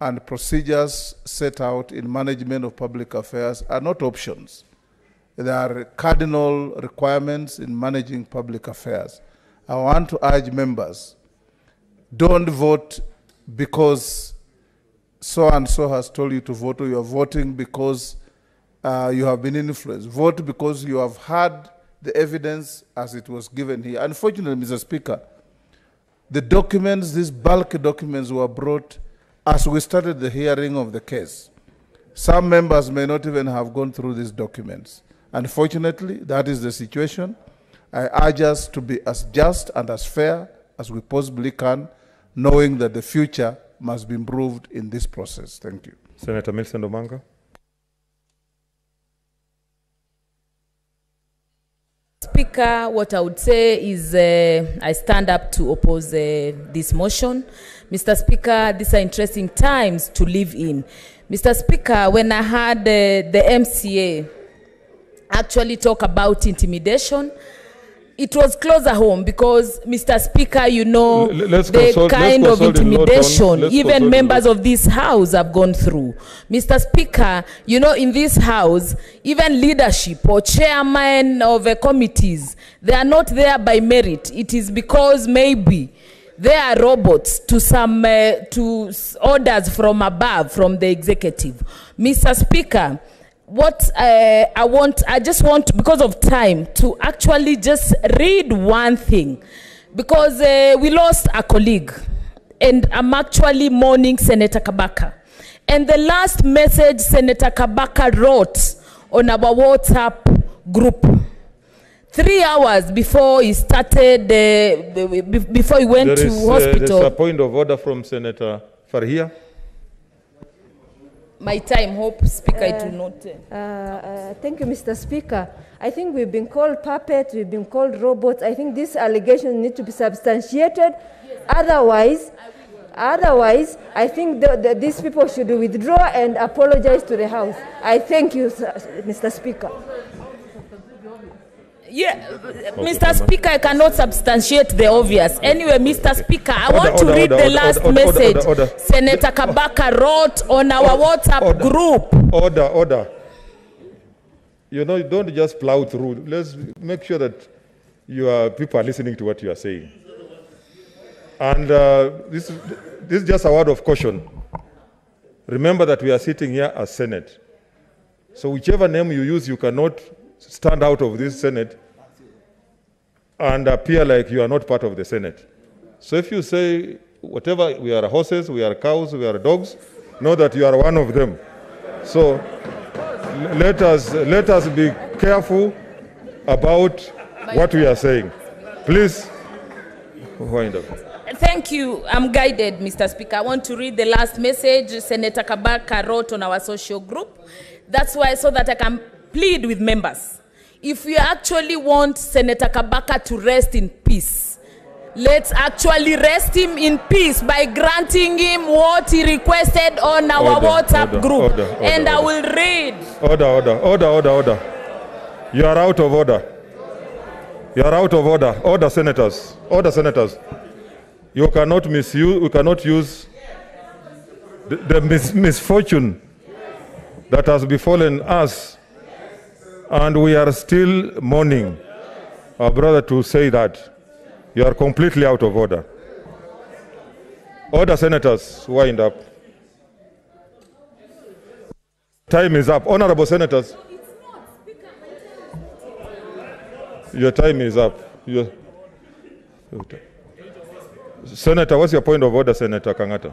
and procedures set out in management of public affairs are not options. There are cardinal requirements in managing public affairs. I want to urge members, don't vote because so-and-so has told you to vote, or you are voting because you have been influenced. Vote because you have had the evidence as it was given here. Unfortunately, Mr. Speaker, the documents, these bulk documents were brought as we started the hearing of the case. Some members may not even have gone through these documents. Unfortunately, that is the situation. I urge us to be as just and as fair as we possibly can, knowing that the future must be improved in this process. Thank you. Senator Millicent Omanga. Speaker, what I would say is I stand up to oppose this motion. Mr. Speaker, these are interesting times to live in. Mr. Speaker, when I heard the MCA actually talk about intimidation, It was closer home because, Mr. Speaker, you know, Let's the consult- kind let's of consult in law intimidation terms. Let's even consult in members law. of this house have gone through. Mr. Speaker, you know, in this house, even leadership or chairman of committees, they are not there by merit. It is because maybe they are robots to some orders from above, from the executive. Mr. Speaker, what I just want, because of time, to actually just read one thing, because we lost a colleague, and I'm actually mourning Senator Kabaka. And the last message Senator Kabaka wrote on our WhatsApp group, 3 hours before he started, before he went to hospital. There's a point of order from Senator Farhia. My time, hope, Speaker, it will not. Thank you, Mr. Speaker. I think we've been called puppets, we've been called robots. I think these allegations need to be substantiated. Otherwise, I think these people should withdraw and apologize to the House. I thank you, Mr. Speaker. Yeah, Mr. Speaker, I cannot substantiate the obvious. Anyway, Mr. Speaker, I want to read the last message Senator Kabaka wrote on our WhatsApp group. Order. You know, don't just plow through. Let's make sure that your people are listening to what you are saying. And this is just a word of caution. Remember that we are sitting here as Senate. So whichever name you use, you cannot stand out of this Senate and appear like you are not part of the Senate. So if you say, whatever, we are horses, we are cows, we are dogs, know that you are one of them. So let us be careful about what we are saying. Please, wind up. Thank you. I'm guided, Mr. Speaker. I want to read the last message Senator Kabaka wrote on our social group. That's why, so that I can plead with members. If we actually want Senator Kabaka to rest in peace, let's actually rest him in peace by granting him what he requested on our WhatsApp group. I will read. Order. You are out of order. You are out of order. Order, senators. Order, senators. You cannot misuse, we cannot use the misfortune that has befallen us, and we are still mourning our brother to say that. You are completely out of order. Order, senators, wind up. Time is up. Honorable senators. Your time is up. Senator, what's your point of order, Senator Kangata?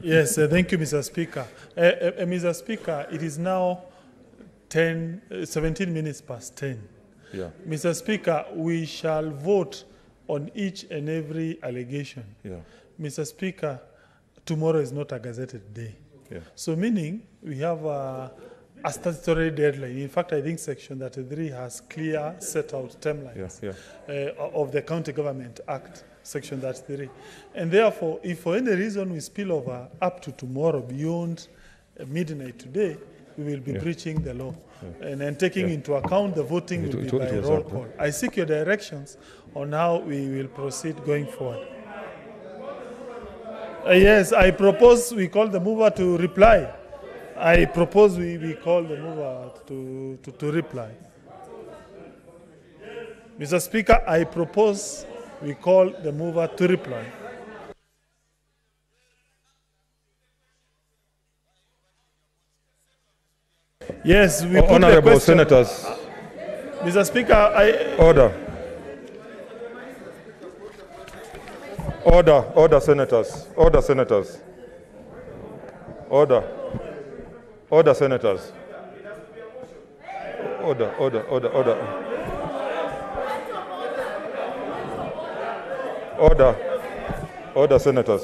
Yes, thank you, Mr. Speaker. Mr. Speaker, it is now 17 minutes past 10. Yeah. Mr. Speaker, we shall vote on each and every allegation. Yeah. Mr. Speaker, tomorrow is not a gazetted day. Yeah. So meaning we have a statutory deadline. In fact, I think Section 33 has clear set out timelines of the County Government Act, Section 33. And therefore, if for any reason we spill over up to tomorrow beyond midnight today, we will be breaching the law. And then taking into account the voting will be by roll call. I seek your directions on how we will proceed going forward. Yes, I propose we call the mover to reply. I propose we call the mover to reply. Mr. Speaker, I propose we call the mover to reply. Yes, we put Honorable the question. senators. Mr. Speaker, Order, senators. Order, senators. Order, senators. Order. Order, senators.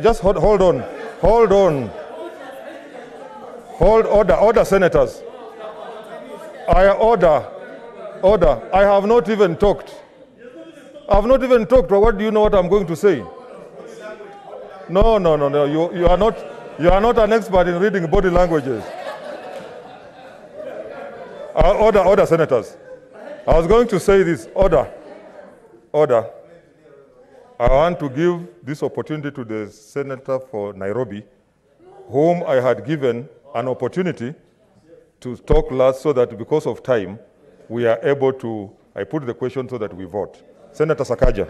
Just hold on. Order, senators. Order. I have not even talked. What do you know what I'm going to say? No. You are not an expert in reading body languages. Order, senators. I was going to say this. Order. I want to give this opportunity to the senator for Nairobi, whom I had given an opportunity to talk last, so that because of time, we are able to, I put the question so that we vote. Senator Sakaja.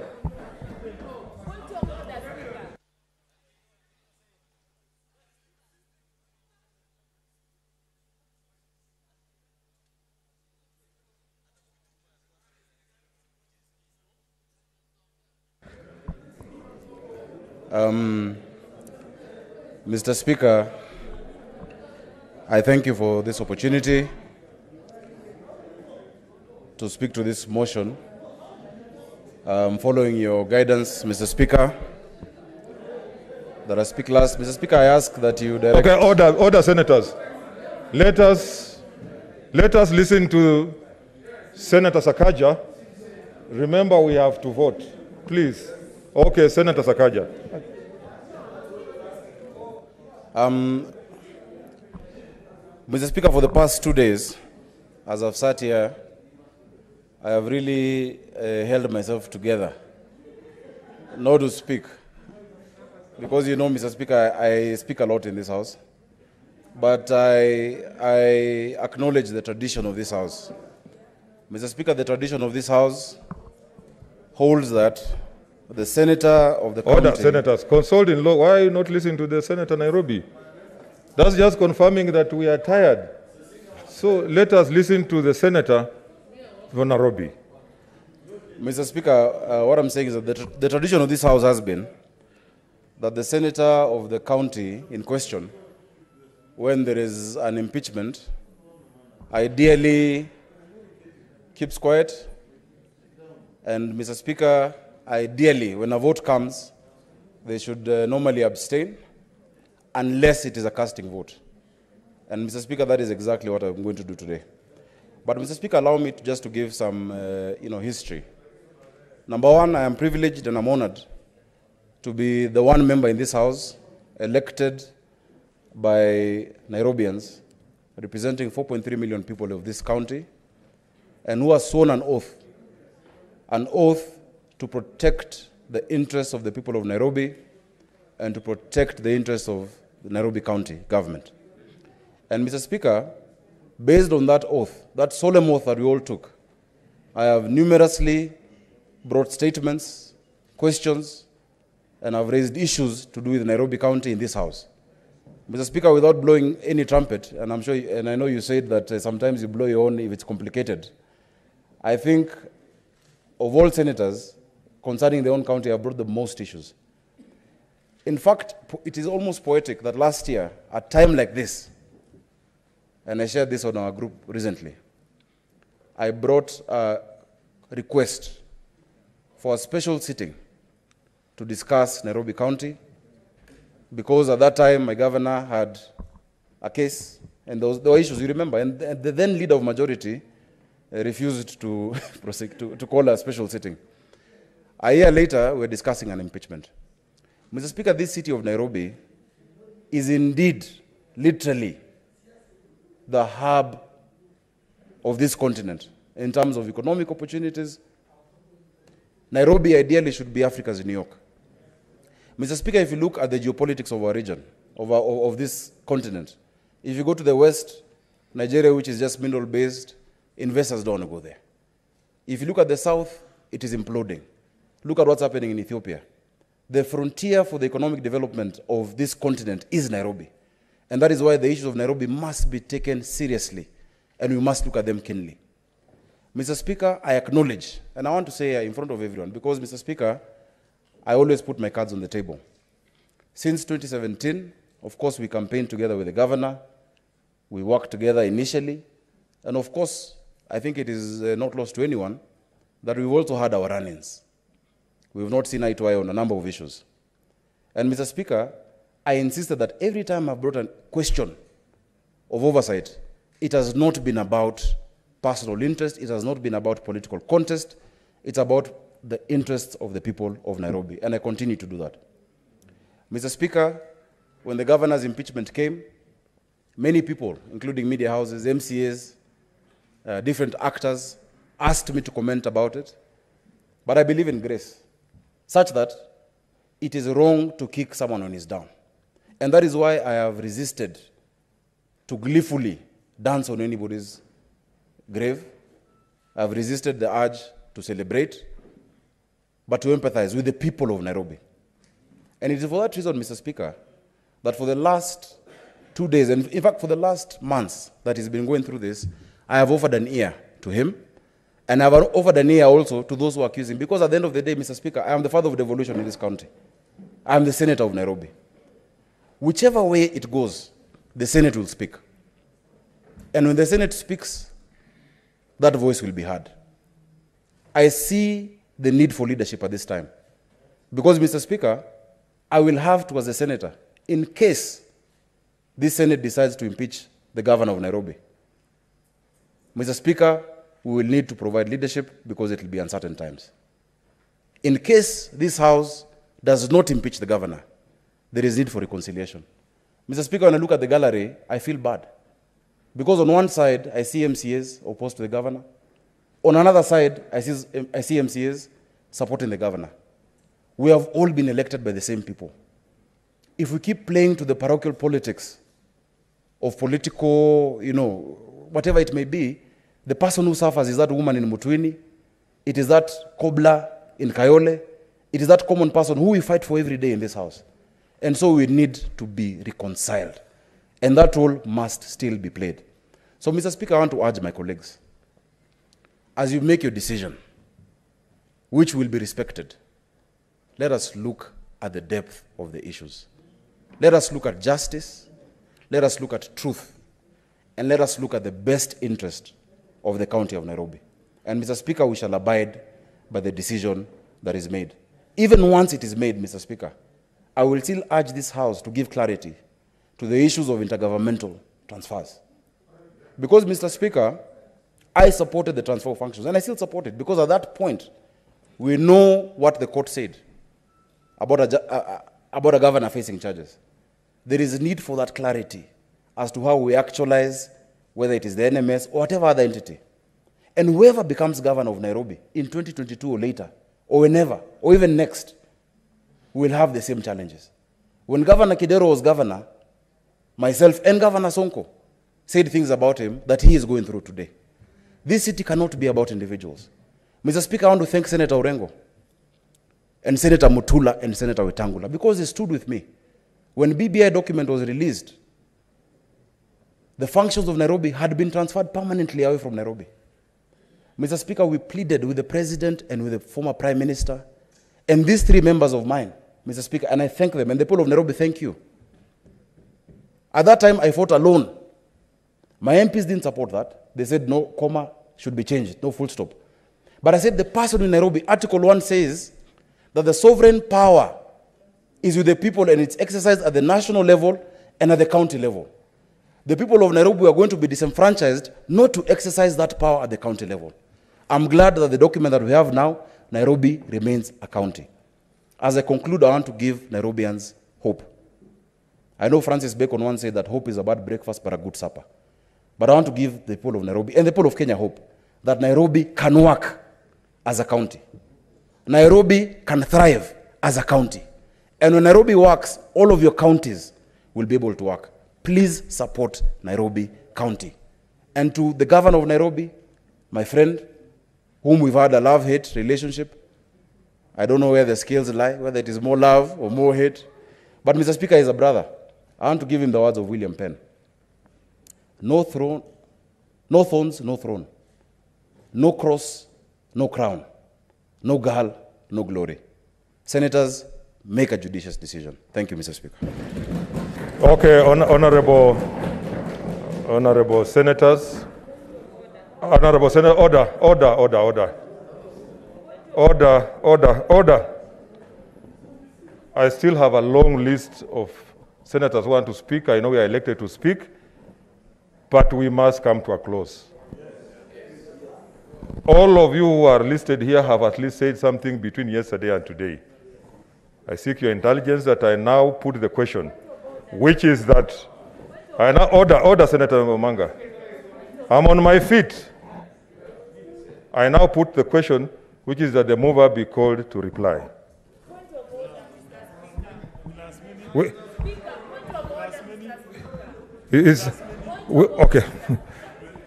Mr. Speaker, I thank you for this opportunity to speak to this motion. Following your guidance, Mr. Speaker, that I speak last. Mr. Speaker, I ask that you direct... Okay, order, senators. Let us listen to Senator Sakaja. Remember, we have to vote. Please. Okay, Senator Sakaja. Mr. Speaker, for the past 2 days, as I've sat here, I have really held myself together, not to speak. Because you know, Mr. Speaker, I speak a lot in this House. But I acknowledge the tradition of this House. Mr. Speaker, the tradition of this House holds that the senator of the county... Order, senators. Consult in law. Why are you not listening to the Senator Nairobi? That's just confirming that we are tired. So let us listen to the senator for Nairobi. Mr. Speaker, what I'm saying is that the tradition of this House has been that the senator of the county in question, when there is an impeachment, ideally keeps quiet. And Mr. Speaker, ideally, when a vote comes, they should normally abstain, unless it is a casting vote. And Mr. Speaker, that is exactly what I'm going to do today. But Mr. Speaker, allow me just to give some history. Number one, I am privileged and I'm honored to be the one member in this House elected by Nairobians, representing 4.3 million people of this county, and who has sworn an oath to protect the interests of the people of Nairobi and to protect the interests of the Nairobi County government. And Mr. Speaker, based on that oath, that solemn oath that we all took, I have numerously brought statements, questions, and I've raised issues to do with Nairobi County in this House. Mr. Speaker, without blowing any trumpet, and I'm sure, and I know you said that sometimes you blow your own if it's complicated, I think of all senators concerning their own county, I've brought the most issues. In fact, it is almost poetic that last year, at a time like this, and I shared this on our group recently, I brought a request for a special sitting to discuss Nairobi County, because at that time my governor had a case, and there were issues, you remember, and the then leader of majority refused to call a special sitting. A year later, we're discussing an impeachment. Mr. Speaker, this city of Nairobi is indeed, literally, the hub of this continent in terms of economic opportunities. Nairobi ideally should be Africa's New York. Mr. Speaker, if you look at the geopolitics of our region, of this continent, if you go to the west, Nigeria, which is just mineral-based, investors don't want to go there. If you look at the south, it is imploding. Look at what's happening in Ethiopia. The frontier for the economic development of this continent is Nairobi. And that is why the issues of Nairobi must be taken seriously, and we must look at them keenly. Mr. Speaker, I acknowledge, and I want to say in front of everyone, because, Mr. Speaker, I always put my cards on the table. Since 2017, of course, we campaigned together with the governor. We worked together initially. And of course, I think it is not lost to anyone that we've also had our run-ins. We've not seen eye to eye on a number of issues. And Mr. Speaker, I insisted that every time I've brought a question of oversight, it has not been about personal interest, it has not been about political contest, it's about the interests of the people of Nairobi, and I continue to do that. Mr. Speaker, when the governor's impeachment came, many people, including media houses, MCAs, different actors asked me to comment about it. But I believe in grace, such that it is wrong to kick someone when he's down. And that is why I have resisted to gleefully dance on anybody's grave. I have resisted the urge to celebrate, but to empathize with the people of Nairobi. And it is for that reason, Mr. Speaker, that for the last 2 days, and in fact for the last months that he's been going through this, I have offered an ear to him, and I have offered an ear also to those who accuse him, because at the end of the day, Mr. Speaker, I am the father of devolution in this county. I am the senator of Nairobi. Whichever way it goes, the Senate will speak. And when the Senate speaks, that voice will be heard. I see the need for leadership at this time. Because, Mr. Speaker, I will have to, as a senator, in case this Senate decides to impeach the governor of Nairobi, Mr. Speaker, we will need to provide leadership because it will be uncertain times. In case this House does not impeach the governor, there is need for reconciliation. Mr. Speaker, when I look at the gallery, I feel bad. Because on one side, I see MCAs opposed to the governor. On another side, I see MCAs supporting the governor. We have all been elected by the same people. If we keep playing to the parochial politics of political, whatever it may be, the person who suffers is that woman in Mutwini, it is that cobbler in Kayole, it is that common person who we fight for every day in this house. And so we need to be reconciled. And that role must still be played. So, Mr. Speaker, I want to urge my colleagues, as you make your decision, which will be respected, let us look at the depth of the issues. Let us look at justice, let us look at truth, and let us look at the best interest of the county of Nairobi. And, Mr. Speaker, we shall abide by the decision that is made. Even once it is made, Mr. Speaker, I will still urge this House to give clarity to the issues of intergovernmental transfers. Because, Mr. Speaker, I supported the transfer of functions, and I still support it, because at that point, we know what the court said about a governor facing charges. There is a need for that clarity as to how we actualize, whether it is the NMS or whatever other entity. And whoever becomes governor of Nairobi in 2022 or later, or whenever, or even next, will have the same challenges. When Governor Kidero was governor, myself and Governor Sonko said things about him that he is going through today. This city cannot be about individuals. Mr. Speaker, I want to thank Senator Orengo and Senator Mutula and Senator Wetangula, because they stood with me. When BBI document was released, the functions of Nairobi had been transferred permanently away from Nairobi. Mr. Speaker, we pleaded with the President and with the former Prime Minister and these three members of mine, Mr. Speaker, and I thank them, and the people of Nairobi, thank you. At that time, I fought alone. My MPs didn't support that. They said no comma should be changed, no full stop. But I said the person in Nairobi, Article 1 says that the sovereign power is with the people and it's exercised at the national level and at the county level. The people of Nairobi are going to be disenfranchised not to exercise that power at the county level. I'm glad that the document that we have now, Nairobi remains a county. As I conclude, I want to give Nairobians hope. I know Francis Bacon once said that hope is a bad breakfast but a good supper. But I want to give the people of Nairobi and the people of Kenya hope that Nairobi can work as a county. Nairobi can thrive as a county. And when Nairobi works, all of your counties will be able to work. Please support Nairobi County. And to the governor of Nairobi, my friend, whom we've had a love-hate relationship, I don't know where the scales lie, whether it is more love or more hate. But Mr. Speaker is a brother. I want to give him the words of William Penn. No throne, no thorns, no throne. No cross, no crown. No girl, no glory. Senators, make a judicious decision. Thank you, Mr. Speaker. Okay, honorable senators. Honorable Senator, order. I still have a long list of senators who want to speak. I know we are elected to speak, but we must come to a close. All of you who are listed here have at least said something between yesterday and today. I seek your intelligence that I now put the question, which is that, I now order Senator Omanga. I'm on my feet. I now put the question, which is that the mover be called to reply. Okay.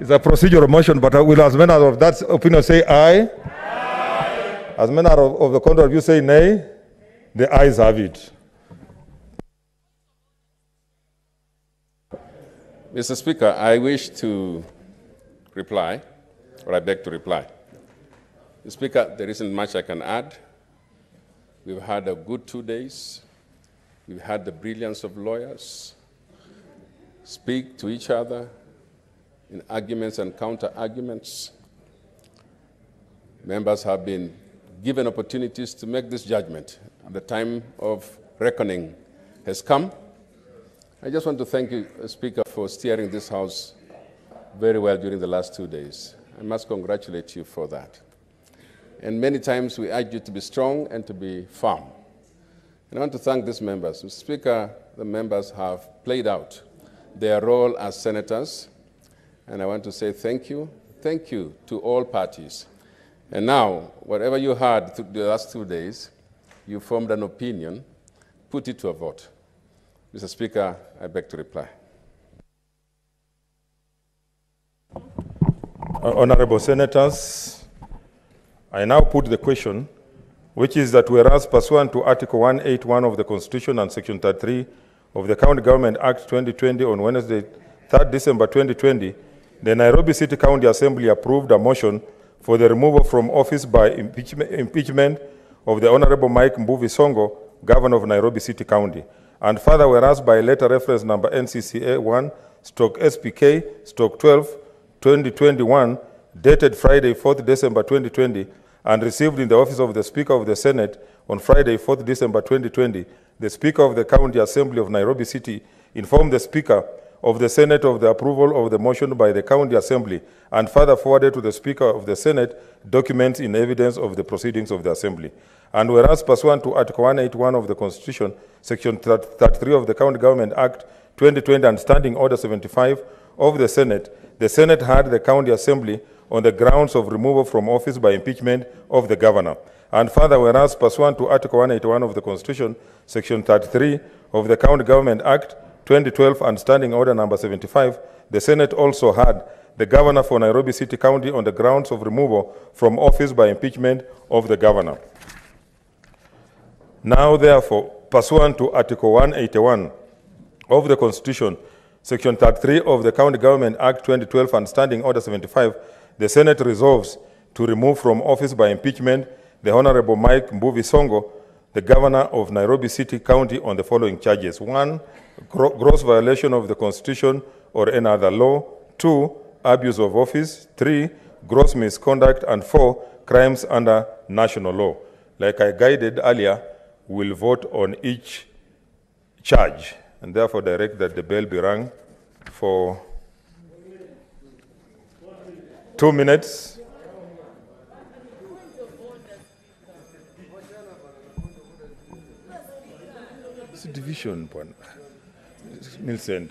It's a procedural motion, but will as many of that opinion say aye? Aye. As many of the contrary view say nay? The ayes have it. Mr. Speaker, I wish to reply, or I beg to reply. Mr. Speaker, there isn't much I can add. We've had a good 2 days. We've had the brilliance of lawyers speak to each other in arguments and counter-arguments. Members have been given opportunities to make this judgment. The time of reckoning has come. I just want to thank you, Speaker, for steering this House very well during the last 2 days. I must congratulate you for that. And many times we urge you to be strong and to be firm. And I want to thank these members. Mr. Speaker, the members have played out their role as senators, and I want to say thank you to all parties. And now, whatever you heard through the last 2 days, you formed an opinion, put it to a vote. Mr. Speaker, I beg to reply. Honorable Senators, I now put the question, which is that whereas pursuant to Article 181 of the Constitution and Section 33 of the County Government Act 2020 on Wednesday, 3rd December 2020, the Nairobi City County Assembly approved a motion for the removal from office by impeachment of the Honorable Mike Mbuvi Sonko, Governor of Nairobi City County. And further, whereas by letter reference number NCCA 1/SPK/12/2021, dated Friday, 4th December 2020, and received in the office of the Speaker of the Senate on Friday, 4th December 2020, the Speaker of the County Assembly of Nairobi City informed the Speaker of the Senate of the approval of the motion by the County Assembly, and further forwarded to the Speaker of the Senate documents in evidence of the proceedings of the Assembly. And whereas pursuant to Article 181 of the Constitution, Section 33 of the County Government Act 2020 and Standing Order 75 of the Senate had the County Assembly on the grounds of removal from office by impeachment of the Governor. And further, whereas pursuant to Article 181 of the Constitution, Section 33 of the County Government Act 2012 and Standing Order number 75, the Senate also had the Governor for Nairobi City County on the grounds of removal from office by impeachment of the Governor. Now, therefore, pursuant to Article 181 of the Constitution, Section 33 of the County Government Act 2012 and Standing Order 75, the Senate resolves to remove from office by impeachment the Honorable Mike Mbuvi Sonko, the Governor of Nairobi City County, on the following charges. 1, gross violation of the Constitution or any other law. 2, abuse of office. 3, gross misconduct. And 4, crimes under national law. Like I guided earlier, we'll vote on each charge, and therefore direct that the bell be rung for 2 minutes. It's a division, Millicent.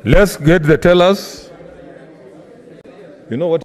Let's get the tellers. You know what?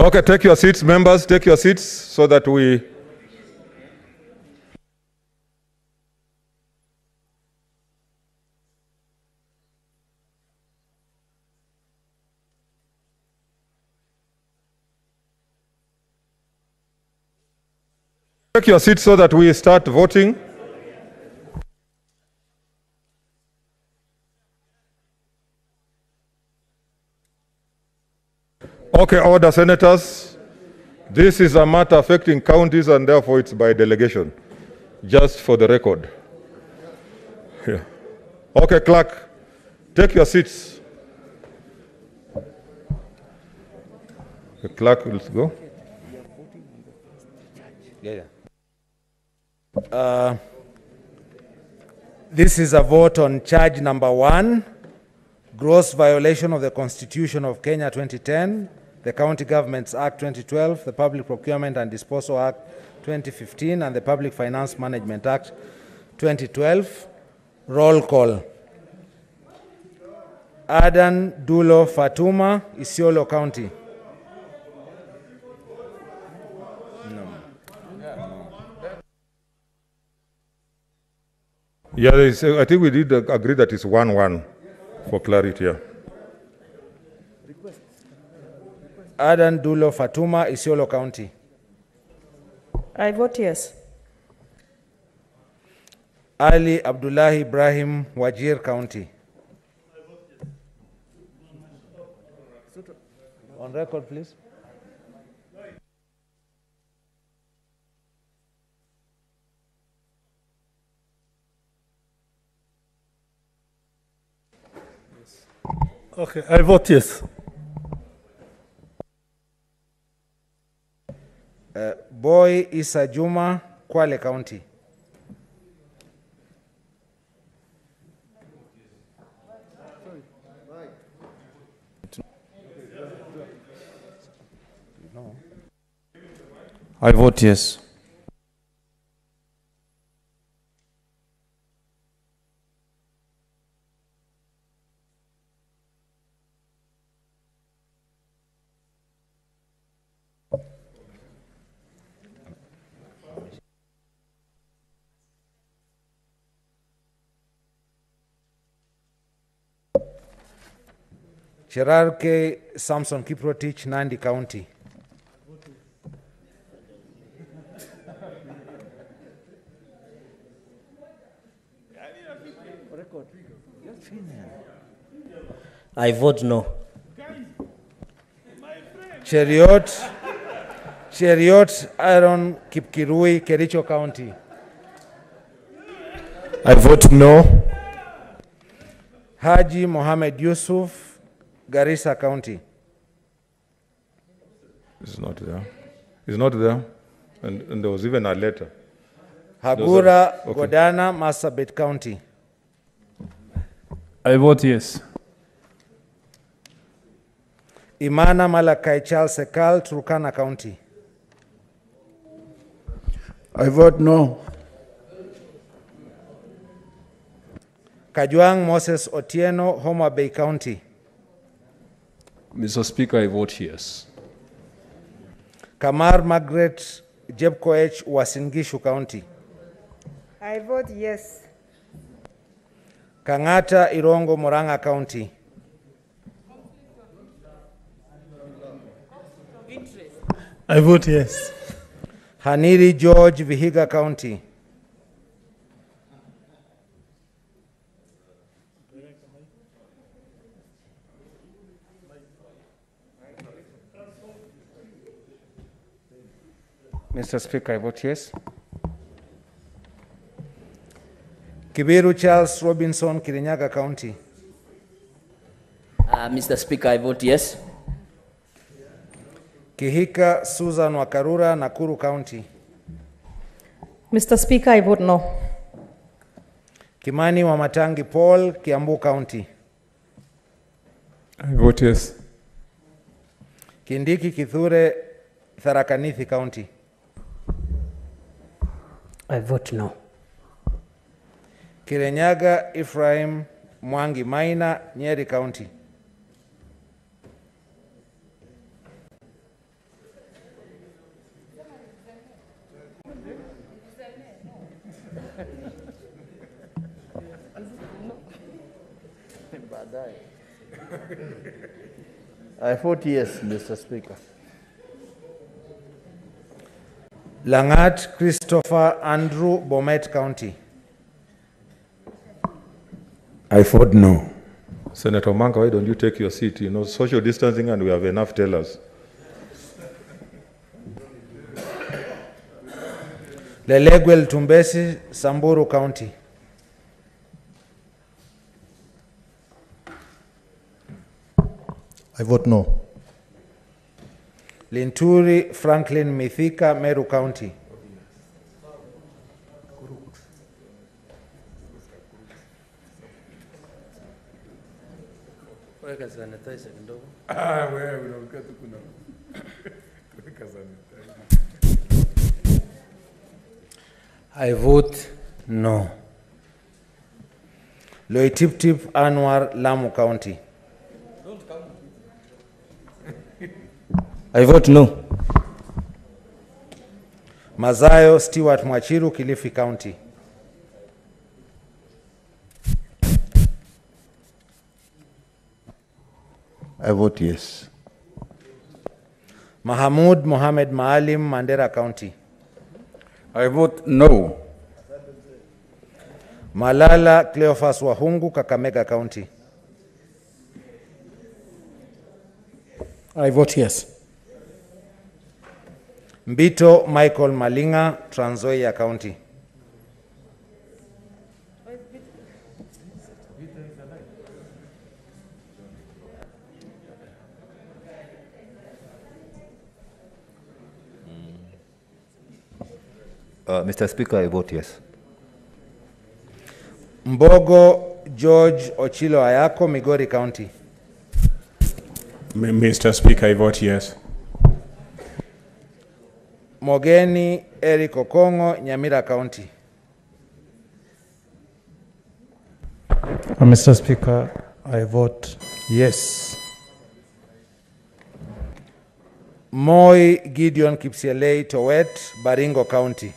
Okay, take your seats, members, take your seats so that we... Take your seats so that we start voting. Okay, order, senators. This is a matter affecting counties and therefore it's by delegation, just for the record. Yeah. Okay, clerk, take your seats. The clerk will go. This is a vote on charge number 1, gross violation of the Constitution of Kenya 2010, the County Governments Act 2012, the Public Procurement and Disposal Act 2015, and the Public Finance Management Act 2012. Roll call. Adan Dulo Fatuma, Isiolo County. Yeah, I think we did agree that it's 1-1 for clarity. Yeah. Adan Dulo Fatuma, Isiolo County. I vote yes. Ali Abdullahi Ibrahim, Wajir County. On record, please. Okay, I vote yes. Boy Isa Juma, Kwale County. I vote yes. Cherarke Samson Kiprotich, Nandi County. I vote no. Cheriot Aaron Kipkirui, Kericho County. I vote no. Haji Mohammed Yusuf, Garissa County. It's not there. It's not there. And there was even a letter. Hagura Godana, Marsabit County. I vote yes. Imana Malakai Charles Sekal, Turkana County. I vote no. Kajwang Moses Otieno, Homa Bay County. Mr. Speaker, I vote yes. Kamar Margaret Jebkoech, Wasingishu County. I vote yes. Kangata Irongo, Moranga County. I vote yes. Haniri George, Vihiga County. Mr. Speaker, I vote yes. Kibiru Charles Robinson, Kirinyaga County. Mr. Speaker, I vote yes. Kihika Susan Wakarura, Nakuru County. Mr. Speaker, I vote no. Kimani Wamatangi Paul, Kiambu County. I vote yes. Kindiki Kithure, Tharakanithi County. I vote no. Kirenyaga Ephraim Mwangi Maina, Nyeri County. I vote yes, Mr. Speaker. Langat Christopher Andrew, Bomet County. I vote no. Senator Manga, why don't you take your seat? You know, social distancing and we have enough tellers. Lelegwel Tumbesi, Samburu County. I vote no. Linturi Franklin Mithika, Meru County. I vote no. Loitiptip Anwar, Lamu County. I vote no. Mazayo Stewart Mwachiru, Kilifi County. I vote yes. Mahamud Mohamed Maalim, Mandera County. I vote no. Malala Cleophas Wahungu, Kakamega County. I vote yes. Mbito Michael Malinga, Trans Nzoia County. Mr. Speaker, I vote yes. Mbogo George Ochilo Ayako, Migori County. Mr. Speaker, I vote yes. Mogeni Eric Okongo, Nyamira County. Mr. Speaker, I vote yes. Moi Gideon Kipsielei Towet, Baringo County.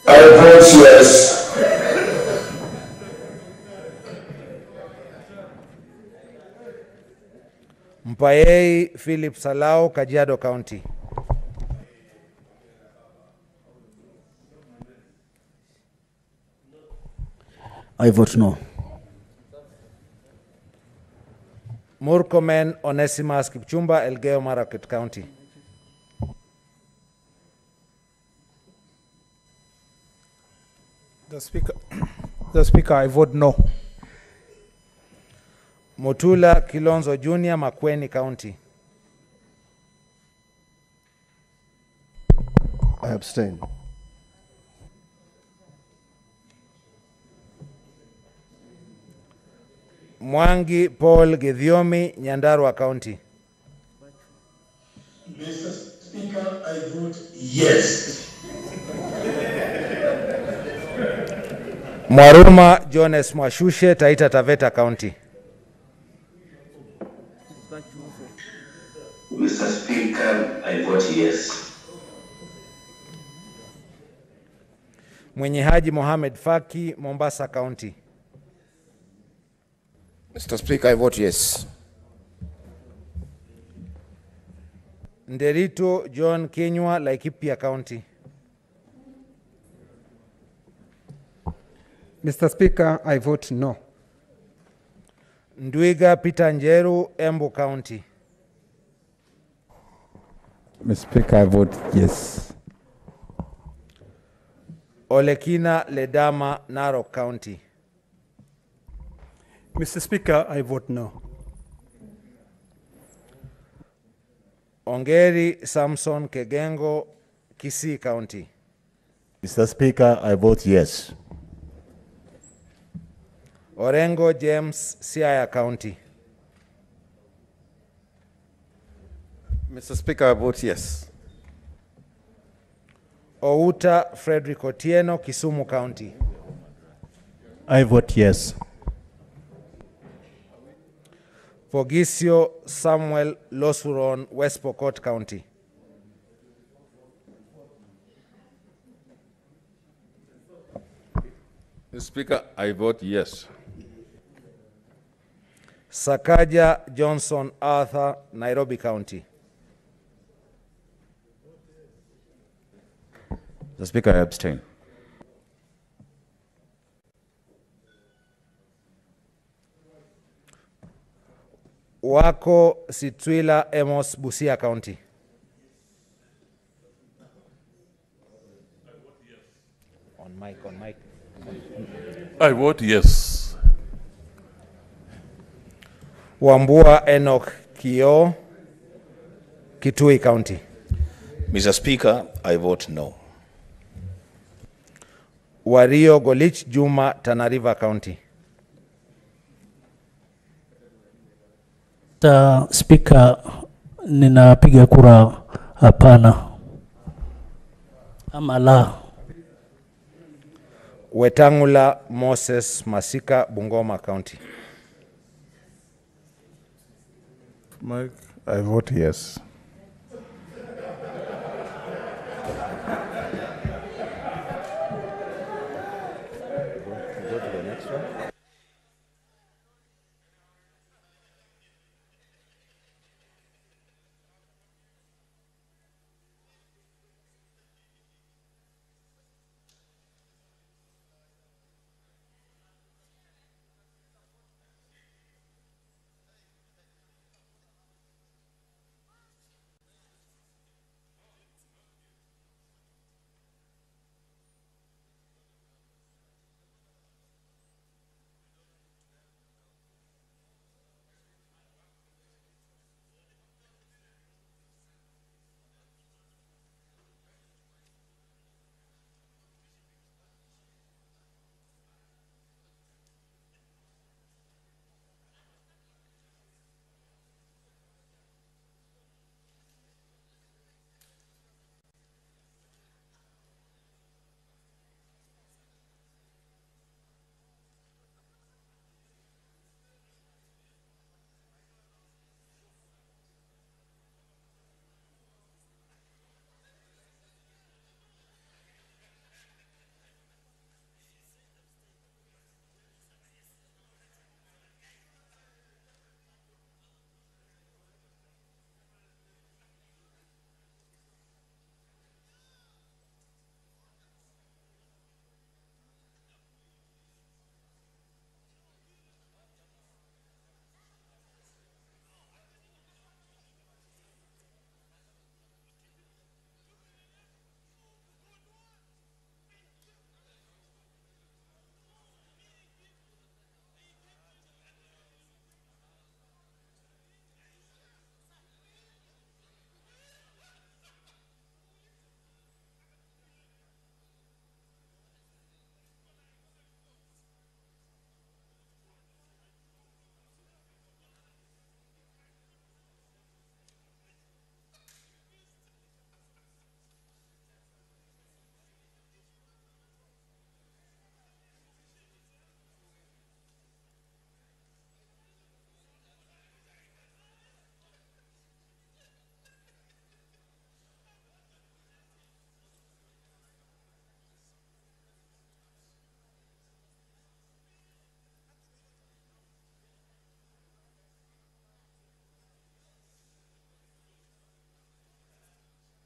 I vote yes. Mpayei Philip Salao, Kajiado County. I vote no. Murkomen Onesimus Kipchumba, Elgeyo Marakwet County. The Speaker, I vote no. Mutula Kilonzo Jr., Makueni County. I abstain. Mwangi Paul Githiomi, Nyandarua County. Mr. Speaker, I vote yes. Mwaruma Jones Mwashushe, Taita Taveta County. Mr. Speaker, I vote yes. Mwenye Haji Mohamed Faki, Mombasa County. Mr. Speaker, I vote yes. Nderito John Kenywa, Laikipia County. Mr. Speaker, I vote no. Ndwiga Peter Njeru, Embu County. Mr. Speaker, I vote yes. Olekina Ledama, Narok County. Mr. Speaker, I vote no. Ongeri Samson Kegengo, Kisii County. Mr. Speaker, I vote yes. Orengo James, Siaya County. Mr. Speaker, I vote yes. Outa Frederick Otieno, Kisumu County. I vote yes. Fogisio Samuel Losuron, West Pokot County. Mr. Speaker, I vote yes. Sakaja Johnson Arthur, Nairobi County. Mr. Speaker, I abstain. Wako Sitwila Amos, Busia County. On mic. I vote yes. Wambua Enoch Kio, Kitui County. Mr. Speaker, I vote no. Wario Golich Juma, Tana River County. Mr. Speaker, ninapiga kura hapana. Ama la. Wetangula Moses Masika, Bungoma County. Mike, I vote yes. Go to the next one.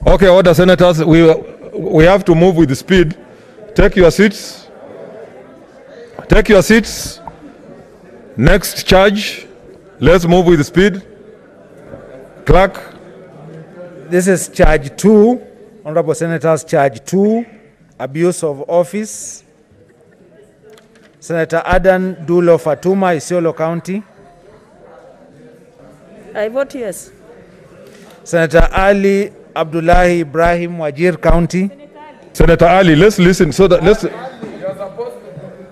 Okay, order, senators. We have to move with speed. Take your seats. Take your seats. Next charge. Let's move with speed. Clerk. This is charge 2. Honorable Senators, charge 2. Abuse of office. Senator Adan Dulo Fatuma, Isiolo County. I vote yes. Senator Ali Abdullahi Ibrahim, Wajir County. Senator Ali, let's listen so that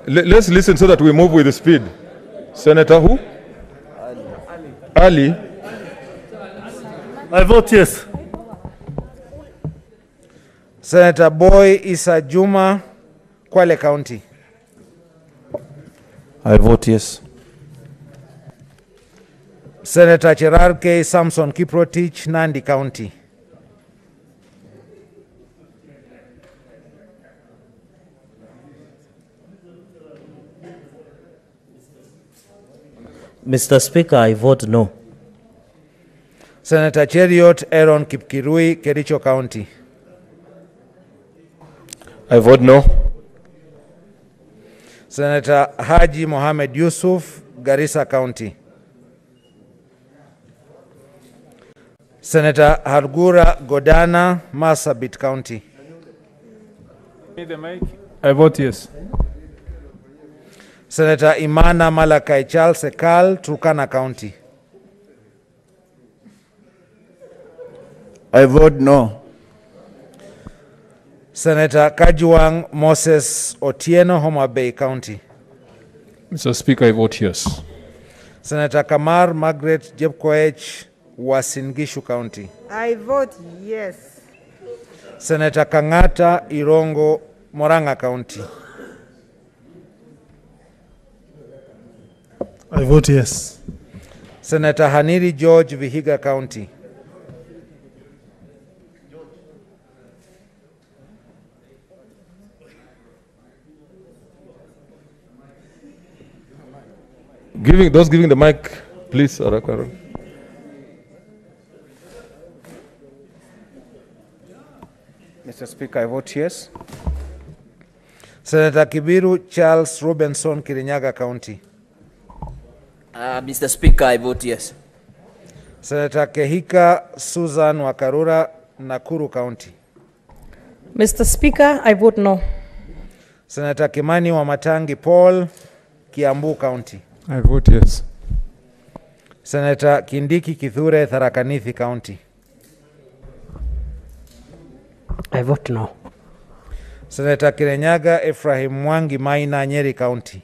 let's listen so that we move with the speed. Senator who? Ali. I vote yes. Senator Boy Isa Juma, Kwale County. I vote yes. Senator Cherarke Samson Kiprotich, Nandi County. Mr. Speaker, I vote no. Senator Cheriot Aaron Kipkirui, Kericho County. I vote no. Senator Haji Mohamed Yusuf, Garissa County. Senator Hargura Godana, Marsabit County. I vote yes. Senator Imana Malakai Charles Ekal, Turkana County. I vote no. Senator Kajuang Moses Otieno, Homa Bay County. Mr. Speaker, I vote yes. Senator Kamar Margaret Jepkoech, Wasingishu County. I vote yes. Senator Kangata Irongo, Moranga County. I vote yes. Senator Haniri George, Vihiga County. Those giving the mic, please. Mr. Speaker, I vote yes. Senator Kibiru Charles Robinson, Kirinyaga County. Mr. Speaker, I vote yes. Senator Kehika Susan Wakarura, Nakuru County. Mr. Speaker, I vote no. Senator Kimani Wamatangi Paul, Kiambu County. I vote yes. Senator Kindiki Kithure, Tharaka Nithi County. I vote no. Senator Kirinyaga Ephraim Mwangi Maina, Nyeri County.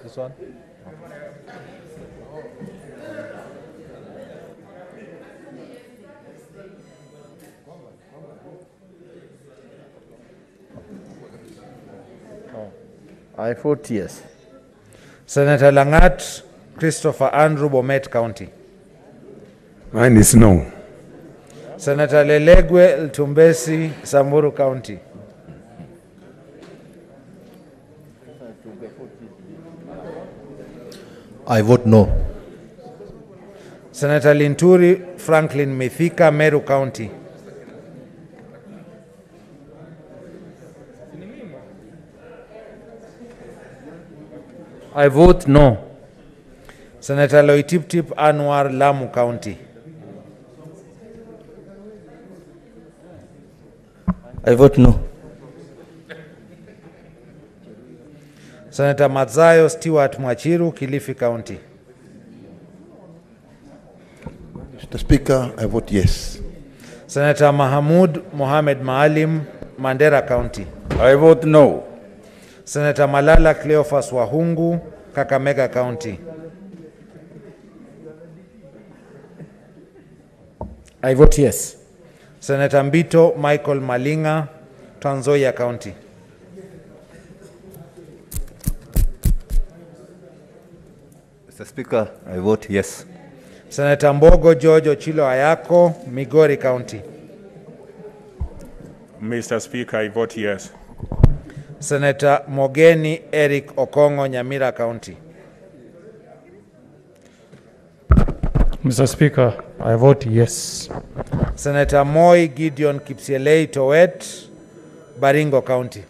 This one? I vote yes. Senator Langat Christopher Andrew, Bomet County. Mine is no. Senator Lelegwe Ltumbesi, Samburu County. I vote no. Senator Linturi Franklin Mithika, Meru County. I vote no. Senator Loitiptip Anwar, Lamu County. I vote no. Senator Mazayo Stewart Mwachiru, Kilifi County. Mr. Speaker, I vote yes. Senator Mahamud Mohamed Maalim, Mandera County. I vote no. Senator Malala Cleophas Wahungu, Kakamega County. I vote yes. Senator Mbito Michael Malinga, Trans Nzoia County. Mr. Speaker, I vote yes. Senator Mbogo George Ochilo Ayako, Migori County. Mr. Speaker, I vote yes. Senator Mogeni Eric Okongo, Nyamira County. Mr. Speaker, I vote yes. Senator Moi Gideon Kipsielei Towet, Baringo County.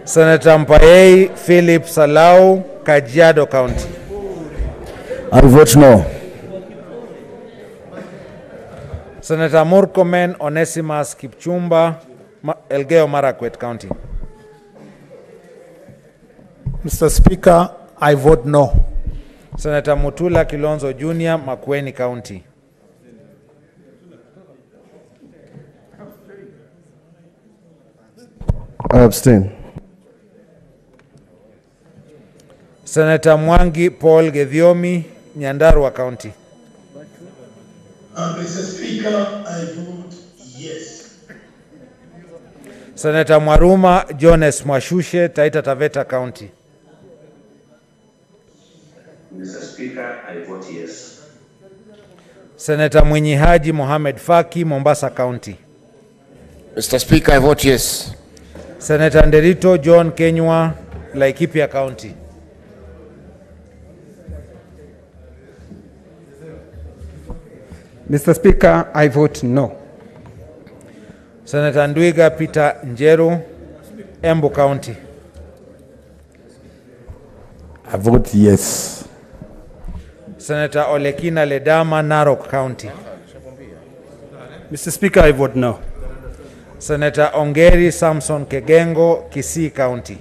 Senator Mpaei Philip Salau, Kajiado County. I vote no. Senator Murkomen Onesimus Kipchumba, Elgeyo Marakwet County. Mr. Speaker, I vote no. Senator Mutula Kilonzo Jr., Makueni County. I abstain. Senator Mwangi Paul Gedhiomi, Nyandarua County. Mr. Speaker, I vote yes. Senator Mwaruma Jones Mwashushe, Taita Taveta County. Mr. Speaker, I vote yes. Senator Mwinyi Haji Mohamed Faki, Mombasa County. Mr. Speaker, I vote yes. Senator Nderito John Kenywa, Laikipia County. Mr. Speaker, I vote no. Senator Ndwiga Peter Njeru, Embu County. I vote yes. Senator Olekina Ledama, Narok County. Mr. Speaker, I vote no. Senator Ongeri Samson Kegengo, Kisii County.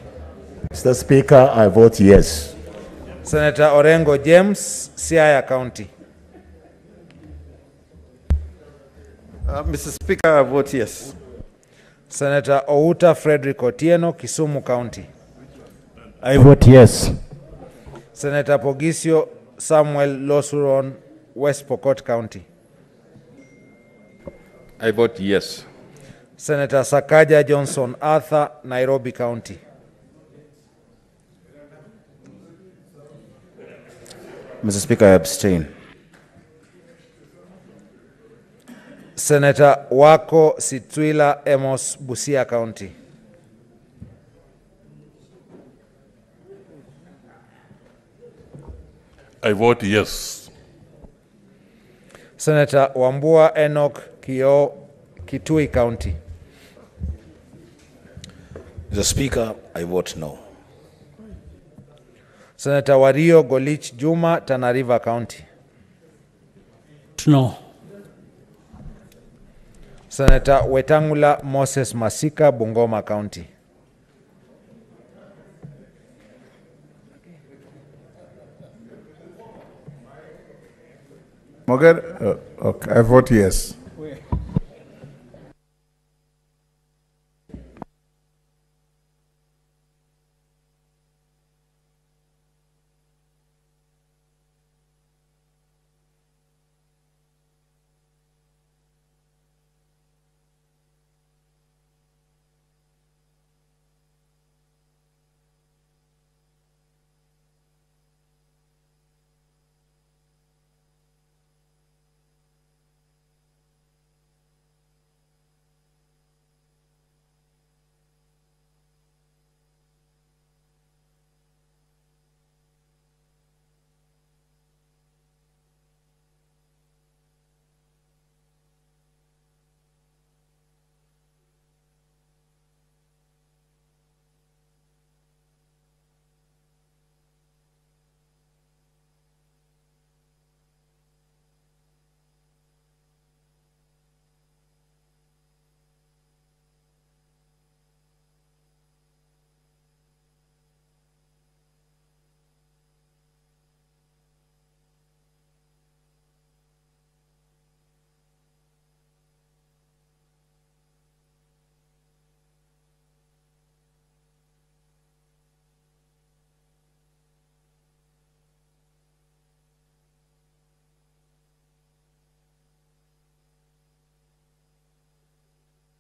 Mr. Speaker, I vote yes. Senator Orengo James, Siaya County. Mr. Speaker, I vote yes. Senator Outa Frederick Otieno, Kisumu County. I vote yes. Senator Pogisio Samuel Losuron, West Pokot County. I vote yes. Senator Sakaja Johnson Arthur, Nairobi County. Mr. Speaker, I abstain. Senator Wako Sitwila Emos, Busia County. I vote yes. Senator Wambua Enoch Kio, Kitui County. Mr. Speaker, I vote no. Senator Wario Golich Juma, Tana River County. No. Senator Wetangula Moses Masika, Bungoma County. Moger, okay, I vote yes.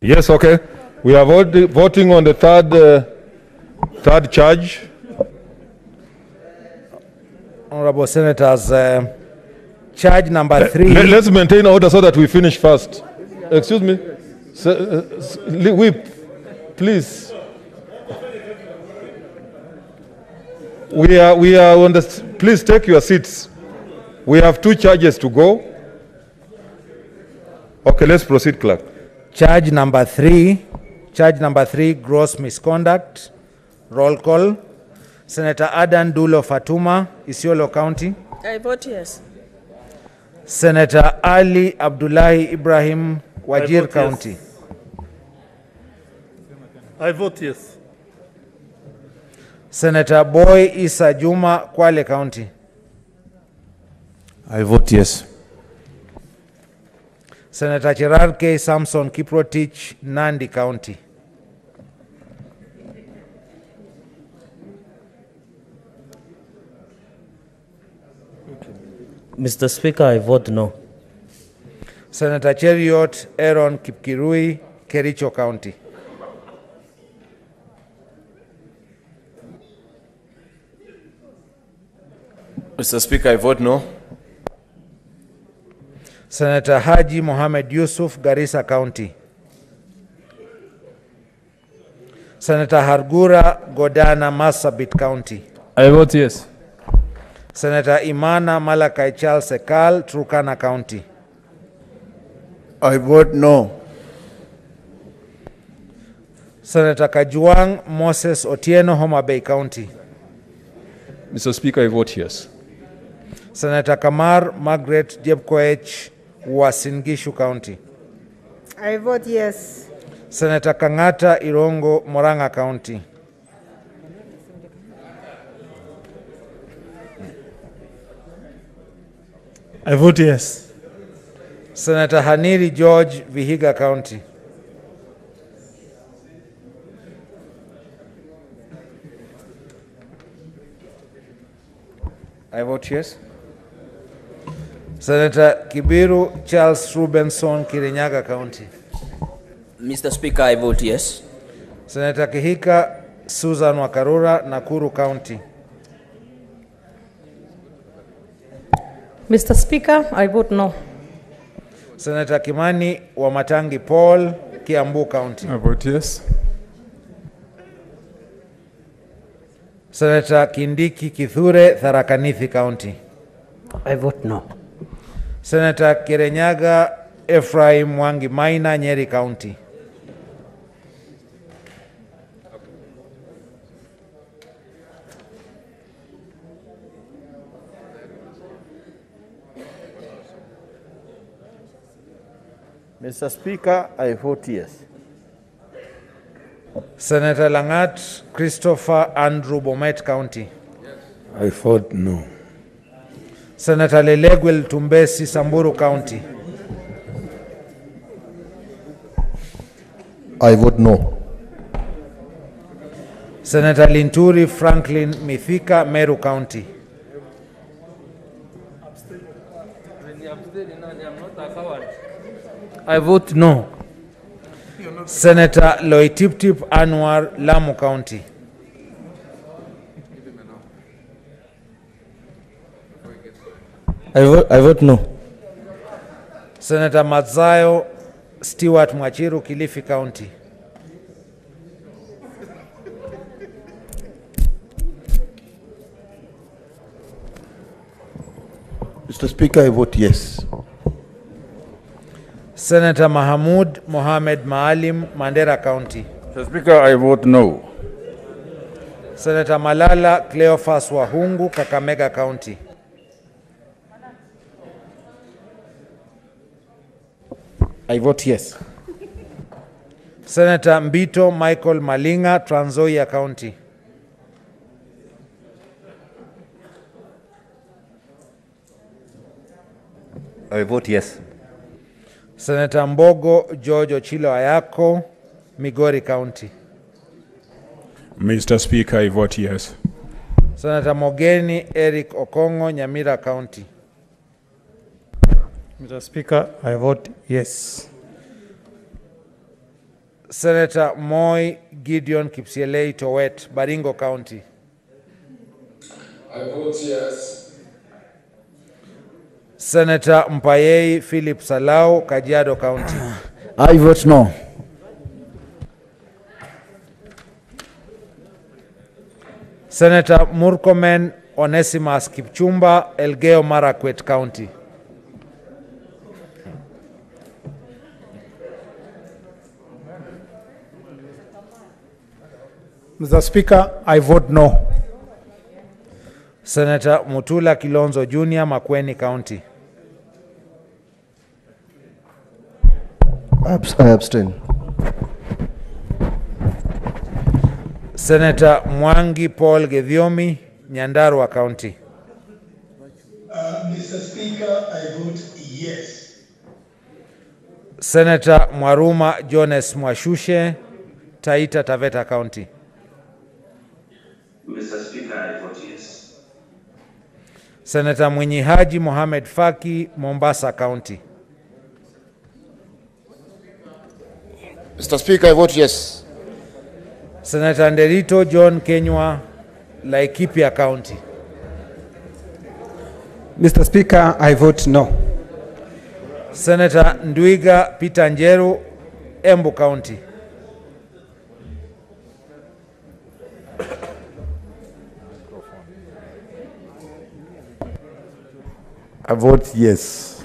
Yes, okay. We are voting on the third charge. Honorable Senators, charge number 3. Let's maintain order so that we finish fast. Excuse me. Whip, please. We are on the. Please take your seats. We have 2 charges to go. Okay, let's proceed, clerk. Charge number 3, gross misconduct. Roll call. Senator Adan Dulo Fatuma, Isiolo County. I vote yes. Senator Ali Abdullahi Ibrahim, Wajir County. Yes. I vote yes. Senator Boy Isa Juma, Kwale County. I vote yes. Senator Gerard K. Samson Kiprotich, Nandi County. Mr. Speaker, I vote no. Senator Cheriot Aaron Kipkirui, Kericho County. Mr. Speaker, I vote no. Senator Haji Mohamed Yusuf, Garissa County. Senator Hargura Godana, Marsabit County. I vote yes. Senator Imana Malakai Charles Sekal, Turkana County. I vote no. Senator Kajuang Moses Otieno, Homa Bay County. Mr. Speaker, I vote yes. Senator Kamar Margaret Jebkoech, Uasin Gishu County. I vote yes. Senator Kangata Irongo, Moranga County. I vote yes. Senator Haniri George, Vihiga County. I vote yes. Senator Kibiru Charles Rubenson, Kirinyaga County. Mr. Speaker, I vote yes. Senator Kihika Susan Wakarura, Nakuru County. Mr. Speaker, I vote no. Senator Kimani Wamatangi Paul, Kiambu County. I vote yes. Senator Kindiki Kithure, Tharaka Nithi County. I vote no. Senator Kirenyaga Ephraim Mwangi Maina, Nyeri County. Mr. Speaker, I vote yes. Senator Langat Christopher Andrew, Bomet County. I vote no. Senator Lelegwel Tumbesi, Samburu County. I vote no. Senator Linturi Franklin Mithika, Meru County. I vote no. Senator Loitiptip Anwar, Lamu County. I vote no. Senator Mazayo Stewart Mwachiru, Kilifi County. Mr. Speaker, I vote yes. Senator Mahamud Mohamed Maalim, Mandera County. Mr. Speaker, I vote no. Senator Malala Cleophas Wahungu, Kakamega County. I vote yes. Senator Mbito Michael Malinga, Trans Nzoia County. I vote yes. Senator Mbogo George Ochilo Ayako, Migori County. Mr. Speaker, I vote yes. Senator Mogeni Eric Okongo, Nyamira County. Mr. Speaker, I vote yes. Senator Moi Gideon Kipsielei Towet, Baringo County. I vote yes. Senator Mpayei Philip Salau, Kajiado County. I vote no. Senator Murkomen Onesimus Kipchumba, Elgeyo Marakwet County. Mr. Speaker, I vote no. Senator Mutula Kilonzo Jr., Makueni County. I abstain. Senator Mwangi Paul Gedhiomi, Nyandarua County. Mr. Speaker, I vote yes. Senator Mwaruma Jones Mwashushe, Taita Taveta County. Mr. Speaker, I vote yes. Senator Mwinyi Haji Mohamed Faki, Mombasa County. Mr. Speaker, I vote yes. Senator Nderito John Kenywa, Laikipia County. Mr. Speaker, I vote no. Senator Ndwiga Peter Njeru, Embu County. I vote yes.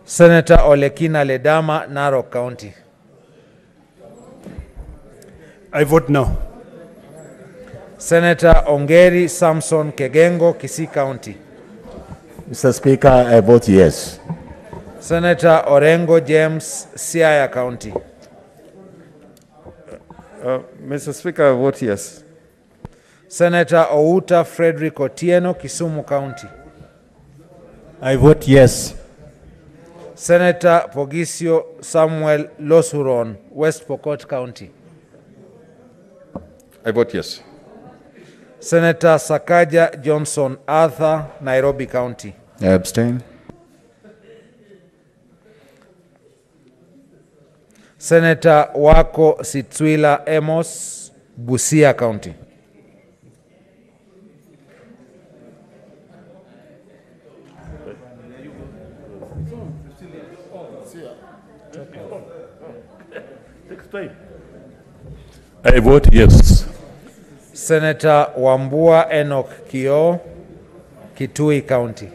Senator Olekina Ledama, Narok County. I vote no. Senator Ongeri Samson Kegengo, Kisii County. Mr. Speaker, I vote yes. Senator Orengo James, Siaya County. Mr. Speaker, I vote yes. Senator Outa Frederick Otieno, Kisumu County. I vote yes. Senator Pogisio Samuel Losuron, West Pokot County. I vote yes. Senator Sakaja Johnson Arthur, Nairobi County. I abstain. Senator Wako Sitwila Amos, Busia County. I vote yes. Senator Wambua Enoch Kio, Kitui County.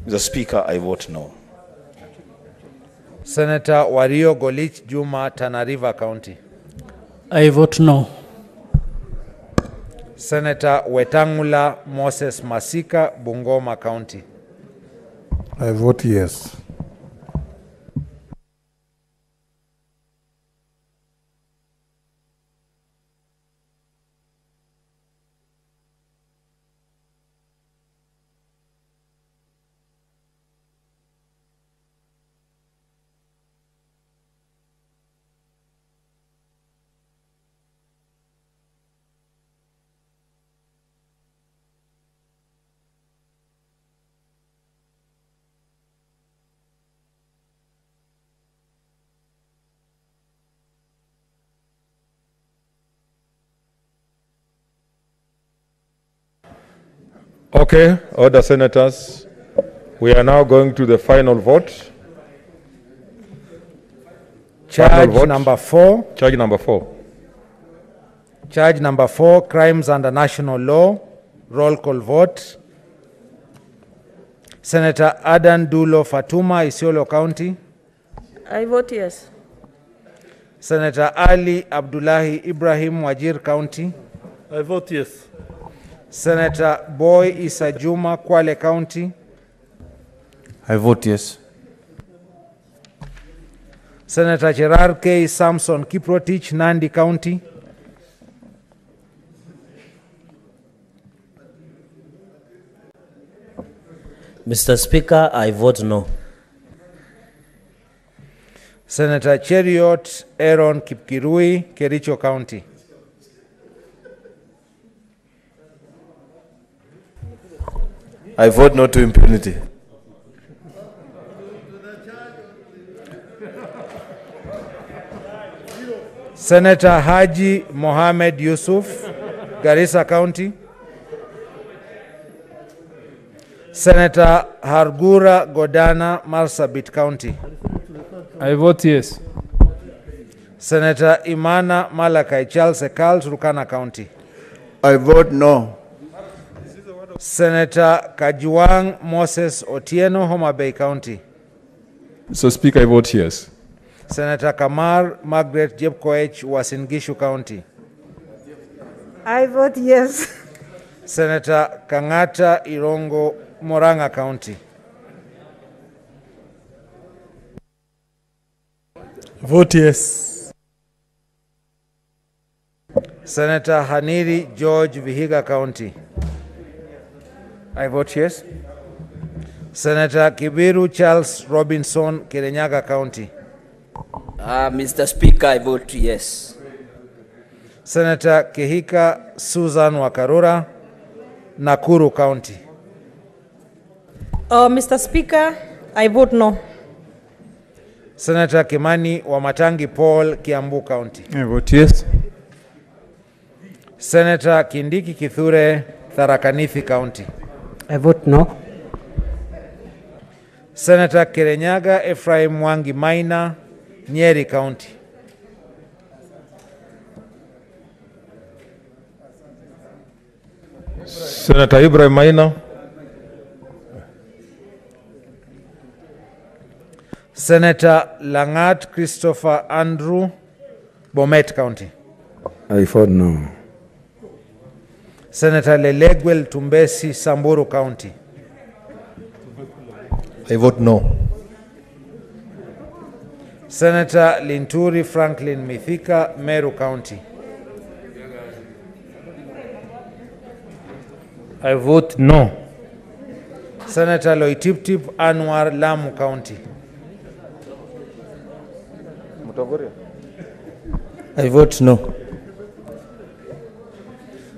Mr. Speaker, I vote no. Senator Wario Golich Juma, Tana River County. I vote no. Senator Wetangula Moses Masika, Bungoma County. I vote yes. Okay, order senators. We are now going to the final vote. Charge number 4. Charge number 4. Charge number 4, crimes under national law. Roll call vote. Senator Adan Dulo Fatuma, Isiolo County. I vote yes. Senator Ali Abdullahi Ibrahim, Wajir County. I vote yes. Senator Boy Isa Juma, Kwale County. I vote yes. Senator Gerard K. Samson Kiprotich, Nandi County. Mr. Speaker, I vote no. Senator Cheriot Aaron Kipkirui, Kericho County. I vote no to impunity. Senator Haji Mohamed Yusuf, Garissa County. Senator Hargura Godana, Marsabit County. I vote yes. Senator Imana Malakai Charles Ekal, Turkana County. I vote no. Senator Kajuang Moses Otieno, Homa Bay County. Mr. Speaker, I vote yes. Senator Kamar Margaret Jepkoech, Uasin Gishu County. I vote yes. Senator Kangata Irongo, Moranga County. Vote yes. Senator Haniri George, Vihiga County. I vote yes. Senator Kibiru Charles Robinson, Kirinyaga County. Mr. Speaker, I vote yes. Senator Kehika Susan Wakarura, Nakuru County. Mr. Speaker, I vote no. Senator Kimani Wamatangi Paul, Kiambu County. I vote yes. Senator Kindiki Kithure, Tharaka Nithi County. I vote no. Senator Kirenyaga Ephraim Mwangi Maina, Nyeri County. Senator Ibrahim Maina. Senator Langat Christopher Andrew, Bomet County. I vote no. Senator Lelegwel Tumbesi, Samburu County. I vote no. Senator Linturi Franklin Mithika, Meru County. I vote no. Senator Loitiptip Anwar, Lamu County. I vote no.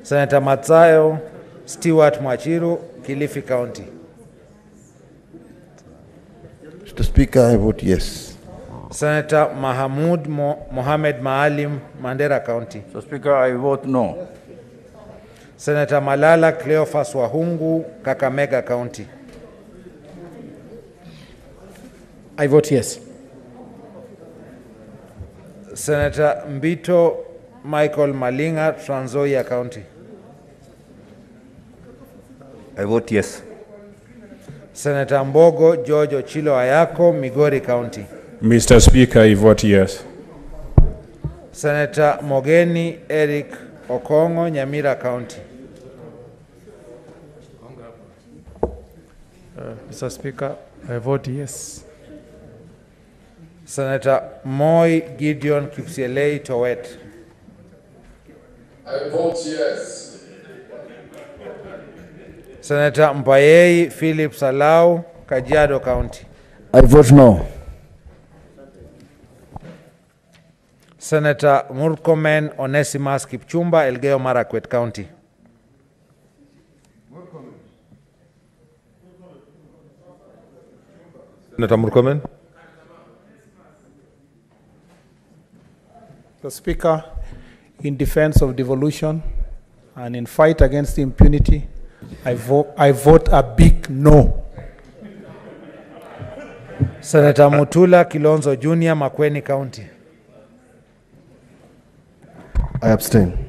Senator Matsayo Stewart Mwachiru, Kilifi County. Mr. Speaker, I vote yes. Senator Mahamud Mohamed Maalim, Mandera County. Mr. Speaker, I vote no. Senator Malala Cleophas Wahungu, Kakamega County. I vote yes. Senator Mbito Michael Malinga, Trans Nzoia County. I vote yes. Senator Mbogo George Ochilo Ayako, Migori County. Mr. Speaker, I vote yes. Senator Mogeni Eric Okongo, Nyamira County. Mr. Speaker, I vote yes. Senator Moi Gideon Kipsielei, Towet. I vote yes. Senator Mpayei Philip Salau, Kajiado County. I vote no. Senator Murkomen Onesimus Kipchumba, Elgeyo Marakwet County. Senator Murkomen. Mr. Speaker, in defense of devolution and in fight against impunity, I vote a big no. Senator Mutula Kilonzo Jr., Makueni County. I abstain.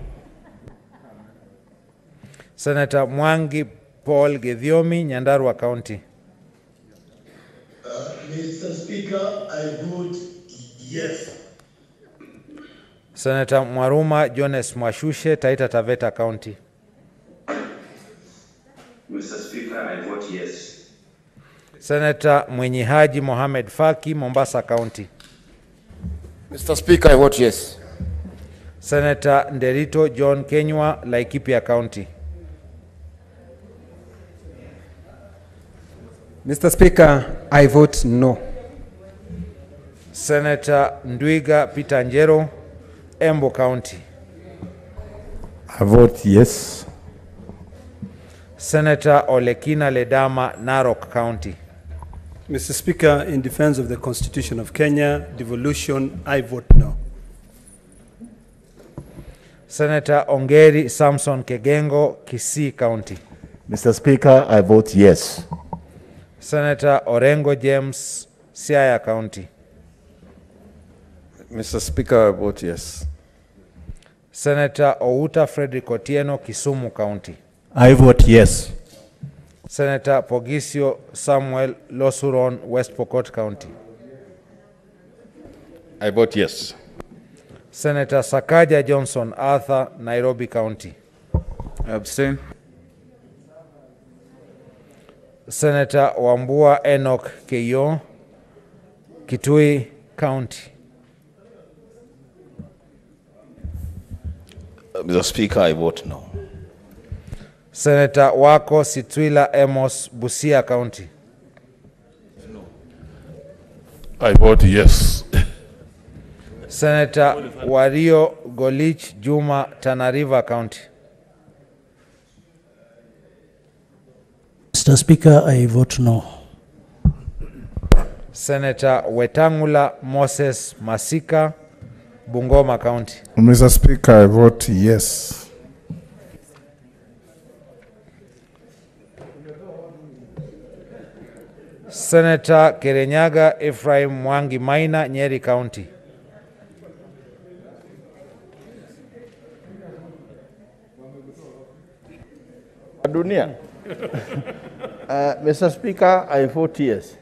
Senator Mwangi Paul Gedhiomi, Nyandarua County. Mr. Speaker, I vote yes. Senator Mwaruma Jones Mwashushe, Taita Taveta County. Mr. Speaker, I vote yes. Senator Mwenyi Haji Mohamed Faki, Mombasa County. Mr. Speaker, I vote yes. Senator Nderito John Kenywa, Laikipia County. Mr. Speaker, I vote no. Senator Ndwiga Peter Njero, Embo County. I vote yes. Senator Olekina Ledama, Narok County. Mr. Speaker, in defense of the Constitution of Kenya, devolution, I vote no. Senator Ongeri Samson Kegengo, Kisii County. Mr. Speaker, I vote yes. Senator Orengo James, Siaya County. Mr. Speaker, I vote yes. Senator Outa Frederick Otieno, Kisumu County. I vote yes. Senator Pogisio Samuel Losuron, West Pokot County. I vote yes. Senator Sakaja Johnson Arthur, Nairobi County. I abstain. Senator Wambua Enoch Keyo, Kitui County. Mr. Speaker, I vote no. Senator Wako Sitwila Amos, Busia County. I vote yes. Senator Wario Golich Juma, Tana River County. Mr. Speaker, I vote no. Senator Wetangula Moses Masika, Bungoma County. Mr. Speaker, I vote yes. Senator Kirinyaga Ephraim Mwangi Maina, Nyeri County. Dunia. Mr. Speaker, I vote yes.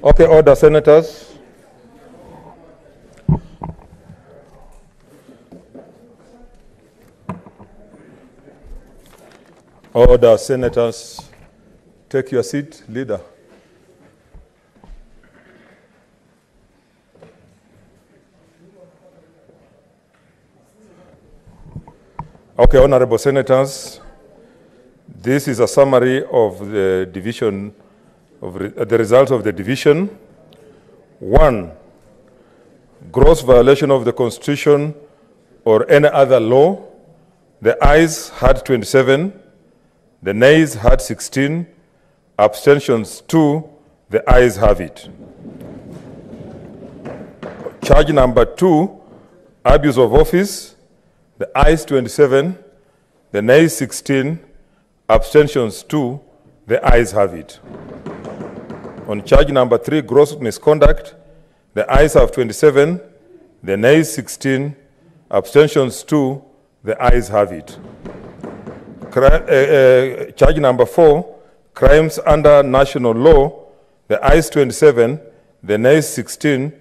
Okay, order, senators. Order, senators. Take your seat, leader. Okay, honorable senators, this is a summary of the division of the results of the division. 1, gross violation of the Constitution or any other law. The ayes had 27, the nays had 16, abstentions 2, the ayes have it. Charge number 2, abuse of office. The ayes 27, the nays 16, abstentions 2, the ayes have it. On charge number 3, gross misconduct, the ayes have 27, the nays 16, abstentions 2, the ayes have it. Charge number 4, crimes under national law, the ayes 27, the nays 16,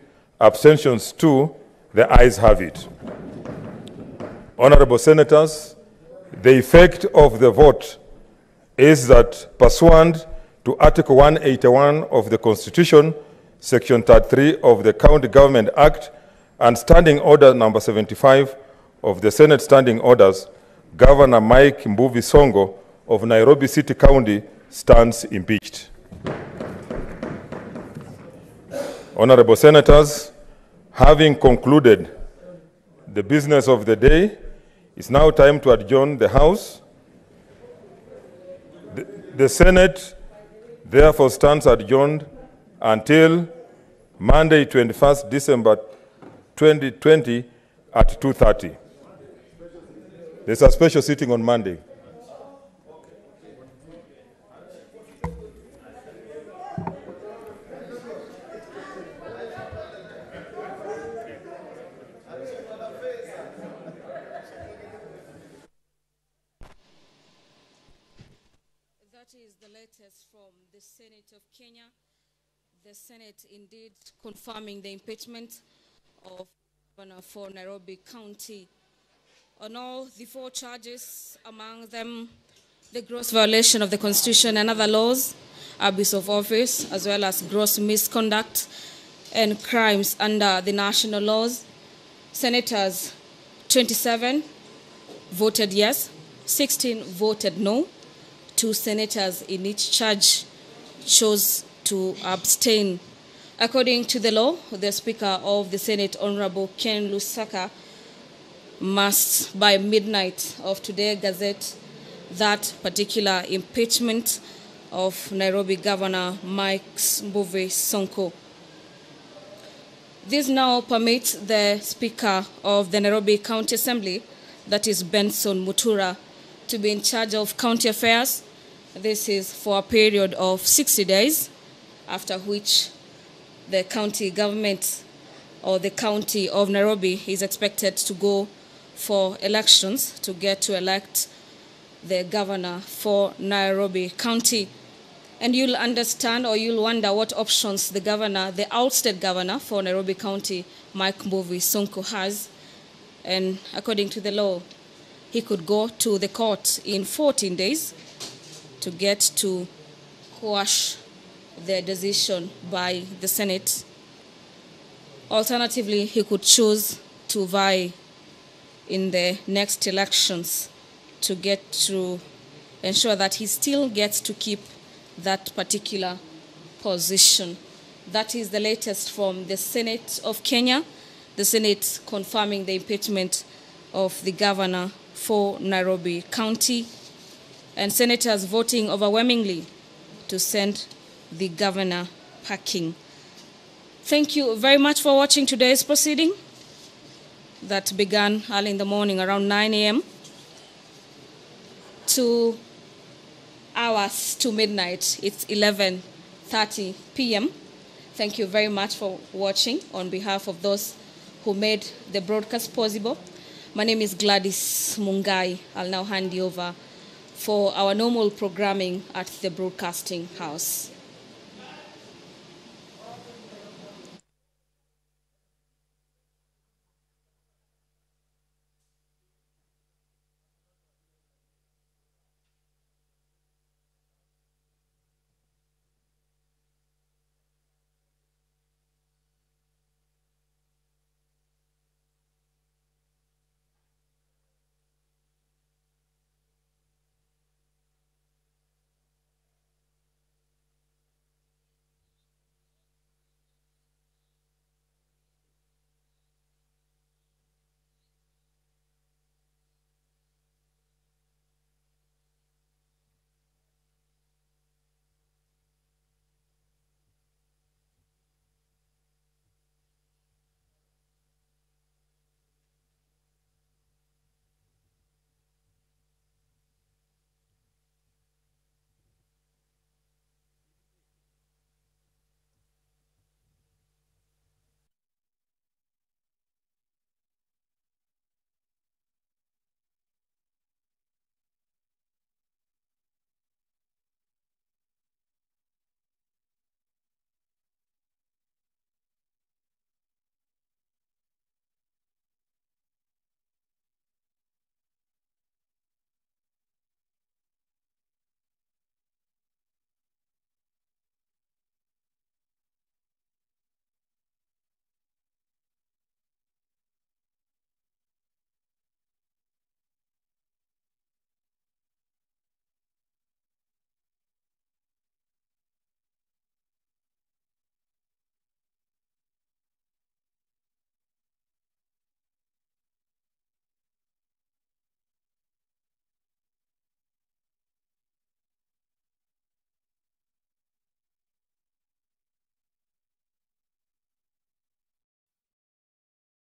abstentions 2, the ayes have it. Honorable senators, the effect of the vote is that pursuant to Article 181 of the Constitution, Section 33 of the County Government Act, and Standing Order number 75 of the Senate Standing Orders, Governor Mike Mbuvi Sonko of Nairobi City County stands impeached. Honorable senators, having concluded the business of the day, it's now time to adjourn the House. The Senate therefore stands adjourned until Monday, 21st December 2020 at 2:30. There's a special sitting on Monday. From the Senate of Kenya, the Senate indeed confirming the impeachment of Governor for Nairobi County on all the 4 charges, among them the gross violation of the Constitution and other laws, abuse of office, as well as gross misconduct and crimes under the national laws. Senators 27 voted yes, 16 voted no. 2 senators in each charge chose to abstain. According to the law, the Speaker of the Senate, Honorable Ken Lusaka, must by midnight of today gazette that particular impeachment of Nairobi Governor Mike Mbuvi Sonko. This now permits the Speaker of the Nairobi County Assembly, that is Benson Mutura, to be in charge of county affairs. This is for a period of 60 days, after which the county government or the county of Nairobi is expected to go for elections to get to elect the governor for Nairobi County. And you'll understand, or you'll wonder what options the governor, the outstate governor for Nairobi County, Mike Mbuvi Sonko, has. And according to the law, he could go to the court in 14 days to get to quash the decision by the Senate. Alternatively, he could choose to vie in the next elections to get to ensure that he still gets to keep that particular position. That is the latest from the Senate of Kenya, the Senate confirming the impeachment of the governor for Nairobi County, and senators voting overwhelmingly to send the governor packing. Thank you very much for watching today's proceeding that began early in the morning around 9 a.m. 2 hours to midnight. It's 11:30 p.m. Thank you very much for watching. On behalf of those who made the broadcast possible, my name is Gladys Mungai. I'll now hand you over for our normal programming at the Broadcasting House.